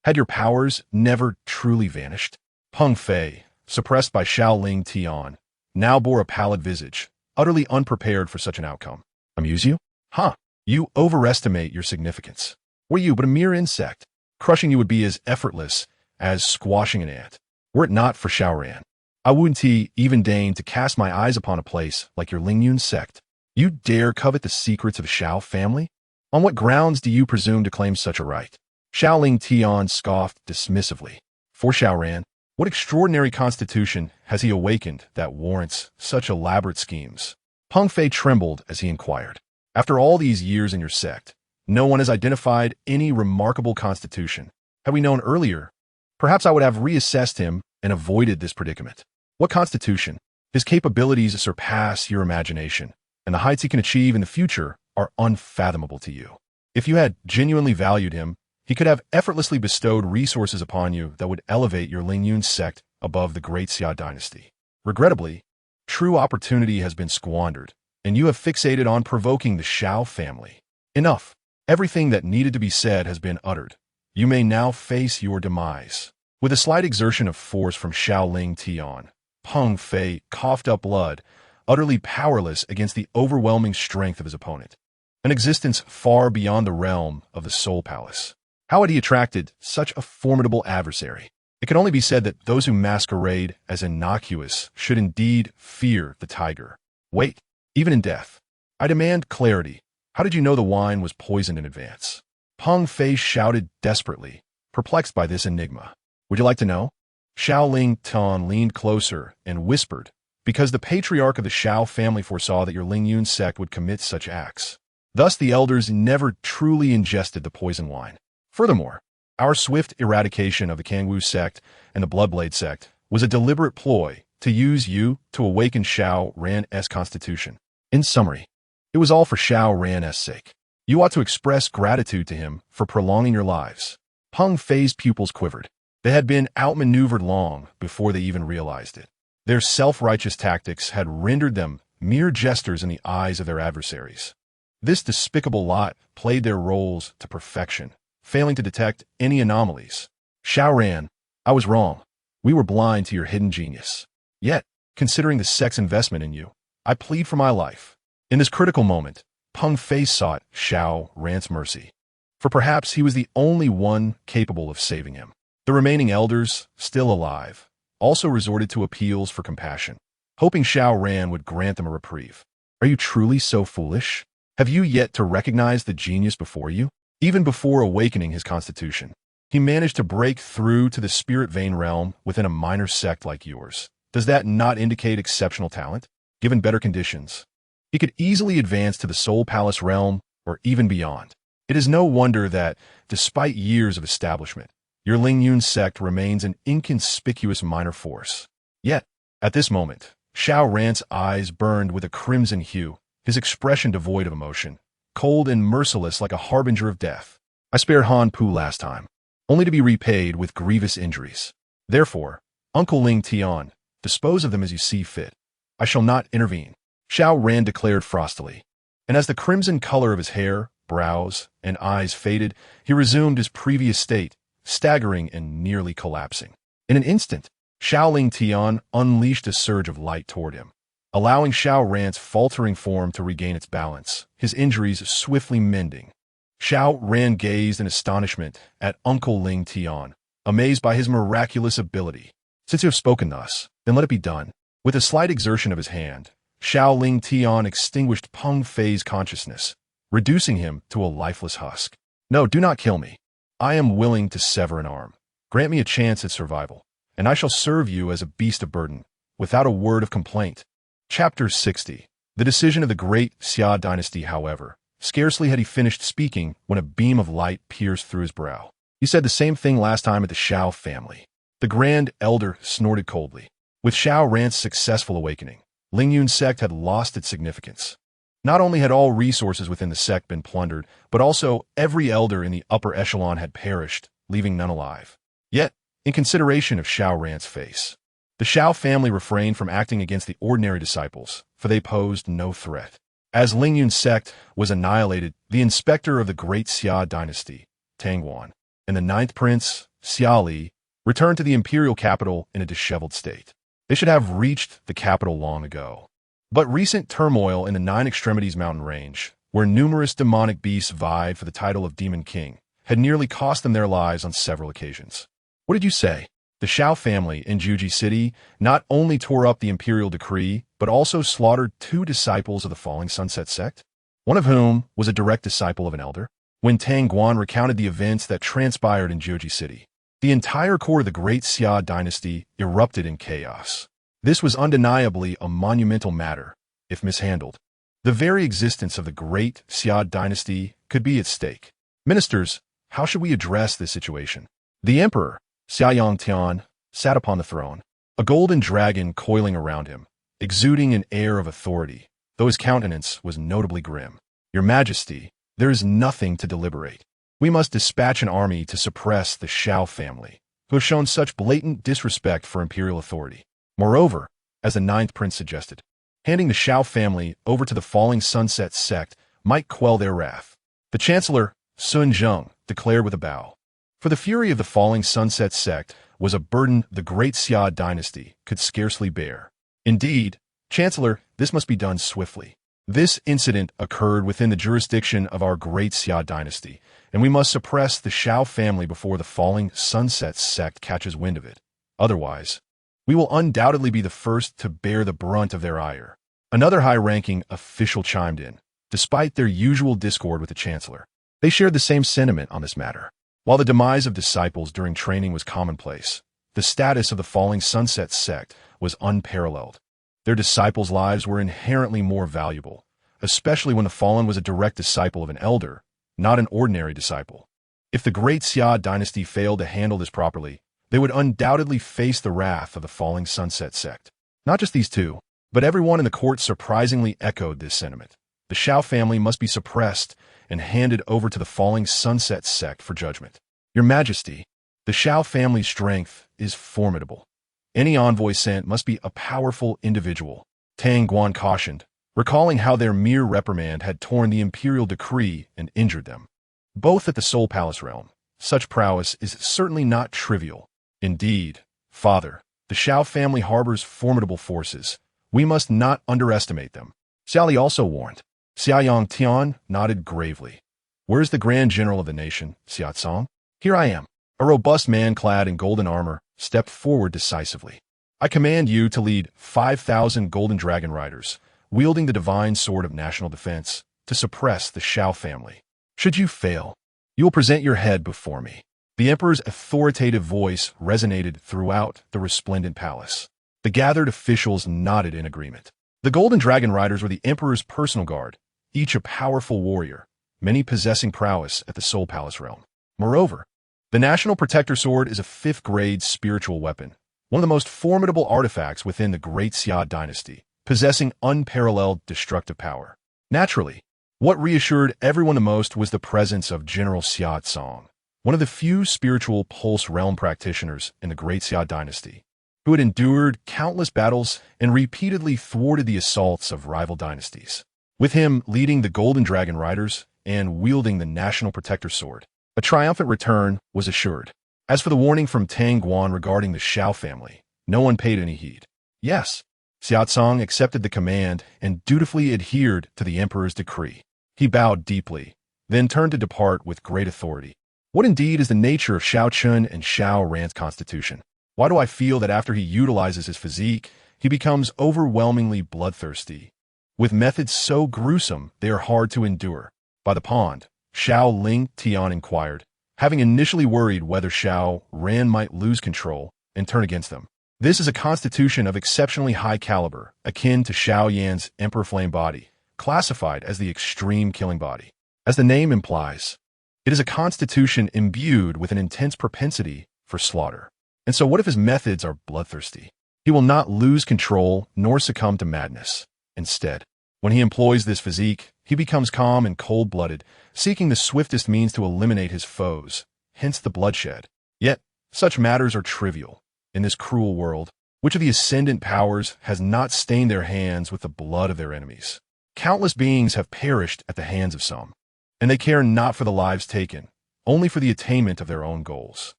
Had your powers never truly vanished? Peng Fei, suppressed by Xiao Lingtian, now bore a pallid visage, utterly unprepared for such an outcome. Amuse you? Huh, you overestimate your significance. Were you but a mere insect? Crushing you would be as effortless as squashing an ant. Were it not for Xiao Ran, I wouldn't even deign to cast my eyes upon a place like your Lingyun sect. You dare covet the secrets of Xiao family? On what grounds do you presume to claim such a right? Xiao Ling Tian scoffed dismissively. For Xiao Ran, what extraordinary constitution has he awakened that warrants such elaborate schemes? Peng Fei trembled as he inquired. After all these years in your sect, no one has identified any remarkable constitution. Had we known earlier, perhaps I would have reassessed him and avoided this predicament. What constitution? His capabilities surpass your imagination, and the heights he can achieve in the future are unfathomable to you. If you had genuinely valued him, he could have effortlessly bestowed resources upon you that would elevate your Lingyun sect above the great Xia dynasty. Regrettably, true opportunity has been squandered, and you have fixated on provoking the Xiao family. Enough. Everything that needed to be said has been uttered. You may now face your demise. With a slight exertion of force from Xiao Ling Tian, Peng Fei coughed up blood, utterly powerless against the overwhelming strength of his opponent. An existence far beyond the realm of the Soul Palace. How had he attracted such a formidable adversary? It can only be said that those who masquerade as innocuous should indeed fear the tiger. Wait, even in death. I demand clarity. How did you know the wine was poisoned in advance? Peng Fei shouted desperately, perplexed by this enigma. Would you like to know? Xiao Ling Tian leaned closer and whispered, because the patriarch of the Xiao family foresaw that your Lingyun sect would commit such acts. Thus the elders never truly ingested the poison wine. Furthermore, our swift eradication of the Kangwu sect and the Bloodblade sect was a deliberate ploy to use you to awaken Xiao Ran's constitution. In summary, it was all for Xiao Ran's sake. You ought to express gratitude to him for prolonging your lives. Peng Fei's pupils quivered. They had been outmaneuvered long before they even realized it. Their self-righteous tactics had rendered them mere jesters in the eyes of their adversaries. This despicable lot played their roles to perfection, failing to detect any anomalies. Xiao Ran, I was wrong. We were blind to your hidden genius. Yet, considering the sect's investment in you, I plead for my life. In this critical moment, Peng Fei sought Xiao Ran's mercy, for perhaps he was the only one capable of saving him. The remaining elders, still alive, also resorted to appeals for compassion, hoping Xiao Ran would grant them a reprieve. Are you truly so foolish? Have you yet to recognize the genius before you? Even before awakening his constitution, he managed to break through to the spirit vein realm within a minor sect like yours. Does that not indicate exceptional talent? Given better conditions, he could easily advance to the Soul Palace realm or even beyond. It is no wonder that, despite years of establishment, your Lingyun sect remains an inconspicuous minor force. Yet, at this moment, Xiao Ran's eyes burned with a crimson hue, his expression devoid of emotion, cold and merciless like a harbinger of death. I spared Han Pu last time, only to be repaid with grievous injuries. Therefore, Uncle Ling Tian, dispose of them as you see fit. I shall not intervene, Xiao Ran declared frostily. And as the crimson color of his hair, brows, and eyes faded, he resumed his previous state, staggering and nearly collapsing. In an instant, Xiao Ling Tian unleashed a surge of light toward him, allowing Xiao Ran's faltering form to regain its balance, his injuries swiftly mending. Xiao Ran gazed in astonishment at Uncle Ling Tian, amazed by his miraculous ability. Since you have spoken thus, then let it be done. With a slight exertion of his hand, Xiao Ling Tian extinguished Peng Fei's consciousness, reducing him to a lifeless husk. No, do not kill me. I am willing to sever an arm. Grant me a chance at survival, and I shall serve you as a beast of burden, without a word of complaint. Chapter 60. The decision of the great Xia dynasty, however, scarcely had he finished speaking when a beam of light pierced through his brow. He said the same thing last time at the Xiao family. The Grand Elder snorted coldly. With Xiao Ran's successful awakening, Lingyun sect had lost its significance. Not only had all resources within the sect been plundered, but also every elder in the upper echelon had perished, leaving none alive. Yet, in consideration of Xiao Ran's face, the Xiao family refrained from acting against the ordinary disciples, for they posed no threat. As Lingyun sect was annihilated, the inspector of the great Xia dynasty, Tangwan, and the ninth prince, Xia Li, returned to the imperial capital in a disheveled state. They should have reached the capital long ago. But recent turmoil in the Nine Extremities mountain range, where numerous demonic beasts vied for the title of Demon King, had nearly cost them their lives on several occasions. What did you say? The Xiao family in Juji City not only tore up the imperial decree, but also slaughtered 2 disciples of the Falling Sunset sect, one of whom was a direct disciple of an elder. When Tang Guan recounted the events that transpired in Juji City, the entire court of the great Xia dynasty erupted in chaos. This was undeniably a monumental matter, if mishandled. The very existence of the great Xia dynasty could be at stake. Ministers, how should we address this situation? The emperor, Xiao Chen, sat upon the throne, a golden dragon coiling around him, exuding an air of authority, though his countenance was notably grim. Your Majesty, there is nothing to deliberate. We must dispatch an army to suppress the Xiao family, who have shown such blatant disrespect for imperial authority. Moreover, as the 9th prince suggested, handing the Xiao family over to the Falling Sunset sect might quell their wrath. The Chancellor, Sun Zheng, declared with a bow. For the fury of the Falling Sunset sect was a burden the great Xia dynasty could scarcely bear. Indeed, Chancellor, this must be done swiftly. This incident occurred within the jurisdiction of our great Xia dynasty, and we must suppress the Xiao family before the Falling Sunset sect catches wind of it. Otherwise, we will undoubtedly be the first to bear the brunt of their ire. Another high-ranking official chimed in, despite their usual discord with the Chancellor. They shared the same sentiment on this matter. While the demise of disciples during training was commonplace, the status of the Falling Sunset sect was unparalleled. Their disciples' lives were inherently more valuable, especially when the fallen was a direct disciple of an elder, not an ordinary disciple. If the great Xia dynasty failed to handle this properly, they would undoubtedly face the wrath of the Falling Sunset sect. Not just these 2, but everyone in the court surprisingly echoed this sentiment. The Xiao family must be suppressed and handed over to the Falling Sunset sect for judgment. Your Majesty, the Xiao family's strength is formidable. Any envoy sent must be a powerful individual, Tang Guan cautioned, recalling how their mere reprimand had torn the imperial decree and injured them. Both at the Soul Palace realm, such prowess is certainly not trivial. Indeed, Father, the Xiao family harbors formidable forces. We must not underestimate them. Xiao Li also warned. Xiao Tian nodded gravely. Where's the Grand General of the nation, Xiao Cong? Here I am. A robust man clad in golden armor stepped forward decisively. I command you to lead 5,000 golden dragon riders, wielding the divine sword of national defense, to suppress the Xiao family. Should you fail, you will present your head before me. The emperor's authoritative voice resonated throughout the resplendent palace. The gathered officials nodded in agreement. The golden dragon riders were the emperor's personal guard, each a powerful warrior, many possessing prowess at the Soul Palace realm. Moreover, the National Protector Sword is a 5th-grade spiritual weapon, one of the most formidable artifacts within the great Xia dynasty, possessing unparalleled destructive power. Naturally, what reassured everyone the most was the presence of General Xiao Cong, one of the few spiritual pulse realm practitioners in the great Xia dynasty, who had endured countless battles and repeatedly thwarted the assaults of rival dynasties. With him leading the Golden Dragon Riders and wielding the National Protector Sword, a triumphant return was assured. As for the warning from Tang Guan regarding the Xiao family, no one paid any heed. Yes, Xiao Cong accepted the command and dutifully adhered to the emperor's decree. He bowed deeply, then turned to depart with great authority. What indeed is the nature of Xiao Chen and Xiao Ran's constitution? Why do I feel that after he utilizes his physique, he becomes overwhelmingly bloodthirsty? With methods so gruesome, they are hard to endure. By the pond, Xiao Ling Tian inquired, having initially worried whether Xiao Ran might lose control and turn against them. This is a constitution of exceptionally high caliber, akin to Xiao Yan's Emperor Flame body, classified as the extreme killing body. As the name implies, it is a constitution imbued with an intense propensity for slaughter. And so what if his methods are bloodthirsty? He will not lose control nor succumb to madness. Instead, when he employs this physique, he becomes calm and cold-blooded, seeking the swiftest means to eliminate his foes, hence the bloodshed. Yet, such matters are trivial. In this cruel world, which of the ascendant powers has not stained their hands with the blood of their enemies? Countless beings have perished at the hands of some, and they care not for the lives taken, only for the attainment of their own goals.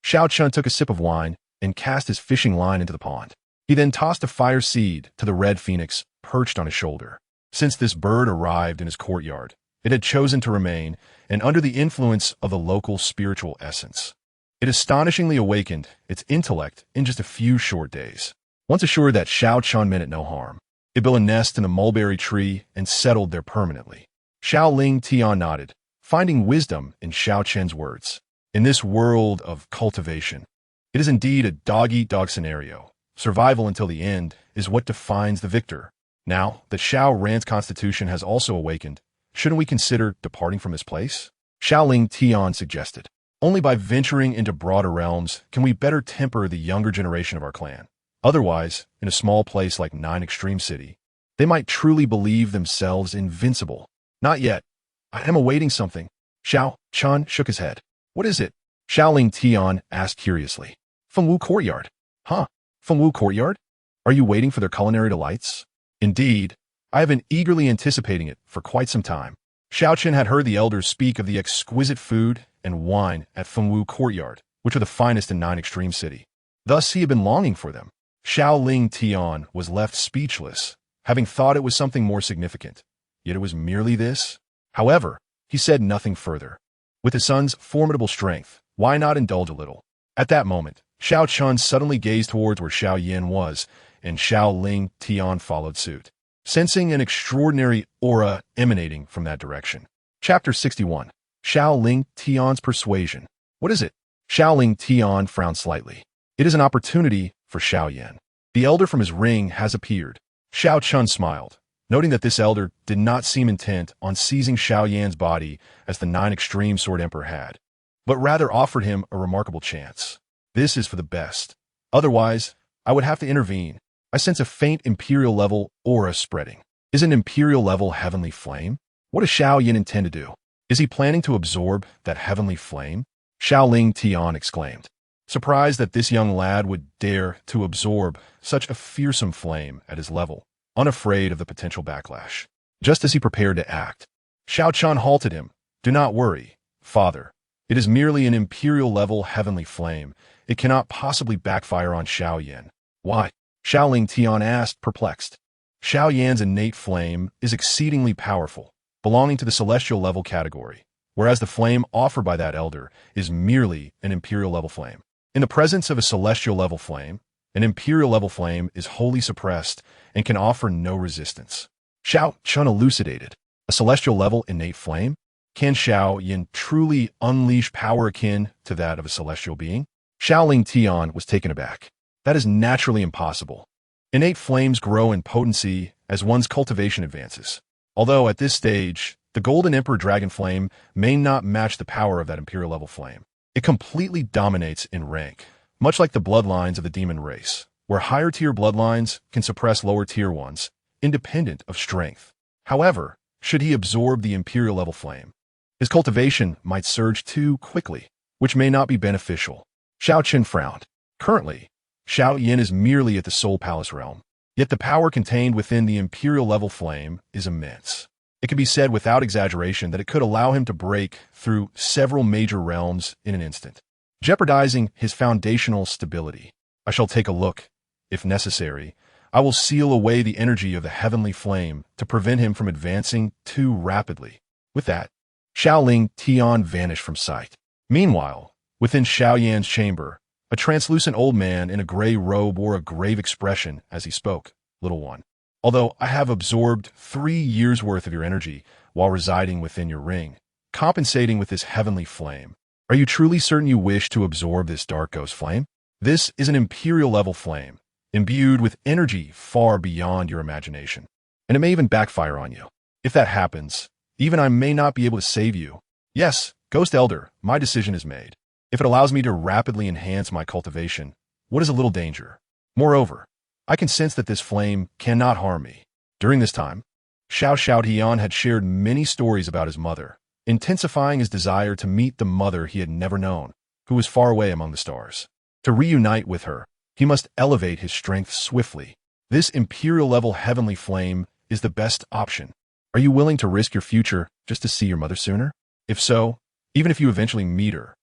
Xiao Chen took a sip of wine and cast his fishing line into the pond. He then tossed a fire seed to the red phoenix perched on his shoulder. Since this bird arrived in his courtyard, It had chosen to remain, and under the influence of the local spiritual essence, it astonishingly awakened its intellect in just a few short days. Once assured that Xiao Chen meant it no harm, it built a nest in a mulberry tree and settled there permanently. Xiao Ling Tian nodded, finding wisdom in Xiao Chen's words. In this world of cultivation, it is indeed a dog-eat-dog scenario. Survival until the end is what defines the victor. Now that Xiao Ran's constitution has also awakened, shouldn't we consider departing from this place? Xiao Ling Tian suggested. Only by venturing into broader realms can we better temper the younger generation of our clan. Otherwise, in a small place like Nine Extreme City, they might truly believe themselves invincible. Not yet. I am awaiting something. Xiao Chen shook his head. What is it? Xiao Ling Tian asked curiously. Fengwu Courtyard. Huh? Fengwu Courtyard? Are you waiting for their culinary delights? Indeed, I have been eagerly anticipating it for quite some time. Xiao Chen had heard the elders speak of the exquisite food and wine at Fengwu Courtyard, which are the finest in Nine Extreme City. Thus he had been longing for them. Xiao Ling Tian was left speechless, having thought it was something more significant. Yet it was merely this? However, he said nothing further. With his son's formidable strength, why not indulge a little? At that moment, Xiao Chen suddenly gazed towards where Xiao Yan was, and Xiao Ling Tian followed suit, sensing an extraordinary aura emanating from that direction. Chapter 61. Xiao Ling Tian's Persuasion. What is it? Xiao Ling Tian frowned slightly. It is an opportunity for Xiao Yan. The elder from his ring has appeared. Xiao Chen smiled, noting that this elder did not seem intent on seizing Xiao Yan's body as the Nine Extreme Sword Emperor had, but rather offered him a remarkable chance. This is for the best. Otherwise, I would have to intervene. I sense a faint imperial-level aura spreading. Is an imperial-level heavenly flame? What does Xiao Yan intend to do? Is he planning to absorb that heavenly flame? Xiao Ling Tian exclaimed, surprised that this young lad would dare to absorb such a fearsome flame at his level, unafraid of the potential backlash. Just as he prepared to act, Xiao Chen halted him. Do not worry, father. It is merely an imperial-level heavenly flame. It cannot possibly backfire on Xiao Yan. Why? Xiao Ling Tian asked, perplexed. Xiao Yan's innate flame is exceedingly powerful, belonging to the celestial level category, whereas the flame offered by that elder is merely an imperial level flame. In the presence of a celestial level flame, an imperial level flame is wholly suppressed and can offer no resistance. Xiao Chen elucidated. A celestial level innate flame? Can Xiao Yan truly unleash power akin to that of a celestial being? Xiao Ling Tian was taken aback. That is naturally impossible. Innate flames grow in potency as one's cultivation advances. Although at this stage, the Golden Emperor Dragon Flame may not match the power of that imperial level flame. It completely dominates in rank, much like the bloodlines of the demon race, where higher tier bloodlines can suppress lower tier ones, independent of strength. However, should he absorb the imperial level flame, his cultivation might surge too quickly, which may not be beneficial. Xiao Chen frowned. Currently, Xiao Yan is merely at the Soul Palace realm, yet the power contained within the imperial level flame is immense. It can be said without exaggeration that it could allow him to break through several major realms in an instant, jeopardizing his foundational stability. I shall take a look. If necessary, I will seal away the energy of the heavenly flame to prevent him from advancing too rapidly. With that, Xiao Ling Tian vanished from sight. Meanwhile, within Xiao Yan's chamber, a translucent old man in a gray robe wore a grave expression as he spoke. Little one, although I have absorbed 3 years' worth of your energy while residing within your ring, compensating with this heavenly flame, are you truly certain you wish to absorb this dark ghost flame? This is an imperial level flame, imbued with energy far beyond your imagination, and it may even backfire on you. If that happens, even I may not be able to save you. Yes, Ghost Elder, my decision is made. If it allows me to rapidly enhance my cultivation, what is a little danger? Moreover, I can sense that this flame cannot harm me. During this time, Xiao Xiaotian had shared many stories about his mother, intensifying his desire to meet the mother he had never known, who was far away among the stars. To reunite with her, he must elevate his strength swiftly. This imperial-level heavenly flame is the best option. Are you willing to risk your future just to see your mother sooner? If so, even if you eventually meet her,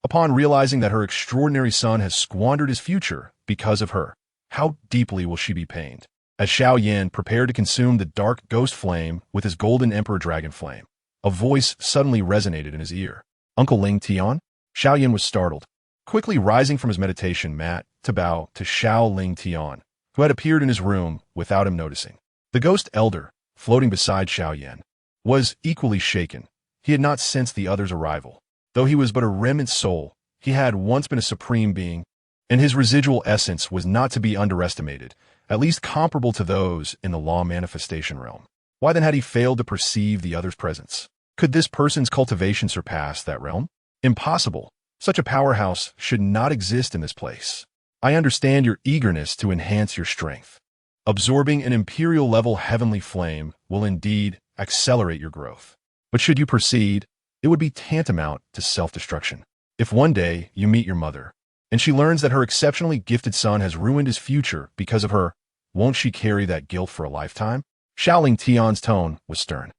upon realizing that her extraordinary son has squandered his future because of her, how deeply will she be pained? As Xiao Yan prepared to consume the dark ghost flame with his golden emperor dragon flame, A voice suddenly resonated in his ear. Uncle Ling Tian? Xiao Yan was startled, quickly rising from his meditation mat to bow to Xiao Ling Tian, who had appeared in his room without him noticing. The ghost elder, floating beside Xiao Yan, was equally shaken. He had not sensed the other's arrival. Though he was but a remnant soul, he had once been a supreme being, and his residual essence was not to be underestimated, at least comparable to those in the law manifestation realm. Why then had he failed to perceive the other's presence? Could this person's cultivation surpass that realm? Impossible. Such a powerhouse should not exist in this place. I understand your eagerness to enhance your strength. Absorbing an imperial-level heavenly flame will indeed accelerate your growth. But should you proceed, it would be tantamount to self-destruction. If one day you meet your mother, and she learns that her exceptionally gifted son has ruined his future because of her, won't she carry that guilt for a lifetime? Xiao Ling Tian's tone was stern.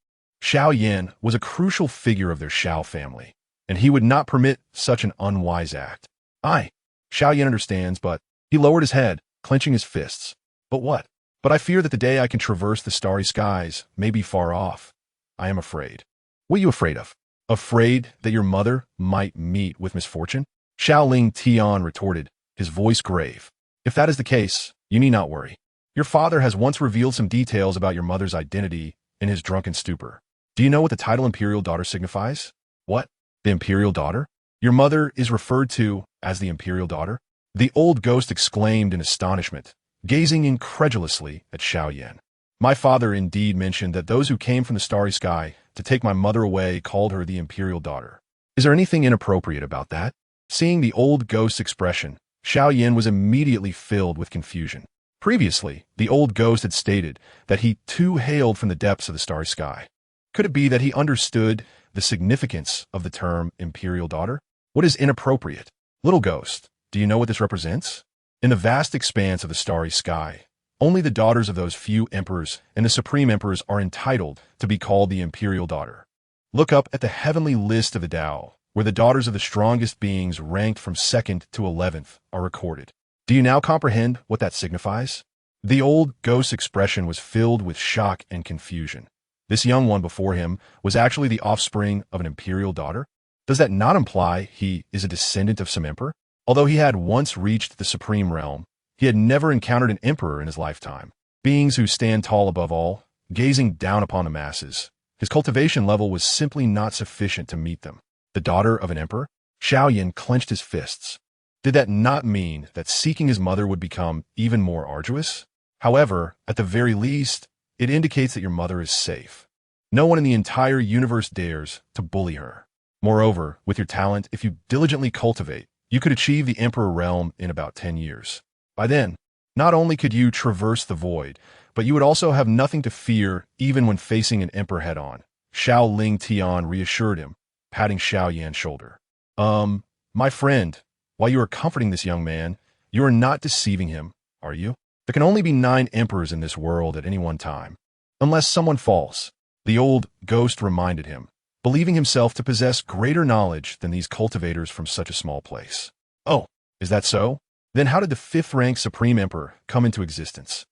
Xiao Yan was a crucial figure of their Xiao family, and he would not permit such an unwise act. Xiao Yan understands, but he lowered his head, clenching his fists. But what? But I fear that the day I can traverse the starry skies may be far off. I am afraid. What are you afraid of? Afraid that your mother might meet with misfortune? Xiao Ling Tian retorted, his voice grave. If that is the case, you need not worry. Your father has once revealed some details about your mother's identity in his drunken stupor. Do you know what the title imperial daughter signifies? What? The imperial daughter? Your mother is referred to as the imperial daughter? The old ghost exclaimed in astonishment, gazing incredulously at Xiao Yan. My father indeed mentioned that those who came from the starry sky to take my mother away called her the imperial daughter. Is there anything inappropriate about that? Seeing the old ghost's expression, Xiao Yan was immediately filled with confusion. Previously, the old ghost had stated that he too hailed from the depths of the starry sky. Could it be that he understood the significance of the term imperial daughter? What is inappropriate? Little ghost, do you know what this represents? In the vast expanse of the starry sky, only the daughters of those few emperors and the supreme emperors are entitled to be called the imperial daughter. Look up at the heavenly list of the Tao, where the daughters of the strongest beings ranked from 2nd to 11th are recorded. Do you now comprehend what that signifies? The old ghost's expression was filled with shock and confusion. This young one before him was actually the offspring of an imperial daughter? Does that not imply he is a descendant of some emperor? Although he had once reached the supreme realm, he had never encountered an emperor in his lifetime. Beings who stand tall above all, gazing down upon the masses. His cultivation level was simply not sufficient to meet them. The daughter of an emperor? Xiao Yan clenched his fists. Did that not mean that seeking his mother would become even more arduous? However, at the very least, it indicates that your mother is safe. No one in the entire universe dares to bully her. Moreover, with your talent, if you diligently cultivate, you could achieve the emperor realm in about 10 years. By then, not only could you traverse the void, but you would also have nothing to fear even when facing an emperor head-on. Xiao Ling Tian reassured him, patting Xiao Yan's shoulder. My friend, while you are comforting this young man, you are not deceiving him, are you? There can only be 9 emperors in this world at any one time. Unless someone falls, the old ghost reminded him, believing himself to possess greater knowledge than these cultivators from such a small place. Oh, is that so? Then how did the 5th-rank Supreme Emperor come into existence?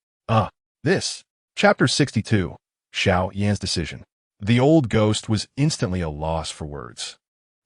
This. Chapter 62. Xiao Yan's decision. The old ghost was instantly a loss for words,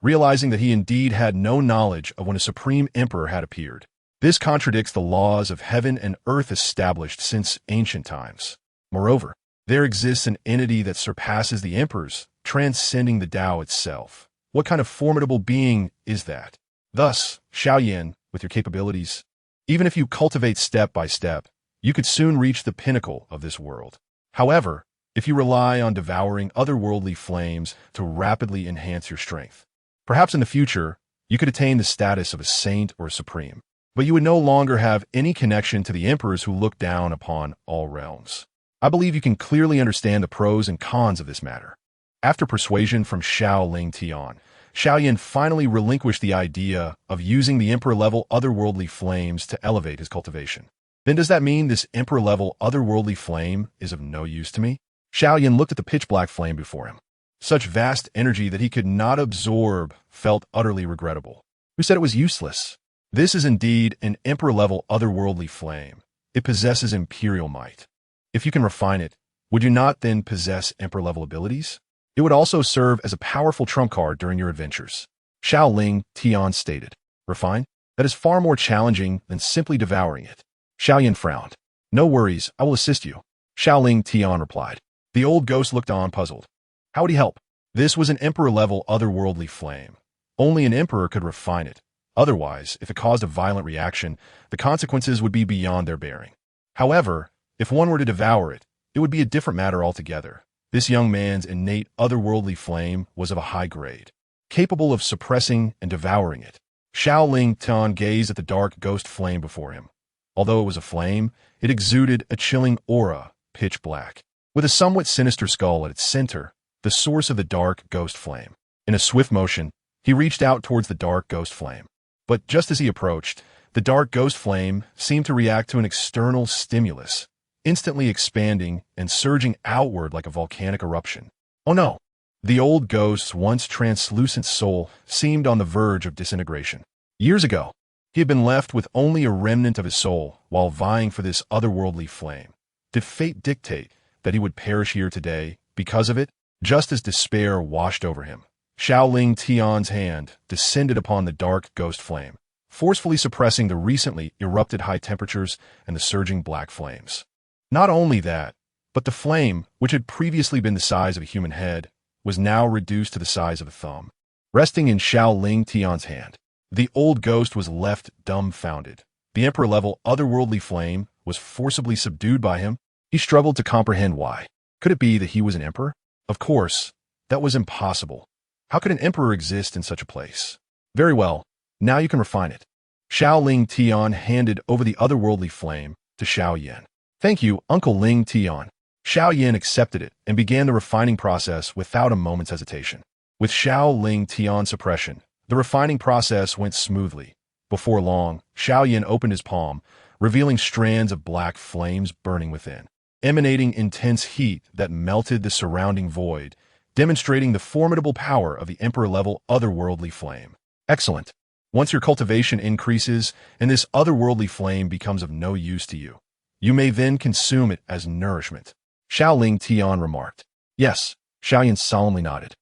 realizing that he indeed had no knowledge of when a Supreme Emperor had appeared. This contradicts the laws of heaven and earth established since ancient times. Moreover, there exists an entity that surpasses the emperors, transcending the Tao itself. What kind of formidable being is that? Thus, Xiao Yan, with your capabilities, even if you cultivate step by step, you could soon reach the pinnacle of this world. However, if you rely on devouring otherworldly flames to rapidly enhance your strength, perhaps in the future, you could attain the status of a saint or a supreme. But you would no longer have any connection to the emperors who look down upon all realms. I believe you can clearly understand the pros and cons of this matter. After persuasion from Xiao Ling Tian, Xiao Yan finally relinquished the idea of using the emperor-level otherworldly flames to elevate his cultivation. Then does that mean this emperor-level otherworldly flame is of no use to me? Xiao Yan looked at the pitch-black flame before him. Such vast energy that he could not absorb felt utterly regrettable. Who said it was useless? This is indeed an emperor-level otherworldly flame. It possesses imperial might. If you can refine it, would you not then possess emperor-level abilities? It would also serve as a powerful trump card during your adventures. Xiao Ling Tian stated. Refined? That is far more challenging than simply devouring it. Xiao Yan frowned. No worries, I will assist you. Xiao Ling Tian replied. The old ghost looked on, puzzled. How would he help? This was an emperor-level otherworldly flame. Only an emperor could refine it. Otherwise, if it caused a violent reaction, the consequences would be beyond their bearing. However, if one were to devour it, it would be a different matter altogether. This young man's innate otherworldly flame was of a high grade, capable of suppressing and devouring it. Xiao Ling Tian gazed at the dark ghost flame before him. Although it was a flame, it exuded a chilling aura, pitch black, with a somewhat sinister skull at its center, the source of the dark ghost flame. In a swift motion, he reached out towards the dark ghost flame. But just as he approached, the dark ghost flame seemed to react to an external stimulus, instantly expanding and surging outward like a volcanic eruption. Oh no! The old ghost's once translucent soul seemed on the verge of disintegration. Years ago, he had been left with only a remnant of his soul while vying for this otherworldly flame. Did fate dictate that he would perish here today because of it, just as despair washed over him? Xiao Ling Tian's hand descended upon the dark ghost flame, forcefully suppressing the recently erupted high temperatures and the surging black flames. Not only that, but the flame, which had previously been the size of a human head, was now reduced to the size of a thumb. Resting in Xiao Ling Tian's hand, the old ghost was left dumbfounded. The emperor-level otherworldly flame was forcibly subdued by him. He struggled to comprehend why. Could it be that he was an emperor? Of course, that was impossible. How could an emperor exist in such a place? Very well, now you can refine it. Xiao Ling Tian handed over the otherworldly flame to Xiao Yan. Thank you, Uncle Ling Tian. Xiao Yan accepted it and began the refining process without a moment's hesitation. With Xiao Ling Tian's suppression, the refining process went smoothly. Before long, Xiao Yan opened his palm, revealing strands of black flames burning within, emanating intense heat that melted the surrounding void, demonstrating the formidable power of the emperor-level otherworldly flame. Excellent. Once your cultivation increases and this otherworldly flame becomes of no use to you, you may then consume it as nourishment. Xiao Ling Tian remarked. Yes, Xiao Yan solemnly nodded.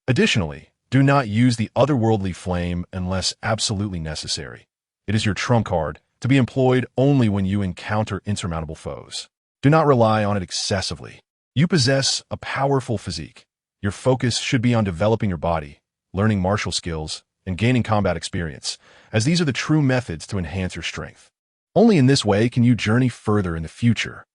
Additionally, do not use the otherworldly flame unless absolutely necessary. It is your trump card, to be employed only when you encounter insurmountable foes. Do not rely on it excessively. You possess a powerful physique. Your focus should be on developing your body, learning martial skills, and gaining combat experience, as these are the true methods to enhance your strength. Only in this way can you journey further in the future.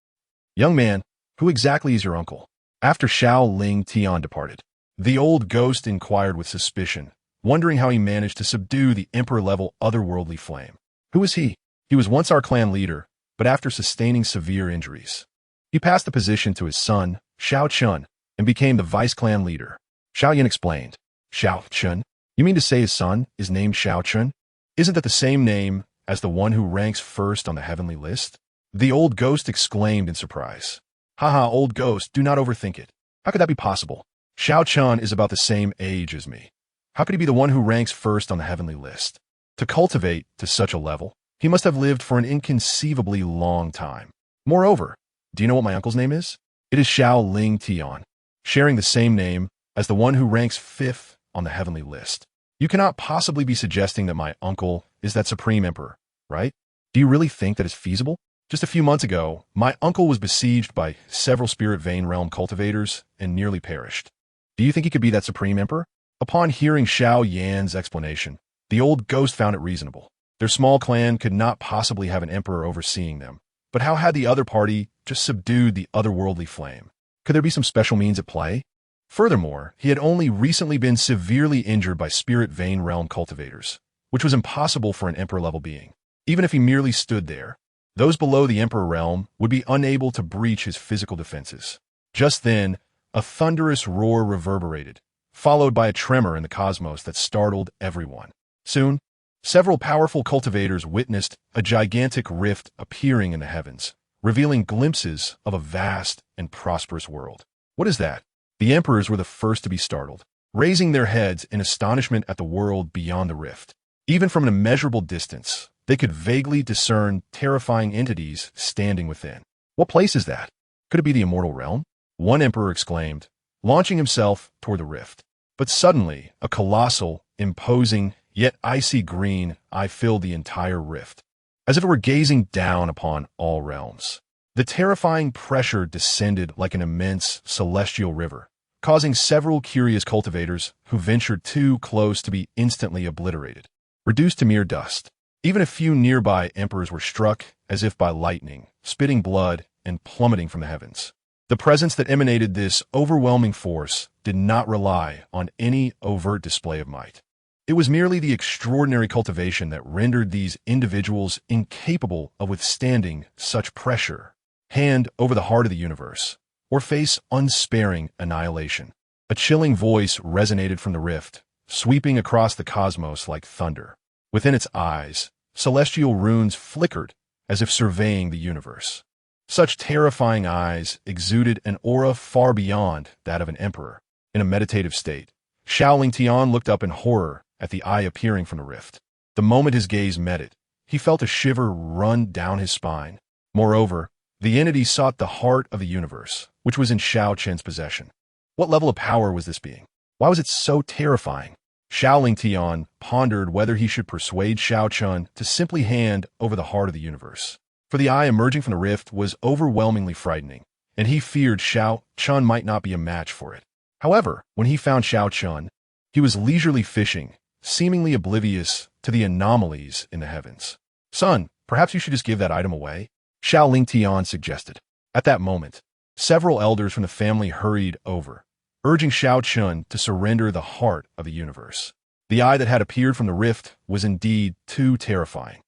Young man, who exactly is your uncle? After Xiao Ling Tian departed, the old ghost inquired with suspicion, wondering how he managed to subdue the emperor-level otherworldly flame. Who is he? He was once our clan leader, but after sustaining severe injuries, he passed the position to his son, Xiao Chen, and became the vice-clan leader. Xiao Yan explained. Xiao Chen? You mean to say his son is named Xiao Chen? Isn't that the same name as the one who ranks first on the heavenly list? The old ghost exclaimed in surprise. Haha, old ghost, do not overthink it. How could that be possible? Xiao Chen is about the same age as me. How could he be the one who ranks first on the heavenly list? To cultivate to such a level, he must have lived for an inconceivably long time. Moreover, do you know what my uncle's name is? It is Xiao Ling Tian, sharing the same name as the one who ranks fifth on the heavenly list. You cannot possibly be suggesting that my uncle is that supreme emperor, right? Do you really think that is feasible? Just a few months ago, my uncle was besieged by several spirit vein realm cultivators and nearly perished. Do you think he could be that supreme emperor? Upon hearing Xiao Yan's explanation, the old ghost found it reasonable. Their small clan could not possibly have an emperor overseeing them. But how had the other party just subdued the otherworldly flame? Could there be some special means at play? Furthermore, he had only recently been severely injured by spirit vein realm cultivators, which was impossible for an emperor-level being. Even if he merely stood there, those below the emperor realm would be unable to breach his physical defenses. Just then, a thunderous roar reverberated, followed by a tremor in the cosmos that startled everyone. Soon, several powerful cultivators witnessed a gigantic rift appearing in the heavens, revealing glimpses of a vast and prosperous world. What is that? The emperors were the first to be startled, raising their heads in astonishment at the world beyond the rift. Even from an immeasurable distance, they could vaguely discern terrifying entities standing within. What place is that? Could it be the immortal realm? One emperor exclaimed, launching himself toward the rift. But suddenly, a colossal, imposing, yet icy green eye filled the entire rift, as if it were gazing down upon all realms. The terrifying pressure descended like an immense celestial river, causing several curious cultivators who ventured too close to be instantly obliterated, reduced to mere dust. Even a few nearby emperors were struck as if by lightning, spitting blood and plummeting from the heavens. The presence that emanated this overwhelming force did not rely on any overt display of might. It was merely the extraordinary cultivation that rendered these individuals incapable of withstanding such pressure, hand over the heart of the universe, or face unsparing annihilation. A chilling voice resonated from the rift, sweeping across the cosmos like thunder. Within its eyes, celestial runes flickered as if surveying the universe. Such terrifying eyes exuded an aura far beyond that of an emperor. In a meditative state, Xiao Chen looked up in horror at the eye appearing from the rift. The moment his gaze met it, he felt a shiver run down his spine. Moreover, the entity sought the heart of the universe, which was in Xiao Chen's possession. What level of power was this being? Why was it so terrifying? Xiao Chen pondered whether he should persuade Xiao Chen to simply hand over the heart of the universe. For the eye emerging from the rift was overwhelmingly frightening, and he feared Xiao Chen might not be a match for it. However, when he found Xiao Chen, he was leisurely fishing, seemingly oblivious to the anomalies in the heavens. "Son, perhaps you should just give that item away," Xiao Chen suggested. At that moment, several elders from the family hurried over, urging Xiao Chen to surrender the heart of the universe. The eye that had appeared from the rift was indeed too terrifying.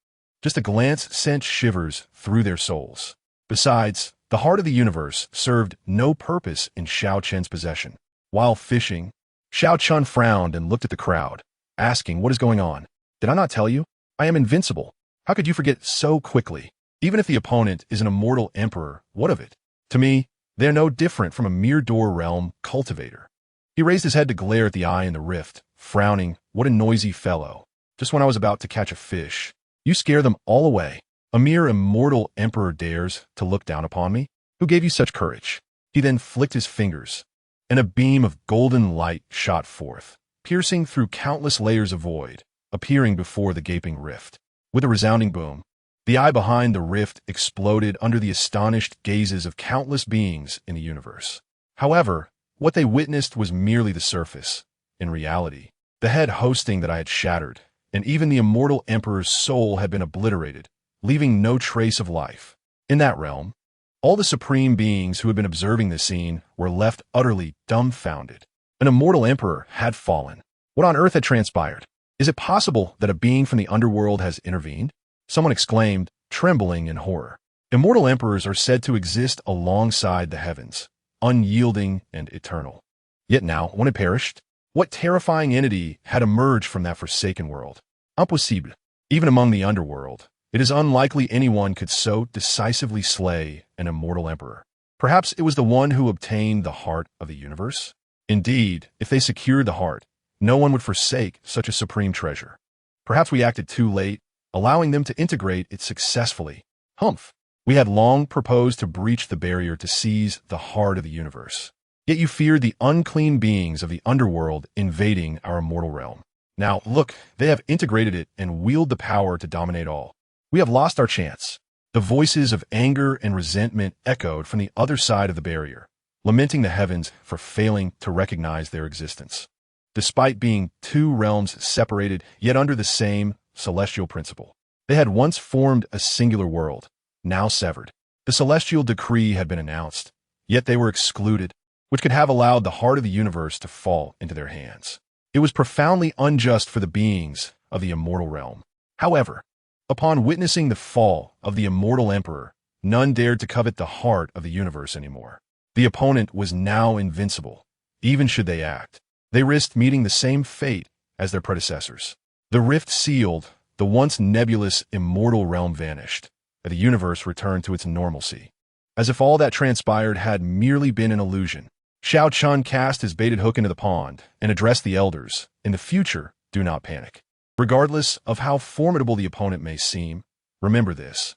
Just a glance sent shivers through their souls. Besides, the heart of the universe served no purpose in Xiao Chen's possession. While fishing, Xiao Chen frowned and looked at the crowd, asking, "What is going on? Did I not tell you? I am invincible. How could you forget so quickly? Even if the opponent is an immortal emperor, what of it? To me, they are no different from a mere door realm cultivator." He raised his head to glare at the eye in the rift, frowning. "What a noisy fellow. Just when I was about to catch a fish, you scare them all away. A mere immortal emperor dares to look down upon me? Who gave you such courage?" He then flicked his fingers, and a beam of golden light shot forth, piercing through countless layers of void, appearing before the gaping rift. With a resounding boom, the eye behind the rift exploded under the astonished gazes of countless beings in the universe. However, what they witnessed was merely the surface. In reality, the head hosting that I had shattered, and even the immortal emperor's soul had been obliterated, leaving no trace of life. In that realm, all the supreme beings who had been observing the scene were left utterly dumbfounded. An immortal emperor had fallen. What on earth had transpired? Is it possible that a being from the underworld has intervened? Someone exclaimed, trembling in horror. Immortal emperors are said to exist alongside the heavens, unyielding and eternal. Yet now, one had perished. What terrifying entity had emerged from that forsaken world? Impossible. Even among the underworld, it is unlikely anyone could so decisively slay an immortal emperor. Perhaps it was the one who obtained the heart of the universe? Indeed, if they secured the heart, no one would forsake such a supreme treasure. Perhaps we acted too late, allowing them to integrate it successfully. Humph! We had long proposed to breach the barrier to seize the heart of the universe. Yet you feared the unclean beings of the underworld invading our immortal realm. Now, look, they have integrated it and wield the power to dominate all. We have lost our chance. The voices of anger and resentment echoed from the other side of the barrier, lamenting the heavens for failing to recognize their existence. Despite being two realms separated, yet under the same celestial principle, they had once formed a singular world, now severed. The celestial decree had been announced, yet they were excluded, which could have allowed the heart of the universe to fall into their hands. It was profoundly unjust for the beings of the immortal realm. However, upon witnessing the fall of the immortal emperor, none dared to covet the heart of the universe anymore. The opponent was now invincible. Even should they act, they risked meeting the same fate as their predecessors. The rift sealed, the once nebulous immortal realm vanished, and the universe returned to its normalcy. As if all that transpired had merely been an illusion, Xiao Chen cast his baited hook into the pond and addressed the elders. In the future, do not panic. Regardless of how formidable the opponent may seem, remember this.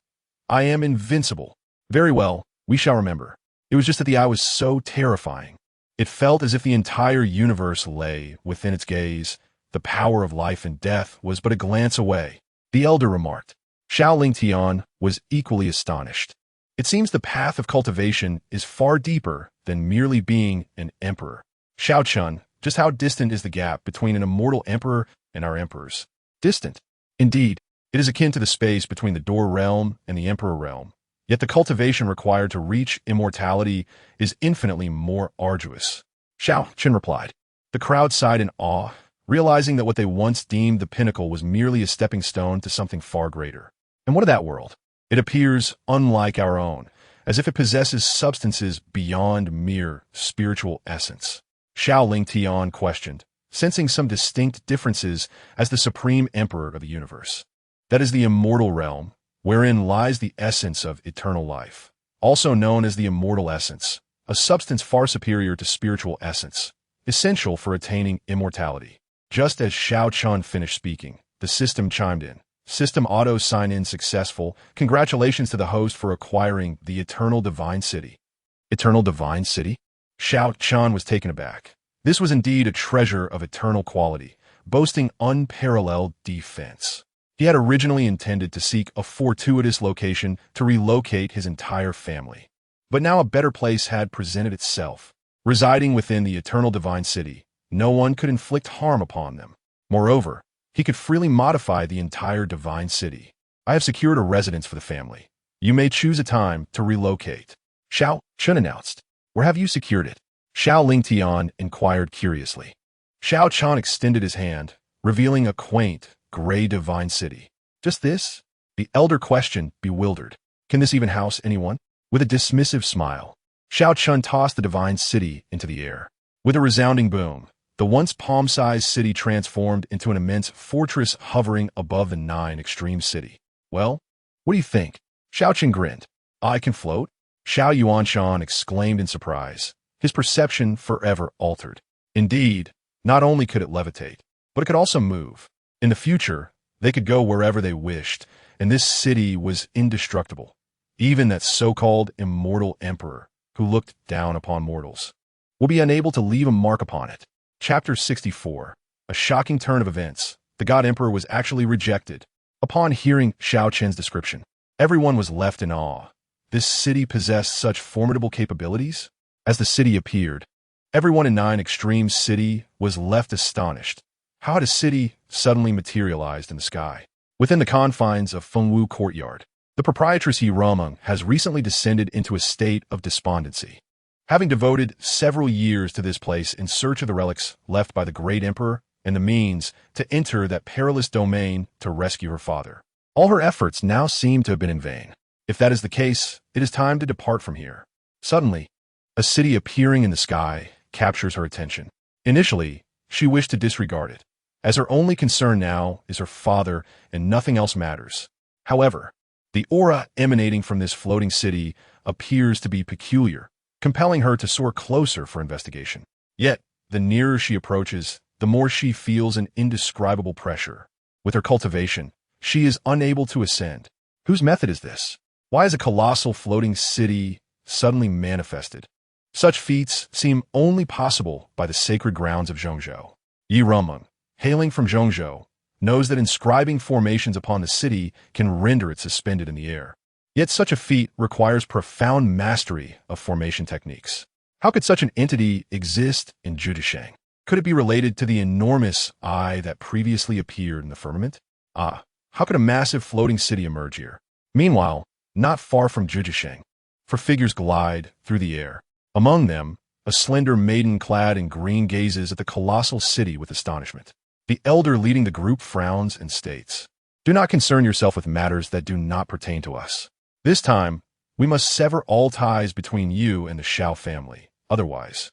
I am invincible. Very well, we shall remember. It was just that the eye was so terrifying. It felt as if the entire universe lay within its gaze. The power of life and death was but a glance away. The elder remarked. Xiao Lingtian was equally astonished. It seems the path of cultivation is far deeper than merely being an emperor. Xiao Chen, just how distant is the gap between an immortal emperor and our emperors? Distant. Indeed, it is akin to the space between the Door realm and the Emperor realm. Yet the cultivation required to reach immortality is infinitely more arduous. Xiao Chen replied. The crowd sighed in awe, realizing that what they once deemed the pinnacle was merely a stepping stone to something far greater. And what of that world? It appears unlike our own, as if it possesses substances beyond mere spiritual essence. Xiao Lingtian questioned, sensing some distinct differences as the supreme emperor of the universe. That is the immortal realm, wherein lies the essence of eternal life, also known as the immortal essence, a substance far superior to spiritual essence, essential for attaining immortality. Just as Xiao Chen finished speaking, the system chimed in. System auto sign-in successful. Congratulations to the host for acquiring the Eternal Divine City. Eternal Divine City? Xiao Chen was taken aback. This was indeed a treasure of eternal quality, boasting unparalleled defense. He had originally intended to seek a fortuitous location to relocate his entire family. But now a better place had presented itself. Residing within the Eternal Divine City, no one could inflict harm upon them. Moreover, he could freely modify the entire Divine City. I have secured a residence for the family. You may choose a time to relocate. Xiao Chen announced. Where have you secured it? Xiao Lingtian inquired curiously. Xiao Chen extended his hand, revealing a quaint, gray Divine City. Just this? The elder questioned, bewildered. Can this even house anyone? With a dismissive smile, Xiao Chen tossed the Divine City into the air. With a resounding boom, the once palm-sized city transformed into an immense fortress hovering above the 9 extreme city. Well, what do you think? Xiao Chen grinned. I can float? Xiao Yuanshan exclaimed in surprise, his perception forever altered. Indeed, not only could it levitate, but it could also move. In the future, they could go wherever they wished, and this city was indestructible. Even that so-called immortal emperor, who looked down upon mortals, will be unable to leave a mark upon it. Chapter 64. A shocking turn of events. The God Emperor was actually rejected. Upon hearing Xiao Chen's description, everyone was left in awe. This city possessed such formidable capabilities? As the city appeared, everyone in 9 Extreme City was left astonished. How had a city suddenly materialized in the sky? Within the confines of Fengwu Courtyard, the proprietress He Rameng has recently descended into a state of despondency. Having devoted several years to this place in search of the relics left by the great emperor and the means to enter that perilous domain to rescue her father, all her efforts now seem to have been in vain. If that is the case, it is time to depart from here. Suddenly, a city appearing in the sky captures her attention. Initially, she wished to disregard it, as her only concern now is her father and nothing else matters. However, the aura emanating from this floating city appears to be peculiar, compelling her to soar closer for investigation. Yet, the nearer she approaches, the more she feels an indescribable pressure. With her cultivation, she is unable to ascend. Whose method is this? Why is a colossal floating city suddenly manifested? Such feats seem only possible by the sacred grounds of Zhongzhou. Yi Rumeng, hailing from Zhongzhou, knows that inscribing formations upon the city can render it suspended in the air. Yet such a feat requires profound mastery of formation techniques. How could such an entity exist in Judisheng? Could it be related to the enormous eye that previously appeared in the firmament? How could a massive floating city emerge here? Meanwhile, not far from Judisheng, for figures glide through the air. Among them, a slender maiden clad in green gazes at the colossal city with astonishment. The elder leading the group frowns and states, "Do not concern yourself with matters that do not pertain to us. This time, we must sever all ties between you and the Xiao family. Otherwise,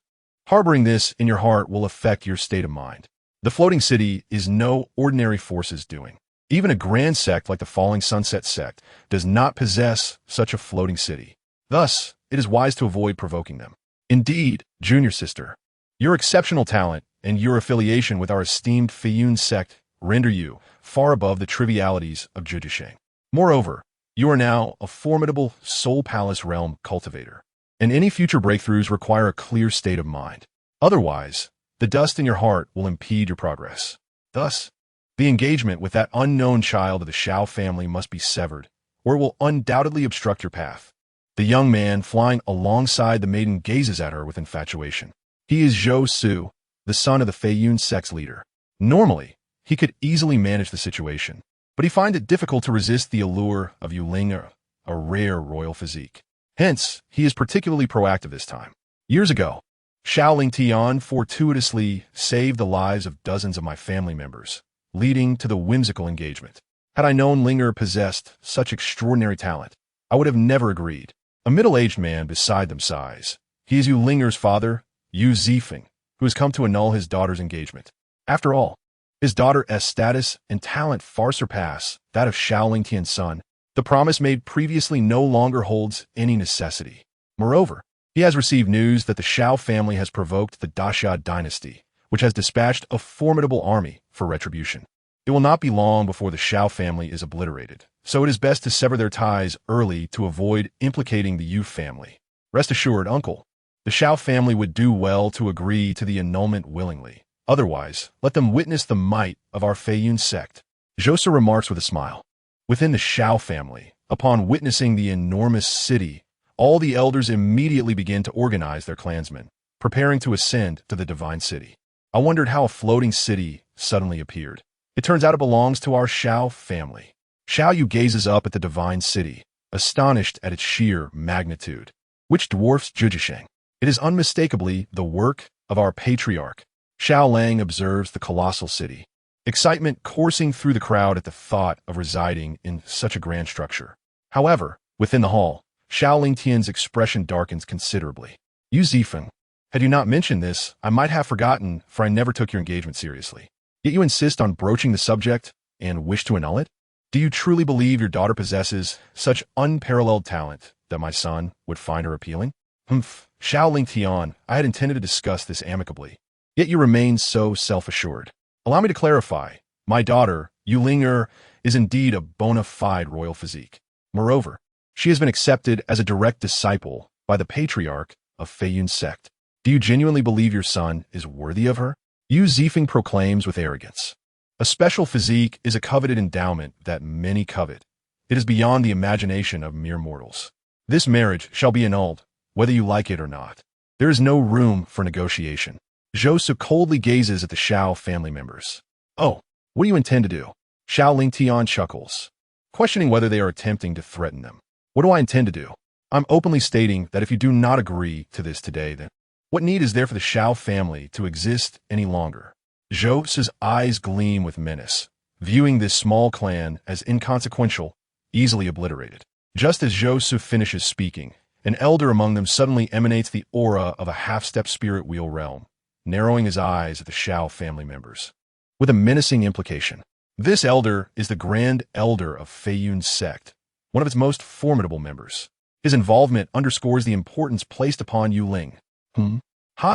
harboring this in your heart will affect your state of mind. The floating city is no ordinary force's doing. Even a grand sect like the Falling Sunset sect does not possess such a floating city. Thus, it is wise to avoid provoking them. Indeed, junior sister, your exceptional talent and your affiliation with our esteemed Feiyun sect render you far above the trivialities of Judisheng. Moreover, you are now a formidable Soul Palace realm cultivator, and any future breakthroughs require a clear state of mind. Otherwise, the dust in your heart will impede your progress. Thus, the engagement with that unknown child of the Xiao family must be severed, or it will undoubtedly obstruct your path. The young man flying alongside the maiden gazes at her with infatuation. He is Zhou Su, the son of the Feiyun sect's leader. Normally, he could easily manage the situation, but he finds it difficult to resist the allure of Yuling, a rare royal physique. Hence, he is particularly proactive this time. Years ago, Xiao Lingtian fortuitously saved the lives of dozens of my family members, leading to the whimsical engagement. Had I known Linger possessed such extraordinary talent, I would have never agreed. A middle-aged man beside them sighs. He is Yu Linger's father, Yu Zifeng, who has come to annul his daughter's engagement. After all, his daughter's status and talent far surpass that of Xiao Lingtian's son. The promise made previously no longer holds any necessity. Moreover, he has received news that the Xiao family has provoked the Daxia dynasty, which has dispatched a formidable army for retribution. It will not be long before the Xiao family is obliterated, so it is best to sever their ties early to avoid implicating the Yu family. Rest assured, uncle, the Xiao family would do well to agree to the annulment willingly. Otherwise, let them witness the might of our Feiyun sect. Zhou remarks with a smile. Within the Xiao family, upon witnessing the enormous city, all the elders immediately begin to organize their clansmen, preparing to ascend to the divine city. I wondered how a floating city suddenly appeared. It turns out it belongs to our Xiao family. Xiao Yu gazes up at the divine city, astonished at its sheer magnitude, which dwarfs Zhuzhisheng. It is unmistakably the work of our patriarch. Xiao Lang observes the colossal city, excitement coursing through the crowd at the thought of residing in such a grand structure. However, within the hall, Xiao Lingtian's expression darkens considerably. Yu Zifeng, had you not mentioned this, I might have forgotten, for I never took your engagement seriously. Yet you insist on broaching the subject and wish to annul it? Do you truly believe your daughter possesses such unparalleled talent that my son would find her appealing? Humph, Xiao Lingtian, I had intended to discuss this amicably. Yet you remain so self-assured. Allow me to clarify. My daughter, Yu Linger, is indeed a bona fide royal physique. Moreover, she has been accepted as a direct disciple by the patriarch of Feiyun sect. Do you genuinely believe your son is worthy of her? Yu Zifeng proclaims with arrogance. A special physique is a coveted endowment that many covet. It is beyond the imagination of mere mortals. This marriage shall be annulled, whether you like it or not. There is no room for negotiation. Zhou coldly gazes at the Xiao family members. Oh, what do you intend to do? Xiao Lingtian chuckles, questioning whether they are attempting to threaten them. What do I intend to do? I'm openly stating that if you do not agree to this today, then what need is there for the Xiao family to exist any longer? Zhou's eyes gleam with menace, viewing this small clan as inconsequential, easily obliterated. Just as Zhou finishes speaking, an elder among them suddenly emanates the aura of a half-step spirit wheel realm, narrowing his eyes at the Xiao family members, with a menacing implication. This elder is the Grand Elder of Feiyun sect, one of its most formidable members. His involvement underscores the importance placed upon Yu Ling. Ha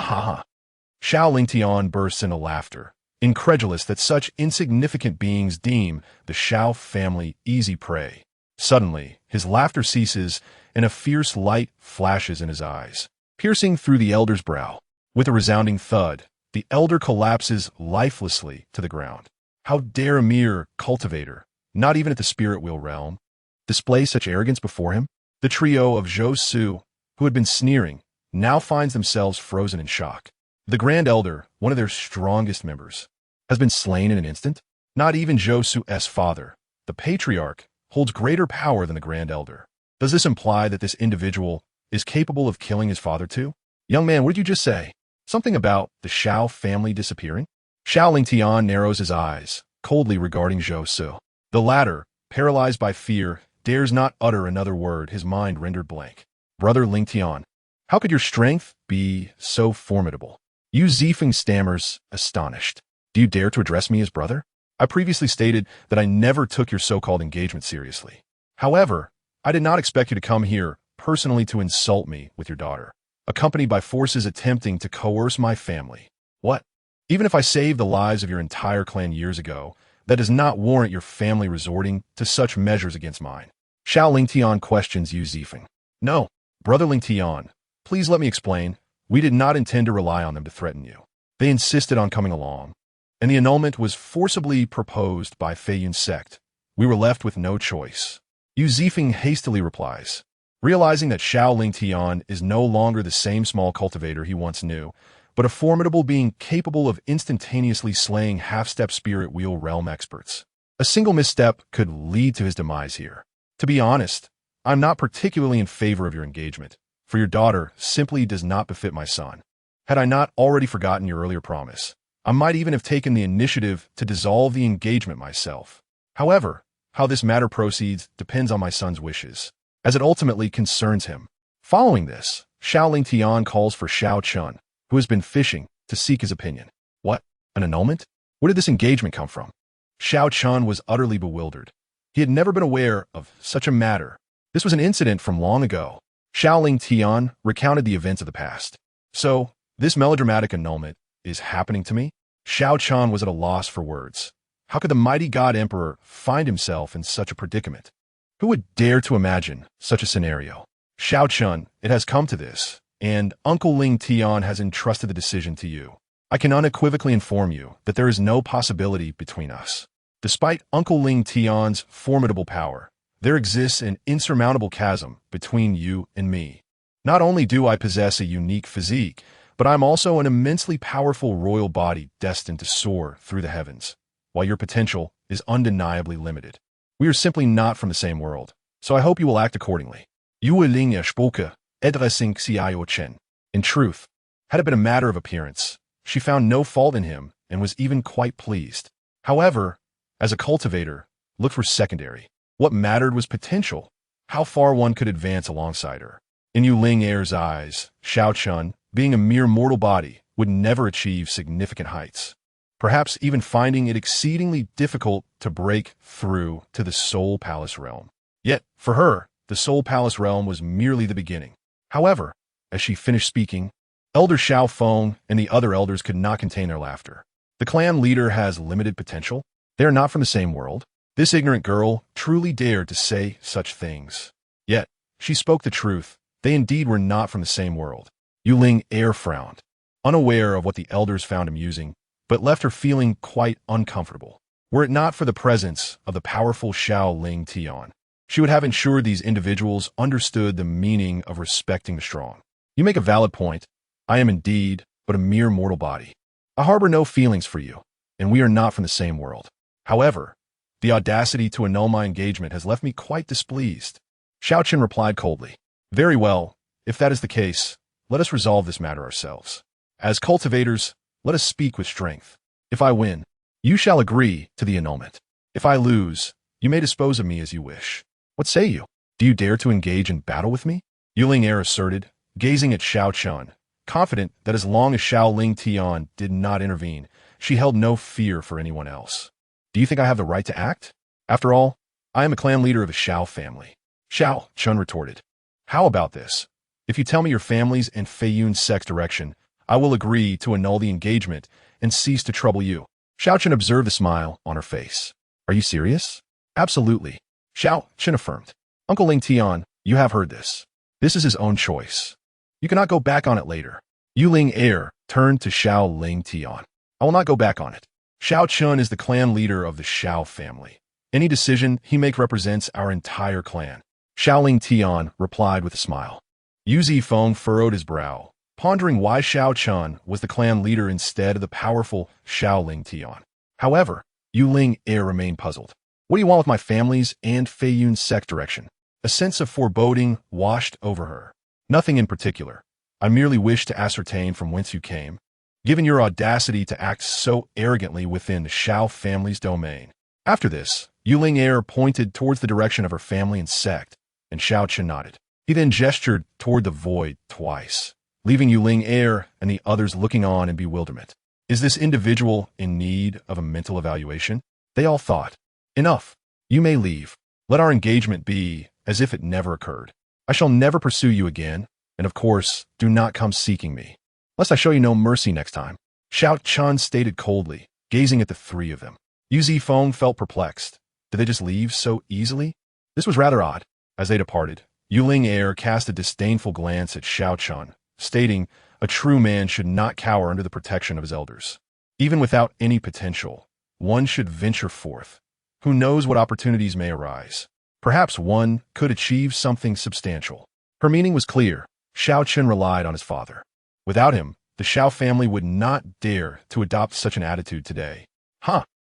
ha ha. Xiao Lingtian bursts into laughter, incredulous that such insignificant beings deem the Xiao family easy prey. Suddenly, his laughter ceases, and a fierce light flashes in his eyes, piercing through the elder's brow. With a resounding thud, the elder collapses lifelessly to the ground. How dare a mere cultivator, not even at the spirit wheel realm, display such arrogance before him? The trio of Zhou Su, who had been sneering, now finds themselves frozen in shock. The Grand Elder, one of their strongest members, has been slain in an instant. Not even Zhou Su's father, the patriarch, holds greater power than the Grand Elder. Does this imply that this individual is capable of killing his father too? Young man, what did you just say? Something about the Xiao family disappearing? Xiao Lingtian narrows his eyes, coldly regarding Zhou Su. The latter, paralyzed by fear, dares not utter another word, his mind rendered blank. Brother Lingtian, how could your strength be so formidable? Yu Zifeng stammers, astonished. Do you dare to address me as brother? I previously stated that I never took your so-called engagement seriously. However, I did not expect you to come here personally to insult me with your daughter, accompanied by forces attempting to coerce my family. What? Even if I saved the lives of your entire clan years ago, that does not warrant your family resorting to such measures against mine. Xiao Lingtian questions Yu Zifeng. No, Brother Lingtian, please let me explain. We did not intend to rely on them to threaten you. They insisted on coming along, and the annulment was forcibly proposed by Fei Yun's sect. We were left with no choice. Yu Zifeng hastily replies. Realizing that Xiao Ling Tian is no longer the same small cultivator he once knew, but a formidable being capable of instantaneously slaying half-step spirit wheel realm experts. A single misstep could lead to his demise here. To be honest, I'm not particularly in favor of your engagement, for your daughter simply does not befit my son. Had I not already forgotten your earlier promise, I might even have taken the initiative to dissolve the engagement myself. However, how this matter proceeds depends on my son's wishes, as it ultimately concerns him. Following this, Xiao Ling Tian calls for Xiao Chen, who has been fishing, to seek his opinion. What? An annulment? Where did this engagement come from? Xiao Chen was utterly bewildered. He had never been aware of such a matter. This was an incident from long ago. Xiao Ling Tian recounted the events of the past. So, this melodramatic annulment is happening to me? Xiao Chen was at a loss for words. How could the mighty God Emperor find himself in such a predicament? Who would dare to imagine such a scenario? Xiao Chen, it has come to this, and Uncle Ling Tian has entrusted the decision to you. I can unequivocally inform you that there is no possibility between us. Despite Uncle Ling Tian's formidable power, there exists an insurmountable chasm between you and me. Not only do I possess a unique physique, but I'm also an immensely powerful royal body destined to soar through the heavens, while your potential is undeniably limited. We are simply not from the same world, so I hope you will act accordingly. Yue Ling spoke, addressing Xiao Chen. In truth, had it been a matter of appearance, she found no fault in him and was even quite pleased. However, as a cultivator, looked for secondary. What mattered was potential, how far one could advance alongside her. In Yu Ling Er's eyes, Xiao Chen, being a mere mortal body, would never achieve significant heights, perhaps even finding it exceedingly difficult to break through to the Soul Palace realm. Yet, for her, the Soul Palace realm was merely the beginning. However, as she finished speaking, Elder Xiao Feng and the other elders could not contain their laughter. The clan leader has limited potential. They are not from the same world. This ignorant girl truly dared to say such things. Yet, she spoke the truth. They indeed were not from the same world. Yu Ling frowned, unaware of what the elders found amusing, but left her feeling quite uncomfortable. Were it not for the presence of the powerful Xiao Ling Tian, she would have ensured these individuals understood the meaning of respecting the strong. You make a valid point. I am indeed but a mere mortal body. I harbor no feelings for you, and we are not from the same world. However, the audacity to annul my engagement has left me quite displeased. Xiao Chen replied coldly. Very well, if that is the case, let us resolve this matter ourselves. As cultivators, let us speak with strength. If I win, you shall agree to the annulment. If I lose, you may dispose of me as you wish. What say you? Do you dare to engage in battle with me? Yu Ling asserted, gazing at Xiao Chen, confident that as long as Xiao Ling Tian did not intervene, she held no fear for anyone else. Do you think I have the right to act? After all, I am a clan leader of the Xiao family. Xiao Chen retorted. How about this? If you tell me your family's and Fei Yun's sex direction, I will agree to annul the engagement and cease to trouble you. Xiao Chen observed the smile on her face. Are you serious? Absolutely. Xiao Chen affirmed. Uncle Ling Tian, you have heard this. This is his own choice. You cannot go back on it later. Yu Ling turned to Xiao Ling Tian. I will not go back on it. Xiao Chen is the clan leader of the Xiao family. Any decision he make represents our entire clan. Xiao Ling Tian replied with a smile. Yu Zifeng furrowed his brow, pondering why Xiao Chen was the clan leader instead of the powerful Xiao Ling Tian. However, Yu Ling remained puzzled. What do you want with my family's and Fei Yun's sex direction? A sense of foreboding washed over her. Nothing in particular. I merely wish to ascertain from whence you came, given your audacity to act so arrogantly within the Xiao family's domain. After this, Yu Ling pointed towards the direction of her family and sect, and Xiao Chen nodded. He then gestured toward the void twice, leaving Yu Ling and the others looking on in bewilderment. Is this individual in need of a mental evaluation? They all thought. Enough. You may leave. Let our engagement be as if it never occurred. I shall never pursue you again, and of course, do not come seeking me, lest I show you no mercy next time. Xiao Chen stated coldly, gazing at the three of them. Yu Zifeng felt perplexed. Did they just leave so easily? This was rather odd. As they departed, Yu Ling cast a disdainful glance at Xiao Chen, stating a true man should not cower under the protection of his elders. Even without any potential, one should venture forth. Who knows what opportunities may arise? Perhaps one could achieve something substantial. Her meaning was clear. Xiao Chen relied on his father. Without him, the Xiao family would not dare to adopt such an attitude today.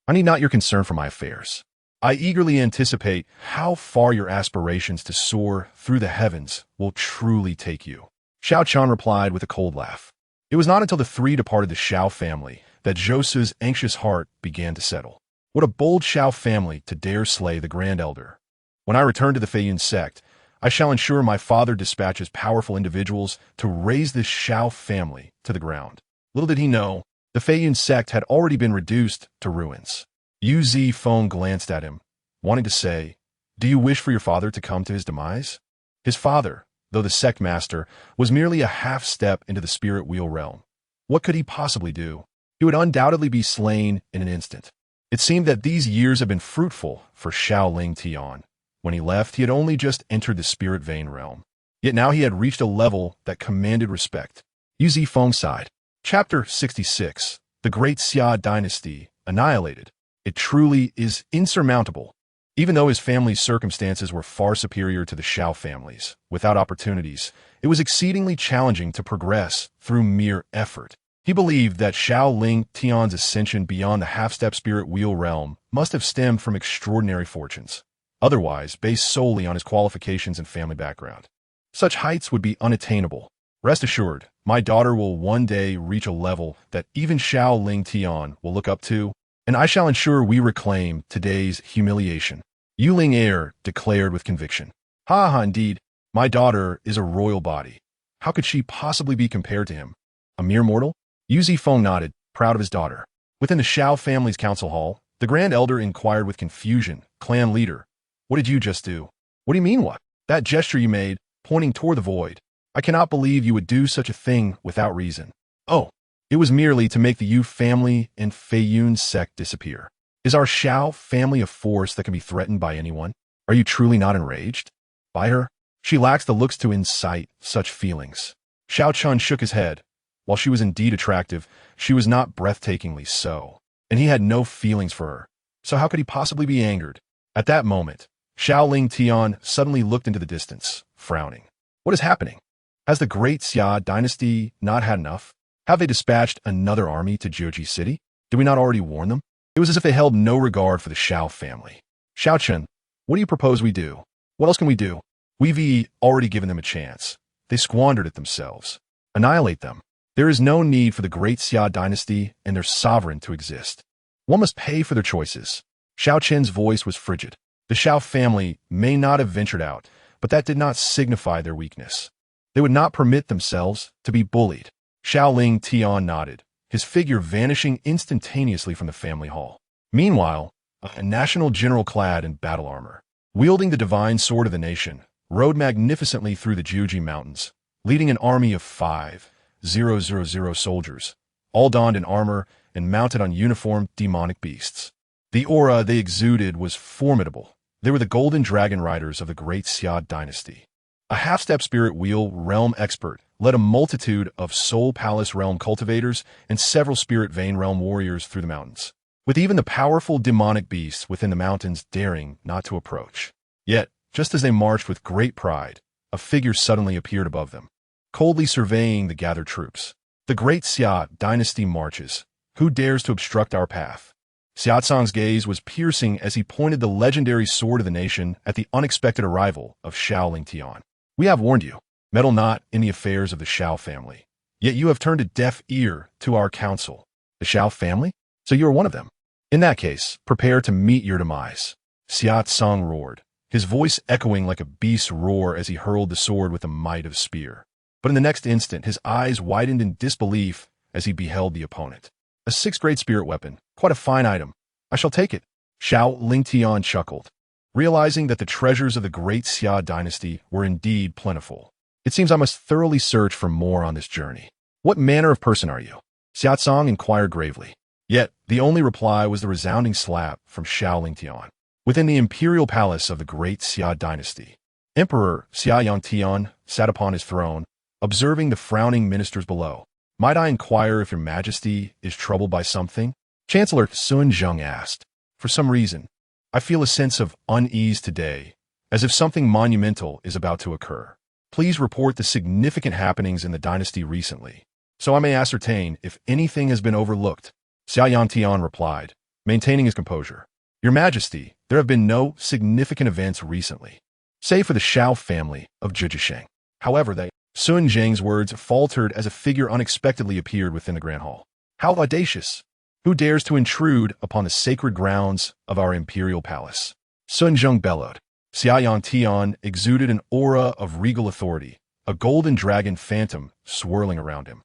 I need not your concern for my affairs. I eagerly anticipate how far your aspirations to soar through the heavens will truly take you. Xiao Chen replied with a cold laugh. It was not until the three departed the Xiao family that Zhousu's anxious heart began to settle. What a bold Xiao family to dare slay the Grand Elder. When I return to the Feiyun sect, I shall ensure my father dispatches powerful individuals to raise this Xiao family to the ground. Little did he know, the Feiyun sect had already been reduced to ruins. Yu Zifeng glanced at him, wanting to say, "Do you wish for your father to come to his demise?" His father, though the sect master, was merely a half step into the spirit wheel realm. What could he possibly do? He would undoubtedly be slain in an instant. It seemed that these years had been fruitful for Xiaoling Tian. When he left, he had only just entered the spirit vein realm. Yet now he had reached a level that commanded respect. Yu Zifeng sighed. Chapter 66. The Great Xia Dynasty Annihilated. It truly is insurmountable. Even though his family's circumstances were far superior to the Xiao family's, without opportunities, it was exceedingly challenging to progress through mere effort. He believed that Xiaoling Tian's ascension beyond the half-step spirit wheel realm must have stemmed from extraordinary fortunes, otherwise based solely on his qualifications and family background. Such heights would be unattainable. Rest assured, my daughter will one day reach a level that even Xiaoling Tian will look up to, and I shall ensure we reclaim today's humiliation. Yu Ling Air declared with conviction. Indeed, my daughter is a royal body. How could she possibly be compared to him? A mere mortal? Yu Zifeng nodded, proud of his daughter. Within the Xiao family's council hall, the Grand Elder inquired with confusion, "Clan leader, what did you just do?" "What do you mean what?" "That gesture you made, pointing toward the void. I cannot believe you would do such a thing without reason." "Oh, it was merely to make the Yu family and Feiyun sect disappear. Is our Xiao family a force that can be threatened by anyone? Are you truly not enraged by her? She lacks the looks to incite such feelings." Xiao Chen shook his head. While she was indeed attractive, she was not breathtakingly so, and he had no feelings for her. So how could he possibly be angered? At that moment, Xiaoling Tian suddenly looked into the distance, frowning. What is happening? Has the Great Xia Dynasty not had enough? Have they dispatched another army to Jioji City? Did we not already warn them? It was as if they held no regard for the Xiao family. Xiao Chen, what do you propose we do? What else can we do? We've already given them a chance. They squandered it themselves. Annihilate them. There is no need for the Great Xia Dynasty and their sovereign to exist. One must pay for their choices. Xiao Chen's voice was frigid. The Xiao family may not have ventured out, but that did not signify their weakness. They would not permit themselves to be bullied. Xiaoling Tian nodded, his figure vanishing instantaneously from the family hall. Meanwhile, a national general clad in battle armor, wielding the divine sword of the nation, rode magnificently through the Jiuji Mountains, leading an army of 5,000 soldiers, all donned in armor and mounted on uniformed demonic beasts. The aura they exuded was formidable. They were the golden dragon riders of the Great Xia Dynasty. A half-step spirit wheel realm expert led a multitude of soul palace realm cultivators and several spirit vein realm warriors through the mountains, with even the powerful demonic beasts within the mountains daring not to approach. Yet, just as they marched with great pride, a figure suddenly appeared above them, coldly surveying the gathered troops. "The Great Xia Dynasty marches. Who dares to obstruct our path?" Xiaocang's gaze was piercing as he pointed the legendary sword of the nation at the unexpected arrival of Xiaoling Tian. "We have warned you. Meddle not in the affairs of the Xiao family. Yet you have turned a deaf ear to our counsel." "The Xiao family? So you are one of them. In that case, prepare to meet your demise." Xiaocang roared, his voice echoing like a beast's roar as he hurled the sword with the might of a spear. But in the next instant, his eyes widened in disbelief as he beheld the opponent. "A sixth-grade spirit weapon. Quite a fine item. I shall take it." Xiaoling Tian chuckled, realizing that the treasures of the Great Xia Dynasty were indeed plentiful. "It seems I must thoroughly search for more on this journey." "What manner of person are you?" Xiaocang inquired gravely. Yet, the only reply was the resounding slap from Xiaoling Tian. Within the imperial palace of the Great Xia Dynasty, Emperor Xiaoyang Tian sat upon his throne, observing the frowning ministers below. "Might I inquire if your majesty is troubled by something?" Chancellor Sun Zheng asked. "For some reason, I feel a sense of unease today, as if something monumental is about to occur. Please report the significant happenings in the dynasty recently, so I may ascertain if anything has been overlooked." Xiao Tian replied, maintaining his composure. "Your Majesty, there have been no significant events recently, save for the Xiao family of Zhizhisheng." However, Sun Zheng's words faltered as a figure unexpectedly appeared within the Grand Hall. "How audacious! Who dares to intrude upon the sacred grounds of our imperial palace?" Sun Zheng bellowed. Xiao Tian exuded an aura of regal authority, a golden dragon phantom swirling around him.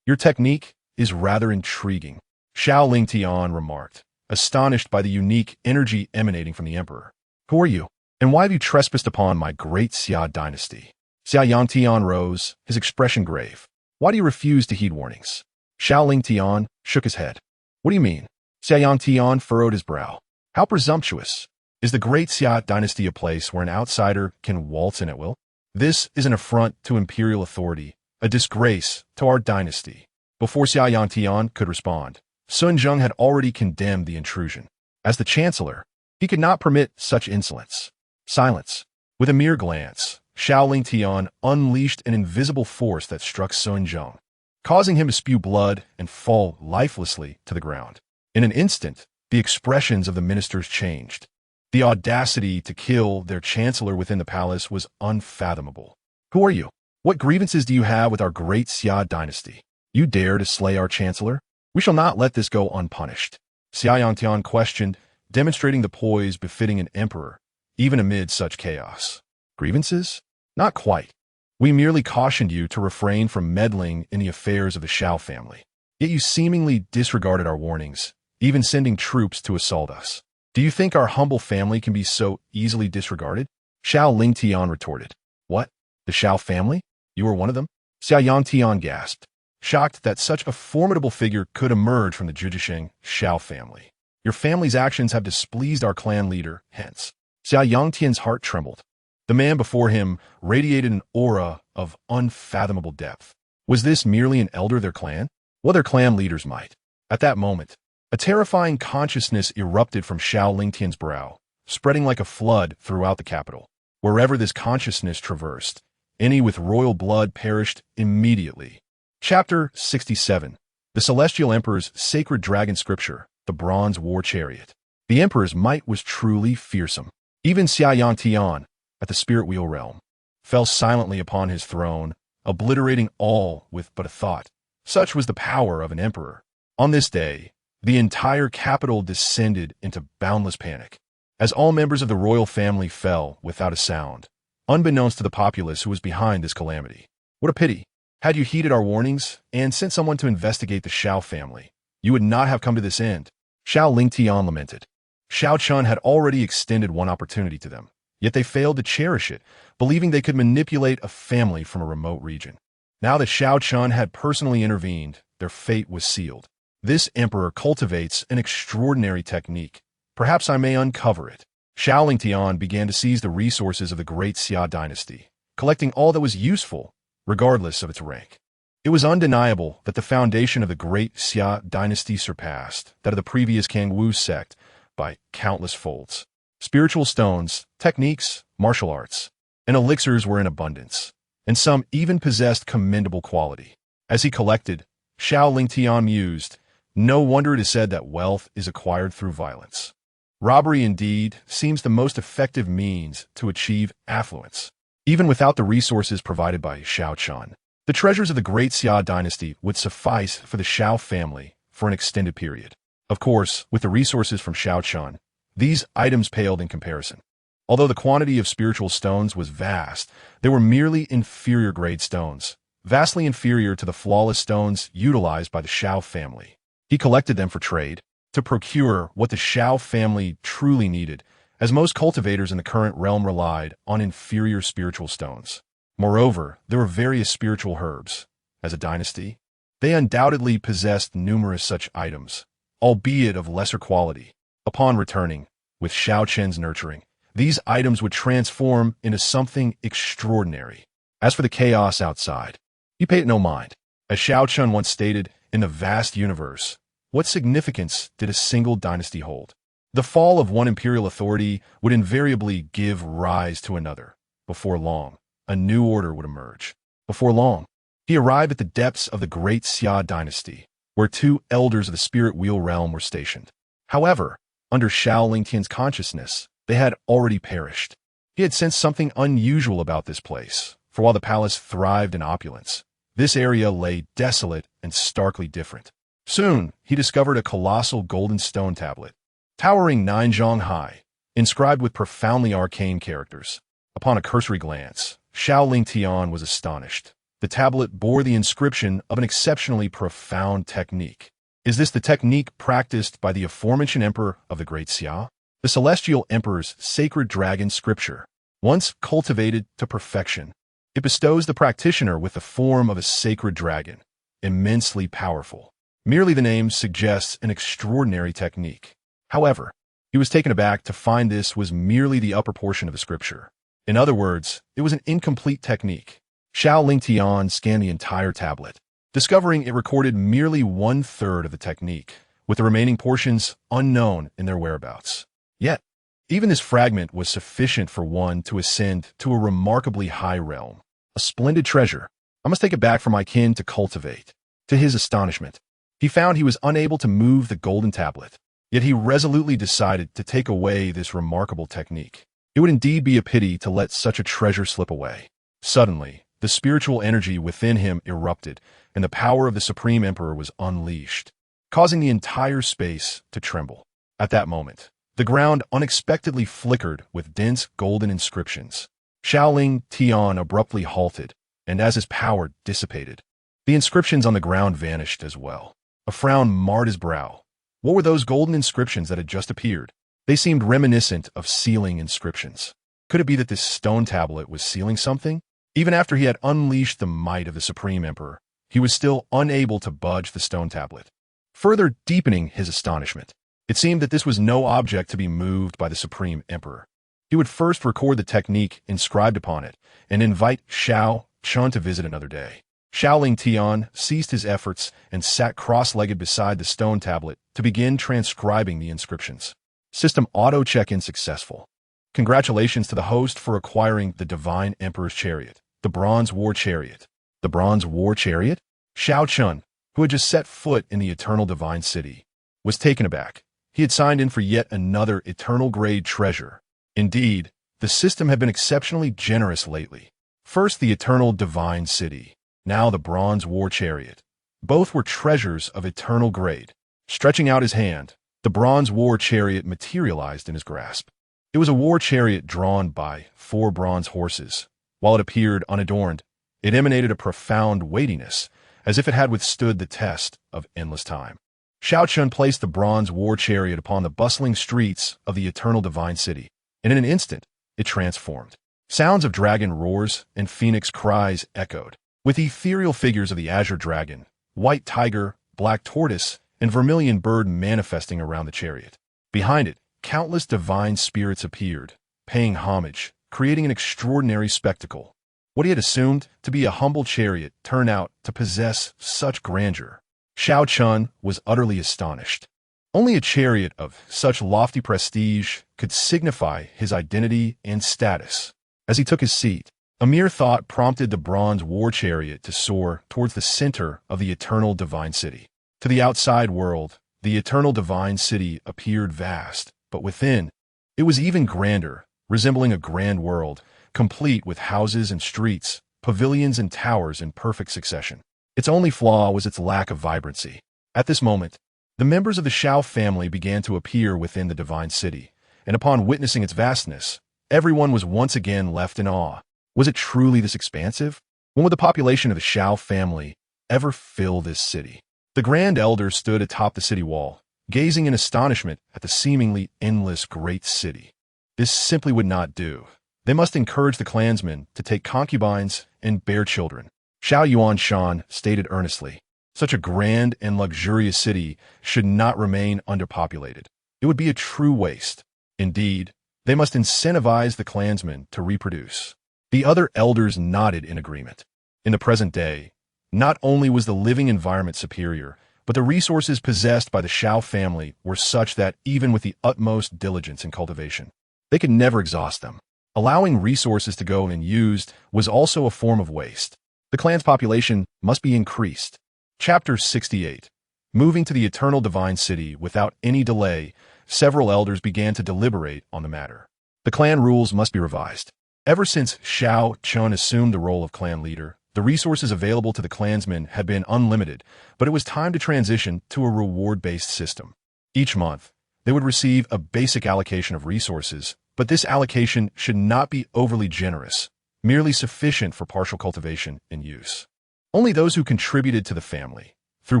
Your technique is rather intriguing," Xiao Tian remarked, astonished by the unique energy emanating from the emperor. "Who are you, and why have you trespassed upon my great Xia dynasty?" Xiao Tian rose, his expression grave. "Why do you refuse to heed warnings?" Xiao Tian shook his head. "What do you mean?" Xiao Tian furrowed his brow. "How presumptuous! Is the great Xia dynasty a place where an outsider can waltz in at will? This is an affront to imperial authority, a disgrace to our dynasty." Before Xiao Tian could respond, Sun Zheng had already condemned the intrusion. As the chancellor, he could not permit such insolence. Silence. With a mere glance, Xiao Tian unleashed an invisible force that struck Sun Zheng, causing him to spew blood and fall lifelessly to the ground. In an instant, the expressions of the ministers changed. The audacity to kill their chancellor within the palace was unfathomable. "Who are you? What grievances do you have with our great Xia dynasty? You dare to slay our chancellor? We shall not let this go unpunished." Xiao Tian questioned, demonstrating the poise befitting an emperor, even amid such chaos. "Grievances? Not quite. We merely cautioned you to refrain from meddling in the affairs of the Xiao family. Yet you seemingly disregarded our warnings, even sending troops to assault us. Do you think our humble family can be so easily disregarded?" Xiao Tian retorted. "What? The Xiao family? You are one of them?" Xiao Tian gasped, shocked that such a formidable figure could emerge from the Zhizhisheng Xiao family. "Your family's actions have displeased our clan leader, hence." Xiao Tian's heart trembled. The man before him radiated an aura of unfathomable depth. Was this merely an elder of their clan? Well, their clan leaders might. At that moment, a terrifying consciousness erupted from Xiao Tian's brow, spreading like a flood throughout the capital. Wherever this consciousness traversed, any with royal blood perished immediately. Chapter 67. The Celestial Emperor's Sacred Dragon Scripture, the Bronze War Chariot. The Emperor's might was truly fearsome. Even Xiao Tian, at the Spirit Wheel realm, fell silently upon his throne, obliterating all with but a thought. Such was the power of an emperor. On this day, the entire capital descended into boundless panic, as all members of the royal family fell without a sound, unbeknownst to the populace who was behind this calamity. What a pity! Had you heeded our warnings and sent someone to investigate the Xiao family, you would not have come to this end, Xiao Tian lamented. Xiao Chen had already extended one opportunity to them, yet they failed to cherish it, believing they could manipulate a family from a remote region. Now that Xiao Chen had personally intervened, their fate was sealed. This emperor cultivates an extraordinary technique. Perhaps I may uncover it. Xiao Tian began to seize the resources of the great Xia dynasty, collecting all that was useful, regardless of its rank. It was undeniable that the foundation of the great Xia dynasty surpassed that of the previous Kangwu sect by countless folds. Spiritual stones, techniques, martial arts, and elixirs were in abundance, and some even possessed commendable quality. As he collected, Xiao Tian mused, "No wonder it is said that wealth is acquired through violence. Robbery, indeed, seems the most effective means to achieve affluence." Even without the resources provided by Xiao Chen, the treasures of the great Xia dynasty would suffice for the Xiao family for an extended period. Of course, with the resources from Xiao Chen, these items paled in comparison. Although the quantity of spiritual stones was vast, they were merely inferior-grade stones, vastly inferior to the flawless stones utilized by the Xiao family. He collected them for trade, to procure what the Xiao family truly needed, as most cultivators in the current realm relied on inferior spiritual stones. Moreover, there were various spiritual herbs. As a dynasty, they undoubtedly possessed numerous such items, albeit of lesser quality. Upon returning, with Xiao Chen's nurturing, these items would transform into something extraordinary. As for the chaos outside, he paid it no mind. As Xiao Chen once stated, in the vast universe, what significance did a single dynasty hold? The fall of one imperial authority would invariably give rise to another. Before long, a new order would emerge. Before long, he arrived at the depths of the great Xia dynasty, where two elders of the spirit wheel realm were stationed. However, under Xiao Lingtian's consciousness, they had already perished. He had sensed something unusual about this place, for while the palace thrived in opulence, this area lay desolate and starkly different. Soon, he discovered a colossal golden stone tablet, towering 9 zhang high, inscribed with profoundly arcane characters. Upon a cursory glance, Xiao Lingtian was astonished. The tablet bore the inscription of an exceptionally profound technique. Is this the technique practiced by the aforementioned emperor of the Great Xia? The celestial emperor's sacred dragon scripture, once cultivated to perfection. It bestows the practitioner with the form of a sacred dragon, immensely powerful. Merely the name suggests an extraordinary technique. However, he was taken aback to find this was merely the upper portion of the scripture. In other words, it was an incomplete technique. Xiao Lingtian scanned the entire tablet, discovering it recorded merely 1/3 of the technique, with the remaining portions unknown in their whereabouts. Yet, even this fragment was sufficient for one to ascend to a remarkably high realm. A splendid treasure. I must take it back for my kin to cultivate. To his astonishment, he found he was unable to move the golden tablet. Yet he resolutely decided to take away this remarkable technique. It would indeed be a pity to let such a treasure slip away. Suddenly, the spiritual energy within him erupted, and the power of the Supreme Emperor was unleashed, causing the entire space to tremble. At that moment, the ground unexpectedly flickered with dense golden inscriptions. Xiao Lingtian abruptly halted, and as his power dissipated, the inscriptions on the ground vanished as well. A frown marred his brow. What were those golden inscriptions that had just appeared? They seemed reminiscent of sealing inscriptions. Could it be that this stone tablet was sealing something? Even after he had unleashed the might of the Supreme Emperor, he was still unable to budge the stone tablet. Further deepening his astonishment, it seemed that this was no object to be moved by the Supreme Emperor. He would first record the technique inscribed upon it and invite Xiao Chen to visit another day. Xiao Lingtian ceased his efforts and sat cross-legged beside the stone tablet to begin transcribing the inscriptions. System auto check-in successful. Congratulations to the host for acquiring the Divine Emperor's Chariot, the Bronze War Chariot. The Bronze War Chariot? Xiao Chen, who had just set foot in the Eternal Divine City, was taken aback. He had signed in for yet another eternal-grade treasure. Indeed, the system had been exceptionally generous lately. First the Eternal Divine City, now the Bronze War Chariot. Both were treasures of eternal grade. Stretching out his hand, the Bronze War Chariot materialized in his grasp. It was a war chariot drawn by 4 bronze horses. While it appeared unadorned, it emanated a profound weightiness, as if it had withstood the test of endless time. Xiao Chen placed the Bronze War Chariot upon the bustling streets of the Eternal Divine City, and in an instant, it transformed. Sounds of dragon roars and phoenix cries echoed, with ethereal figures of the azure dragon, white tiger, black tortoise, and vermilion bird manifesting around the chariot. Behind it, countless divine spirits appeared, paying homage, creating an extraordinary spectacle. What he had assumed to be a humble chariot turned out to possess such grandeur. Xiao Chen was utterly astonished. Only a chariot of such lofty prestige could signify his identity and status. As he took his seat, a mere thought prompted the Bronze War Chariot to soar towards the center of the Eternal Divine City. To the outside world, the Eternal Divine City appeared vast, but within, it was even grander, resembling a grand world, complete with houses and streets, pavilions and towers in perfect succession. Its only flaw was its lack of vibrancy. At this moment, the members of the Xiao family began to appear within the Divine City, and upon witnessing its vastness, everyone was once again left in awe. Was it truly this expansive? When would the population of the Xiao family ever fill this city? The Grand Elder stood atop the city wall, gazing in astonishment at the seemingly endless great city. This simply would not do. They must encourage the clansmen to take concubines and bear children. Xiao Yuanshan stated earnestly, such a grand and luxurious city should not remain underpopulated. It would be a true waste. Indeed, they must incentivize the clansmen to reproduce. The other elders nodded in agreement. In the present day, not only was the living environment superior, but the resources possessed by the Xiao family were such that even with the utmost diligence in cultivation, they could never exhaust them. Allowing resources to go unused was also a form of waste. The clan's population must be increased. Chapter 68. Moving to the eternal divine city without any delay, several elders began to deliberate on the matter. The clan rules must be revised. Ever since Xiao Chen assumed the role of clan leader, the resources available to the clansmen had been unlimited, but it was time to transition to a reward-based system. Each month, they would receive a basic allocation of resources, but this allocation should not be overly generous, merely sufficient for partial cultivation and use. Only those who contributed to the family, through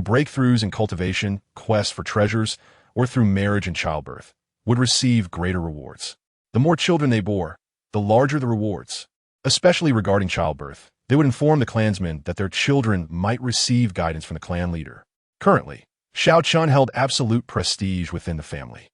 breakthroughs in cultivation, quests for treasures, or through marriage and childbirth, would receive greater rewards. The more children they bore, the larger the rewards. Especially regarding childbirth, they would inform the clansmen that their children might receive guidance from the clan leader. Currently, Xiao Chen held absolute prestige within the family.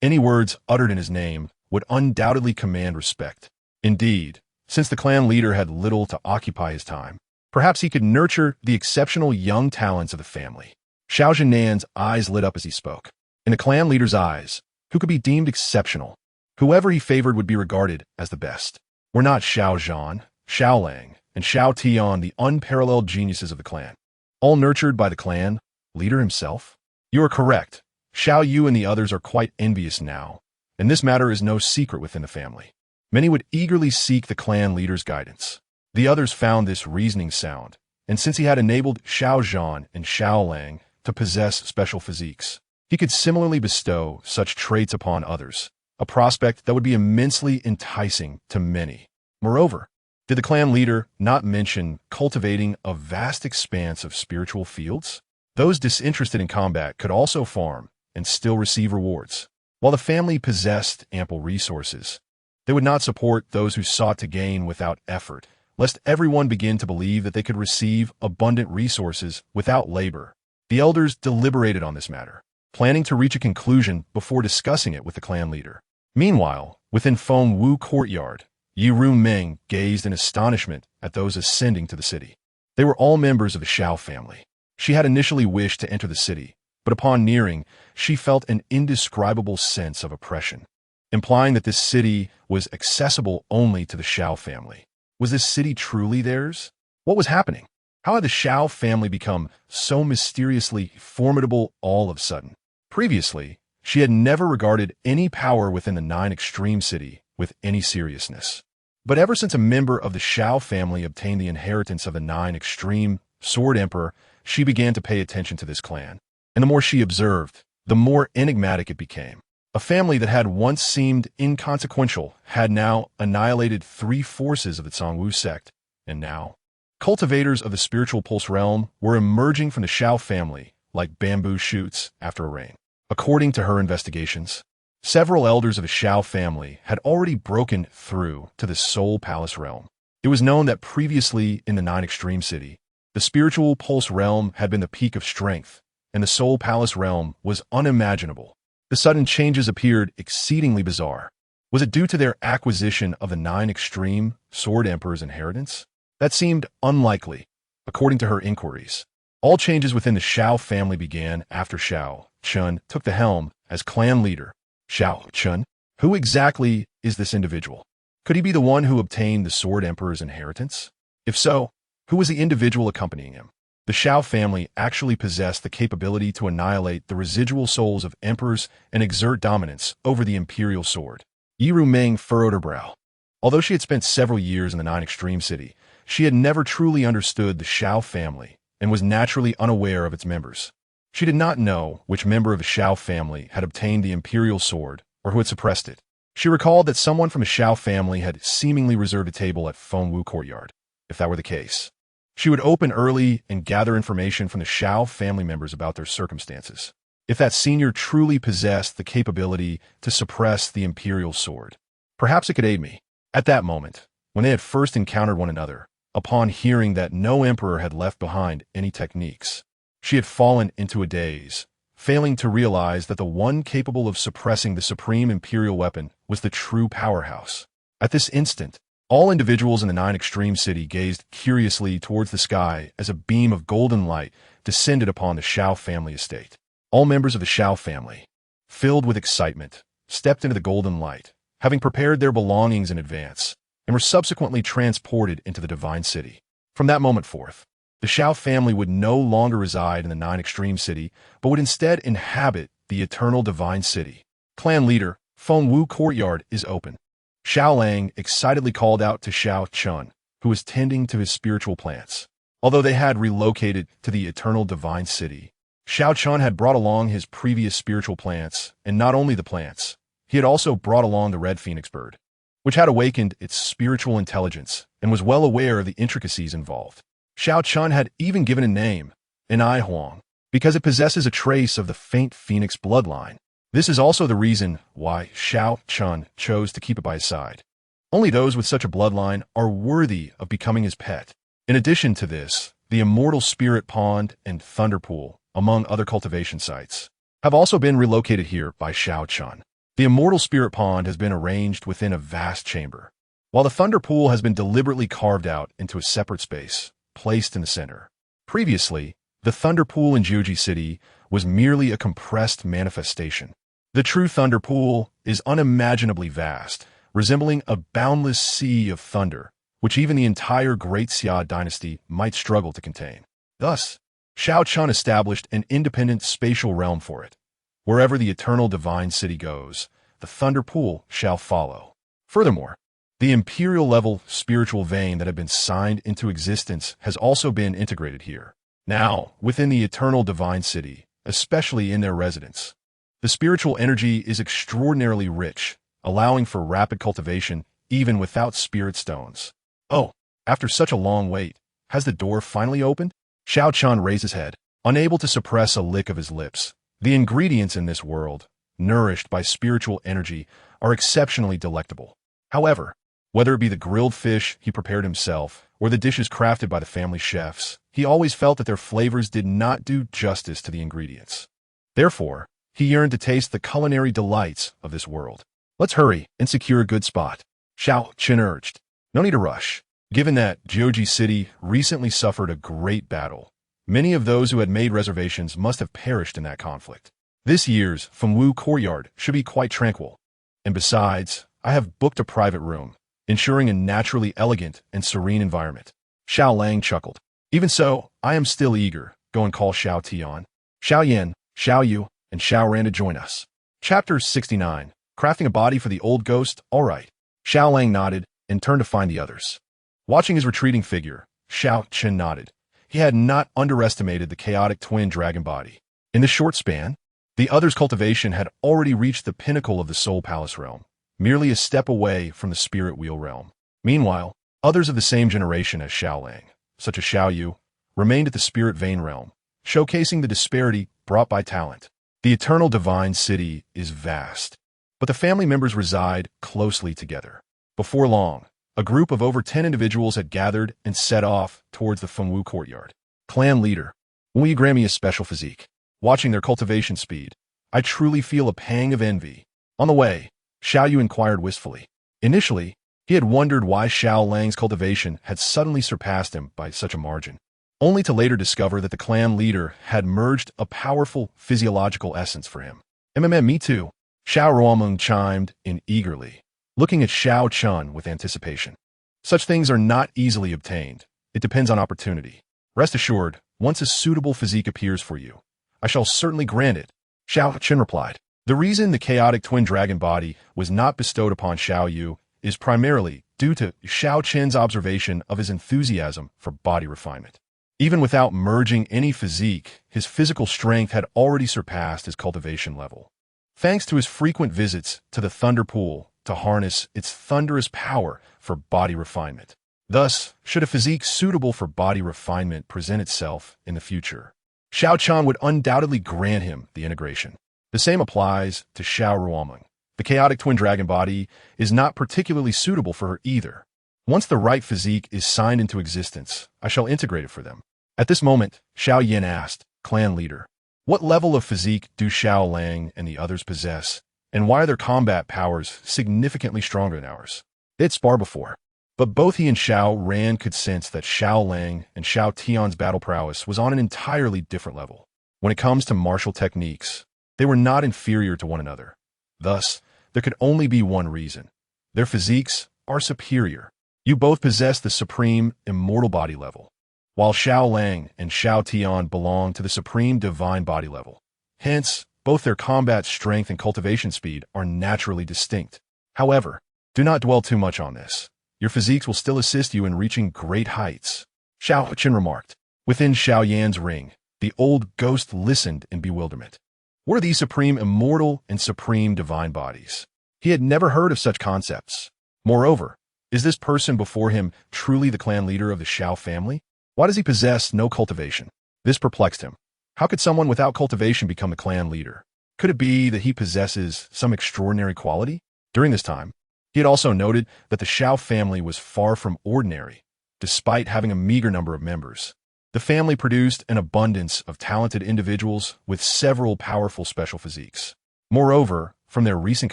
Any words uttered in his name would undoubtedly command respect. Indeed, since the clan leader had little to occupy his time, perhaps he could nurture the exceptional young talents of the family. Xiao Zhenan's eyes lit up as he spoke. In the clan leader's eyes, who could be deemed exceptional? Whoever he favored would be regarded as the best. Were not Xiao Zhan, Xiao Lang, and Xiao Tian the unparalleled geniuses of the clan, all nurtured by the clan leader himself? You are correct. Xiao Yu and the others are quite envious now, and this matter is no secret within the family. Many would eagerly seek the clan leader's guidance. The others found this reasoning sound, and since he had enabled Xiao Zhan and Xiao Lang to possess special physiques, he could similarly bestow such traits upon others, a prospect that would be immensely enticing to many. Moreover, did the clan leader not mention cultivating a vast expanse of spiritual fields? Those disinterested in combat could also farm and still receive rewards. While the family possessed ample resources, they would not support those who sought to gain without effort, lest everyone begin to believe that they could receive abundant resources without labor. The elders deliberated on this matter, planning to reach a conclusion before discussing it with the clan leader. Meanwhile, within Feng Wu courtyard, Yiru Meng gazed in astonishment at those ascending to the city. They were all members of the Xiao family. She had initially wished to enter the city, but upon nearing, she felt an indescribable sense of oppression, implying that this city was accessible only to the Xiao family. Was this city truly theirs? What was happening? How had the Xiao family become so mysteriously formidable all of a sudden? Previously, she had never regarded any power within the Nine Extreme City with any seriousness. But ever since a member of the Xiao family obtained the inheritance of the Nine Extreme Sword Emperor, she began to pay attention to this clan. And the more she observed, the more enigmatic it became. A family that had once seemed inconsequential had now annihilated 3 forces of the Zhongwu sect, and now, cultivators of the spiritual pulse realm were emerging from the Xiao family like bamboo shoots after a rain. According to her investigations, several elders of the Xiao family had already broken through to the Soul Palace realm. It was known that previously in the Nine Extreme City, the spiritual pulse realm had been the peak of strength, and the Soul Palace realm was unimaginable. The sudden changes appeared exceedingly bizarre. Was it due to their acquisition of the Nine Extreme Sword Emperor's inheritance? That seemed unlikely, according to her inquiries. All changes within the Xiao family began after Xiao Chen took the helm as clan leader. Xiao Chen? Who exactly is this individual? Could he be the one who obtained the Sword Emperor's inheritance? If so, who was the individual accompanying him? The Xiao family actually possessed the capability to annihilate the residual souls of emperors and exert dominance over the imperial sword. Yiru Meng furrowed her brow. Although she had spent several years in the Nine Extreme City, she had never truly understood the Xiao family and was naturally unaware of its members. She did not know which member of the Xiao family had obtained the imperial sword or who had suppressed it. She recalled that someone from the Xiao family had seemingly reserved a table at Feng Wu courtyard. If that were the case, she would open early and gather information from the Xiao family members about their circumstances. If that senior truly possessed the capability to suppress the imperial sword, perhaps it could aid me. At that moment, when they had first encountered one another, upon hearing that no emperor had left behind any techniques, she had fallen into a daze, failing to realize that the one capable of suppressing the supreme imperial weapon was the true powerhouse. At this instant, All individuals in the Nine Extreme City gazed curiously towards the sky as a beam of golden light descended upon the Xiao family estate. All members of the Xiao family, filled with excitement, stepped into the golden light, having prepared their belongings in advance, and were subsequently transported into the divine city. From that moment forth, the Xiao family would no longer reside in the Nine Extreme City, but would instead inhabit the eternal divine city. Clan leader, Feng Wu courtyard is open. Xiao Lang excitedly called out to Xiao Chen, who was tending to his spiritual plants. Although they had relocated to the eternal divine city, Xiao Chen had brought along his previous spiritual plants, and not only the plants, he had also brought along the red phoenix bird, which had awakened its spiritual intelligence and was well aware of the intricacies involved. Xiao Chen had even given a name, Anai Huang, because it possesses a trace of the faint phoenix bloodline. This is also the reason why Xiao Chen chose to keep it by his side. Only those with such a bloodline are worthy of becoming his pet. In addition to this, the immortal spirit pond and thunder pool, among other cultivation sites, have also been relocated here by Xiao Chen. The immortal spirit pond has been arranged within a vast chamber, while the thunder pool has been deliberately carved out into a separate space, placed in the center. Previously, the thunder pool in Jiuji City was merely a compressed manifestation. The true thunder pool is unimaginably vast, resembling a boundless sea of thunder, which even the entire Great Xia dynasty might struggle to contain. Thus, Xiao Chen established an independent spatial realm for it. Wherever the eternal divine city goes, the thunder pool shall follow. Furthermore, the imperial-level spiritual vein that had been signed into existence has also been integrated here. Now, within the eternal divine city, especially in their residence, the spiritual energy is extraordinarily rich, allowing for rapid cultivation even without spirit stones. Oh, after such a long wait, has the door finally opened? Xiao Chen raised his head, unable to suppress a lick of his lips. The ingredients in this world, nourished by spiritual energy, are exceptionally delectable. However, whether it be the grilled fish he prepared himself or the dishes crafted by the family chefs, he always felt that their flavors did not do justice to the ingredients. Therefore, he yearned to taste the culinary delights of this world. Let's hurry and secure a good spot, Xiao Chen urged. No need to rush. Given that Jiuji City recently suffered a great battle, many of those who had made reservations must have perished in that conflict. This year's Feng Wu courtyard should be quite tranquil. And besides, I have booked a private room, ensuring a naturally elegant and serene environment. Xiao Lang chuckled. Even so, I am still eager. Go and call Xiao Tian, Xiao Yan, Xiao Yu, and Xiao Ran to join us. Chapter 69. Crafting a body for the old ghost? All right. Xiao Lang nodded and turned to find the others. Watching his retreating figure, Xiao Chen nodded. He had not underestimated the chaotic twin dragon body. In this short span, the other's cultivation had already reached the pinnacle of the Soul Palace realm, merely a step away from the Spirit Wheel realm. Meanwhile, others of the same generation as Xiao Lang, such as Xiao Yu, remained at the Spirit Vein realm, showcasing the disparity brought by talent. The eternal divine city is vast, but the family members reside closely together. Before long, a group of over 10 individuals had gathered and set off towards the Feng Wu courtyard. Clan leader, will you grant me a special physique? Watching their cultivation speed, I truly feel a pang of envy. On the way, Xiao Yu inquired wistfully. Initially, he had wondered why Xiao Lang's cultivation had suddenly surpassed him by such a margin, only to later discover that the clan leader had merged a powerful physiological essence for him. Me too, Xiao Ruomeng chimed in eagerly, looking at Xiao Chen with anticipation. Such things are not easily obtained. It depends on opportunity. Rest assured, once a suitable physique appears for you, I shall certainly grant it, Xiao Chen replied. The reason the chaotic twin dragon body was not bestowed upon Xiao Yu is primarily due to Xiao Chen's observation of his enthusiasm for body refinement. Even without merging any physique, his physical strength had already surpassed his cultivation level. Thanks to his frequent visits to the Thunder Pool to harness its thunderous power for body refinement. Thus, should a physique suitable for body refinement present itself in the future, Xiao Chen would undoubtedly grant him the integration. The same applies to Xiao Ruomeng. The chaotic twin dragon body is not particularly suitable for her either. Once the right physique is signed into existence, I shall integrate it for them. At this moment, Xiao Yan asked, clan leader, what level of physique do Xiao Lang and the others possess, and why are their combat powers significantly stronger than ours? They'd spar before. But both he and Xiao Ran could sense that Xiao Lang and Xiao Tian's battle prowess was on an entirely different level. When it comes to martial techniques, they were not inferior to one another. Thus, there could only be one reason. Their physiques are superior. You both possess the supreme immortal body level, while Xiao Lang and Xiao Tian belong to the supreme divine body level. Hence, both their combat strength and cultivation speed are naturally distinct. However, do not dwell too much on this. Your physiques will still assist you in reaching great heights, Xiao Chen remarked. Within Xiao Yan's ring, the old ghost listened in bewilderment. What are these supreme immortal and supreme divine bodies? He had never heard of such concepts. Moreover, is this person before him truly the clan leader of the Xiao family? Why does he possess no cultivation? This perplexed him. How could someone without cultivation become the clan leader? Could it be that he possesses some extraordinary quality? During this time, he had also noted that the Xiao family was far from ordinary, despite having a meager number of members. The family produced an abundance of talented individuals with several powerful special physiques. Moreover, from their recent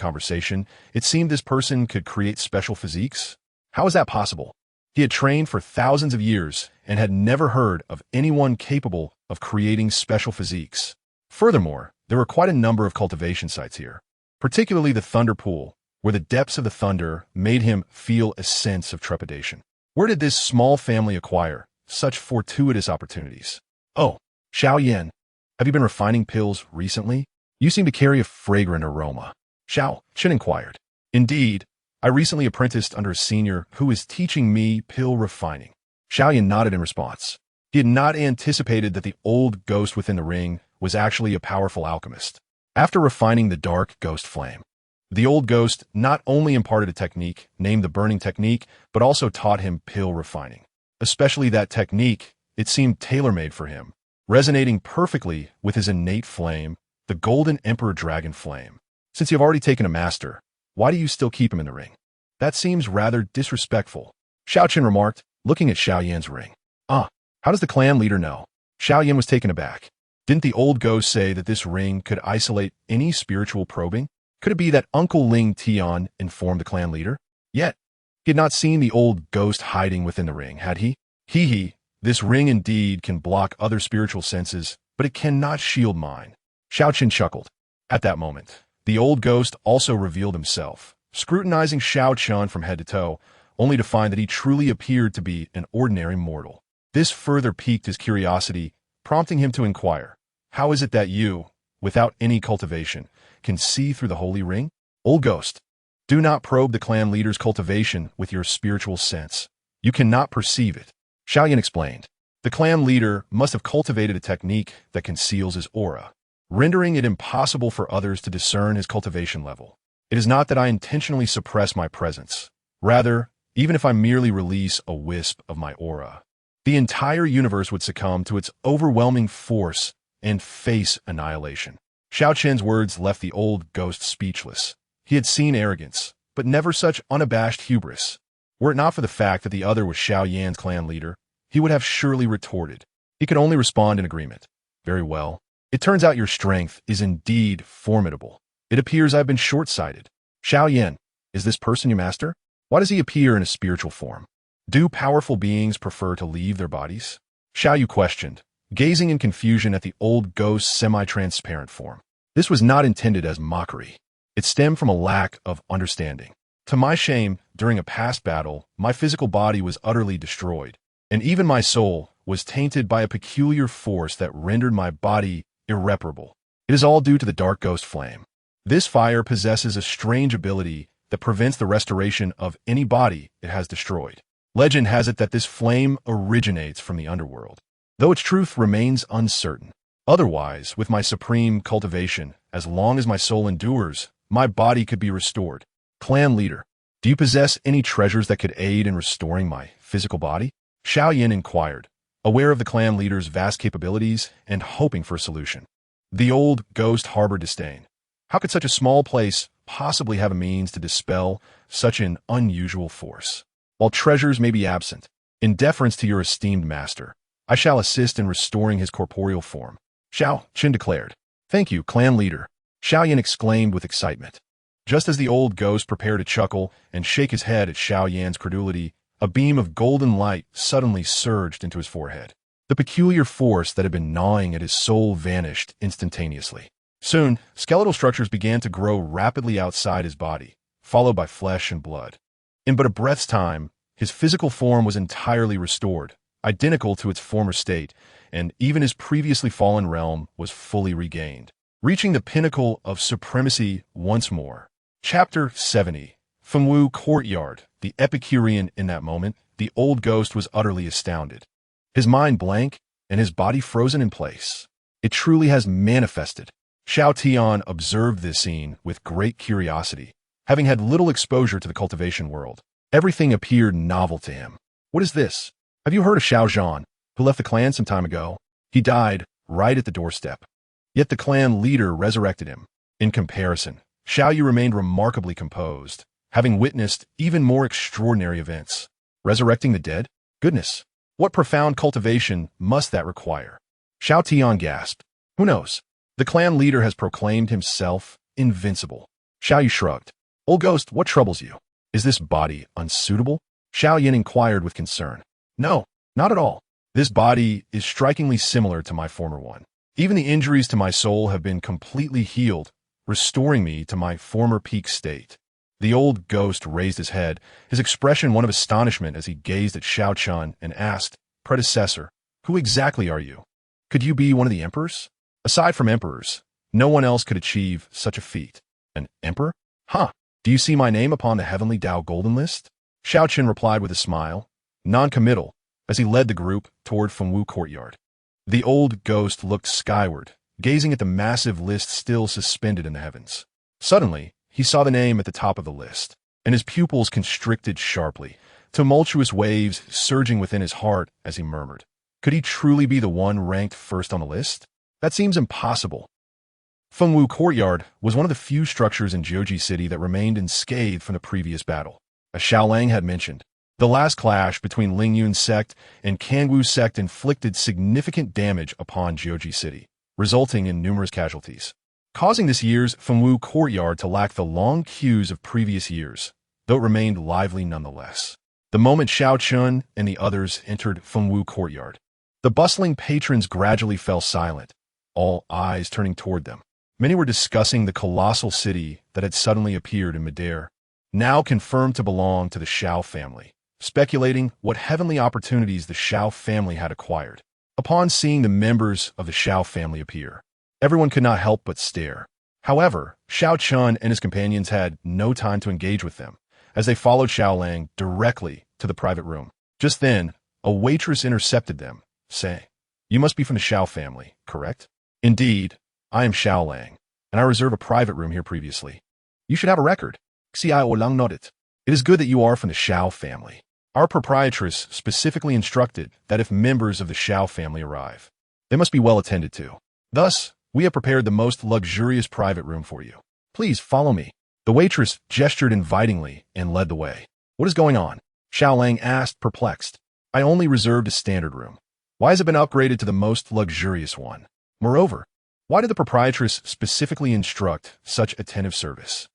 conversation, it seemed this person could create special physiques. How is that possible? He had trained for thousands of years and had never heard of anyone capable of creating special physiques. Furthermore, there were quite a number of cultivation sites here, particularly the Thunder Pool, where the depths of the thunder made him feel a sense of trepidation. Where did this small family acquire such fortuitous opportunities? Oh, Xiao Yan, have you been refining pills recently? You seem to carry a fragrant aroma. Xiao Chen inquired. Indeed, I recently apprenticed under a senior who is teaching me pill refining. Xiao Yan nodded in response. He had not anticipated that the old ghost within the ring was actually a powerful alchemist. After refining the dark ghost flame, the old ghost not only imparted a technique named the burning technique, but also taught him pill refining. Especially that technique, it seemed tailor-made for him, resonating perfectly with his innate flame, the golden emperor dragon flame. Since you've already taken a master, why do you still keep him in the ring? That seems rather disrespectful, Xiao Chen remarked, looking at Xiao Yan's ring. How does the clan leader know? Xiao Yan was taken aback. Didn't the old ghost say that this ring could isolate any spiritual probing? Could it be that Uncle Ling Tian informed the clan leader? Yet, he had not seen the old ghost hiding within the ring, had he? This ring indeed can block other spiritual senses, but it cannot shield mine. Xiao Chen chuckled. At that moment, the old ghost also revealed himself, scrutinizing Xiao Chen from head to toe, only to find that he truly appeared to be an ordinary mortal. This further piqued his curiosity, prompting him to inquire, how is it that you, without any cultivation, can see through the holy ring? Old ghost, do not probe the clan leader's cultivation with your spiritual sense. You cannot perceive it. Xiao Yan explained. The clan leader must have cultivated a technique that conceals his aura, rendering it impossible for others to discern his cultivation level. It is not that I intentionally suppress my presence. Rather, even if I merely release a wisp of my aura, the entire universe would succumb to its overwhelming force and face annihilation. Xiao Chen's words left the old ghost speechless. He had seen arrogance, but never such unabashed hubris. Were it not for the fact that the other was Xiao Yan's clan leader, he would have surely retorted. He could only respond in agreement. Very well. It turns out your strength is indeed formidable. It appears I've been short-sighted. Xiao Yan, is this person your master? Why does he appear in a spiritual form? Do powerful beings prefer to leave their bodies? Xiao Yu questioned, gazing in confusion at the old ghost's semi-transparent form. This was not intended as mockery. It stemmed from a lack of understanding. To my shame, during a past battle, my physical body was utterly destroyed, and even my soul was tainted by a peculiar force that rendered my body irreparable. It is all due to the dark ghost flame. This fire possesses a strange ability that prevents the restoration of any body it has destroyed. Legend has it that this flame originates from the underworld, though its truth remains uncertain. Otherwise, with my supreme cultivation, as long as my soul endures, my body could be restored. Clan leader, do you possess any treasures that could aid in restoring my physical body? Xiao Yan inquired, aware of the clan leader's vast capabilities and hoping for a solution. The old ghost harbored disdain. How could such a small place possibly have a means to dispel such an unusual force? While treasures may be absent, in deference to your esteemed master, I shall assist in restoring his corporeal form. Xiao Chen declared. Thank you, clan leader. Xiao Yan exclaimed with excitement. Just as the old ghost prepared to chuckle and shake his head at Xiao Yan's credulity, A beam of golden light suddenly surged into his forehead. The peculiar force that had been gnawing at his soul vanished instantaneously. Soon, skeletal structures began to grow rapidly outside his body, followed by flesh and blood. In but a breath's time, his physical form was entirely restored, identical to its former state, and even his previously fallen realm was fully regained, reaching the pinnacle of supremacy once more. Chapter 70. Fengwu Courtyard. The Epicurean in that moment, the old ghost was utterly astounded. His mind blank and his body frozen in place. It truly has manifested. Xiao Tian observed this scene with great curiosity. Having had little exposure to the cultivation world, everything appeared novel to him. What is this? Have you heard of Xiao Chen, who left the clan some time ago? He died right at the doorstep. Yet the clan leader resurrected him. In comparison, Xiao Yu remained remarkably composed, having witnessed even more extraordinary events. Resurrecting the dead? Goodness, what profound cultivation must that require? Xiao Tian gasped. Who knows? The clan leader has proclaimed himself invincible. Xiao Yu shrugged. Old ghost, what troubles you? Is this body unsuitable? Xiao Yin inquired with concern. No, not at all. This body is strikingly similar to my former one. Even the injuries to my soul have been completely healed, restoring me to my former peak state. The old ghost raised his head, his expression one of astonishment as he gazed at Xiao Chen and asked, Predecessor, who exactly are you? Could you be one of the emperors? Aside from emperors, no one else could achieve such a feat. An emperor? Huh. Do you see my name upon the heavenly Tao Golden List? Xiao Chen replied with a smile, non-committal, as he led the group toward Fengwu Courtyard. The old ghost looked skyward, gazing at the massive list still suspended in the heavens. Suddenly, he saw the name at the top of the list, and his pupils constricted sharply, tumultuous waves surging within his heart as he murmured, could he truly be the one ranked first on the list? That seems impossible. Fengwu Courtyard was one of the few structures in Jiuji City that remained unscathed from the previous battle. As Xiaolang had mentioned, the last clash between Lingyun's sect and Kangwu's sect inflicted significant damage upon Jiuji City, resulting in numerous casualties, causing this year's Fengwu Courtyard to lack the long queues of previous years, though it remained lively nonetheless. The moment Xiao Chen and the others entered Fengwu Courtyard, the bustling patrons gradually fell silent, all eyes turning toward them. Many were discussing the colossal city that had suddenly appeared in midair, now confirmed to belong to the Xiao family, speculating what heavenly opportunities the Xiao family had acquired. Upon seeing the members of the Xiao family appear, everyone could not help but stare. However, Xiao Chen and his companions had no time to engage with them, as they followed Xiaolang directly to the private room. Just then, a waitress intercepted them, saying, You must be from the Xiao family, correct? Indeed, I am Xiaolang, and I reserve a private room here previously. You should have a record. Xiao Lang nodded. It is good that you are from the Xiao family. Our proprietress specifically instructed that if members of the Xiao family arrive, they must be well attended to. Thus, we have prepared the most luxurious private room for you. Please follow me. The waitress gestured invitingly and led the way. What is going on? Xiaolang asked, perplexed. I only reserved a standard room. Why has it been upgraded to the most luxurious one? Moreover, why did the proprietress specifically instruct such attentive service?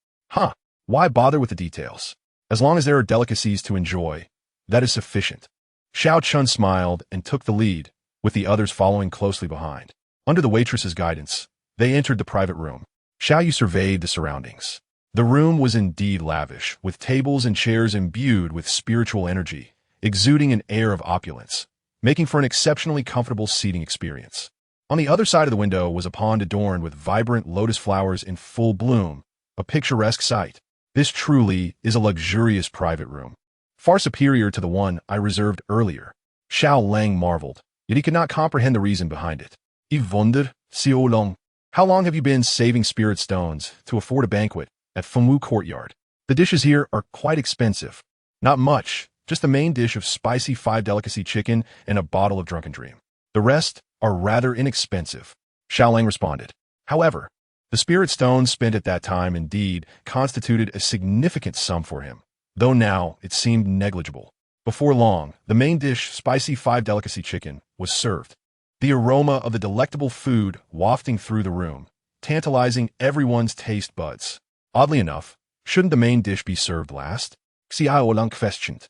Why bother with the details? As long as there are delicacies to enjoy, that is sufficient. Xiao Chen smiled and took the lead, with the others following closely behind. Under the waitress's guidance, they entered the private room. Xiao Yu surveyed the surroundings. The room was indeed lavish, with tables and chairs imbued with spiritual energy, exuding an air of opulence, making for an exceptionally comfortable seating experience. On the other side of the window was a pond adorned with vibrant lotus flowers in full bloom, a picturesque sight. This truly is a luxurious private room, far superior to the one I reserved earlier. Xiao Lang marveled, yet he could not comprehend the reason behind it. Bewildered, Xiao Long. How long have you been saving spirit stones to afford a banquet at Fengwu Courtyard? The dishes here are quite expensive. Not much, just the main dish of spicy 5-delicacy chicken and a bottle of Drunken Dream. The rest are rather inexpensive, Xiaolang responded. However, the spirit stones spent at that time indeed constituted a significant sum for him, though now it seemed negligible. Before long, the main dish, spicy 5-delicacy chicken, was served. The aroma of the delectable food wafting through the room, tantalizing everyone's taste buds. Oddly enough, shouldn't the main dish be served last? Xiao Lang questioned.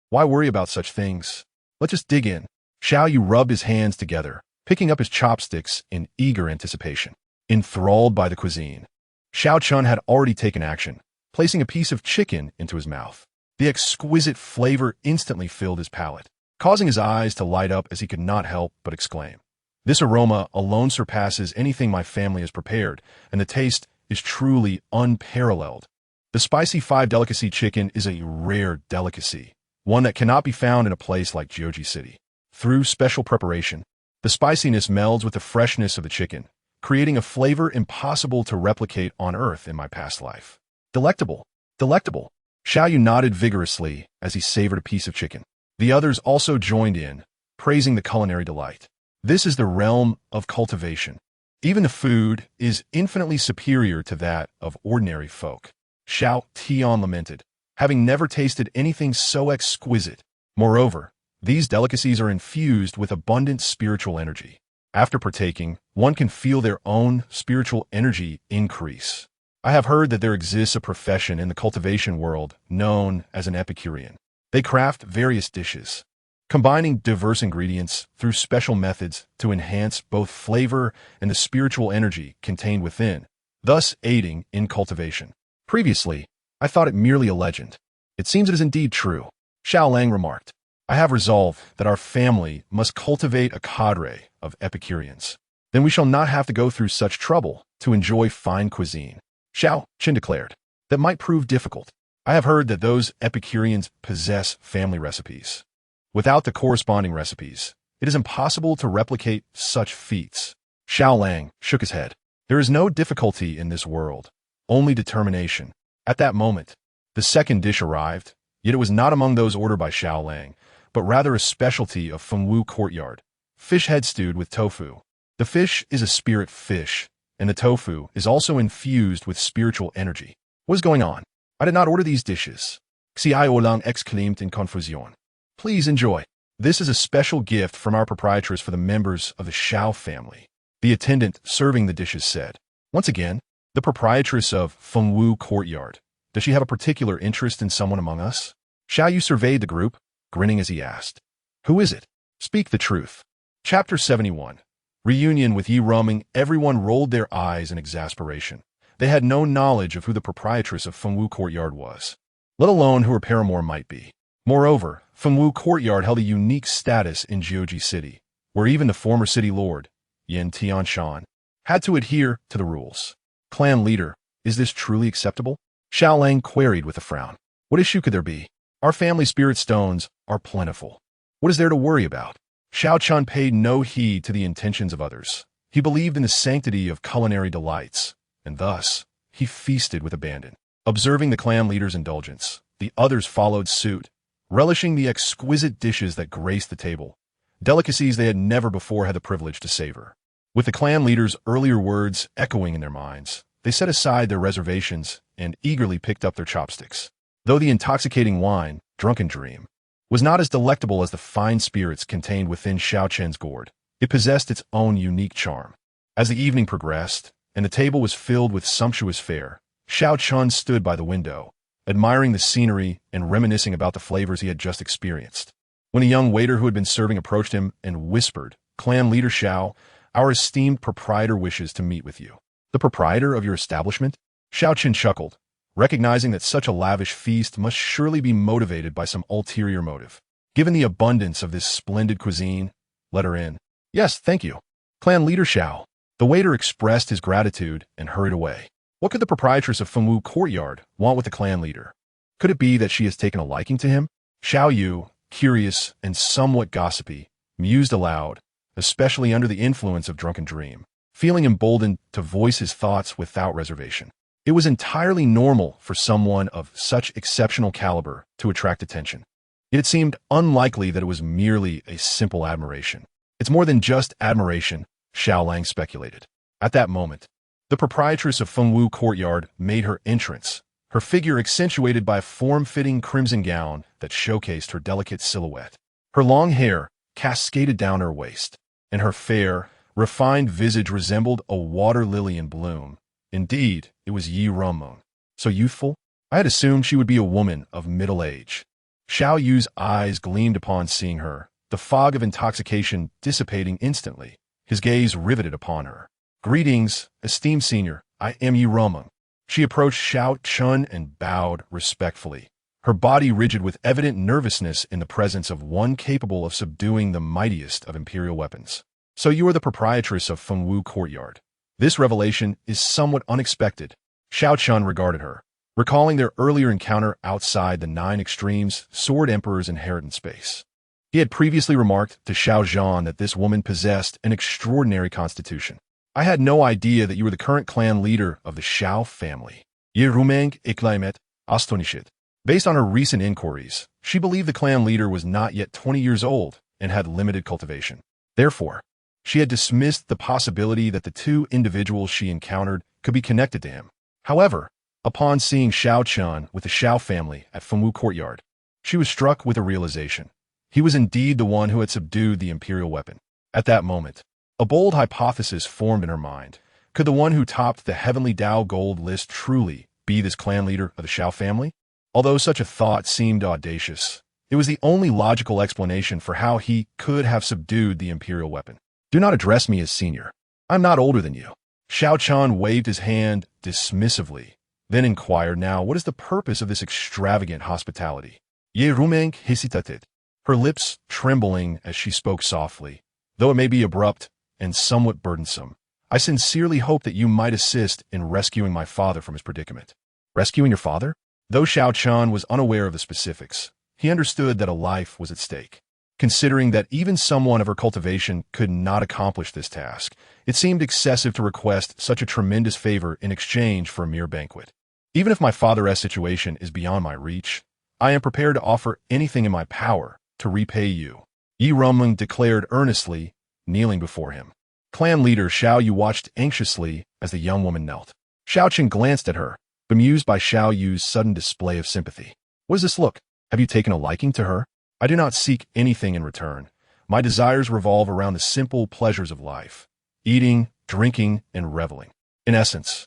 Why Why worry about such things? Let's just dig in. Xiao Yu rubbed his hands together, picking up his chopsticks in eager anticipation. Enthralled by the cuisine, Xiao Chen had already taken action, placing a piece of chicken into his mouth. The exquisite flavor instantly filled his palate, causing his eyes to light up as he could not help but exclaim, "This aroma alone surpasses anything my family has prepared, and the taste is truly unparalleled." The spicy five-delicacy chicken is a rare delicacy, one that cannot be found in a place like Jiuji City. Through special preparation, the spiciness melds with the freshness of the chicken, creating a flavor impossible to replicate on Earth in my past life. Delectable, delectable. Xiao Yu nodded vigorously as he savored a piece of chicken. The others also joined in, praising the culinary delight. This is the realm of cultivation. Even the food is infinitely superior to that of ordinary folk. Xiao Tian lamented, having never tasted anything so exquisite. Moreover, these delicacies are infused with abundant spiritual energy. After partaking, one can feel their own spiritual energy increase. I have heard that there exists a profession in the cultivation world known as an Epicurean. They craft various dishes, combining diverse ingredients through special methods to enhance both flavor and the spiritual energy contained within, thus aiding in cultivation. Previously, I thought it merely a legend. It seems it is indeed true. Xiao Lang remarked, "I have resolved that our family must cultivate a cadre of Epicureans. Then we shall not have to go through such trouble to enjoy fine cuisine." Xiao Chen declared, "That might prove difficult. I have heard that those Epicureans possess family recipes. Without the corresponding recipes, it is impossible to replicate such feats." Xiao Lang shook his head. "There is no difficulty in this world, only determination." At that moment, the second dish arrived, yet it was not among those ordered by Xiao Lang, but rather a specialty of Fengwu Courtyard, fish head stewed with tofu. The fish is a spirit fish, and the tofu is also infused with spiritual energy. What is going on? I did not order these dishes. Xiao Lang exclaimed in confusion. "Please enjoy. This is a special gift from our proprietress for the members of the Xiao family," the attendant serving the dishes said. Once again, the proprietress of Fengwu Courtyard. Does she have a particular interest in someone among us? Xiao Yu surveyed the group, grinning as he asked, "Who is it? Speak the truth." Chapter 71. Reunion with Yi Ruming. Everyone rolled their eyes in exasperation. They had no knowledge of who the proprietress of Fengwu Courtyard was, let alone who her paramour might be. Moreover, Fengwu Courtyard held a unique status in Jiuji City, where even the former city lord, Yin Tianshan, had to adhere to the rules. "Clan leader, is this truly acceptable?" Xiao Lang queried with a frown. "What issue could there be? Our family spirit stones are plentiful. What is there to worry about?" Xiao Chen paid no heed to the intentions of others. He believed in the sanctity of culinary delights, and thus, he feasted with abandon. Observing the clan leader's indulgence, the others followed suit, relishing the exquisite dishes that graced the table, delicacies they had never before had the privilege to savor. With the clan leader's earlier words echoing in their minds, they set aside their reservations and eagerly picked up their chopsticks. Though the intoxicating wine, Drunken Dream, was not as delectable as the fine spirits contained within Xiao Chen's gourd, it possessed its own unique charm. As the evening progressed, and the table was filled with sumptuous fare, Xiao Chen stood by the window, admiring the scenery and reminiscing about the flavors he had just experienced. When a young waiter who had been serving approached him and whispered, "Clan leader Xiao, our esteemed proprietor wishes to meet with you." "The proprietor of your establishment?" Xiao Chen chuckled, recognizing that such a lavish feast must surely be motivated by some ulterior motive. Given the abundance of this splendid cuisine, let her in. "Yes, thank you. Clan leader Xiao." The waiter expressed his gratitude and hurried away. What could the proprietress of Fengwu Courtyard want with the clan leader? Could it be that she has taken a liking to him? Xiao Yu, curious and somewhat gossipy, mused aloud, especially under the influence of Drunken Dream, feeling emboldened to voice his thoughts without reservation. It was entirely normal for someone of such exceptional caliber to attract attention. Yet it seemed unlikely that it was merely a simple admiration. "It's more than just admiration," Xiao Lang speculated. At that moment, the proprietress of Fengwu Courtyard made her entrance, her figure accentuated by a form-fitting crimson gown that showcased her delicate silhouette. Her long hair cascaded down her waist, and her fair, refined visage resembled a water lily in bloom. Indeed, it was Yi Ruming. So youthful? I had assumed she would be a woman of middle age. Xiao Yu's eyes gleamed upon seeing her, the fog of intoxication dissipating instantly, his gaze riveted upon her. "Greetings, esteemed senior, I am Yi Romeng." She approached Xiao Chen and bowed respectfully, her body rigid with evident nervousness in the presence of one capable of subduing the mightiest of imperial weapons. "So you are the proprietress of Fengwu Courtyard. This revelation is somewhat unexpected." Xiao Chen regarded her, recalling their earlier encounter outside the Nine Extremes Sword Emperor's inheritance space. He had previously remarked to Xiao Zhan that this woman possessed an extraordinary constitution. "I had no idea that you were the current clan leader of the Xiao family." Ye Rumeng Iklaimet Astonishit. Based on her recent inquiries, she believed the clan leader was not yet 20 years old and had limited cultivation. Therefore, she had dismissed the possibility that the two individuals she encountered could be connected to him. However, upon seeing Xiao Chen with the Xiao family at Fengwu Courtyard, she was struck with a realization. He was indeed the one who had subdued the imperial weapon. At that moment, a bold hypothesis formed in her mind. Could the one who topped the heavenly Dao gold list truly be this clan leader of the Xiao family? Although such a thought seemed audacious, it was the only logical explanation for how he could have subdued the imperial weapon. "Do not address me as senior. I'm not older than you." Xiao Chen waved his hand dismissively, then inquired, "Now, what is the purpose of this extravagant hospitality?" Ye Rumeng hesitated, her lips trembling as she spoke softly. "Though it may be abrupt and somewhat burdensome, I sincerely hope that you might assist in rescuing my father from his predicament." "Rescuing your father?" Though Xiao Chen was unaware of the specifics, he understood that a life was at stake. Considering that even someone of her cultivation could not accomplish this task, it seemed excessive to request such a tremendous favor in exchange for a mere banquet. "Even if my father's situation is beyond my reach, I am prepared to offer anything in my power to repay you," Yi Rumeng declared earnestly, kneeling before him. Clan leader Xiao Yu watched anxiously as the young woman knelt. Xiao Chen glanced at her, bemused by Xiao Yu's sudden display of sympathy. "What does this look? Have you taken a liking to her?" "I do not seek anything in return. My desires revolve around the simple pleasures of life: eating, drinking, and reveling. In essence,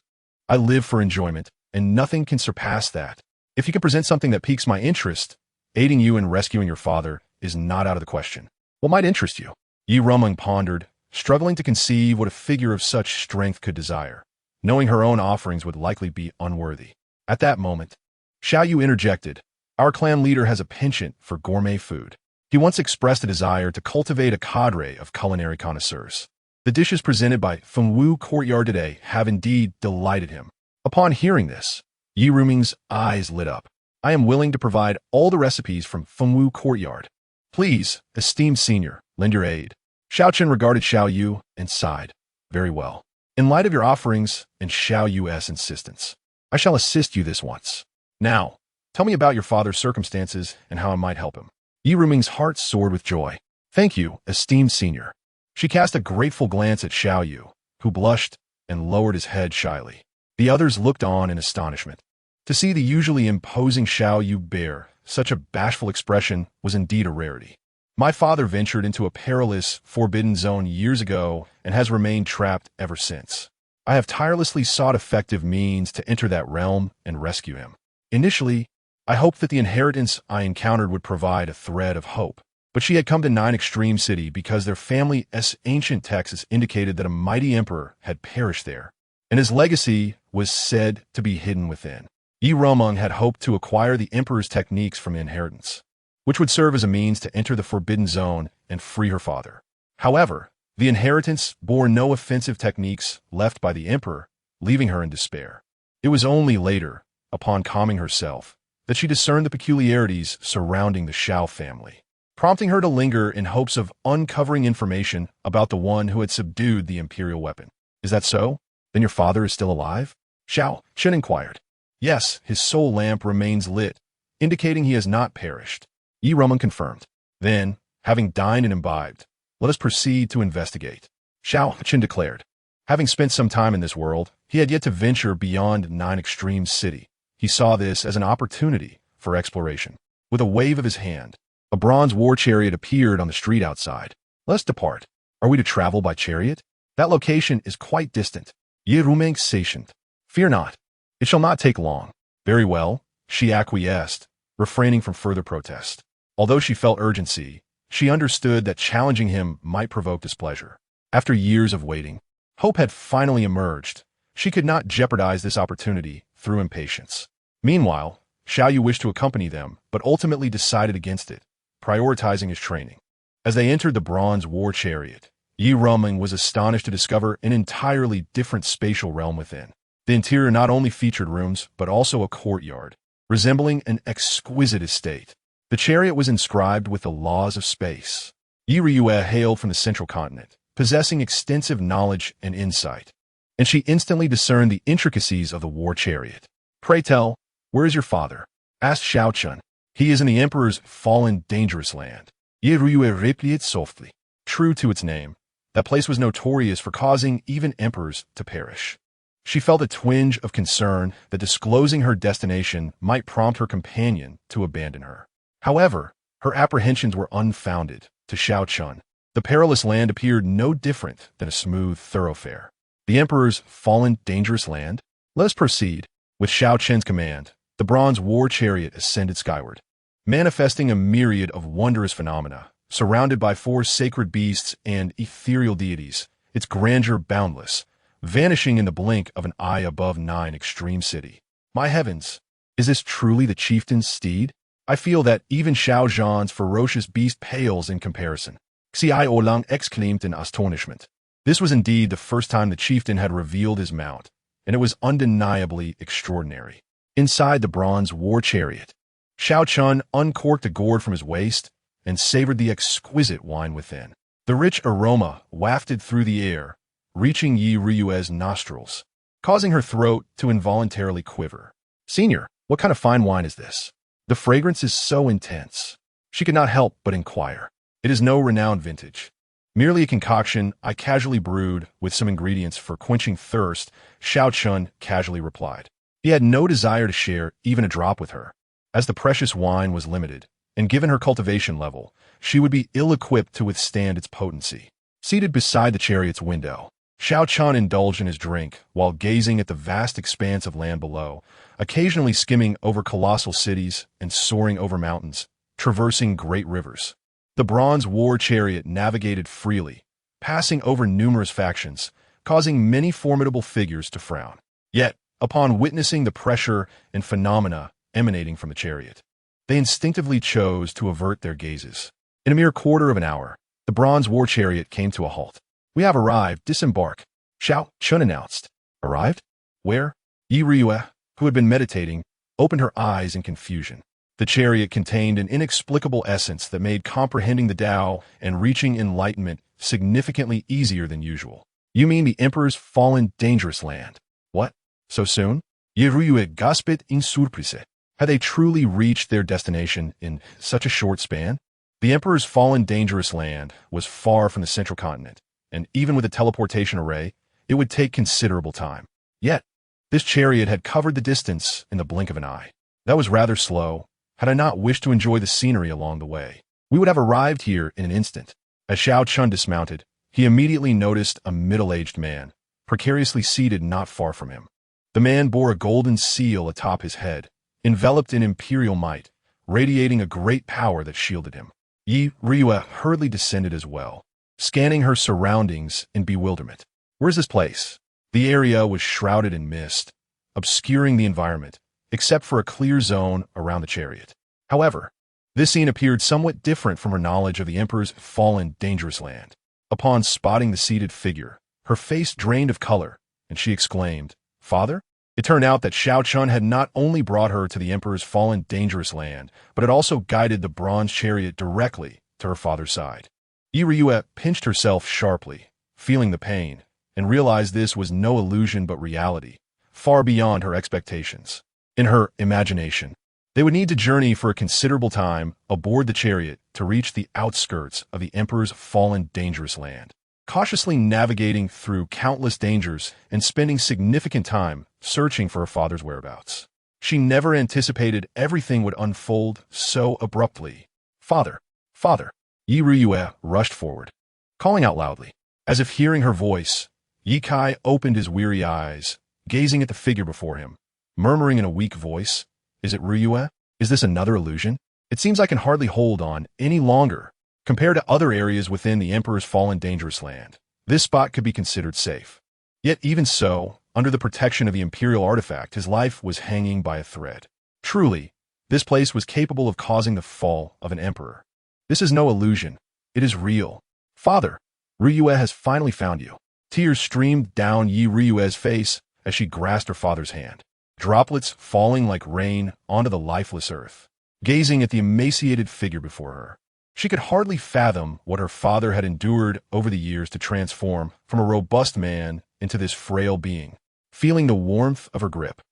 I live for enjoyment, and nothing can surpass that. If you can present something that piques my interest, aiding you in rescuing your father is not out of the question." "What might interest you?" Yi Rumeng pondered, struggling to conceive what a figure of such strength could desire, knowing her own offerings would likely be unworthy. At that moment, Xiao Yu interjected, "Our clan leader has a penchant for gourmet food. He once expressed a desire to cultivate a cadre of culinary connoisseurs. The dishes presented by Fengwu Courtyard today have indeed delighted him." Upon hearing this, Yi Ruming's eyes lit up. "I am willing to provide all the recipes from Fengwu Courtyard. Please, esteemed senior, lend your aid." Xiao Chen regarded Xiao Yu and sighed. "Very well. In light of your offerings and Xiao Yu's insistence, I shall assist you this once. Now, tell me about your father's circumstances and how I might help him." Yi Ruming's heart soared with joy. "Thank you, esteemed senior." She cast a grateful glance at Xiao Yu, who blushed and lowered his head shyly. The others looked on in astonishment. To see the usually imposing Xiao Yu bear such a bashful expression was indeed a rarity. "My father ventured into a perilous, forbidden zone years ago and has remained trapped ever since. I have tirelessly sought effective means to enter that realm and rescue him. Initially, I hoped that the inheritance I encountered would provide a thread of hope, but she had come to Nine Extreme City because their family's ancient texts indicated that a mighty emperor had perished there, and his legacy was said to be hidden within. Yi Romeng had hoped to acquire the emperor's techniques from inheritance, which would serve as a means to enter the forbidden zone and free her father. However, the inheritance bore no offensive techniques left by the emperor, leaving her in despair. It was only later, upon calming herself, that she discerned the peculiarities surrounding the Xiao family, prompting her to linger in hopes of uncovering information about the one who had subdued the imperial weapon. "Is that so? Then your father is still alive?" Xiao Chen inquired. "Yes, his soul lamp remains lit, indicating he has not perished," Yi Rumeng confirmed. "Then, having dined and imbibed, let us proceed to investigate," Xiao Chen declared. Having spent some time in this world, he had yet to venture beyond Nine Extreme City. He saw this as an opportunity for exploration. With a wave of his hand, a bronze war chariot appeared on the street outside. "Let us depart. Are we to travel by chariot? That location is quite distant." Ye Rumeng stationed. "Fear not. It shall not take long." "Very well," she acquiesced, refraining from further protest. Although she felt urgency, she understood that challenging him might provoke displeasure. After years of waiting, hope had finally emerged. She could not jeopardize this opportunity through impatience. Meanwhile, Xiao Yu wished to accompany them, but ultimately decided against it, prioritizing his training. As they entered the bronze war chariot, Yi Ruming was astonished to discover an entirely different spatial realm within. The interior not only featured rooms, but also a courtyard, resembling an exquisite estate. The chariot was inscribed with the laws of space. Yi Riyue hailed from the central continent, possessing extensive knowledge and insight, and she instantly discerned the intricacies of the war chariot. "Pray tell, where is your father?" asked Xiao Chen. "He is in the emperor's fallen, dangerous land." Yi Riyue replied softly. True to its name, that place was notorious for causing even emperors to perish. She felt a twinge of concern that disclosing her destination might prompt her companion to abandon her. However, her apprehensions were unfounded. To Xiao Chen, the perilous land appeared no different than a smooth thoroughfare. The emperor's fallen, dangerous land? Let us proceed. With Xiao Chen's command, the bronze war chariot ascended skyward, manifesting a myriad of wondrous phenomena. Surrounded by 4 sacred beasts and ethereal deities, its grandeur boundless, vanishing in the blink of an eye above 9 extreme city. My heavens, is this truly the chieftain's steed? I feel that even Xiao Zhan's ferocious beast pales in comparison. Xiao Olang exclaimed in astonishment. This was indeed the first time the chieftain had revealed his mount, and it was undeniably extraordinary. Inside the bronze war chariot, Xiao Chen uncorked a gourd from his waist and savored the exquisite wine within. The rich aroma wafted through the air, reaching Yi Riyue's nostrils, causing her throat to involuntarily quiver. "Senior, what kind of fine wine is this? The fragrance is so intense." She could not help but inquire. "It is no renowned vintage. Merely a concoction I casually brewed with some ingredients for quenching thirst," Xiao Chen casually replied. He had no desire to share even a drop with her, as the precious wine was limited, and given her cultivation level, she would be ill-equipped to withstand its potency. Seated beside the chariot's window, Xiao Chen indulged in his drink while gazing at the vast expanse of land below, occasionally skimming over colossal cities and soaring over mountains, traversing great rivers. The bronze war chariot navigated freely, passing over numerous factions, causing many formidable figures to frown. Yet, upon witnessing the pressure and phenomena emanating from the chariot, they instinctively chose to avert their gazes. In a mere quarter of an hour, the bronze war chariot came to a halt. "We have arrived. Disembark," Xiao Chen announced. "Arrived? Where?" Yi Riyue, who had been meditating, opened her eyes in confusion. The chariot contained an inexplicable essence that made comprehending the Tao and reaching enlightenment significantly easier than usual. "You mean the emperor's fallen, dangerous land? What? So soon?" Yi Riyue gasped in surprise. Had they truly reached their destination in such a short span? The emperor's fallen, dangerous land was far from the central continent, and even with a teleportation array, it would take considerable time. Yet, this chariot had covered the distance in the blink of an eye. That was rather slow. Had I not wished to enjoy the scenery along the way, we would have arrived here in an instant. As Xiao Chen dismounted, he immediately noticed a middle-aged man, precariously seated not far from him. The man bore a golden seal atop his head, enveloped in imperial might, radiating a great power that shielded him. Yi Riyue hurriedly descended as well, scanning her surroundings in bewilderment. "Where's this place?" The area was shrouded in mist, obscuring the environment, except for a clear zone around the chariot. However, this scene appeared somewhat different from her knowledge of the emperor's fallen, dangerous land. Upon spotting the seated figure, her face drained of color, and she exclaimed, "Father?" It turned out that Xiao Chen had not only brought her to the emperor's fallen, dangerous land, but had also guided the bronze chariot directly to her father's side. Yi Riyue pinched herself sharply, feeling the pain, and realized this was no illusion but reality, far beyond her expectations. In her imagination, they would need to journey for a considerable time aboard the chariot to reach the outskirts of the emperor's fallen, dangerous land. Cautiously navigating through countless dangers and spending significant time searching for her father's whereabouts. She never anticipated everything would unfold so abruptly. "Father! Father!" Yi Riyue rushed forward, calling out loudly. As if hearing her voice, Yi Kai opened his weary eyes, gazing at the figure before him, murmuring in a weak voice, "Is it Riyue?" Is this another illusion? It seems I can hardly hold on any longer. Compared to other areas within the Emperor's fallen dangerous land, this spot could be considered safe. Yet even so, under the protection of the Imperial artifact, his life was hanging by a thread. Truly, this place was capable of causing the fall of an emperor. This is no illusion. It is real. Father, Ryue has finally found you. Tears streamed down Yi Ryue's face as she grasped her father's hand, droplets falling like rain onto the lifeless earth. Gazing at the emaciated figure before her, she could hardly fathom what her father had endured over the years to transform from a robust man into this frail being. Feeling the warmth of her grip,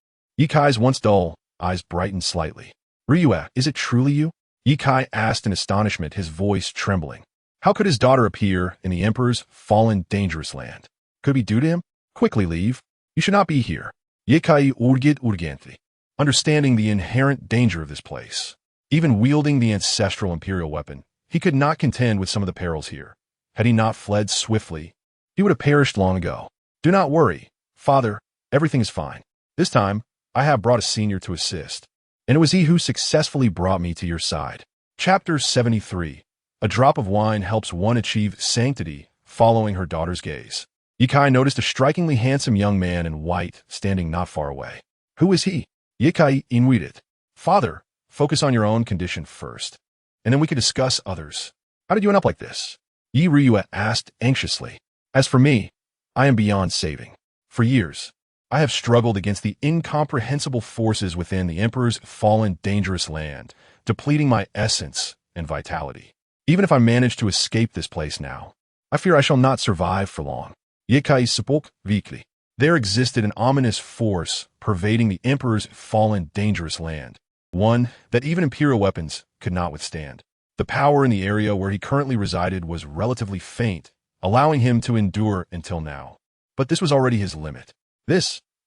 Yikai's once dull eyes brightened slightly. Ryue, is it truly you? Yikai asked in astonishment, his voice trembling. How could his daughter appear in the Emperor's fallen dangerous land? Could it be due to him? Quickly leave. You should not be here. Yikai urgit urgently, understanding the inherent danger of this place. Even wielding the ancestral imperial weapon, he could not contend with some of the perils here. Had he not fled swiftly, he would have perished long ago. Do not worry, father, everything is fine. This time, I have brought a senior to assist, and it was he who successfully brought me to your side. Chapter 73. A drop of wine helps one achieve sanctity. Following her daughter's gaze, Yikai noticed a strikingly handsome young man in white standing not far away. Who is he? Yikai inwaited. Father, focus on your own condition first, and then we can discuss others. How did you end up like this? Yi Ryue asked anxiously. As for me, I am beyond saving. For years, I have struggled against the incomprehensible forces within the Emperor's fallen dangerous land, depleting my essence and vitality. Even if I manage to escape this place now, I fear I shall not survive for long. Yikai spoke weakly. There existed an ominous force pervading the Emperor's fallen dangerous land, one that even Imperial weapons could not withstand. The power in the area where he currently resided was relatively faint, allowing him to endure until now. But this was already his limit.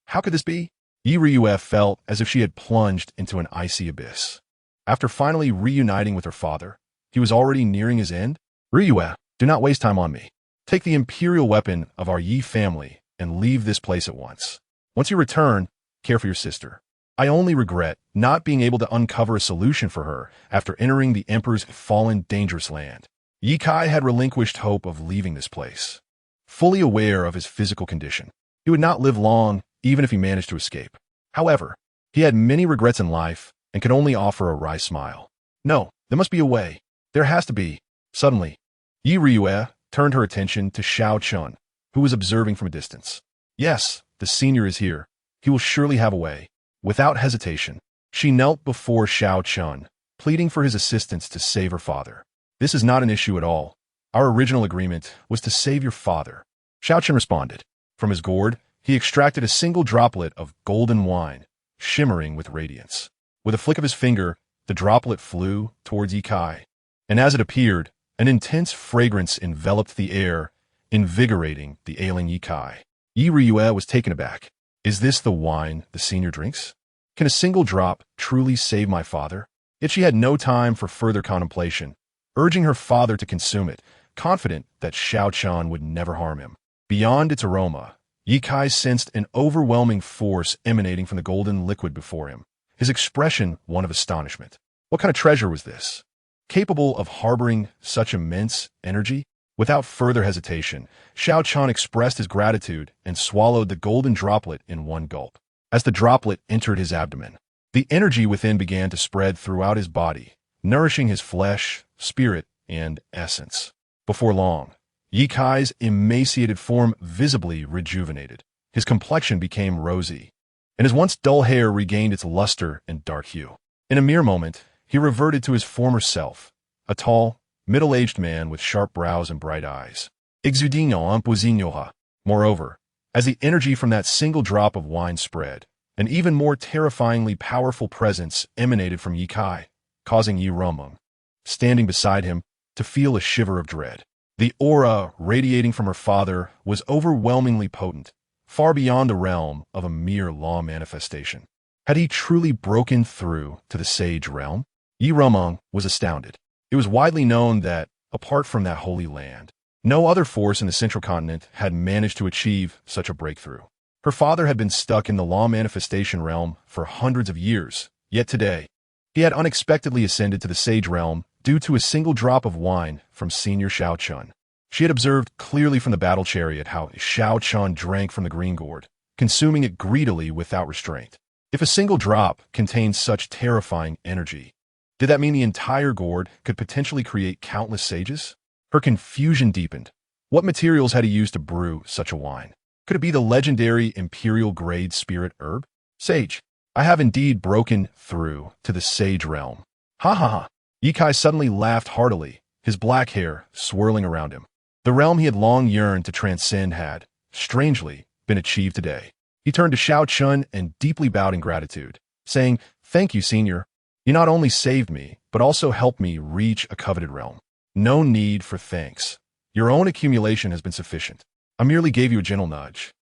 How could this be? Yi Ryue felt as if she had plunged into an icy abyss. After finally reuniting with her father, he was already nearing his end. Ryue, do not waste time on me. Take the imperial weapon of our Yi family and leave this place at once. Once you return, care for your sister. I only regret not being able to uncover a solution for her after entering the Emperor's fallen dangerous land. Yikai had relinquished hope of leaving this place. Fully aware of his physical condition, he would not live long even if he managed to escape. However, he had many regrets in life and could only offer a wry smile. No, there must be a way. There has to be. Suddenly, Yi Ryue turned her attention to Xiao Chen, who was observing from a distance. Yes, the senior is here. He will surely have a way. Without hesitation, she knelt before Xiao Chen, pleading for his assistance to save her father. This is not an issue at all. Our original agreement was to save your father. Xiao Chen responded. From his gourd, he extracted a single droplet of golden wine, shimmering with radiance. With a flick of his finger, the droplet flew towards Yikai, and as it appeared, an intense fragrance enveloped the air, invigorating the ailing Yikai. Yi Ryue was taken aback. Is this the wine the senior drinks? Can a single drop truly save my father? Yet she had no time for further contemplation, urging her father to consume it, confident that Xiao Chen would never harm him. Beyond its aroma, Yikai sensed an overwhelming force emanating from the golden liquid before him, his expression one of astonishment. What kind of treasure was this? Capable of harboring such immense energy? Without further hesitation, Xiao Chen expressed his gratitude and swallowed the golden droplet in one gulp. As the droplet entered his abdomen, the energy within began to spread throughout his body, nourishing his flesh, spirit, and essence. Before long, Yikai's emaciated form visibly rejuvenated. His complexion became rosy, and his once dull hair regained its luster and dark hue. In a mere moment, he reverted to his former self, a tall, middle-aged man with sharp brows and bright eyes. Exuding imposignoha. Moreover, as the energy from that single drop of wine spread, an even more terrifyingly powerful presence emanated from Yikai, causing Yi Romeng, standing beside him, to feel a shiver of dread. The aura radiating from her father was overwhelmingly potent, far beyond the realm of a mere law manifestation. Had he truly broken through to the sage realm? Yi Romeng was astounded. It was widely known that, apart from that holy land, no other force in the central continent had managed to achieve such a breakthrough. Her father had been stuck in the law manifestation realm for hundreds of years, yet today, He had unexpectedly ascended to the sage realm due to a single drop of wine from senior Xiao Chen. She had observed clearly from the battle chariot how Xiao Chen drank from the green gourd, consuming it greedily without restraint. If a single drop contained such terrifying energy, did that mean the entire gourd could potentially create countless sages? Her confusion deepened. What materials had he used to brew such a wine? Could it be the legendary imperial-grade spirit herb? Sage. I have indeed broken through to the sage realm. Ha ha ha. Ye Kai suddenly laughed heartily, his black hair swirling around him. The realm he had long yearned to transcend had, strangely, been achieved today. He turned to Xiao Chen and deeply bowed in gratitude, saying, "Thank you, senior. You not only saved me, but also helped me reach a coveted realm. No need for thanks. Your own accumulation has been sufficient. I merely gave you a gentle nudge."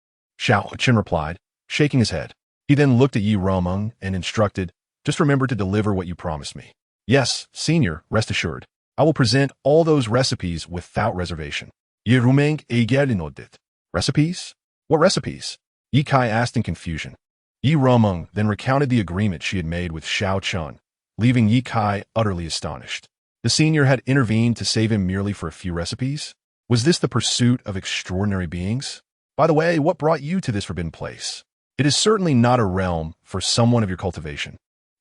Xiao Chen replied, shaking his head. He then looked at Yi Romeng and instructed, "Just remember to deliver what you promised me." "Yes, senior, rest assured. I will present all those recipes without reservation." Yi Romeng egelinodit. Recipes? What recipes? Yi Kai asked in confusion. Yi Romeng then recounted the agreement she had made with Xiao Chen, leaving Yi Kai utterly astonished. The senior had intervened to save him merely for a few recipes? Was this the pursuit of extraordinary beings? By the way, what brought you to this forbidden place? It is certainly not a realm for someone of your cultivation.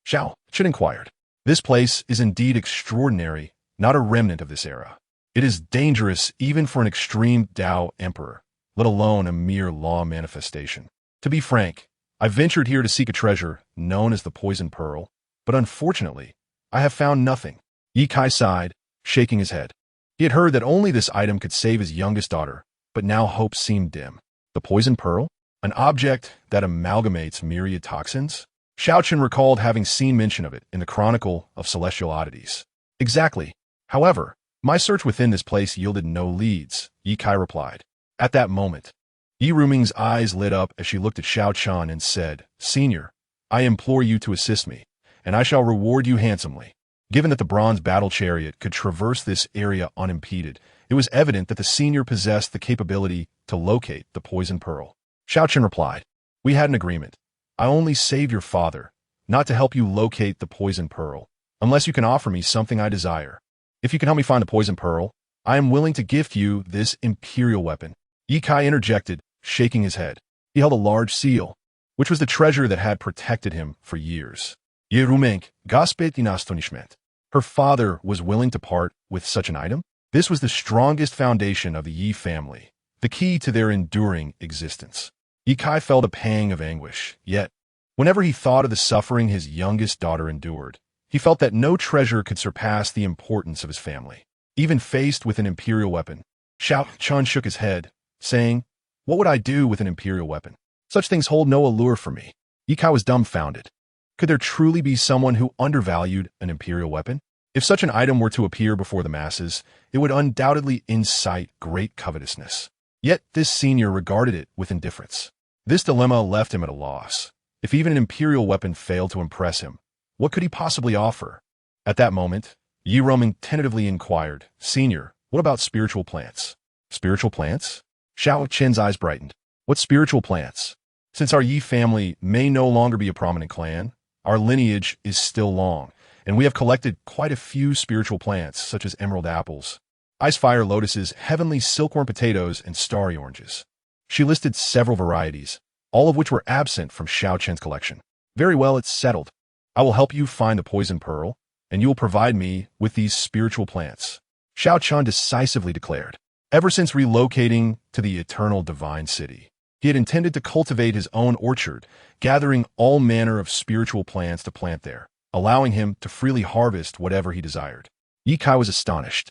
Xiao Chen inquired. This place is indeed extraordinary, not a remnant of this era. It is dangerous even for an extreme Dao emperor, let alone a mere law manifestation. To be frank, I ventured here to seek a treasure known as the poison pearl, but unfortunately, I have found nothing. Yi Kai sighed, shaking his head. He had heard that only this item could save his youngest daughter, but now hope seemed dim. The poison pearl? An object that amalgamates myriad toxins? Xiao Chen recalled having seen mention of it in the Chronicle of Celestial Oddities. Exactly. However, my search within this place yielded no leads, Yi Kai replied. At that moment, Yi Ruming's eyes lit up as she looked at Xiao Chen and said, "Senior, I implore you to assist me, and I shall reward you handsomely." Given that the bronze battle chariot could traverse this area unimpeded, it was evident that the senior possessed the capability to locate the poison pearl. Xiao Chen replied, "We had an agreement. I only saved your father, not to help you locate the poison pearl, unless you can offer me something I desire. If you can help me find the poison pearl, I am willing to gift you this imperial weapon." Yi Kai interjected, shaking his head. He held a large seal, which was the treasure that had protected him for years. Yi Rumeng gasped in astonishment. Her father was willing to part with such an item? This was the strongest foundation of the Yi family, the key to their enduring existence. Yi Kai felt a pang of anguish, yet, whenever he thought of the suffering his youngest daughter endured, he felt that no treasure could surpass the importance of his family. Even faced with an imperial weapon, Xiao Chen shook his head, saying, "What would I do with an imperial weapon? Such things hold no allure for me." Yi Kai was dumbfounded. Could there truly be someone who undervalued an imperial weapon? If such an item were to appear before the masses, it would undoubtedly incite great covetousness. Yet this senior regarded it with indifference. This dilemma left him at a loss. If even an imperial weapon failed to impress him, what could he possibly offer? At that moment, Yi Romeng tentatively inquired, "Senior, what about spiritual plants?" "Spiritual plants?" Xiao Chen's eyes brightened. "What spiritual plants? Since our Yi family may no longer be a prominent clan, our lineage is still long, and we have collected quite a few spiritual plants, such as emerald apples, ice-fire lotuses, heavenly silkworm potatoes, and starry oranges." She listed several varieties, all of which were absent from Xiao Chen's collection. "Very well, it's settled. I will help you find the poison pearl, and you will provide me with these spiritual plants," Xiao Chen decisively declared. Ever since relocating to the eternal divine city, he had intended to cultivate his own orchard, gathering all manner of spiritual plants to plant there, allowing him to freely harvest whatever he desired. Yi Kai was astonished.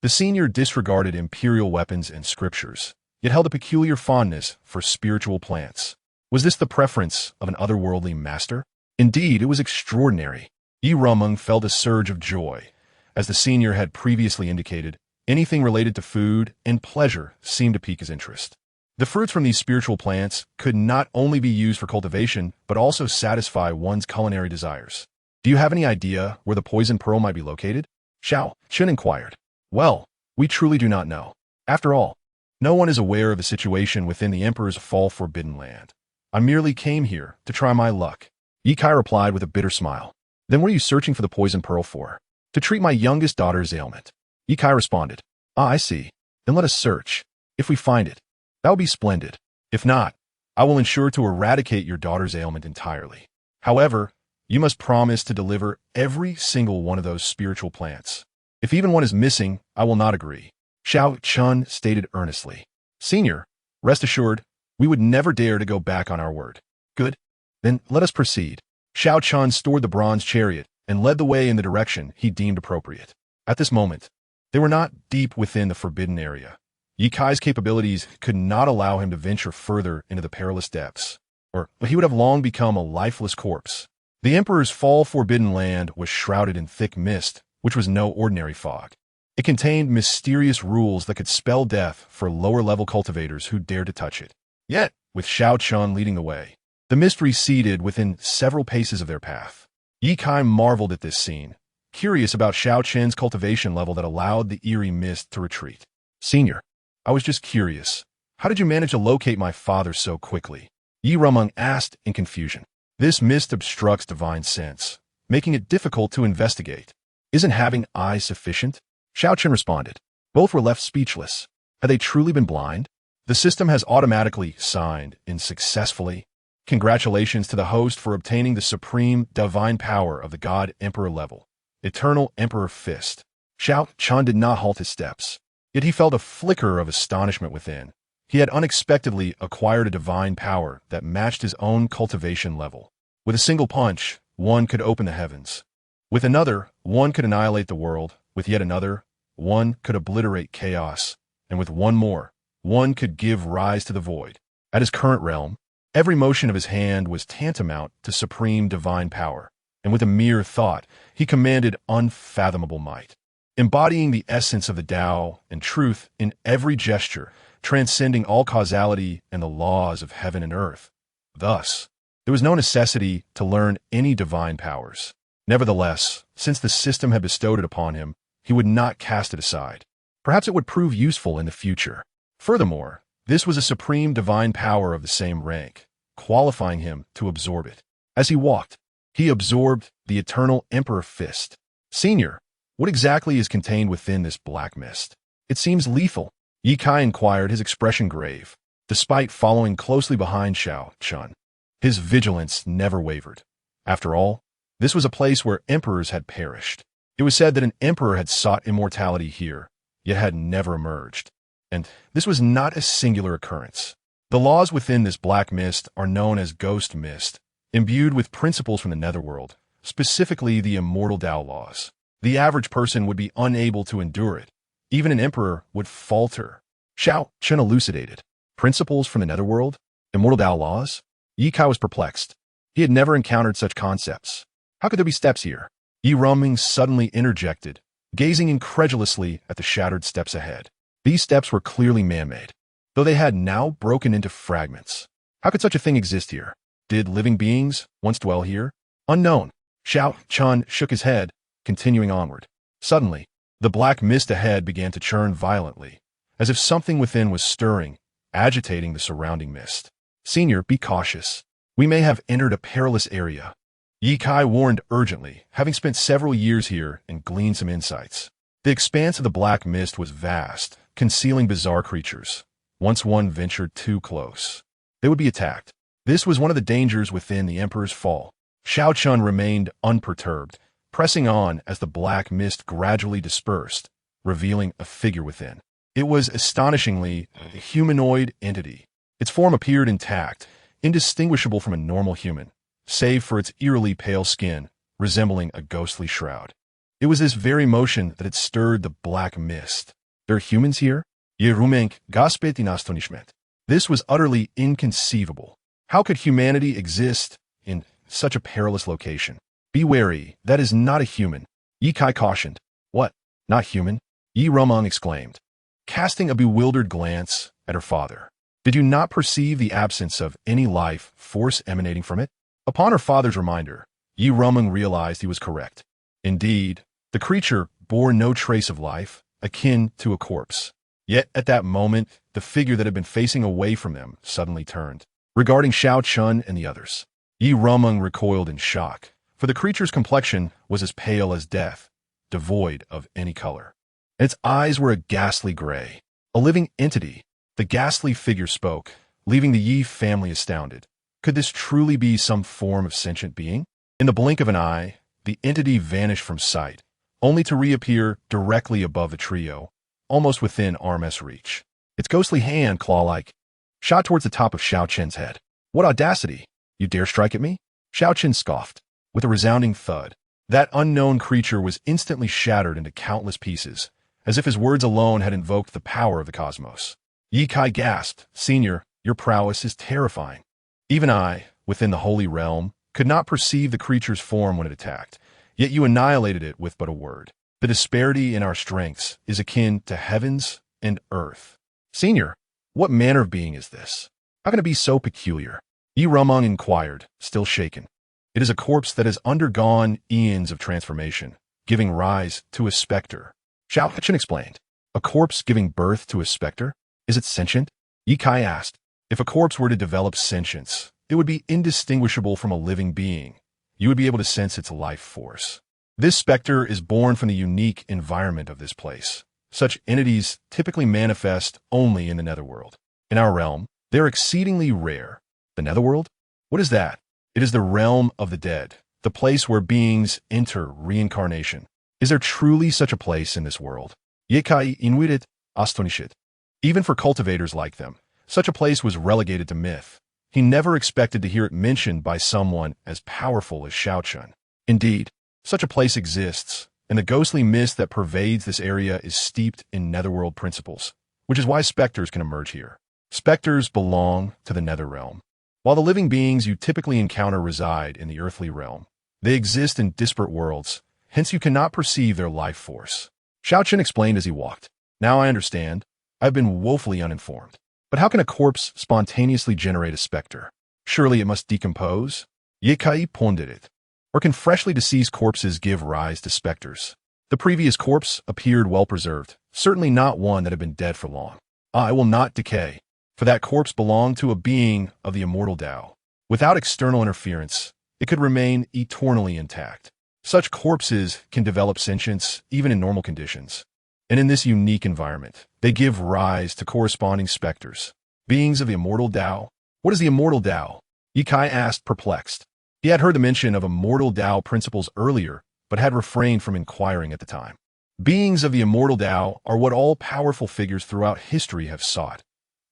The senior disregarded imperial weapons and scriptures, yet held a peculiar fondness for spiritual plants. Was this the preference of an otherworldly master? Indeed, it was extraordinary. Yi Romeng felt a surge of joy. As the senior had previously indicated, anything related to food and pleasure seemed to pique his interest. The fruits from these spiritual plants could not only be used for cultivation, but also satisfy one's culinary desires. "Do you have any idea where the poison pearl might be located?" Xiao Chen inquired. "Well, we truly do not know. After all, no one is aware of the situation within the Emperor's fall forbidden land. I merely came here to try my luck." Yi Kai replied with a bitter smile. Then what are you searching for the poison pearl for? To treat my youngest daughter's ailment. Ye Kai responded. Ah, I see. Then let us search. If we find it, that will be splendid. If not, I will ensure to eradicate your daughter's ailment entirely. However, you must promise to deliver every single one of those spiritual plants. If even one is missing, I will not agree. Xiao Chen stated earnestly. Senior, rest assured, we would never dare to go back on our word. Good. Then let us proceed. Xiao Chen stored the bronze chariot and led the way in the direction he deemed appropriate. At this moment, they were not deep within the forbidden area. Ye Kai's capabilities could not allow him to venture further into the perilous depths, or he would have long become a lifeless corpse. The Emperor's fall forbidden land was shrouded in thick mist, which was no ordinary fog. It contained mysterious rules that could spell death for lower-level cultivators who dared to touch it. Yet, with Xiao Chen leading the way, the mist receded within several paces of their path. Ye Kai marveled at this scene, curious about Xiao Chen's cultivation level that allowed the eerie mist to retreat. Senior, I was just curious. How did you manage to locate my father so quickly? Yi Rumeng asked in confusion. This mist obstructs divine sense, making it difficult to investigate. Isn't having eyes sufficient? Xiao Chen responded. Both were left speechless. Had they truly been blind? The system has automatically signed in successfully. Congratulations to the host for obtaining the supreme divine power of the God Emperor level. Eternal Emperor Fist. Xiao Chen did not halt his steps. Yet he felt a flicker of astonishment within. He had unexpectedly acquired a divine power that matched his own cultivation level. With a single punch, one could open the heavens. With another, one could annihilate the world. With yet another, one could obliterate chaos. And with one more, one could give rise to the void. At his current realm, every motion of his hand was tantamount to supreme divine power. And with a mere thought, he commanded unfathomable might. Embodying the essence of the Tao and truth in every gesture, transcending all causality and the laws of heaven and earth. Thus, there was no necessity to learn any divine powers. Nevertheless, since the system had bestowed it upon him, he would not cast it aside. Perhaps it would prove useful in the future. Furthermore, this was a supreme divine power of the same rank, qualifying him to absorb it. As he walked, he absorbed the eternal Emperor Fist. Senior, what exactly is contained within this black mist? It seems lethal. Ye Kai inquired, his expression grave. Despite following closely behind Xiao Chen, his vigilance never wavered. After all, this was a place where emperors had perished. It was said that an emperor had sought immortality here, yet had never emerged. And this was not a singular occurrence. The laws within this black mist are known as ghost mist, imbued with principles from the netherworld, specifically the immortal Tao laws. The average person would be unable to endure it. Even an emperor would falter. Xiao Chen elucidated. Principles from the netherworld? Immortal Tao laws? Ye Kai was perplexed. He had never encountered such concepts. How could there be steps here? Yi Rumeng suddenly interjected, gazing incredulously at the shattered steps ahead. These steps were clearly man-made, though they had now broken into fragments. How could such a thing exist here? Did living beings once dwell here? Unknown. Xiao Chen shook his head, continuing onward. Suddenly, the black mist ahead began to churn violently, as if something within was stirring, agitating the surrounding mist. Senior, be cautious. We may have entered a perilous area. Ye Kai warned urgently, having spent several years here and gleaned some insights. The expanse of the black mist was vast, concealing bizarre creatures. Once one ventured too close, they would be attacked. This was one of the dangers within the Emperor's fall. Xiao Chen remained unperturbed, pressing on as the black mist gradually dispersed, revealing a figure within. It was astonishingly a humanoid entity. Its form appeared intact, indistinguishable from a normal human, save for its eerily pale skin, resembling a ghostly shroud. It was this very motion that had stirred the black mist. There are humans here? Ye Rumeng gasped in astonishment. This was utterly inconceivable. How could humanity exist in such a perilous location? Be wary, that is not a human. Ye Kai cautioned. What? Not human? Yi Rumeng exclaimed, casting a bewildered glance at her father. Did you not perceive the absence of any life force emanating from it? Upon her father's reminder, Yi Rumeng realized he was correct. Indeed, the creature bore no trace of life, akin to a corpse. Yet at that moment, the figure that had been facing away from them suddenly turned. Regarding Xiao Chen and the others, Yi Rumeng recoiled in shock, for the creature's complexion was as pale as death, devoid of any color. And its eyes were a ghastly gray. A living entity, the ghastly figure spoke, leaving the Yi family astounded. Could this truly be some form of sentient being? In the blink of an eye, the entity vanished from sight, only to reappear directly above the trio, almost within arm's reach. Its ghostly hand, claw-like, shot towards the top of Xiao Chen's head. What audacity! You dare strike at me? Xiao Chen scoffed. With a resounding thud, that unknown creature was instantly shattered into countless pieces, as if his words alone had invoked the power of the cosmos. Ye Kai gasped, Senior, your prowess is terrifying. Even I, within the holy realm, could not perceive the creature's form when it attacked, yet you annihilated it with but a word. The disparity in our strengths is akin to heavens and earth. Senior, what manner of being is this? How can it be so peculiar? Yi Rumeng inquired, still shaken. It is a corpse that has undergone eons of transformation, giving rise to a specter. Xiao Chen explained. A corpse giving birth to a specter? Is it sentient? Yi Kai asked. If a corpse were to develop sentience, it would be indistinguishable from a living being. You would be able to sense its life force. This specter is born from the unique environment of this place. Such entities typically manifest only in the netherworld. In our realm, they are exceedingly rare. The netherworld? What is that? It is the realm of the dead, the place where beings enter reincarnation. Is there truly such a place in this world? Ye Kai inuited, astonished. Even for cultivators like them, such a place was relegated to myth. He never expected to hear it mentioned by someone as powerful as Xiao Chen. Indeed, such a place exists, and the ghostly mist that pervades this area is steeped in netherworld principles, which is why specters can emerge here. Specters belong to the nether realm. While the living beings you typically encounter reside in the earthly realm, they exist in disparate worlds, hence you cannot perceive their life force. Xiao Chen explained as he walked. Now I understand. I've been woefully uninformed. But how can a corpse spontaneously generate a specter? Surely it must decompose? Ye Kai pondered it. Or can freshly deceased corpses give rise to specters? The previous corpse appeared well preserved, certainly not one that had been dead for long. I will not decay, for that corpse belonged to a being of the immortal Tao. Without external interference, it could remain eternally intact. Such corpses can develop sentience even in normal conditions. And in this unique environment, they give rise to corresponding specters, beings of the immortal Tao. What is the immortal Tao? Ye Kai asked, perplexed. He had heard the mention of immortal Tao principles earlier, but had refrained from inquiring at the time. Beings of the immortal Tao are what all powerful figures throughout history have sought.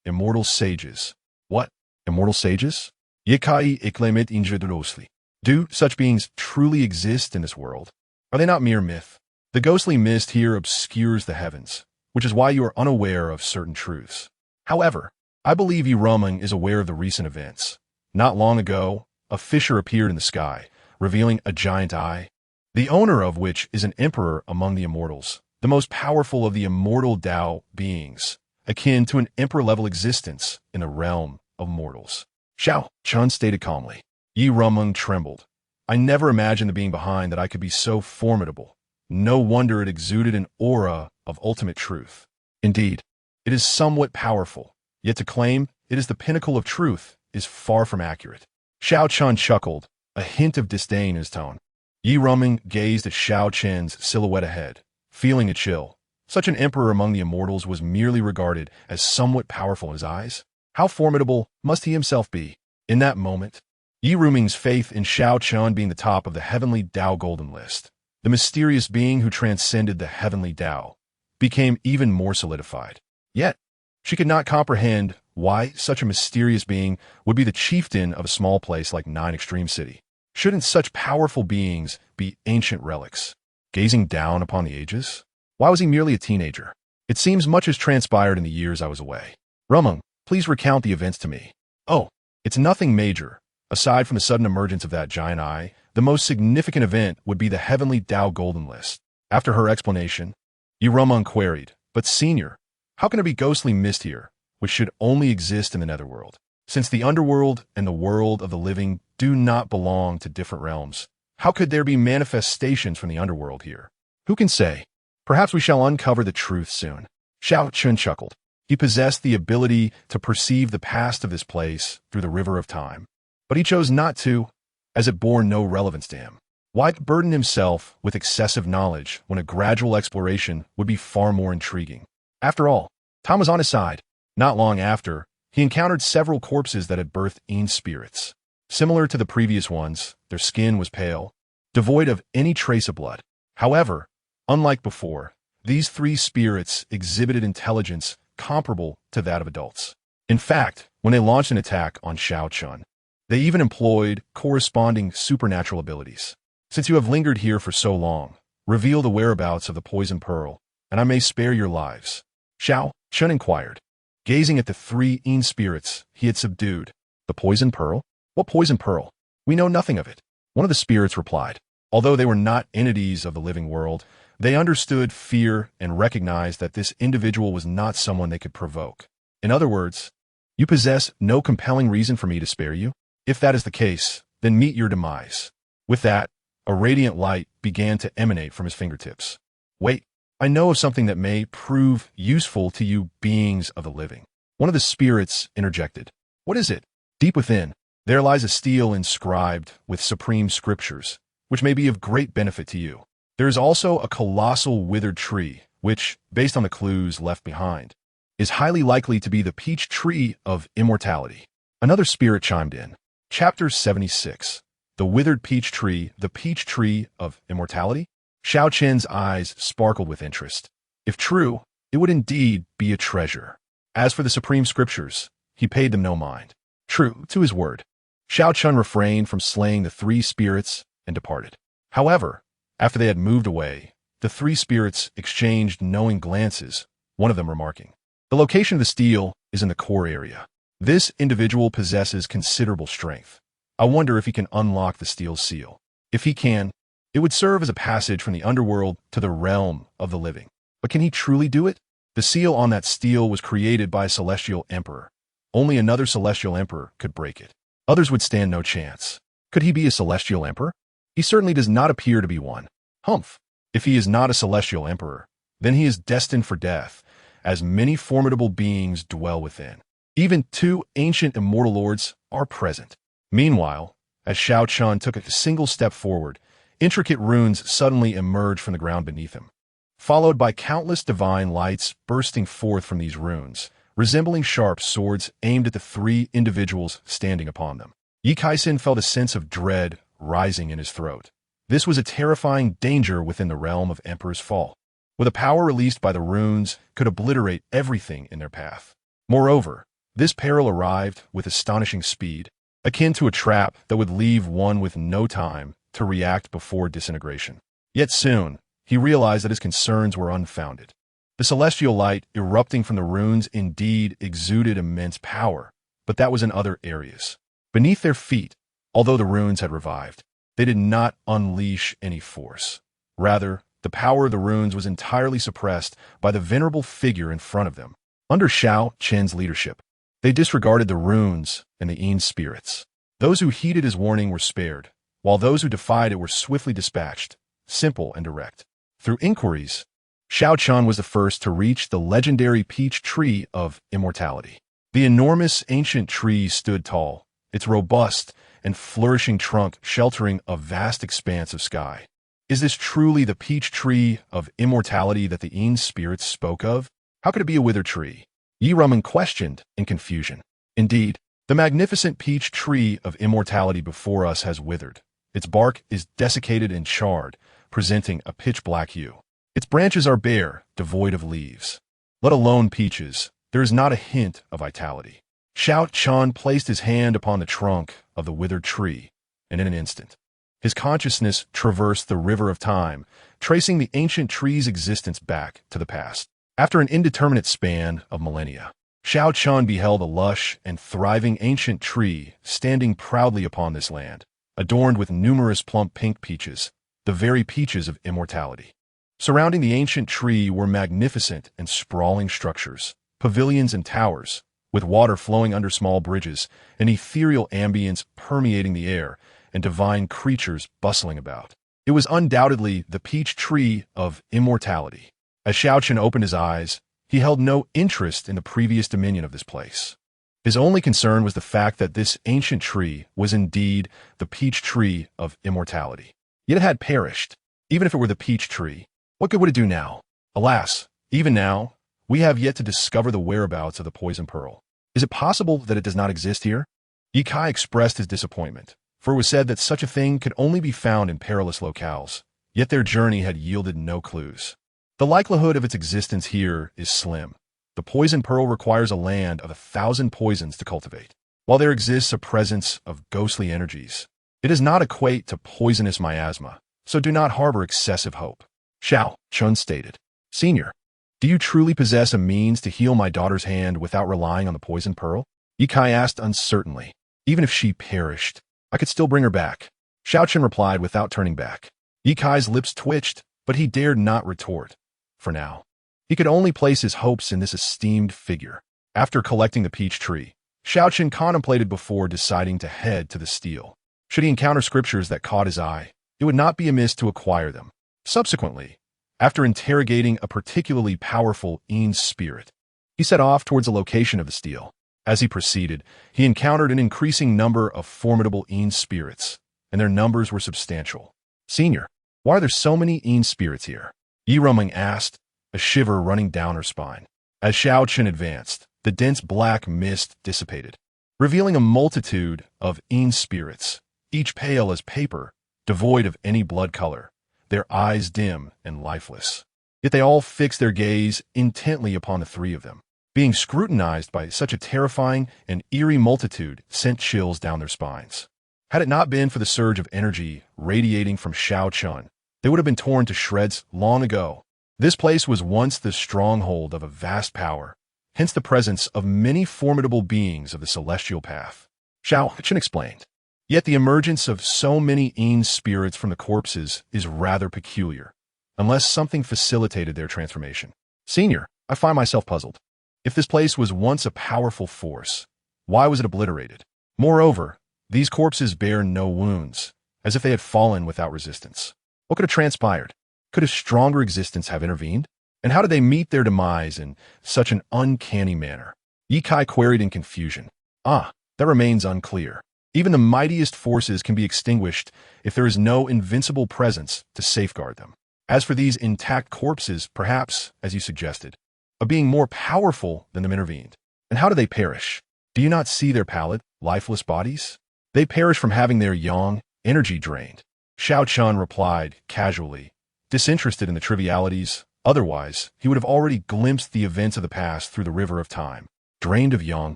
Immortal sages. What? Immortal sages? Ye Kai exclaimed incredulously. Do such beings truly exist in this world? Are they not mere myth? The ghostly mist here obscures the heavens, which is why you are unaware of certain truths. However, I believe Yi Rumeng is aware of the recent events. Not long ago, a fissure appeared in the sky, revealing a giant eye, the owner of which is an emperor among the immortals, the most powerful of the immortal Tao beings, akin to an emperor-level existence in the realm of mortals. Xiao Chen stated calmly. Yi Rumeng trembled. I never imagined the being behind that I could be so formidable. No wonder it exuded an aura of ultimate truth. Indeed, it is somewhat powerful, yet to claim it is the pinnacle of truth is far from accurate. Xiao Chen chuckled, a hint of disdain in his tone. Yi Rumeng gazed at Xiao Chen's silhouette ahead, feeling a chill. Such an emperor among the immortals was merely regarded as somewhat powerful in his eyes. How formidable must he himself be? In that moment, Yi Rumeng's faith in Xiao Chen being the top of the heavenly Tao golden list, the mysterious being who transcended the heavenly Tao, became even more solidified. Yet, she could not comprehend why such a mysterious being would be the chieftain of a small place like Nine Extreme City. Shouldn't such powerful beings be ancient relics, gazing down upon the ages? Why was he merely a teenager? It seems much has transpired in the years I was away. Rumeng, please recount the events to me. Oh, it's nothing major. Aside from the sudden emergence of that giant eye, the most significant event would be the heavenly Tao golden list. After her explanation, Yi Rumeng queried, but senior, how can there be ghostly mist here, which should only exist in the netherworld? Since the underworld and the world of the living do not belong to different realms, how could there be manifestations from the underworld here? Who can say? Perhaps we shall uncover the truth soon. Xiao Chen chuckled. He possessed the ability to perceive the past of this place through the river of time, but he chose not to, as it bore no relevance to him. Why burden himself with excessive knowledge when a gradual exploration would be far more intriguing? After all, time was on his side. Not long after, he encountered several corpses that had birthed attained spirits. Similar to the previous ones, their skin was pale, devoid of any trace of blood. However, unlike before, these three spirits exhibited intelligence comparable to that of adults. In fact, when they launched an attack on Xiao Chen, they even employed corresponding supernatural abilities. Since you have lingered here for so long, reveal the whereabouts of the poison pearl, and I may spare your lives. Xiao Chen inquired, gazing at the three attained spirits he had subdued. The poison pearl? What poison pearl? We know nothing of it. One of the spirits replied. Although they were not entities of the living world, they understood fear and recognized that this individual was not someone they could provoke. In other words, you possess no compelling reason for me to spare you? If that is the case, then meet your demise. With that, a radiant light began to emanate from his fingertips. Wait, I know of something that may prove useful to you beings of the living. One of the spirits interjected. What is it? Deep within, there lies a stele inscribed with supreme scriptures, which may be of great benefit to you. There is also a colossal withered tree, which, based on the clues left behind, is highly likely to be the peach tree of immortality. Another spirit chimed in. Chapter 76. The withered peach tree, the peach tree of immortality? Xiao Chen's eyes sparkled with interest. If true, it would indeed be a treasure. As for the supreme scriptures, he paid them no mind. True to his word, Xiao Chen refrained from slaying the three spirits and departed. However, after they had moved away, the three spirits exchanged knowing glances, one of them remarking, "The location of the stele is in the core area. This individual possesses considerable strength. I wonder if he can unlock the stele's seal. If he can, it would serve as a passage from the underworld to the realm of the living. But can he truly do it? The seal on that stele was created by a celestial emperor. Only another celestial emperor could break it. Others would stand no chance. Could he be a celestial emperor? He certainly does not appear to be one. Humph! If he is not a celestial emperor, then he is destined for death, as many formidable beings dwell within. Even two ancient immortal lords are present." Meanwhile, as Xiao Chen took a single step forward, intricate runes suddenly emerged from the ground beneath him, followed by countless divine lights bursting forth from these runes, resembling sharp swords aimed at the three individuals standing upon them. Yi Kaisin felt a sense of dread rising in his throat. This was a terrifying danger within the realm of Emperor's Fall, where the power released by the runes could obliterate everything in their path. Moreover, this peril arrived with astonishing speed, akin to a trap that would leave one with no time to react before disintegration. Yet soon, he realized that his concerns were unfounded. The celestial light erupting from the runes indeed exuded immense power, but that was in other areas. Beneath their feet, although the runes had revived, they did not unleash any force. Rather, the power of the runes was entirely suppressed by the venerable figure in front of them. Under Xiao Chen's leadership, they disregarded the runes and the attained spirits. Those who heeded his warning were spared, while those who defied it were swiftly dispatched, simple and direct. Through inquiries, Xiao Chen was the first to reach the legendary peach tree of immortality. The enormous ancient tree stood tall, its robust and flourishing trunk sheltering a vast expanse of sky. Is this truly the peach tree of immortality that the attained spirits spoke of? How could it be a withered tree? Yi Rumen questioned in confusion. Indeed, the magnificent peach tree of immortality before us has withered. Its bark is desiccated and charred, presenting a pitch-black hue. Its branches are bare, devoid of leaves. Let alone peaches, there is not a hint of vitality. Xiao Chen placed his hand upon the trunk of the withered tree, and in an instant, his consciousness traversed the river of time, tracing the ancient tree's existence back to the past. After an indeterminate span of millennia, Xiao Chen beheld a lush and thriving ancient tree standing proudly upon this land, adorned with numerous plump pink peaches, the very peaches of immortality. Surrounding the ancient tree were magnificent and sprawling structures, pavilions and towers, with water flowing under small bridges, an ethereal ambience permeating the air, and divine creatures bustling about. It was undoubtedly the peach tree of immortality. As Xiao Chen opened his eyes, he held no interest in the previous dominion of this place. His only concern was the fact that this ancient tree was indeed the peach tree of immortality. Yet it had perished. Even if it were the peach tree, what good would it do now? Alas, even now, we have yet to discover the whereabouts of the poison pearl. Is it possible that it does not exist here? Ye Kai expressed his disappointment, for it was said that such a thing could only be found in perilous locales, yet their journey had yielded no clues. The likelihood of its existence here is slim. The poison pearl requires a land of 1,000 poisons to cultivate. While there exists a presence of ghostly energies, it does not equate to poisonous miasma, so do not harbor excessive hope. Xiao Chen stated, Senior, do you truly possess a means to heal my daughter's hand without relying on the poison pearl? Ye Kai asked uncertainly. Even if she perished, I could still bring her back. Xiao Chen replied without turning back. Ye Kai's lips twitched, but he dared not retort. For now, he could only place his hopes in this esteemed figure. After collecting the peach tree, Xiao Chen contemplated before deciding to head to the stele. Should he encounter scriptures that caught his eye, it would not be amiss to acquire them. Subsequently, after interrogating a particularly powerful Yin spirit, he set off towards the location of the stele. As he proceeded, he encountered an increasing number of formidable Yin spirits, and their numbers were substantial. Senior, why are there so many Yin spirits here? Yi Ruming asked, a shiver running down her spine. As Xiao Chen advanced, the dense black mist dissipated, revealing a multitude of Yin spirits, each pale as paper, devoid of any blood color, their eyes dim and lifeless. Yet they all fixed their gaze intently upon the three of them. Being scrutinized by such a terrifying and eerie multitude sent chills down their spines. Had it not been for the surge of energy radiating from Xiao Chen, they would have been torn to shreds long ago. This place was once the stronghold of a vast power, hence the presence of many formidable beings of the celestial path. Xiao Chen explained. Yet the emergence of so many Yin spirits from the corpses is rather peculiar, unless something facilitated their transformation. Senior, I find myself puzzled. If this place was once a powerful force, why was it obliterated? Moreover, these corpses bear no wounds, as if they had fallen without resistance. What could have transpired? Could a stronger existence have intervened? And how did they meet their demise in such an uncanny manner? Ye Kai queried in confusion. That remains unclear. Even the mightiest forces can be extinguished if there is no invincible presence to safeguard them. As for these intact corpses, perhaps, as you suggested, a being more powerful than them intervened. And how do they perish? Do you not see their pallid, lifeless bodies? They perish from having their yang energy drained. Xiao Chen replied casually, disinterested in the trivialities. Otherwise, he would have already glimpsed the events of the past through the river of time. Drained of yang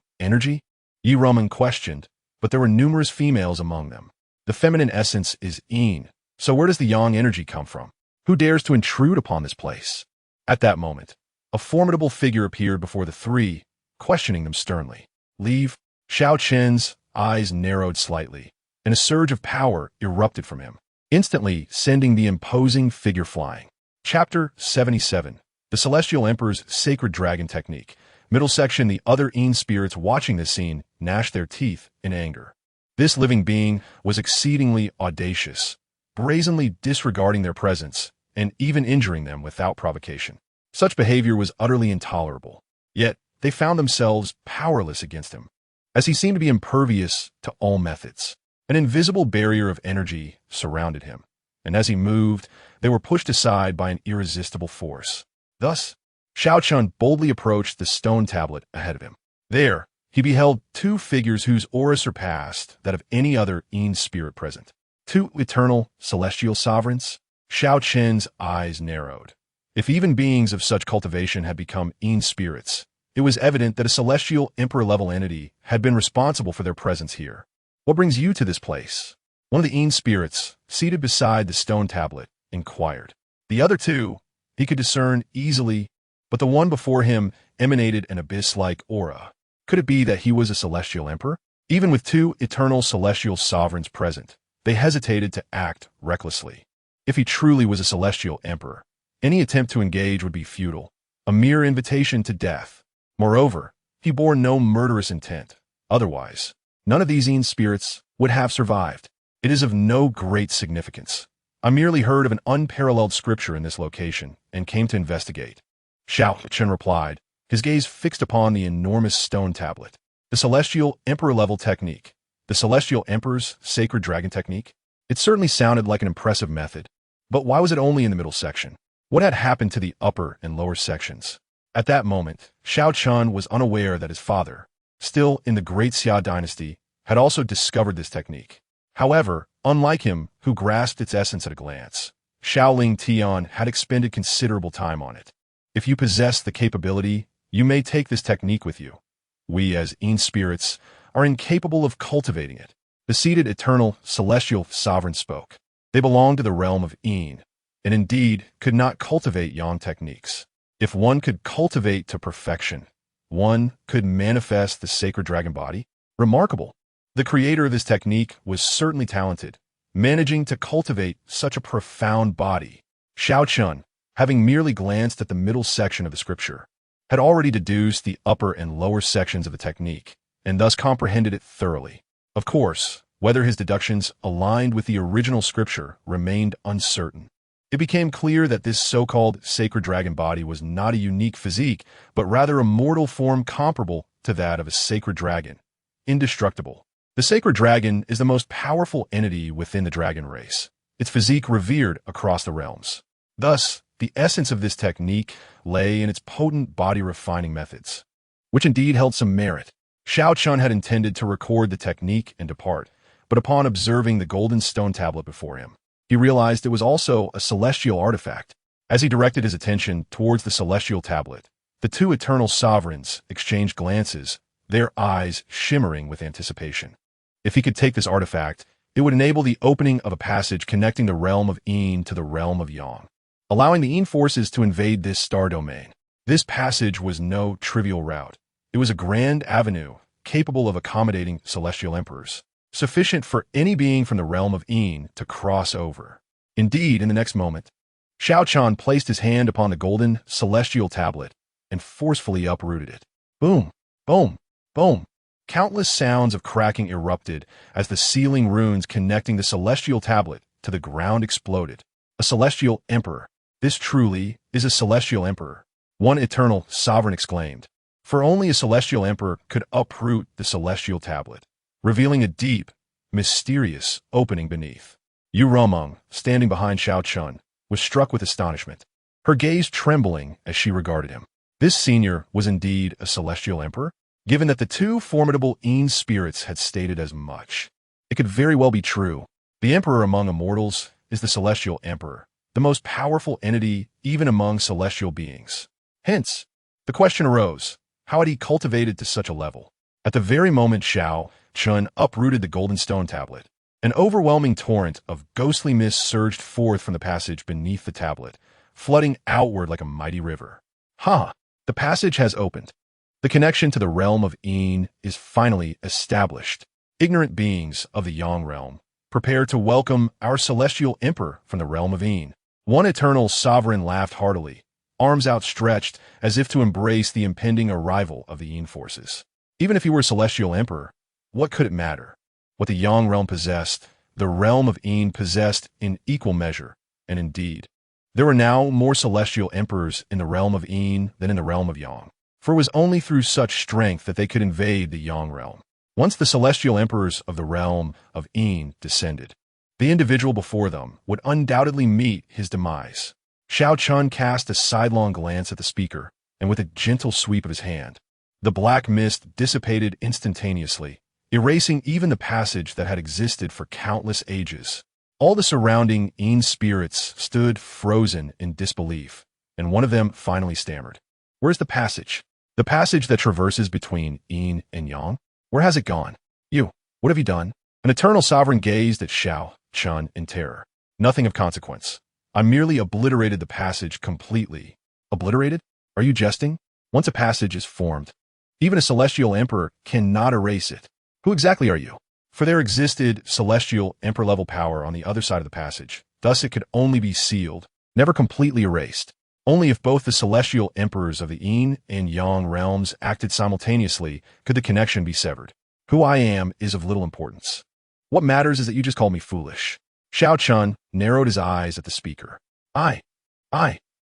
energy? Yi Ruming questioned, but there were numerous females among them. The feminine essence is yin, so where does the yang energy come from? Who dares to intrude upon this place? At that moment, a formidable figure appeared before the three, questioning them sternly. Leave. Xiao Chen's eyes narrowed slightly, and a surge of power erupted from him, instantly sending the imposing figure flying. Chapter 77. The Celestial Emperor's Sacred Dragon Technique. Middle section. The other Yin spirits watching this scene gnashed their teeth in anger. This living being was exceedingly audacious, brazenly disregarding their presence and even injuring them without provocation. Such behavior was utterly intolerable, yet they found themselves powerless against him, as he seemed to be impervious to all methods. An invisible barrier of energy surrounded him, and as he moved, they were pushed aside by an irresistible force. Thus, Xiao Chen boldly approached the stone tablet ahead of him. There, he beheld two figures whose aura surpassed that of any other Yin spirit present. Two eternal, celestial sovereigns. Xiao Chen's eyes narrowed. If even beings of such cultivation had become Yin spirits, it was evident that a celestial emperor-level entity had been responsible for their presence here. What brings you to this place? One of the Yin spirits, seated beside the stone tablet, inquired. The other two, he could discern easily, but the one before him emanated an abyss-like aura. Could it be that he was a celestial emperor? Even with two eternal celestial sovereigns present, they hesitated to act recklessly. If he truly was a celestial emperor, any attempt to engage would be futile, a mere invitation to death. Moreover, he bore no murderous intent. Otherwise, none of these Yin spirits would have survived. It is of no great significance. I merely heard of an unparalleled scripture in this location and came to investigate. Xiao Chen replied, his gaze fixed upon the enormous stone tablet. The Celestial Emperor-level technique. The Celestial Emperor's Sacred Dragon Technique. It certainly sounded like an impressive method, but why was it only in the middle section? What had happened to the upper and lower sections? At that moment, Xiao Chen was unaware that his father, still in the Great Xia dynasty, had also discovered this technique. However, unlike him, who grasped its essence at a glance, Shaolin Tian had expended considerable time on it. If you possess the capability, you may take this technique with you. We, as Yin spirits, are incapable of cultivating it. The seated eternal celestial sovereign spoke. They belong to the realm of Yin, and indeed could not cultivate Yang techniques. If one could cultivate to perfection, one could manifest the sacred dragon body. Remarkable. The creator of this technique was certainly talented, managing to cultivate such a profound body. Xiao Chen, having merely glanced at the middle section of the scripture, had already deduced the upper and lower sections of the technique, and thus comprehended it thoroughly. Of course, whether his deductions aligned with the original scripture remained uncertain. It became clear that this so-called sacred dragon body was not a unique physique, but rather a mortal form comparable to that of a sacred dragon, indestructible. The sacred dragon is the most powerful entity within the dragon race, its physique revered across the realms. Thus, the essence of this technique lay in its potent body-refining methods, which indeed held some merit. Xiao Chen had intended to record the technique and depart, but upon observing the golden stone tablet before him, he realized it was also a celestial artifact. As he directed his attention towards the celestial tablet, the two eternal sovereigns exchanged glances, their eyes shimmering with anticipation. If he could take this artifact, it would enable the opening of a passage connecting the realm of Yin to the realm of Yang, allowing the Yin forces to invade this star domain. This passage was no trivial route. It was a grand avenue capable of accommodating celestial emperors, sufficient for any being from the realm of Yin to cross over. Indeed, in the next moment, Xiao Chen placed his hand upon the golden celestial tablet and forcefully uprooted it. Boom, boom, boom. Countless sounds of cracking erupted as the sealing runes connecting the celestial tablet to the ground exploded. A celestial emperor. This truly is a celestial emperor, one eternal sovereign exclaimed. For only a celestial emperor could uproot the celestial tablet, revealing a deep, mysterious opening beneath. Yu Romeng, standing behind Xiao Chen, was struck with astonishment, her gaze trembling as she regarded him. This senior was indeed a celestial emperor? Given that the two formidable Yin spirits had stated as much, it could very well be true. The emperor among immortals is the celestial emperor, the most powerful entity even among celestial beings. Hence, the question arose, how had he cultivated to such a level? At the very moment Xiao Chen uprooted the golden stone tablet, an overwhelming torrent of ghostly mist surged forth from the passage beneath the tablet, flooding outward like a mighty river. The passage has opened. The connection to the realm of Yin is finally established. Ignorant beings of the Yang realm, prepare to welcome our celestial emperor from the realm of Yin. One eternal sovereign laughed heartily, arms outstretched as if to embrace the impending arrival of the Yin forces. Even if he were celestial emperor, what could it matter? What the Yang realm possessed, the realm of Yin possessed in equal measure, and indeed, there were now more celestial emperors in the realm of Yin than in the realm of Yang. For it was only through such strength that they could invade the Yang realm. Once the celestial emperors of the realm of Yin descended, the individual before them would undoubtedly meet his demise. Xiao Chen cast a sidelong glance at the speaker, and with a gentle sweep of his hand, the black mist dissipated instantaneously, erasing even the passage that had existed for countless ages. All the surrounding Yin spirits stood frozen in disbelief, and one of them finally stammered. Where's the passage? The passage that traverses between Yin and Yang? Where has it gone? You, what have you done? An eternal sovereign gazed at Xiao Chen in terror. Nothing of consequence. I merely obliterated the passage completely. Obliterated? Are you jesting? Once a passage is formed, even a celestial emperor cannot erase it. Who exactly are you? For there existed celestial emperor-level power on the other side of the passage. Thus it could only be sealed, never completely erased. Only if both the celestial emperors of the Yin and Yang realms acted simultaneously could the connection be severed. Who I am is of little importance. What matters is that you just called me foolish. Xiao Chen narrowed his eyes at the speaker.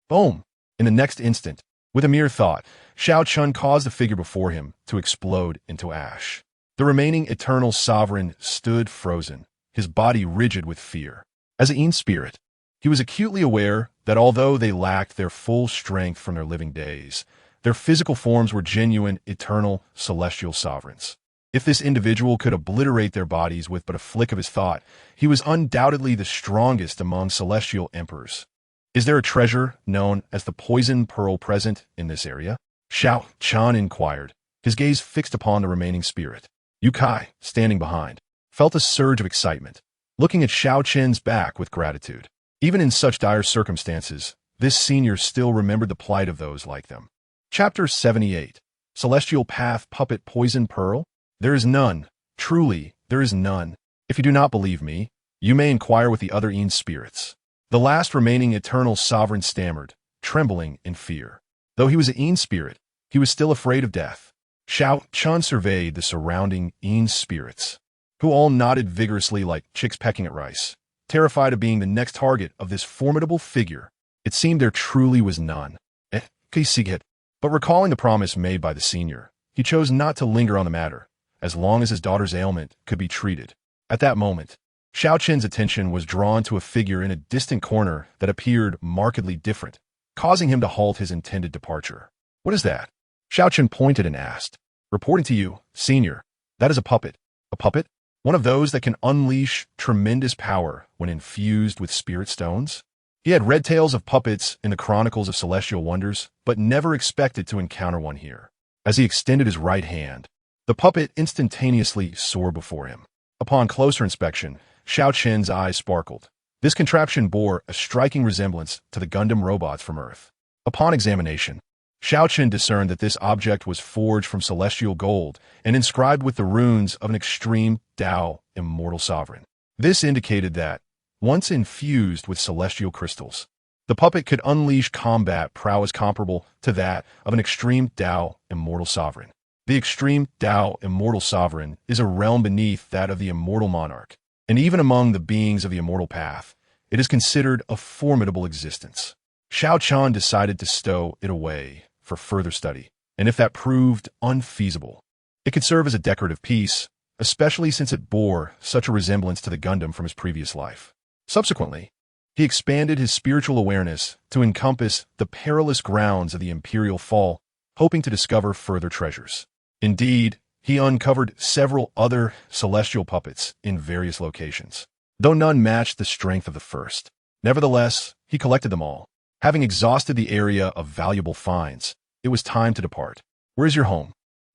Boom. In the next instant, with a mere thought, Xiao Chen caused the figure before him to explode into ash. The remaining eternal sovereign stood frozen, his body rigid with fear. As an spirit, he was acutely aware that although they lacked their full strength from their living days, their physical forms were genuine, eternal, celestial sovereigns. If this individual could obliterate their bodies with but a flick of his thought, he was undoubtedly the strongest among celestial emperors. Is there a treasure known as the poison pearl present in this area? Xiao Chen inquired, his gaze fixed upon the remaining spirit. Yu Kai, standing behind, felt a surge of excitement, looking at Xiao Chen's back with gratitude. Even in such dire circumstances, this senior still remembered the plight of those like them. Chapter 78. Celestial Path Puppet Poison Pearl? There is none. Truly, there is none. If you do not believe me, you may inquire with the other spirits. The last remaining eternal sovereign stammered, trembling in fear. Though he was an spirit, he was still afraid of death. Xiao Chen surveyed the surrounding spirits, who all nodded vigorously like chicks pecking at rice, terrified of being the next target of this formidable figure. It seemed there truly was none. But recalling the promise made by the senior, he chose not to linger on the matter, as long as his daughter's ailment could be treated. At that moment, Xiao Chen's attention was drawn to a figure in a distant corner that appeared markedly different, causing him to halt his intended departure. What is that? Xiao Chen pointed and asked. Reporting to you, senior, that is a puppet. A puppet? One of those that can unleash tremendous power when infused with spirit stones? He had read tales of puppets in the Chronicles of Celestial Wonders, but never expected to encounter one here. As he extended his right hand, the puppet instantaneously soared before him. Upon closer inspection, Xiao Chen's eyes sparkled. This contraption bore a striking resemblance to the Gundam robots from Earth. Upon examination, Xiao Chen discerned that this object was forged from celestial gold and inscribed with the runes of an extreme Tao immortal sovereign. This indicated that, once infused with celestial crystals, the puppet could unleash combat prowess comparable to that of an extreme Tao immortal sovereign. The extreme Tao immortal sovereign is a realm beneath that of the immortal monarch, and even among the beings of the immortal path, it is considered a formidable existence. Xiao Chen decided to stow it away for further study, and if that proved unfeasible, it could serve as a decorative piece, especially since it bore such a resemblance to the Gundam from his previous life. Subsequently, he expanded his spiritual awareness to encompass the perilous grounds of the Imperial Fall, hoping to discover further treasures. Indeed, he uncovered several other celestial puppets in various locations, though none matched the strength of the first. Nevertheless, he collected them all. Having exhausted the area of valuable finds, it was time to depart. Where is your home?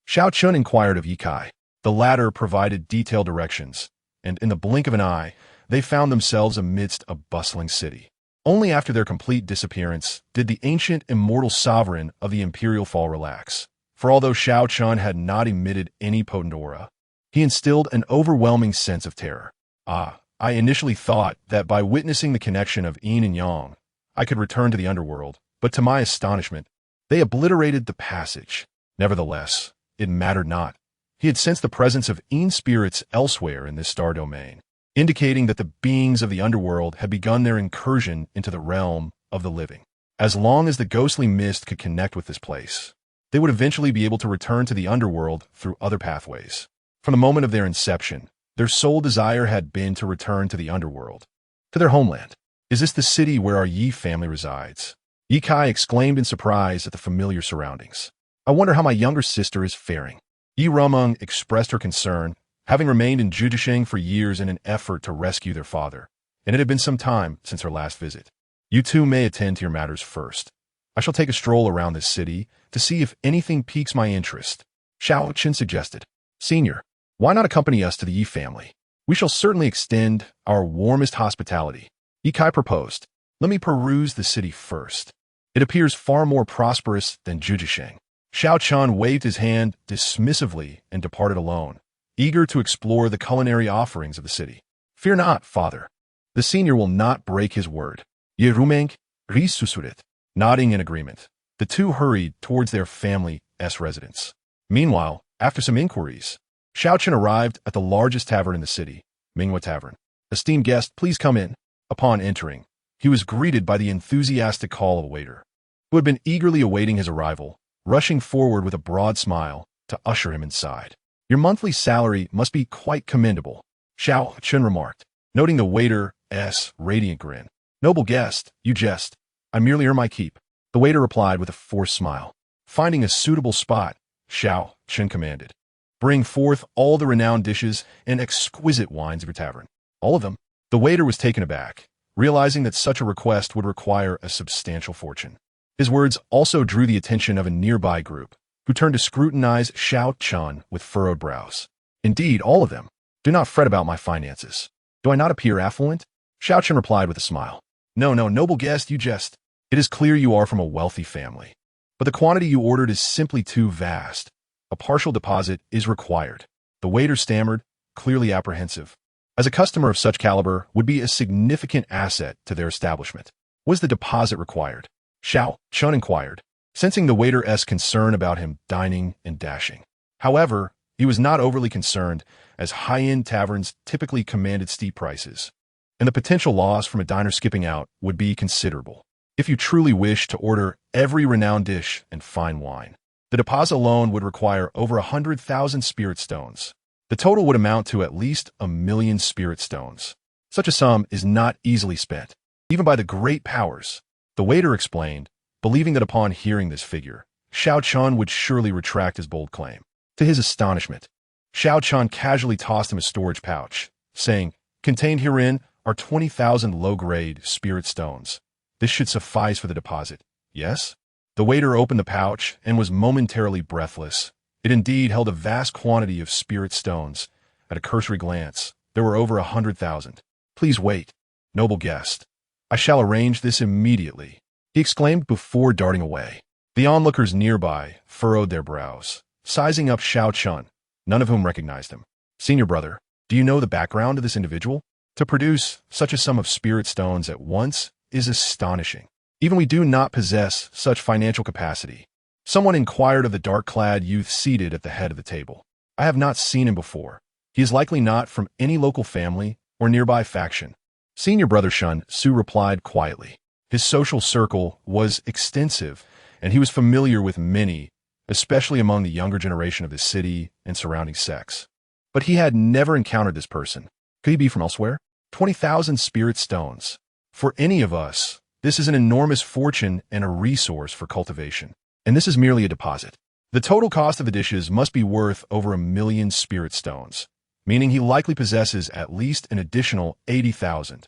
Xiao Chen inquired of Yu Kai. The latter provided detailed directions, and in the blink of an eye, they found themselves amidst a bustling city. Only after their complete disappearance did the ancient immortal sovereign of the Imperial Fall relax. For although Xiao Chen had not emitted any potent aura, he instilled an overwhelming sense of terror. I initially thought that by witnessing the connection of yin and yang, I could return to the underworld, but to my astonishment, they obliterated the passage. Nevertheless, it mattered not. He had sensed the presence of spirits elsewhere in this star domain, indicating that the beings of the underworld had begun their incursion into the realm of the living. As long as the ghostly mist could connect with this place, they would eventually be able to return to the underworld through other pathways. From the moment of their inception, their sole desire had been to return to the underworld, to their homeland. Is this the city where our Yi family resides? Yu Kai exclaimed in surprise at the familiar surroundings. I wonder how my younger sister is faring. Yi Rumeng expressed her concern, having remained in Juzhisheng for years in an effort to rescue their father, and it had been some time since her last visit. You two may attend to your matters first. I shall take a stroll around this city to see if anything piques my interest. Xiao Chen suggested. Senior, why not accompany us to the Yi family? We shall certainly extend our warmest hospitality. Yu Kai proposed. Let me peruse the city first. It appears far more prosperous than Juzhisheng. Xiao Chen waved his hand dismissively and departed alone, eager to explore the culinary offerings of the city. Fear not, father. The senior will not break his word. Ye Rumeng, Risusurit. Nodding in agreement, the two hurried towards their family's residence. Meanwhile, after some inquiries, Xiao Chen arrived at the largest tavern in the city, Minghua Tavern. Esteemed guest, please come in. Upon entering, he was greeted by the enthusiastic call of a waiter, who had been eagerly awaiting his arrival, rushing forward with a broad smile to usher him inside. Your monthly salary must be quite commendable, Xiao Chen remarked. noting the waiter's radiant grin. "Noble guest, you jest. I merely earn my keep." The waiter replied with a forced smile. Finding a suitable spot, Xiao Chen commanded, "Bring forth all the renowned dishes and exquisite wines of your tavern." All of them? The waiter was taken aback, realizing that such a request would require a substantial fortune. His words also drew the attention of a nearby group, who turned to scrutinize Xiao Chen with furrowed brows. "Indeed, all of them. Do not fret about my finances. Do I not appear affluent?" Xiao Chen replied with a smile. No, noble guest, you jest. It is clear you are from a wealthy family. But the quantity you ordered is simply too vast. A partial deposit is required." The waiter stammered, clearly apprehensive, as a customer of such caliber would be a significant asset to their establishment. Was the deposit required? Xiao Chen inquired, sensing the waiter's concern about him dining and dashing. However, he was not overly concerned, as high-end taverns typically commanded steep prices, and the potential loss from a diner skipping out would be considerable. If you truly wish to order every renowned dish and fine wine, the deposit alone would require over 100,000 spirit stones. The total would amount to at least 1,000,000 spirit stones. Such a sum is not easily spent, even by the great powers. The waiter explained, believing that upon hearing this figure, Xiao Chen would surely retract his bold claim. To his astonishment, Xiao Chen casually tossed him a storage pouch, saying, "Contained herein are 20,000 low-grade spirit stones. This should suffice for the deposit, yes?" The waiter opened the pouch and was momentarily breathless. It indeed held a vast quantity of spirit stones. At a cursory glance, there were over 100,000. "Please wait, noble guest. I shall arrange this immediately," he exclaimed before darting away. The onlookers nearby furrowed their brows, sizing up Xiao Chen, none of whom recognized him. "Senior brother, do you know the background of this individual? To produce such a sum of spirit stones at once is astonishing. Even we do not possess such financial capacity." Someone inquired of the dark-clad youth seated at the head of the table. "I have not seen him before. He is likely not from any local family or nearby faction." Senior brother Shun Su replied quietly. His social circle was extensive, and he was familiar with many, especially among the younger generation of the city and surrounding sects. But he had never encountered this person. Could he be from elsewhere? 20,000 spirit stones. For any of us, this is an enormous fortune and a resource for cultivation. And this is merely a deposit. The total cost of the dishes must be worth over 1,000,000 spirit stones, meaning he likely possesses at least an additional 80,000.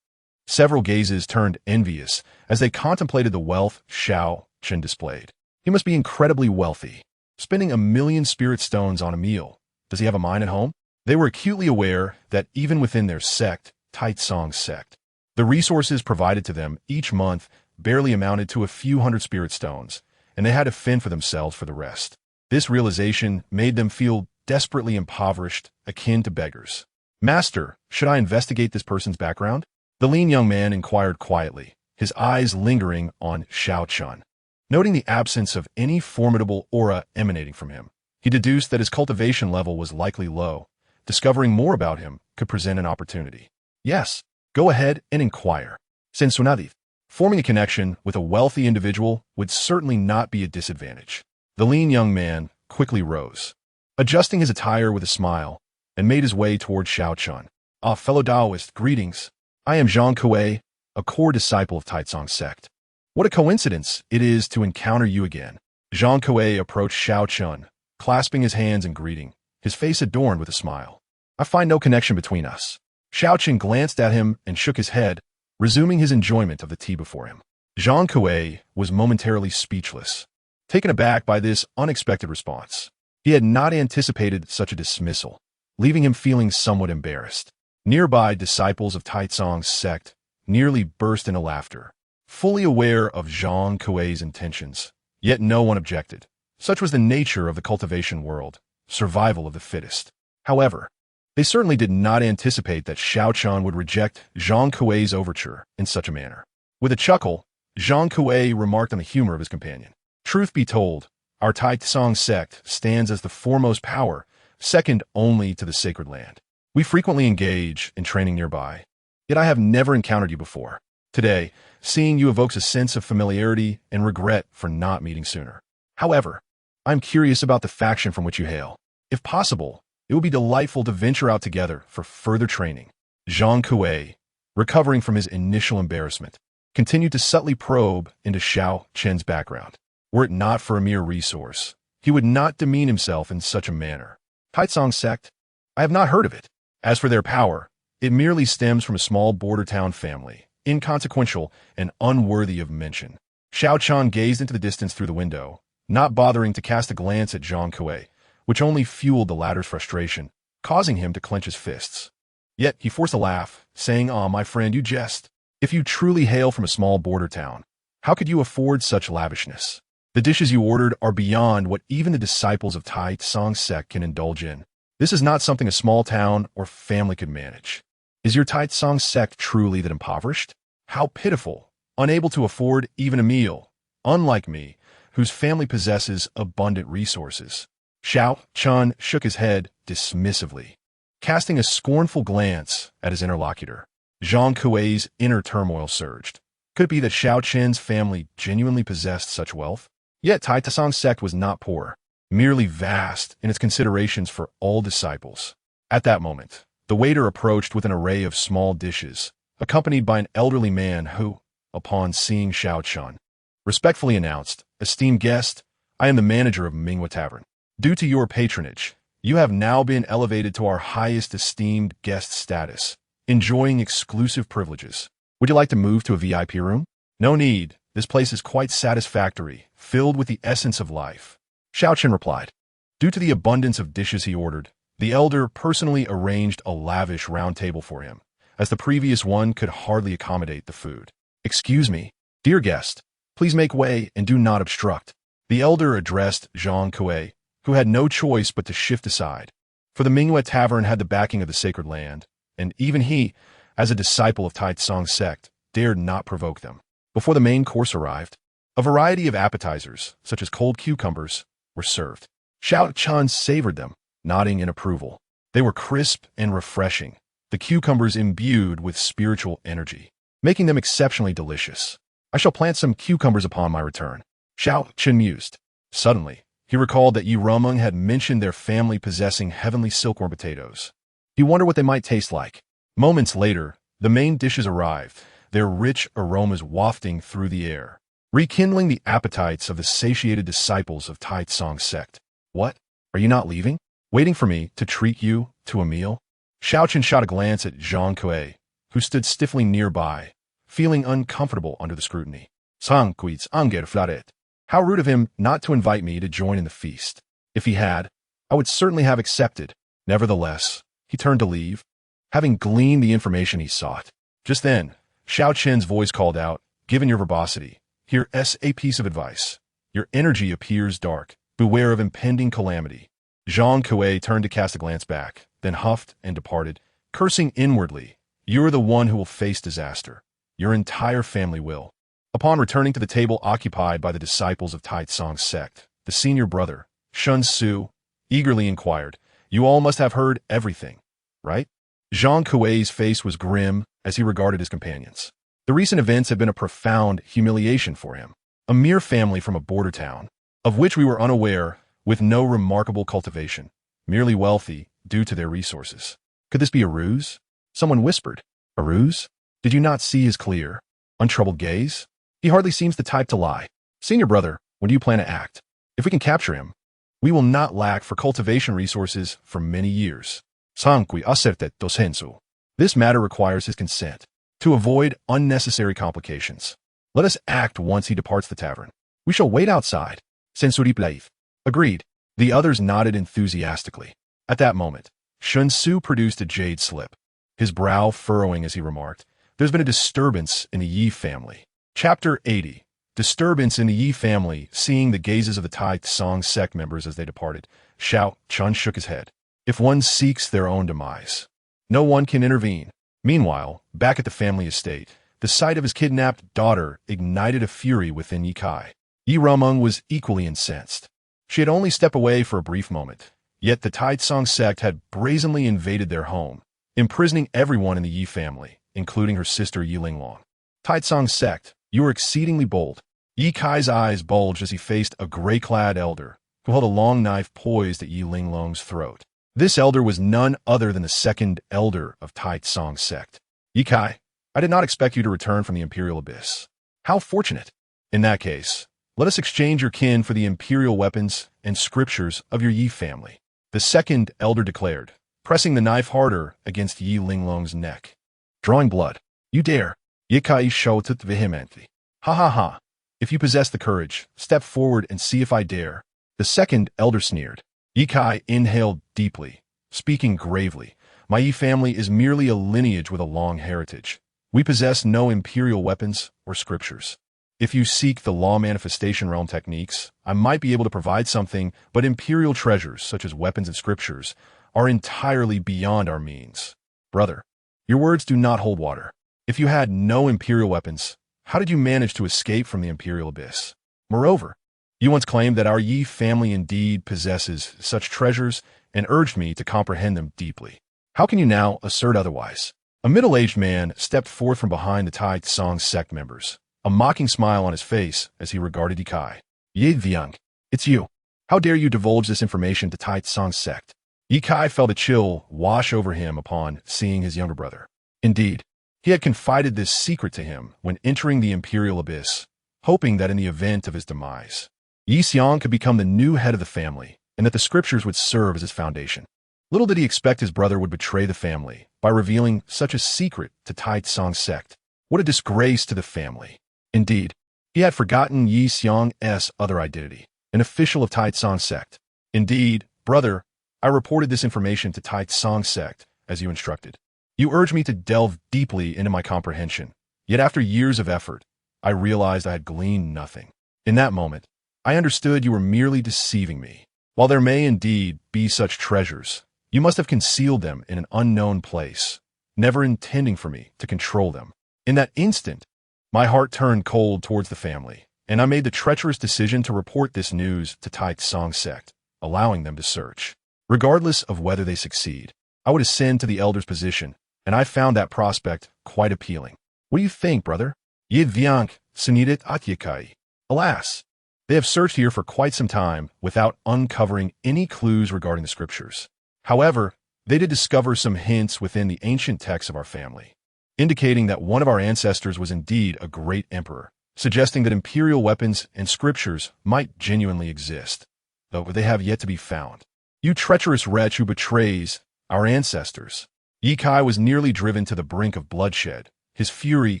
Several gazes turned envious as they contemplated the wealth Xiao Chen displayed. He must be incredibly wealthy, spending 1,000,000 spirit stones on a meal. Does he have a mine at home? They were acutely aware that even within their sect, Taitsong sect, the resources provided to them each month barely amounted to a few hundred spirit stones, and they had to fend for themselves for the rest. This realization made them feel desperately impoverished, akin to beggars. "Master, should I investigate this person's background?" The lean young man inquired quietly, his eyes lingering on Xiao Chen. Noting the absence of any formidable aura emanating from him, he deduced that his cultivation level was likely low. Discovering more about him could present an opportunity. "Yes, go ahead and inquire." Sensunadith, forming a connection with a wealthy individual would certainly not be a disadvantage. The lean young man quickly rose, adjusting his attire with a smile, and made his way toward Xiao Chen. "Ah, fellow Taoist, greetings. I am Zhang Kuei, a core disciple of Taitsong sect. What a coincidence it is to encounter you again." Zhang Kuei approached Xiao Chen, clasping his hands in greeting, his face adorned with a smile. "I find no connection between us." Xiao Chen glanced at him and shook his head, resuming his enjoyment of the tea before him. Zhang Kuei was momentarily speechless, taken aback by this unexpected response. He had not anticipated such a dismissal, leaving him feeling somewhat embarrassed. Nearby disciples of Taitsong's sect nearly burst into laughter, fully aware of Zhang Kuei's intentions, yet no one objected. Such was the nature of the cultivation world, survival of the fittest. However, they certainly did not anticipate that Xiao Chen would reject Zhang Kuei's overture in such a manner. With a chuckle, Zhang Kuei remarked on the humor of his companion. "Truth be told, our Taitsong sect stands as the foremost power, second only to the sacred land. We frequently engage in training nearby, yet I have never encountered you before. Today, seeing you evokes a sense of familiarity and regret for not meeting sooner. However, I'm curious about the faction from which you hail. If possible, it would be delightful to venture out together for further training." Zhang Kuei, recovering from his initial embarrassment, continued to subtly probe into Xiao Chen's background. Were it not for a mere resource, he would not demean himself in such a manner. Taitsong sect? I have not heard of it. As for their power, it merely stems from a small border town family, inconsequential and unworthy of mention. Xiao Chen gazed into the distance through the window, not bothering to cast a glance at Zhang Kuei, which only fueled the latter's frustration, causing him to clench his fists. Yet he forced a laugh, saying, "Ah, my friend, you jest. If you truly hail from a small border town, how could you afford such lavishness? The dishes you ordered are beyond what even the disciples of Tai Tsong sect can indulge in. This is not something a small town or family could manage. Is your Tai Tsong sect truly that impoverished? How pitiful, unable to afford even a meal, unlike me, whose family possesses abundant resources." Xiao Chen shook his head dismissively, casting a scornful glance at his interlocutor. Zhang Kuei's inner turmoil surged. Could it be that Xiao Chen's family genuinely possessed such wealth? Yet Tai Tsong sect was not poor, merely vast in its considerations for all disciples. At that moment, the waiter approached with an array of small dishes, accompanied by an elderly man who, upon seeing Xiao Chen, respectfully announced, "Esteemed guest, I am the manager of Minghua Tavern. Due to your patronage, you have now been elevated to our highest esteemed guest status, enjoying exclusive privileges. Would you like to move to a VIP room?" "No need. This place is quite satisfactory, filled with the essence of life," Xiao Chen replied. Due to the abundance of dishes he ordered, the elder personally arranged a lavish round table for him, as the previous one could hardly accommodate the food. "Excuse me, dear guest, please make way and do not obstruct." The elder addressed Zhang Kuei, who had no choice but to shift aside, for the Minghua Tavern had the backing of the sacred land, and even he, as a disciple of Tai Tsong sect, dared not provoke them. Before the main course arrived, a variety of appetizers, such as cold cucumbers, were served. Xiao Chen savored them, nodding in approval. They were crisp and refreshing, the cucumbers imbued with spiritual energy, making them exceptionally delicious. "I shall plant some cucumbers upon my return," Xiao Chen mused. Suddenly, he recalled that Yi Rumeng had mentioned their family possessing heavenly silkworm potatoes. He wondered what they might taste like. Moments later, the main dishes arrived, their rich aromas wafting through the air, rekindling the appetites of the satiated disciples of Tai Tsong sect. "What? Are you not leaving? Waiting for me to treat you to a meal?" Xiao Chen shot a glance at Zhang Kuei, who stood stiffly nearby, feeling uncomfortable under the scrutiny. "Sang Kui's anger flaret. How rude of him not to invite me to join in the feast. If he had, I would certainly have accepted." Nevertheless, he turned to leave, having gleaned the information he sought. Just then, Xiao Chen's voice called out, "Given your verbosity, here's a piece of advice. Your energy appears dark. Beware of impending calamity." Zhang Kuei turned to cast a glance back, then huffed and departed, cursing inwardly. "You're the one who will face disaster. Your entire family will." Upon returning to the table occupied by the disciples of Tai Tsong sect, the senior brother, Shun Su, eagerly inquired, "You all must have heard everything, right?" Zhang Kuei's face was grim as he regarded his companions. The recent events had been a profound humiliation for him. A mere family from a border town, of which we were unaware, with no remarkable cultivation, merely wealthy due to their resources. Could this be a ruse? Someone whispered. "A ruse? Did you not see his clear, untroubled gaze? He hardly seems the type to lie. Senior brother, when do you plan to act? If we can capture him, we will not lack for cultivation resources for many years." "Sanqui acertet dosensu. This matter requires his consent, to avoid unnecessary complications. Let us act once he departs the tavern. We shall wait outside." "Sensuri plaif." Agreed. The others nodded enthusiastically. At that moment, Shun Su produced a jade slip, his brow furrowing as he remarked, "There's been a disturbance in the Yi family." Chapter 80. Disturbance in the Yi family. Seeing the gazes of the Tai Tsong sect members as they departed, Xiao Chen shook his head. If one seeks their own demise, no one can intervene. Meanwhile, back at the family estate, the sight of his kidnapped daughter ignited a fury within Yi Kai. Yi Rumeng was equally incensed. She had only stepped away for a brief moment, yet the Tai Tsong sect had brazenly invaded their home, imprisoning everyone in the Yi family, including her sister Yi Linglong. "Tai Tsong sect, you are exceedingly bold." Yi Kai's eyes bulged as he faced a gray-clad elder, who held a long knife poised at Yi Linglong's throat. This elder was none other than the second elder of Tai Tsong sect. Ye Kai, I did not expect you to return from the Imperial Abyss. How fortunate. In that case, let us exchange your kin for the imperial weapons and scriptures of your Yi family. The second elder declared, pressing the knife harder against Yi Linglong's neck. Drawing blood. You dare. Ye Kai shouted vehemently. Ha ha ha. If you possess the courage, step forward and see if I dare. The second elder sneered. Ye Kai inhaled deeply, speaking gravely. My Yi family is merely a lineage with a long heritage. We possess no imperial weapons or scriptures. If you seek the law manifestation realm techniques, I might be able to provide something, but imperial treasures, such as weapons and scriptures, are entirely beyond our means. Brother, your words do not hold water. If you had no imperial weapons, how did you manage to escape from the Imperial Abyss? Moreover, you once claimed that our Yi family indeed possesses such treasures and urged me to comprehend them deeply. How can you now assert otherwise? A middle-aged man stepped forth from behind the Tai Tsong sect members, a mocking smile on his face as he regarded Ye Kai. Ye Viang, it's you. How dare you divulge this information to Tai Tsong sect? Ye Kai felt a chill wash over him upon seeing his younger brother. Indeed, he had confided this secret to him when entering the Imperial Abyss, hoping that in the event of his demise, Yi Xiang could become the new head of the family and that the scriptures would serve as its foundation. Little did he expect his brother would betray the family by revealing such a secret to Tai Tsong sect. What a disgrace to the family. Indeed, he had forgotten Yi Xiang's other identity, an official of Tai Tsong sect. Indeed, brother, I reported this information to Tai Tsong sect, as you instructed. You urged me to delve deeply into my comprehension, yet after years of effort, I realized I had gleaned nothing. In that moment, I understood you were merely deceiving me. While there may indeed be such treasures, you must have concealed them in an unknown place, never intending for me to control them. In that instant, my heart turned cold towards the family, and I made the treacherous decision to report this news to Tai Tsong sect, allowing them to search. Regardless of whether they succeed, I would ascend to the elder's position, and I found that prospect quite appealing. What do you think, brother? Ye Viang, Sunidet Atyakai. Alas, they have searched here for quite some time without uncovering any clues regarding the scriptures. However, they did discover some hints within the ancient texts of our family, indicating that one of our ancestors was indeed a great emperor, suggesting that imperial weapons and scriptures might genuinely exist, though they have yet to be found. You treacherous wretch who betrays our ancestors. Ye Kai was nearly driven to the brink of bloodshed, his fury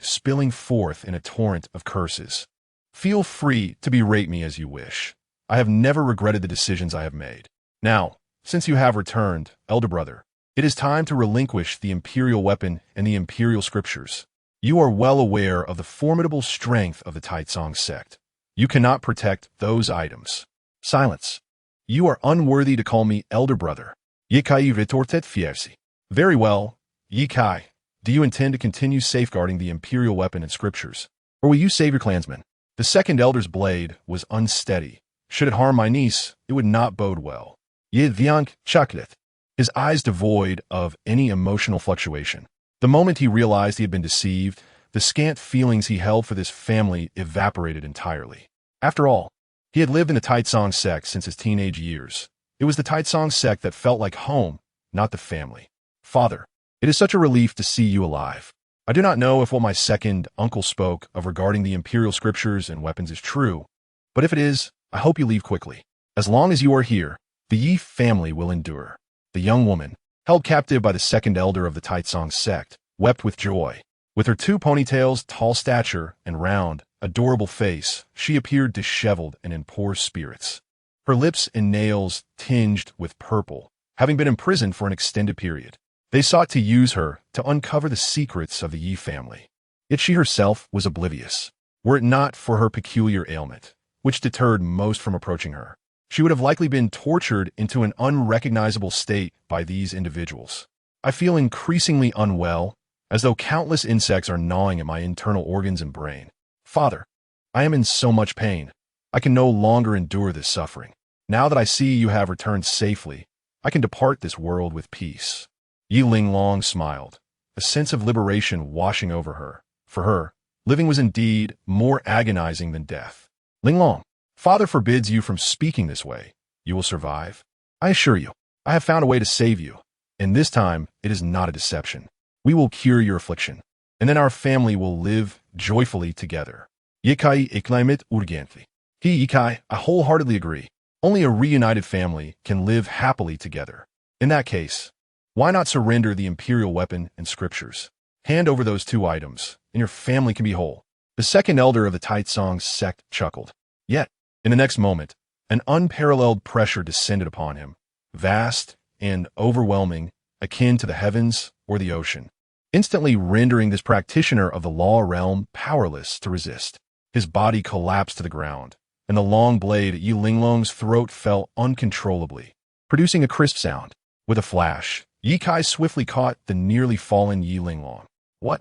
spilling forth in a torrent of curses. Feel free to berate me as you wish. I have never regretted the decisions I have made. Now, since you have returned, elder brother, it is time to relinquish the imperial weapon and the imperial scriptures. You are well aware of the formidable strength of the Tai Tsong sect. You cannot protect those items. Silence. You are unworthy to call me elder brother. Ye Kai retortet fierci. Very well, Ye Kai. Do you intend to continue safeguarding the imperial weapon and scriptures, or will you save your clansmen? The second elder's blade was unsteady. Should it harm my niece, it would not bode well. Ye Viang Chaklet, his eyes devoid of any emotional fluctuation. The moment he realized he had been deceived, the scant feelings he held for this family evaporated entirely. After all, he had lived in the Tai Tsong sect since his teenage years. It was the Tai Tsong sect that felt like home, not the family. Father, it is such a relief to see you alive. I do not know if what my second uncle spoke of regarding the imperial scriptures and weapons is true, but if it is, I hope you leave quickly. As long as you are here, the Yi family will endure. The young woman, held captive by the second elder of the Tai Tsong sect, wept with joy. With her two ponytails, tall stature, and round, adorable face, she appeared disheveled and in poor spirits. Her lips and nails tinged with purple, having been imprisoned for an extended period. They sought to use her to uncover the secrets of the Yi family. Yet she herself was oblivious. Were it not for her peculiar ailment, which deterred most from approaching her, she would have likely been tortured into an unrecognizable state by these individuals. I feel increasingly unwell, as though countless insects are gnawing at my internal organs and brain. Father, I am in so much pain. I can no longer endure this suffering. Now that I see you have returned safely, I can depart this world with peace. Yi Linglong smiled, a sense of liberation washing over her. For her, living was indeed more agonizing than death. Linglong, Father forbids you from speaking this way. You will survive. I assure you. I have found a way to save you, and this time it is not a deception. We will cure your affliction, and then our family will live joyfully together. Yikai iklimet urgently. He Yikai, I wholeheartedly agree. Only a reunited family can live happily together. In that case, why not surrender the imperial weapon and scriptures? Hand over those two items, and your family can be whole. The second elder of the Taitsong sect chuckled. Yet, in the next moment, an unparalleled pressure descended upon him, vast and overwhelming, akin to the heavens or the ocean, instantly rendering this practitioner of the law realm powerless to resist. His body collapsed to the ground, and the long blade at Yi Linglong's throat fell uncontrollably, producing a crisp sound. With a flash, Yi Kai swiftly caught the nearly fallen Yi Linglong. What?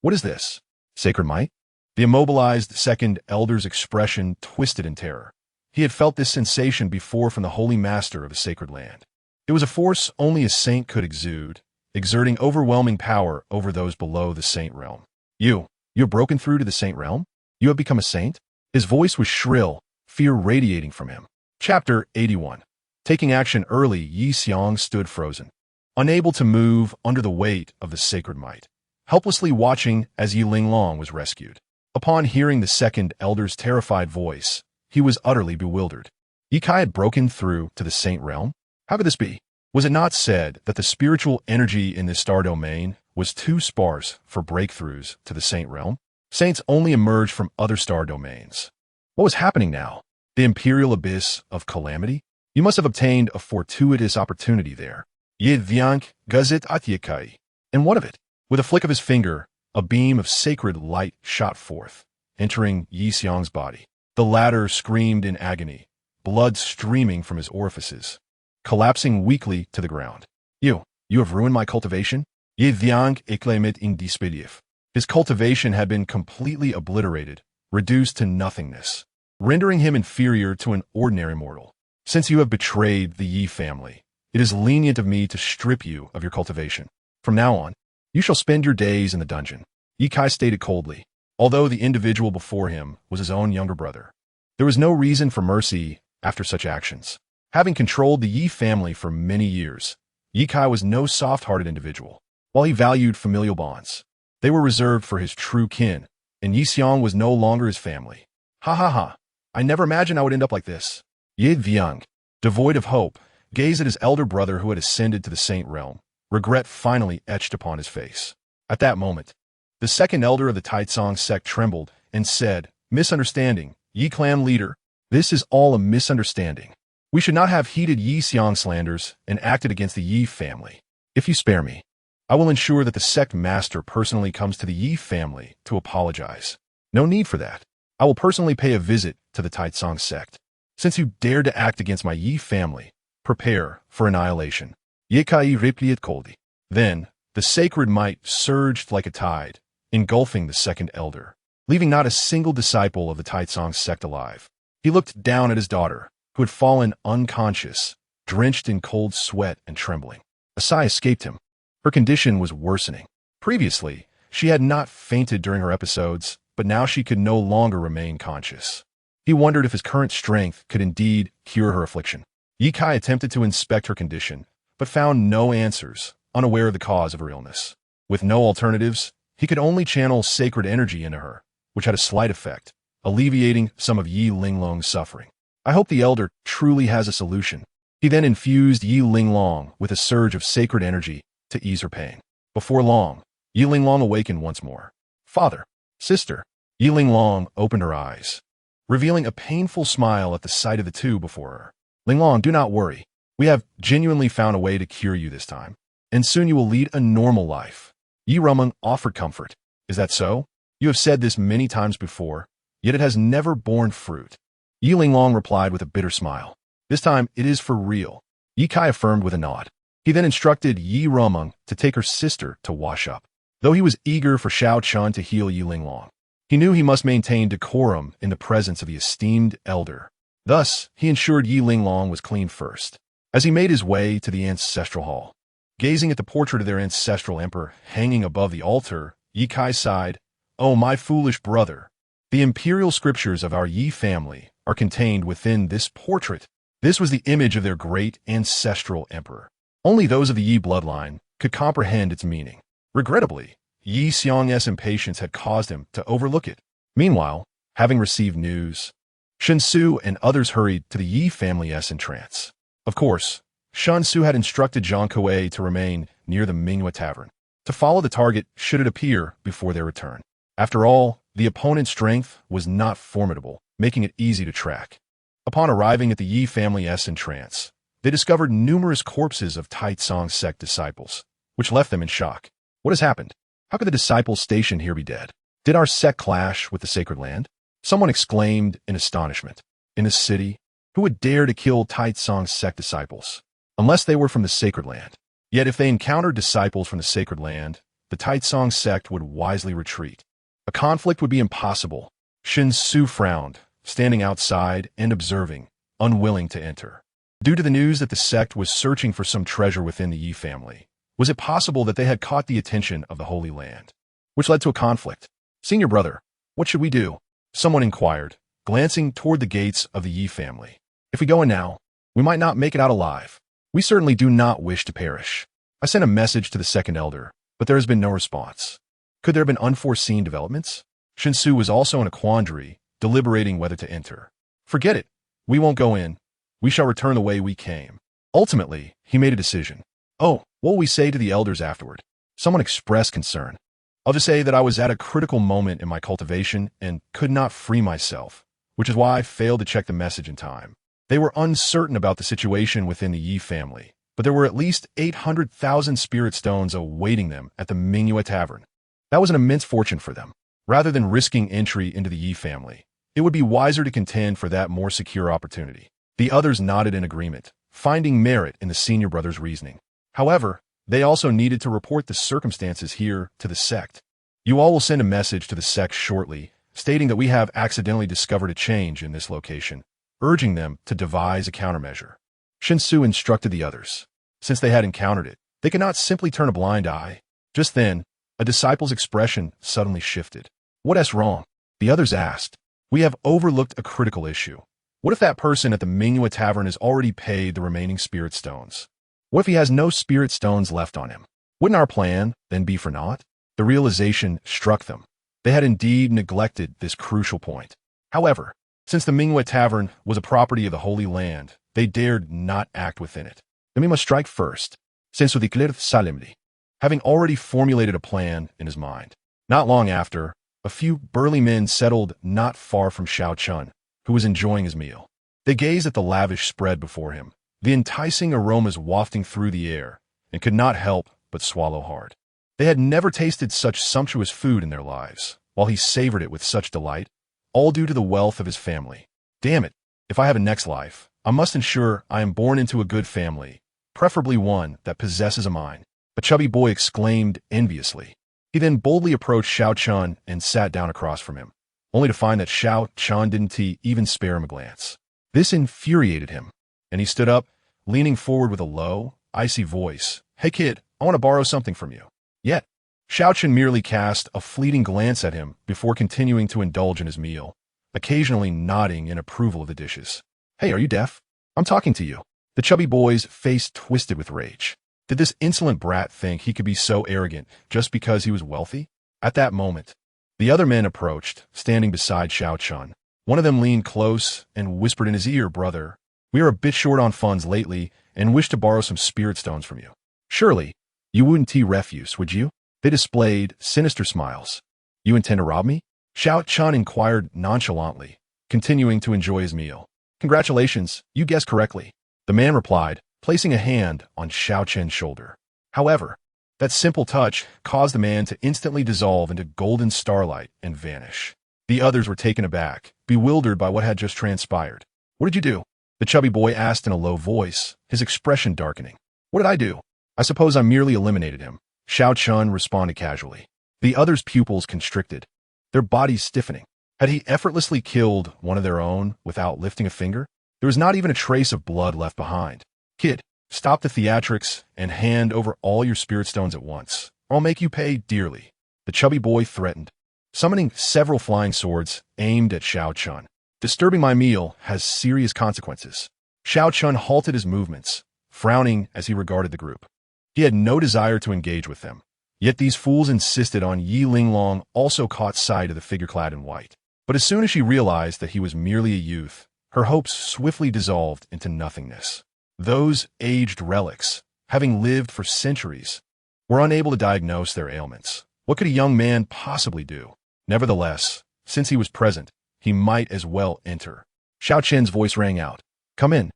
What is this? Sacred might? The immobilized second elder's expression twisted in terror. He had felt this sensation before from the holy master of a sacred land. It was a force only a saint could exude, exerting overwhelming power over those below the saint realm. You have broken through to the saint realm? You have become a saint? His voice was shrill, fear radiating from him. Chapter 81. Taking action early, Yi Xiong stood frozen, unable to move under the weight of the sacred might, helplessly watching as Yi Linglong was rescued. Upon hearing the second elder's terrified voice, he was utterly bewildered. Yi Kai had broken through to the saint realm? How could this be? Was it not said that the spiritual energy in this star domain was too sparse for breakthroughs to the saint realm? Saints only emerged from other star domains. What was happening now? The imperial abyss of calamity? You must have obtained a fortuitous opportunity there. Ye Vyank Gazet Atyekai. And what of it? With a flick of his finger, a beam of sacred light shot forth, entering Yi Xiong's body. The latter screamed in agony, blood streaming from his orifices, collapsing weakly to the ground. You have ruined my cultivation? Ye Vyank Eklemet in disbelief. His cultivation had been completely obliterated, reduced to nothingness, rendering him inferior to an ordinary mortal. Since you have betrayed the Yi family, it is lenient of me to strip you of your cultivation. From now on, you shall spend your days in the dungeon. Yi Kai stated coldly, although the individual before him was his own younger brother. There was no reason for mercy after such actions. Having controlled the Yi family for many years, Yi Kai was no soft-hearted individual. While he valued familial bonds, they were reserved for his true kin, and Yi Xiong was no longer his family. Ha ha ha. I never imagined I would end up like this. Ye Vyang, devoid of hope, gazed at his elder brother who had ascended to the saint realm, regret finally etched upon his face. At that moment, the second elder of the Taitsong sect trembled and said, Misunderstanding, Yi clan leader, this is all a misunderstanding. We should not have heeded Yi Xiong slanders and acted against the Yi family. If you spare me, I will ensure that the sect master personally comes to the Yi family to apologize. No need for that. I will personally pay a visit to the Taitsong sect. Since you dared to act against my Yi family, prepare for annihilation. Yekai Ripliet Koldi. Then, the sacred might surged like a tide, engulfing the second elder, leaving not a single disciple of the Taitsong sect alive. He looked down at his daughter, who had fallen unconscious, drenched in cold sweat and trembling. A sigh escaped him. Her condition was worsening. Previously, she had not fainted during her episodes, but now she could no longer remain conscious. He wondered if his current strength could indeed cure her affliction. Yi Kai attempted to inspect her condition, but found no answers, unaware of the cause of her illness. With no alternatives, he could only channel sacred energy into her, which had a slight effect, alleviating some of Yi Linglong's suffering. I hope the elder truly has a solution. He then infused Yi Linglong with a surge of sacred energy to ease her pain. Before long, Yi Linglong awakened once more. Father, sister. Yi Linglong opened her eyes, revealing a painful smile at the sight of the two before her. Linglong, do not worry. We have genuinely found a way to cure you this time, and soon you will lead a normal life. Yi Rumeng offered comfort. Is that so? You have said this many times before, yet it has never borne fruit. Yi Linglong replied with a bitter smile. This time it is for real. Yi Kai affirmed with a nod. He then instructed Yi Rumeng to take her sister to wash up. Though he was eager for Xiao Chen to heal Yi Linglong, he knew he must maintain decorum in the presence of the esteemed elder. Thus, he ensured Yi Linglong was clean first. As he made his way to the ancestral hall, gazing at the portrait of their ancestral emperor hanging above the altar, Yi Kai sighed, "Oh, my foolish brother! The imperial scriptures of our Yi family are contained within this portrait. This was the image of their great ancestral emperor. Only those of the Yi bloodline could comprehend its meaning. Regrettably, Yi Xiong's impatience had caused him to overlook it. Meanwhile, having received news, Shen Su and others hurried to the Yi family's entrance. Of course, Shen Su had instructed Zhang Kuei to remain near the Mingyue Tavern, to follow the target should it appear before their return. After all, the opponent's strength was not formidable, making it easy to track. Upon arriving at the Yi family's entrance, they discovered numerous corpses of Taitsong sect disciples, which left them in shock. What has happened? How could the disciples stationed here be dead? Did our sect clash with the sacred land? Someone exclaimed in astonishment. In this city, who would dare to kill Taitsong sect disciples? Unless they were from the sacred land. Yet if they encountered disciples from the sacred land, the Taitsong sect would wisely retreat. A conflict would be impossible. Shen Su frowned, standing outside and observing, unwilling to enter. Due to the news that the sect was searching for some treasure within the Yi family, was it possible that they had caught the attention of the Holy Land, which led to a conflict? Senior brother, what should we do? Someone inquired, glancing toward the gates of the Yi family. If we go in now, we might not make it out alive. We certainly do not wish to perish. I sent a message to the second elder, but there has been no response. Could there have been unforeseen developments? Shen Su was also in a quandary, deliberating whether to enter. Forget it. We won't go in. We shall return the way we came. Ultimately, he made a decision. Oh, what will we say to the elders afterward? Someone expressed concern. I'll just say that I was at a critical moment in my cultivation and could not free myself, which is why I failed to check the message in time. They were uncertain about the situation within the Yi family, but there were at least 800,000 spirit stones awaiting them at the Mingyue Tavern. That was an immense fortune for them. Rather than risking entry into the Yi family, it would be wiser to contend for that more secure opportunity. The others nodded in agreement, finding merit in the senior brother's reasoning. However, they also needed to report the circumstances here to the sect. You all will send a message to the sect shortly, stating that we have accidentally discovered a change in this location, urging them to devise a countermeasure. Shen Su instructed the others. Since they had encountered it, they could not simply turn a blind eye. Just then, a disciple's expression suddenly shifted. What is wrong? The others asked. We have overlooked a critical issue. What if that person at the Mingyue Tavern has already paid the remaining spirit stones? What if he has no spirit stones left on him? Wouldn't our plan then be for naught? The realization struck them. They had indeed neglected this crucial point. However, since the Mingyue Tavern was a property of the Holy Land, they dared not act within it. Then we must strike first, since with the solemnly, having already formulated a plan in his mind. Not long after, a few burly men settled not far from Xiao Chen, who was enjoying his meal. They gazed at the lavish spread before him, the enticing aromas wafting through the air, and could not help but swallow hard. They had never tasted such sumptuous food in their lives, while he savored it with such delight, all due to the wealth of his family. Damn it, if I have a next life, I must ensure I am born into a good family, preferably one that possesses a mine. A chubby boy exclaimed enviously. He then boldly approached Xiao Chen and sat down across from him, only to find that Xiao Chen didn't even spare him a glance. This infuriated him, and he stood up, leaning forward with a low, icy voice. Hey kid, I want to borrow something from you. Yet, Xiao Chen merely cast a fleeting glance at him before continuing to indulge in his meal, occasionally nodding in approval of the dishes. Hey, are you deaf? I'm talking to you. The chubby boy's face twisted with rage. Did this insolent brat think he could be so arrogant just because he was wealthy? At that moment, the other men approached, standing beside Xiao Chen. One of them leaned close and whispered in his ear, Brother, we are a bit short on funds lately and wish to borrow some spirit stones from you. Surely, you wouldn't refuse, would you? They displayed sinister smiles. You intend to rob me? Xiao Chen inquired nonchalantly, continuing to enjoy his meal. Congratulations, you guessed correctly. The man replied, placing a hand on Xiao Chen's shoulder. However, that simple touch caused the man to instantly dissolve into golden starlight and vanish. The others were taken aback, bewildered by what had just transpired. What did you do? The chubby boy asked in a low voice, his expression darkening. What did I do? I suppose I merely eliminated him. Xiao Chen responded casually. The others' pupils constricted, their bodies stiffening. Had he effortlessly killed one of their own without lifting a finger? There was not even a trace of blood left behind. Kid, stop the theatrics and hand over all your spirit stones at once, or I'll make you pay dearly. The chubby boy threatened, summoning several flying swords aimed at Xiao Chen. Disturbing my meal has serious consequences. Xiao Chen halted his movements, frowning as he regarded the group. He had no desire to engage with them. Yet these fools insisted on Yi Linglong also caught sight of the figure clad in white. But as soon as she realized that he was merely a youth, her hopes swiftly dissolved into nothingness. Those aged relics, having lived for centuries, were unable to diagnose their ailments. What could a young man possibly do? Nevertheless, since he was present, he might as well enter. Xiao Chen's voice rang out. Come in.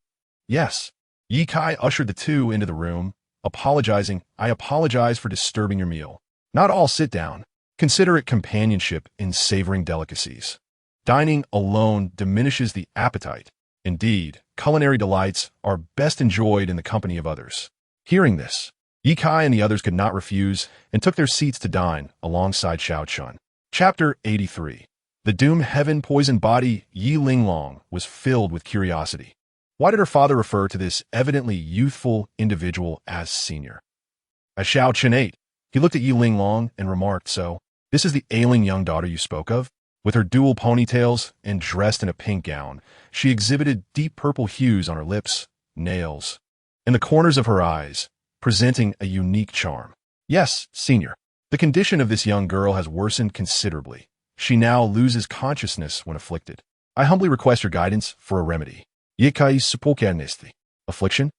Yes. Yi Kai ushered the two into the room, apologizing. I apologize for disturbing your meal. Not all sit down. Consider it companionship in savoring delicacies. Dining alone diminishes the appetite. Indeed, culinary delights are best enjoyed in the company of others. Hearing this, Yi Kai and the others could not refuse and took their seats to dine alongside Xiao Chen. Chapter 83. The doom heaven poisoned body Yi Linglong was filled with curiosity. Why did her father refer to this evidently youthful individual as senior? As Xiao Chen ate, he looked at Yi Linglong and remarked, So, this is the ailing young daughter you spoke of? With her dual ponytails and dressed in a pink gown, she exhibited deep purple hues on her lips, nails, and the corners of her eyes, presenting a unique charm. Yes, senior. The condition of this young girl has worsened considerably. She now loses consciousness when afflicted. I humbly request your guidance for a remedy. Yikai supokernesti. Affliction?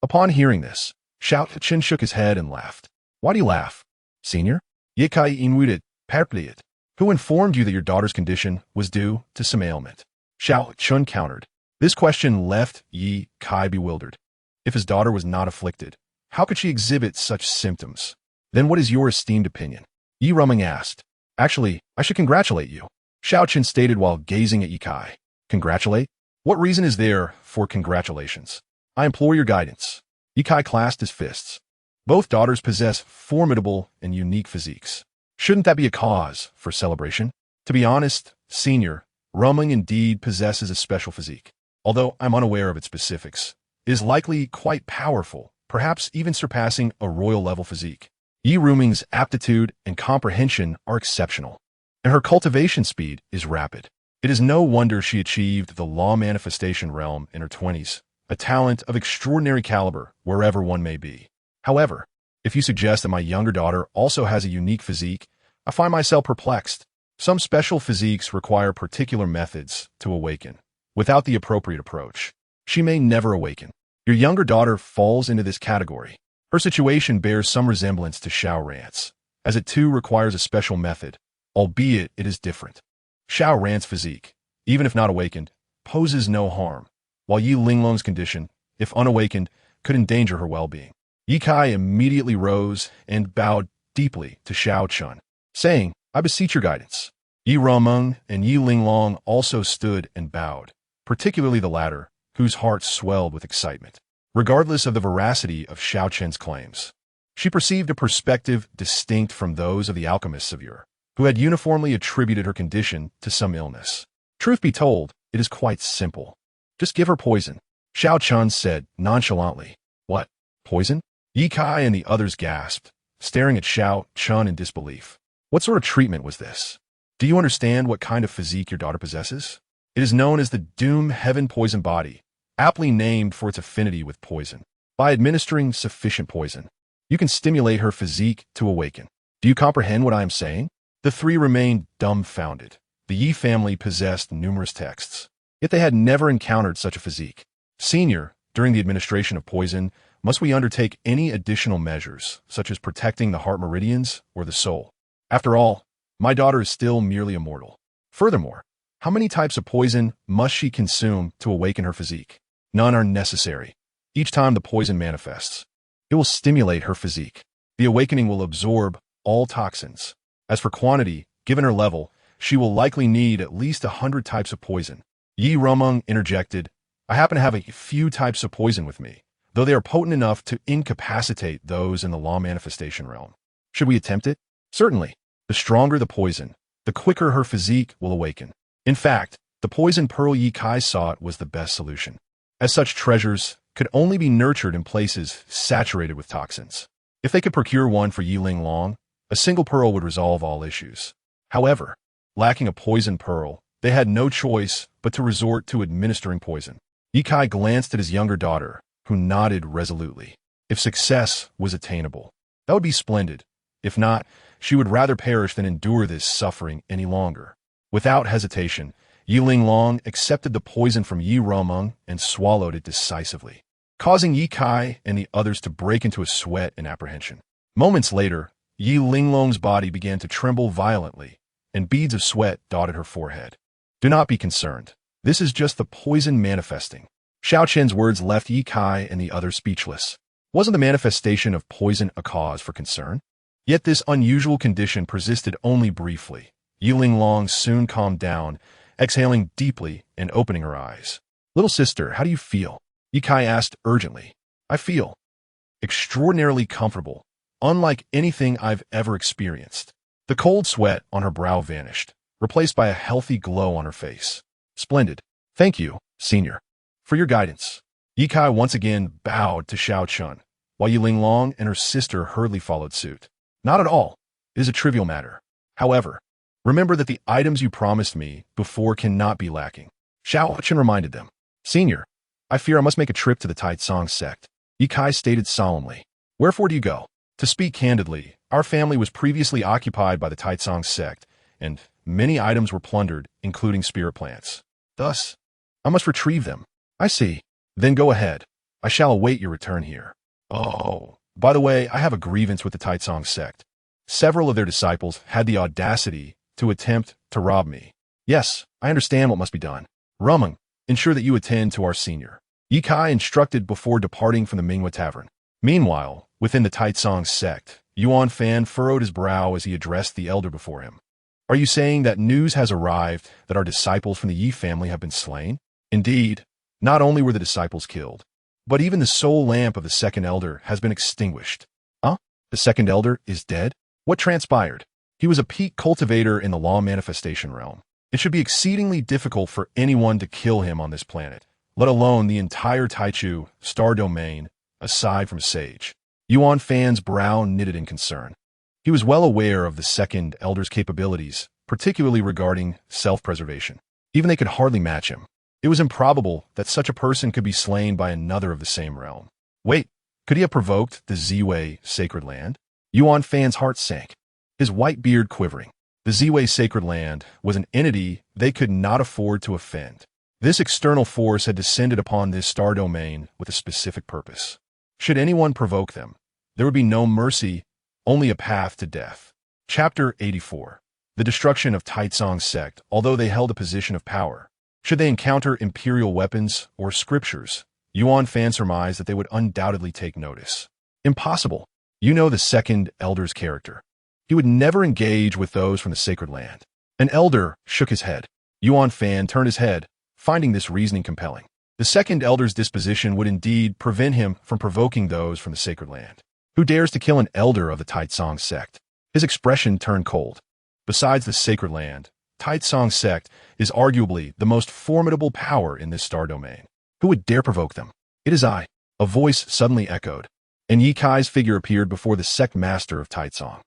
Upon hearing this, Xiao Chen shook his head and laughed. Why do you laugh? Senior? Yikai inwudit, perpliet. Who informed you that your daughter's condition was due to some ailment? Xiao Chen countered. This question left Yi Kai bewildered. If his daughter was not afflicted, how could she exhibit such symptoms? Then what is your esteemed opinion? Yi Ruming asked. Actually, I should congratulate you, Xiao Chen stated while gazing at Yi Kai. Congratulate? What reason is there for congratulations? I implore your guidance. Yi Kai clasped his fists. Both daughters possess formidable and unique physiques. Shouldn't that be a cause for celebration? To be honest, senior, Ruming indeed possesses a special physique. Although I'm unaware of its specifics, it is likely quite powerful, perhaps even surpassing a royal-level physique. Yi Ruming's aptitude and comprehension are exceptional, and her cultivation speed is rapid. It is no wonder she achieved the law manifestation realm in her 20s, a talent of extraordinary caliber wherever one may be. However, if you suggest that my younger daughter also has a unique physique, I find myself perplexed. Some special physiques require particular methods to awaken. Without the appropriate approach, she may never awaken. Your younger daughter falls into this category. Her situation bears some resemblance to Xiao Ran's, as it too requires a special method, albeit it is different. Xiao Ran's physique, even if not awakened, poses no harm, while Yi Linglong's condition, if unawakened, could endanger her well-being. Yi Kai immediately rose and bowed deeply to Xiao Chen, saying, I beseech your guidance. Yi Ruming and Yi Linglong also stood and bowed, particularly the latter, whose heart swelled with excitement. Regardless of the veracity of Xiao Chen's claims, she perceived a perspective distinct from those of the alchemists of yore, who had uniformly attributed her condition to some illness. Truth be told, it is quite simple. Just give her poison, Xiao Chen said nonchalantly. What? Poison? Yi Kai and the others gasped, staring at Xiao Chen in disbelief. What sort of treatment was this? Do you understand what kind of physique your daughter possesses? It is known as the doom heaven poison body, aptly named for its affinity with poison. By administering sufficient poison, you can stimulate her physique to awaken. Do you comprehend what I am saying? The three remained dumbfounded. The Yi family possessed numerous texts, yet they had never encountered such a physique. Senior, during the administration of poison, must we undertake any additional measures, such as protecting the heart meridians or the soul? After all, my daughter is still merely a mortal. Furthermore, how many types of poison must she consume to awaken her physique? None are necessary. Each time the poison manifests, it will stimulate her physique. The awakening will absorb all toxins. As for quantity, given her level, she will likely need at least 100 types of poison. Yi Ruming interjected, I happen to have a few types of poison with me, though they are potent enough to incapacitate those in the law manifestation realm. Should we attempt it? Certainly. The stronger the poison, the quicker her physique will awaken. In fact, the poison pearl Yi Kai sought was the best solution, as such treasures could only be nurtured in places saturated with toxins. If they could procure one for Yi Linglong, a single pearl would resolve all issues. However, lacking a poison pearl, they had no choice but to resort to administering poison. Ye Kai glanced at his younger daughter, who nodded resolutely. If success was attainable, that would be splendid. If not, she would rather perish than endure this suffering any longer. Without hesitation, Yi Linglong accepted the poison from Yi Rumeng and swallowed it decisively, causing Ye Kai and the others to break into a sweat in apprehension. Moments later, Yi Linglong's body began to tremble violently, and beads of sweat dotted her forehead. Do not be concerned. This is just the poison manifesting. Xiao Chen's words left Ye Kai and the others speechless. Wasn't the manifestation of poison a cause for concern? Yet this unusual condition persisted only briefly. Yi Linglong soon calmed down, exhaling deeply and opening her eyes. Little sister, how do you feel? Ye Kai asked urgently. I feel extraordinarily comfortable, unlike anything I've ever experienced. The cold sweat on her brow vanished, replaced by a healthy glow on her face. Splendid. Thank you, senior, for your guidance. Ye Kai once again bowed to Xiao Chen, while Yi Linglong and her sister hurriedly followed suit. Not at all. It is a trivial matter. However, remember that the items you promised me before cannot be lacking. Xiao Chen reminded them. Senior, I fear I must make a trip to the Taitsong sect. Ye Kai stated solemnly. Wherefore do you go? To speak candidly, our family was previously occupied by the Taitsong sect, and many items were plundered, including spirit plants. Thus, I must retrieve them. I see. Then go ahead. I shall await your return here. Oh, by the way, I have a grievance with the Taitsong sect. Several of their disciples had the audacity to attempt to rob me. Yes, I understand what must be done. Rumeng, ensure that you attend to our senior. Ye Kai instructed before departing from the Minghua Tavern. Meanwhile, within the Taitsong sect, Yuan Fan furrowed his brow as he addressed the elder before him. Are you saying that news has arrived that our disciples from the Yi family have been slain? Indeed, not only were the disciples killed, but even the sole lamp of the second elder has been extinguished. Huh? The second elder is dead? What transpired? He was a peak cultivator in the law manifestation realm. It should be exceedingly difficult for anyone to kill him on this planet, let alone the entire Taichu star domain, aside from Sage. Yuan Fan's brow knitted in concern. He was well aware of the second elder's capabilities, particularly regarding self-preservation. Even they could hardly match him. It was improbable that such a person could be slain by another of the same realm. Wait, could he have provoked the Ziwei sacred land? Yuan Fan's heart sank, his white beard quivering. The Ziwei sacred land was an entity they could not afford to offend. This external force had descended upon this star domain with a specific purpose. Should anyone provoke them, there would be no mercy, only a path to death. Chapter 84. The destruction of Taitsong sect, although they held a position of power. Should they encounter imperial weapons or scriptures, Yuan Fan surmised that they would undoubtedly take notice. Impossible. You know the second elder's character. He would never engage with those from the sacred land. An elder shook his head. Yuan Fan turned his head, finding this reasoning compelling. The second elder's disposition would indeed prevent him from provoking those from the sacred land. Who dares to kill an elder of the Taitsong sect? His expression turned cold. Besides the sacred land, Taitsong sect is arguably the most formidable power in this star domain. Who would dare provoke them? It is I. A voice suddenly echoed, and Ye Kai's figure appeared before the sect master of Taitsong.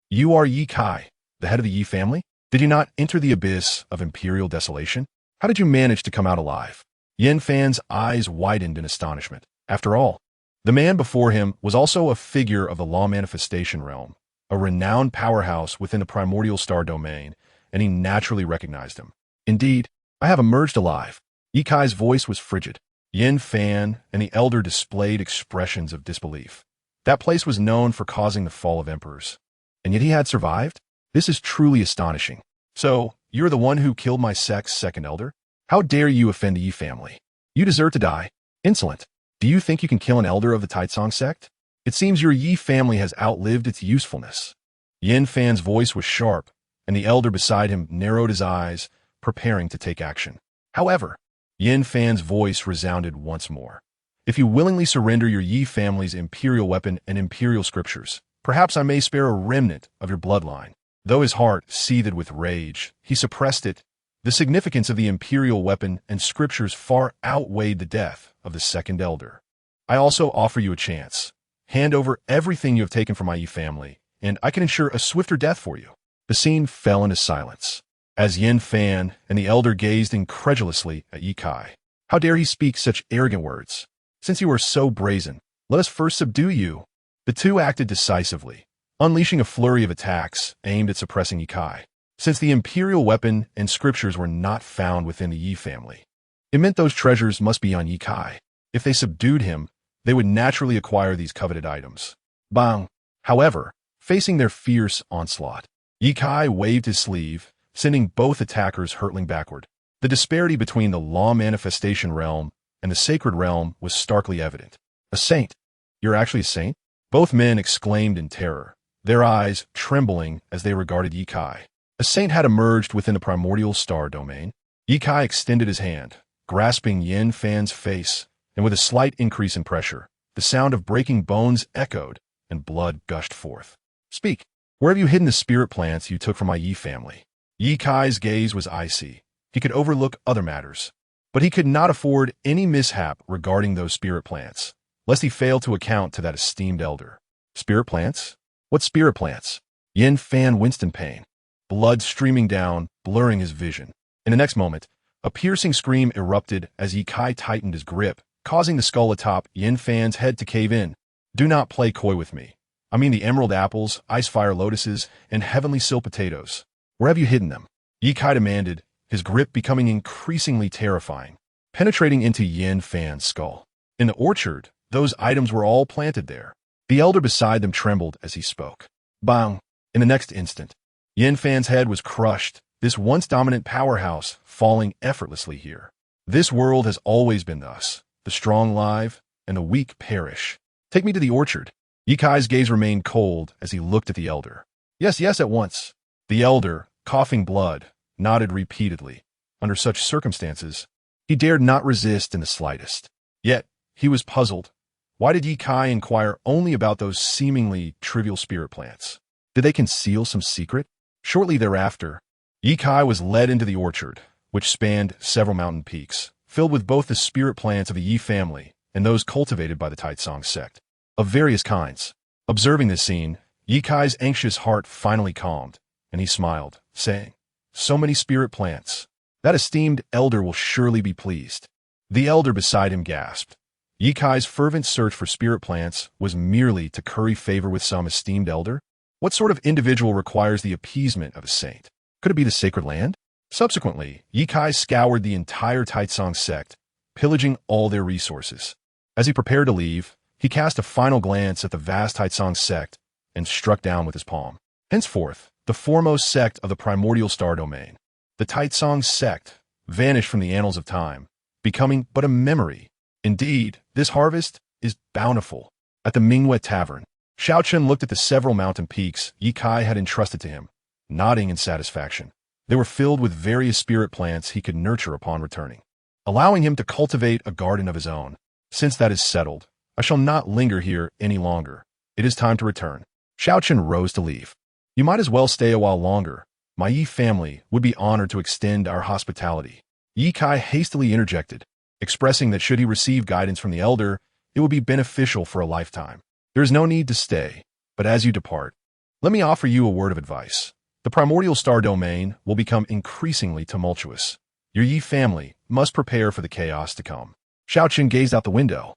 You are Ye Kai, the head of the Yi family? Did you not enter the abyss of imperial desolation? How did you manage to come out alive? Yin Fan's eyes widened in astonishment. After all, the man before him was also a figure of the law manifestation realm, a renowned powerhouse within the primordial star domain, and he naturally recognized him. Indeed, I have emerged alive. Ye Kai's voice was frigid. Yin Fan and the elder displayed expressions of disbelief. That place was known for causing the fall of emperors. And yet he had survived? This is truly astonishing. So, you're the one who killed my sect's second elder? How dare you offend the Yi family? You deserve to die. Insolent. Do you think you can kill an elder of the Taitsong sect? It seems your Yi family has outlived its usefulness. Yin Fan's voice was sharp, and the elder beside him narrowed his eyes, preparing to take action. However, Yin Fan's voice resounded once more. If you willingly surrender your Yi family's imperial weapon and imperial scriptures, perhaps I may spare a remnant of your bloodline. Though his heart seethed with rage, he suppressed it. The significance of the imperial weapon and scriptures far outweighed the death of the second elder. I also offer you a chance. Hand over everything you have taken from my Yi family, and I can ensure a swifter death for you. The scene fell into silence, as Yin Fan and the elder gazed incredulously at Ye Kai. How dare he speak such arrogant words? Since you are so brazen, let us first subdue you. The two acted decisively, unleashing a flurry of attacks aimed at suppressing Ye Kai. Since the imperial weapon and scriptures were not found within the Yi family, it meant those treasures must be on Ye Kai. If they subdued him, they would naturally acquire these coveted items. Bang! However, facing their fierce onslaught, Ye Kai waved his sleeve, sending both attackers hurtling backward. The disparity between the law manifestation realm and the sacred realm was starkly evident. A saint? You're actually a saint? Both men exclaimed in terror, their eyes trembling as they regarded Ye Kai. A saint had emerged within the primordial star domain. Ye Kai extended his hand, grasping Yin Fan's face, and with a slight increase in pressure, the sound of breaking bones echoed and blood gushed forth. Speak. Where have you hidden the spirit plants you took from my Yi family? Ye Kai's gaze was icy. He could overlook other matters, but he could not afford any mishap regarding those spirit plants, lest he fail to account to that esteemed elder. Spirit plants? What spirit plants? Yin Fan winced in pain, blood streaming down, blurring his vision. In the next moment, a piercing scream erupted as Ye Kai tightened his grip, causing the skull atop Yin Fan's head to cave in. Do not play coy with me. I mean the emerald apples, ice fire lotuses, and heavenly sill potatoes. Where have you hidden them? Ye Kai demanded, his grip becoming increasingly terrifying, penetrating into Yin Fan's skull. In the orchard, those items were all planted there. The elder beside them trembled as he spoke. Bang! In the next instant, Yin Fan's head was crushed, this once dominant powerhouse falling effortlessly here. This world has always been thus. The strong live, and the weak perish. Take me to the orchard. Ye Kai's gaze remained cold as he looked at the elder. Yes, yes, at once. The elder, coughing blood, nodded repeatedly. Under such circumstances, he dared not resist in the slightest. Yet, he was puzzled. Why did Ye Kai inquire only about those seemingly trivial spirit plants? Did they conceal some secret? Shortly thereafter, Ye Kai was led into the orchard, which spanned several mountain peaks, filled with both the spirit plants of the Yi family and those cultivated by the Taitsong sect, of various kinds. Observing this scene, Ye Kai's anxious heart finally calmed, and he smiled, saying, So many spirit plants. That esteemed elder will surely be pleased. The elder beside him gasped. Ye Kai's fervent search for spirit plants was merely to curry favor with some esteemed elder? What sort of individual requires the appeasement of a saint? Could it be the sacred land? Subsequently, Ye Kai scoured the entire Taitsong sect, pillaging all their resources. As he prepared to leave, he cast a final glance at the vast Taitsong sect and struck down with his palm. Henceforth, the foremost sect of the primordial star domain, the Taitsong sect, vanished from the annals of time, becoming but a memory. Indeed, this harvest is bountiful. At the Mingwe Tavern, Xiao Chen looked at the several mountain peaks Ye Kai had entrusted to him, nodding in satisfaction. They were filled with various spirit plants he could nurture upon returning, allowing him to cultivate a garden of his own. Since that is settled, I shall not linger here any longer. It is time to return. Xiao Chen rose to leave. You might as well stay a while longer. My Yi family would be honored to extend our hospitality. Ye Kai hastily interjected, expressing that should he receive guidance from the elder, it would be beneficial for a lifetime. There is no need to stay, but as you depart, let me offer you a word of advice. The primordial star domain will become increasingly tumultuous. Your Yi family must prepare for the chaos to come. Xiao Chen gazed out the window.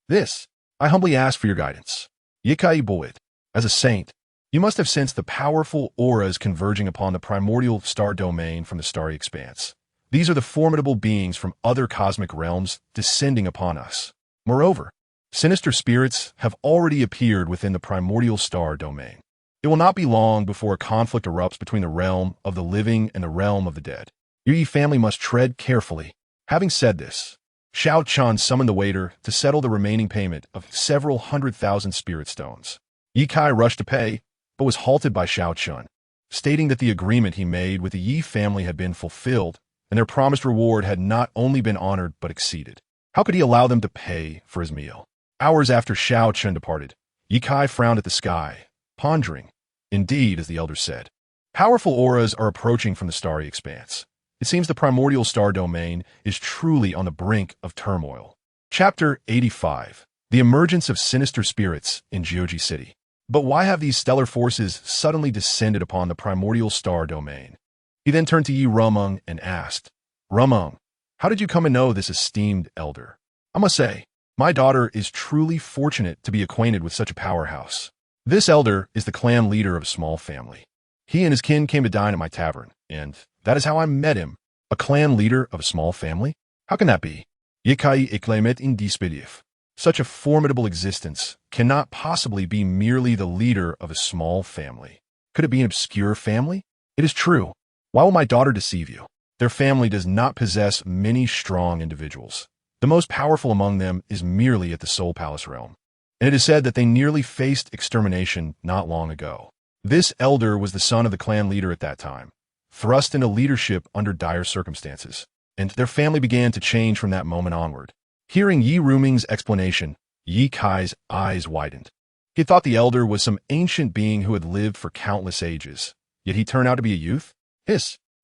This. I humbly ask for your guidance. Ye Kai Boyd, as a saint, you must have sensed the powerful auras converging upon the primordial star domain from the starry expanse. These are the formidable beings from other cosmic realms descending upon us. Moreover, sinister spirits have already appeared within the primordial star domain. It will not be long before a conflict erupts between the realm of the living and the realm of the dead. Your Yi family must tread carefully. Having said this, Xiao Chen summoned the waiter to settle the remaining payment of several 100,000 spirit stones. Ye Kai rushed to pay, but was halted by Xiao Chen, stating that the agreement he made with the Yi family had been fulfilled, and their promised reward had not only been honored but exceeded. How could he allow them to pay for his meal? Hours after Xiao Chen departed, Ye Kai frowned at the sky, pondering. Indeed, as the elder said, powerful auras are approaching from the starry expanse. It seems the primordial star domain is truly on the brink of turmoil. Chapter 85. The Emergence of Sinister Spirits in Jioji City. But why have these stellar forces suddenly descended upon the primordial star domain? He then turned to Yi Rumeng and asked, Rumeng, How did you come to know this esteemed elder? I must say, my daughter is truly fortunate to be acquainted with such a powerhouse. This elder is the clan leader of a small family. He and his kin came to dine at my tavern, and that is how I met him. A clan leader of a small family? How can that be? Yikai iklemet indispidif. Such a formidable existence cannot possibly be merely the leader of a small family. Could it be an obscure family? It is true. Why will my daughter deceive you? Their family does not possess many strong individuals. The most powerful among them is merely at the Soul Palace realm, and it is said that they nearly faced extermination not long ago. This elder was the son of the clan leader at that time, thrust into leadership under dire circumstances, and their family began to change from that moment onward. Hearing Yi Ruming's explanation, Yi Kai's eyes widened. He thought the elder was some ancient being who had lived for countless ages, yet he turned out to be a youth?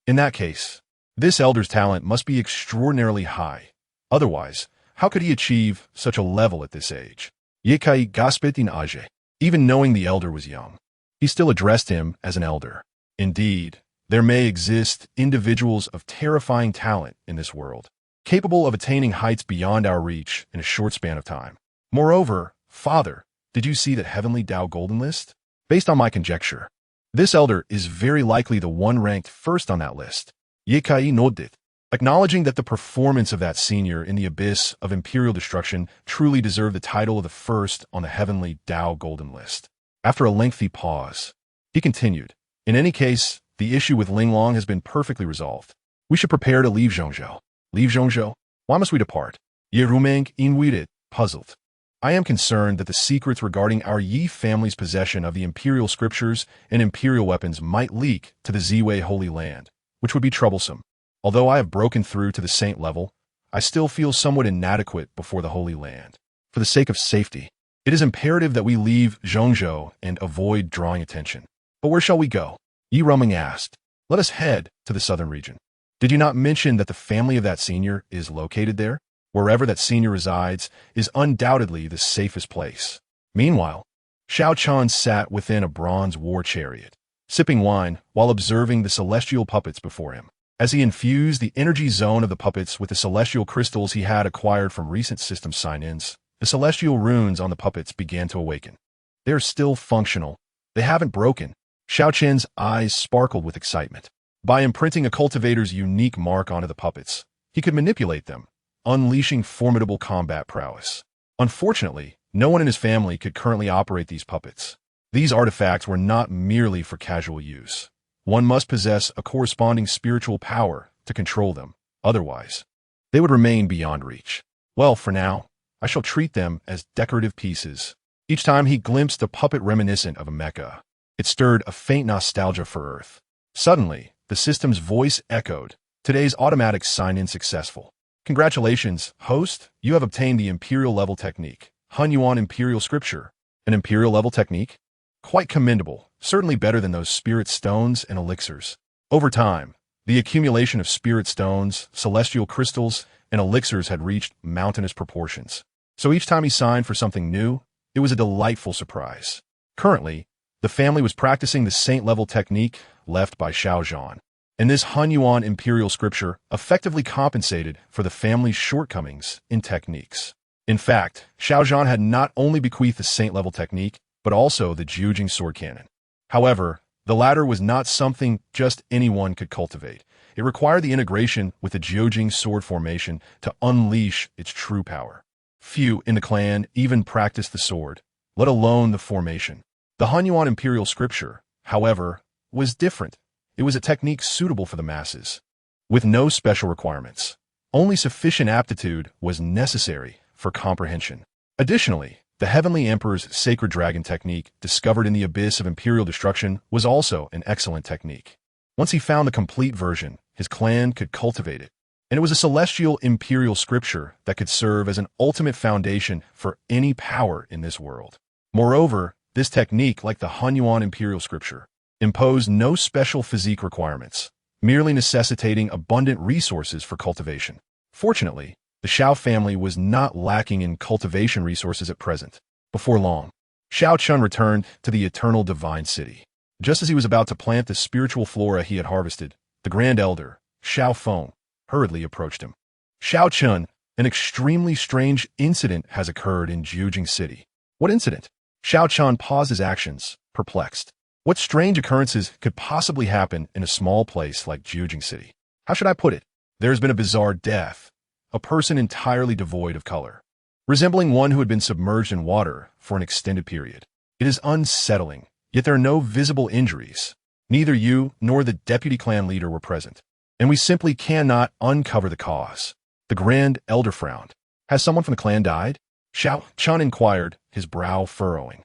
In that case, this elder's talent must be extraordinarily high. Otherwise, how could he achieve such a level at this age? Yikai gaspet age. Even knowing the elder was young, he still addressed him as an elder. Indeed, there may exist individuals of terrifying talent in this world, capable of attaining heights beyond our reach in a short span of time. Moreover, Father, did you see that heavenly Tao Golden List? Based on my conjecture, this elder is very likely the one ranked first on that list. Yikai nodded, acknowledging that the performance of that senior in the abyss of imperial destruction truly deserved the title of the first on the heavenly Tao Golden List. After a lengthy pause, he continued, in any case, the issue with Linglong has been perfectly resolved. We should prepare to leave Zhongzhou. Leave Zhongzhou? Why must we depart? Ye Rumeng inwided, puzzled. I am concerned that the secrets regarding our Yi family's possession of the imperial scriptures and imperial weapons might leak to the Ziwei Holy Land, which would be troublesome. Although I have broken through to the saint level, I still feel somewhat inadequate before the Holy Land. For the sake of safety, it is imperative that we leave Zhongzhou and avoid drawing attention. But where shall we go? Yi Ruming asked. Let us head to the southern region. Did you not mention that the family of that senior is located there? Wherever that senior resides is undoubtedly the safest place. Meanwhile, Xiao Chen sat within a bronze war chariot, sipping wine while observing the celestial puppets before him. As he infused the energy zone of the puppets with the celestial crystals he had acquired from recent system sign-ins, the celestial runes on the puppets began to awaken. They are still functional. They haven't broken. Xiao Chen's eyes sparkled with excitement. By imprinting a cultivator's unique mark onto the puppets, he could manipulate them, unleashing formidable combat prowess. Unfortunately, no one in his family could currently operate these puppets. These artifacts were not merely for casual use. One must possess a corresponding spiritual power to control them. Otherwise, they would remain beyond reach. Well, for now, I shall treat them as decorative pieces. Each time he glimpsed a puppet reminiscent of a mecha, it stirred a faint nostalgia for Earth. Suddenly, the system's voice echoed. Today's automatic sign-in successful. Congratulations, host. You have obtained the Imperial level technique. Hunyuan Imperial Scripture. An Imperial level technique? Quite commendable. Certainly better than those spirit stones and elixirs. Over time, the accumulation of spirit stones, celestial crystals, and elixirs had reached mountainous proportions. So each time he signed for something new, it was a delightful surprise. Currently, the family was practicing the saint-level technique left by Xiao Zhan, and this Hunyuan Imperial Scripture effectively compensated for the family's shortcomings in techniques. In fact, Xiao Zhan had not only bequeathed the saint-level technique, but also the Jiujing sword cannon. However, the latter was not something just anyone could cultivate. It required the integration with the Jiujing sword formation to unleash its true power. Few in the clan even practiced the sword, let alone the formation. The Hunyuan Imperial Scripture, however, was different. It was a technique suitable for the masses, with no special requirements. Only sufficient aptitude was necessary for comprehension. Additionally, the Heavenly Emperor's Sacred Dragon technique, discovered in the abyss of imperial destruction, was also an excellent technique. Once he found the complete version, his clan could cultivate it, and it was a celestial imperial scripture that could serve as an ultimate foundation for any power in this world. Moreover, this technique, like the Hunyuan Imperial Scripture, imposed no special physique requirements, merely necessitating abundant resources for cultivation. Fortunately, the Xiao family was not lacking in cultivation resources at present. Before long, Xiao Chen returned to the eternal divine city. Just as he was about to plant the spiritual flora he had harvested, the Grand Elder, Xiao Feng, hurriedly approached him. Xiao Chen, an extremely strange incident has occurred in Jiujing City. What incident? Xiao Chen paused his actions, perplexed. What strange occurrences could possibly happen in a small place like Jiujing City? How should I put it? There has been a bizarre death, a person entirely devoid of color, resembling one who had been submerged in water for an extended period. It is unsettling, yet there are no visible injuries. Neither you nor the deputy clan leader were present, and we simply cannot uncover the cause. The Grand Elder frowned. Has someone from the clan died? Xiao Chen inquired, his brow furrowing.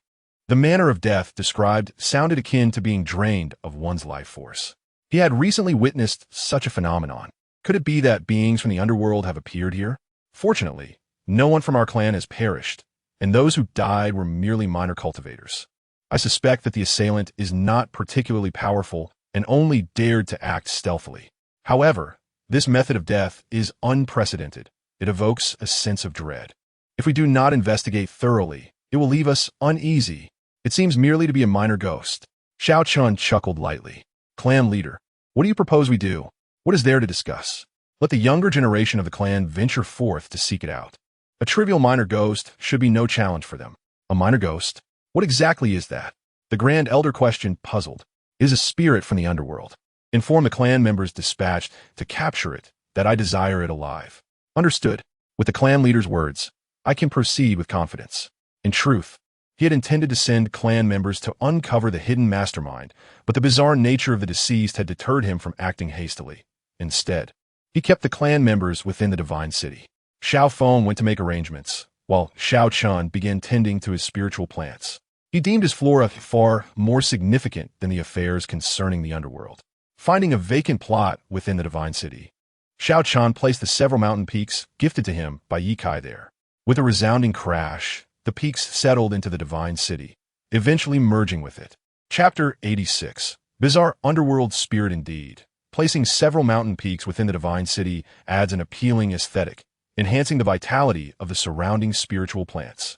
The manner of death described sounded akin to being drained of one's life force. He had recently witnessed such a phenomenon. Could it be that beings from the underworld have appeared here? Fortunately, no one from our clan has perished, and those who died were merely minor cultivators. I suspect that the assailant is not particularly powerful and only dared to act stealthily. However, this method of death is unprecedented. It evokes a sense of dread. If we do not investigate thoroughly, it will leave us uneasy. It seems merely to be a minor ghost. Xiao Chen chuckled lightly. Clan leader, what do you propose we do? What is there to discuss? Let the younger generation of the clan venture forth to seek it out. A trivial minor ghost should be no challenge for them. A minor ghost? What exactly is that? The Grand Elder questioned, puzzled. It is a spirit from the underworld. Inform the clan members dispatched to capture it, that I desire it alive. Understood. With the clan leader's words, I can proceed with confidence. In truth, he had intended to send clan members to uncover the hidden mastermind, but the bizarre nature of the deceased had deterred him from acting hastily. Instead, he kept the clan members within the divine city. Xiao Feng went to make arrangements, while Xiao Chen began tending to his spiritual plants. He deemed his flora far more significant than the affairs concerning the underworld. Finding a vacant plot within the divine city, Xiao Chen placed the several mountain peaks gifted to him by Ye Kai there. With a resounding crash, the peaks settled into the divine city, eventually merging with it. Chapter 86. Bizarre underworld spirit indeed. Placing several mountain peaks within the divine city adds an appealing aesthetic, enhancing the vitality of the surrounding spiritual plants.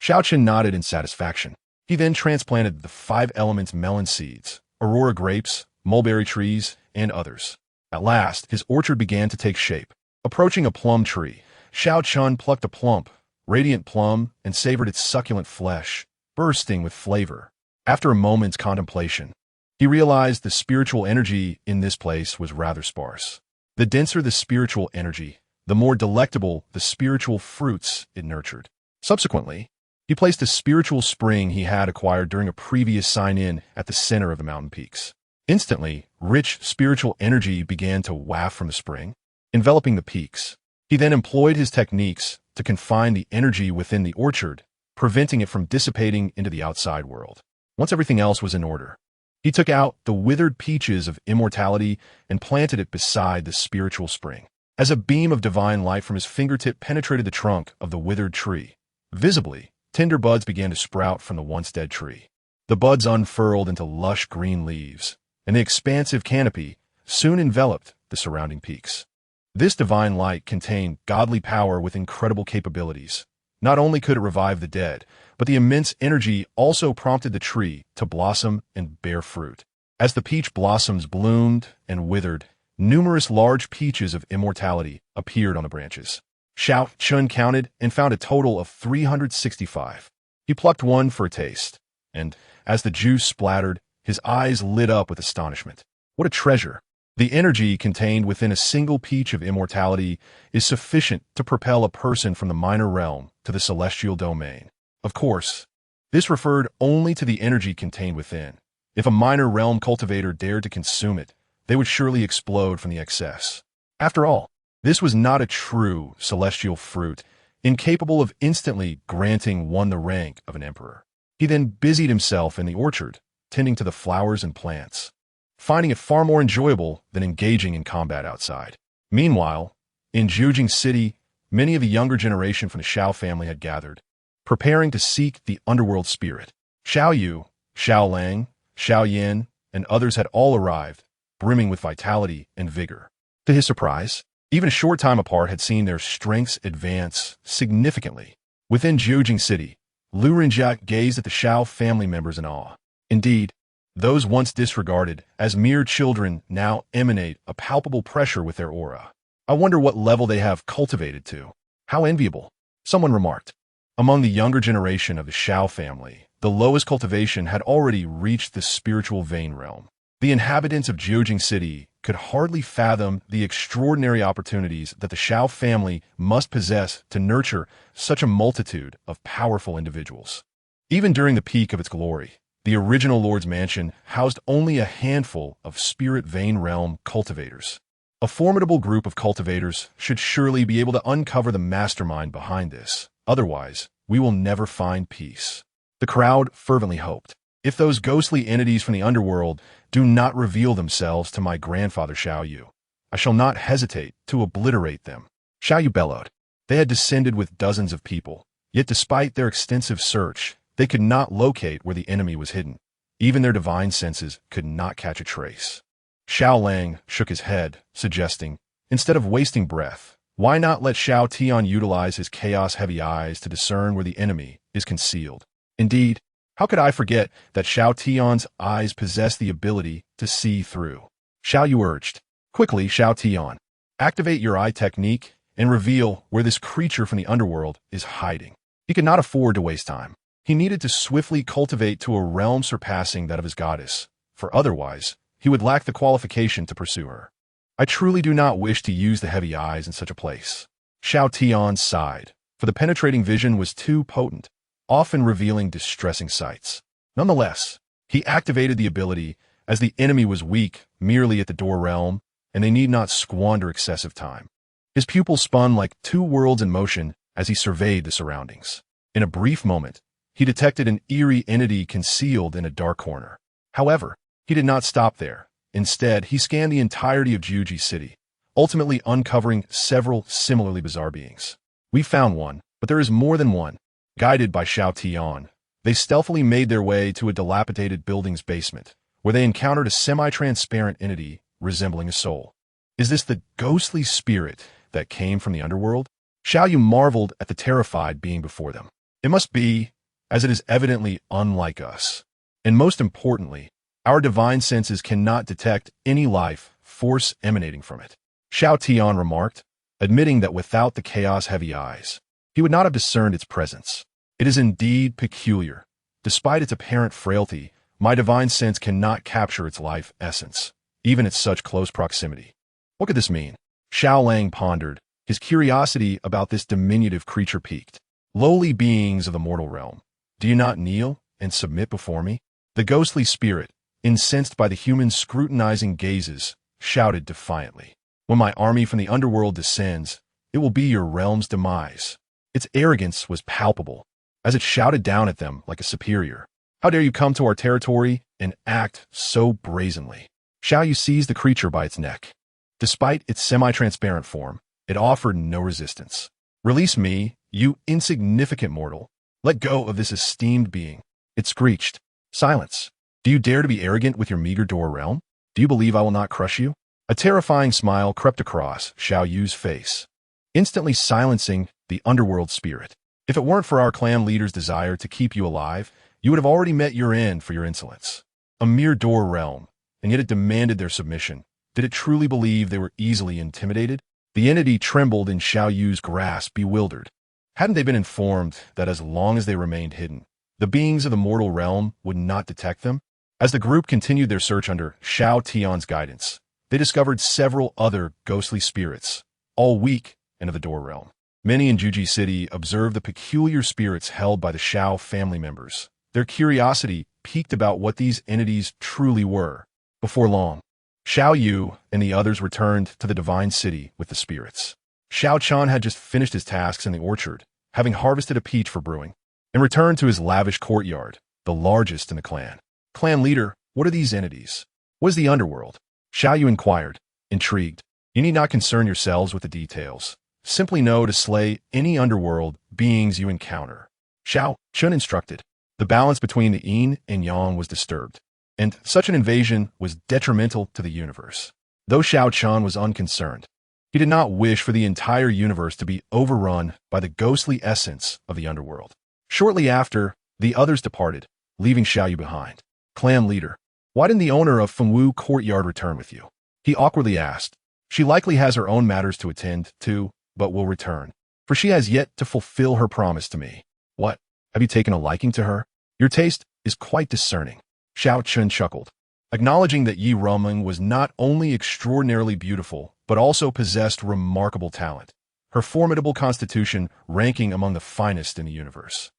Xiao Chen nodded in satisfaction. He then transplanted the 5 elements melon seeds, aurora grapes, mulberry trees, and others. At last, his orchard began to take shape. Approaching a plum tree, Xiao Chen plucked a plump, radiant plum and savored its succulent flesh, bursting with flavor. After a moment's contemplation, he realized the spiritual energy in this place was rather sparse. The denser the spiritual energy, the more delectable the spiritual fruits it nurtured. Subsequently, he placed a spiritual spring he had acquired during a previous sign-in at the center of the mountain peaks. Instantly, rich spiritual energy began to waft from the spring, enveloping the peaks. He then employed his techniques to confine the energy within the orchard, preventing it from dissipating into the outside world. Once everything else was in order, he took out the withered peaches of immortality and planted it beside the spiritual spring. As a beam of divine light from his fingertip penetrated the trunk of the withered tree, visibly, tender buds began to sprout from the once dead tree. The buds unfurled into lush green leaves, and the expansive canopy soon enveloped the surrounding peaks. This divine light contained godly power with incredible capabilities. Not only could it revive the dead, but the immense energy also prompted the tree to blossom and bear fruit. As the peach blossoms bloomed and withered, numerous large peaches of immortality appeared on the branches. Xiao Chen counted and found a total of 365. He plucked one for a taste, and as the juice splattered, his eyes lit up with astonishment. What a treasure! The energy contained within a single peach of immortality is sufficient to propel a person from the minor realm to the celestial domain. Of course, this referred only to the energy contained within. If a minor realm cultivator dared to consume it, they would surely explode from the excess. After all, this was not a true celestial fruit, incapable of instantly granting one the rank of an emperor. He then busied himself in the orchard, tending to the flowers and plants, finding it far more enjoyable than engaging in combat outside. Meanwhile, in Jiujing City, many of the younger generation from the Xiao family had gathered, preparing to seek the underworld spirit. Xiao Yu, Xiao Lang, Xiao Yan, and others had all arrived, brimming with vitality and vigor. To his surprise, even a short time apart had seen their strengths advance significantly. Within Jiujing City, Lu Renjia gazed at the Xiao family members in awe. Indeed, those once disregarded as mere children now emanate a palpable pressure with their aura. I wonder what level they have cultivated to. How enviable. Someone remarked. Among the younger generation of the Xiao family, the lowest cultivation had already reached the spiritual vein realm. The inhabitants of Jiujing City could hardly fathom the extraordinary opportunities that the Xiao family must possess to nurture such a multitude of powerful individuals. Even during the peak of its glory, the original Lord's mansion housed only a handful of spirit vein realm cultivators. A formidable group of cultivators should surely be able to uncover the mastermind behind this. Otherwise, we will never find peace. The crowd fervently hoped. If those ghostly entities from the underworld do not reveal themselves to my grandfather Xiao Yu, I shall not hesitate to obliterate them. Xiao Yu bellowed. They had descended with dozens of people, yet despite their extensive search, they could not locate where the enemy was hidden. Even their divine senses could not catch a trace. Xiao Lang shook his head, suggesting, instead of wasting breath, why not let Xiao Tian utilize his chaos-heavy eyes to discern where the enemy is concealed? Indeed, how could I forget that Xiao Tian's eyes possess the ability to see through? Xiao Yu urged. Quickly, Xiao Tian, activate your eye technique and reveal where this creature from the underworld is hiding. He could not afford to waste time. He needed to swiftly cultivate to a realm surpassing that of his goddess, for otherwise, he would lack the qualification to pursue her. I truly do not wish to use the heavy eyes in such a place. Xiao Tian sighed, for the penetrating vision was too potent, often revealing distressing sights. Nonetheless, he activated the ability as the enemy was weak merely at the door realm, and they need not squander excessive time. His pupils spun like two worlds in motion as he surveyed the surroundings. In a brief moment, he detected an eerie entity concealed in a dark corner. However, he did not stop there. Instead, he scanned the entirety of Jiujing City, ultimately uncovering several similarly bizarre beings. We found one, but there is more than one. Guided by Xiao Tian, they stealthily made their way to a dilapidated building's basement, where they encountered a semi-transparent entity resembling a soul. Is this the ghostly spirit that came from the underworld? Xiao Yu marveled at the terrified being before them. It must be, as it is evidently unlike us. And most importantly, our divine senses cannot detect any life force emanating from it. Xiao Tian remarked, admitting that without the chaos-heavy eyes, he would not have discerned its presence. It is indeed peculiar. Despite its apparent frailty, my divine sense cannot capture its life essence, even at such close proximity. What could this mean? Xiao Lang pondered, his curiosity about this diminutive creature piqued. Lowly beings of the mortal realm, do you not kneel and submit before me? The ghostly spirit, incensed by the human scrutinizing gazes, shouted defiantly. When my army from the underworld descends, it will be your realm's demise. Its arrogance was palpable, as it shouted down at them like a superior. How dare you come to our territory and act so brazenly? Xiao Yu seized the creature by its neck. Despite its semi-transparent form, it offered no resistance. Release me, you insignificant mortal. Let go of this esteemed being. It screeched. Silence. Do you dare to be arrogant with your meager door realm? Do you believe I will not crush you? A terrifying smile crept across Xiao Yu's face, instantly silencing the underworld spirit. If it weren't for our clan leader's desire to keep you alive, you would have already met your end for your insolence. A mere door realm, and yet it demanded their submission. Did it truly believe they were easily intimidated? The entity trembled in Xiao Yu's grasp, bewildered. Hadn't they been informed that as long as they remained hidden, the beings of the mortal realm would not detect them? As the group continued their search under Xiao Tian's guidance, they discovered several other ghostly spirits, all weak and of the door realm. Many in Jiujing City observed the peculiar spirits held by the Xiao family members. Their curiosity piqued about what these entities truly were. Before long, Xiao Yu and the others returned to the divine city with the spirits. Xiao Chen had just finished his tasks in the orchard, having harvested a peach for brewing, and returned to his lavish courtyard, the largest in the clan. Clan leader, what are these entities? What is the underworld? Xiao Yu inquired, intrigued. You need not concern yourselves with the details. Simply know to slay any underworld beings you encounter. Xiao Chen instructed. The balance between the yin and yang was disturbed, and such an invasion was detrimental to the universe. Though Xiao Chen was unconcerned, he did not wish for the entire universe to be overrun by the ghostly essence of the underworld. Shortly after, the others departed, leaving Xiao Yu behind. Clan leader, why didn't the owner of Fengwu Courtyard return with you? He awkwardly asked, She likely has her own matters to attend to, but will return, for she has yet to fulfill her promise to me. What? Have you taken a liking to her? Your taste is quite discerning. Xiao Chen chuckled, acknowledging that Yi Rumeng was not only extraordinarily beautiful, but also possessed remarkable talent, her formidable constitution ranking among the finest in the universe.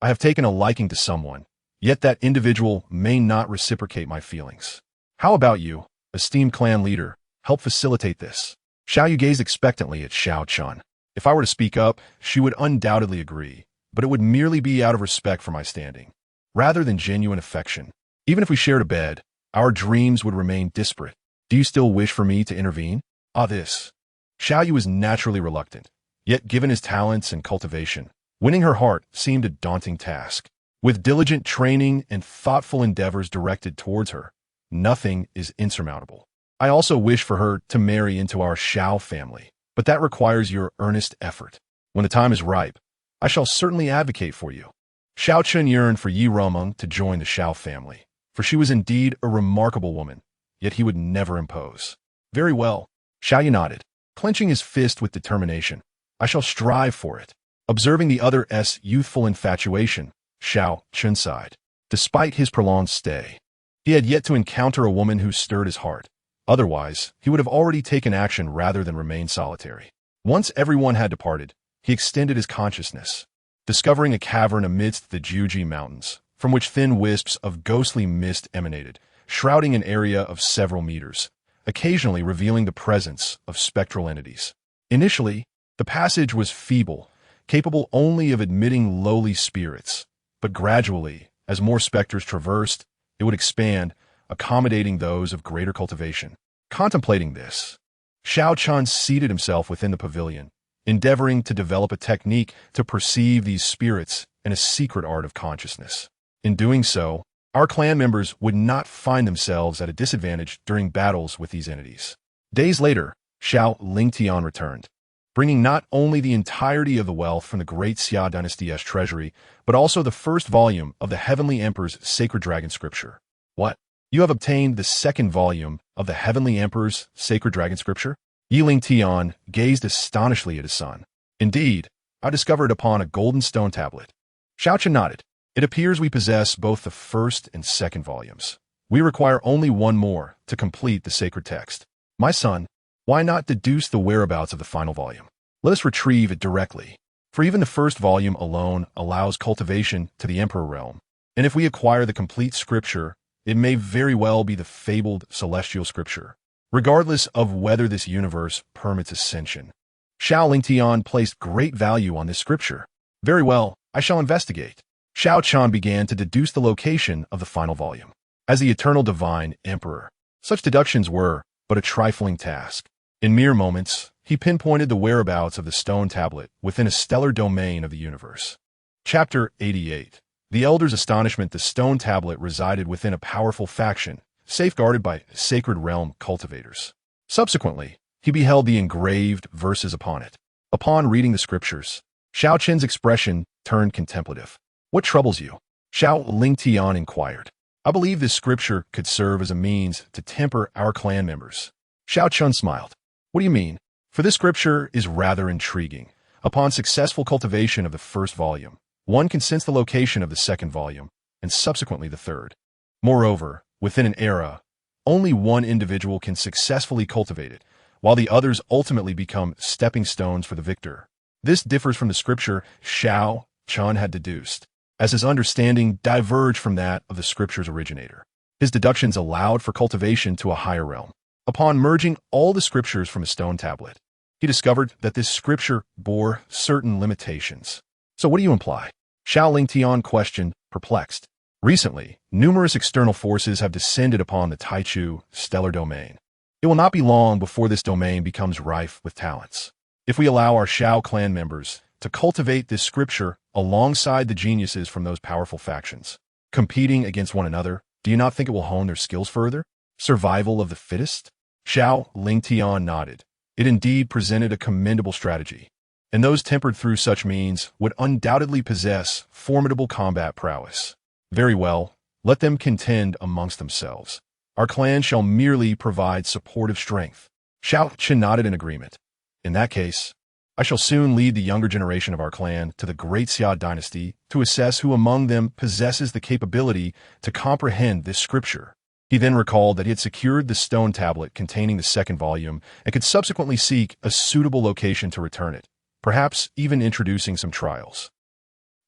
I have taken a liking to someone, yet that individual may not reciprocate my feelings. How about you, esteemed clan leader, help facilitate this? Xiao Yu gazed expectantly at Xiao Chen. If I were to speak up, she would undoubtedly agree, but it would merely be out of respect for my standing, rather than genuine affection. Even if we shared a bed, our dreams would remain disparate. Do you still wish for me to intervene? This. Xiao Yu was naturally reluctant, yet given his talents and cultivation, winning her heart seemed a daunting task. With diligent training and thoughtful endeavors directed towards her, nothing is insurmountable. I also wish for her to marry into our Xiao family, but that requires your earnest effort. When the time is ripe, I shall certainly advocate for you. Xiao Chen yearned for Yi Rumeng to join the Xiao family, for she was indeed a remarkable woman, yet he would never impose. Very well. Xiao Yu nodded, clenching his fist with determination. I shall strive for it. Observing the other's youthful infatuation, Xiao Chen sighed. Despite his prolonged stay, he had yet to encounter a woman who stirred his heart. Otherwise, he would have already taken action rather than remain solitary. Once everyone had departed, he extended his consciousness, discovering a cavern amidst the Juji Mountains, from which thin wisps of ghostly mist emanated, shrouding an area of several meters, occasionally revealing the presence of spectral entities. Initially, the passage was feeble, capable only of admitting lowly spirits, but gradually, as more specters traversed, it would expand, accommodating those of greater cultivation. Contemplating this, Xiao Chen seated himself within the pavilion, endeavoring to develop a technique to perceive these spirits and a secret art of consciousness. In doing so, our clan members would not find themselves at a disadvantage during battles with these entities. Days later, Xiao Lingtian returned, bringing not only the entirety of the wealth from the great Xia dynasty's treasury, but also the first volume of the Heavenly Emperor's Sacred Dragon Scripture. What? You have obtained the second volume of the Heavenly Emperor's Sacred Dragon Scripture? Yi Lingtian gazed astonishedly at his son. Indeed, I discovered it upon a golden stone tablet. Xiao Chen nodded. It appears we possess both the first and second volumes. We require only one more to complete the sacred text. My son, why not deduce the whereabouts of the final volume? Let us retrieve it directly, for even the first volume alone allows cultivation to the Emperor realm. And if we acquire the complete scripture, it may very well be the fabled celestial scripture, regardless of whether this universe permits ascension. Xiao Lingtian placed great value on this scripture. Very well, I shall investigate. Xiao Chen began to deduce the location of the final volume. As the eternal divine emperor, such deductions were but a trifling task. In mere moments, he pinpointed the whereabouts of the stone tablet within a stellar domain of the universe. Chapter 88. The Elder's astonishment. The stone tablet resided within a powerful faction, safeguarded by sacred realm cultivators. Subsequently, he beheld the engraved verses upon it. Upon reading the scriptures, Xiao Chen's expression turned contemplative. What troubles you? Xiao Lingtian inquired. I believe this scripture could serve as a means to temper our clan members. Xiao Chen smiled. What do you mean? For this scripture is rather intriguing. Upon successful cultivation of the first volume, one can sense the location of the second volume, and subsequently the third. Moreover, within an era, only one individual can successfully cultivate it, while the others ultimately become stepping stones for the victor. This differs from the scripture Xiao Chen had deduced, as his understanding diverged from that of the scripture's originator. His deductions allowed for cultivation to a higher realm. Upon merging all the scriptures from a stone tablet, he discovered that this scripture bore certain limitations. So what do you imply? Xiao Lingtian questioned, perplexed. Recently, numerous external forces have descended upon the Taichu stellar domain. It will not be long before this domain becomes rife with talents. If we allow our Xiao clan members to cultivate this scripture alongside the geniuses from those powerful factions, competing against one another, do you not think it will hone their skills further? Survival of the fittest? Xiao Lingtian nodded. It indeed presented a commendable strategy, and those tempered through such means would undoubtedly possess formidable combat prowess. Very well, let them contend amongst themselves. Our clan shall merely provide supportive strength. Xiao Chen nodded in agreement. In that case, I shall soon lead the younger generation of our clan to the great Xiao dynasty to assess who among them possesses the capability to comprehend this scripture. He then recalled that he had secured the stone tablet containing the second volume and could subsequently seek a suitable location to return it, perhaps even introducing some trials.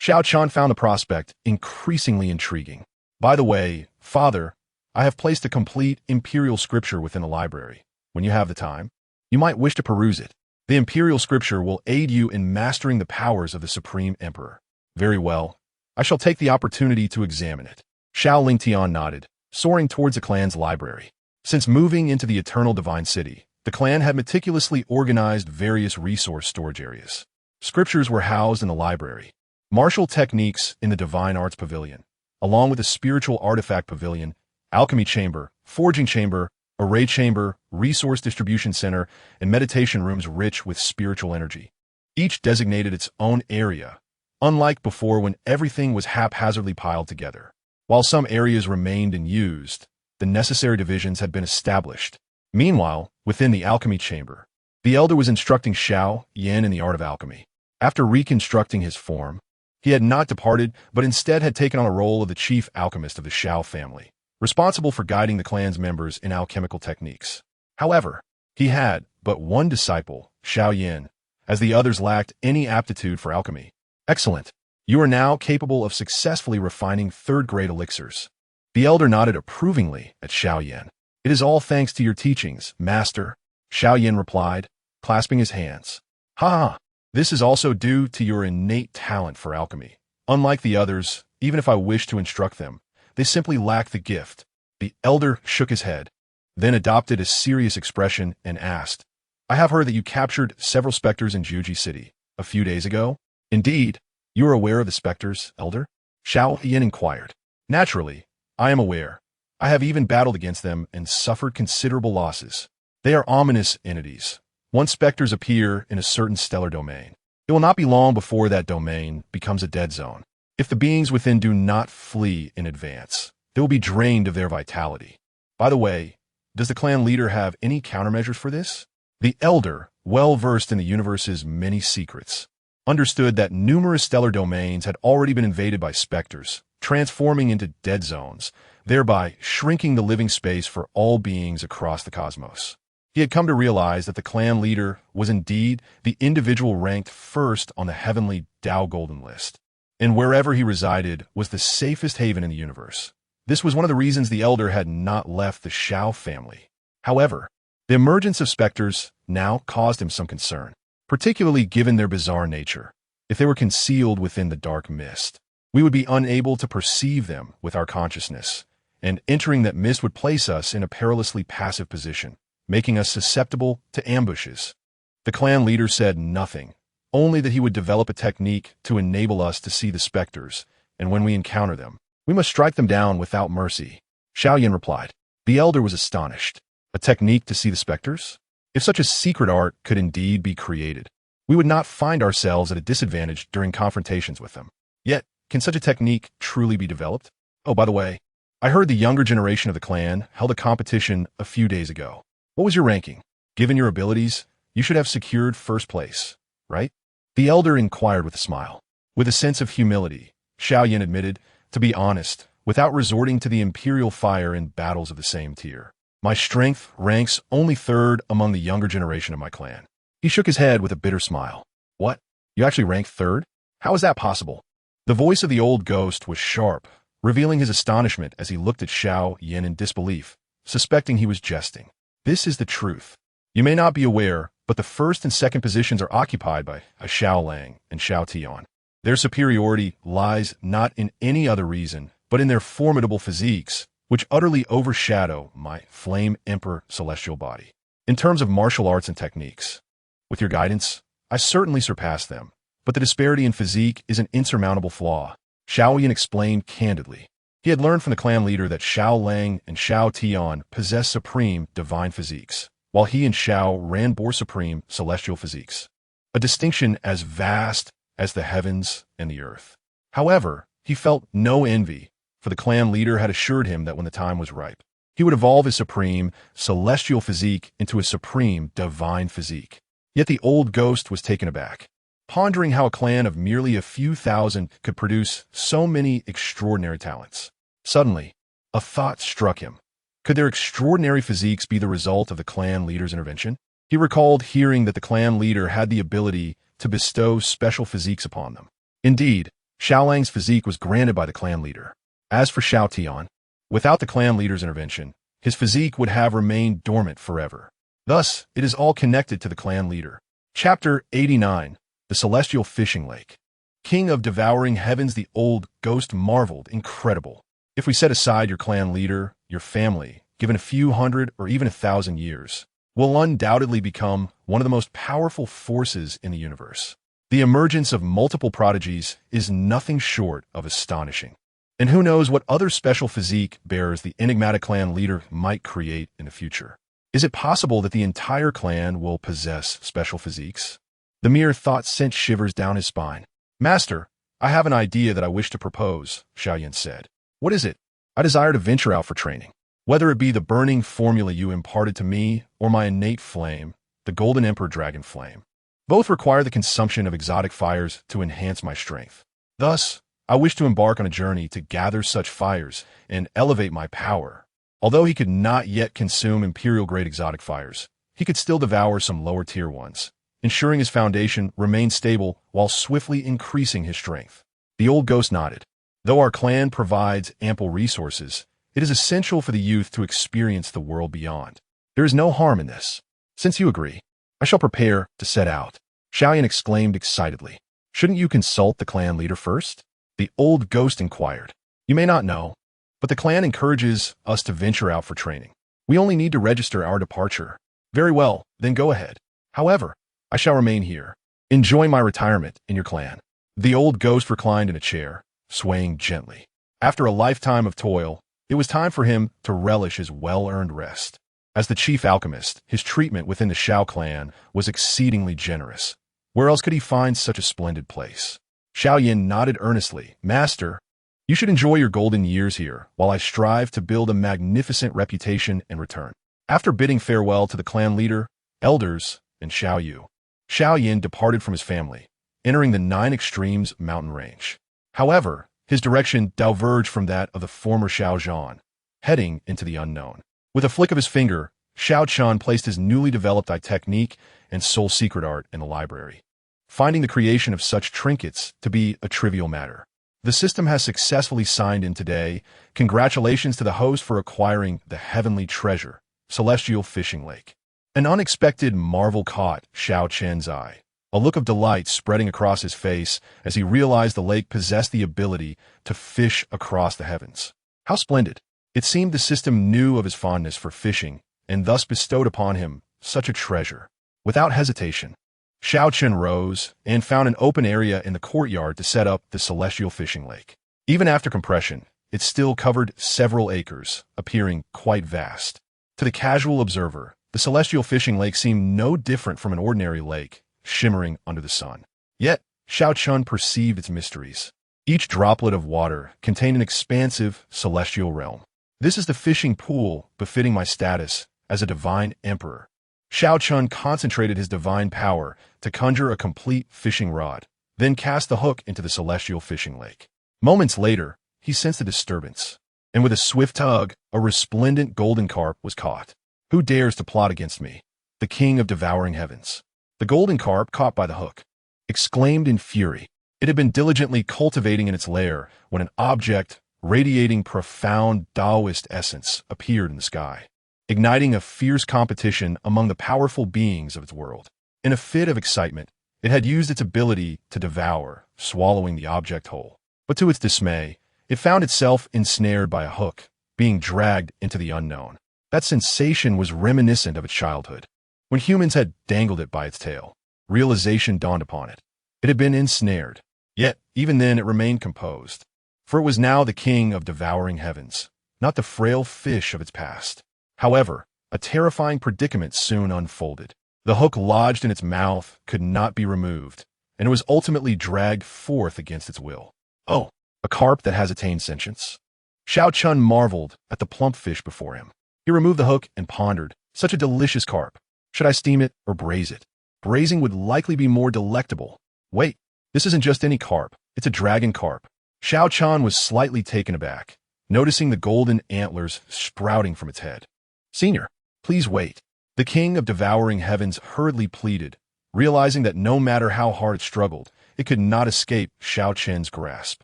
Xiao Chen found the prospect increasingly intriguing. By the way, Father, I have placed a complete imperial scripture within the library. When you have the time, you might wish to peruse it. The imperial scripture will aid you in mastering the powers of the Supreme Emperor. Very well. I shall take the opportunity to examine it. Xiao Lingtian nodded, soaring towards the clan's library. Since moving into the Eternal Divine City, the clan had meticulously organized various resource storage areas. Scriptures were housed in the library, martial techniques in the Divine Arts Pavilion, along with the Spiritual Artifact Pavilion, Alchemy Chamber, Forging Chamber, Array Chamber, Resource Distribution Center, and meditation rooms rich with spiritual energy. Each designated its own area, unlike before when everything was haphazardly piled together. While some areas remained unused, the necessary divisions had been established. Meanwhile, within the Alchemy Chamber, the Elder was instructing Xiao Yan in the art of alchemy. After reconstructing his form, he had not departed, but instead had taken on a role of the chief alchemist of the Xiao family, responsible for guiding the clan's members in alchemical techniques. However, he had but one disciple, Xiao Yan, as the others lacked any aptitude for alchemy. Excellent. You are now capable of successfully refining third-grade elixirs. The elder nodded approvingly at Xiao Yan. It is all thanks to your teachings, master, Xiao Yan replied, clasping his hands. Ha ha! This is also due to your innate talent for alchemy. Unlike the others, even if I wish to instruct them, they simply lack the gift. The elder shook his head, then adopted a serious expression and asked, I have heard that you captured several specters in Juji City a few days ago. Indeed, you are aware of the specters, elder? Xiao Yan inquired. Naturally, I am aware. I have even battled against them and suffered considerable losses. They are ominous entities. Once specters appear in a certain stellar domain, it will not be long before that domain becomes a dead zone. If the beings within do not flee in advance, they will be drained of their vitality. By the way, does the clan leader have any countermeasures for this? The elder, well versed in the universe's many secrets, understood that numerous stellar domains had already been invaded by specters, transforming into dead zones, thereby shrinking the living space for all beings across the cosmos. He had come to realize that the clan leader was indeed the individual ranked first on the heavenly Tao Golden List, and wherever he resided was the safest haven in the universe. This was one of the reasons the elder had not left the Xiao family. However, the emergence of specters now caused him some concern, particularly given their bizarre nature. If they were concealed within the dark mist, we would be unable to perceive them with our consciousness, and entering that mist would place us in a perilously passive position, making us susceptible to ambushes. The clan leader said nothing, only that he would develop a technique to enable us to see the specters, and when we encounter them, we must strike them down without mercy. Xiao Yan replied. The elder was astonished. A technique to see the specters? If such a secret art could indeed be created, we would not find ourselves at a disadvantage during confrontations with them. Yet, can such a technique truly be developed? Oh, by the way, I heard the younger generation of the clan held a competition a few days ago. What was your ranking? Given your abilities, you should have secured first place, right? The elder inquired with a smile. With a sense of humility, Xiao Yan admitted, to be honest, without resorting to the imperial fire in battles of the same tier, my strength ranks only third among the younger generation of my clan. He shook his head with a bitter smile. What? You actually rank third? How is that possible? The voice of the old ghost was sharp, revealing his astonishment as he looked at Xiao Yan in disbelief, suspecting he was jesting. This is the truth. You may not be aware, but the first and second positions are occupied by a Xiao Lang and Xiao Tian. Their superiority lies not in any other reason, but in their formidable physiques, which utterly overshadow my Flame Emperor celestial body. In terms of martial arts and techniques, with your guidance, I certainly surpass them, but the disparity in physique is an insurmountable flaw. Xiao Yan explained candidly. He had learned from the clan leader that Xiao Lang and Xiao Tian possess supreme divine physiques, while he and Xiao Ran bore supreme celestial physiques, a distinction as vast as the heavens and the earth. However, he felt no envy, for the clan leader had assured him that when the time was ripe, He would evolve his supreme, celestial physique into a supreme, divine physique. Yet the old ghost was taken aback, pondering how a clan of merely a few thousand could produce so many extraordinary talents. Suddenly, a thought struck him. Could their extraordinary physiques be the result of the clan leader's intervention? He recalled hearing that the clan leader had the ability to bestow special physiques upon them. Indeed, Xiaolang's physique was granted by the clan leader. As for Xiao Tian, without the clan leader's intervention, his physique would have remained dormant forever. Thus, it is all connected to the clan leader. Chapter 89. The Celestial Fishing Lake. King of devouring heavens, the old ghost marveled. Incredible. If we set aside your clan leader, your family, given a few hundred or even 1,000 years, will undoubtedly become one of the most powerful forces in the universe. The emergence of multiple prodigies is nothing short of astonishing. And who knows what other special physique bearers the enigmatic clan leader might create in the future. Is it possible that the entire clan will possess special physiques? The mere thought sent shivers down his spine. Master, I have an idea that I wish to propose, Xiao Chen said. What is it? I desire to venture out for training. Whether it be the burning formula you imparted to me or my innate flame, the Golden Emperor Dragon Flame. Both require the consumption of exotic fires to enhance my strength. Thus, I wish to embark on a journey to gather such fires and elevate my power. Although he could not yet consume imperial-grade exotic fires, he could still devour some lower-tier ones, ensuring his foundation remained stable while swiftly increasing his strength. The old ghost nodded. Though our clan provides ample resources, it is essential for the youth to experience the world beyond. There is no harm in this. Since you agree, I shall prepare to set out. Xiao Chen exclaimed excitedly. Shouldn't you consult the clan leader first? The old ghost inquired. You may not know, but the clan encourages us to venture out for training. We only need to register our departure. Very well, then go ahead. However, I shall remain here. Enjoy my retirement in your clan. The old ghost reclined in a chair, swaying gently. After a lifetime of toil, it was time for him to relish his well-earned rest. As the chief alchemist, his treatment within the Xiao clan was exceedingly generous. Where else could he find such a splendid place? Xiao Chen nodded earnestly. Master, you should enjoy your golden years here, while I strive to build a magnificent reputation in return. After bidding farewell to the clan leader, elders, and Xiao Chen departed from his family, entering the Nine Extremes mountain range. However, his direction diverged from that of the former Xiao Zhan, heading into the unknown. With a flick of his finger, Xiao Chen placed his newly developed technique and soul secret art in the library, finding the creation of such trinkets to be a trivial matter. The system has successfully signed in today. Congratulations to the host for acquiring the heavenly treasure, Celestial Fishing Lake. An unexpected marvel caught Xiao Chen's eye, a look of delight spreading across his face as he realized the lake possessed the ability to fish across the heavens. How splendid! It seemed the system knew of his fondness for fishing and thus bestowed upon him such a treasure. Without hesitation, Xiao Chen rose and found an open area in the courtyard to set up the Celestial Fishing Lake. Even after compression, it still covered several acres, appearing quite vast. To the casual observer, the Celestial Fishing Lake seemed no different from an ordinary lake, shimmering under the sun. Yet, Xiao Chen perceived its mysteries. Each droplet of water contained an expansive, celestial realm. This is the fishing pool befitting my status as a divine emperor. Xiao Chen concentrated his divine power to conjure a complete fishing rod, then cast the hook into the Celestial Fishing Lake. Moments later, he sensed a disturbance, and with a swift tug, a resplendent golden carp was caught. Who dares to plot against me? The king of devouring heavens. The golden carp, caught by the hook, exclaimed in fury. It had been diligently cultivating in its lair when an object radiating profound Taoist essence appeared in the sky, igniting a fierce competition among the powerful beings of its world. In a fit of excitement, it had used its ability to devour, swallowing the object whole. But to its dismay, it found itself ensnared by a hook, being dragged into the unknown. That sensation was reminiscent of its childhood, when humans had dangled it by its tail. Realization dawned upon it. It had been ensnared. Yet, even then, it remained composed. For it was now the king of devouring heavens, not the frail fish of its past. However, a terrifying predicament soon unfolded. The hook lodged in its mouth could not be removed, and it was ultimately dragged forth against its will. Oh, a carp that has attained sentience? Xiao Chen marveled at the plump fish before him. He removed the hook and pondered. Such a delicious carp. Should I steam it or braise it? Braising would likely be more delectable. Wait, this isn't just any carp. It's a dragon carp. Xiao Chen was slightly taken aback, noticing the golden antlers sprouting from its head. Senior, please wait. The king of devouring heavens hurriedly pleaded, realizing that no matter how hard it struggled, it could not escape Xiao Chen's grasp.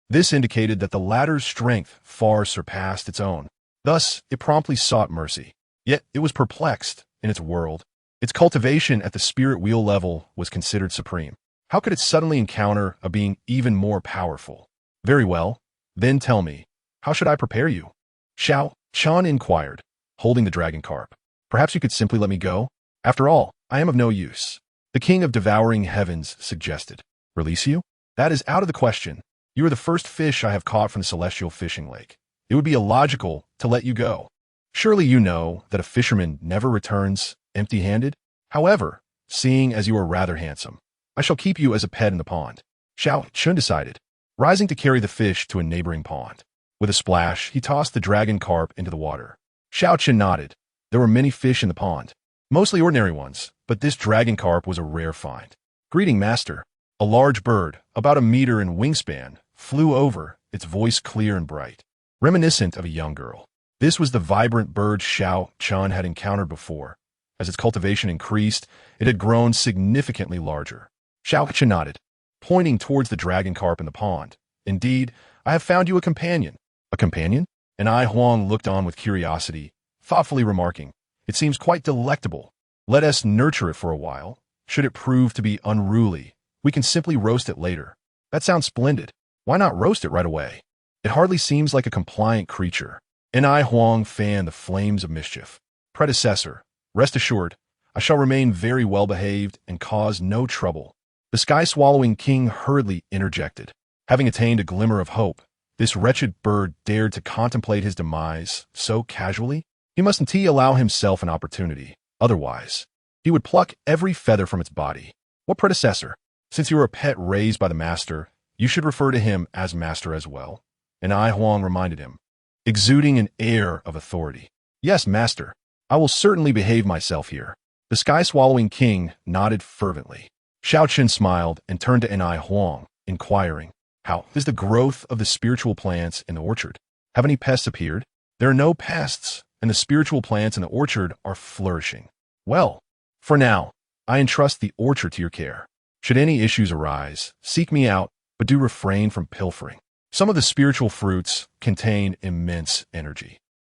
This indicated that the latter's strength far surpassed its own. Thus, it promptly sought mercy. Yet, it was perplexed in its world. Its cultivation at the spirit wheel level was considered supreme. How could it suddenly encounter a being even more powerful? Very well. Then tell me, how should I prepare you? Xiao Chen inquired, holding the dragon carp. Perhaps you could simply let me go? After all, I am of no use. The king of devouring heavens suggested. Release you? That is out of the question. You are the first fish I have caught from the celestial fishing lake. It would be illogical to let you go. Surely you know that a fisherman never returns empty-handed? However, seeing as you are rather handsome, I shall keep you as a pet in the pond. Xiao Chen decided, rising to carry the fish to a neighboring pond. With a splash, he tossed the dragon carp into the water. Xiao Chen nodded. There were many fish in the pond, mostly ordinary ones, but this dragon carp was a rare find. Greeting, master. A large bird, about a meter in wingspan, flew over, its voice clear and bright, reminiscent of a young girl. This was the vibrant bird Xiao Chen had encountered before. As its cultivation increased, it had grown significantly larger. Xiao Chen nodded, pointing towards the dragon carp in the pond. Indeed, I have found you a companion. A companion? And I Huang looked on with curiosity, thoughtfully remarking, it seems quite delectable. Let us nurture it for a while. Should it prove to be unruly, we can simply roast it later. That sounds splendid. Why not roast it right away? It hardly seems like a compliant creature. And I Huang fanned the flames of mischief. Predecessor, rest assured, I shall remain very well behaved and cause no trouble. The sky-swallowing king hurriedly interjected. Having attained a glimmer of hope, this wretched bird dared to contemplate his demise so casually? He must indeed allow himself an opportunity. Otherwise, he would pluck every feather from its body. What predecessor? Since you are a pet raised by the master, you should refer to him as master as well. And I Huang reminded him, exuding an air of authority. Yes, master. I will certainly behave myself here. The sky-swallowing king nodded fervently. Xiao Chen smiled and turned to Enai Huang, inquiring, how is the growth of the spiritual plants in the orchard? Have any pests appeared? There are no pests, and the spiritual plants in the orchard are flourishing. Well, for now, I entrust the orchard to your care. Should any issues arise, seek me out, but do refrain from pilfering. Some of the spiritual fruits contain immense energy.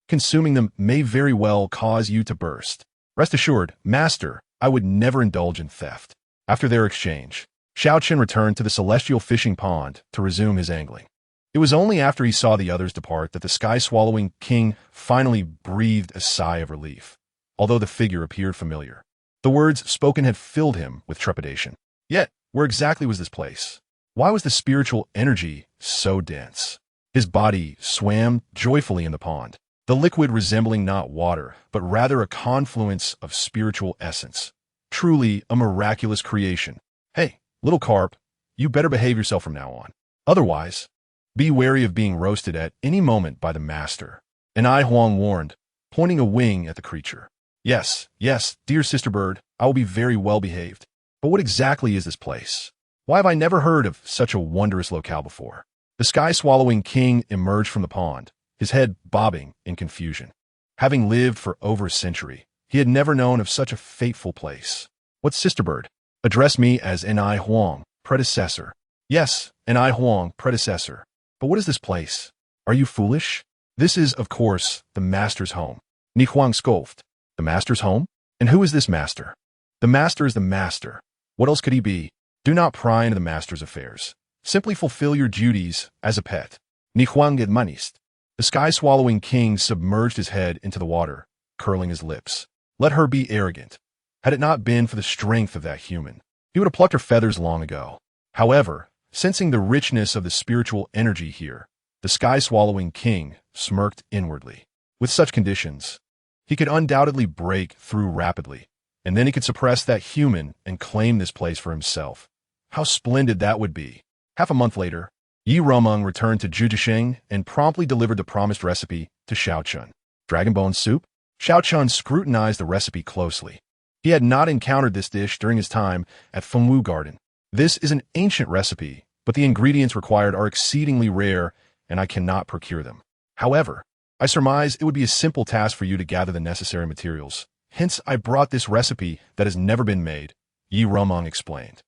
Consuming them may very well cause you to burst. Rest assured, master, I would never indulge in theft. After their exchange, Xiao Chen returned to the celestial fishing pond to resume his angling. It was only after he saw the others depart that the sky-swallowing king finally breathed a sigh of relief, although the figure appeared familiar. The words spoken had filled him with trepidation. Yet, where exactly was this place? Why was the spiritual energy so dense? His body swam joyfully in the pond, the liquid resembling not water, but rather a confluence of spiritual essence. Truly a miraculous creation. Hey, little carp, you better behave yourself from now on. Otherwise, be wary of being roasted at any moment by the master. And I Huang warned, pointing a wing at the creature. Yes, dear sister bird, I will be very well behaved. But what exactly is this place? Why have I never heard of such a wondrous locale before? The sky-swallowing king emerged from the pond, his head bobbing in confusion. Having lived for over a century, he had never known of such a fateful place. What sister bird? Address me as Enai Huang, predecessor. Yes, Enai Huang, predecessor. But what is this place? Are you foolish? This is, of course, the master's home. Ni Huang scoffed. The master's home? And who is this master? The master is the master. What else could he be? Do not pry into the master's affairs. Simply fulfill your duties as a pet. Ni Huang manist. The sky-swallowing king submerged his head into the water, curling his lips. Let her be arrogant. Had it not been for the strength of that human, he would have plucked her feathers long ago. However, sensing the richness of the spiritual energy here, the sky-swallowing king smirked inwardly. With such conditions, he could undoubtedly break through rapidly, and then he could suppress that human and claim this place for himself. How splendid that would be. Half a month later, Yi Romeng returned to Juzhisheng and promptly delivered the promised recipe to Xiao Chen. Dragon bone soup? Xiao Chen scrutinized the recipe closely. He had not encountered this dish during his time at Fengwu Garden. This is an ancient recipe, but the ingredients required are exceedingly rare, and I cannot procure them. However, I surmise it would be a simple task for you to gather the necessary materials. Hence, I brought this recipe that has never been made, Yi Rumong explained.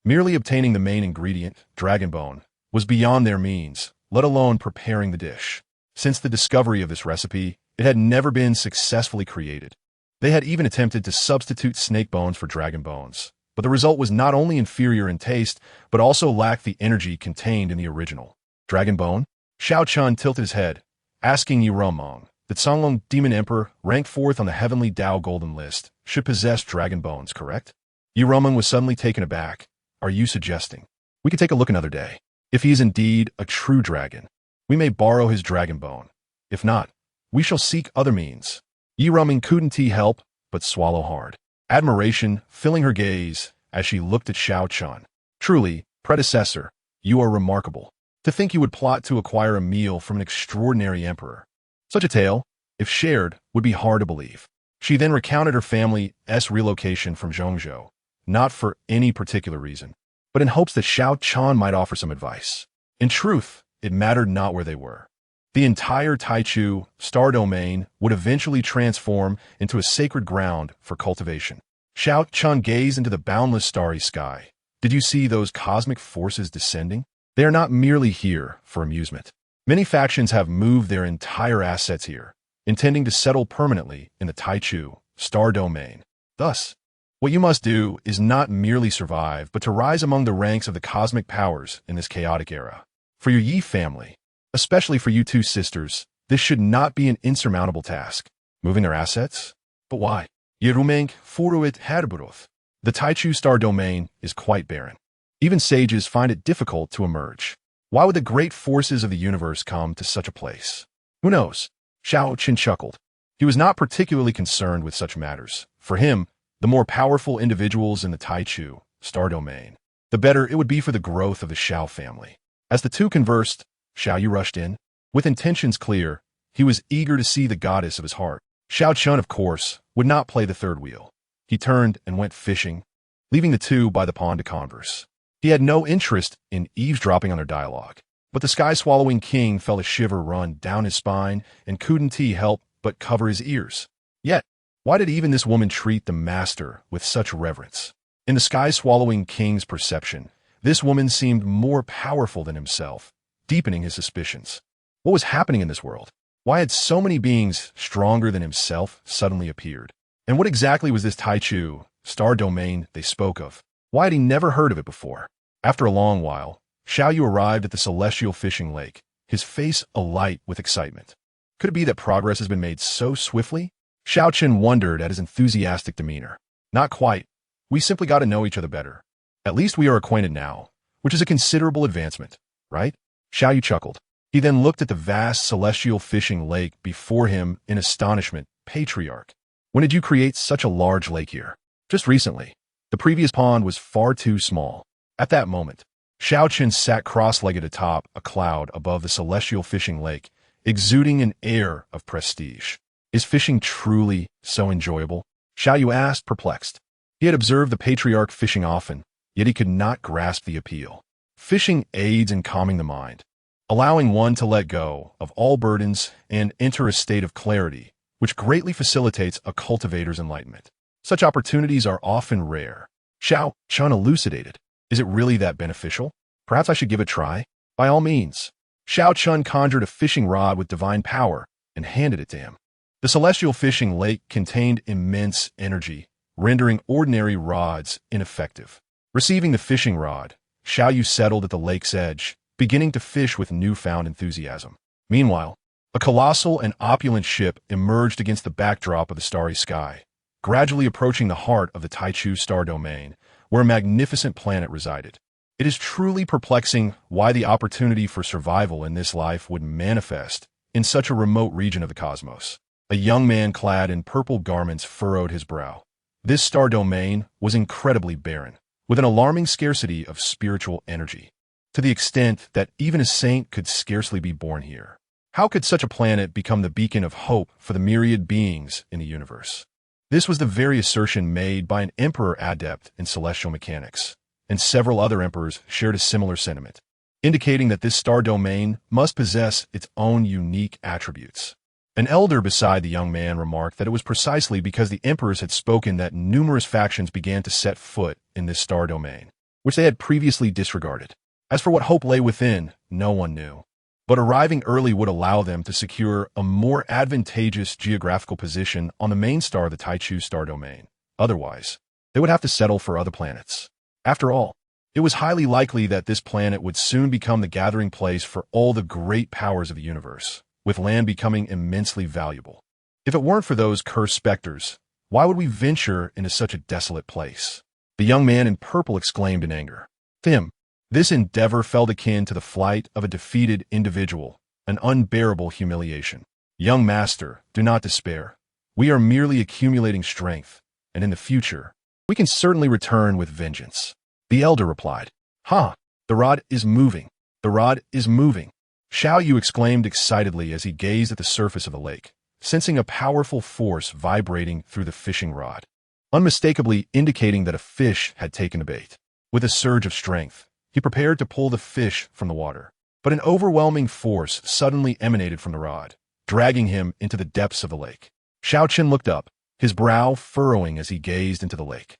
Merely obtaining the main ingredient, dragon bone, was beyond their means, let alone preparing the dish. Since the discovery of this recipe, it had never been successfully created. They had even attempted to substitute snake bones for dragon bones, but the result was not only inferior in taste, but also lacked the energy contained in the original. Dragon bone? Xiao Chen tilted his head, asking Yi Rumong, the Songlong Demon Emperor, ranked 4th on the Heavenly Tao Golden List, should possess dragon bones, correct? Yi Rumong was suddenly taken aback. Are you suggesting we could take a look another day? If he is indeed a true dragon, we may borrow his dragon bone. If not, we shall seek other means. Yi Rumong couldn't help but swallow hard, admiration filling her gaze as she looked at Xiao Chen. Truly, predecessor, you are remarkable. To think you would plot to acquire a meal from an extraordinary emperor. Such a tale, if shared, would be hard to believe. She then recounted her family's relocation from Zhongzhou, not for any particular reason, but in hopes that Xiao Chen might offer some advice. In truth, it mattered not where they were. The entire Taichu star domain would eventually transform into a sacred ground for cultivation. Xiao Chen gazed into the boundless starry sky. Did you see those cosmic forces descending? They are not merely here for amusement. Many factions have moved their entire assets here, intending to settle permanently in the Taichu star domain. Thus, what you must do is not merely survive, but to rise among the ranks of the cosmic powers in this chaotic era. For your Yi family, especially for you two sisters, this should not be an insurmountable task. Moving their assets? But why? Yerumeng Furuit Hadburoth. The Taichu star domain is quite barren. Even sages find it difficult to emerge. Why would the great forces of the universe come to such a place? Who knows? Xiao Chen chuckled. He was not particularly concerned with such matters. For him, the more powerful individuals in the Taichu star domain, the better it would be for the growth of the Xiao family. As the two conversed, Xiao Yu rushed in. With intentions clear, he was eager to see the goddess of his heart. Xiao Chen, of course, would not play the third wheel. He turned and went fishing, leaving the two by the pond to converse. He had no interest in eavesdropping on their dialogue, but the sky-swallowing king felt a shiver run down his spine and couldn't help but cover his ears. Yet, why did even this woman treat the master with such reverence? In the sky-swallowing king's perception, this woman seemed more powerful than himself, deepening his suspicions. What was happening in this world? Why had so many beings stronger than himself suddenly appeared? And what exactly was this Taichu star domain they spoke of? Why had he never heard of it before? After a long while, Xiao Yu arrived at the celestial fishing lake, his face alight with excitement. Could it be that progress has been made so swiftly? Xiao Chen wondered at his enthusiastic demeanor. Not quite. We simply got to know each other better. At least we are acquainted now, which is a considerable advancement, right? Xiao Yu chuckled. He then looked at the vast celestial fishing lake before him in astonishment. Patriarch, when did you create such a large lake here? Just recently. The previous pond was far too small. At that moment, Xiao Chen sat cross-legged atop a cloud above the celestial fishing lake, exuding an air of prestige. Is fishing truly so enjoyable? Xiao Yu asked, perplexed. He had observed the patriarch fishing often, yet he could not grasp the appeal. Fishing aids in calming the mind, allowing one to let go of all burdens and enter a state of clarity, which greatly facilitates a cultivator's enlightenment. Such opportunities are often rare. Xiao Chen elucidated. Is it really that beneficial? Perhaps I should give it a try? By all means. Xiao Chen conjured a fishing rod with divine power and handed it to him. The celestial fishing lake contained immense energy, rendering ordinary rods ineffective. Receiving the fishing rod, Xiao Yu settled at the lake's edge, beginning to fish with newfound enthusiasm. Meanwhile, a colossal and opulent ship emerged against the backdrop of the starry sky, gradually approaching the heart of the Taichu star domain, where a magnificent planet resided. It is truly perplexing why the opportunity for survival in this life would manifest in such a remote region of the cosmos. A young man clad in purple garments furrowed his brow. This star domain was incredibly barren, with an alarming scarcity of spiritual energy, to the extent that even a saint could scarcely be born here. How could such a planet become the beacon of hope for the myriad beings in the universe? This was the very assertion made by an emperor adept in celestial mechanics, and several other emperors shared a similar sentiment, indicating that this star domain must possess its own unique attributes. An elder beside the young man remarked that it was precisely because the emperors had spoken that numerous factions began to set foot in this star domain, which they had previously disregarded. As for what hope lay within, no one knew. But arriving early would allow them to secure a more advantageous geographical position on the main star of the Taichu star domain. Otherwise, they would have to settle for other planets. After all, it was highly likely that this planet would soon become the gathering place for all the great powers of the universe, with land becoming immensely valuable. If it weren't for those cursed specters, why would we venture into such a desolate place? The young man in purple exclaimed in anger. To him, this endeavor felt akin to the flight of a defeated individual, an unbearable humiliation. Young master, do not despair. We are merely accumulating strength, and in the future, we can certainly return with vengeance. The elder replied. Ha! The rod is moving. The rod is moving. Xiao Yu exclaimed excitedly as he gazed at the surface of the lake, sensing a powerful force vibrating through the fishing rod, unmistakably indicating that a fish had taken the bait. With a surge of strength, he prepared to pull the fish from the water, but an overwhelming force suddenly emanated from the rod, dragging him into the depths of the lake. Xiao Chen looked up, his brow furrowing as he gazed into the lake.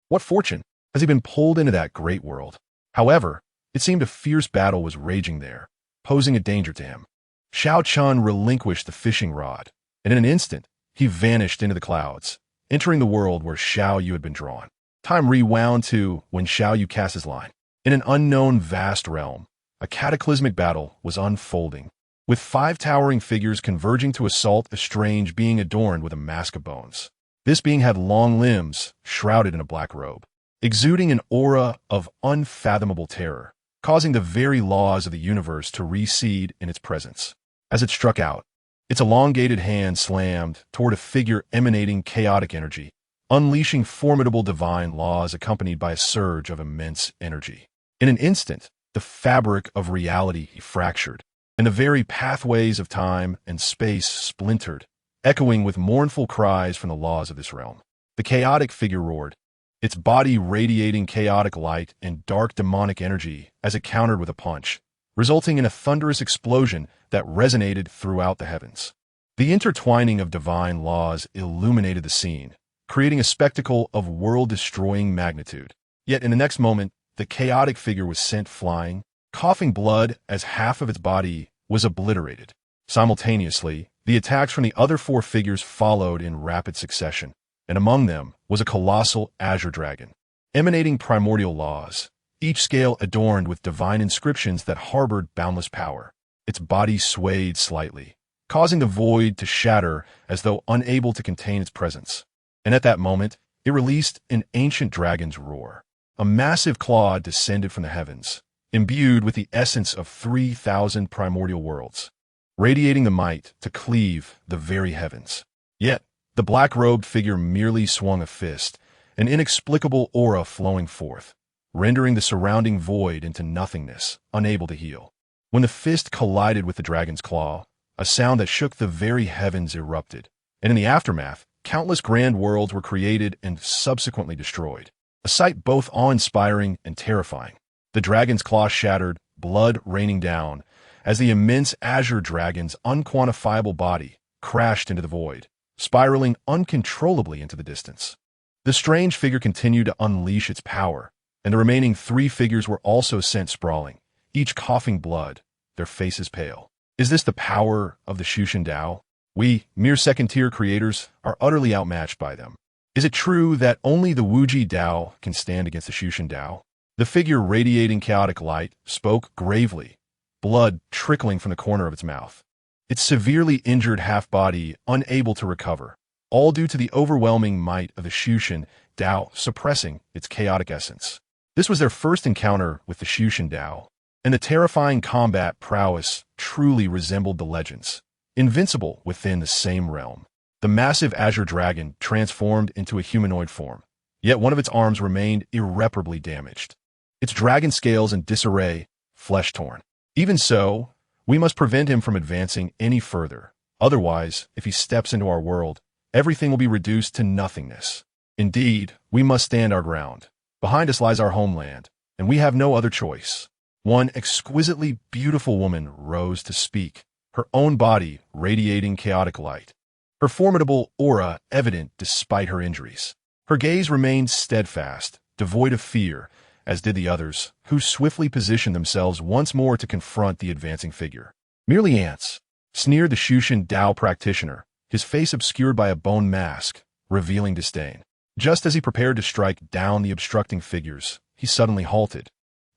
What fortune? Has he been pulled into that great world? However, it seemed a fierce battle was raging there, posing a danger to him. Xiao Chen relinquished the fishing rod, and in an instant, he vanished into the clouds, entering the world where Xiao Yu had been drawn. Time rewound to when Xiao Yu cast his line. In an unknown vast realm, a cataclysmic battle was unfolding, with 5 towering figures converging to assault a strange being adorned with a mask of bones. This being had long limbs, shrouded in a black robe, exuding an aura of unfathomable terror, causing the very laws of the universe to recede in its presence. As it struck out, its elongated hand slammed toward a figure emanating chaotic energy, unleashing formidable divine laws accompanied by a surge of immense energy. In an instant, the fabric of reality fractured, and the very pathways of time and space splintered, echoing with mournful cries from the laws of this realm. The chaotic figure roared, its body radiating chaotic light and dark demonic energy as it countered with a punch, resulting in a thunderous explosion that resonated throughout the heavens. The intertwining of divine laws illuminated the scene, creating a spectacle of world-destroying magnitude. Yet in the next moment, the chaotic figure was sent flying, coughing blood as half of its body was obliterated. Simultaneously, the attacks from the other 4 figures followed in rapid succession, and among them was a colossal azure dragon, emanating primordial laws, each scale adorned with divine inscriptions that harbored boundless power. Its body swayed slightly, causing the void to shatter as though unable to contain its presence. And at that moment, it released an ancient dragon's roar. A massive claw descended from the heavens, imbued with the essence of 3,000 primordial worlds, radiating the might to cleave the very heavens. Yet, the black-robed figure merely swung a fist, an inexplicable aura flowing forth, rendering the surrounding void into nothingness, unable to heal. When the fist collided with the dragon's claw, a sound that shook the very heavens erupted, and in the aftermath, countless grand worlds were created and subsequently destroyed. A sight both awe-inspiring and terrifying. The dragon's claw shattered, blood raining down, as the immense azure dragon's unquantifiable body crashed into the void, spiraling uncontrollably into the distance. The strange figure continued to unleash its power, and the remaining 3 figures were also sent sprawling, each coughing blood, their faces pale. Is this the power of the Xiao Dao? We, mere second-tier creators, are utterly outmatched by them. Is it true that only the Wuji Dao can stand against the Xiao Dao? The figure radiating chaotic light spoke gravely, blood trickling from the corner of its mouth. Its severely injured half-body unable to recover, all due to the overwhelming might of the Xiao Dao suppressing its chaotic essence. This was their first encounter with the Xiao Dao, and the terrifying combat prowess truly resembled the legends, invincible within the same realm. The massive azure dragon transformed into a humanoid form, yet one of its arms remained irreparably damaged. Its dragon scales in disarray, flesh torn. Even so, We must prevent him from advancing any further. Otherwise, if he steps into our world, everything will be reduced to nothingness. Indeed, we must stand our ground. Behind us lies our homeland, and we have no other choice. One exquisitely beautiful woman rose to speak, her own body radiating chaotic light, her formidable aura evident despite her injuries. Her gaze remained steadfast, devoid of fear, as did the others, who swiftly positioned themselves once more to confront the advancing figure. "Merely ants," sneered the Xiao Chen practitioner, his face obscured by a bone mask, revealing disdain. Just as he prepared to strike down the obstructing figures, he suddenly halted,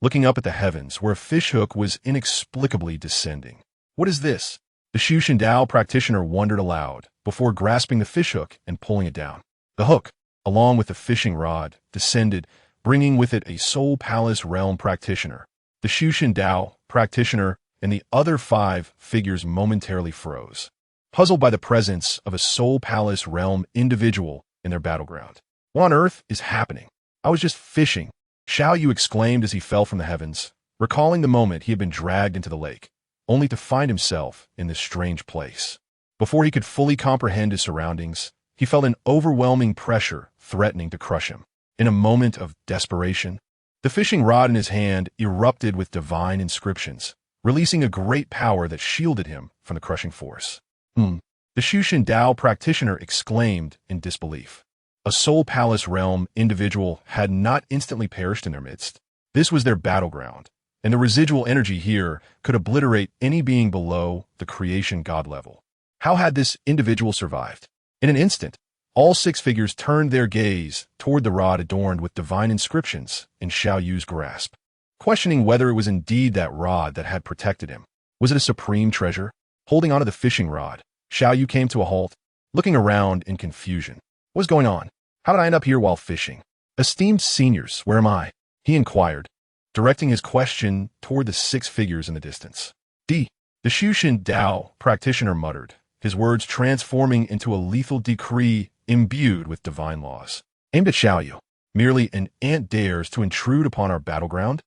looking up at the heavens where a fishhook was inexplicably descending. "What is this?" The Xiao Chen practitioner wondered aloud, before grasping the fishhook and pulling it down. The hook, along with the fishing rod, descended, bringing with it a Soul Palace realm practitioner. The Xiao Chen practitioner and the other 5 figures momentarily froze, puzzled by the presence of a Soul Palace realm individual in their battleground. "What on earth is happening? I was just fishing," Xiao Yu exclaimed as he fell from the heavens, recalling the moment he had been dragged into the lake, only to find himself in this strange place. Before he could fully comprehend his surroundings, he felt an overwhelming pressure threatening to crush him. In a moment of desperation, the fishing rod in his hand erupted with divine inscriptions, releasing a great power that shielded him from the crushing force. The Xiao Chen practitioner exclaimed in disbelief. A Soul Palace realm individual had not instantly perished in their midst. This was their battleground, and the residual energy here could obliterate any being below the creation god level. How had this individual survived? In an instant, all 6 figures turned their gaze toward the rod adorned with divine inscriptions in Xiao Yu's grasp, questioning whether it was indeed that rod that had protected him. Was it a supreme treasure? Holding onto the fishing rod, Xiao Yu came to a halt, looking around in confusion. "What is going on? How did I end up here while fishing? Esteemed seniors, where am I?" he inquired, directing his question toward the 6 figures in the distance. The Xiao Chen practitioner muttered, his words transforming into a lethal decree imbued with divine laws. "Aimed at Xiao Yu. Merely an ant dares to intrude upon our battleground?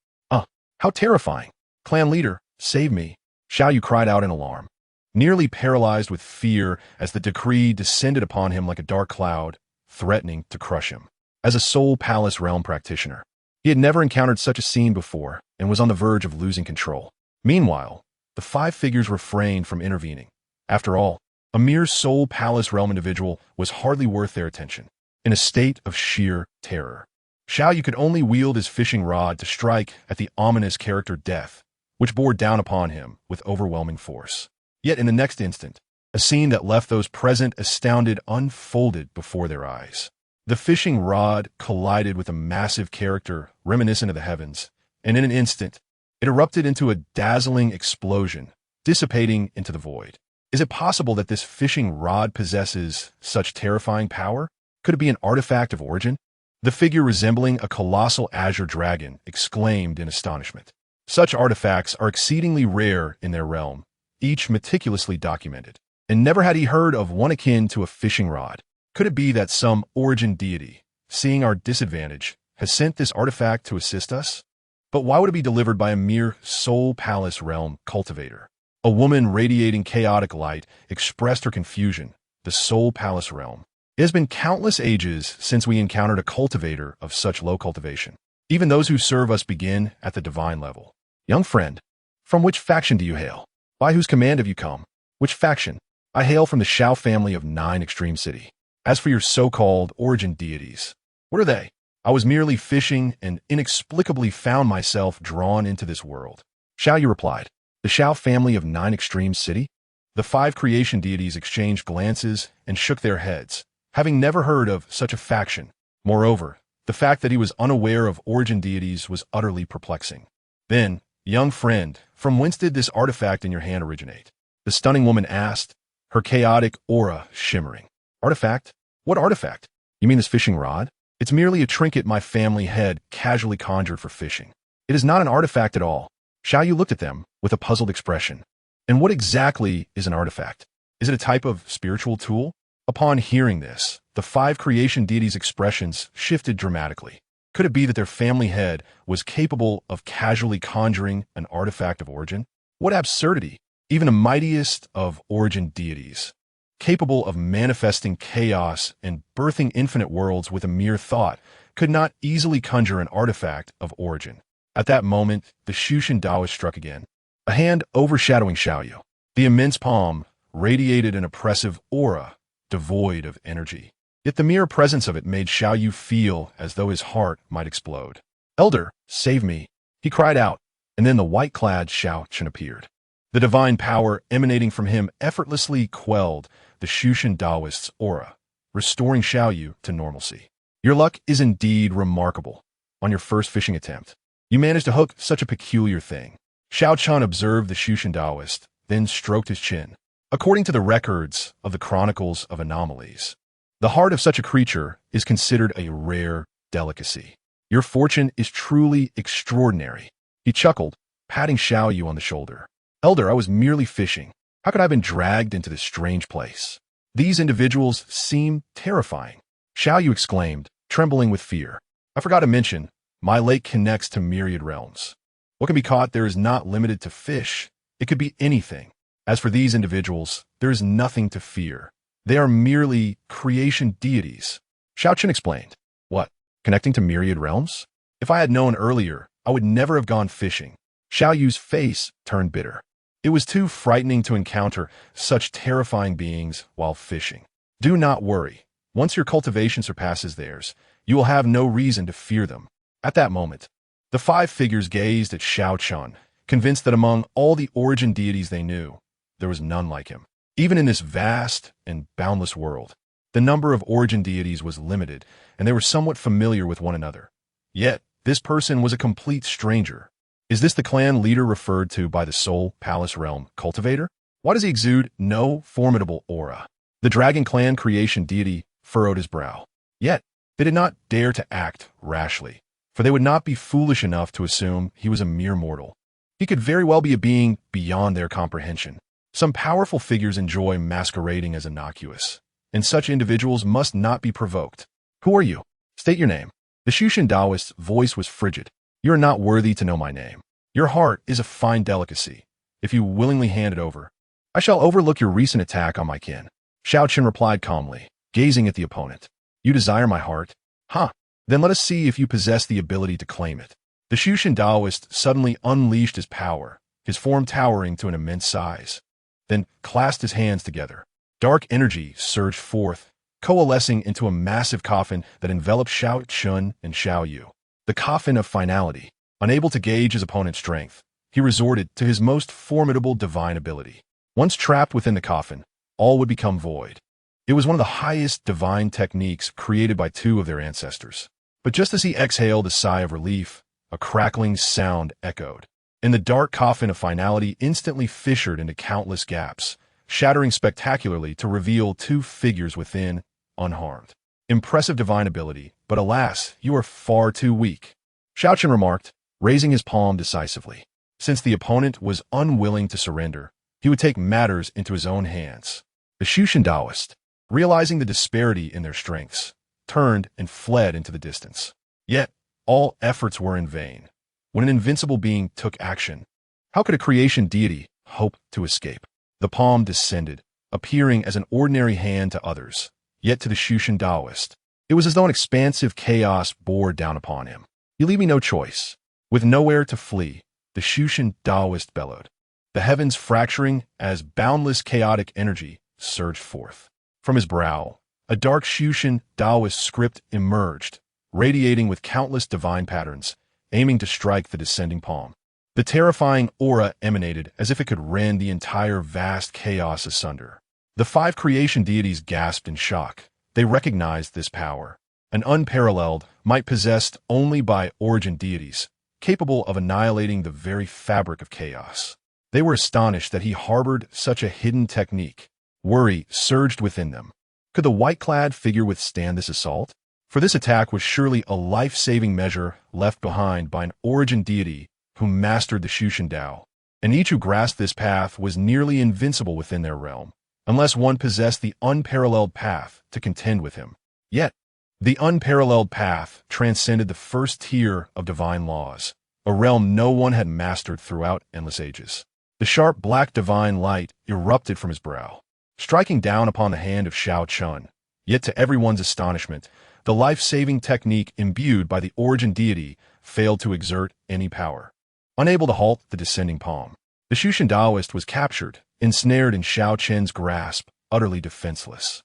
How terrifying! Clan leader, save me!" Xiao Yu cried out in alarm, nearly paralyzed with fear as the decree descended upon him like a dark cloud, threatening to crush him. As a Soul Palace realm practitioner, he had never encountered such a scene before and was on the verge of losing control. Meanwhile, the 5 figures refrained from intervening. After all, a mere Soul Palace realm individual was hardly worth their attention. In a state of sheer terror, Xiao Yu could only wield his fishing rod to strike at the ominous character Death, which bore down upon him with overwhelming force. Yet in the next instant, a scene that left those present astounded unfolded before their eyes. The fishing rod collided with a massive character reminiscent of the heavens, and in an instant, it erupted into a dazzling explosion, dissipating into the void. Is it possible that this fishing rod possesses such terrifying power? Could it be an artifact of origin? The figure resembling a colossal azure dragon exclaimed in astonishment. Such artifacts are exceedingly rare in their realm, each meticulously documented, and never had he heard of one akin to a fishing rod. Could it be that some origin deity, seeing our disadvantage, has sent this artifact to assist us? But why would it be delivered by a mere Soul Palace realm cultivator? A woman radiating chaotic light expressed her confusion. The Soul Palace realm. It has been countless ages since we encountered a cultivator of such low cultivation. Even those who serve us begin at the divine level. Young friend, from which faction do you hail? By whose command have you come? Which faction? I hail from the Xiao family of 9 Extreme City. As for your so-called origin deities, what are they? I was merely fishing and inexplicably found myself drawn into this world. Xiao Yu replied. The Xiao family of 9 Extreme City? The 5 creation deities exchanged glances and shook their heads, having never heard of such a faction. Moreover, the fact that he was unaware of origin deities was utterly perplexing. Then, young friend, from whence did this artifact in your hand originate? The stunning woman asked, her chaotic aura shimmering. Artifact? What artifact? You mean this fishing rod? It's merely a trinket my family had casually conjured for fishing. It is not an artifact at all. Xiao Yu looked at them with a puzzled expression. And what exactly is an artifact? Is it a type of spiritual tool? Upon hearing this, the 5 creation deities' expressions shifted dramatically. Could it be that their family head was capable of casually conjuring an artifact of origin? What absurdity! Even the mightiest of origin deities, capable of manifesting chaos and birthing infinite worlds with a mere thought, could not easily conjure an artifact of origin. At that moment, the Xiao Daoist struck again, a hand overshadowing Xiaoyu. The immense palm radiated an oppressive aura, devoid of energy. Yet the mere presence of it made Xiaoyu feel as though his heart might explode. "Elder, save me," he cried out, and then the white-clad Xiao Chen appeared. The divine power emanating from him effortlessly quelled the Xiao Daoist's aura, restoring Xiaoyu to normalcy. "Your luck is indeed remarkable. On your first fishing attempt, you managed to hook such a peculiar thing." Xiao Chen observed the Xiao Daoist, then stroked his chin. According to the records of the Chronicles of Anomalies, the heart of such a creature is considered a rare delicacy. "Your fortune is truly extraordinary," he chuckled, patting Xiaoyu on the shoulder. "Elder, I was merely fishing. How could I have been dragged into this strange place? These individuals seem terrifying," Xiaoyu exclaimed, trembling with fear. "I forgot to mention, my lake connects to myriad realms. What can be caught there is not limited to fish. It could be anything. As for these individuals, there is nothing to fear. They are merely creation deities." Xiao Chen explained. "What? Connecting to myriad realms? If I had known earlier, I would never have gone fishing." Xiaoyu's face turned bitter. It was too frightening to encounter such terrifying beings while fishing. "Do not worry. Once your cultivation surpasses theirs, you will have no reason to fear them." At that moment, the five figures gazed at Xiao Chen, convinced that among all the origin deities they knew, there was none like him. Even in this vast and boundless world, the number of origin deities was limited, and they were somewhat familiar with one another. Yet, this person was a complete stranger. Is this the clan leader referred to by the Soul Palace Realm cultivator? Why does he exude no formidable aura? The Dragon Clan creation deity furrowed his brow. Yet, they did not dare to act rashly, for they would not be foolish enough to assume he was a mere mortal. He could very well be a being beyond their comprehension. Some powerful figures enjoy masquerading as innocuous, and such individuals must not be provoked. "Who are you? State your name." The Xiao Daoist's voice was frigid. "You are not worthy to know my name. Your heart is a fine delicacy. If you willingly hand it over, I shall overlook your recent attack on my kin." Xiao Chen replied calmly, gazing at the opponent. "You desire my heart? Huh. Then let us see if you possess the ability to claim it." The Xiao Daoist suddenly unleashed his power, his form towering to an immense size, then clasped his hands together. Dark energy surged forth, coalescing into a massive coffin that enveloped Xiao Chen and Xiaoyu. The coffin of finality. Unable to gauge his opponent's strength, he resorted to his most formidable divine ability. Once trapped within the coffin, all would become void. It was one of the highest divine techniques created by two of their ancestors. But just as he exhaled a sigh of relief, a crackling sound echoed, and the dark coffin of finality instantly fissured into countless gaps, shattering spectacularly to reveal two figures within, unharmed. "Impressive divine ability, but alas, you are far too weak," Xiao Chen remarked, raising his palm decisively. Since the opponent was unwilling to surrender, he would take matters into his own hands. The Xiao Daoist, realizing the disparity in their strengths, turned and fled into the distance. Yet, all efforts were in vain. When an invincible being took action, how could a creation deity hope to escape? The palm descended, appearing as an ordinary hand to others, yet to the Xiao Daoist, it was as though an expansive chaos bore down upon him. "You leave me no choice." With nowhere to flee, the Xiao Daoist bellowed, the heavens fracturing as boundless chaotic energy surged forth. From his brow, a dark Xiao Daoist script emerged, radiating with countless divine patterns, aiming to strike the descending palm. The terrifying aura emanated as if it could rend the entire vast chaos asunder. The five creation deities gasped in shock. They recognized this power, an unparalleled might possessed only by origin deities, capable of annihilating the very fabric of chaos. They were astonished that he harbored such a hidden technique. Worry surged within them. Could the white-clad figure withstand this assault? For this attack was surely a life-saving measure left behind by an origin deity who mastered the Xiao Dao, and each who grasped this path was nearly invincible within their realm, unless one possessed the unparalleled path to contend with him. Yet, the unparalleled path transcended the first tier of divine laws, a realm no one had mastered throughout endless ages. The sharp black divine light erupted from his brow, striking down upon the hand of Xiao Chen. Yet to everyone's astonishment, the life-saving technique imbued by the origin deity failed to exert any power. Unable to halt the descending palm, the Shushan Taoist was captured, ensnared in Xiao Chen's grasp, utterly defenseless.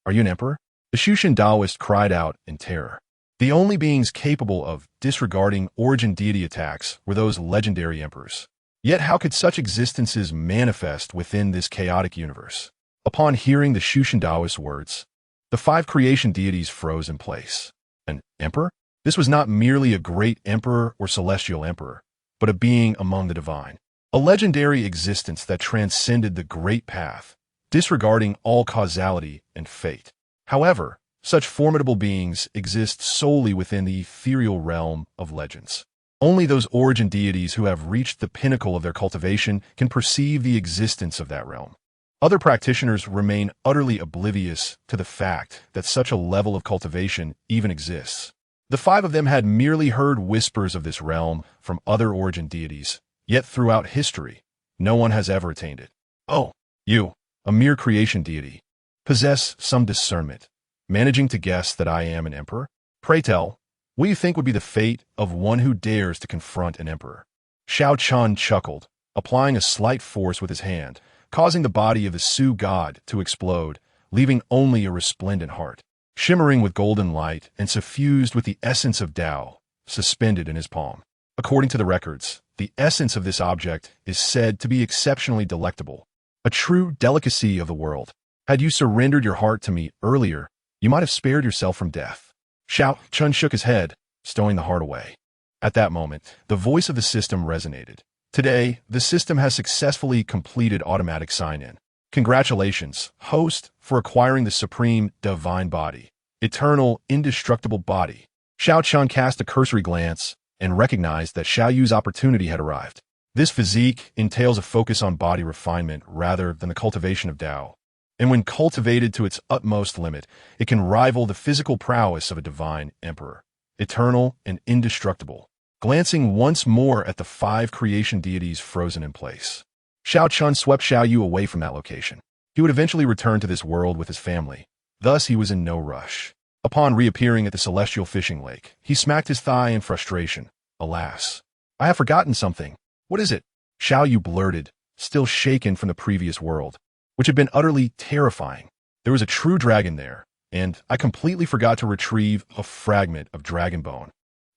Are you an emperor? The Shushan Taoist cried out in terror. The only beings capable of disregarding origin deity attacks were those legendary emperors. Yet how could such existences manifest within this chaotic universe? Upon hearing the Shushan Taoist's words, the 5 creation deities froze in place. An emperor? This was not merely a great emperor or celestial emperor, but a being among the divine. A legendary existence that transcended the great path, disregarding all causality and fate. However, such formidable beings exist solely within the ethereal realm of legends. Only those origin deities who have reached the pinnacle of their cultivation can perceive the existence of that realm. Other practitioners remain utterly oblivious to the fact that such a level of cultivation even exists. The 5 of them had merely heard whispers of this realm from other origin deities, yet throughout history, no one has ever attained it. Oh, you, a mere creation deity, possess some discernment, managing to guess that I am an emperor? Pray tell, what do you think would be the fate of one who dares to confront an emperor? Xiao Chen chuckled, applying a slight force with his hand, causing the body of the Su god to explode, leaving only a resplendent heart, shimmering with golden light and suffused with the essence of Tao, suspended in his palm. According to the records, the essence of this object is said to be exceptionally delectable, a true delicacy of the world. Had you surrendered your heart to me earlier, you might have spared yourself from death. Xiao Chen shook his head, stowing the heart away. At that moment, the voice of the system resonated. Today, the system has successfully completed automatic sign-in. Congratulations, host, for acquiring the supreme divine body, eternal, indestructible body. Xiao Chen cast a cursory glance and recognized that Xiao Yu's opportunity had arrived. This physique entails a focus on body refinement rather than the cultivation of Tao. And when cultivated to its utmost limit, it can rival the physical prowess of a divine emperor, eternal and indestructible. Glancing once more at the 5 creation deities frozen in place, Xiao Chen swept Xiao Yu away from that location. He would eventually return to this world with his family, thus he was in no rush. Upon reappearing at the celestial fishing lake, he smacked his thigh in frustration. Alas, I have forgotten something. What is it? Xiao Yu blurted, still shaken from the previous world, which had been utterly terrifying. There was a true dragon there, and I completely forgot to retrieve a fragment of dragon bone.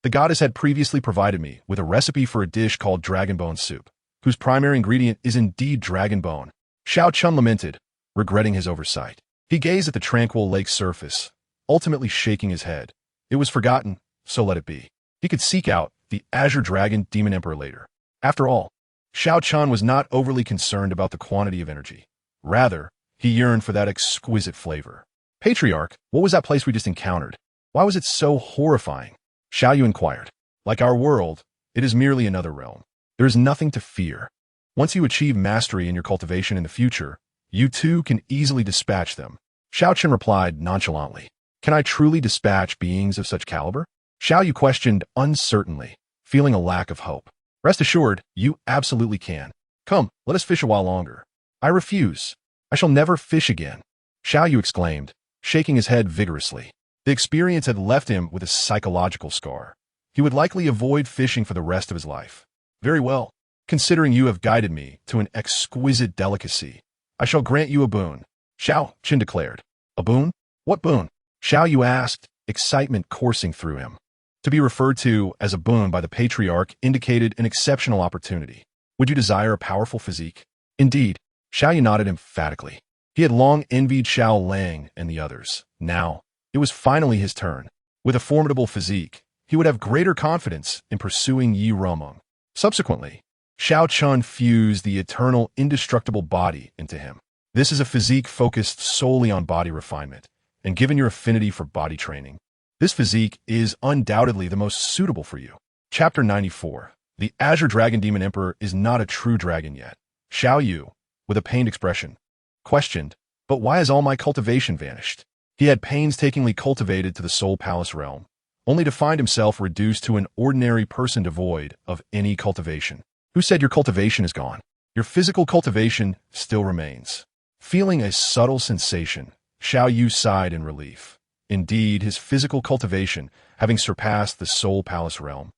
The goddess had previously provided me with a recipe for a dish called dragon bone soup, whose primary ingredient is indeed dragon bone. Xiao Chen lamented, regretting his oversight. He gazed at the tranquil lake's surface, ultimately shaking his head. It was forgotten, so let it be. He could seek out the Azure Dragon Demon Emperor later. After all, Xiao Chen was not overly concerned about the quantity of energy. Rather, he yearned for that exquisite flavor. Patriarch, what was that place we just encountered? Why was it so horrifying? Xiao Yu inquired. Like our world, it is merely another realm. There is nothing to fear. Once you achieve mastery in your cultivation in the future, you too can easily dispatch them. Xiao Chen replied nonchalantly. Can I truly dispatch beings of such caliber? Xiao Yu questioned uncertainly, feeling a lack of hope. Rest assured, you absolutely can. Come, let us fish a while longer. I refuse. I shall never fish again. Xiao Yu exclaimed, shaking his head vigorously. The experience had left him with a psychological scar. He would likely avoid fishing for the rest of his life. Very well. Considering you have guided me to an exquisite delicacy, I shall grant you a boon, Xiao Chen declared. A boon? What boon? Xiao Yu asked, excitement coursing through him. To be referred to as a boon by the patriarch indicated an exceptional opportunity. Would you desire a powerful physique? Indeed, Xiao Yu nodded emphatically. He had long envied Xiao Lang and the others. Now, it was finally his turn. With a formidable physique, he would have greater confidence in pursuing Yi Romong. Subsequently, Xiao Chen fused the eternal, indestructible body into him. This is a physique focused solely on body refinement, and given your affinity for body training, this physique is undoubtedly the most suitable for you. Chapter 94. The Azure Dragon Demon Emperor is not a true dragon yet. Xiao Yu, with a pained expression, questioned, but why has all my cultivation vanished? He had painstakingly cultivated to the Soul Palace realm, only to find himself reduced to an ordinary person devoid of any cultivation. Who said your cultivation is gone? your physical cultivation still remains. Feeling a subtle sensation, Xiao Yu sighed in relief. Indeed, his physical cultivation, having surpassed the soul palace realm,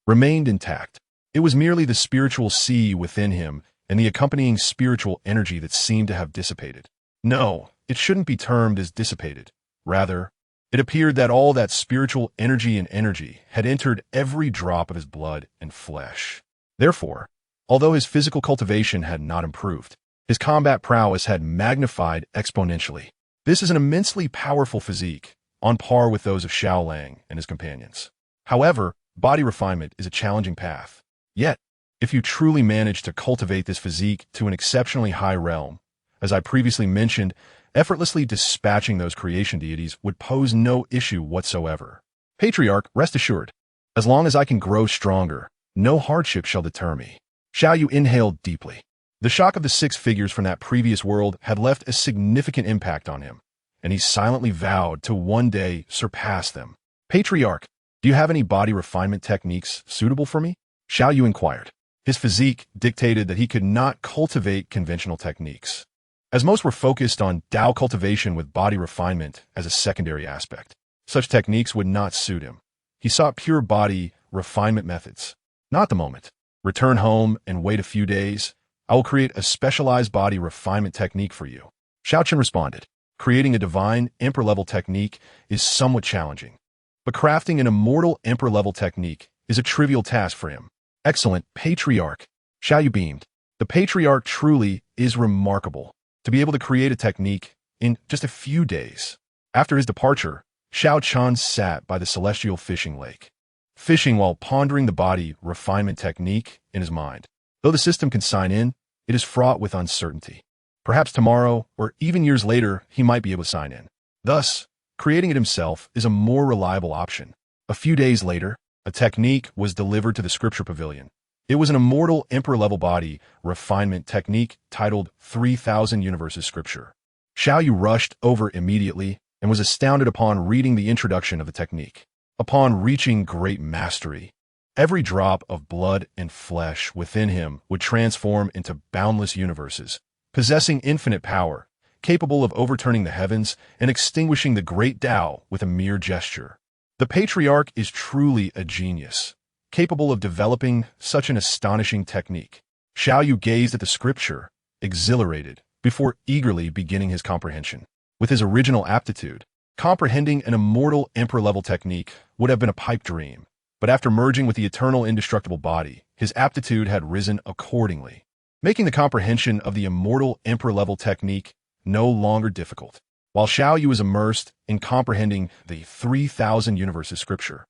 remained intact. It was merely the spiritual sea within him and the accompanying spiritual energy that seemed to have dissipated. No, it shouldn't be termed as dissipated. Rather, it appeared that all that spiritual energy had entered every drop of his blood and flesh. Therefore, although his physical cultivation had not improved, his combat prowess had magnified exponentially. This is an immensely powerful physique, on par with those of Xiao Lang and his companions. However, body refinement is a challenging path. Yet, if you truly manage to cultivate this physique to an exceptionally high realm, as I previously mentioned, effortlessly dispatching those creation deities would pose no issue whatsoever. Patriarch, rest assured, as long as I can grow stronger, no hardship shall deter me. Xiao Yu inhaled deeply. The shock of the 6 figures from that previous world had left a significant impact on him, and he silently vowed to one day surpass them. Patriarch, do you have any body refinement techniques suitable for me? Xiao Yu inquired. His physique dictated that he could not cultivate conventional techniques, as most were focused on Tao cultivation with body refinement as a secondary aspect. Such techniques would not suit him. He sought pure body refinement methods. Not the moment. Return home and wait a few days. I will create a specialized body refinement technique for you. Xiao Chen responded. Creating a divine emperor-level technique is somewhat challenging, but crafting an immortal emperor-level technique is a trivial task for him. Excellent, Patriarch. Xiao Yu beamed. The Patriarch truly is remarkable to be able to create a technique in just a few days. After his departure, Xiao Chen sat by the celestial fishing lake, fishing while pondering the body refinement technique in his mind. Though the system can sign in, it is fraught with uncertainty. Perhaps tomorrow, or even years later, he might be able to sign in. Thus, creating it himself is a more reliable option. A few days later, a technique was delivered to the scripture pavilion. It was an immortal emperor-level body refinement technique titled 3000 Universes Scripture. Xiao Yu rushed over immediately and was astounded upon reading the introduction of the technique. Upon reaching great mastery, every drop of blood and flesh within him would transform into boundless universes, possessing infinite power, capable of overturning the heavens and extinguishing the great Tao with a mere gesture. The Patriarch is truly a genius, capable of developing such an astonishing technique. Xiao Yu gazed at the scripture, exhilarated, before eagerly beginning his comprehension. With his original aptitude, comprehending an immortal emperor-level technique would have been a pipe dream, but after merging with the eternal indestructible body, his aptitude had risen accordingly, making the comprehension of the immortal emperor-level technique no longer difficult. While Xiao Yu was immersed in comprehending the 3000 Universes Scripture,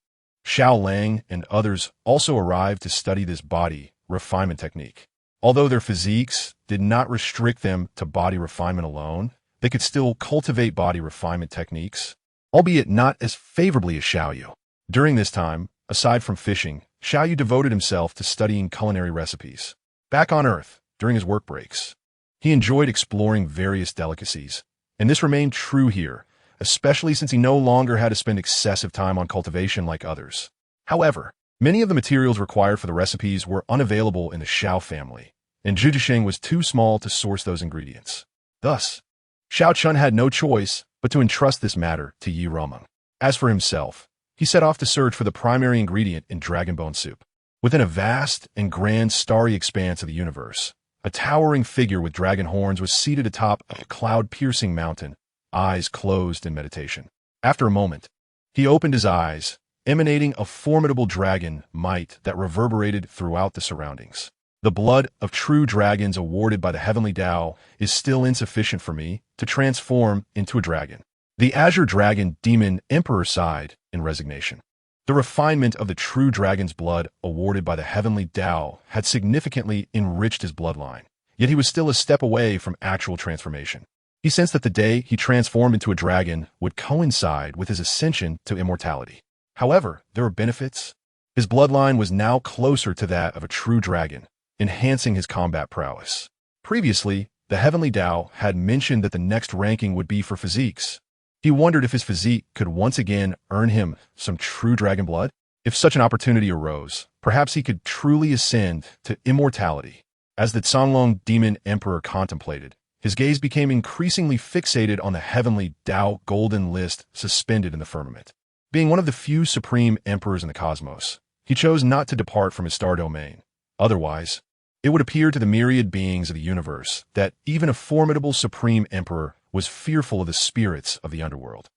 Xiao Lang and others also arrived to study this body refinement technique. Although their physiques did not restrict them to body refinement alone, they could still cultivate body refinement techniques, albeit not as favorably as Xiao Yu. During this time, aside from fishing, Xiao Yu devoted himself to studying culinary recipes. Back on Earth, during his work breaks, he enjoyed exploring various delicacies, and this remained true here, especially since he no longer had to spend excessive time on cultivation like others. However, many of the materials required for the recipes were unavailable in the Xiao family, and Zhuzhisheng was too small to source those ingredients. Thus, Xiao Chen had no choice but to entrust this matter to Yi Romeng. As for himself, he set off to search for the primary ingredient in dragon bone soup. Within a vast and grand starry expanse of the universe, a towering figure with dragon horns was seated atop a cloud-piercing mountain, eyes closed in meditation. After a moment, he opened his eyes, emanating a formidable dragon might that reverberated throughout the surroundings. The blood of true dragons awarded by the heavenly Tao is still insufficient for me to transform into a dragon. The Azure Dragon Demon Emperor sighed in resignation. The refinement of the true dragon's blood awarded by the heavenly Tao had significantly enriched his bloodline, yet he was still a step away from actual transformation. He sensed that the day he transformed into a dragon would coincide with his ascension to immortality. However, there were benefits. His bloodline was now closer to that of a true dragon, enhancing his combat prowess. Previously, the heavenly Tao had mentioned that the next ranking would be for physiques. He wondered if his physique could once again earn him some true dragon blood. If such an opportunity arose, perhaps he could truly ascend to immortality. As the Canlong demon emperor contemplated, his gaze became increasingly fixated on the heavenly Tao golden list suspended in the firmament. Being one of the few supreme emperors in the cosmos, he chose not to depart from his star domain. Otherwise, it would appear to the myriad beings of the universe that even a formidable supreme emperor was fearful of the spirits of the underworld.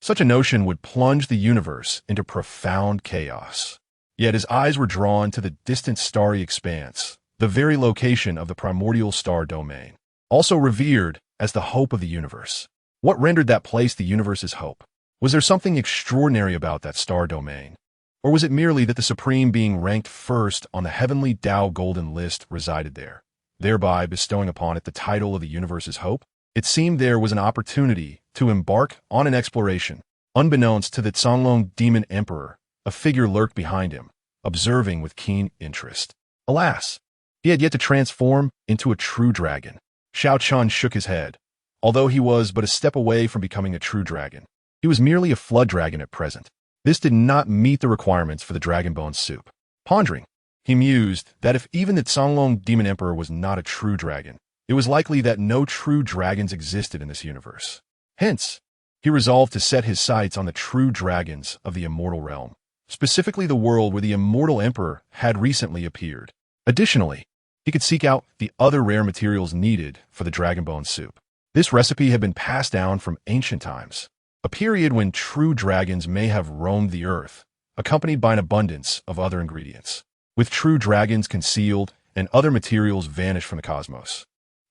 Such a notion would plunge the universe into profound chaos. Yet his eyes were drawn to the distant starry expanse, the very location of the primordial star domain, also revered as the hope of the universe. What rendered that place the universe's hope? Was there something extraordinary about that star domain? Or was it merely that the supreme being ranked first on the heavenly Tao golden list resided there, thereby bestowing upon it the title of the universe's hope? It seemed there was an opportunity to embark on an exploration. Unbeknownst to the Canlong demon emperor, a figure lurked behind him, observing with keen interest. Alas, he had yet to transform into a true dragon. Xiao Chen shook his head. Although he was but a step away from becoming a true dragon, he was merely a flood dragon at present. This did not meet the requirements for the dragon bone soup. Pondering, he mused that if even the Canlong demon emperor was not a true dragon, it was likely that no true dragons existed in this universe. Hence, he resolved to set his sights on the true dragons of the immortal realm, specifically the world where the immortal emperor had recently appeared. Additionally, he could seek out the other rare materials needed for the dragon bone soup. This recipe had been passed down from ancient times, a period when true dragons may have roamed the earth, accompanied by an abundance of other ingredients, with true dragons concealed and other materials vanished from the cosmos.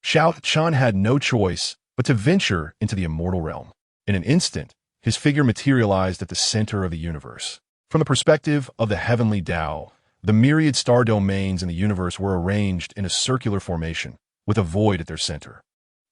Xiao Chen had no choice but to venture into the immortal realm. In an instant, his figure materialized at the center of the universe. From the perspective of the heavenly Tao, the myriad star domains in the universe were arranged in a circular formation, with a void at their center.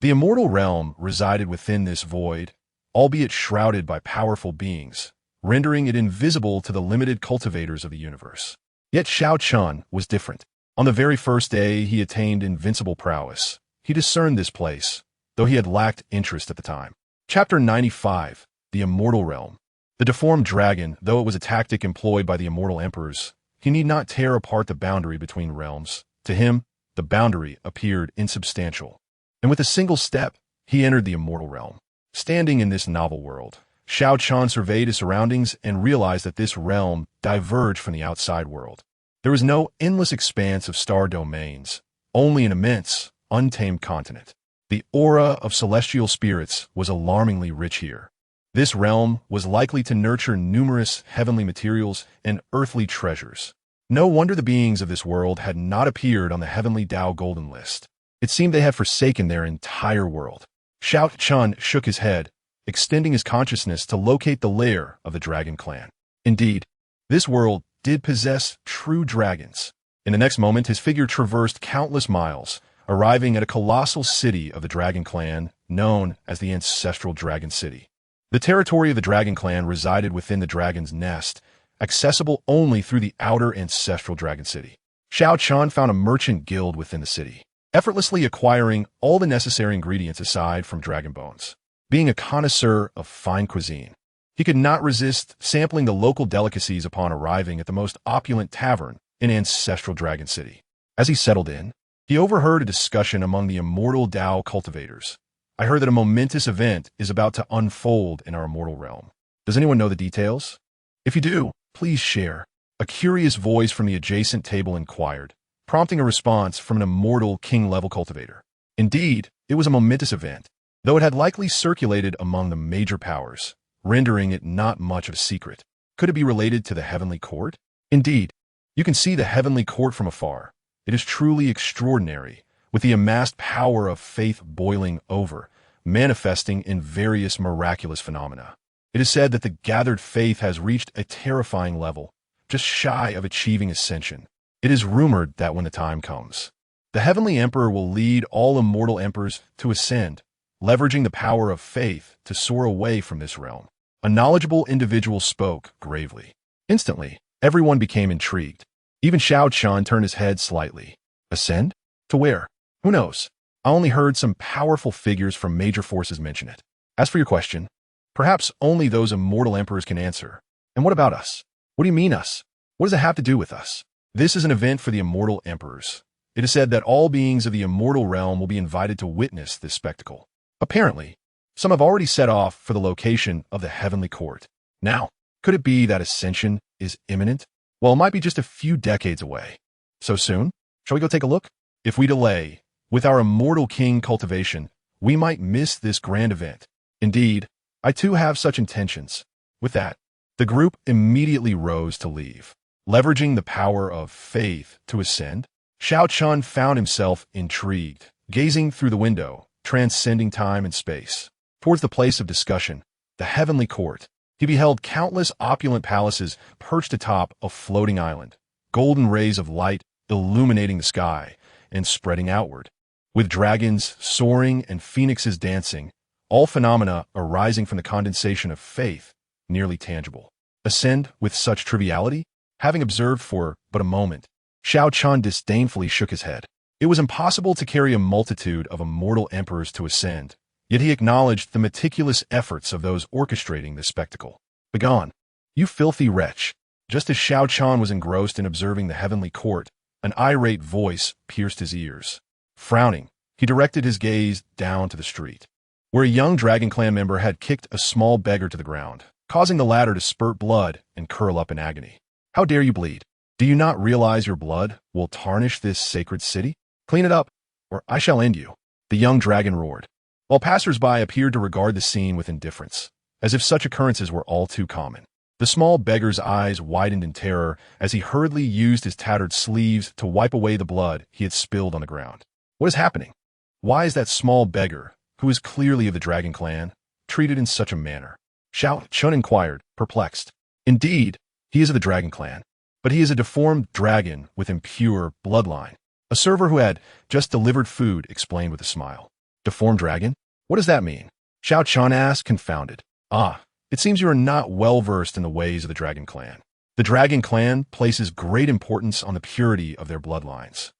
The immortal realm resided within this void, albeit shrouded by powerful beings, rendering it invisible to the limited cultivators of the universe. Yet Xiao Chen was different. On the very first day he attained invincible prowess, he discerned this place, though he had lacked interest at the time. Chapter 95, The Immortal Realm. The deformed dragon, though it was a tactic employed by the immortal emperors, he need not tear apart the boundary between realms. To him, the boundary appeared insubstantial. And with a single step, he entered the immortal realm. Standing in this novel world, Xiao Chen surveyed his surroundings and realized that this realm diverged from the outside world. There was no endless expanse of star domains, only an immense, untamed continent. The aura of celestial spirits was alarmingly rich here. This realm was likely to nurture numerous heavenly materials and earthly treasures. No wonder the beings of this world had not appeared on the heavenly Tao golden list. It seemed they had forsaken their entire world. Xiao Chen shook his head, extending his consciousness to locate the lair of the dragon clan. Indeed, this world did possess true dragons. In the next moment, his figure traversed countless miles, arriving at a colossal city of the dragon clan known as the ancestral dragon city. The territory of the dragon clan resided within the dragon's nest, accessible only through the outer ancestral dragon city. Xiao Chen found a merchant guild within the city, effortlessly acquiring all the necessary ingredients aside from dragon bones. Being a connoisseur of fine cuisine, he could not resist sampling the local delicacies upon arriving at the most opulent tavern in ancestral dragon city. As he settled in, he overheard a discussion among the immortal Tao cultivators. I heard that a momentous event is about to unfold in our immortal realm. Does anyone know the details? If you do, please share. A curious voice from the adjacent table inquired, prompting a response from an immortal king-level cultivator. Indeed, it was a momentous event, though it had likely circulated among the major powers, rendering it not much of a secret. Could it be related to the heavenly court? Indeed, you can see the heavenly court from afar. It is truly extraordinary, with the amassed power of faith boiling over, manifesting in various miraculous phenomena. It is said that the gathered faith has reached a terrifying level, just shy of achieving ascension. It is rumored that when the time comes, the heavenly emperor will lead all immortal emperors to ascend, leveraging the power of faith to soar away from this realm. A knowledgeable individual spoke gravely. Instantly, everyone became intrigued. Even Xiao Chen turned his head slightly. Ascend? To where? Who knows? I only heard some powerful figures from major forces mention it. As for your question, perhaps only those immortal emperors can answer. And what about us? What do you mean us? What does it have to do with us? This is an event for the immortal emperors. It is said that all beings of the immortal realm will be invited to witness this spectacle. Apparently, some have already set off for the location of the heavenly court. Now, could it be that ascension is imminent? Well, it might be just a few decades away. So soon? Shall we go take a look? If we delay, with our immortal king cultivation, we might miss this grand event. Indeed, I too have such intentions. With that, the group immediately rose to leave. Leveraging the power of faith to ascend, Xiao Chen found himself intrigued, gazing through the window, transcending time and space. Towards the place of discussion, the heavenly court, he beheld countless opulent palaces perched atop a floating island, golden rays of light illuminating the sky and spreading outward. With dragons soaring and phoenixes dancing, all phenomena arising from the condensation of faith, nearly tangible. Ascend with such triviality? Having observed for but a moment, Xiao Chen disdainfully shook his head. It was impossible to carry a multitude of immortal emperors to ascend, yet he acknowledged the meticulous efforts of those orchestrating this spectacle. Begone, you filthy wretch! Just as Xiao Chen was engrossed in observing the heavenly court, an irate voice pierced his ears. Frowning, he directed his gaze down to the street, where a young Dragon Clan member had kicked a small beggar to the ground, causing the latter to spurt blood and curl up in agony. How dare you bleed? Do you not realize your blood will tarnish this sacred city? Clean it up, or I shall end you, the young dragon roared, while passers-by appeared to regard the scene with indifference, as if such occurrences were all too common. The small beggar's eyes widened in terror as he hurriedly used his tattered sleeves to wipe away the blood he had spilled on the ground. What is happening? Why is that small beggar, who is clearly of the Dragon Clan, treated in such a manner? Xiao Chen inquired, perplexed. Indeed, he is of the Dragon Clan, but he is a deformed dragon with impure bloodline. A server who had just delivered food explained with a smile. Deformed dragon? What does that mean? Xiao Chen asked, confounded. Ah, it seems you are not well versed in the ways of the Dragon Clan. The Dragon Clan places great importance on the purity of their bloodlines,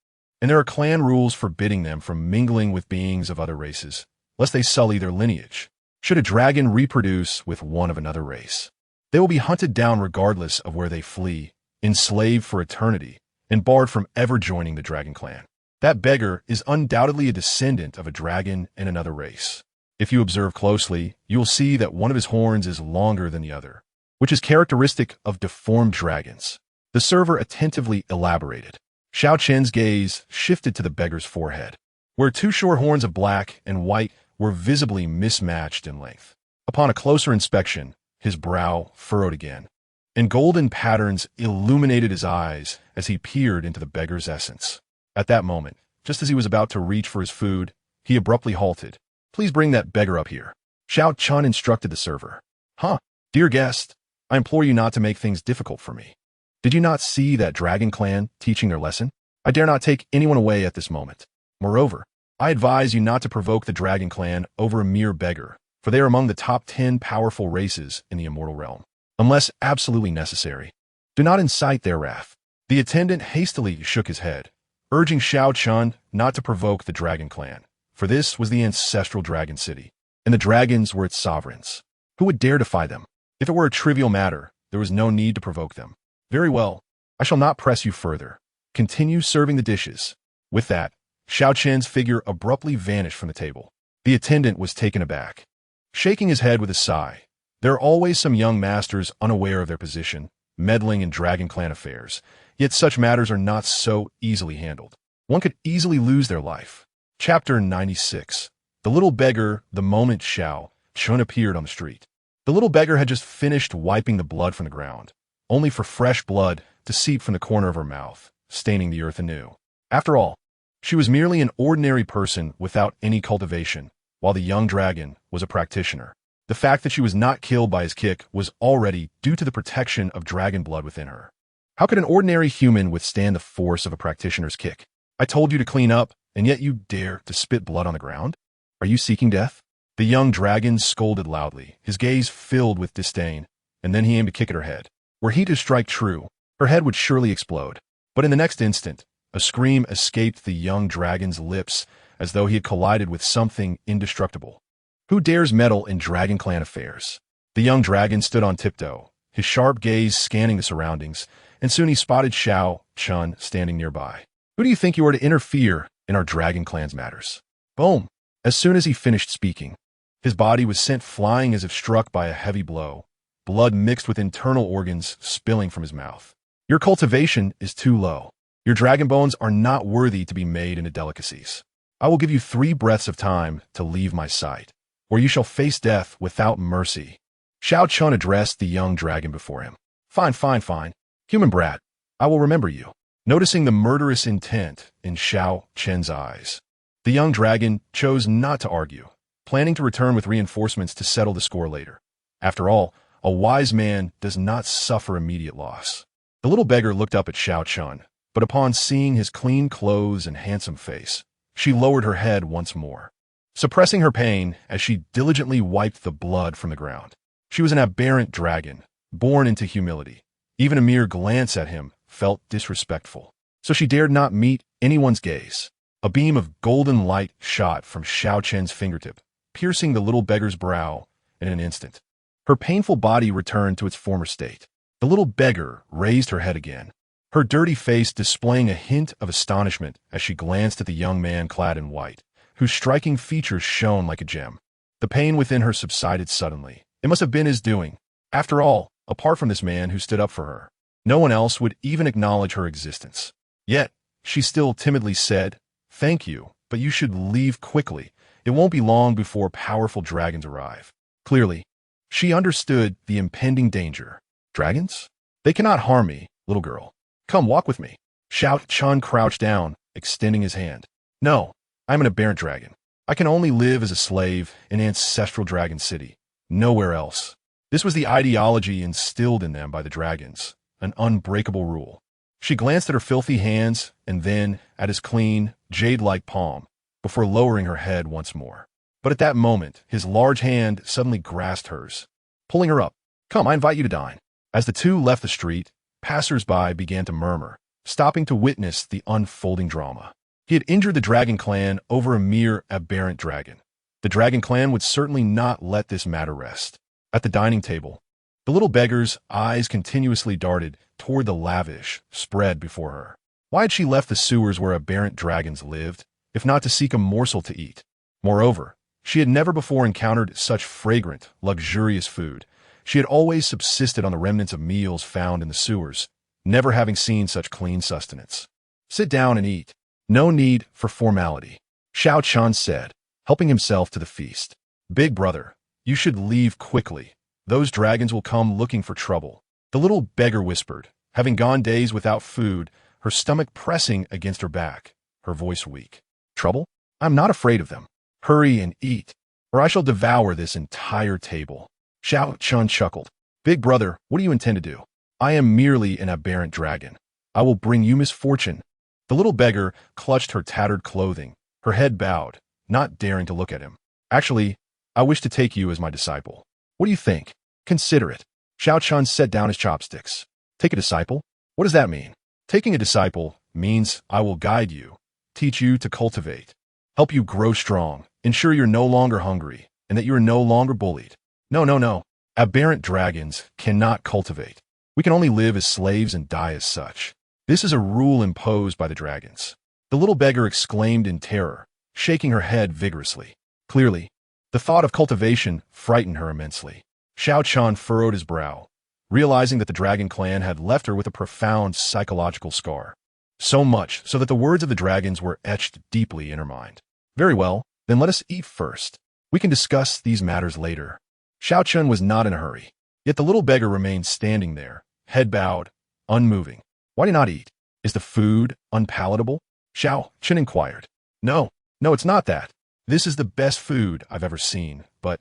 and there are clan rules forbidding them from mingling with beings of other races, lest they sully their lineage. Should a dragon reproduce with one of another race, they will be hunted down regardless of where they flee, enslaved for eternity, and barred from ever joining the Dragon Clan. That beggar is undoubtedly a descendant of a dragon in another race. If you observe closely, you will see that one of his horns is longer than the other, which is characteristic of deformed dragons. The server attentively elaborated. Xiao Chen's gaze shifted to the beggar's forehead, where two short horns of black and white were visibly mismatched in length. Upon a closer inspection, his brow furrowed again, and golden patterns illuminated his eyes as he peered into the beggar's essence. At that moment, just as he was about to reach for his food, he abruptly halted. Please bring that beggar up here. Xiao Chen instructed the server. Huh, dear guest, I implore you not to make things difficult for me. Did you not see that Dragon Clan teaching their lesson? I dare not take anyone away at this moment. Moreover, I advise you not to provoke the Dragon Clan over a mere beggar, for they are among the top 10 powerful races in the immortal realm. Unless absolutely necessary, do not incite their wrath. The attendant hastily shook his head, urging Xiao Chen not to provoke the Dragon Clan, for this was the ancestral dragon city, and the dragons were its sovereigns. Who would dare defy them? If it were a trivial matter, there was no need to provoke them. Very well, I shall not press you further. Continue serving the dishes. With that, Xiao Chen's figure abruptly vanished from the table. The attendant was taken aback. Shaking his head with a sigh, there are always some young masters unaware of their position, meddling in Dragon Clan affairs, yet such matters are not so easily handled. One could easily lose their life. Chapter 96. The little beggar, the moment Xiao Chen appeared on the street. The little beggar had just finished wiping the blood from the ground, only for fresh blood to seep from the corner of her mouth, staining the earth anew. After all, she was merely an ordinary person without any cultivation, while the young dragon was a practitioner. The fact that she was not killed by his kick was already due to the protection of dragon blood within her. How could an ordinary human withstand the force of a practitioner's kick? I told you to clean up, and yet you dare to spit blood on the ground? Are you seeking death? The young dragon scolded loudly, his gaze filled with disdain, and then he aimed a kick at her head. Were he to strike true, her head would surely explode. But in the next instant, a scream escaped the young dragon's lips as though he had collided with something indestructible. Who dares meddle in Dragon Clan affairs? The young dragon stood on tiptoe, his sharp gaze scanning the surroundings, and soon he spotted Xiao Chen standing nearby. Who do you think you are to interfere in our dragon clan's matters? Boom! As soon as he finished speaking, his body was sent flying as if struck by a heavy blow, blood mixed with internal organs spilling from his mouth. Your cultivation is too low. Your dragon bones are not worthy to be made into delicacies. I will give you 3 breaths of time to leave my sight, or you shall face death without mercy. Xiao Chen addressed the young dragon before him. Fine, fine, fine. Human brat, I will remember you. Noticing the murderous intent in Xiao Chen's eyes, the young dragon chose not to argue, planning to return with reinforcements to settle the score later. After all, a wise man does not suffer immediate loss. The little beggar looked up at Xiao Chen, but upon seeing his clean clothes and handsome face, she lowered her head once more, suppressing her pain as she diligently wiped the blood from the ground. She was an aberrant dragon, born into humility. Even a mere glance at him felt disrespectful, so she dared not meet anyone's gaze. A beam of golden light shot from Xiao Chen's fingertip, piercing the little beggar's brow in an instant. Her painful body returned to its former state. The little beggar raised her head again, her dirty face displaying a hint of astonishment as she glanced at the young man clad in white, whose striking features shone like a gem. The pain within her subsided suddenly. It must have been his doing. After all, apart from this man who stood up for her, no one else would even acknowledge her existence. Yet, she still timidly said, "Thank you, but you should leave quickly. It won't be long before powerful dragons arrive." Clearly, she understood the impending danger. Dragons? They cannot harm me, little girl. Come, walk with me. Xiao Chen crouched down, extending his hand. No, I'm an aberrant dragon. I can only live as a slave in ancestral dragon city. Nowhere else. This was the ideology instilled in them by the dragons, an unbreakable rule. She glanced at her filthy hands and then at his clean, jade-like palm, before lowering her head once more. But at that moment, his large hand suddenly grasped hers, pulling her up. Come, I invite you to dine. As the two left the street, passers-by began to murmur, stopping to witness the unfolding drama. He had injured the dragon clan over a mere aberrant dragon. The dragon clan would certainly not let this matter rest. At the dining table, the little beggar's eyes continuously darted toward the lavish spread before her. Why had she left the sewers where aberrant dragons lived, if not to seek a morsel to eat? Moreover, she had never before encountered such fragrant, luxurious food. She had always subsisted on the remnants of meals found in the sewers, never having seen such clean sustenance. Sit down and eat. No need for formality, Xiao Chen said, helping himself to the feast. Big brother, you should leave quickly. Those dragons will come looking for trouble. The little beggar whispered, having gone days without food, her stomach pressing against her back, her voice weak. Trouble? I'm not afraid of them. Hurry and eat, or I shall devour this entire table. Xiao Chen chuckled. Big brother, what do you intend to do? I am merely an aberrant dragon. I will bring you misfortune. The little beggar clutched her tattered clothing, her head bowed, not daring to look at him. Actually, I wish to take you as my disciple. What do you think? Consider it. Xiao Chen set down his chopsticks. Take a disciple? What does that mean? Taking a disciple means I will guide you, teach you to cultivate, help you grow strong, ensure you're no longer hungry, and that you are no longer bullied. No. Aberrant dragons cannot cultivate. We can only live as slaves and die as such. This is a rule imposed by the dragons. The little beggar exclaimed in terror, shaking her head vigorously. Clearly, the thought of cultivation frightened her immensely. Xiao Chen furrowed his brow, realizing that the dragon clan had left her with a profound psychological scar. So much so that the words of the dragons were etched deeply in her mind. Very well, then let us eat first. We can discuss these matters later. Xiao Chen was not in a hurry, yet the little beggar remained standing there, head bowed, unmoving. Why do you not eat? Is the food unpalatable? Xiao Chen inquired. No, it's not that. This is the best food I've ever seen, but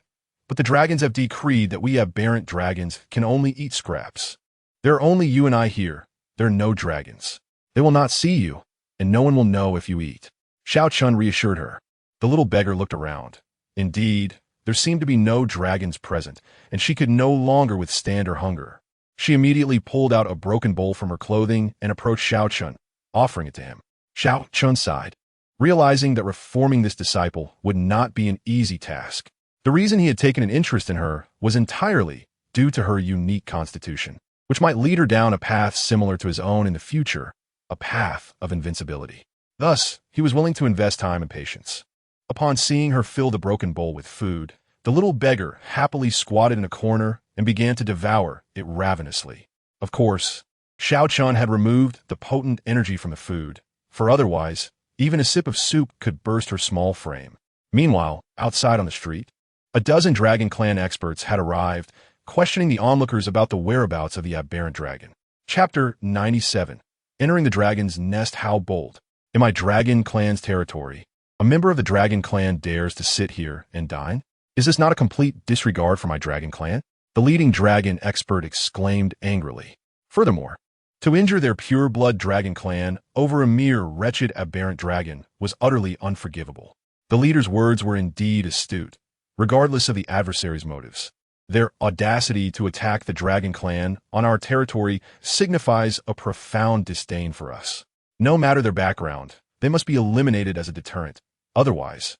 the dragons have decreed that we aberrant dragons can only eat scraps. There are only you and I here. There are no dragons. They will not see you, and no one will know if you eat. Xiao Chen reassured her. The little beggar looked around. Indeed, there seemed to be no dragons present, and she could no longer withstand her hunger. She immediately pulled out a broken bowl from her clothing and approached Xiao Chen, offering it to him. Xiao Chen sighed, realizing that reforming this disciple would not be an easy task. The reason he had taken an interest in her was entirely due to her unique constitution, which might lead her down a path similar to his own in the future, a path of invincibility. Thus, he was willing to invest time and patience. Upon seeing her fill the broken bowl with food, the little beggar happily squatted in a corner and began to devour it ravenously. Of course, Xiao Chen had removed the potent energy from the food, for otherwise, even a sip of soup could burst her small frame. Meanwhile, outside on the street, a dozen Dragon Clan experts had arrived, questioning the onlookers about the whereabouts of the aberrant dragon. Chapter 97. Entering the dragon's nest. How bold. In my Dragon Clan's territory, a member of the Dragon Clan dares to sit here and dine? Is this not a complete disregard for my Dragon Clan? The leading dragon expert exclaimed angrily. Furthermore, to injure their pure-blood Dragon Clan over a mere wretched aberrant dragon was utterly unforgivable. The leader's words were indeed astute, regardless of the adversary's motives. Their audacity to attack the Dragon Clan on our territory signifies a profound disdain for us. No matter their background, they must be eliminated as a deterrent. Otherwise,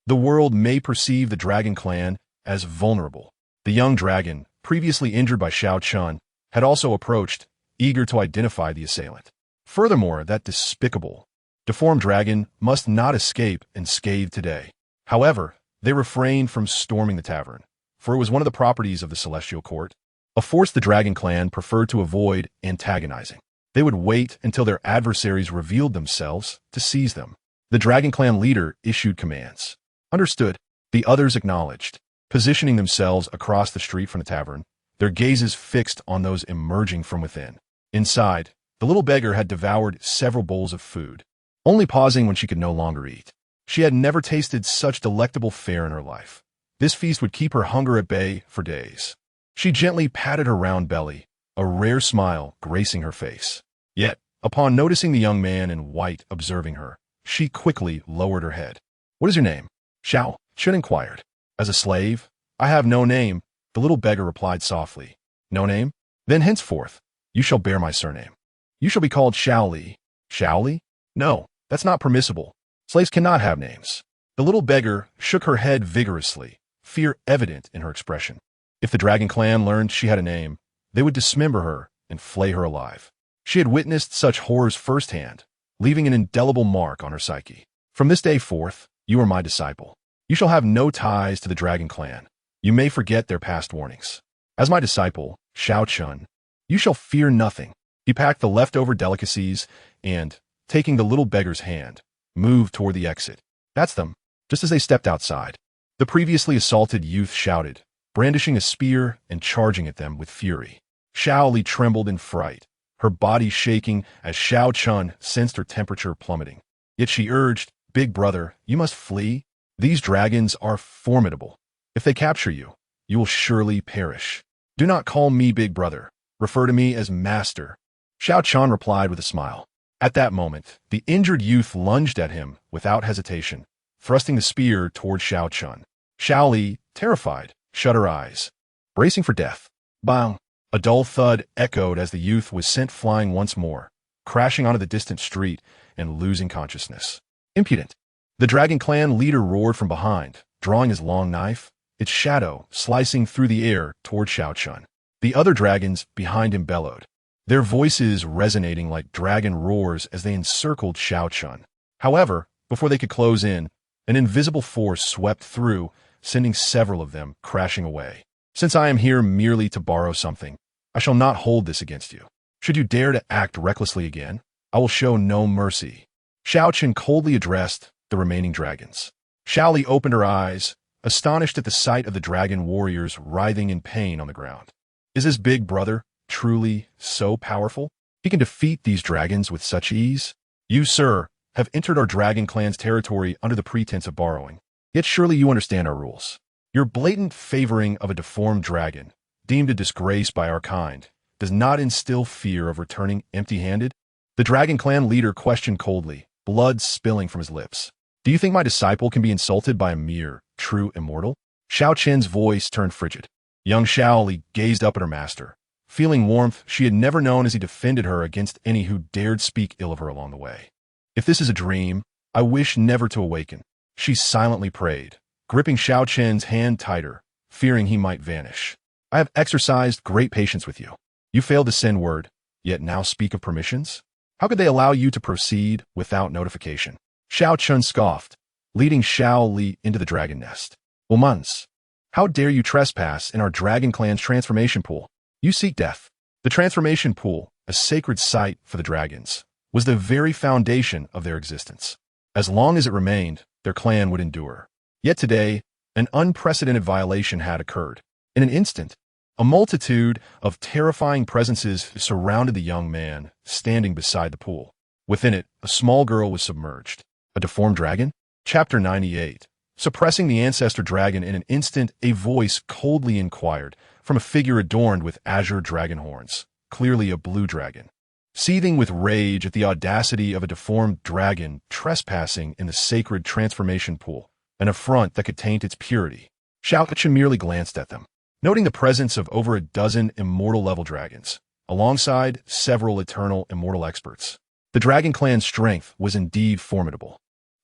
the world may perceive the Dragon Clan as vulnerable. The young dragon, previously injured by Xiao Chen, had also approached, eager to identify the assailant. Furthermore, that despicable, deformed dragon must not escape unscathed today. However, they refrained from storming the tavern, for it was one of the properties of the Celestial Court, a force the Dragon Clan preferred to avoid antagonizing. They would wait until their adversaries revealed themselves to seize them. The Dragon Clan leader issued commands. Understood. The others acknowledged, positioning themselves across the street from the tavern, their gazes fixed on those emerging from within. Inside, the little beggar had devoured several bowls of food, only pausing when she could no longer eat. She had never tasted such delectable fare in her life. This feast would keep her hunger at bay for days. She gently patted her round belly, a rare smile gracing her face. Yet, upon noticing the young man in white observing her, she quickly lowered her head. "What is your name?" Xiao Chen inquired. "As a slave, I have no name," the little beggar replied softly. "No name? Then henceforth, you shall bear my surname. You shall be called Xiao Li." "Xiao Li? No, that's not permissible. Slaves cannot have names." The little beggar shook her head vigorously, fear evident in her expression. If the Dragon Clan learned she had a name, they would dismember her and flay her alive. She had witnessed such horrors firsthand, leaving an indelible mark on her psyche. "From this day forth, you are my disciple. You shall have no ties to the Dragon Clan. You may forget their past warnings. As my disciple, Xiao Chen, you shall fear nothing." He packed the leftover delicacies and, taking the little beggar's hand, moved toward the exit. "That's them." Just as they stepped outside, the previously assaulted youth shouted, brandishing a spear and charging at them with fury. Xiao Li trembled in fright, her body shaking as Xiao Chen sensed her temperature plummeting. Yet she urged, "Big brother, you must flee. These dragons are formidable. If they capture you, you will surely perish. Do not call me big brother. Refer to me as master." Xiao Chen replied with a smile. At that moment, the injured youth lunged at him without hesitation, thrusting the spear toward Xiao Chen. Xiao Li, terrified, shut her eyes, bracing for death. Bang! A dull thud echoed as the youth was sent flying once more, crashing onto the distant street and losing consciousness. "Impudent!" The Dragon Clan leader roared from behind, drawing his long knife, its shadow slicing through the air toward Xiao Chen. The other dragons behind him bellowed, their voices resonating like dragon roars as they encircled Xiao Chen. However, before they could close in, an invisible force swept through, sending several of them crashing away. "Since I am here merely to borrow something, I shall not hold this against you. Should you dare to act recklessly again, I will show no mercy." Xiao Chen coldly addressed the remaining dragons. Xiao Li opened her eyes, astonished at the sight of the dragon warriors writhing in pain on the ground. Is this big brother truly so powerful? He can defeat these dragons with such ease? You, sir, have entered our Dragon Clan's territory under the pretense of borrowing. Yet surely you understand our rules. Your blatant favoring of a deformed dragon, deemed a disgrace by our kind, does not instill fear of returning empty-handed? The Dragon Clan leader questioned coldly, blood spilling from his lips. "Do you think my disciple can be insulted by a mere, true immortal?" Xiao Chen's voice turned frigid. Young Xiao Li gazed up at her master, feeling warmth she had never known as he defended her against any who dared speak ill of her along the way. "If this is a dream, I wish never to awaken," she silently prayed, gripping Xiao Chen's hand tighter, fearing he might vanish. "I have exercised great patience with you. You failed to send word, yet now speak of permissions? How could they allow you to proceed without notification? Xiao Chen scoffed, leading Xiao Li into the dragon nest. Womans, how dare you trespass in our dragon clan's transformation pool? You seek death. The transformation pool, a sacred site for the dragons, was the very foundation of their existence. As long as it remained, their clan would endure. Yet today, an unprecedented violation had occurred. In an instant, a multitude of terrifying presences surrounded the young man standing beside the pool. Within it, a small girl was submerged. A deformed dragon? Chapter 98. Suppressing the ancestor dragon in an instant, a voice coldly inquired from a figure adorned with azure dragon horns, clearly a blue dragon. Seething with rage at the audacity of a deformed dragon trespassing in the sacred transformation pool, an affront that could taint its purity, Xiao Chen merely glanced at them, noting the presence of over a dozen immortal-level dragons, alongside several eternal immortal experts. The dragon clan's strength was indeed formidable.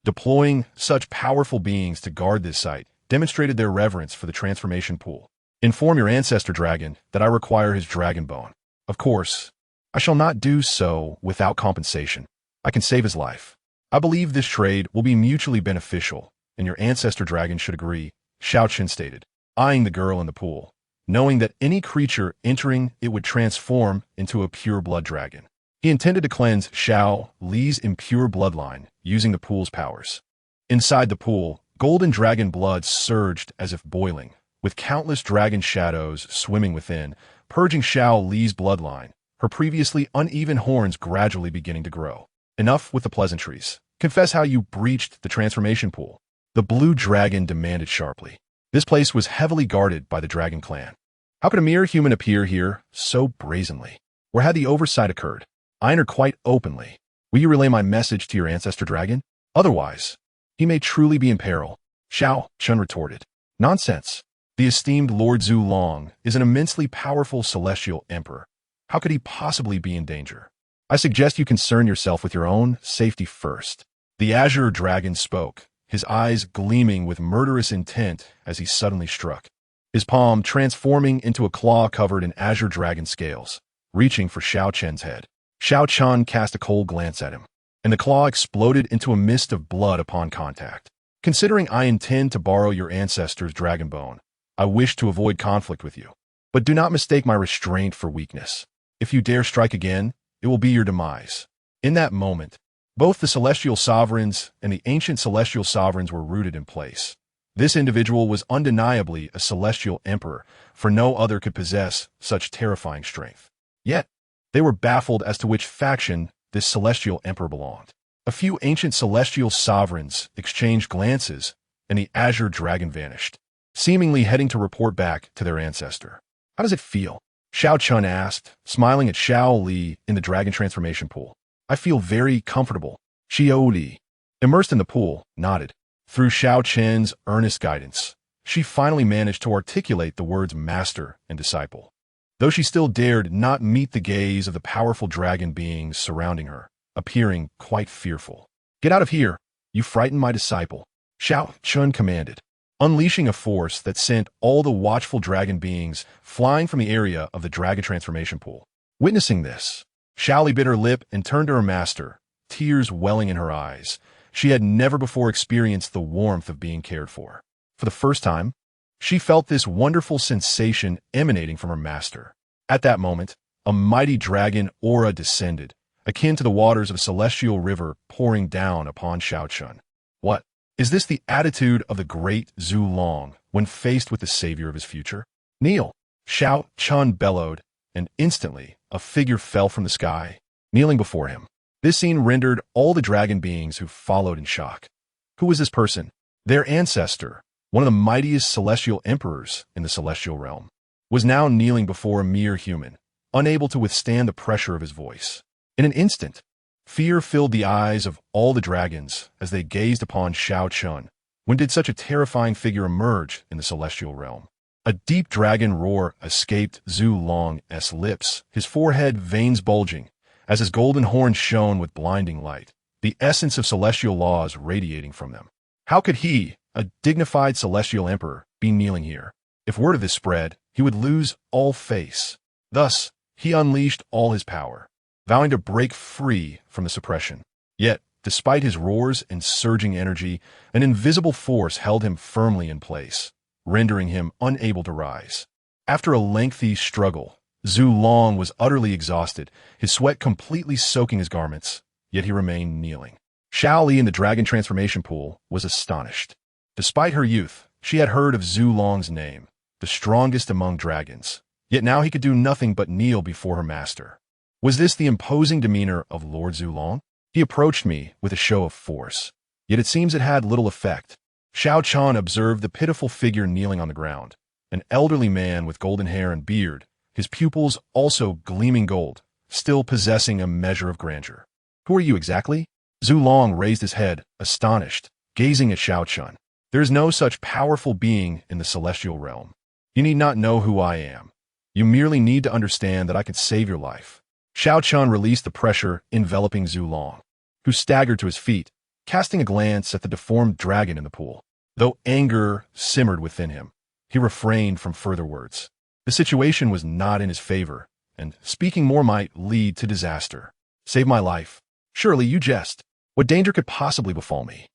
Deploying such powerful beings to guard this site demonstrated their reverence for the transformation pool. Inform your ancestor dragon that I require his dragon bone. Of course, I shall not do so without compensation. I can save his life. I believe this trade will be mutually beneficial, and your ancestor dragon should agree, Xiao Chen stated, eyeing the girl in the pool, knowing that any creature entering it would transform into a pure-blood dragon. He intended to cleanse Xiao Li's impure bloodline using the pool's powers. Inside the pool, golden dragon blood surged as if boiling, with countless dragon shadows swimming within, purging Xiao Li's bloodline, her previously uneven horns gradually beginning to grow. Enough with the pleasantries. Confess how you breached the transformation pool. The blue dragon demanded sharply. This place was heavily guarded by the dragon clan. How could a mere human appear here so brazenly? Where had the oversight occurred? I entered quite openly. Will you relay my message to your ancestor dragon? Otherwise, he may truly be in peril. Xiao Chen retorted. Nonsense. The esteemed Lord Zhu Long is an immensely powerful celestial emperor. How could he possibly be in danger? I suggest you concern yourself with your own safety first. The azure dragon spoke, his eyes gleaming with murderous intent as he suddenly struck, his palm transforming into a claw covered in azure dragon scales, reaching for Xiao Chen's head. Xiao Chen cast a cold glance at him, and the claw exploded into a mist of blood upon contact. Considering I intend to borrow your ancestor's dragon bone, I wish to avoid conflict with you. But do not mistake my restraint for weakness. If you dare strike again, it will be your demise. In that moment, both the celestial sovereigns and the ancient celestial sovereigns were rooted in place. This individual was undeniably a celestial emperor, for no other could possess such terrifying strength. Yet, they were baffled as to which faction this celestial emperor belonged. A few ancient celestial sovereigns exchanged glances, and the azure dragon vanished, seemingly heading to report back to their ancestor. How does it feel? Xiao Chen asked, smiling at Xiao Li in the dragon transformation pool. I feel very comfortable. Xiao Li, immersed in the pool, nodded. Through Xiao Chen's earnest guidance, she finally managed to articulate the words master and disciple. Though she still dared not meet the gaze of the powerful dragon beings surrounding her, appearing quite fearful. Get out of here, you frightened my disciple, Xiao Chen commanded, unleashing a force that sent all the watchful dragon beings flying from the area of the dragon transformation pool. Witnessing this, Xiao Li bit her lip and turned to her master, tears welling in her eyes. She had never before experienced the warmth of being cared for. For the first time, she felt this wonderful sensation emanating from her master. At that moment, a mighty dragon aura descended, akin to the waters of a celestial river pouring down upon Xiao Chen. What? Is this the attitude of the great Zhu Long when faced with the savior of his future? Kneel! Xiao Chen bellowed, and instantly a figure fell from the sky, kneeling before him. This scene rendered all the dragon beings who followed in shock. Who was this person? Their ancestor, one of the mightiest celestial emperors in the celestial realm, was now kneeling before a mere human, unable to withstand the pressure of his voice. In an instant, fear filled the eyes of all the dragons as they gazed upon Xiao Chen. When did such a terrifying figure emerge in the celestial realm? A deep dragon roar escaped Zhu Long's lips, his forehead veins bulging, as his golden horns shone with blinding light, the essence of celestial laws radiating from them. How could he, a dignified celestial emperor, be kneeling here? If word of this spread, he would lose all face. Thus, he unleashed all his power. vowing to break free from the suppression. Yet, despite his roars and surging energy, an invisible force held him firmly in place, rendering him unable to rise. After a lengthy struggle, Zhu Long was utterly exhausted, his sweat completely soaking his garments, yet he remained kneeling. Xiao Li in the dragon transformation pool was astonished. Despite her youth, she had heard of Zhu Long's name, the strongest among dragons, yet now he could do nothing but kneel before her master. Was this the imposing demeanor of Lord Zhu Long? He approached me with a show of force, yet it seems it had little effect. Xiao Chen observed the pitiful figure kneeling on the ground, an elderly man with golden hair and beard, his pupils also gleaming gold, still possessing a measure of grandeur. Who are you exactly? Zhu Long raised his head, astonished, gazing at Xiao Chen. There is no such powerful being in the celestial realm. You need not know who I am. You merely need to understand that I can save your life. Xiao Chen released the pressure enveloping Zhu Long, who staggered to his feet, casting a glance at the deformed dragon in the pool. Though anger simmered within him, he refrained from further words. The situation was not in his favor, and speaking more might lead to disaster. Save my life. Surely you jest. What danger could possibly befall me?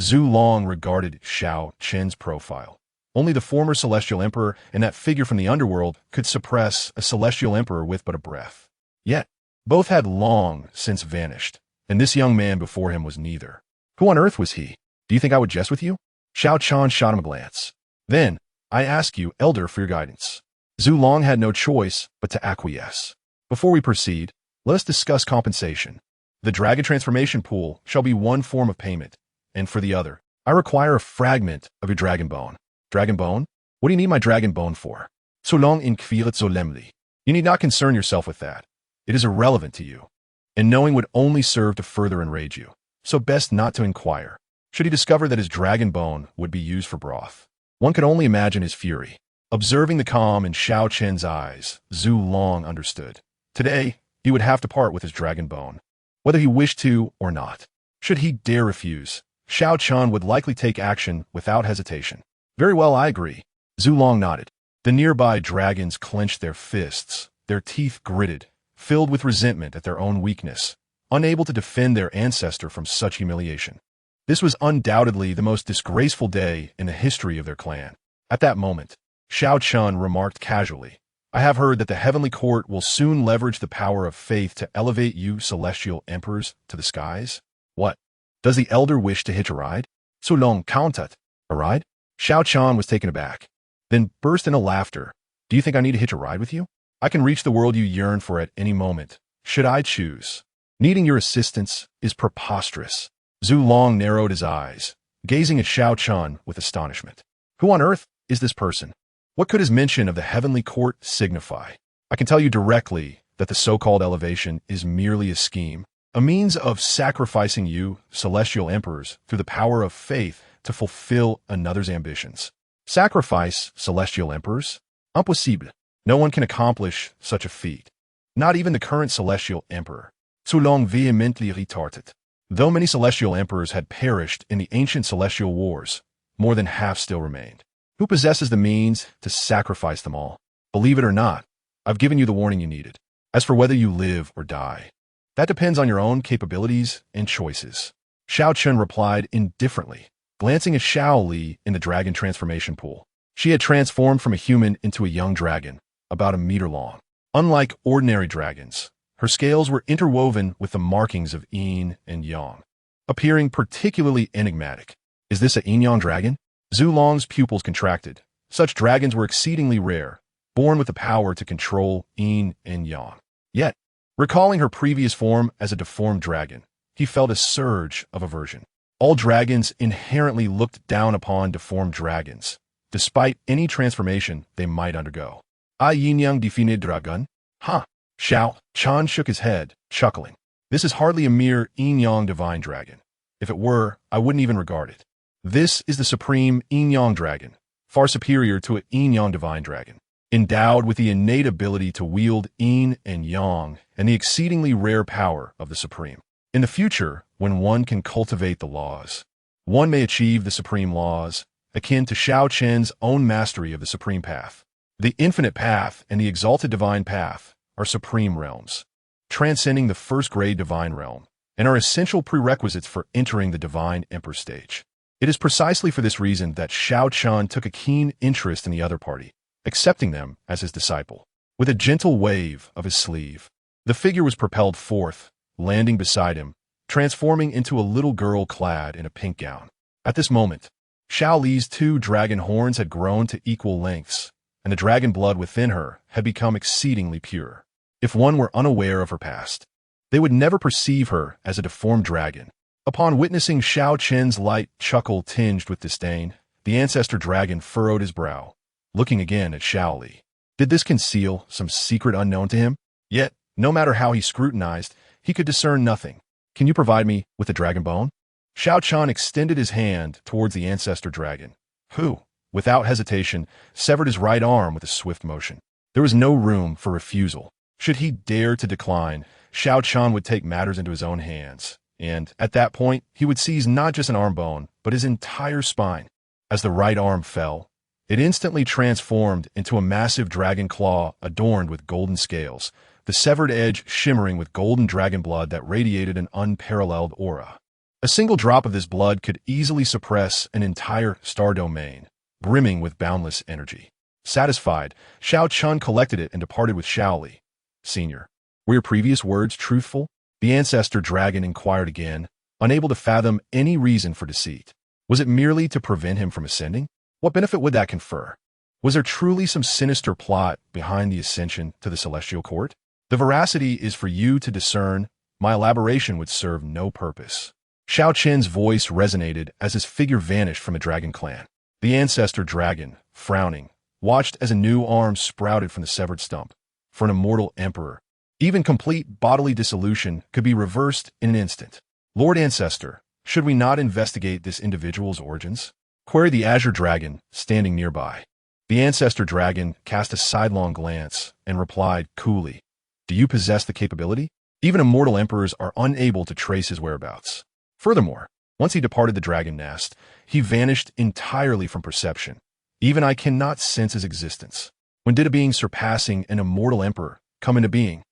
Zhu Long regarded Xiao Chen's profile. Only the former celestial emperor and that figure from the underworld could suppress a celestial emperor with but a breath. Yet, both had long since vanished, and this young man before him was neither. Who on earth was he? Do you think I would jest with you? Xiao Chen shot him a glance. Then, I ask you, elder, for your guidance. Zhu Long had no choice but to acquiesce. Before we proceed, let us discuss compensation. The dragon transformation pool shall be one form of payment, and for the other, I require a fragment of your dragon bone. Dragon bone? What do you need my dragon bone for? So long inquirit solemnly. You need not concern yourself with that. It is irrelevant to you, and knowing would only serve to further enrage you. So best not to inquire. Should he discover that his dragon bone would be used for broth, one could only imagine his fury. Observing the calm in Xiao Chen's eyes, Zhu Long understood. Today, he would have to part with his dragon bone, whether he wished to or not. Should he dare refuse, Xiao Chen would likely take action without hesitation. Very well, I agree. Zhu Long nodded. The nearby dragons clenched their fists, their teeth gritted, filled with resentment at their own weakness, unable to defend their ancestor from such humiliation. This was undoubtedly the most disgraceful day in the history of their clan. At that moment, Xiao Chen remarked casually, I have heard that the heavenly court will soon leverage the power of faith to elevate you celestial emperors to the skies. What? Does the elder wish to hitch a ride? So long countat. A ride? Xiao Chen was taken aback, then burst into laughter. Do you think I need to hitch a ride with you? I can reach the world you yearn for at any moment, should I choose. Needing your assistance is preposterous. Zhu Long narrowed his eyes, gazing at Xiao Chen with astonishment. Who on earth is this person? What could his mention of the heavenly court signify? I can tell you directly that the so-called elevation is merely a scheme, a means of sacrificing you, celestial emperors, through the power of faith to fulfill another's ambitions. Sacrifice celestial emperors? Impossible. No one can accomplish such a feat. Not even the current celestial emperor. Zhu Long vehemently retorted. Though many celestial emperors had perished in the ancient celestial wars, more than half still remained. Who possesses the means to sacrifice them all? Believe it or not, I've given you the warning you needed. As for whether you live or die, that depends on your own capabilities and choices. Xiao Chen replied indifferently, glancing at Xiao Li in the dragon transformation pool. She had transformed from a human into a young dragon, about a meter long. Unlike ordinary dragons, her scales were interwoven with the markings of yin and yang, appearing particularly enigmatic. Is this a yin-yang dragon? Zhu Long's pupils contracted. Such dragons were exceedingly rare, born with the power to control yin and yang. Yet, recalling her previous form as a deformed dragon, he felt a surge of aversion. All dragons inherently looked down upon deformed dragons, despite any transformation they might undergo. A yin-yang define dragon? Huh. Xiao Chen shook his head, chuckling. This is hardly a mere yin-yang divine dragon. If it were, I wouldn't even regard it. This is the supreme yin-yang dragon, far superior to a yin-yang divine dragon, endowed with the innate ability to wield yin and yang and the exceedingly rare power of the supreme. In the future, when one can cultivate the laws, one may achieve the supreme laws, akin to Xiao Chen's own mastery of the supreme path. The infinite path and the exalted divine path are supreme realms. transcending the first-grade divine realm, and are essential prerequisites for entering the divine emperor stage. It is precisely for this reason that Xiao Chen took a keen interest in the other party, accepting them as his disciple. With a gentle wave of his sleeve, the figure was propelled forth, landing beside him, transforming into a little girl clad in a pink gown. At this moment, Xiao Li's 2 dragon horns had grown to equal lengths, and the dragon blood within her had become exceedingly pure. If one were unaware of her past, they would never perceive her as a deformed dragon. Upon witnessing Xiao Chen's light chuckle tinged with disdain, the ancestor dragon furrowed his brow, looking again at Xiao Li. Did this conceal some secret unknown to him? Yet, no matter how he scrutinized, he could discern nothing. Can you provide me with a dragon bone? Xiao Chen extended his hand towards the ancestor dragon, who, without hesitation, severed his right arm with a swift motion. There was no room for refusal. Should he dare to decline, Xiao Chen would take matters into his own hands, and, at that point, he would seize not just an arm bone, but his entire spine. As the right arm fell, it instantly transformed into a massive dragon claw adorned with golden scales, the severed edge shimmering with golden dragon blood that radiated an unparalleled aura. A single drop of this blood could easily suppress an entire star domain, brimming with boundless energy. Satisfied, Xiao Chen collected it and departed with Xiao Li. Senior, were your previous words truthful? The ancestor dragon inquired again, unable to fathom any reason for deceit. Was it merely to prevent him from ascending? What benefit would that confer? Was there truly some sinister plot behind the ascension to the celestial court? The veracity is for you to discern. My elaboration would serve no purpose. Xiao Chen's voice resonated as his figure vanished from the dragon clan. The ancestor dragon, frowning, watched as a new arm sprouted from the severed stump. For an immortal emperor, even complete bodily dissolution could be reversed in an instant. Lord Ancestor, should we not investigate this individual's origins? Queried the azure dragon, standing nearby. The ancestor dragon cast a sidelong glance and replied coolly, "Do you possess the capability? Even immortal emperors are unable to trace his whereabouts. Furthermore, once he departed the dragon nest, he vanished entirely from perception. Even I cannot sense his existence. When did a being surpassing an immortal emperor come into being?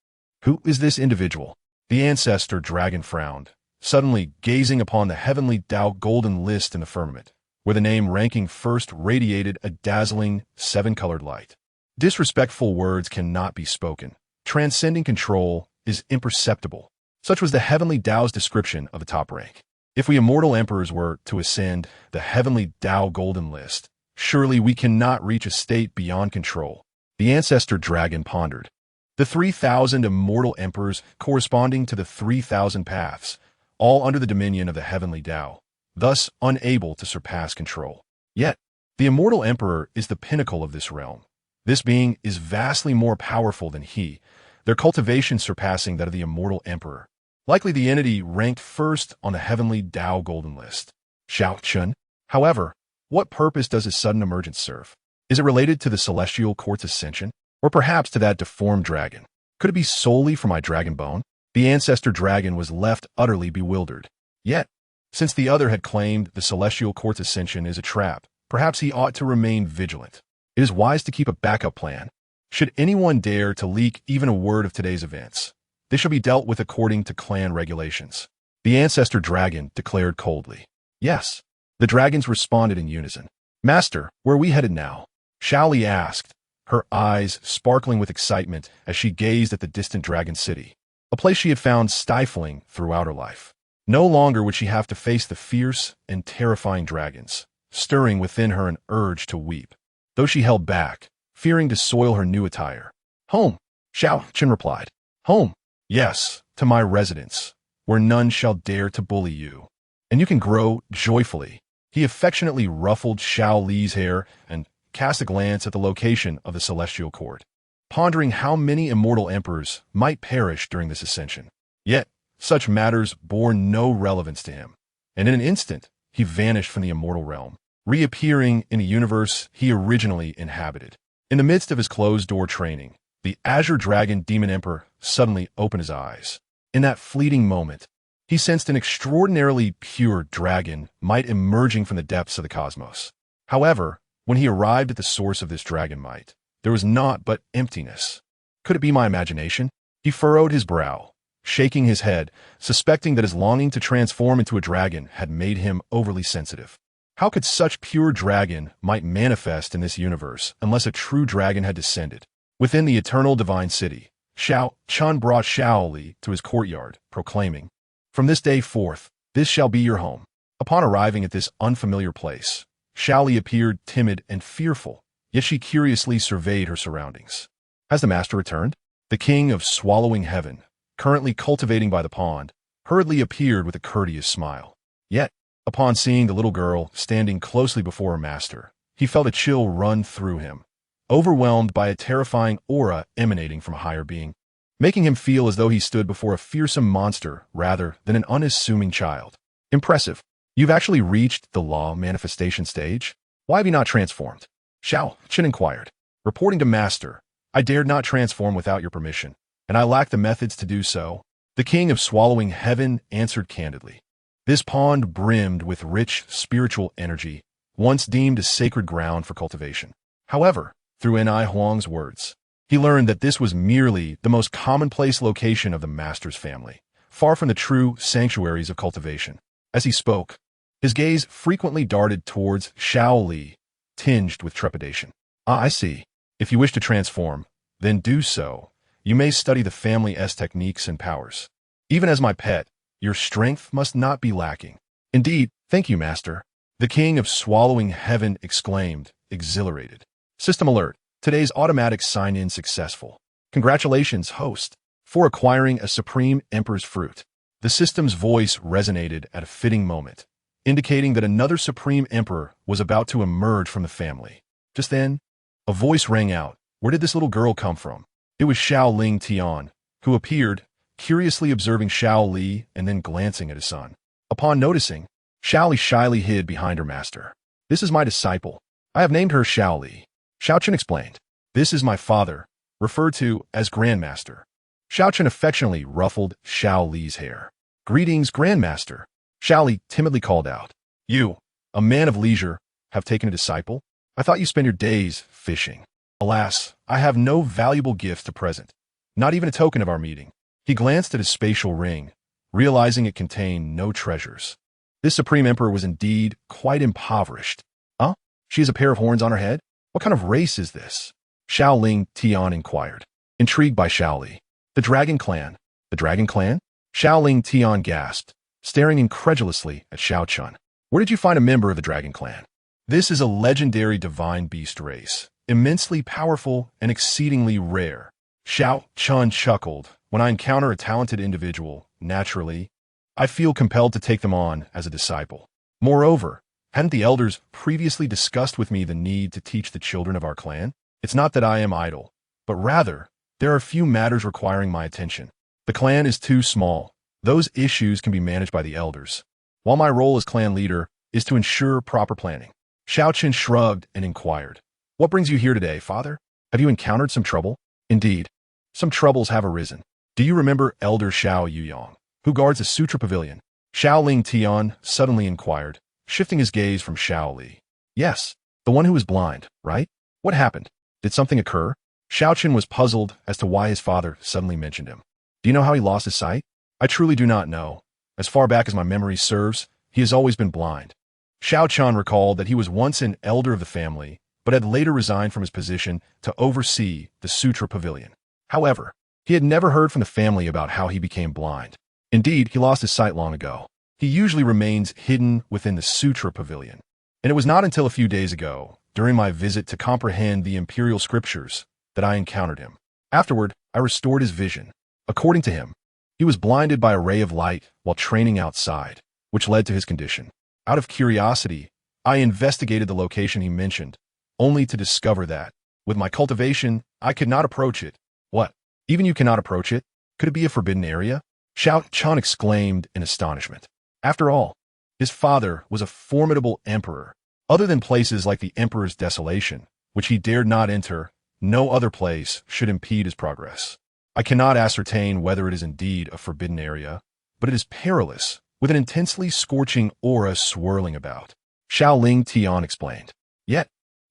Who is this individual?" The ancestor dragon frowned, suddenly gazing upon the heavenly Tao golden list in the firmament, where the name ranking first radiated a dazzling 7-colored light. Disrespectful words cannot be spoken. Transcending control is imperceptible. Such was the heavenly Tao's description of the top rank. If we immortal emperors were to ascend the heavenly Tao golden list, surely we cannot reach a state beyond control. The ancestor dragon pondered. The 3,000 immortal emperors corresponding to the 3,000 paths, all under the dominion of the heavenly Tao, thus unable to surpass control. Yet, the immortal emperor is the pinnacle of this realm. This being is vastly more powerful than he, their cultivation surpassing that of the immortal emperor. Likely the entity ranked first on the heavenly Tao golden list. Xiao Chen, however, what purpose does his sudden emergence serve? Is it related to the celestial court's ascension? Or perhaps to that deformed dragon? Could it be solely for my dragon bone? The ancestor dragon was left utterly bewildered. Yet, since the other had claimed the celestial court's ascension is a trap, perhaps he ought to remain vigilant. It is wise to keep a backup plan. Should anyone dare to leak even a word of today's events, they shall be dealt with according to clan regulations. The ancestor dragon declared coldly. Yes. The dragons responded in unison. Master, where are we headed now? Xiao Li asked, her eyes sparkling with excitement as she gazed at the distant dragon city, a place she had found stifling throughout her life. No longer would she have to face the fierce and terrifying dragons, stirring within her an urge to weep, though she held back, fearing to soil her new attire. Home, Xiao Chen replied. Home, yes, to my residence, where none shall dare to bully you, and you can grow joyfully. He affectionately ruffled Xiao Li's hair and cast a glance at the location of the celestial court, pondering how many immortal emperors might perish during this ascension. Yet, such matters bore no relevance to him, and in an instant, he vanished from the immortal realm, reappearing in a universe he originally inhabited. In the midst of his closed-door training, the Azure Dragon Demon Emperor suddenly opened his eyes. In that fleeting moment, he sensed an extraordinarily pure dragon might emerging from the depths of the cosmos. However, when he arrived at the source of this dragon might, there was naught but emptiness. Could it be my imagination? He furrowed his brow, shaking his head, suspecting that his longing to transform into a dragon had made him overly sensitive. How could such pure dragon might manifest in this universe unless a true dragon had descended? Within the eternal divine city, Xiao Chen brought Xiao Li to his courtyard, proclaiming, "From this day forth, this shall be your home." Upon arriving at this unfamiliar place, Xiao Li appeared timid and fearful, yet she curiously surveyed her surroundings. Has the master returned? The king of swallowing heaven, currently cultivating by the pond, hurriedly appeared with a courteous smile. Yet, upon seeing the little girl standing closely before her master, he felt a chill run through him, overwhelmed by a terrifying aura emanating from a higher being, making him feel as though he stood before a fearsome monster rather than an unassuming child. Impressive. You've actually reached the law manifestation stage? Why have you not transformed? Xiao Chen inquired. Reporting to master, I dared not transform without your permission, and I lack the methods to do so. The king of swallowing heaven answered candidly. This pond brimmed with rich spiritual energy, once deemed a sacred ground for cultivation. However, through N.I. Huang's words, he learned that this was merely the most commonplace location of the master's family, far from the true sanctuaries of cultivation. As he spoke, his gaze frequently darted towards Xiao Li, tinged with trepidation. I see. If you wish to transform, then do so. You may study the family's techniques and powers. Even as my pet, your strength must not be lacking. Indeed, thank you, master. The king of swallowing heaven exclaimed, exhilarated. System alert. Today's automatic sign-in successful. Congratulations, host, for acquiring a supreme emperor's fruit. The system's voice resonated at a fitting moment, indicating that another supreme emperor was about to emerge from the family. Just then, a voice rang out. Where did this little girl come from? It was Xiao Ling Tian, who appeared, curiously observing Xiao Li and then glancing at his son. Upon noticing, Xiao Li shyly hid behind her master. This is my disciple. I have named her Xiao Li. Xiao Chen explained. This is my father, referred to as Grandmaster. Xiao Chen affectionately ruffled Xiao Li's hair. Greetings, Grandmaster. Xiao Li timidly called out. You, a man of leisure, have taken a disciple? I thought you spent your days fishing. Alas, I have no valuable gifts to present, not even a token of our meeting. He glanced at his spatial ring, realizing it contained no treasures. This supreme emperor was indeed quite impoverished. Huh? She has a pair of horns on her head? What kind of race is this? Xiao Ling Tian inquired, intrigued by Xiao Li. The Dragon Clan. The Dragon Clan? Xiao Ling Tian gasped, staring incredulously at Xiao Chen. Where did you find a member of the Dragon Clan? This is a legendary divine beast race, immensely powerful and exceedingly rare. Xiao Chen chuckled. When I encounter a talented individual, naturally, I feel compelled to take them on as a disciple. Moreover, hadn't the elders previously discussed with me the need to teach the children of our clan? It's not that I am idle, but rather, there are few matters requiring my attention. The clan is too small. Those issues can be managed by the elders, while my role as clan leader is to ensure proper planning. Xiao Chen shrugged and inquired, What brings you here today, father? Have you encountered some trouble? Indeed, some troubles have arisen. Do you remember Elder Xiao Yuyong, who guards the Sutra Pavilion? Xiao Ling Tian suddenly inquired, shifting his gaze from Xiao Li. Yes, the one who was blind, right? What happened? Did something occur? Xiao Chen was puzzled as to why his father suddenly mentioned him. Do you know how he lost his sight? I truly do not know. As far back as my memory serves, he has always been blind. Xiao Chen recalled that he was once an elder of the family, but had later resigned from his position to oversee the Sutra Pavilion. However, he had never heard from the family about how he became blind. Indeed, he lost his sight long ago. He usually remains hidden within the Sutra Pavilion. And it was not until a few days ago, during my visit to comprehend the imperial scriptures, that I encountered him. Afterward, I restored his vision. According to him, he was blinded by a ray of light while training outside, which led to his condition. Out of curiosity, I investigated the location he mentioned, only to discover that, with my cultivation, I could not approach it. What? Even you cannot approach it? Could it be a forbidden area? Xiao Chen exclaimed in astonishment. After all, his father was a formidable emperor. Other than places like the Emperor's Desolation, which he dared not enter, no other place should impede his progress. I cannot ascertain whether it is indeed a forbidden area, but it is perilous, with an intensely scorching aura swirling about. Xiao Ling Tian explained. Yet,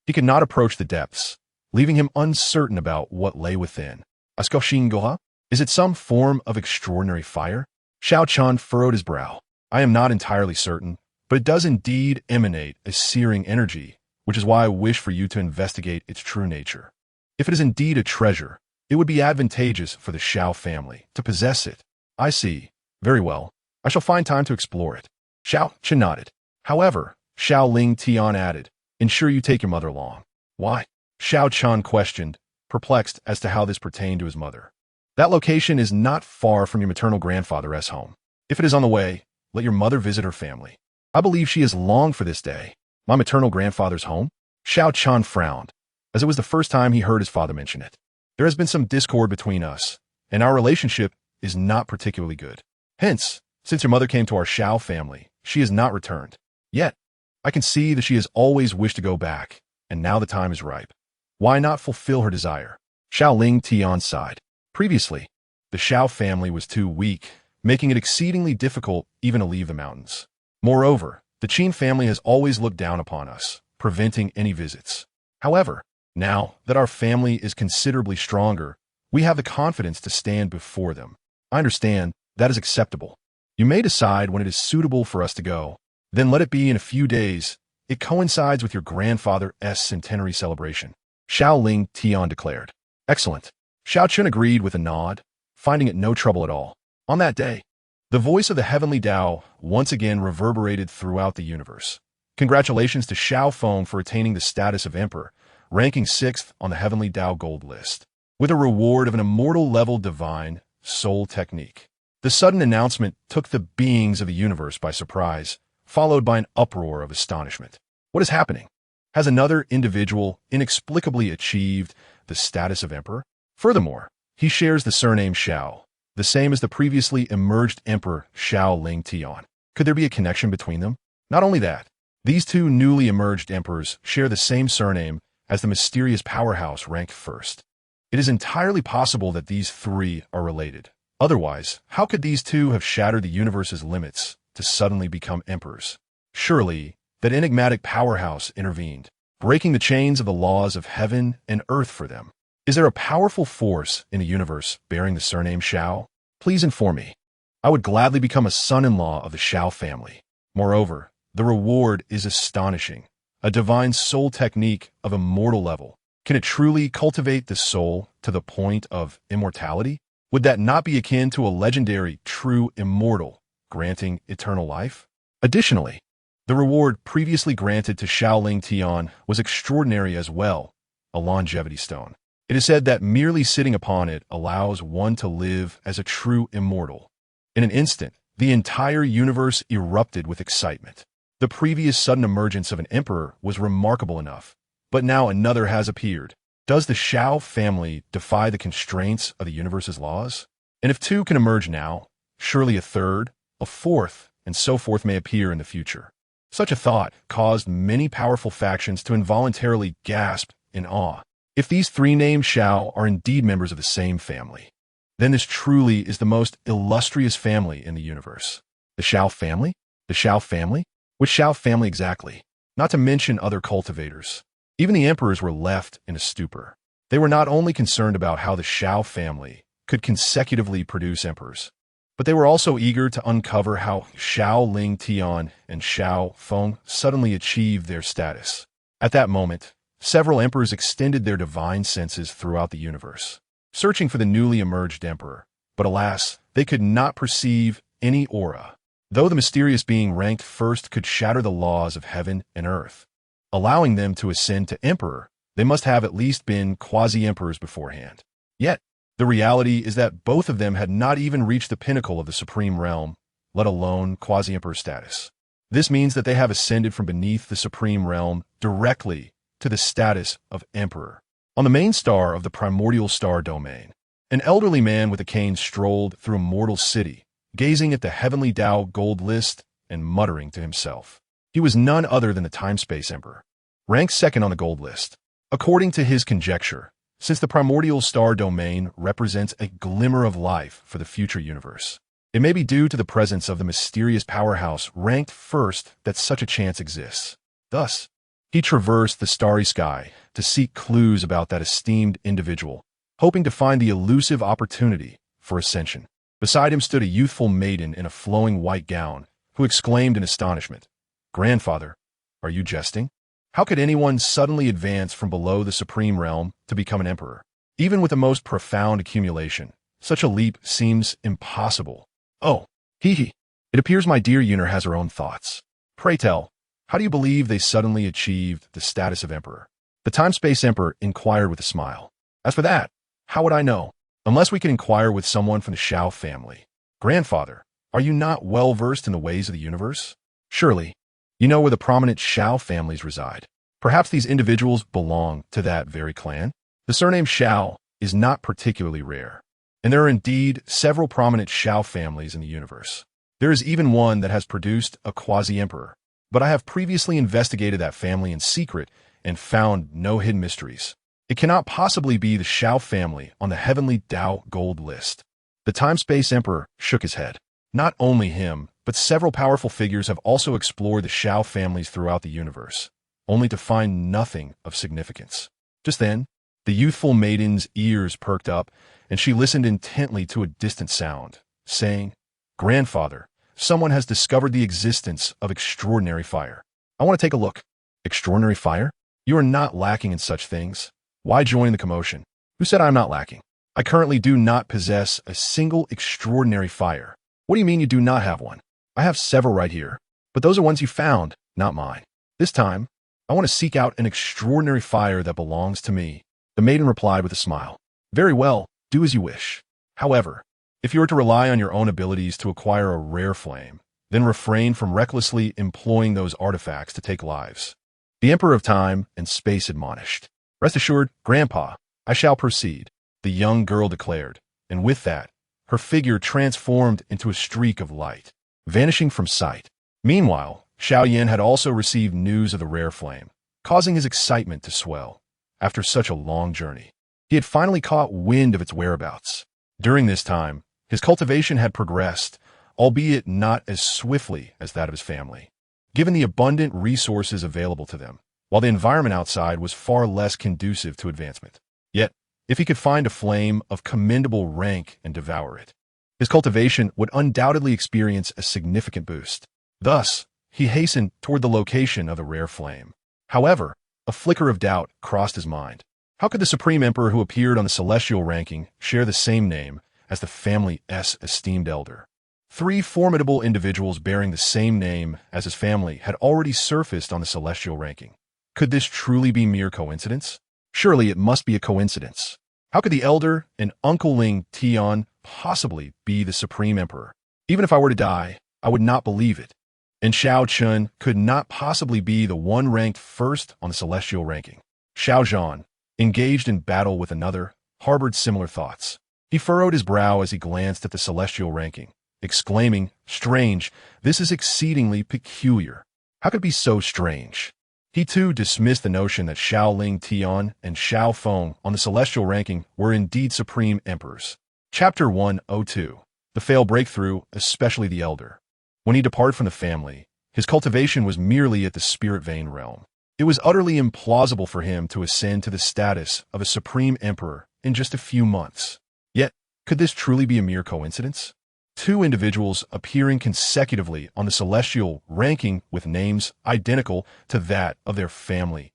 he could not approach the depths, leaving him uncertain about what lay within. Askoshing Goha? Is it some form of extraordinary fire? Xiao Chen furrowed his brow. I am not entirely certain, but it does indeed emanate a searing energy, which is why I wish for you to investigate its true nature. If it is indeed a treasure, it would be advantageous for the Xiao family to possess it. I see. Very well. I shall find time to explore it. Xiao Chen nodded. However, Xiao Ling Tian added, ensure you take your mother along. Why? Xiao Chen questioned, perplexed as to how this pertained to his mother. That location is not far from your maternal grandfather's home. If it is on the way, let your mother visit her family. I believe she has longed for this day. My maternal grandfather's home? Xiao Chen frowned, as it was the first time he heard his father mention it. There has been some discord between us, and our relationship is not particularly good. Hence, since your mother came to our Xiao family, she has not returned. Yet, I can see that she has always wished to go back, and now the time is ripe. Why not fulfill her desire? Xiao Ling Tian sighed. Previously, the Xiao family was too weak, making it exceedingly difficult even to leave the mountains. Moreover, the Qin family has always looked down upon us, preventing any visits. However, now that our family is considerably stronger, we have the confidence to stand before them. I understand that is acceptable. You may decide when it is suitable for us to go. Then let it be in a few days. It coincides with your grandfather's centenary celebration. Xiao Ling Tian declared. Excellent. Xiao Chen agreed with a nod, finding it no trouble at all. On that day, the voice of the heavenly Tao once again reverberated throughout the universe. Congratulations to Xiao Feng for attaining the status of emperor, ranking 6th on the heavenly Tao gold list, with a reward of an immortal-level divine soul technique. The sudden announcement took the beings of the universe by surprise, followed by an uproar of astonishment. What is happening? Has another individual inexplicably achieved the status of emperor? Furthermore, he shares the surname Xiao, the same as the previously emerged emperor Xiao Ling Tian. Could there be a connection between them? Not only that, these two newly emerged emperors share the same surname as the mysterious powerhouse ranked first. It is entirely possible that these three are related. Otherwise, how could these two have shattered the universe's limits to suddenly become emperors? Surely, that enigmatic powerhouse intervened, breaking the chains of the laws of heaven and earth for them. Is there a powerful force in the universe bearing the surname Xiao? Please inform me. I would gladly become a son-in-law of the Xiao family. Moreover, the reward is astonishing. A divine soul technique of immortal level. Can it truly cultivate the soul to the point of immortality? Would that not be akin to a legendary true immortal, granting eternal life? Additionally, the reward previously granted to Xiao Ling Tian was extraordinary as well, a longevity stone. It is said that merely sitting upon it allows one to live as a true immortal. In an instant, the entire universe erupted with excitement. The previous sudden emergence of an emperor was remarkable enough, but now another has appeared. Does the Xiao family defy the constraints of the universe's laws? And if two can emerge now, surely a third, a fourth, and so forth may appear in the future. Such a thought caused many powerful factions to involuntarily gasp in awe. If these three named Xiao are indeed members of the same family, then this truly is the most illustrious family in the universe. The Xiao family? The Xiao family? Which Xiao family exactly? Not to mention other cultivators. Even the emperors were left in a stupor. They were not only concerned about how the Xiao family could consecutively produce emperors, but they were also eager to uncover how Xiao Ling Tian and Xiao Feng suddenly achieved their status. At that moment, several emperors extended their divine senses throughout the universe, searching for the newly emerged emperor. But alas, they could not perceive any aura. Though the mysterious being ranked first could shatter the laws of heaven and earth, allowing them to ascend to emperor, they must have at least been quasi-emperors beforehand. Yet, the reality is that both of them had not even reached the pinnacle of the supreme realm, let alone quasi-emperor status. This means that they have ascended from beneath the supreme realm directly to the status of emperor. On the main star of the primordial star domain, an elderly man with a cane strolled through a mortal city, gazing at the heavenly Tao gold list and muttering to himself. He was none other than the time-space emperor, ranked second on the gold list. According to his conjecture, since the primordial star domain represents a glimmer of life for the future universe, it may be due to the presence of the mysterious powerhouse ranked first that such a chance exists. Thus, he traversed the starry sky to seek clues about that esteemed individual, hoping to find the elusive opportunity for ascension. Beside him stood a youthful maiden in a flowing white gown, who exclaimed in astonishment, "Grandfather, are you jesting? How could anyone suddenly advance from below the supreme realm to become an emperor? Even with the most profound accumulation, such a leap seems impossible." "Oh, hee. It appears my dear Yuner has her own thoughts. Pray tell, how do you believe they suddenly achieved the status of emperor?" The time-space emperor inquired with a smile. "As for that, how would I know? Unless we can inquire with someone from the Xiao family." "Grandfather, are you not well versed in the ways of the universe? Surely, you know where the prominent Xiao families reside. Perhaps these individuals belong to that very clan?" The surname Xiao is not particularly rare, and there are indeed several prominent Xiao families in the universe. There is even one that has produced a quasi-emperor, but I have previously investigated that family in secret and found no hidden mysteries. It cannot possibly be the Xiao family on the heavenly Tao gold list. The time-space emperor shook his head. Not only him, but several powerful figures have also explored the Xiao families throughout the universe, only to find nothing of significance. Just then, the youthful maiden's ears perked up, and she listened intently to a distant sound, saying, "Grandfather, someone has discovered the existence of extraordinary fire. I want to take a look." "Extraordinary fire? You are not lacking in such things. Why join the commotion?" "Who said I am not lacking? I currently do not possess a single extraordinary fire." "What do you mean you do not have one?" "I have several right here, but those are ones you found, not mine. This time, I want to seek out an extraordinary fire that belongs to me." The maiden replied with a smile. "Very well, do as you wish. However, if you are to rely on your own abilities to acquire a rare flame, then refrain from recklessly employing those artifacts to take lives." The Emperor of Time and Space admonished. "Rest assured, Grandpa, I shall proceed," the young girl declared, and with that, her figure transformed into a streak of light, vanishing from sight. Meanwhile, Xiao Yan had also received news of the rare flame, causing his excitement to swell. After such a long journey, he had finally caught wind of its whereabouts. During this time, his cultivation had progressed, albeit not as swiftly as that of his family, given the abundant resources available to them, while the environment outside was far less conducive to advancement. Yet, if he could find a flame of commendable rank and devour it, his cultivation would undoubtedly experience a significant boost. Thus, he hastened toward the location of the rare flame. However, a flicker of doubt crossed his mind. How could the Supreme Emperor who appeared on the celestial ranking share the same name as the family's esteemed elder? Three formidable individuals bearing the same name as his family had already surfaced on the celestial ranking. Could this truly be mere coincidence? Surely it must be a coincidence. How could the elder and Uncle Ling Tian possibly be the Supreme Emperor? Even if I were to die, I would not believe it. And Xiao Chen could not possibly be the one ranked first on the celestial ranking. Xiao Zhan, engaged in battle with another, harbored similar thoughts. He furrowed his brow as he glanced at the celestial ranking, exclaiming, "Strange, this is exceedingly peculiar. How could it be so strange?" He too dismissed the notion that Xiao Ling Tian and Xiao Feng on the celestial ranking were indeed supreme emperors. Chapter 102. The failed breakthrough, especially the elder. When he departed from the family, his cultivation was merely at the spirit vein realm. It was utterly implausible for him to ascend to the status of a supreme emperor in just a few months. Yet, could this truly be a mere coincidence? Two individuals appearing consecutively on the celestial ranking with names identical to that of their family's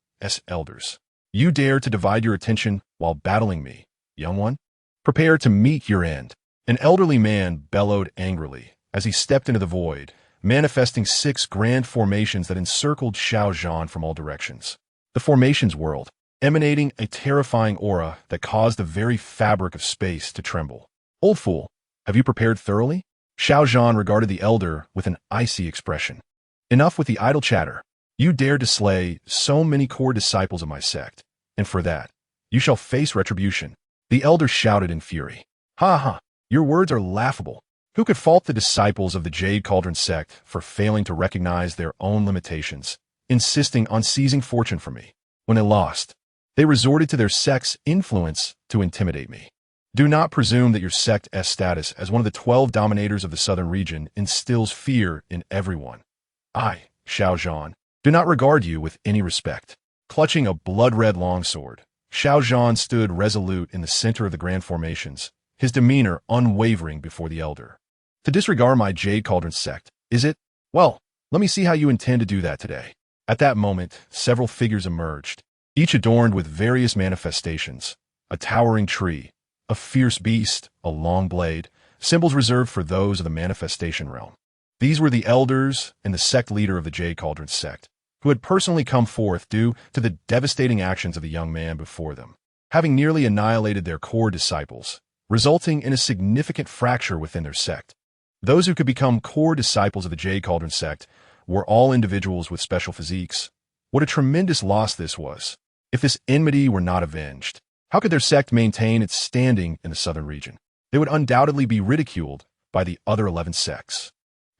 elders. You dare to divide your attention while battling me, young one? Prepare to meet your end. An elderly man bellowed angrily as he stepped into the void, manifesting 6 grand formations that encircled Xiao Zhan from all directions. The formations whirled, emanating a terrifying aura that caused the very fabric of space to tremble. "Old fool, have you prepared thoroughly?" Xiao Zhan regarded the elder with an icy expression. "Enough with the idle chatter. You dared to slay so many core disciples of my sect, and for that, you shall face retribution." The elder shouted in fury. "Ha ha, your words are laughable. Who could fault the disciples of the Jade Cauldron sect for failing to recognize their own limitations, insisting on seizing fortune from me? When they lost, they resorted to their sect's influence to intimidate me. Do not presume that your sect's status as one of the 12 dominators of the southern region instills fear in everyone. I, Xiao Zhan, do not regard you with any respect." Clutching a blood-red longsword, Xiao Zhan stood resolute in the center of the grand formations, his demeanor unwavering before the elder. To disregard my Jade Cauldron sect, is it? Well, let me see how you intend to do that today. At that moment, several figures emerged, each adorned with various manifestations: a towering tree, a fierce beast, a long blade, symbols reserved for those of the manifestation realm. These were the elders and the sect leader of the Jade Cauldron sect, who had personally come forth due to the devastating actions of the young man before them, having nearly annihilated their core disciples, resulting in a significant fracture within their sect. Those who could become core disciples of the Jade Cauldron sect were all individuals with special physiques. What a tremendous loss this was. If this enmity were not avenged, how could their sect maintain its standing in the southern region? They would undoubtedly be ridiculed by the other 11 sects.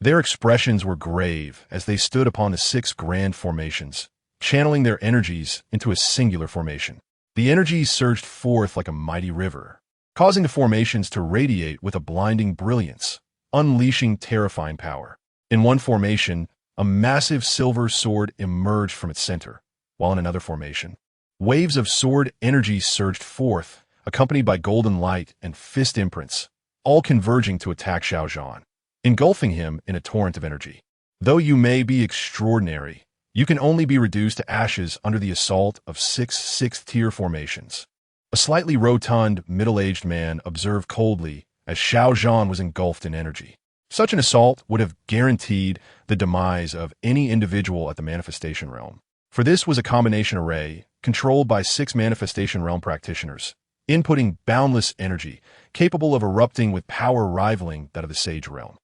Their expressions were grave as they stood upon the 6 grand formations, channeling their energies into a singular formation. The energies surged forth like a mighty river, causing the formations to radiate with a blinding brilliance, unleashing terrifying power. In one formation, a massive silver sword emerged from its center, while in another formation, waves of sword energy surged forth, accompanied by golden light and fist imprints, all converging to attack Xiao Chen, engulfing him in a torrent of energy. Though you may be extraordinary, you can only be reduced to ashes under the assault of 6 sixth-tier formations. A slightly rotund, middle-aged man observed coldly as Xiao Chen was engulfed in energy. Such an assault would have guaranteed the demise of any individual at the manifestation realm. For this was a combination array controlled by 6 manifestation realm practitioners, inputting boundless energy, capable of erupting with power rivaling that of the Sage realm.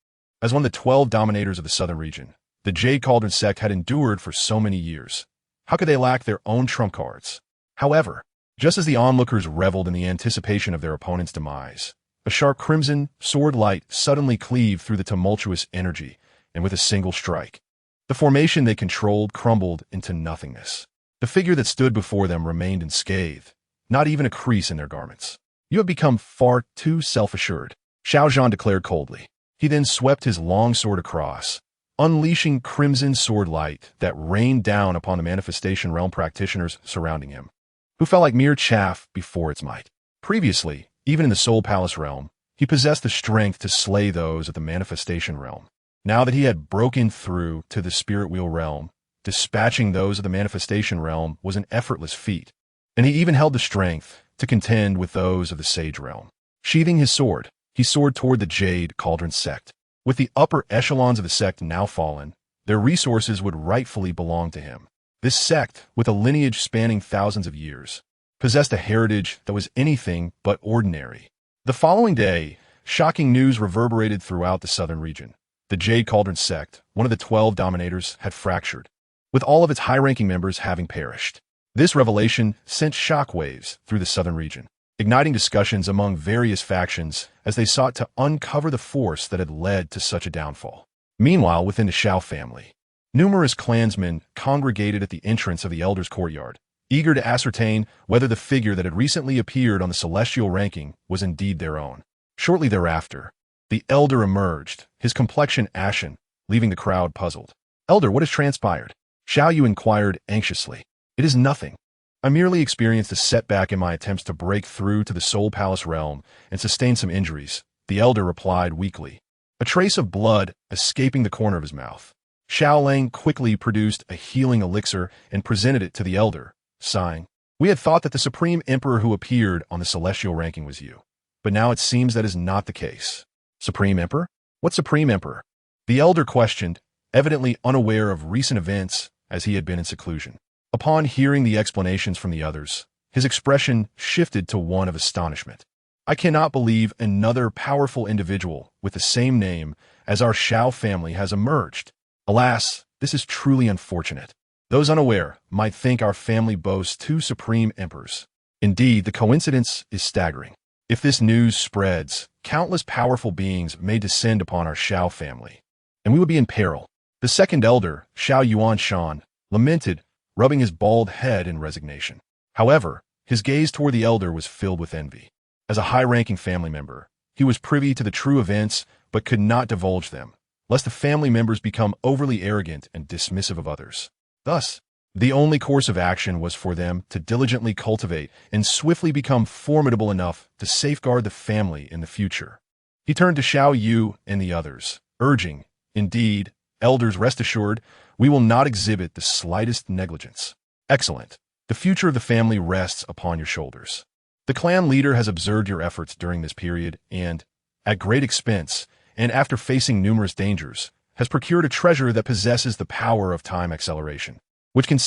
As one of the 12 dominators of the southern region, the Jade Cauldron sect had endured for so many years. How could they lack their own trump cards? However, just as the onlookers reveled in the anticipation of their opponent's demise, a sharp crimson sword light suddenly cleaved through the tumultuous energy, and with a single strike, the formation they controlled crumbled into nothingness. The figure that stood before them remained unscathed, not even a crease in their garments. "You have become far too self-assured," Xiao Chen declared coldly. He then swept his long sword across, unleashing crimson sword light that rained down upon the manifestation realm practitioners surrounding him, who fell like mere chaff before its might. Previously, even in the Soul Palace realm, he possessed the strength to slay those of the manifestation realm. Now that he had broken through to the spirit wheel realm, dispatching those of the manifestation realm was an effortless feat, and he even held the strength to contend with those of the Sage realm. Sheathing his sword, he soared toward the Jade Cauldron sect. With the upper echelons of the sect now fallen, their resources would rightfully belong to him. This sect, with a lineage spanning thousands of years, possessed a heritage that was anything but ordinary. The following day, shocking news reverberated throughout the southern region. The Jade Cauldron sect, one of the 12 dominators, had fractured, with all of its high-ranking members having perished. This revelation sent shockwaves through the southern region, igniting discussions among various factions as they sought to uncover the force that had led to such a downfall. Meanwhile, within the Xiao family, numerous clansmen congregated at the entrance of the Elder's courtyard, eager to ascertain whether the figure that had recently appeared on the celestial ranking was indeed their own. Shortly thereafter, the Elder emerged, his complexion ashen, leaving the crowd puzzled. "Elder, what has transpired?" Xiao Yu inquired anxiously. "It is nothing. I merely experienced a setback in my attempts to break through to the Soul Palace realm and sustained some injuries," the Elder replied weakly, a trace of blood escaping the corner of his mouth. Xiao Lang quickly produced a healing elixir and presented it to the Elder, sighing. "We had thought that the Supreme Emperor who appeared on the celestial ranking was you, but now it seems that is not the case." "Supreme Emperor? What Supreme Emperor?" the Elder questioned, evidently unaware of recent events as he had been in seclusion. Upon hearing the explanations from the others, his expression shifted to one of astonishment. "I cannot believe another powerful individual with the same name as our Xiao family has emerged. Alas, this is truly unfortunate. Those unaware might think our family boasts 2 supreme emperors. Indeed, the coincidence is staggering. If this news spreads, countless powerful beings may descend upon our Xiao family, and we would be in peril." The second Elder, Xiao Yuan Shan, lamented, rubbing his bald head in resignation. However, his gaze toward the Elder was filled with envy. As a high-ranking family member, he was privy to the true events but could not divulge them, lest the family members become overly arrogant and dismissive of others. Thus, The only course of action was for them to diligently cultivate and swiftly become formidable enough to safeguard the family in the future. He turned to Xiao Yu and the others, urging, "Indeed, elders, rest assured, we will not exhibit the slightest negligence. Excellent. The future of the family rests upon your shoulders. The clan leader has observed your efforts during this period and, at great expense, and after facing numerous dangers, has procured a treasure that possesses the power of time acceleration, which can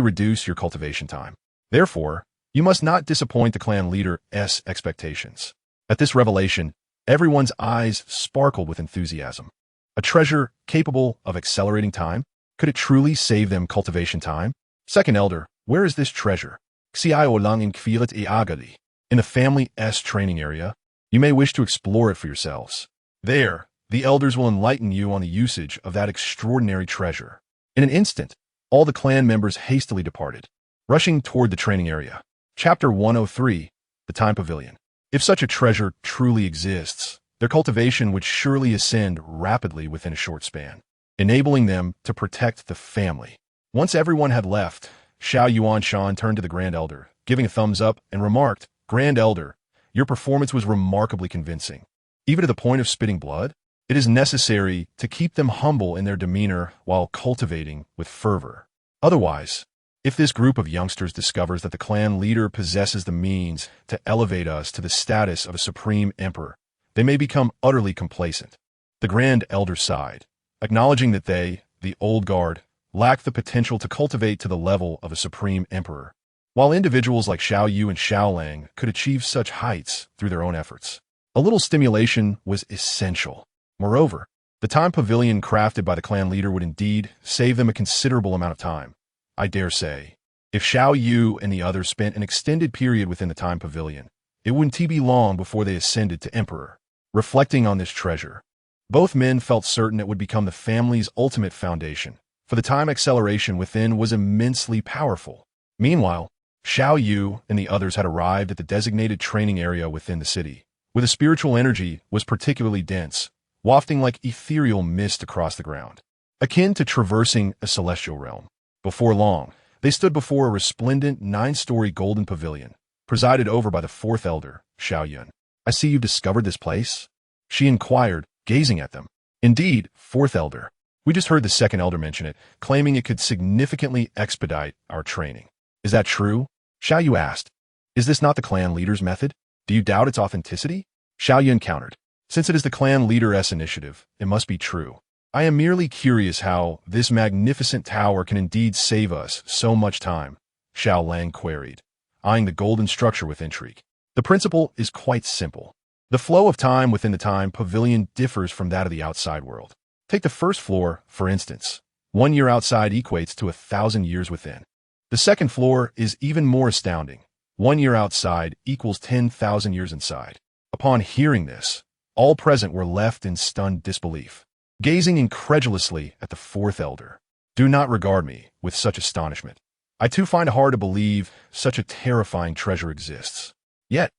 reduce your cultivation time. Therefore, you must not disappoint the clan leader's expectations." At this revelation, everyone's eyes sparkled with enthusiasm. A treasure capable of accelerating time? Could it truly save them cultivation time? Second elder, where is this treasure? Xiao lang in kvilet e agadi. In the family's training area. You may wish to explore it for yourselves. There, the elders will enlighten you on the usage of that extraordinary treasure. In an instant, all the clan members hastily departed, rushing toward the training area. Chapter 103, The Time Pavilion. If such a treasure truly exists, their cultivation would surely ascend rapidly within a short span, enabling them to protect the family. Once everyone had left, Xiao Yuanshan turned to the Grand Elder, giving a thumbs up, and remarked, "Grand Elder, your performance was remarkably convincing. Even to the point of spitting blood? It is necessary to keep them humble in their demeanor while cultivating with fervor. Otherwise, if this group of youngsters discovers that the clan leader possesses the means to elevate us to the status of a supreme emperor, they may become utterly complacent." The Grand Elder sighed, acknowledging that they, the old guard, lacked the potential to cultivate to the level of a supreme emperor, while individuals like Xiao Yu and Xiao Lang could achieve such heights through their own efforts. A little stimulation was essential. Moreover, the time pavilion crafted by the clan leader would indeed save them a considerable amount of time. I dare say, if Xiao Yu and the others spent an extended period within the time pavilion, it wouldn't be long before they ascended to emperor. Reflecting on this treasure, both men felt certain it would become the family's ultimate foundation, for the time acceleration within was immensely powerful. Meanwhile, Xiao Yu and the others had arrived at the designated training area within the city, where the spiritual energy was particularly dense, wafting like ethereal mist across the ground, akin to traversing a celestial realm. Before long, they stood before a resplendent 9-story golden pavilion, presided over by the fourth elder, Xiao Yun. "I see you've discovered this place?" she inquired, gazing at them. "Indeed, fourth elder. We just heard the second elder mention it, claiming it could significantly expedite our training." "Is that true?" Xiao Yu asked. "Is this not the clan leader's method? Do you doubt its authenticity?" Xiao Yun countered. "Since it is the clan leader's initiative, it must be true. I am merely curious how this magnificent tower can indeed save us so much time," Xiao Lang queried, eyeing the golden structure with intrigue. "The principle is quite simple. The flow of time within the time pavilion differs from that of the outside world. Take the first floor, for instance. 1 year outside equates to 1,000 years within. The second floor is even more astounding. 1 year outside equals 10,000 years inside." Upon hearing this, all present were left in stunned disbelief, gazing incredulously at the fourth elder. "Do not regard me with such astonishment. I too find it hard to believe such a terrifying treasure exists. Yet,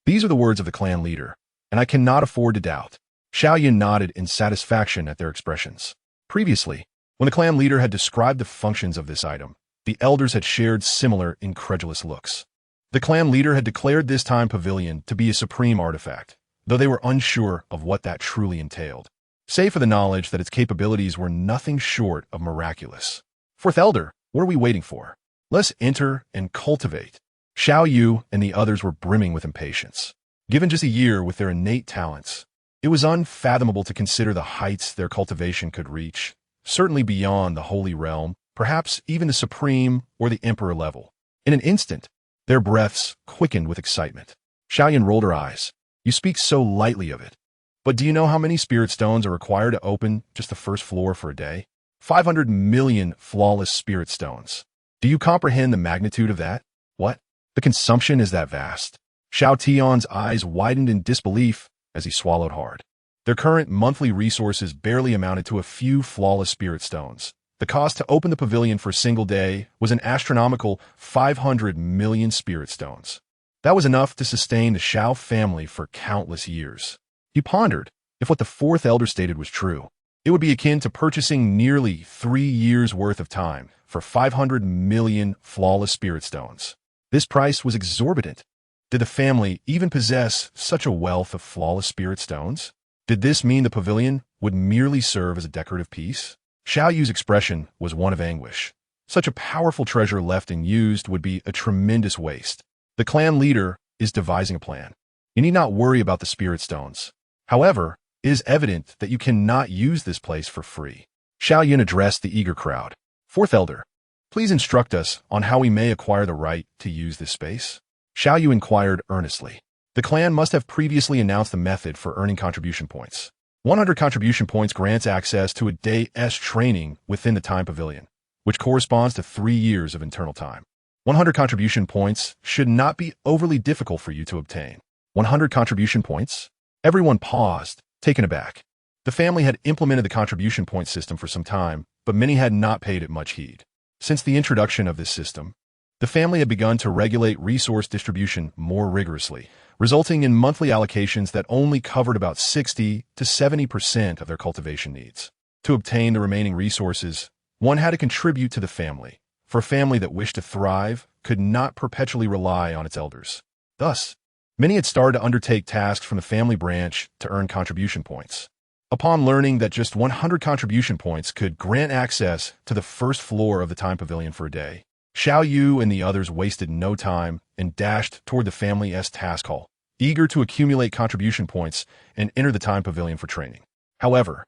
these are the words of the clan leader, and I cannot afford to doubt." Xiao Yun nodded in satisfaction at their expressions. Previously, when the clan leader had described the functions of this item, the elders had shared similar incredulous looks. The clan leader had declared this time pavilion to be a supreme artifact, though they were unsure of what that truly entailed, save for the knowledge that its capabilities were nothing short of miraculous. "Fourth elder, what are we waiting for? Let's enter and cultivate." Xiao Yu and the others were brimming with impatience. Given just a year with their innate talents, it was unfathomable to consider the heights their cultivation could reach, certainly beyond the holy realm, perhaps even the supreme or the emperor level. In an instant, their breaths quickened with excitement. Xiao Yun rolled her eyes. "You speak so lightly of it. But do you know how many spirit stones are required to open just the first floor for a day? 500 million flawless spirit stones. Do you comprehend the magnitude of that? What? The consumption is that vast?" Xiao Tian's eyes widened in disbelief as he swallowed hard. Their current monthly resources barely amounted to a few flawless spirit stones. The cost to open the pavilion for a single day was an astronomical 500 million spirit stones. That was enough to sustain the Xiao family for countless years. He pondered if what the fourth elder stated was true. It would be akin to purchasing nearly 3 years' worth of time for 500 million flawless spirit stones. This price was exorbitant. Did the family even possess such a wealth of flawless spirit stones? Did this mean the pavilion would merely serve as a decorative piece? Xiao Yu's expression was one of anguish. Such a powerful treasure left unused would be a tremendous waste. The clan leader is devising a plan. You need not worry about the spirit stones. However, it is evident that you cannot use this place for free. Xiao Yun addressed the eager crowd. Fourth Elder, please instruct us on how we may acquire the right to use this space. Xiao Yu inquired earnestly. The clan must have previously announced the method for earning contribution points. 100 contribution points grants access to a day's training within the time pavilion, which corresponds to 3 years of internal time. 100 contribution points should not be overly difficult for you to obtain. 100 contribution points? Everyone paused, taken aback. The family had implemented the contribution point system for some time, but many had not paid it much heed. Since the introduction of this system, the family had begun to regulate resource distribution more rigorously, resulting in monthly allocations that only covered about 60 to 70% of their cultivation needs. To obtain the remaining resources, one had to contribute to the family, for a family that wished to thrive could not perpetually rely on its elders. Thus, many had started to undertake tasks from the family branch to earn contribution points. Upon learning that just 100 contribution points could grant access to the first floor of the time pavilion for a day, Xiao Yu and the others wasted no time and dashed toward the family's task hall, eager to accumulate contribution points and enter the time pavilion for training. However,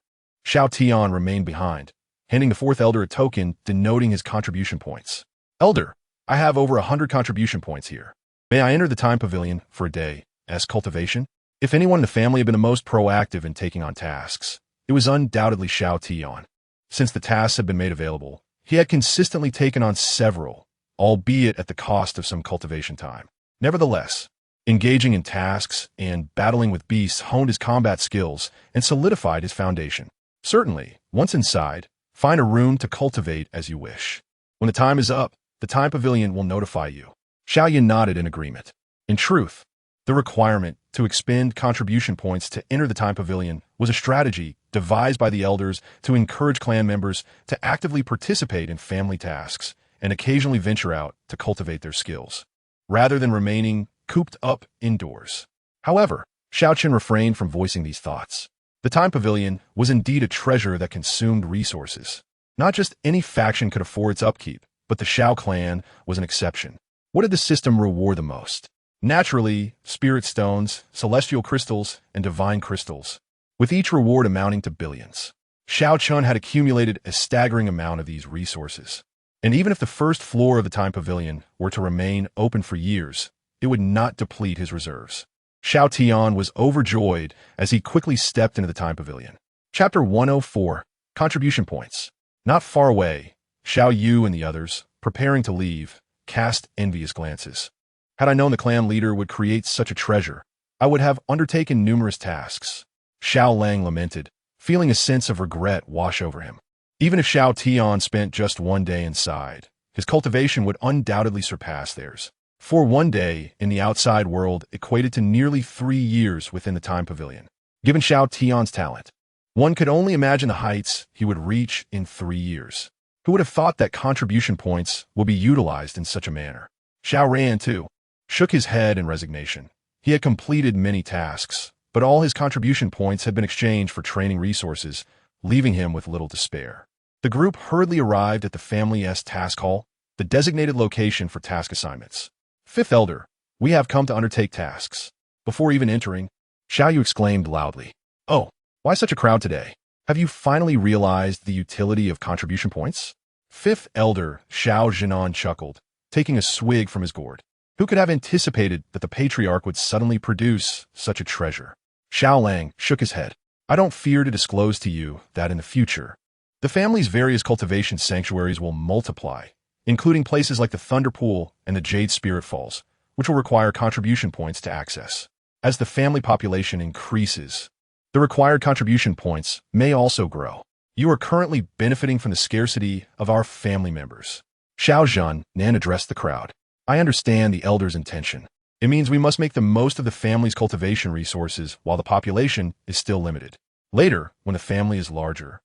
Xiao Tian remained behind, handing the fourth elder a token denoting his contribution points. Elder, I have over 100 contribution points here. May I enter the time pavilion for a day's cultivation? If anyone in the family had been the most proactive in taking on tasks, it was undoubtedly Xiao Tian. Since the tasks had been made available, he had consistently taken on several, albeit at the cost of some cultivation time. Nevertheless, engaging in tasks and battling with beasts honed his combat skills and solidified his foundation. Certainly, once inside, find a room to cultivate as you wish. When the time is up, the time pavilion will notify you. Xiao Yin nodded in agreement. In truth, the requirement to expend contribution points to enter the time pavilion was a strategy devised by the elders to encourage clan members to actively participate in family tasks and occasionally venture out to cultivate their skills, rather than remaining cooped up indoors. However, Xiao Chen refrained from voicing these thoughts. The time pavilion was indeed a treasure that consumed resources. Not just any faction could afford its upkeep, but the Xiao clan was an exception. What did the system reward the most? Naturally, spirit stones, celestial crystals, and divine crystals, with each reward amounting to billions. Xiao Chen had accumulated a staggering amount of these resources. And even if the first floor of the time pavilion were to remain open for years, it would not deplete his reserves. Xiao Tian was overjoyed as he quickly stepped into the time pavilion. Chapter 104, Contribution Points. Not far away, Xiao Yu and the others, preparing to leave, cast envious glances. Had I known the clan leader would create such a treasure, I would have undertaken numerous tasks. Xiao Lang lamented, feeling a sense of regret wash over him. Even if Xiao Tian spent just one day inside, his cultivation would undoubtedly surpass theirs. For one day in the outside world equated to nearly 3 years within the time pavilion. Given Xiao Tian's talent, one could only imagine the heights he would reach in 3 years. Who would have thought that contribution points would be utilized in such a manner? Xiao Ran, too, shook his head in resignation. He had completed many tasks, but all his contribution points had been exchanged for training resources, leaving him with little to spare. The group hurriedly arrived at the family's task hall, the designated location for task assignments. Fifth Elder, we have come to undertake tasks. Before even entering, Xiao Yu exclaimed loudly. Oh, why such a crowd today? Have you finally realized the utility of contribution points? Fifth Elder Xiao Zhenan chuckled, taking a swig from his gourd. Who could have anticipated that the patriarch would suddenly produce such a treasure? Xiao Lang shook his head. I don't fear to disclose to you that in the future, the family's various cultivation sanctuaries will multiply, including places like the Thunder Pool and the Jade Spirit Falls, which will require contribution points to access. As the family population increases, the required contribution points may also grow. You are currently benefiting from the scarcity of our family members. Xiao Zhan Nan addressed the crowd. I understand the elder's intention. It means we must make the most of the family's cultivation resources while the population is still limited. Later, when the family is larger,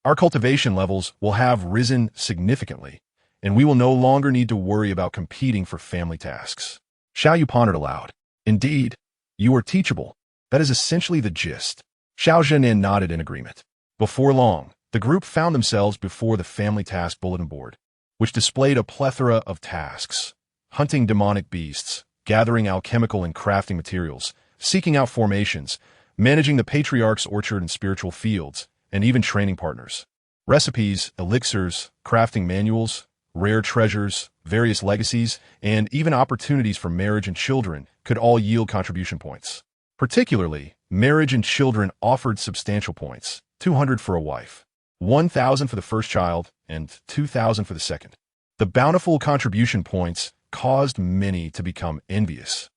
Our cultivation levels will have risen significantly, and we will no longer need to worry about competing for family tasks. Xiao Yu pondered aloud. Indeed, you are teachable. That is essentially the gist. Xiao Chen nodded in agreement. Before long, the group found themselves before the family task bulletin board, which displayed a plethora of tasks: hunting demonic beasts, gathering alchemical and crafting materials, seeking out formations, managing the patriarch's orchard and spiritual fields, and even training partners. Recipes, elixirs, crafting manuals, rare treasures, various legacies, and even opportunities for marriage and children could all yield contribution points. Particularly, marriage and children offered substantial points: 200 for a wife, 1,000 for the first child, and 2,000 for the second. The bountiful contribution points caused many to become envious,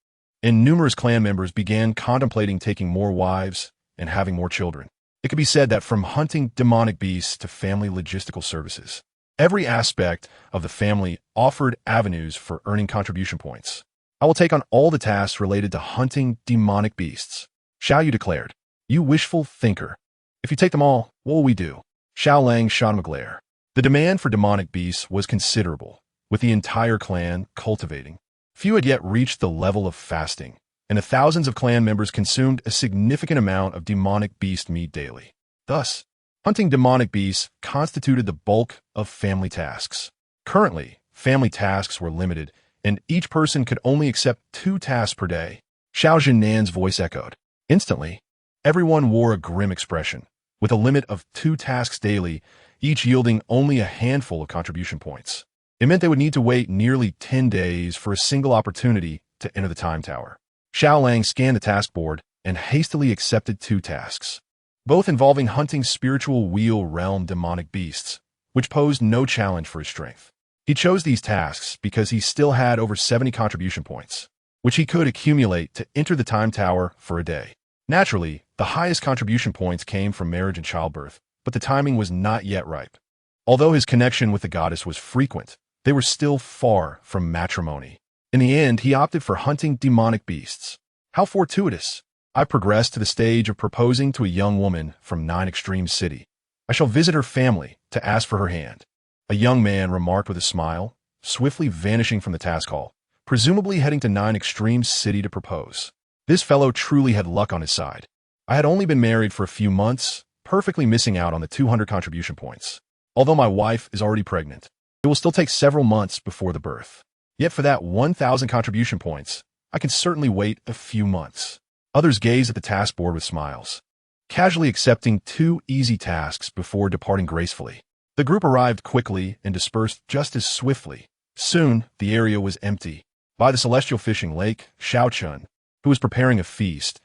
and numerous clan members began contemplating taking more wives and having more children. It could be said that from hunting demonic beasts to family logistical services, every aspect of the family offered avenues for earning contribution points. I will take on all the tasks related to hunting demonic beasts, Xiao Yu declared. You wishful thinker. If you take them all, what will we do? Xiao Lang shot him a glare. The demand for demonic beasts was considerable, with the entire clan cultivating. Few had yet reached the level of fasting, and the thousands of clan members consumed a significant amount of demonic beast meat daily. Thus, hunting demonic beasts constituted the bulk of family tasks. Currently, family tasks were limited, and each person could only accept 2 tasks per day. Xiao Zhenan's voice echoed. Instantly, everyone wore a grim expression, with a limit of 2 tasks daily, each yielding only a handful of contribution points. It meant they would need to wait nearly 10 days for a single opportunity to enter the time tower. Xiao Lang scanned the task board and hastily accepted 2 tasks, both involving hunting spiritual wheel realm demonic beasts, which posed no challenge for his strength. He chose these tasks because he still had over 70 contribution points, which he could accumulate to enter the time tower for a day. Naturally, the highest contribution points came from marriage and childbirth, but the timing was not yet ripe. Although his connection with the goddess was frequent, they were still far from matrimony. In the end, he opted for hunting demonic beasts. How fortuitous! I progressed to the stage of proposing to a young woman from 9 Extreme City. I shall visit her family to ask for her hand. A young man remarked with a smile, swiftly vanishing from the task hall, presumably heading to 9 Extreme City to propose. This fellow truly had luck on his side. I had only been married for a few months, perfectly missing out on the 200 contribution points. Although my wife is already pregnant, it will still take several months before the birth. Yet for that 1,000 contribution points, I can certainly wait a few months. Others gazed at the task board with smiles, casually accepting 2 easy tasks before departing gracefully. The group arrived quickly and dispersed just as swiftly. Soon, the area was empty. By the celestial fishing lake, Xiao Chen, who was preparing a feast,